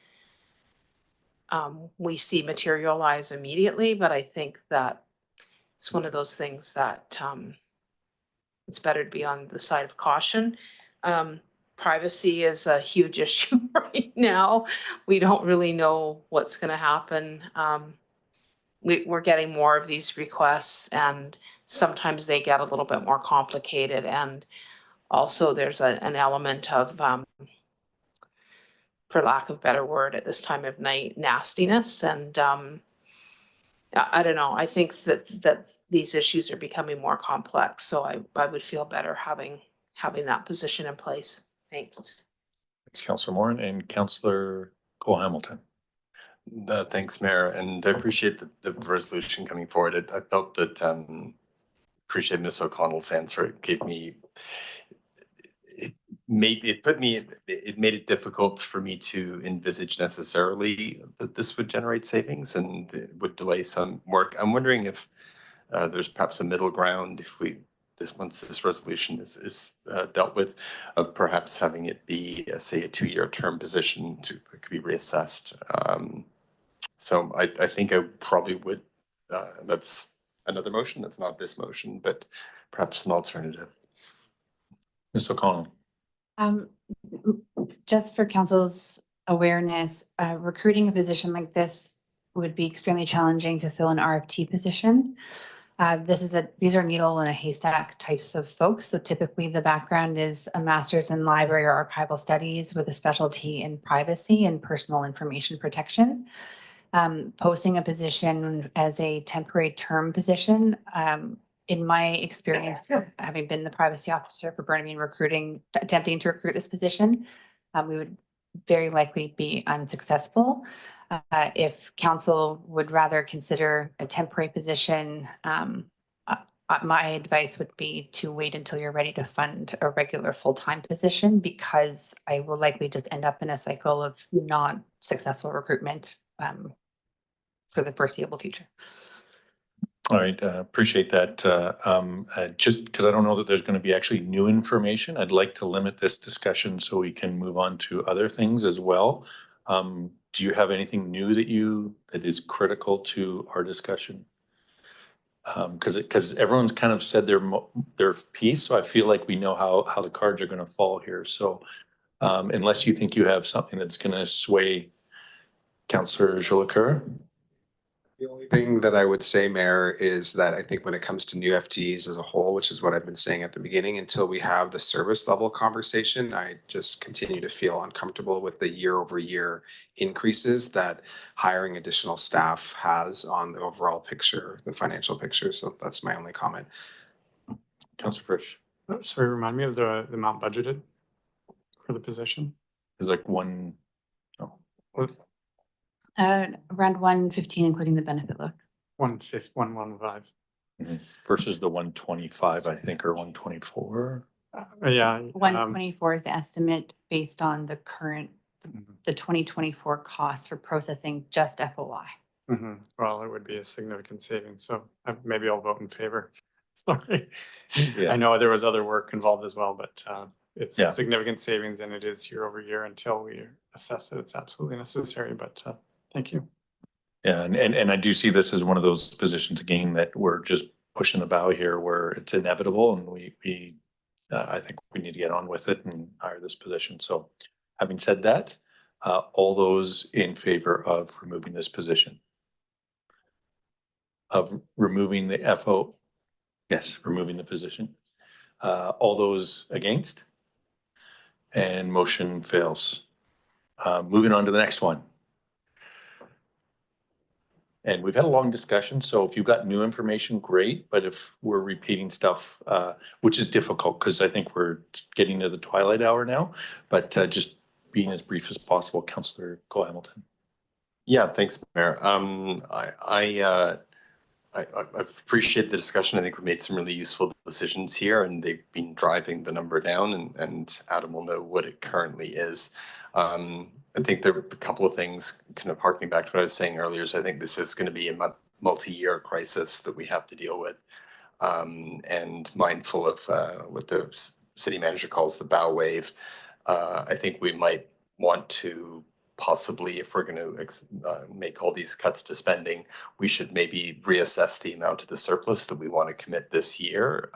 we see materialize immediately, but I think that it's one of those things that it's better to be on the side of caution. Privacy is a huge issue right now. We don't really know what's going to happen. We're getting more of these requests, and sometimes they get a little bit more complicated. And also there's an element of, for lack of a better word at this time of night, nastiness. And I don't know, I think that these issues are becoming more complex. So I would feel better having that position in place. Thanks. Thanks, Councillor Moran and Councillor Cole Hamilton. Thanks, Mayor, and I appreciate the resolution coming forward. I felt that, appreciate Ms. O'Connell's answer. It gave me, it made it difficult for me to envisage necessarily that this would generate savings and it would delay some work. I'm wondering if there's perhaps a middle ground if once this resolution is dealt with, of perhaps having it be, say, a 2-year term position that could be reassessed. So I think I probably would, that's another motion, that's not this motion, but perhaps an alternative. Ms. O'Connell. Just for council's awareness, recruiting a position like this would be extremely challenging to fill an RFT position. These are needle in a haystack types of folks. So typically the background is a master's in library or archival studies with a specialty in privacy and personal information protection. Posting a position as a temporary term position, in my experience, having been the privacy officer for Burnaby recruiting, attempting to recruit this position, we would very likely be unsuccessful. If council would rather consider a temporary position, my advice would be to wait until you're ready to fund a regular full-time position, because I will likely just end up in a cycle of not successful recruitment for the foreseeable future. All right, appreciate that. Just because I don't know that there's going to be actually new information, I'd like to limit this discussion so we can move on to other things as well. Do you have anything new that is critical to our discussion? Because everyone's kind of said their piece, so I feel like we know how the cards are going to fall here. So unless you think you have something that's going to sway Councillor Jolicoeur. The only thing that I would say, Mayor, is that I think when it comes to new FTEs as a whole, which is what I've been saying at the beginning, until we have the service level conversation, I just continue to feel uncomfortable with the year-over-year increases that hiring additional staff has on the overall picture, the financial picture. So that's my only comment. Councillor Frisch. Sorry, remind me of the amount budgeted for the position. Is like one. Oh. Around 115, including the benefit look. 115. Versus the 125, I think, or 124. Yeah. 124 is the estimate based on the current, the 2024 costs for processing just FOI. Well, it would be a significant savings, so maybe I'll vote in favor. Sorry. Yeah. I know there was other work involved as well, but it's Yeah. significant savings, and it is year over year until we assess that it's absolutely necessary, but thank you. Yeah, and I do see this as one of those positions again that we're just pushing the bow here where it's inevitable, and we I think we need to get on with it and hire this position. So having said that, all those in favor of removing this position? Of removing the FO? Yes, removing the position. All those against? And motion fails. Moving on to the next one. And we've had a long discussion, so if you've got new information, great. But if we're repeating stuff, which is difficult because I think we're getting to the twilight hour now, but just being as brief as possible, Councillor Cole-Hamilton. Yeah, thanks, Mayor. I appreciate the discussion. I think we made some really useful decisions here, and they've been driving the number down, and Adam will know what it currently is. I think there are a couple of things kind of harking back to what I was saying earlier. So I think this is going to be a multi-year crisis that we have to deal with, and mindful of what the city manager calls the bow wave. I think we might want to possibly, if we're going to make all these cuts to spending, we should maybe reassess the amount of the surplus that we want to commit this year,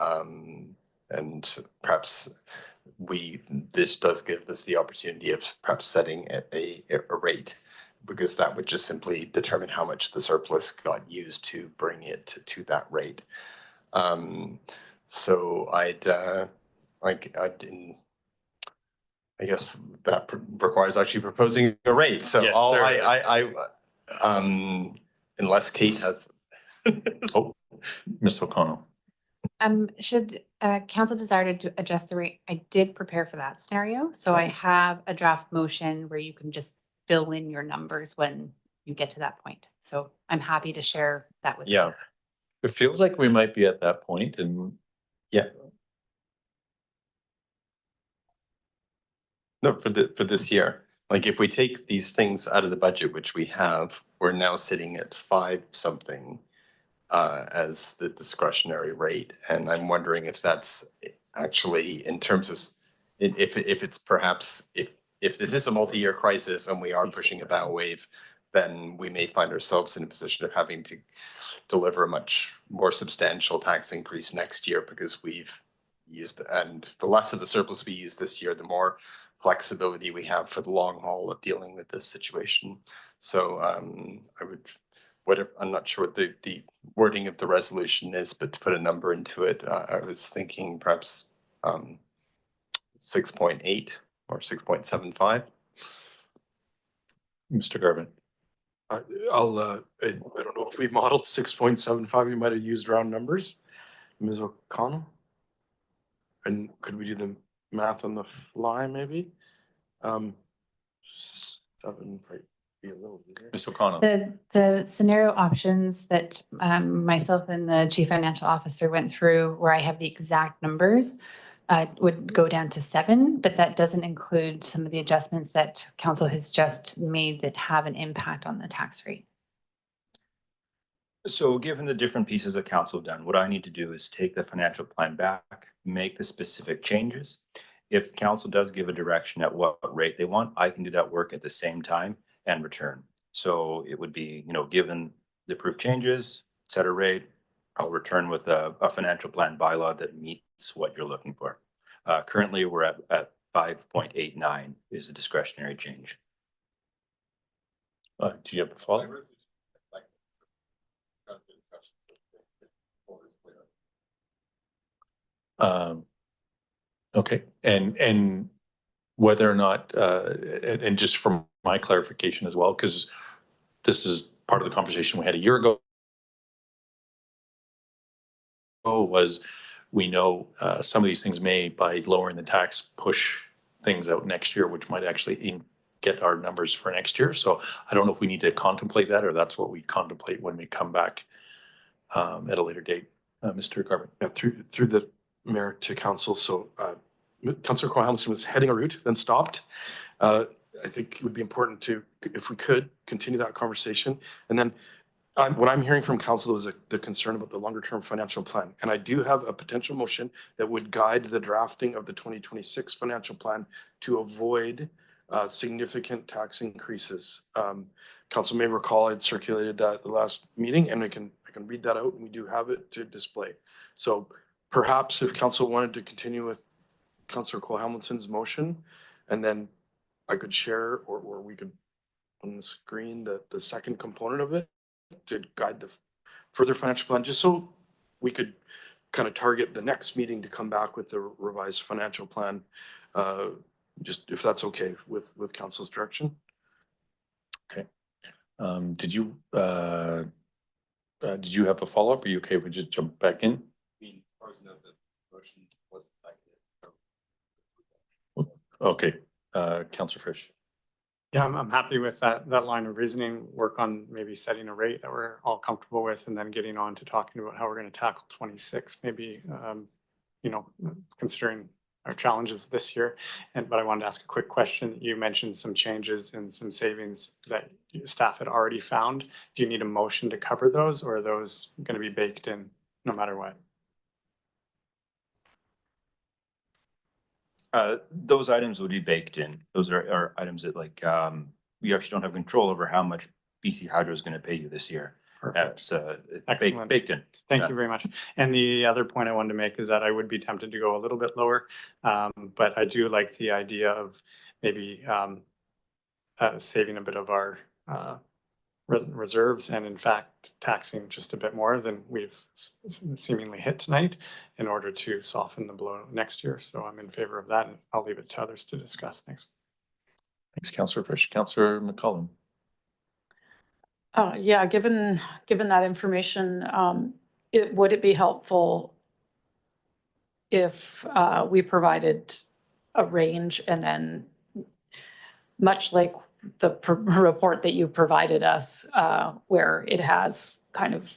and perhaps this does give us the opportunity of perhaps setting a rate, because that would just simply determine how much the surplus got used to bring it to that rate. So I guess that requires actually proposing a rate. So Yes, unless Kate has. Oh, Ms. O'Connell. Should council desire to adjust the rate? I did prepare for that scenario. So I have a draft motion where you can just fill in your numbers when you get to that point. So I'm happy to share that with you. Yeah. It feels like we might be at that point and Yeah. No, for this year, like if we take these things out of the budget, which we have, we're now sitting at 5 something as the discretionary rate. And I'm wondering if that's actually in terms of, if it's perhaps, if this is a multi-year crisis and we are pushing a bow wave, then we may find ourselves in a position of having to deliver a much more substantial tax increase next year because we've used, and the less of the surplus we use this year, the more flexibility we have for the long haul of dealing with this situation. So I would, whatever, I'm not sure what the wording of the resolution is, but to put a number into it, I was thinking perhaps 6.8 or 6.75. Mr. Garvin. I don't know if we modeled 6.75, we might have used round numbers. Ms. O'Connell? And could we do the math on the fly, maybe? 7 might be a little easier. Ms. O'Connell. The scenario options that myself and the chief financial officer went through, where I have the exact numbers, would go down to 7, but that doesn't include some of the adjustments that council has just made that have an impact on the tax rate. So given the different pieces that council have done, what I need to do is take the financial plan back, make the specific changes. If council does give a direction at what rate they want, I can do that work at the same time and return. So it would be, given the approved changes, set a rate, I'll return with a financial plan bylaw that meets what you're looking for. Currently, we're at 5.89 is the discretionary change. Do you have a follow? Okay, and whether or not, and just from my clarification as well, because this is part of the conversation we had a year ago, was we know some of these things may, by lowering the tax, push things out next year, which might actually get our numbers for next year. So I don't know if we need to contemplate that, or that's what we contemplate when we come back at a later date. Mr. Garvin. Yeah, through the mayor to council. So Councillor Coyle-Hamilton was heading a route, then stopped. I think it would be important to, if we could, continue that conversation. And then what I'm hearing from council is the concern about the longer term financial plan. And I do have a potential motion that would guide the drafting of the 2026 financial plan to avoid significant tax increases. Council may recall I'd circulated that at the last meeting, and I can read that out, and we do have it to display. So perhaps if council wanted to continue with Councillor Coyle-Hamilton's motion, and then I could share, or we could on the screen the second component of it to guide the further financial plan, just so we could kind of target the next meeting to come back with the revised financial plan. Just if that's okay with council's direction. Okay. Did you have a follow-up? Are you okay if we just jump back in? Okay, Councillor Frisch. Yeah, I'm happy with that line of reasoning, work on maybe setting a rate that we're all comfortable with, and then getting on to talking about how we're going to tackle 26, maybe, considering our challenges this year. But I wanted to ask a quick question. You mentioned some changes and some savings that staff had already found. Do you need a motion to cover those, or are those going to be baked in no matter what? Those items would be baked in. Those are items that we actually don't have control over how much BC Hydro is going to pay you this year. That's baked in. Thank you very much. And the other point I wanted to make is that I would be tempted to go a little bit lower, but I do like the idea of maybe saving a bit of our reserves and in fact taxing just a bit more than we've seemingly hit tonight in order to soften the blow next year. So I'm in favor of that, and I'll leave it to others to discuss. Thanks. Thanks, Councillor Frisch. Councillor McCollum. Yeah, given that information, would it be helpful if we provided a range, and then much like report that you provided us, where it has kind of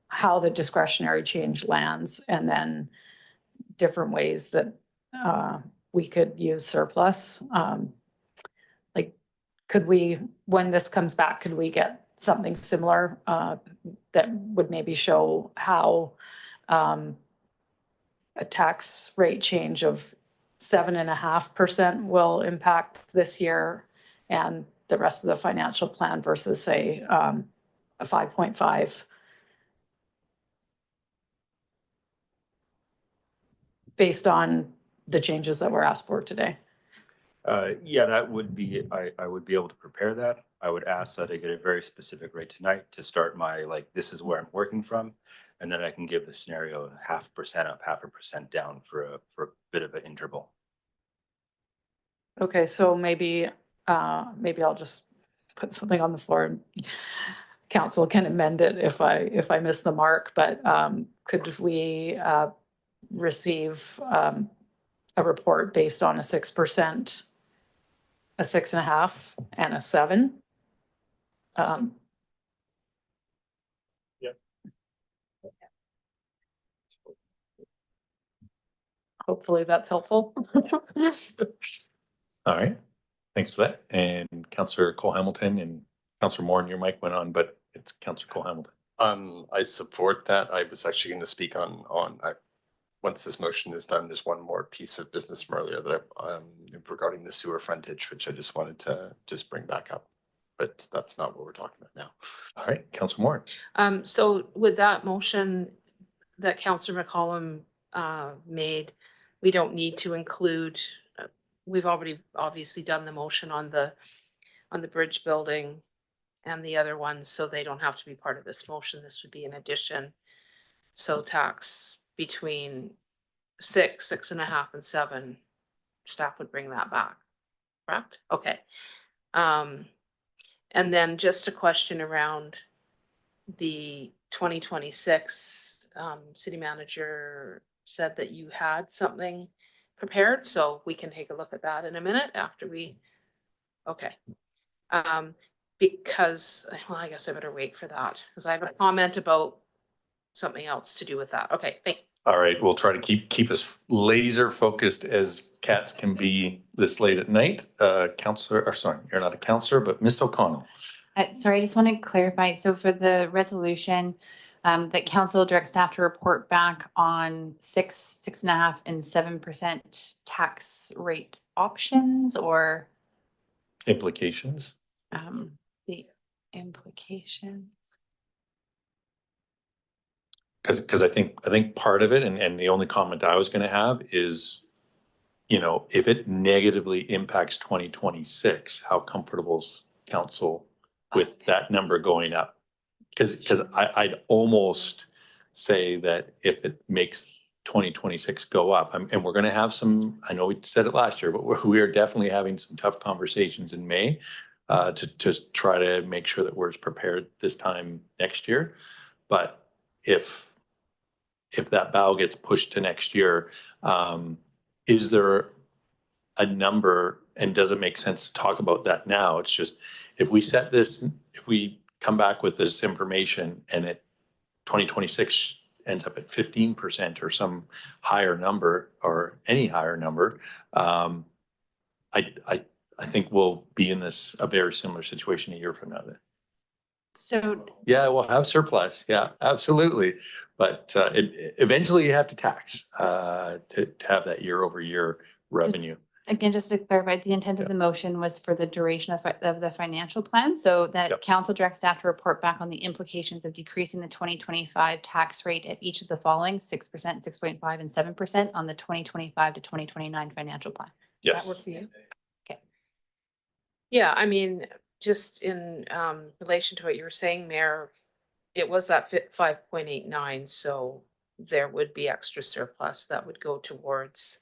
how the discretionary change lands and then different ways that we could use surplus. Like, could we, when this comes back, could we get something similar that would maybe show how a tax rate change of 7.5% will impact this year and the rest of the financial plan versus say a 5.5? Based on the changes that were asked for today. Yeah, that would be, I would be able to prepare that. I would ask that I get a very specific rate tonight to start my, like, this is where I'm working from. And then I can give the scenario 0.5% up, 0.5% down for a bit of an interval. Okay, so maybe I'll just put something on the floor and council can amend it if I miss the mark, but could we receive a report based on a 6%, a 6.5%, and a 7%? Yeah. Hopefully that's helpful. All right, thanks for that. And Councillor Cole Hamilton and Councillor Moore, and your mic went on, but it's Councillor Cole Hamilton. I support that. I was actually going to speak on once this motion is done, there's one more piece of business from earlier that regarding the sewer frontage, which I just wanted to just bring back up. But that's not what we're talking about now. All right, Councillor Moore. So with that motion that Councillor McCollum made, we don't need to include, we've already obviously done the motion on the bridge building and the other ones, so they don't have to be part of this motion. This would be an addition. So tax between 6, 6.5, and 7, staff would bring that back, correct? Okay. And then just a question around the 2026, city manager said that you had something prepared, so we can take a look at that in a minute after we, okay. Because, well, I guess I better wait for that, because I have a comment about something else to do with that. Okay, thank you. All right, we'll try to keep as laser focused as cats can be this late at night. Councillor, or sorry, you're not a councillor, but Ms. O'Connell. Sorry, I just want to clarify. So for the resolution, that council directs staff to report back on 6, 6.5, and 7% tax rate options, or Implications. the implications. Because I think part of it, and the only comment I was going to have is, you know, if it negatively impacts 2026, how comfortable is council with that number going up? Because I'd almost say that if it makes 2026 go up, and we're going to have some, I know we said it last year, but we are definitely having some tough conversations in May to try to make sure that we're as prepared this time next year. But if that bow gets pushed to next year, is there a number, and does it make sense to talk about that now? It's just, if we set this, if we come back with this information and it 2026 ends up at 15% or some higher number or any higher number, I think we'll be in a very similar situation a year from now. So Yeah, we'll have surplus. Yeah, absolutely. But eventually you have to tax to have that year over year revenue. again, just to clarify, the intent of the motion was for the duration of the financial plan, so that council directs staff to report back on the implications of decreasing the 2025 tax rate at each of the following 6%, 6.5, and 7% on the 2025 to 2029 financial plan. Yes. Does that work for you? Okay. Yeah, I mean, just in relation to what you were saying, Mayor, it was at 5.89, so there would be extra surplus that would go towards,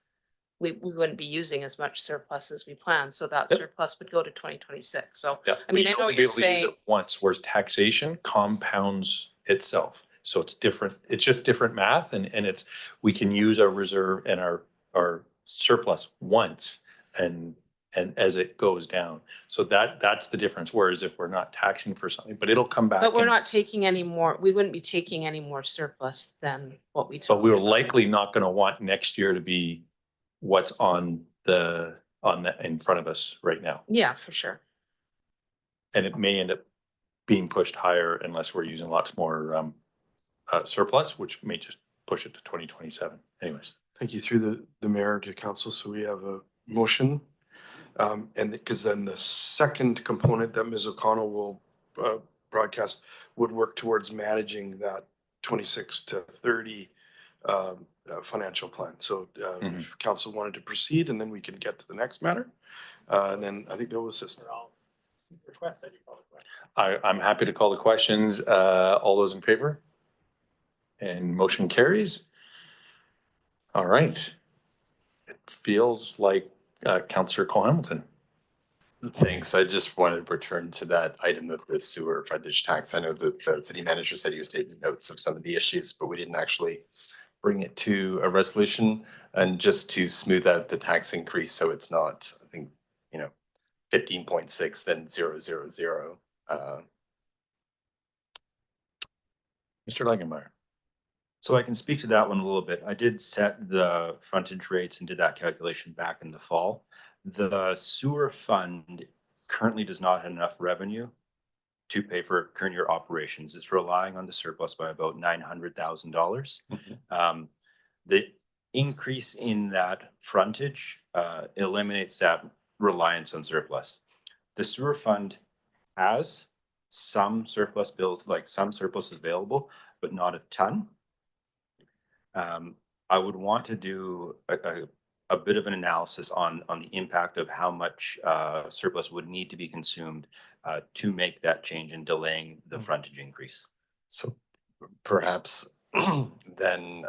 we wouldn't be using as much surplus as we planned, so that surplus would go to 2026. So, I mean, I know what you're saying. Once, whereas taxation compounds itself. So it's different, it's just different math, and it's, we can use our reserve and our surplus once and and as it goes down. So that's the difference. Whereas if we're not taxing for something, but it'll come back. But we're and- not taking any more, we wouldn't be taking any more surplus than what we. But we're talked about. likely not going to want next year to be what's on the in front of us right now. Yeah, for sure. And it may end up being pushed higher unless we're using lots more surplus, which may just push it to 2027 anyways. Thank you. Through the mayor to council. So we have a motion. And because then the second component that Ms. O'Connell will broadcast would work towards managing that 26 to 30 financial plan. So if council wanted to proceed, and then we can get to the next matter. And then I think they'll assist. Request that you call the question. I'm happy to call the questions. All those in favor? And motion carries. All right. It feels like Councillor Cole Hamilton. Thanks. I just wanted to return to that item of the sewer frontage tax. I know that the city manager said he was taking notes of some of the issues, but we didn't actually bring it to a resolution. And just to smooth out the tax increase, so it's not, I think, 15.6, then 000. Mr. Langenmeyer. So I can speak to that one a little bit. I did set the frontage rates and did that calculation back in the fall. The sewer fund currently does not have enough revenue to pay for current year operations. It's relying on the surplus by about $900,000. The increase in that frontage eliminates that reliance on surplus. The sewer fund has some surplus some surplus available, but not a ton. I would want to do a bit of an analysis on the impact of how much surplus would need to be consumed to make that change in delaying the frontage increase. So perhaps then,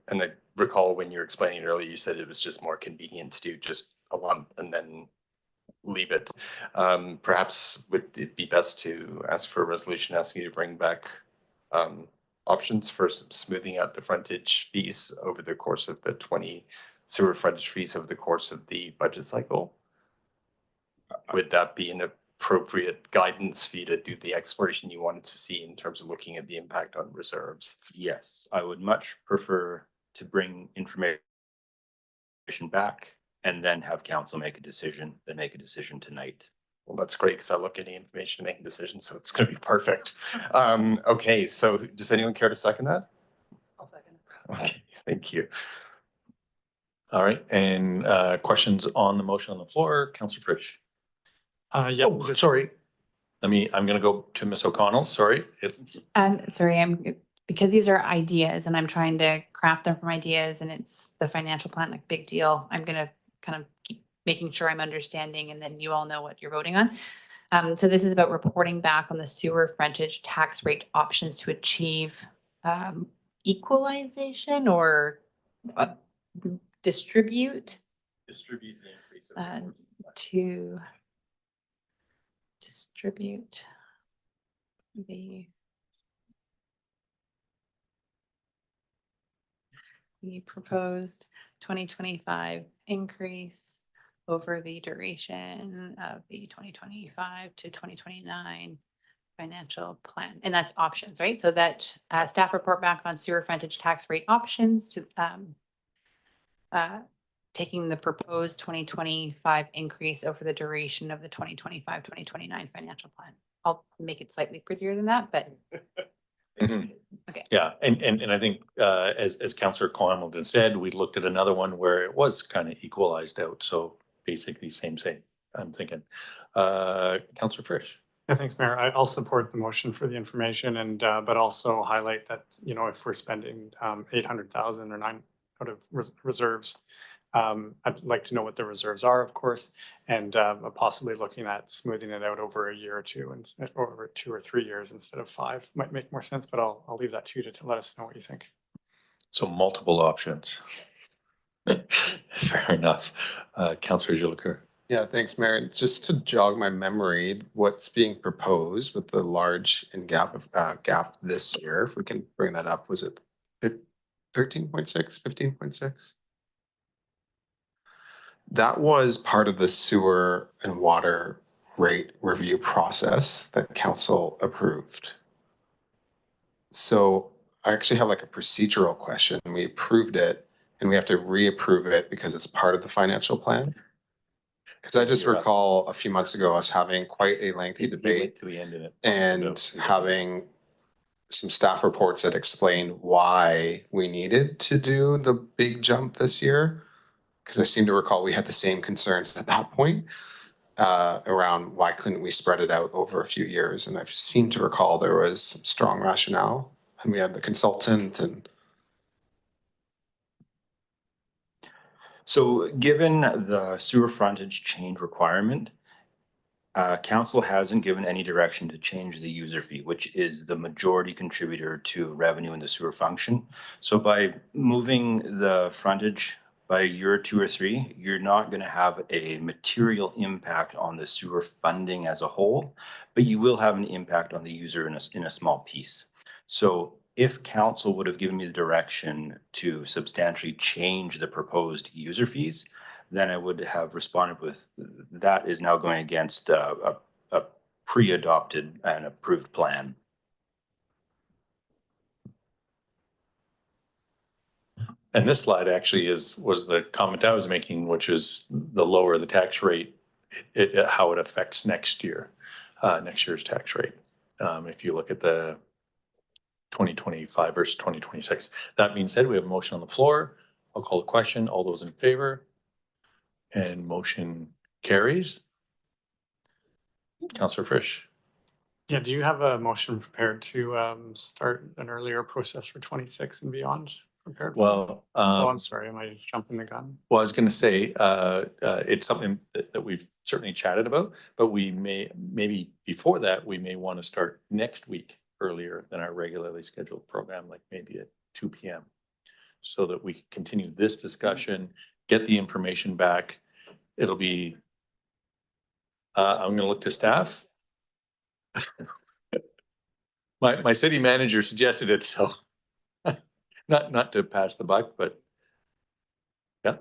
and I recall when you were explaining earlier, you said it was just more convenient to do just a lump and then leave it. Perhaps would it be best to ask for a resolution asking you to bring back options for smoothing out the frontage fees over the course of the sewer frontage fees over the course of the budget cycle? Would that be an appropriate guidance for you to do the exploration you wanted to see in terms of looking at the impact on reserves? Yes, I would much prefer to bring information back and then have council make a decision than make a decision tonight. Well, that's great because I look at any information to make a decision, so it's going to be perfect. Okay, so does anyone care to second that? I'll second. Okay, thank you. All right, and questions on the motion on the floor, Councillor Frisch. Yeah. Oh, sorry. I'm going to go to Ms. O'Connell. Sorry. Sorry, because these are ideas and I'm trying to craft them from ideas and it's the financial plan, like big deal. I'm going to kind of keep making sure I'm understanding and then you all know what you're voting on. So this is about reporting back on the sewer frontage tax rate options to achieve equalization or distribute The increase. to distribute the proposed 2025 increase over the duration of the 2025 to 2029 financial plan. And that's options, right? So that staff report back on sewer frontage tax rate options to taking the proposed 2025 increase over the duration of the 2025, 2029 financial plan. I'll make it slightly prettier than that, but okay. Yeah, and I think as Councillor Cole Hamilton said, we looked at another one where it was kind of equalized out. So basically same, I'm thinking. Councillor Frisch. Yeah, thanks, Mayor. I'll support the motion for the information and but also highlight that, if we're spending 800,000 or 9 out of reserves, I'd like to know what the reserves are, of course, and possibly looking at smoothing it out over a year or two and over 2 or 3 years instead of 5 might make more sense, but I'll leave that to you to let us know what you think. So multiple options. Fair enough. Councillor Jolicoeur. Yeah, thanks, Mayor. Just to jog my memory, what's being proposed with the large gap this year, if we can bring that up, was it 13.6, 15.6? that was part of the sewer and water rate review process that council approved. So I actually have like a procedural question. We approved it and we have to reapprove it because it's part of the financial plan. Because I just You're up. recall a few months ago us having quite a lengthy debate To the end of it. and having some staff reports that explained why we needed to do the big jump this year. Because I seem to recall we had the same concerns at that point around why couldn't we spread it out over a few years. And I seem to recall there was some strong rationale. And we had the consultant and So given the sewer frontage change requirement, council hasn't given any direction to change the user fee, which is the majority contributor to revenue in the sewer function. So by moving the frontage by a year, 2 or 3, you're not going to have a material impact on the sewer funding as a whole, but you will have an impact on the user in a small piece. So if council would have given me the direction to substantially change the proposed user fees, then I would have responded with, that is now going against a pre-adopted and approved plan. And this slide actually was the comment I was making, which is the lower the tax rate, how it affects next year's tax rate. If you look at the 2025 versus 2026. That being said, we have a motion on the floor. I'll call the question. All those in favor? And motion carries. Councillor Frisch. Yeah, do you have a motion prepared to start an earlier process for 26 and beyond prepared? Well, Oh, I'm sorry, am I jumping the gun? well, I was going to say, it's something that we've certainly chatted about, but we maybe before that, we may want to start next week earlier than our regularly scheduled program, like maybe at 2 p.m. so that we can continue this discussion, get the information back. It'll be, I'm going to look to staff. My city manager suggested it, so not to pass the buck, but yeah.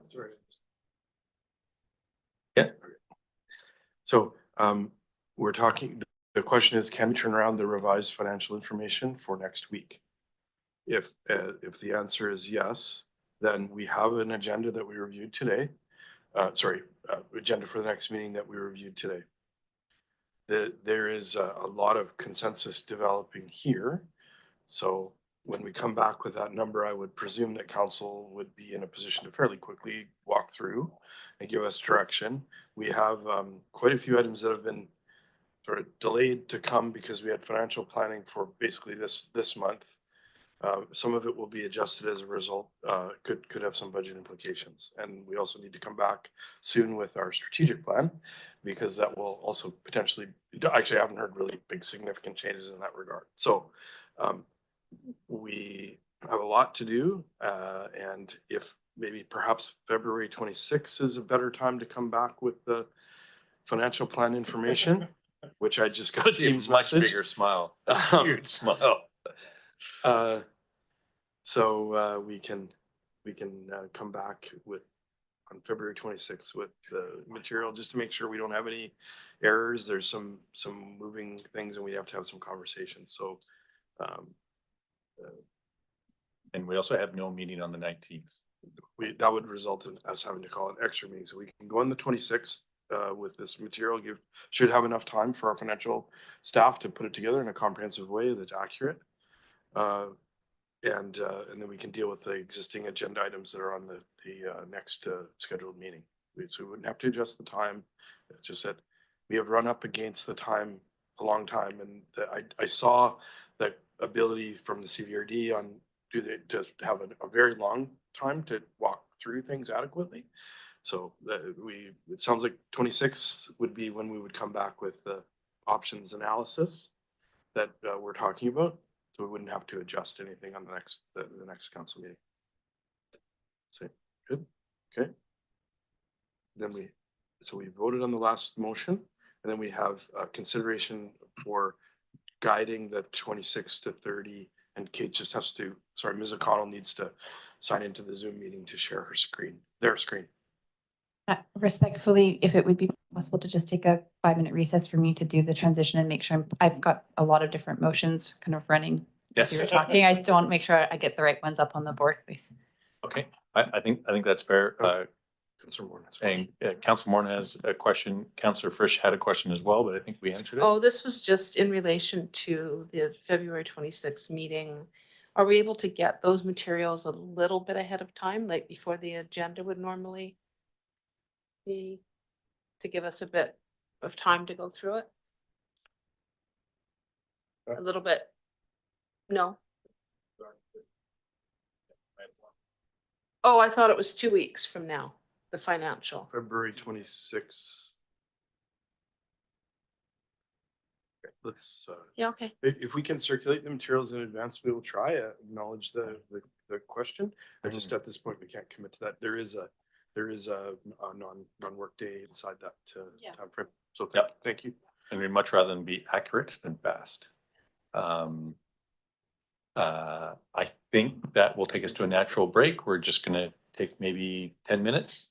Yeah. So we're talking, the question is, can we turn around the revised financial information for next week? If the answer is yes, then we have an agenda that we reviewed today. Agenda for the next meeting that we reviewed today. There is a lot of consensus developing here. So when we come back with that number, I would presume that council would be in a position to fairly quickly walk through and give us direction. We have quite a few items that have been sort of delayed to come because we had financial planning for basically this month. Some of it will be adjusted as a result, could have some budget implications. And we also need to come back soon with our strategic plan because that will also potentially, actually I haven't heard really big significant changes in that regard. So we have a lot to do. And if maybe perhaps February 26th is a better time to come back with the financial plan information, which I just got a team's much message. bigger smile, huge smile. So we can come back with on February 26th with the material just to make sure we don't have any errors. There's some moving things and we have to have some conversations. So and we also have no meeting on the 19th. That would result in us having to call an extra meeting. So we can go on the 26th with this material. Should have enough time for our financial staff to put it together in a comprehensive way that's accurate. And then we can deal with the existing agenda items that are on the next scheduled meeting. So we wouldn't have to adjust the time. It's just that we have run up against the time a long time, and I saw that ability from the CVRD on to have a very long time to walk through things adequately. So it sounds like 26 would be when we would come back with the options analysis that we're talking about. So we wouldn't have to adjust anything on the next council meeting. So good, okay. Then we voted on the last motion, and then we have consideration for guiding the 26 to 30. And Kate just has to, sorry, Ms. O'Connell needs to sign into the Zoom meeting to share her screen, their screen. Respectfully, if it would be possible to just take a 5-minute recess for me to do the transition and make sure I've got a lot of different motions kind of running. As you were Yes. talking, I just want to make sure I get the right ones up on the board, please. Okay, I think that's fair. Councillor Moore has And Councillor Moore has a question. Councillor Frisch had a question as well, but I think we answered it. Oh, this was just in relation to the February 26th meeting. Are we able to get those materials a little bit ahead of time, like before the agenda would normally be, to give us a bit of time to go through it? A little bit? No? Oh, I thought it was 2 weeks from now, the financial. February 26th. Let's, Yeah, okay. if we can circulate the materials in advance, we will try to acknowledge the question. I just at this point, we can't commit to that. There is a non-work day inside that timeframe. So thank you. And we'd much rather than be accurate than fast. I think that will take us to a natural break. We're just gonna take maybe 10 minutes.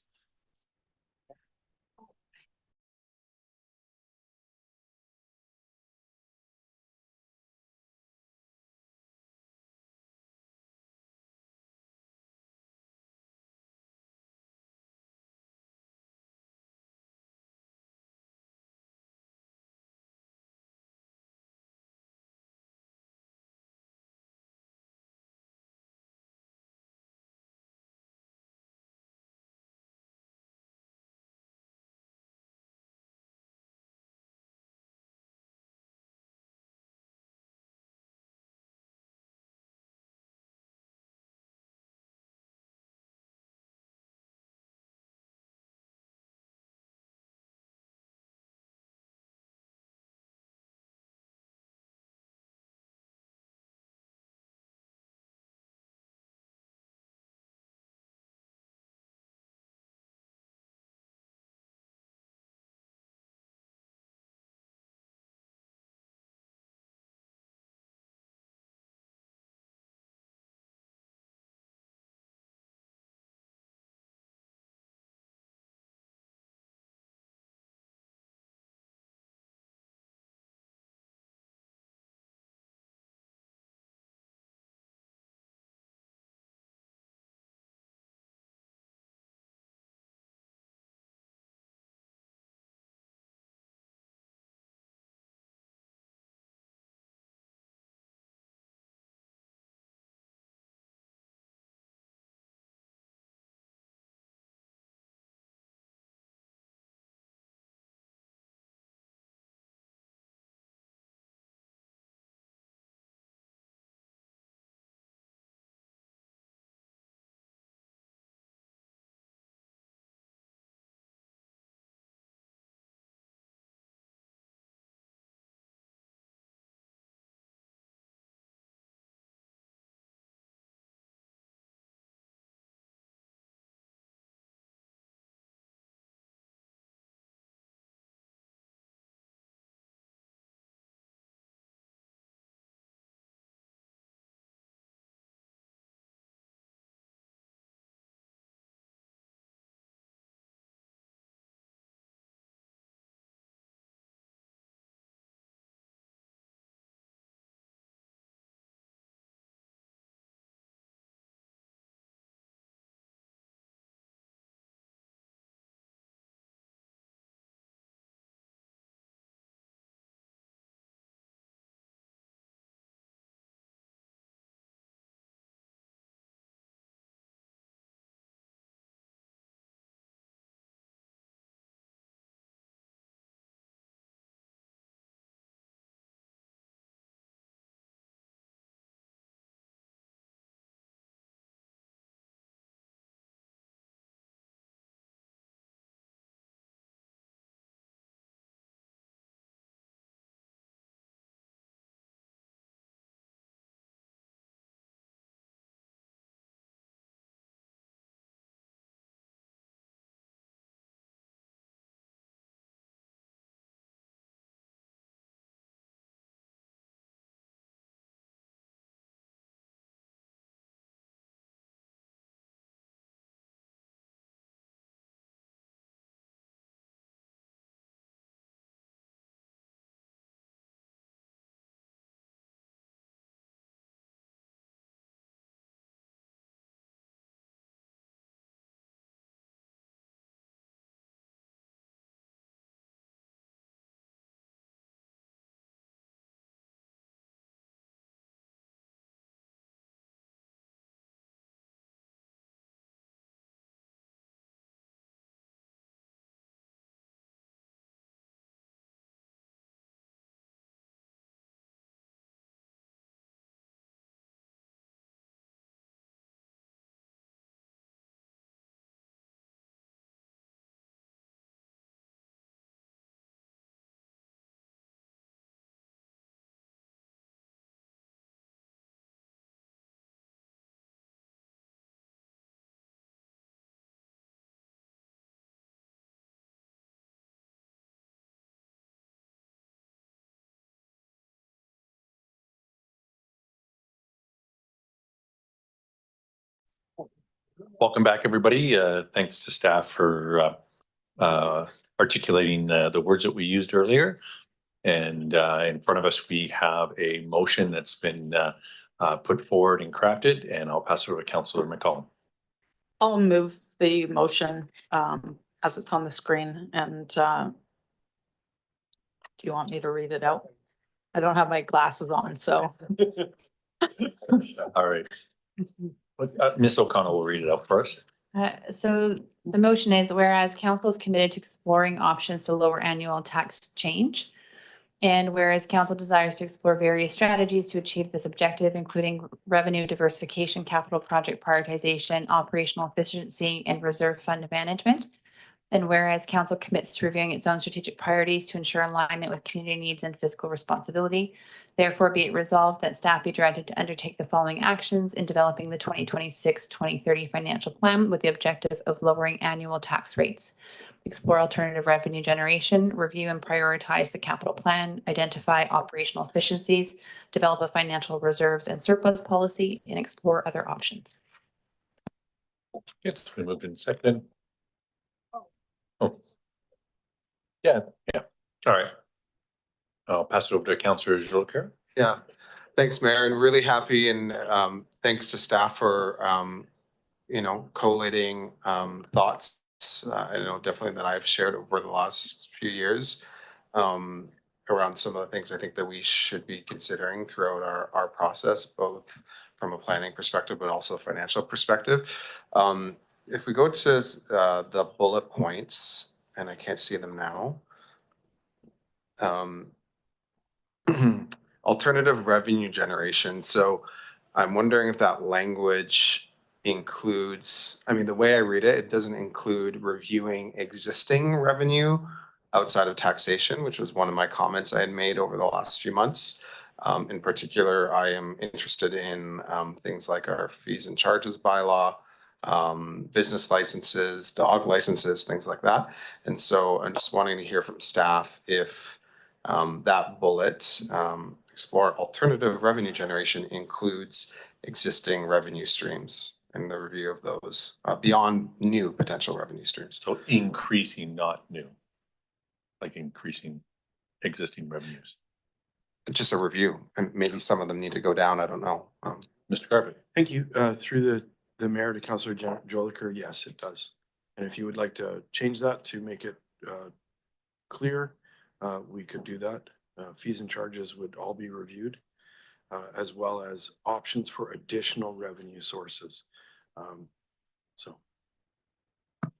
Welcome back, everybody. Thanks to staff for articulating the words that we used earlier. And in front of us, we have a motion that's been put forward and crafted, and I'll pass it over to Councillor McCollum. I'll move the motion as it's on the screen and do you want me to read it out? I don't have my glasses on, so. All right. Ms. O'Connell will read it out for us. So the motion is, whereas council is committed to exploring options to lower annual tax change. And whereas council desires to explore various strategies to achieve this objective, including revenue diversification, capital project prioritization, operational efficiency, and reserve fund management. And whereas council commits to reviewing its own strategic priorities to ensure alignment with community needs and fiscal responsibility. Therefore, be it resolved that staff be directed to undertake the following actions in developing the 2026-2030 financial plan with the objective of lowering annual tax rates. Explore alternative revenue generation, review and prioritize the capital plan, identify operational efficiencies, develop a financial reserves and surplus policy, and explore other options. It's been moved in second. Oh. Yeah. All right. I'll pass it over to Councillor Jolicoeur. Yeah, thanks, Mayor, and really happy and thanks to staff for collating thoughts. I know definitely that I've shared over the last few years around some of the things I think that we should be considering throughout our process, both from a planning perspective, but also a financial perspective. If we go to the bullet points, and I can't see them now. Alternative revenue generation. So I'm wondering if that language includes, I mean, the way I read it, it doesn't include reviewing existing revenue outside of taxation, which was one of my comments I had made over the last few months. In particular, I am interested in things like our fees and charges bylaw, business licenses, dog licenses, things like that. And so I'm just wanting to hear from staff if that bullet, explore alternative revenue generation, includes existing revenue streams and the review of those beyond new potential revenue streams. So increasing, not new, like increasing existing revenues. Just a review, and maybe some of them need to go down. I don't know. Mr. Garvey. Thank you. Through the mayor to Councillor Jolicoeur, yes, it does. And if you would like to change that to make it clear, we could do that. Fees and charges would all be reviewed, as well as options for additional revenue sources. So. All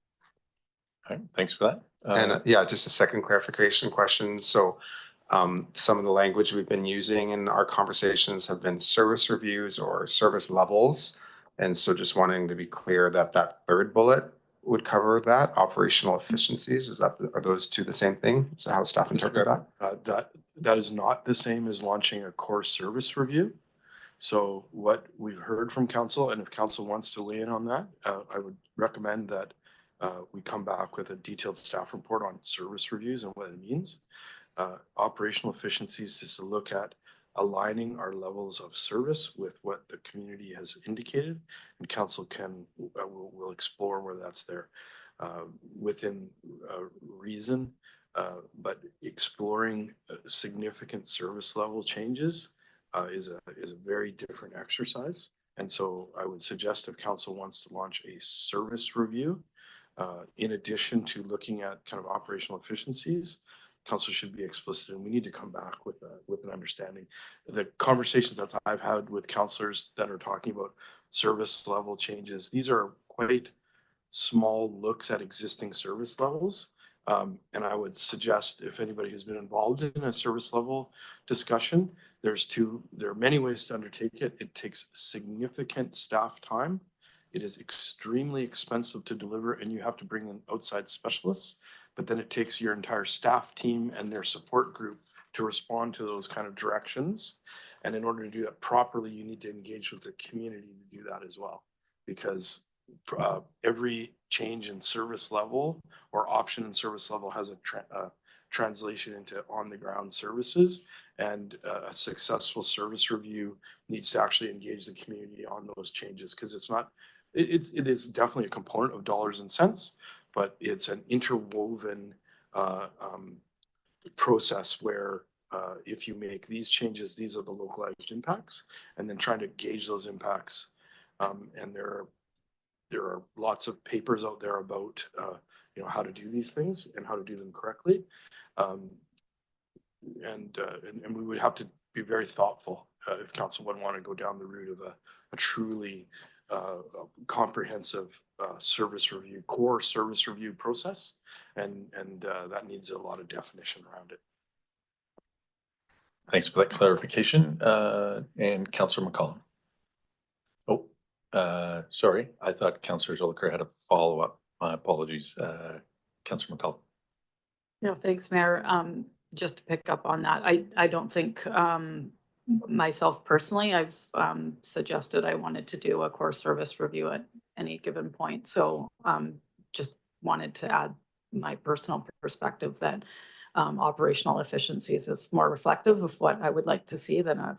right, thanks for that. And yeah, just a second clarification question. So some of the language we've been using in our conversations have been service reviews or service levels. And so just wanting to be clear that that third bullet would cover that, operational efficiencies. Are those two the same thing? Is that how staff interpret that? That is not the same as launching a core service review. So what we've heard from council, and if council wants to weigh in on that, I would recommend that we come back with a detailed staff report on service reviews and what it means. Operational efficiencies is to look at aligning our levels of service with what the community has indicated, and council will explore where that's there within reason, but exploring significant service level changes is a very different exercise. And so I would suggest if council wants to launch a service review, in addition to looking at kind of operational efficiencies, council should be explicit, and we need to come back with an understanding. The conversations that I've had with councillors that are talking about service level changes, these are quite small looks at existing service levels. And I would suggest if anybody who's been involved in a service level discussion, there are many ways to undertake it. It takes significant staff time. It is extremely expensive to deliver, and you have to bring in outside specialists. But then it takes your entire staff team and their support group to respond to those kind of directions. And in order to do that properly, you need to engage with the community to do that as well. Because every change in service level or option in service level has a translation into on-the-ground services. And a successful service review needs to actually engage the community on those changes, because it's not it is definitely a component of dollars and cents, but it's an interwoven process where if you make these changes, these are the localized impacts, and then trying to gauge those impacts. And there are lots of papers out there about how to do these things and how to do them correctly. And we would have to be very thoughtful if council would want to go down the route of a truly comprehensive core service review process, and that needs a lot of definition around it. Thanks for that clarification. And Councillor McCollum. Oh, sorry. I thought Councillor Zolliker had a follow-up. My apologies. Councillor McCollum. No, thanks, Mayor. Just to pick up on that, I don't think myself personally, I've suggested I wanted to do a core service review at any given point. So just wanted to add my personal perspective that operational efficiencies is more reflective of what I would like to see than a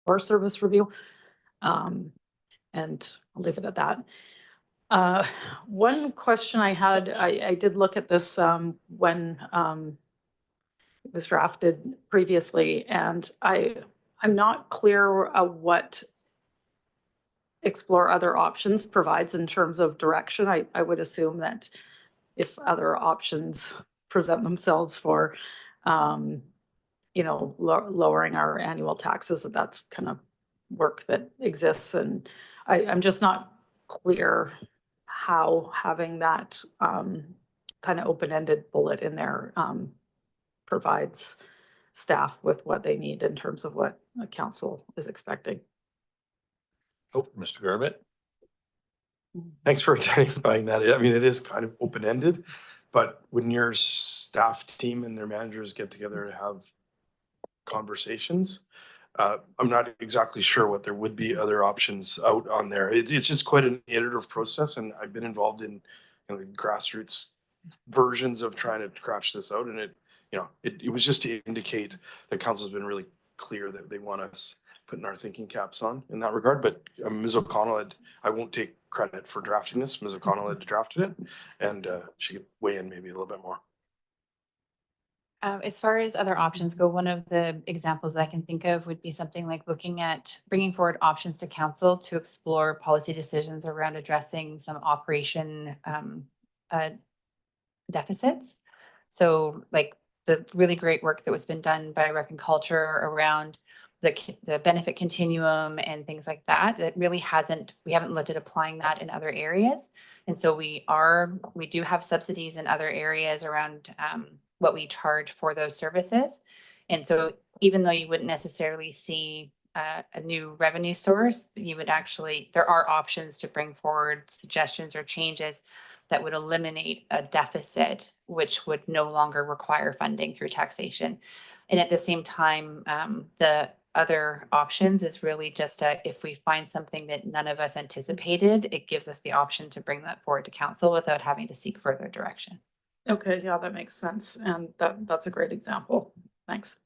core service review. And I'll leave it at that. One question I had, I did look at this when it was drafted previously, and I'm not clear what explore other options provides in terms of direction. I would assume that if other options present themselves for, lowering our annual taxes, that's kind of work that exists. And I'm just not clear how having that kind of open-ended bullet in there provides staff with what they need in terms of what a council is expecting. Oh, Mr. Garbett. Thanks for identifying that. I mean, it is kind of open-ended, but when your staff team and their managers get together to have conversations, I'm not exactly sure what there would be other options out on there. It's just quite an iterative process, and I've been involved in the grassroots versions of trying to crash this out, and it was just to indicate that council's been really clear that they want us putting our thinking caps on in that regard. But Ms. O'Connell I won't take credit for drafting this. Ms. O'Connell had drafted it, and she could weigh in maybe a little bit more. As far as other options go, one of the examples that I can think of would be something like looking at bringing forward options to council to explore policy decisions around addressing some operation deficits. So like the really great work that was been done by Rec and Culture around the benefit continuum and things like that, we haven't looked at applying that in other areas. And so we do have subsidies in other areas around what we charge for those services. And so even though you wouldn't necessarily see a new revenue source, there are options to bring forward suggestions or changes that would eliminate a deficit, which would no longer require funding through taxation. And at the same time, the other options is really just if we find something that none of us anticipated, it gives us the option to bring that forward to council without having to seek further direction. Okay, yeah, that makes sense. And that's a great example. Thanks.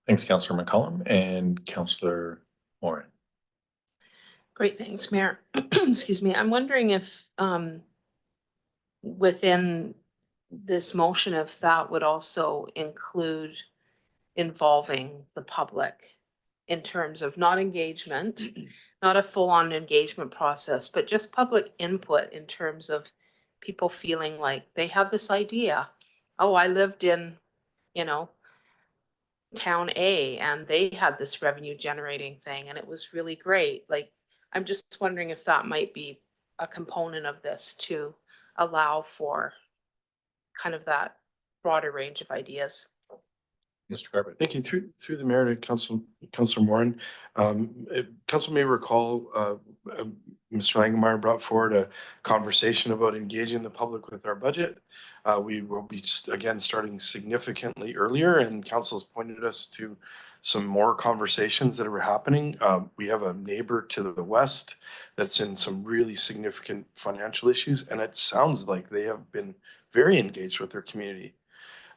Thanks, Councillor McCollum and Councillor Morin. Great, thanks, Mayor. Excuse me. I'm wondering if within this motion, if that would also include involving the public in terms of not engagement, not a full-on engagement process, but just public input in terms of people feeling like they have this idea. Oh, I lived in, town A and they had this revenue generating thing and it was really great. Like, I'm just wondering if that might be a component of this to allow for kind of that broader range of ideas. Mr. Garbett. Thank you. Through the mayor to Councillor Morin. Council may recall Mr. Langemeyer brought forward a conversation about engaging the public with our budget. We will be again starting significantly earlier, and council has pointed us to some more conversations that are happening. We have a neighbor to the west that's in some really significant financial issues, and it sounds like they have been very engaged with their community.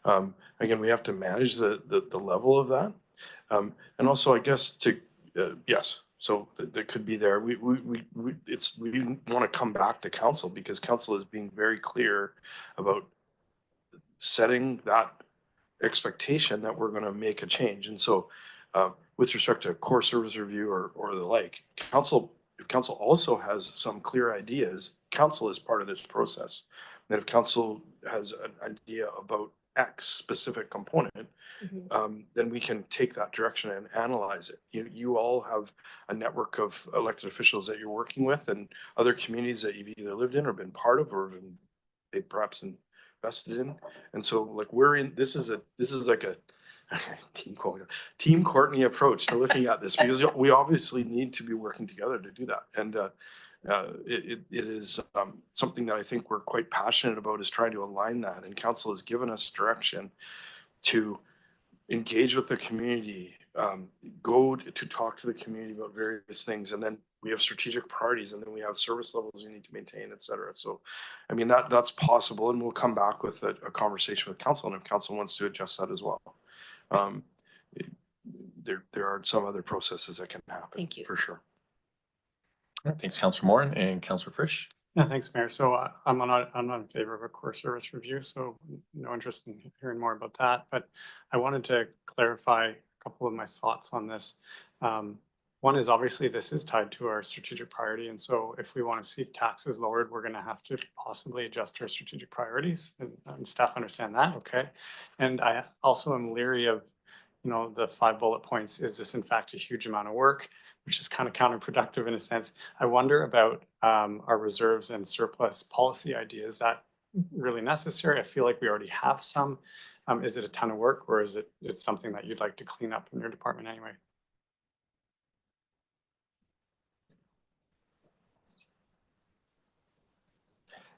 Again, we have to manage the level of that. And also, I guess yes, So that could be there. We want to come back to council because council is being very clear about setting that expectation that we're going to make a change. And so with respect to core service review or the like, if council also has some clear ideas, council is part of this process. And if council has an idea about X specific component, then we can take that direction and analyze it. You all have a network of elected officials that you're working with and other communities that you've either lived in or been part of or been perhaps invested in. And so like this is like a team Courtenay approach to looking at this because we obviously need to be working together to do that. And it is something that I think we're quite passionate about is trying to align that. And council has given us direction to engage with the community, go to talk to the community about various things. And then we have strategic priorities and then we have service levels you need to maintain, et cetera. So, I mean, that's possible. And we'll come back with a conversation with council. And if council wants to adjust that as well. There are some other processes that can happen. Thank you. For sure. All right, thanks, Councillor Moran and Councillor Frisch. Yeah, thanks, Mayor. So I'm not in favor of a core service review, so no interest in hearing more about that. But I wanted to clarify a couple of my thoughts on this. One is obviously this is tied to our strategic priority. And so if we want to see taxes lowered, we're going to have to possibly adjust our strategic priorities and staff understand that. Okay. And I also am leery of, the 5 bullet points. Is this in fact a huge amount of work, which is kind of counterproductive in a sense? I wonder about our reserves and surplus policy idea. Is that really necessary? I feel like we already have some. Is it a ton of work or is it's something that you'd like to clean up in your department anyway?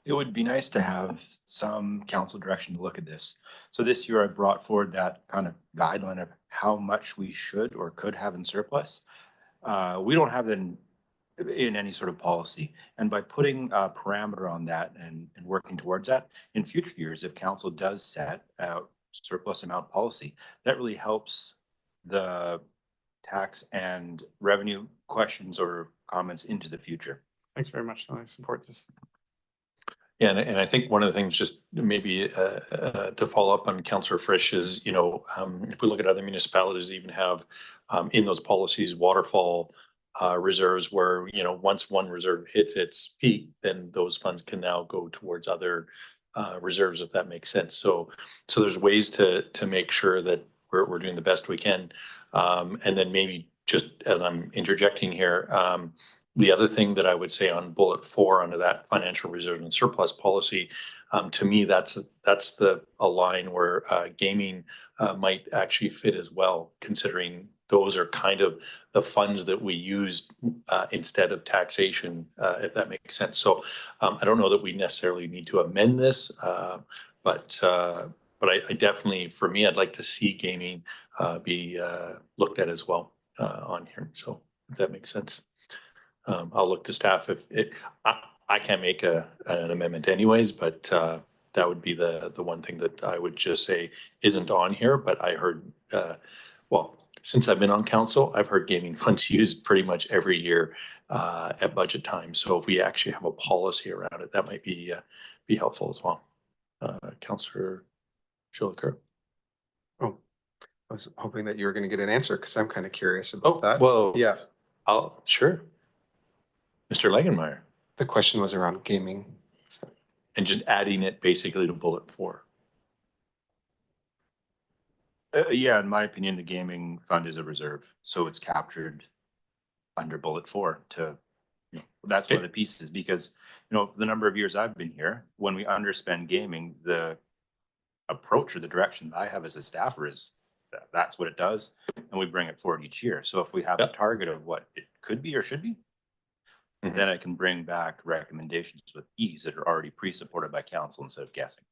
It would be nice to have some council direction to look at this. So this year I brought forward that kind of guideline of how much we should or could have in surplus. We don't have it in any sort of policy. And by putting a parameter on that and working towards that, in future years, if council does set out surplus amount policy, that really helps the tax and revenue questions or comments into the future. Thanks very much. I support this. Yeah, and I think one of the things just maybe to follow up on Councillor Frisch is, if we look at other municipalities, even have in those policies waterfall reserves where, once one reserve hits its peak, then those funds can now go towards other reserves, if that makes sense. So there's ways to make sure that we're doing the best we can. And then maybe just as I'm interjecting here, the other thing that I would say on bullet 4 under that financial reserve and surplus policy, to me, that's a line where gaming might actually fit as well, considering those are kind of the funds that we use instead of taxation, if that makes sense. So I don't know that we necessarily need to amend this, but I definitely, for me, I'd like to see gaming be looked at as well on here. So if that makes sense. I'll look to staff if I can't make an amendment anyways, but that would be the one thing that I would just say isn't on here. But I heard, well, since I've been on council, I've heard gaming funds used pretty much every year at budget time. So if we actually have a policy around it, that might be helpful as well. Councillor Schulker. Oh, I was hoping that you were going to get an answer because I'm kind of curious about that. Well, yeah, sure. Mr. Legenmeyer. The question was around gaming. So. And just adding it basically to bullet 4. Yeah, in my opinion, the gaming fund is a reserve. So it's captured under bullet 4 to, that's one of the pieces because, the number of years I've been here, when we underspend gaming, the approach or the direction I have as a staffer is that's what it does. And we bring it forward each year. So if we have a target of what it could be or should be, then I can bring back recommendations with ease that are already pre-supported by council instead of guessing.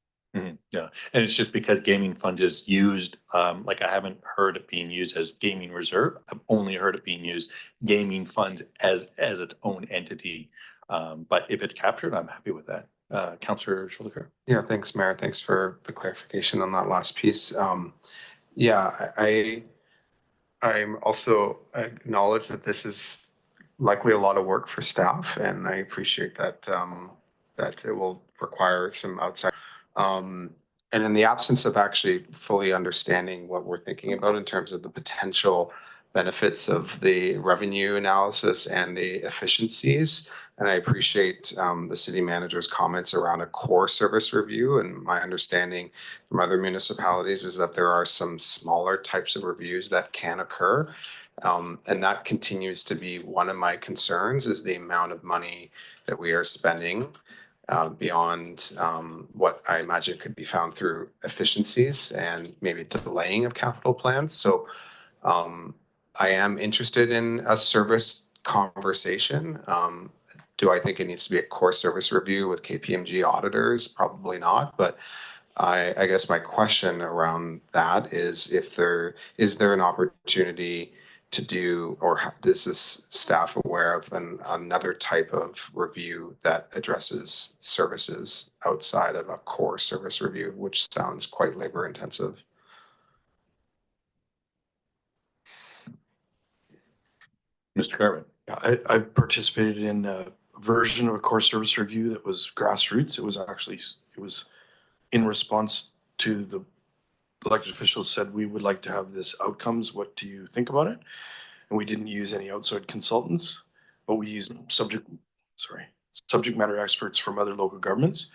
Yeah, and it's just because gaming funds is used, like I haven't heard it being used as gaming reserve. I've only heard it being used gaming funds as its own entity. But if it's captured, I'm happy with that. Councillor Schulker. Yeah, thanks, Mayor. Thanks for the clarification on that last piece. Yeah, I'm also acknowledge that this is likely a lot of work for staff, and I appreciate that that it will require some outside. And in the absence of actually fully understanding what we're thinking about in terms of the potential benefits of the revenue analysis and the efficiencies, and I appreciate the city manager's comments around a core service review. And my understanding from other municipalities is that there are some smaller types of reviews that can occur. And that continues to be one of my concerns, is the amount of money that we are spending beyond what I imagine could be found through efficiencies and maybe delaying of capital plans. So I am interested in a service conversation. Do I think it needs to be a core service review with KPMG auditors? Probably not, but I guess my question around that is, if there is an opportunity to do, or is this staff aware of another type of review that addresses services outside of a core service review, which sounds quite labor intensive? Mr. Garvin. I've participated in a version of a core service review that was grassroots. It was in response to the elected officials said, we would like to have this outcomes. What do you think about it? And we didn't use any outside consultants, but we used subject matter experts from other local governments.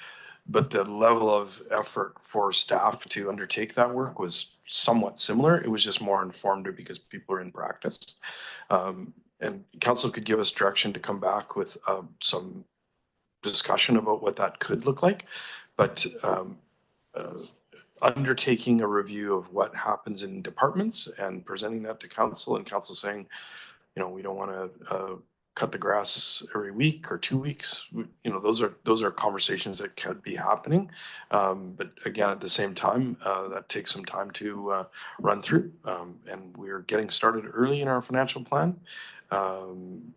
But the level of effort for staff to undertake that work was somewhat similar. It was just more informed because people are in practice. And council could give us direction to come back with some discussion about what that could look like. But undertaking a review of what happens in departments and presenting that to council, and council saying, you know, we don't want to cut the grass every week or 2 weeks. You know, those are conversations that could be happening. But again, at the same time, that takes some time to run through. And we're getting started early in our financial plan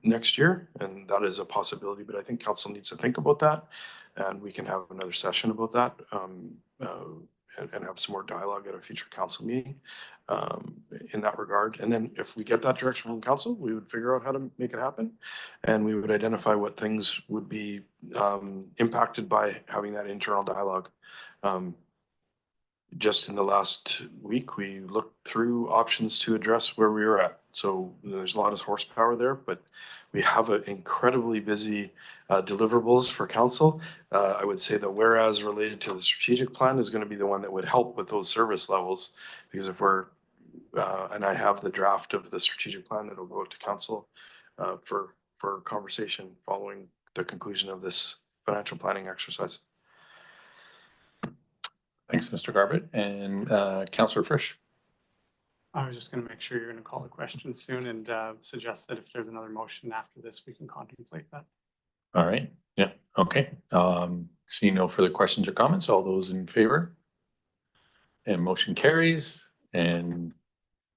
next year, and that is a possibility. But I think council needs to think about that, and we can have another session about that. And have some more dialogue at a future council meeting in that regard. And then if we get that direction from council, we would figure out how to make it happen. And we would identify what things would be impacted by having that internal dialogue. Just in the last week, we looked through options to address where we were at. So there's a lot of horsepower there, but we have an incredibly busy deliverables for council. I would say that whereas related to the strategic plan is going to be the one that would help with those service levels, because if we're, and I have the draft of the strategic plan that will go to council for conversation following the conclusion of this financial planning exercise. Thanks, Mr. Garbutt. And Councillor Frisch. I was just going to make sure you're going to call the question soon and suggest that if there's another motion after this, we can contemplate that. All right. Yeah. Okay. Seeing no further questions or comments, all those in favor? And motion carries. And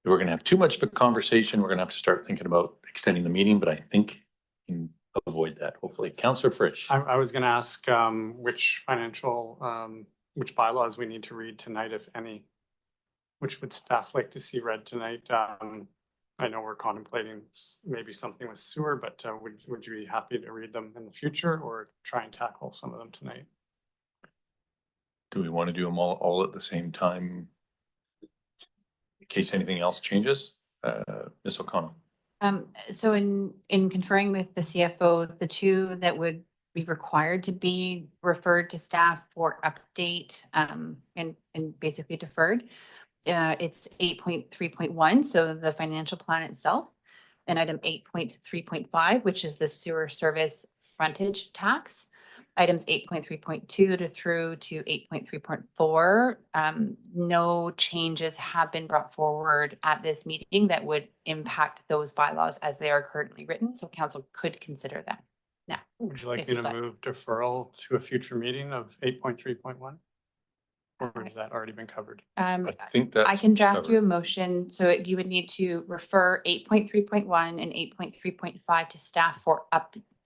if we're going to have too much of a conversation, we're going to have to start thinking about extending the meeting, but I think we can avoid that, hopefully. Councillor Frisch. I was going to ask which which bylaws we need to read tonight, if any. Which would staff like to see read tonight? I know we're contemplating maybe something with sewer, but would you be happy to read them in the future or try and tackle some of them tonight? Do we want to do them all at the same time in case anything else changes? Ms. O'Connell. So in conferring with the CFO, the two that would be required to be referred to staff for update and basically deferred, it's 8.3.1, so the financial plan itself, and item 8.3.5, which is the sewer service frontage tax. Items 8.3.2 through to 8.3.4, no changes have been brought forward at this meeting that would impact those bylaws as they are currently written, so council could consider that now. Would you like me to move deferral to a future meeting of 8.3.1? Or has that already been covered? I think that's I can draft covered. you a motion, so you would need to refer 8.3.1 and 8.3.5 to staff for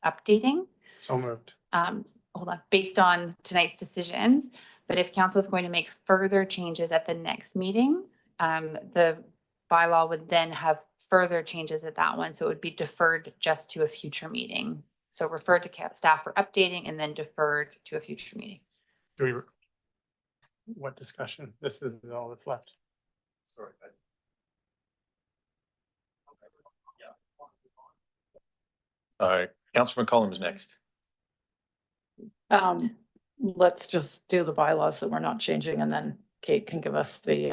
updating. So moved. Hold on, based on tonight's decisions, but if council is going to make further changes at the next meeting, the bylaw would then have further changes at that one. So it would be deferred just to a future meeting. So referred to staff for updating and then deferred to a future meeting. What discussion? This is all that's left. Sorry. All right, Councilor McCollum is next. Let's just do the bylaws that we're not changing, and then Kate can give us the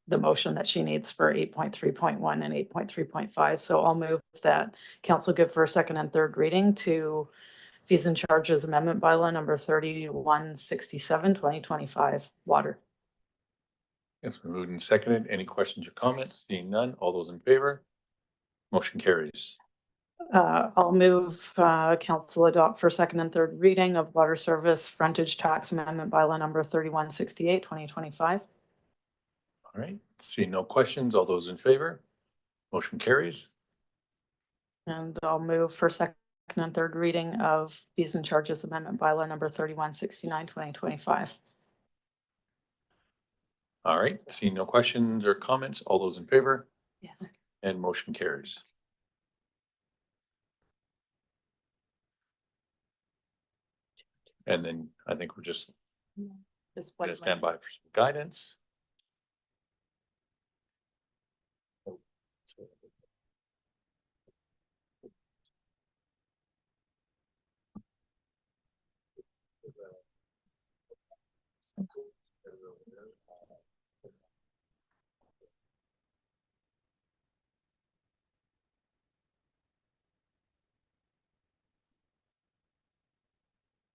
motion that she needs for 8.3.1 and 8.3.5. So I'll move that council give first, second, and third reading to fees and charges amendment bylaw number 3167, 2025, water. Yes, we moved and seconded. Any questions or comments? Seeing none, all those in favor? Motion carries. I'll move council adopt for second and third reading of water service frontage tax amendment bylaw number 3168, 2025. All right, seeing no questions, all those in favor? Motion carries. And I'll move for second and third reading of fees and charges amendment bylaw number 3169, 2025. All right, seeing no questions or comments, all those in favor? Yes. And motion carries. And then I think we're just gonna stand by for some guidance.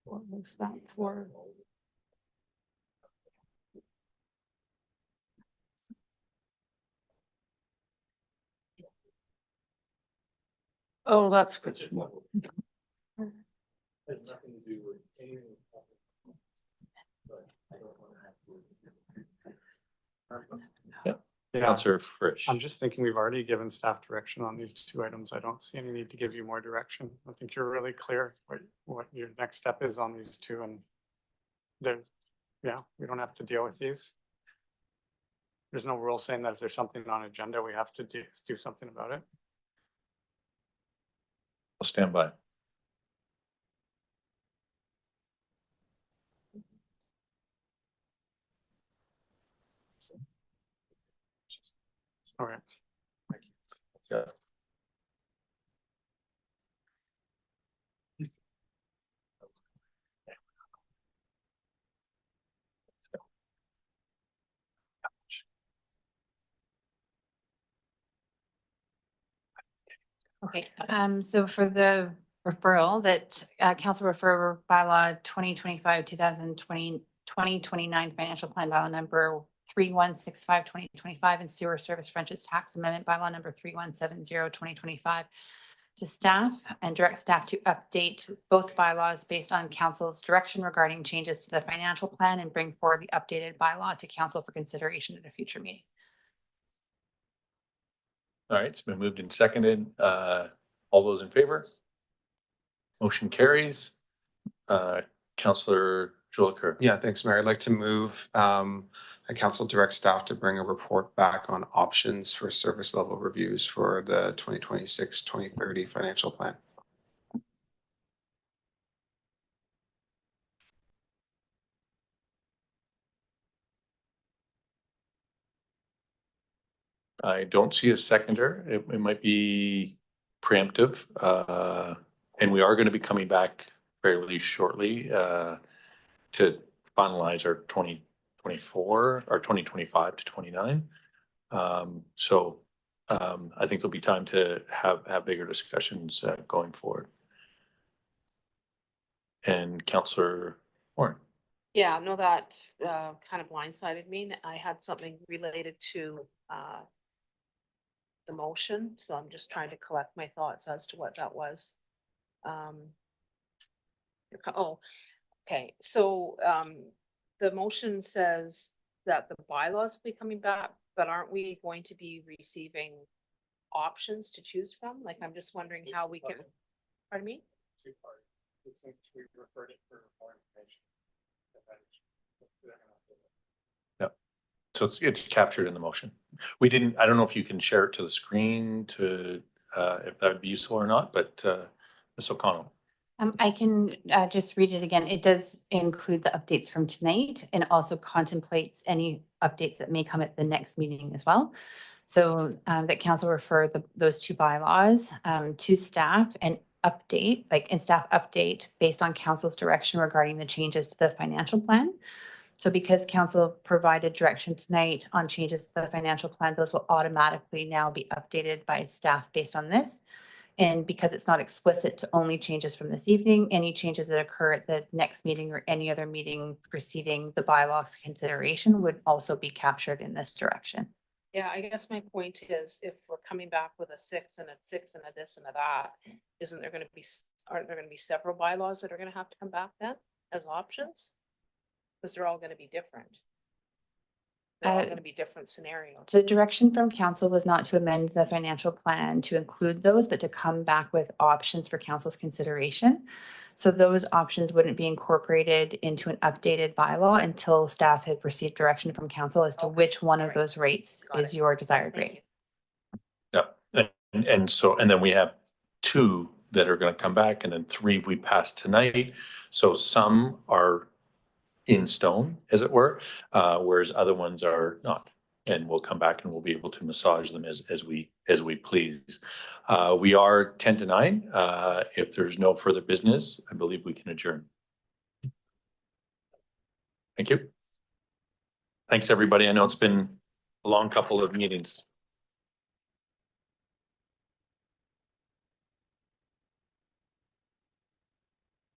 What was that for? Oh, that's good. It's nothing to do with anything. But I don't want to have to. Yeah, Councilor Frisch. I'm just thinking we've already given staff direction on these two items. I don't see any need to give you more direction. I think you're really clear what your next step is on these two, and there's, yeah, we don't have to deal with these. There's no rule saying that if there's something on agenda, we have to do something about it. I'll stand by. All right. Yeah. Okay, so for the referral that council refer bylaw 2025-2029 financial plan bylaw number 3165, 2025 and sewer service frontage tax amendment bylaw number 3170, 2025 to staff and direct staff to update both bylaws based on council's direction regarding changes to the financial plan and bring forward the updated bylaw to council for consideration at a future meeting. All right, it's been moved and seconded. All those in favor? Motion carries. Councilor Jolicoeur. Yeah, thanks, Mayor. I'd like to move a council direct staff to bring a report back on options for service level reviews for the 2026-2030 financial plan. I don't see a seconder. It might be preemptive. And we are going to be coming back fairly shortly to finalize our 2024 or 2025 to 29. So I think there'll be time to have bigger discussions going forward. And Councilor Warren. Yeah, no, that kind of blindsided me. I had something related to the motion, so I'm just trying to collect my thoughts as to what that was. Oh, okay, so the motion says that the bylaws will be coming back, but aren't we going to be receiving options to choose from? Like, I'm just wondering how we can, pardon me? We referred it for more information. Yep. So it's captured in the motion. We didn't, I don't know if you can share it to the screen to, if that would be useful or not, but, Ms. O'Connell. I can just read it again. It does include the updates from tonight and also contemplates any updates that may come at the next meeting as well. So that council refer those two bylaws to staff and update, staff update based on council's direction regarding the changes to the financial plan. So because council provided direction tonight on changes to the financial plan, those will automatically now be updated by staff based on this. And because it's not explicit to only changes from this evening, any changes that occur at the next meeting or any other meeting preceding the bylaws consideration would also be captured in this direction. Yeah, I guess my point is if we're coming back with a 6 and a 6 and a this and a that, aren't there gonna be several bylaws that are gonna have to come back then as options? Because they're all gonna be different. They're all gonna be different scenarios. The direction from council was not to amend the financial plan to include those, but to come back with options for council's consideration. So those options wouldn't be incorporated into an updated bylaw until staff had received direction from council as to which one of those rates is your desired rate. Yeah, and so, and then we have 2 that are gonna come back, and then 3 we passed tonight. So some are in stone, as it were, whereas other ones are not. And we'll come back and we'll be able to massage them as we please. We are 10 to 9. If there's no further business, I believe we can adjourn. Thank you. Thanks, everybody. I know it's been a long couple of meetings.